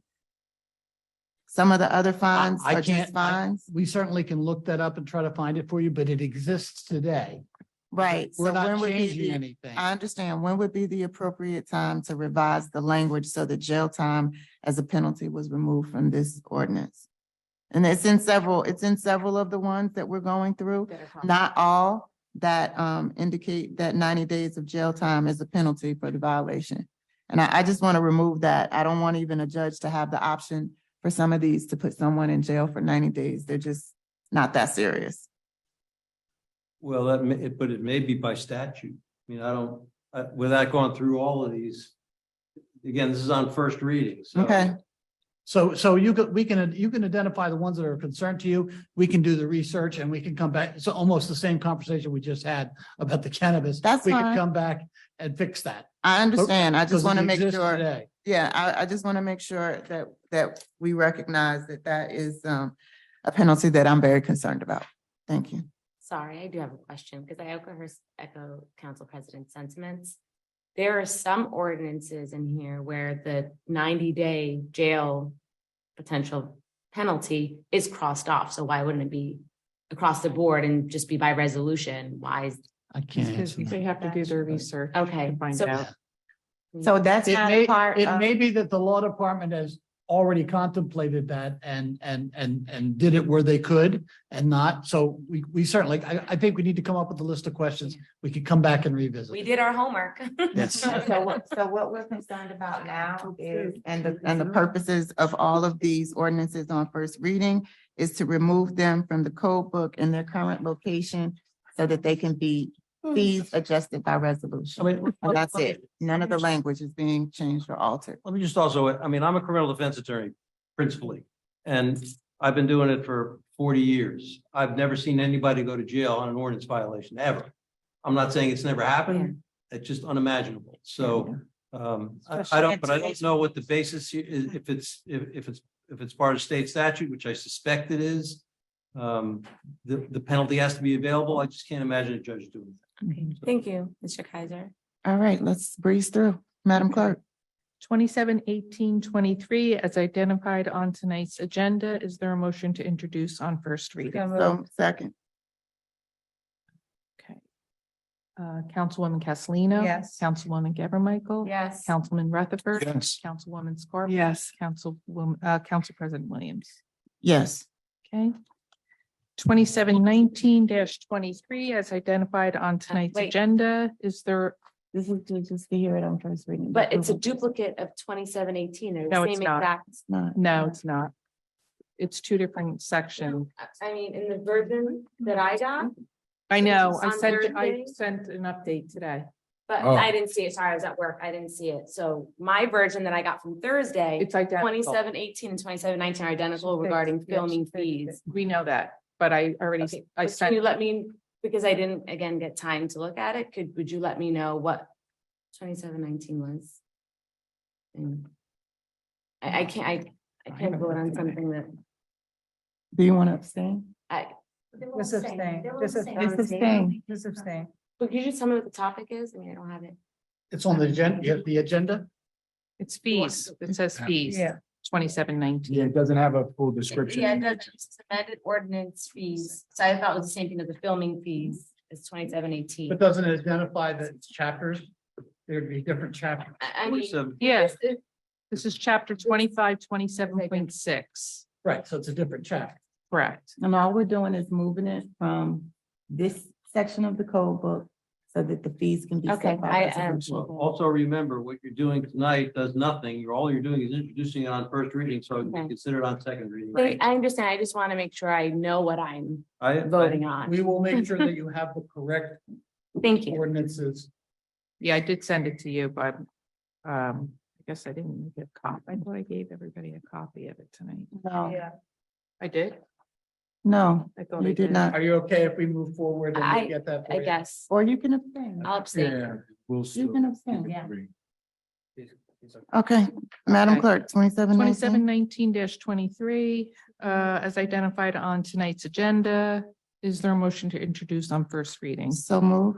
[SPEAKER 18] Some of the other fines
[SPEAKER 16] I
[SPEAKER 18] are just
[SPEAKER 16] can't,
[SPEAKER 18] fines.
[SPEAKER 16] we certainly can look that up and try to find it for you, but it exists today.
[SPEAKER 18] Right.
[SPEAKER 16] We're
[SPEAKER 18] So
[SPEAKER 16] not
[SPEAKER 18] when would be
[SPEAKER 16] changing
[SPEAKER 18] the-
[SPEAKER 16] anything.
[SPEAKER 18] I understand. When would be the appropriate time to revise the language so that jail time as a penalty was removed from this ordinance? And it's in several of the ones that we're going through, not all that indicate that 90 days of jail time is a penalty for the violation. And I just want to remove that. I don't want even a judge to have the option for some of these to put someone in jail for 90 days. They're just not that serious.
[SPEAKER 17] Well, but it may be by statute. I mean, without going through all of these. Again, this is on first reading, so.
[SPEAKER 18] Okay.
[SPEAKER 16] So you can identify the ones that are of concern to you. We can do the research and we can come back. It's almost the same conversation we just had about the cannabis.
[SPEAKER 18] That's
[SPEAKER 16] We can
[SPEAKER 18] fine.
[SPEAKER 16] come back and fix that.
[SPEAKER 18] I understand. I
[SPEAKER 16] Because
[SPEAKER 18] just want to
[SPEAKER 16] it
[SPEAKER 18] make
[SPEAKER 16] exists
[SPEAKER 18] sure.
[SPEAKER 16] today.
[SPEAKER 18] Yeah, I just want to make sure that we recognize that is a penalty that I'm very concerned about. Thank you.
[SPEAKER 13] Sorry, I do have a question because I echo Council President's sentiments. There are some ordinances in here where the 90-day jail potential penalty is crossed off. So why wouldn't it be across the board and just be by resolution? Why is?
[SPEAKER 16] I can't answer that.
[SPEAKER 3] They have to do their research.
[SPEAKER 13] Okay,
[SPEAKER 3] to find
[SPEAKER 13] so-
[SPEAKER 3] out.
[SPEAKER 18] So that's
[SPEAKER 16] It
[SPEAKER 18] not
[SPEAKER 16] may,
[SPEAKER 18] a part
[SPEAKER 16] it
[SPEAKER 18] of,
[SPEAKER 16] may be that the law department has already contemplated that and did it where they could and not. So we certainly, I think we need to come up with a list of questions. We could come back and revisit.
[SPEAKER 13] We did our homework.
[SPEAKER 16] Yes.
[SPEAKER 18] so what we're concerned about now is, and the purposes of all of these ordinances on first reading is to remove them from the code book in their current location so that they can be fees adjusted by resolution. And that's it. None of the language is being changed or altered.
[SPEAKER 17] Let me just also, I mean, I'm a criminal defense attorney principally, and I've been doing it for 40 years. I've never seen anybody go to jail on an ordinance violation, ever. I'm not saying it's never happened. It's just unimaginable. So I don't know what the basis is, if it's part of state statute, which I suspect it is. The penalty has to be available. I just can't imagine a judge doing that.
[SPEAKER 13] Thank you, Mr. Kaiser.
[SPEAKER 18] All right, let's breeze through. Madam Clerk.
[SPEAKER 3] 2718-23 as identified on tonight's agenda. Is there a motion to introduce on first reading?
[SPEAKER 18] So second.
[SPEAKER 3] Councilwoman Castellino.
[SPEAKER 21] Yes.
[SPEAKER 3] Councilwoman Geber Michael.
[SPEAKER 13] Yes.
[SPEAKER 3] Councilman Rutherford.
[SPEAKER 4] Yes.
[SPEAKER 3] Councilwoman Scarpa.
[SPEAKER 6] Yes.
[SPEAKER 3] Councilwoman, Council President Williams.
[SPEAKER 18] Yes.
[SPEAKER 3] Okay. 2719-23 as identified on tonight's
[SPEAKER 13] wait.
[SPEAKER 3] agenda. Is there,
[SPEAKER 18] This is just to hear it on first reading.
[SPEAKER 13] But it's a duplicate of 2718. They're the
[SPEAKER 3] No, it's
[SPEAKER 13] same
[SPEAKER 3] not.
[SPEAKER 13] exact.
[SPEAKER 3] no, it's not. It's two different sections.
[SPEAKER 13] I mean, in the version that I got,
[SPEAKER 3] I know,
[SPEAKER 13] It's on
[SPEAKER 3] I
[SPEAKER 13] Thursday?
[SPEAKER 3] sent an update today.
[SPEAKER 13] but
[SPEAKER 4] Oh.
[SPEAKER 13] I didn't see it. Sorry, I was at work. I didn't see it. So my version that I got from Thursday,
[SPEAKER 3] It's identical.
[SPEAKER 13] 2718 and 2719 are identical regarding filming fees.
[SPEAKER 3] We know that, but I already,
[SPEAKER 13] Okay,
[SPEAKER 3] I
[SPEAKER 13] but
[SPEAKER 3] sent.
[SPEAKER 13] can you let me, because I didn't, again, get time to look at it, would you let me know what 2719 was? And I can't vote on something that
[SPEAKER 18] Do you want to abstain?
[SPEAKER 21] Just abstain, just
[SPEAKER 18] Just abstain.
[SPEAKER 21] Just abstain.
[SPEAKER 13] but could you just tell me what the topic is? I mean, I don't have it.
[SPEAKER 16] It's on the agenda, you have the agenda?
[SPEAKER 3] It's fees. It says fees.
[SPEAKER 21] Yeah.
[SPEAKER 3] 2719.
[SPEAKER 4] Yeah, it doesn't have a full description.
[SPEAKER 13] Yeah, that's amended ordinance fees. So I thought it was the same thing as the filming fees, is 2718.
[SPEAKER 16] But doesn't it identify that it's chapters? There'd be different chapters.
[SPEAKER 13] I mean,
[SPEAKER 3] Yeah, this is chapter 25, 27.6.
[SPEAKER 16] Right, so it's a different chapter.
[SPEAKER 3] Correct.
[SPEAKER 18] And all we're doing is moving it from this section of the code book so that the fees can be.
[SPEAKER 13] Okay,
[SPEAKER 18] set by
[SPEAKER 13] I
[SPEAKER 18] resolution.
[SPEAKER 17] Also remember, what you're doing tonight does nothing. All you're doing is introducing it on first reading, so
[SPEAKER 13] Okay.
[SPEAKER 17] consider it on second reading.
[SPEAKER 13] I understand. I just want to make sure I know what I'm
[SPEAKER 17] I-
[SPEAKER 13] voting on.
[SPEAKER 16] We will make sure that you have the correct
[SPEAKER 13] Thank you.
[SPEAKER 16] ordinances.
[SPEAKER 3] Yeah, I did send it to you, but I guess I didn't make a copy. I thought I gave everybody a copy of it tonight.
[SPEAKER 18] No,
[SPEAKER 21] Yeah.
[SPEAKER 3] I did?
[SPEAKER 18] no,
[SPEAKER 3] I thought I
[SPEAKER 18] you did not.
[SPEAKER 16] Are you okay if we move forward and we get that? for
[SPEAKER 13] I
[SPEAKER 16] you?
[SPEAKER 13] guess.
[SPEAKER 18] Or you can abstain.
[SPEAKER 13] I'll abstain.
[SPEAKER 4] Yeah, we'll
[SPEAKER 18] You
[SPEAKER 4] still.
[SPEAKER 18] can abstain.
[SPEAKER 13] Yeah.
[SPEAKER 18] Okay, Madam
[SPEAKER 3] Okay.
[SPEAKER 18] Clerk, 2719.
[SPEAKER 3] 2719-23, as identified on tonight's agenda. Is there a motion to introduce on first reading?
[SPEAKER 18] So move.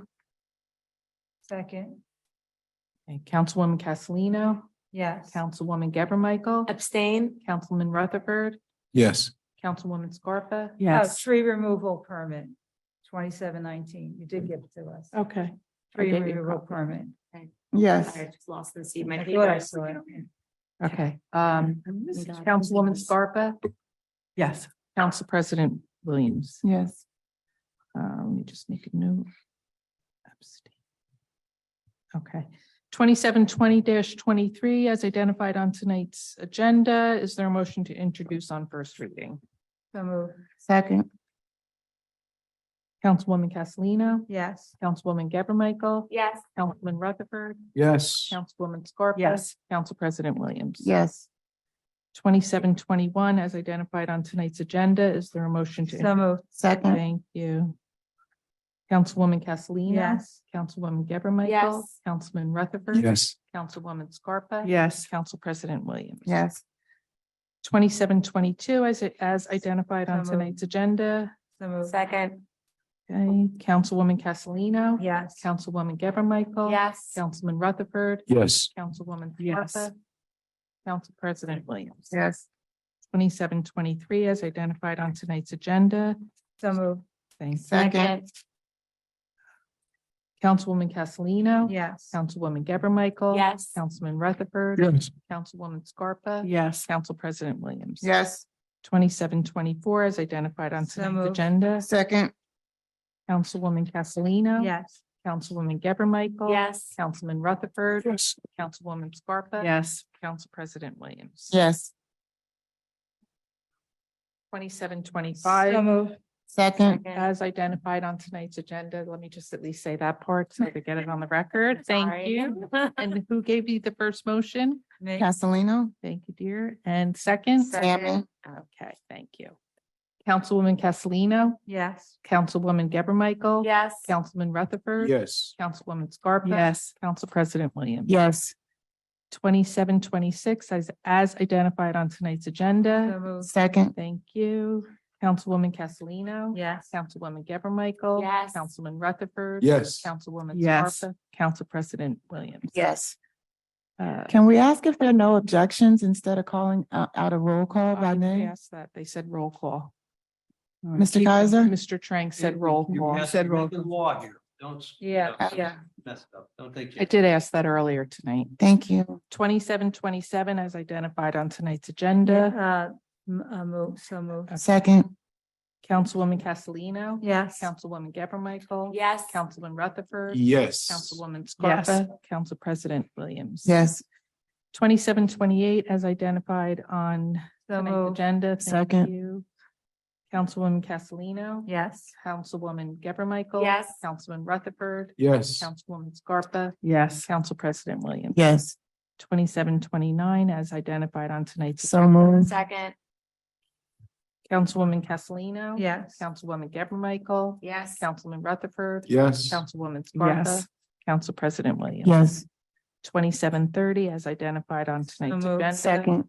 [SPEAKER 21] Second,
[SPEAKER 3] Okay, Councilwoman Castellino,
[SPEAKER 21] yes.
[SPEAKER 3] Councilwoman Geber Michael,
[SPEAKER 13] Abstain.
[SPEAKER 3] Councilman Rutherford,
[SPEAKER 4] Yes.
[SPEAKER 3] Councilwoman Scarpa.
[SPEAKER 21] Oh, tree removal permit, 2719. You did give it to us.
[SPEAKER 3] Okay.
[SPEAKER 21] Tree
[SPEAKER 3] gave you a
[SPEAKER 21] removal
[SPEAKER 3] copy.
[SPEAKER 21] permit.
[SPEAKER 18] Yes.
[SPEAKER 13] I just lost the seat. My
[SPEAKER 21] I thought I
[SPEAKER 13] paper.
[SPEAKER 21] saw it.
[SPEAKER 3] Okay, Councilwoman Scarpa,
[SPEAKER 6] Yes.
[SPEAKER 3] Council President Williams.
[SPEAKER 18] Yes.
[SPEAKER 3] Let me just make a note. Abstain. Okay, 2720-23, as identified on tonight's agenda, is there a motion to introduce on first reading?
[SPEAKER 21] So move,
[SPEAKER 18] Second.
[SPEAKER 3] Councilwoman Castellino,
[SPEAKER 21] yes.
[SPEAKER 3] Councilwoman Geber Michael,
[SPEAKER 13] Yes.
[SPEAKER 3] Councilman Rutherford,
[SPEAKER 4] Yes.
[SPEAKER 3] Councilwoman Scarpa.
[SPEAKER 21] Yes.
[SPEAKER 3] Council President Williams.
[SPEAKER 18] Yes.
[SPEAKER 3] 2721, as identified on tonight's agenda, is there a motion to?
[SPEAKER 21] So move,
[SPEAKER 18] Second.
[SPEAKER 3] Thank you. Councilwoman Castellino.
[SPEAKER 21] yes.
[SPEAKER 3] Councilwoman Geber Michael.
[SPEAKER 13] Yes.
[SPEAKER 3] Councilman Rutherford.
[SPEAKER 4] Yes.
[SPEAKER 3] Councilwoman Scarpa.
[SPEAKER 21] Yes.
[SPEAKER 3] Council President Williams.
[SPEAKER 18] Yes.
[SPEAKER 3] 2722, as identified on
[SPEAKER 21] So moved.
[SPEAKER 3] tonight's agenda.
[SPEAKER 21] So move,
[SPEAKER 13] Second.
[SPEAKER 3] Okay, Councilwoman Castellino.
[SPEAKER 21] yes.
[SPEAKER 3] Councilwoman Geber Michael.
[SPEAKER 13] Yes.
[SPEAKER 3] Councilman Rutherford.
[SPEAKER 4] Yes.
[SPEAKER 3] Councilwoman
[SPEAKER 21] Yes.
[SPEAKER 3] Scarpa. Council President Williams.
[SPEAKER 18] Yes.
[SPEAKER 3] 2723, as identified on tonight's agenda.
[SPEAKER 21] So move,
[SPEAKER 3] Thank you.
[SPEAKER 18] Second.
[SPEAKER 3] Councilwoman Castellino.
[SPEAKER 21] yes.
[SPEAKER 3] Councilwoman Geber Michael.
[SPEAKER 13] Yes.
[SPEAKER 3] Councilman Rutherford.
[SPEAKER 4] Yes.
[SPEAKER 3] Councilwoman Scarpa.
[SPEAKER 21] Yes.
[SPEAKER 3] Council President Williams.
[SPEAKER 18] Yes.
[SPEAKER 3] 2724, as identified on
[SPEAKER 21] So
[SPEAKER 3] tonight's
[SPEAKER 21] moved.
[SPEAKER 3] agenda.
[SPEAKER 18] Second.
[SPEAKER 3] Councilwoman Castellino.
[SPEAKER 21] Yes.
[SPEAKER 3] Councilwoman Geber Michael.
[SPEAKER 13] Yes.
[SPEAKER 3] Councilman Rutherford.
[SPEAKER 4] Yes.
[SPEAKER 3] Councilwoman Scarpa.
[SPEAKER 21] Yes.
[SPEAKER 3] Council President Williams.
[SPEAKER 18] Yes.
[SPEAKER 3] 2725.
[SPEAKER 21] So move,
[SPEAKER 18] Second.
[SPEAKER 3] As identified on tonight's agenda, let me just at least say that part so I could get it on the record. Thank
[SPEAKER 13] Sorry.
[SPEAKER 3] you. And who gave you the first motion?
[SPEAKER 21] me,
[SPEAKER 18] Castellino.
[SPEAKER 3] Thank you, dear. And second?
[SPEAKER 18] Sammy.
[SPEAKER 3] Okay, thank you. Councilwoman Castellino,
[SPEAKER 21] yes.
[SPEAKER 3] Councilwoman Geber Michael.
[SPEAKER 13] Yes.
[SPEAKER 3] Councilman Rutherford.
[SPEAKER 4] Yes.
[SPEAKER 3] Councilwoman Scarpa.
[SPEAKER 21] Yes.
[SPEAKER 3] Council President Williams.
[SPEAKER 18] Yes.
[SPEAKER 3] 2726, as identified on tonight's agenda.
[SPEAKER 21] So move,
[SPEAKER 18] Second.
[SPEAKER 3] Thank you. Councilwoman Castellino.
[SPEAKER 21] yes.
[SPEAKER 3] Councilwoman Geber Michael.
[SPEAKER 13] Yes.
[SPEAKER 3] Councilman Rutherford.
[SPEAKER 4] Yes.
[SPEAKER 3] Councilwoman
[SPEAKER 21] Yes.
[SPEAKER 3] Scarpa. Council President Williams.
[SPEAKER 18] Yes.
[SPEAKER 3] Uh,
[SPEAKER 18] Can we ask if there are no objections instead of calling out a roll call by
[SPEAKER 3] I
[SPEAKER 18] name?
[SPEAKER 3] asked that. They said roll call.
[SPEAKER 18] Mr. Kaiser?
[SPEAKER 3] Mr. Trank said roll
[SPEAKER 17] You
[SPEAKER 3] call.
[SPEAKER 17] have to read the law here. Don't.
[SPEAKER 21] Yeah,
[SPEAKER 17] don't
[SPEAKER 21] yeah.
[SPEAKER 17] Mess it up. Don't take.
[SPEAKER 3] I did ask that earlier tonight.
[SPEAKER 18] Thank you.
[SPEAKER 3] 2727 as identified on tonight's agenda.
[SPEAKER 21] So moved.
[SPEAKER 18] Second,
[SPEAKER 3] Councilwoman Castellino.
[SPEAKER 21] Yes.
[SPEAKER 3] Councilwoman Geber Michael.
[SPEAKER 13] Yes.
[SPEAKER 3] Councilman Rutherford.
[SPEAKER 4] Yes.
[SPEAKER 3] Councilwoman
[SPEAKER 21] Yes.
[SPEAKER 3] Scarpa. Council President Williams.
[SPEAKER 18] yes.
[SPEAKER 3] 2728 as identified on
[SPEAKER 21] So
[SPEAKER 3] tonight's
[SPEAKER 21] moved.
[SPEAKER 3] agenda. Thank
[SPEAKER 18] Second.
[SPEAKER 3] you. Councilwoman Castellino.
[SPEAKER 21] Yes.
[SPEAKER 3] Councilwoman Geber Michael.
[SPEAKER 13] Yes.
[SPEAKER 3] Councilman Rutherford.
[SPEAKER 4] Yes.
[SPEAKER 3] Councilwoman Scarpa.
[SPEAKER 21] Yes.
[SPEAKER 3] Council President Williams.
[SPEAKER 18] Yes.
[SPEAKER 3] 2729 as identified on tonight's.
[SPEAKER 18] So moved.
[SPEAKER 13] Second.
[SPEAKER 3] Councilwoman Castellino.
[SPEAKER 21] Yes.
[SPEAKER 3] Councilwoman Geber Michael.
[SPEAKER 13] Yes.
[SPEAKER 3] Councilman Rutherford.
[SPEAKER 4] Yes.
[SPEAKER 3] Councilwoman Scarpa.
[SPEAKER 21] Yes.
[SPEAKER 3] Council President Williams.
[SPEAKER 18] Yes.
[SPEAKER 3] 2730 as identified on tonight's
[SPEAKER 21] moved.
[SPEAKER 3] agenda.
[SPEAKER 18] Second,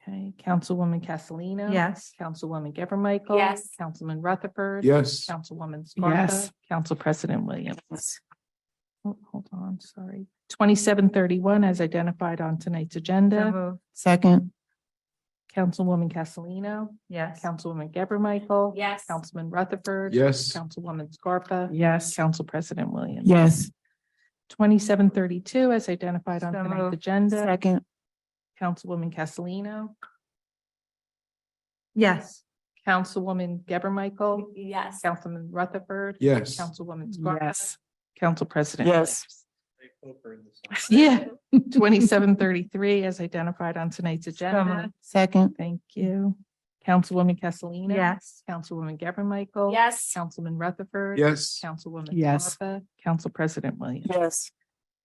[SPEAKER 3] Okay, Councilwoman Castellino.
[SPEAKER 21] Yes.
[SPEAKER 3] Councilwoman Geber Michael.
[SPEAKER 13] Yes.
[SPEAKER 3] Councilman Rutherford.
[SPEAKER 4] Yes.
[SPEAKER 3] Councilwoman Scarpa.
[SPEAKER 21] Yes.
[SPEAKER 3] Council President Williams. Oh, hold on, sorry. 2731 as identified on tonight's
[SPEAKER 21] So
[SPEAKER 3] agenda.
[SPEAKER 21] moved.
[SPEAKER 18] second,
[SPEAKER 3] Councilwoman Castellino.
[SPEAKER 21] Yes.
[SPEAKER 3] Councilwoman Geber Michael.
[SPEAKER 13] Yes.
[SPEAKER 3] Councilman Rutherford.
[SPEAKER 4] Yes.
[SPEAKER 3] Councilwoman Scarpa.
[SPEAKER 21] Yes.
[SPEAKER 3] Council President Williams.
[SPEAKER 18] yes.
[SPEAKER 3] 2732 as identified on
[SPEAKER 21] So
[SPEAKER 3] tonight's
[SPEAKER 21] moved.
[SPEAKER 3] agenda.
[SPEAKER 18] Second,
[SPEAKER 3] Councilwoman Castellino.
[SPEAKER 21] Yes.
[SPEAKER 3] Councilwoman Geber Michael.
[SPEAKER 13] Yes.
[SPEAKER 3] Councilman Rutherford.
[SPEAKER 4] Yes.
[SPEAKER 3] Councilwoman Scarpa.
[SPEAKER 21] Yes.
[SPEAKER 3] Council President.
[SPEAKER 18] Yes.
[SPEAKER 3] Williams. Yeah, 2733 as identified on tonight's agenda.
[SPEAKER 18] second,
[SPEAKER 3] Thank you. Councilwoman Castellino.
[SPEAKER 21] Yes.
[SPEAKER 3] Councilwoman Geber Michael.
[SPEAKER 13] Yes.
[SPEAKER 3] Councilman Rutherford.
[SPEAKER 4] Yes.
[SPEAKER 3] Councilwoman
[SPEAKER 21] Yes.
[SPEAKER 3] Scarpa. Council President Williams.
[SPEAKER 18] yes.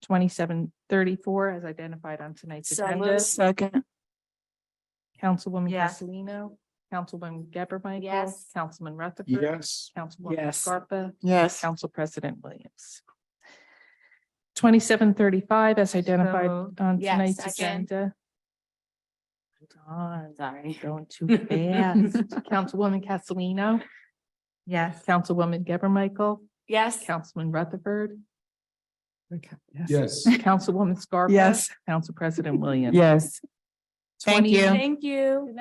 [SPEAKER 3] 2734 as identified on tonight's
[SPEAKER 13] So
[SPEAKER 3] agenda.
[SPEAKER 13] moved.
[SPEAKER 18] Second,
[SPEAKER 3] Councilwoman
[SPEAKER 21] Yes.
[SPEAKER 3] Castellino. Councilwoman Geber Michael.
[SPEAKER 13] Yes.
[SPEAKER 3] Councilman Rutherford.
[SPEAKER 4] Yes.
[SPEAKER 3] Councilwoman
[SPEAKER 21] Yes.
[SPEAKER 3] Scarpa.
[SPEAKER 18] yes.
[SPEAKER 3] Council President Williams. 2735 as identified
[SPEAKER 21] moved.
[SPEAKER 3] on
[SPEAKER 13] Yes,
[SPEAKER 3] tonight's
[SPEAKER 13] second.
[SPEAKER 3] agenda. Hold on,
[SPEAKER 13] Sorry.
[SPEAKER 3] going too fast. Councilwoman Castellino.
[SPEAKER 21] Yes.
[SPEAKER 3] Councilwoman Geber Michael.
[SPEAKER 13] Yes.
[SPEAKER 3] Councilman Rutherford.
[SPEAKER 4] Yes.
[SPEAKER 3] Councilwoman Scarpa.
[SPEAKER 21] Yes.
[SPEAKER 3] Council President Williams.
[SPEAKER 18] Yes. Thank
[SPEAKER 3] 20
[SPEAKER 18] you.
[SPEAKER 13] Thank you.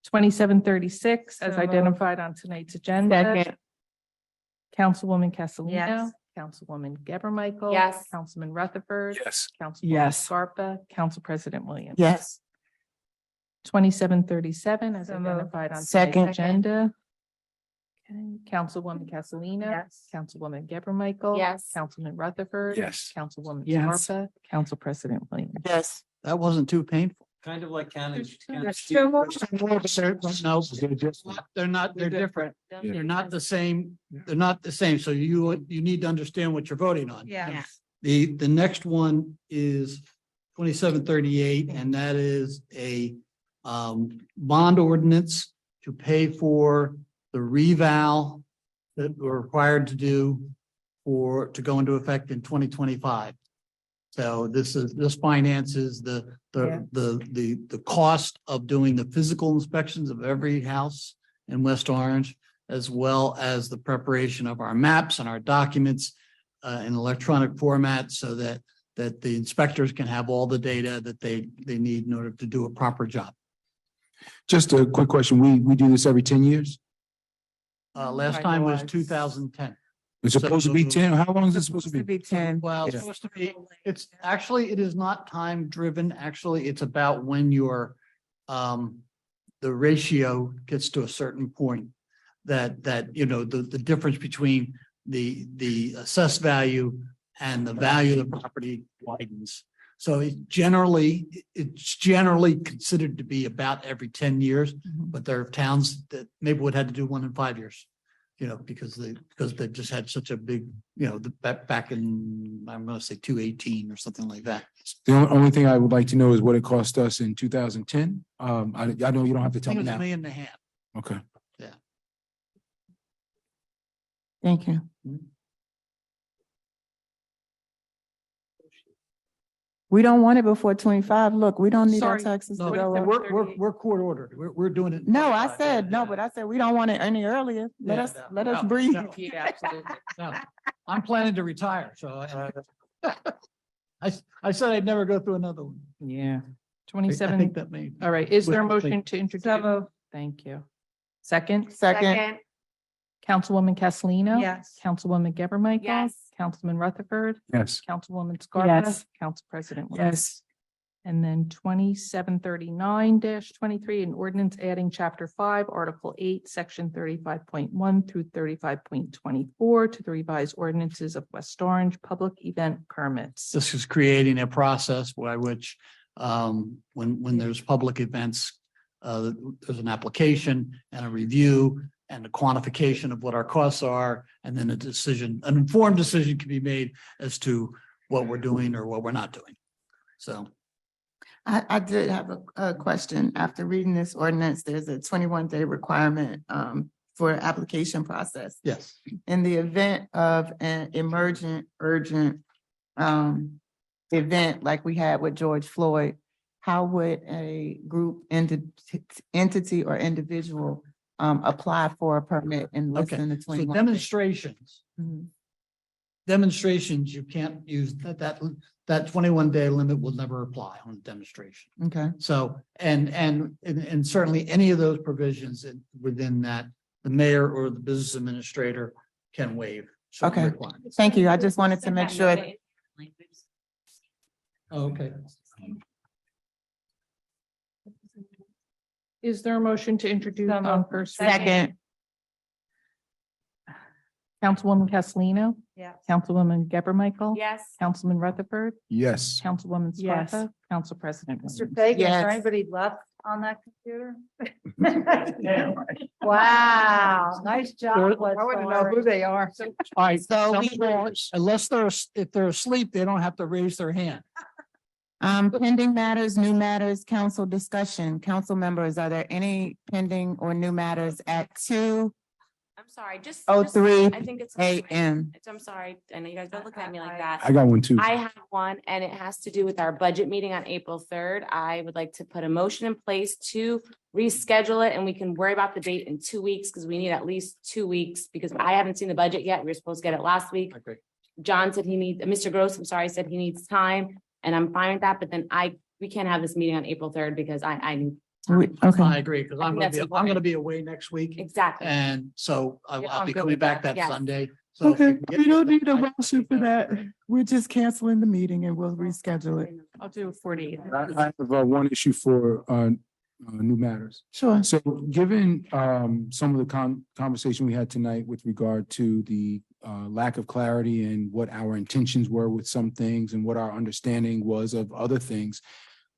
[SPEAKER 3] 2736 as
[SPEAKER 21] So moved.
[SPEAKER 3] identified on tonight's agenda.
[SPEAKER 18] Second,
[SPEAKER 3] Councilwoman Castellino.
[SPEAKER 21] Yes.
[SPEAKER 3] Councilwoman Geber Michael.
[SPEAKER 13] Yes.
[SPEAKER 3] Councilman Rutherford.
[SPEAKER 4] Yes.
[SPEAKER 3] Councilwoman
[SPEAKER 21] Yes.
[SPEAKER 3] Scarpa. Council President Williams.
[SPEAKER 18] yes.
[SPEAKER 3] 2737 as
[SPEAKER 21] So moved.
[SPEAKER 3] identified on
[SPEAKER 18] Second.
[SPEAKER 3] tonight's agenda. Okay, Councilwoman Castellino.
[SPEAKER 21] Yes.
[SPEAKER 3] Councilwoman Geber Michael.
[SPEAKER 13] Yes.
[SPEAKER 3] Councilman Rutherford.
[SPEAKER 4] Yes.
[SPEAKER 3] Councilwoman
[SPEAKER 21] Yes.
[SPEAKER 3] Scarpa. Council President Williams.
[SPEAKER 18] Yes.
[SPEAKER 16] That wasn't too painful.
[SPEAKER 17] Kind of like counting.
[SPEAKER 16] No, they're not, they're different. They're not the same. They're not the same. So you need to understand what you're voting on.
[SPEAKER 21] Yeah.
[SPEAKER 16] The next one is 2738, and that is a bond ordinance to pay for the reval that we're required to do to go into effect in 2025. So this finances the cost of doing the physical inspections of every house in West Orange, as well as the preparation of our maps and our documents in electronic format so that the inspectors can have all the data that they need in order to do a proper job.
[SPEAKER 4] Just a quick question. We do this every 10 years?
[SPEAKER 16] Last time was 2010.
[SPEAKER 4] It's supposed to be 10? How long is it supposed to be?
[SPEAKER 18] be 10.
[SPEAKER 16] Well, it's
[SPEAKER 4] Yeah.
[SPEAKER 16] supposed to be, it is not time driven. Actually, it's about when your the ratio gets to a certain point that the difference between the assessed value and the value of the property widens. So it's generally considered to be about every 10 years, but there are towns that Maplewood had to do one in 5 years. Because they just had such a big, back in, I'm gonna say 2018 or something like that.
[SPEAKER 4] The only thing I would like to know is what it cost us in 2010. I know you don't have to
[SPEAKER 16] I
[SPEAKER 4] tell
[SPEAKER 16] think
[SPEAKER 4] me
[SPEAKER 16] it was
[SPEAKER 4] now.
[SPEAKER 16] $1.5 million.
[SPEAKER 4] Okay.
[SPEAKER 18] Thank you. We don't want it before 25. Look, we don't need our
[SPEAKER 16] Sorry.
[SPEAKER 18] taxes to
[SPEAKER 16] No,
[SPEAKER 18] go up.
[SPEAKER 16] we're court ordered. We're doing it.
[SPEAKER 18] No, I said, no, but I said, we don't want it any earlier. Let us breathe.
[SPEAKER 3] Yeah, absolutely.
[SPEAKER 16] No, I'm planning to retire, so I said I'd never go through another one.
[SPEAKER 3] Yeah.
[SPEAKER 16] I
[SPEAKER 3] 27.
[SPEAKER 16] think that may.
[SPEAKER 3] All right, is there a
[SPEAKER 16] Wait, wait.
[SPEAKER 3] motion to introduce? Thank you. Second,
[SPEAKER 18] Second,
[SPEAKER 3] Councilwoman Castellino.
[SPEAKER 21] Yes.
[SPEAKER 3] Councilwoman Geber Michael.
[SPEAKER 13] Yes.
[SPEAKER 3] Councilman Rutherford.
[SPEAKER 4] Yes.
[SPEAKER 3] Councilwoman Scarpa.
[SPEAKER 8] Yes.
[SPEAKER 3] Council President. Williams. And then 2739-23, an ordinance adding chapter 5, article 8, section 35.1 through 35.24 to the revised ordinances of West Orange public event permits.
[SPEAKER 16] This is creating a process by which when there's public events, there's an application and a review and a quantification of what our costs are, and then a decision, an informed decision can be made as to what we're doing or what we're not doing. So.
[SPEAKER 18] I did have a question. After reading this ordinance, there's a 21-day requirement for application process.
[SPEAKER 16] Yes.
[SPEAKER 18] In the event of an emergent, urgent event like we had with George Floyd, how would a group, entity or individual apply for a permit in less than the
[SPEAKER 16] So
[SPEAKER 18] 21 days?
[SPEAKER 16] demonstrations. Demonstrations, you can't use that 21-day limit will never apply on a demonstration.
[SPEAKER 18] Okay.
[SPEAKER 16] So, and certainly any of those provisions within that, the mayor or the business administrator can waive. certain
[SPEAKER 18] Okay.
[SPEAKER 16] requirements.
[SPEAKER 18] Thank you. I just wanted to make sure.
[SPEAKER 16] Okay.
[SPEAKER 3] Is there a motion to introduce on first?
[SPEAKER 18] Second.
[SPEAKER 3] Councilwoman Castellino.
[SPEAKER 21] Yes.
[SPEAKER 3] Councilwoman Geber Michael.
[SPEAKER 13] Yes.
[SPEAKER 3] Councilman Rutherford.
[SPEAKER 4] Yes.
[SPEAKER 3] Councilwoman
[SPEAKER 21] Yes.
[SPEAKER 3] Scarpa. Council President.
[SPEAKER 21] Mr.
[SPEAKER 3] Williams.
[SPEAKER 21] Fagan, is
[SPEAKER 18] Yes.
[SPEAKER 21] there anybody left on that computer? Wow, nice job.
[SPEAKER 16] I
[SPEAKER 21] wouldn't know who they are.
[SPEAKER 16] All right,
[SPEAKER 18] So we
[SPEAKER 16] unless if they're asleep, they don't have to raise their hand.
[SPEAKER 18] Pending matters, new matters, council discussion. Council members, are there any pending or new matters at 2:03
[SPEAKER 13] I'm sorry, just.
[SPEAKER 18] Oh,
[SPEAKER 13] just-
[SPEAKER 18] 3
[SPEAKER 13] I think it's.
[SPEAKER 18] a.m.?
[SPEAKER 13] I'm sorry. I know you guys don't look at me like that.
[SPEAKER 4] I got one too.
[SPEAKER 13] I have one, and it has to do with our budget meeting on April 3rd. I would like to put a motion in place to reschedule it, and we can worry about the date in 2 weeks, because we need at least 2 weeks, because I haven't seen the budget yet. We were supposed to get it last week.
[SPEAKER 16] Okay.
[SPEAKER 13] John said Mr. Gross, I'm sorry, said he needs time, and I'm fine with that, but then we can't have this meeting on April 3rd because I need time.
[SPEAKER 18] Okay.
[SPEAKER 16] I agree, because
[SPEAKER 13] I think that's
[SPEAKER 16] I'm
[SPEAKER 13] important.
[SPEAKER 16] gonna be away next week.
[SPEAKER 13] Exactly.
[SPEAKER 16] And so I'll
[SPEAKER 13] I'm
[SPEAKER 16] be
[SPEAKER 13] good
[SPEAKER 16] coming
[SPEAKER 13] with
[SPEAKER 16] back
[SPEAKER 13] that.
[SPEAKER 16] that
[SPEAKER 13] Yes.
[SPEAKER 16] Sunday. So if
[SPEAKER 18] Okay,
[SPEAKER 16] you can get
[SPEAKER 18] we don't
[SPEAKER 16] me-
[SPEAKER 18] need a motion for that. We're just canceling the meeting and we'll reschedule it.
[SPEAKER 3] I'll do 48.
[SPEAKER 4] I have one issue for new matters.
[SPEAKER 18] Sure.
[SPEAKER 4] So given some of the conversation we had tonight with regard to the lack of clarity and what our intentions were with some things and what our understanding was of other things,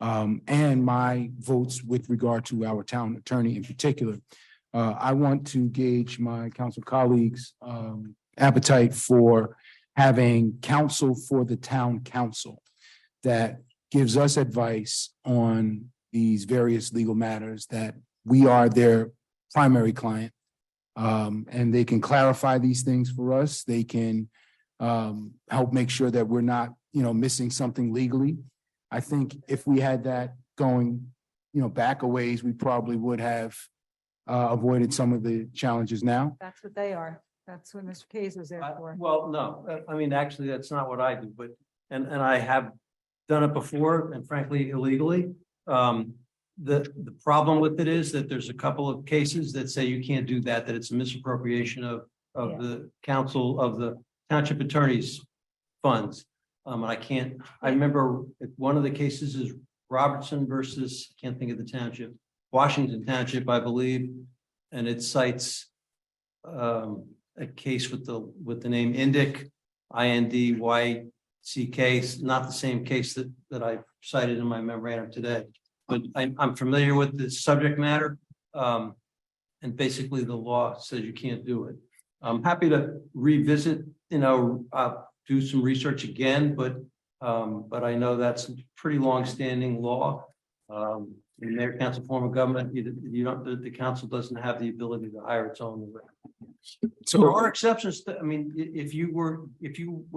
[SPEAKER 4] and my votes with regard to our town attorney in particular, I want to gauge my council colleagues' appetite for having counsel for the town council that gives us advice on these various legal matters, that we are their primary client. And they can clarify these things for us. They can help make sure that we're not, missing something legally. I think if we had that going, back a ways, we probably would have avoided some of the challenges now.
[SPEAKER 21] That's what they are. That's what Mr. Case was there for.
[SPEAKER 17] Well, no, I mean, actually, that's not what I do, but, and I have done it before and frankly illegally. The problem with it is that there's a couple of cases that say you can't do that, that it's a misappropriation of the council of the township attorney's funds. And I remember one of the cases is Robertson versus, I can't think of the township, Washington Township, I believe. And it cites a case with the name Indick, INDYCK, not the same case that I cited in my memorandum today. But I'm familiar with the subject matter. And basically the law says you can't do it. I'm happy to revisit, do some research again, but I know that's a pretty long-standing law. In their council form of government, the council doesn't have the ability to hire its own. So there are exceptions to, if you were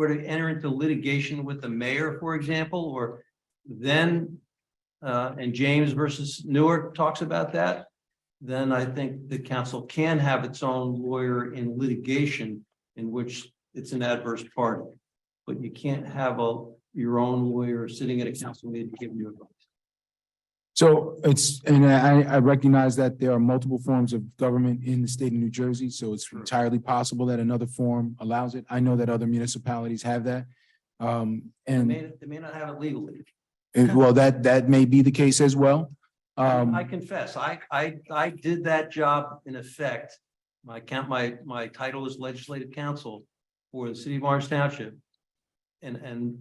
[SPEAKER 17] to enter into litigation with the mayor, for example, or then, and James versus Newark talks about that, then I think the council can have its own lawyer in litigation in which it's an adverse party. But you can't have your own lawyer sitting at a council meeting giving you advice.
[SPEAKER 4] So and I recognize that there are multiple forms of government in the state of New Jersey, so it's entirely possible that another form allows it. I know that other municipalities have that.
[SPEAKER 17] They may not have it legally.
[SPEAKER 4] Well, that may be the case as well.
[SPEAKER 17] I confess, I did that job in effect. My title is legislative counsel for the city of Orange Township. And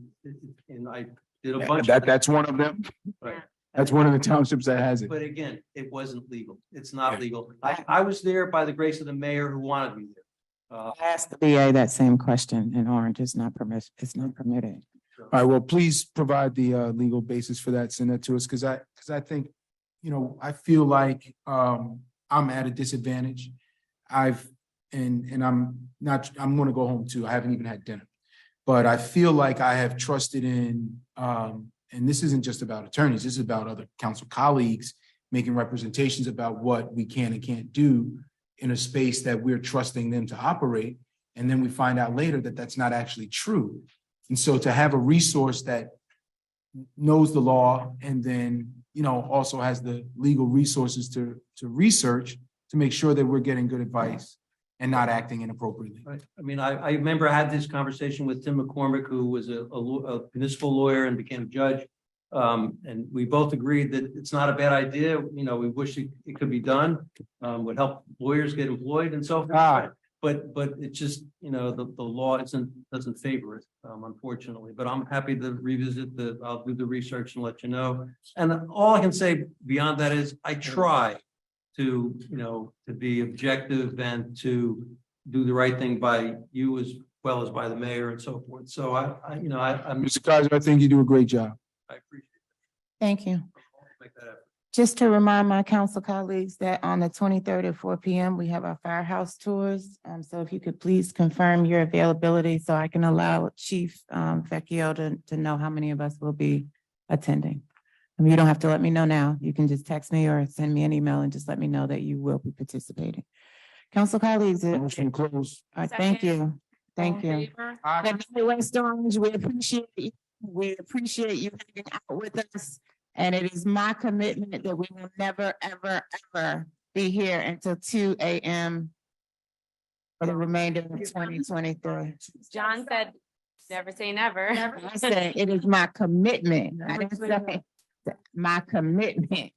[SPEAKER 17] I did a bunch.
[SPEAKER 4] That's one of them.
[SPEAKER 17] Right.
[SPEAKER 4] That's one of the townships that has it.
[SPEAKER 17] But again, it wasn't legal. It's not legal. I was there by the grace of the mayor who wanted me there.
[SPEAKER 18] I asked the VA that same question, and Orange is not it's not permitted.
[SPEAKER 4] All right, well, please provide the legal basis for that, send that to us, because I think, I feel like I'm at a disadvantage. And I'm gonna go home too. I haven't even had dinner. But I feel like I have trusted in and this isn't just about attorneys, this is about other council colleagues making representations about what we can and can't do in a space that we're trusting them to operate. And then we find out later that that's not actually true. And so to have a resource that knows the law and then, also has the legal resources to research to make sure that we're getting good advice and not acting inappropriately.
[SPEAKER 17] Right. I mean, I remember I had this conversation with Tim McCormick, who was a municipal lawyer and became a judge. And we both agreed that it's not a bad idea. We wish it could be done, would help lawyers get employed and so forth. But it's just, the law doesn't favor it, unfortunately. But I'm happy to revisit I'll do the research and let you know. And all I can say beyond that is I try to be objective and to do the right thing by you as well as by the mayor and so forth. So I'm
[SPEAKER 4] Mr. Kaiser, I think you do a great job.
[SPEAKER 17] I appreciate it.
[SPEAKER 18] Thank you.
[SPEAKER 17] Make that effort.
[SPEAKER 18] Just to remind my council colleagues that on the 23rd at 4 p.m., we have our firehouse tours. So if you could please confirm your availability so I can allow Chief Vecchio to know how many of us will be attending. I mean, you don't have to let me know now. You can just text me or send me an email and just let me know that you will be participating. Council colleagues.
[SPEAKER 4] Motion closed.
[SPEAKER 18] Thank you. Thank you. West Orange, we appreciate you. We appreciate you hanging out with us. And it is my commitment that we will never, ever, ever be here until 2 a.m. for the remainder of 2023.
[SPEAKER 13] John said, never say never.
[SPEAKER 18] I said, it is my commitment. I didn't say my commitment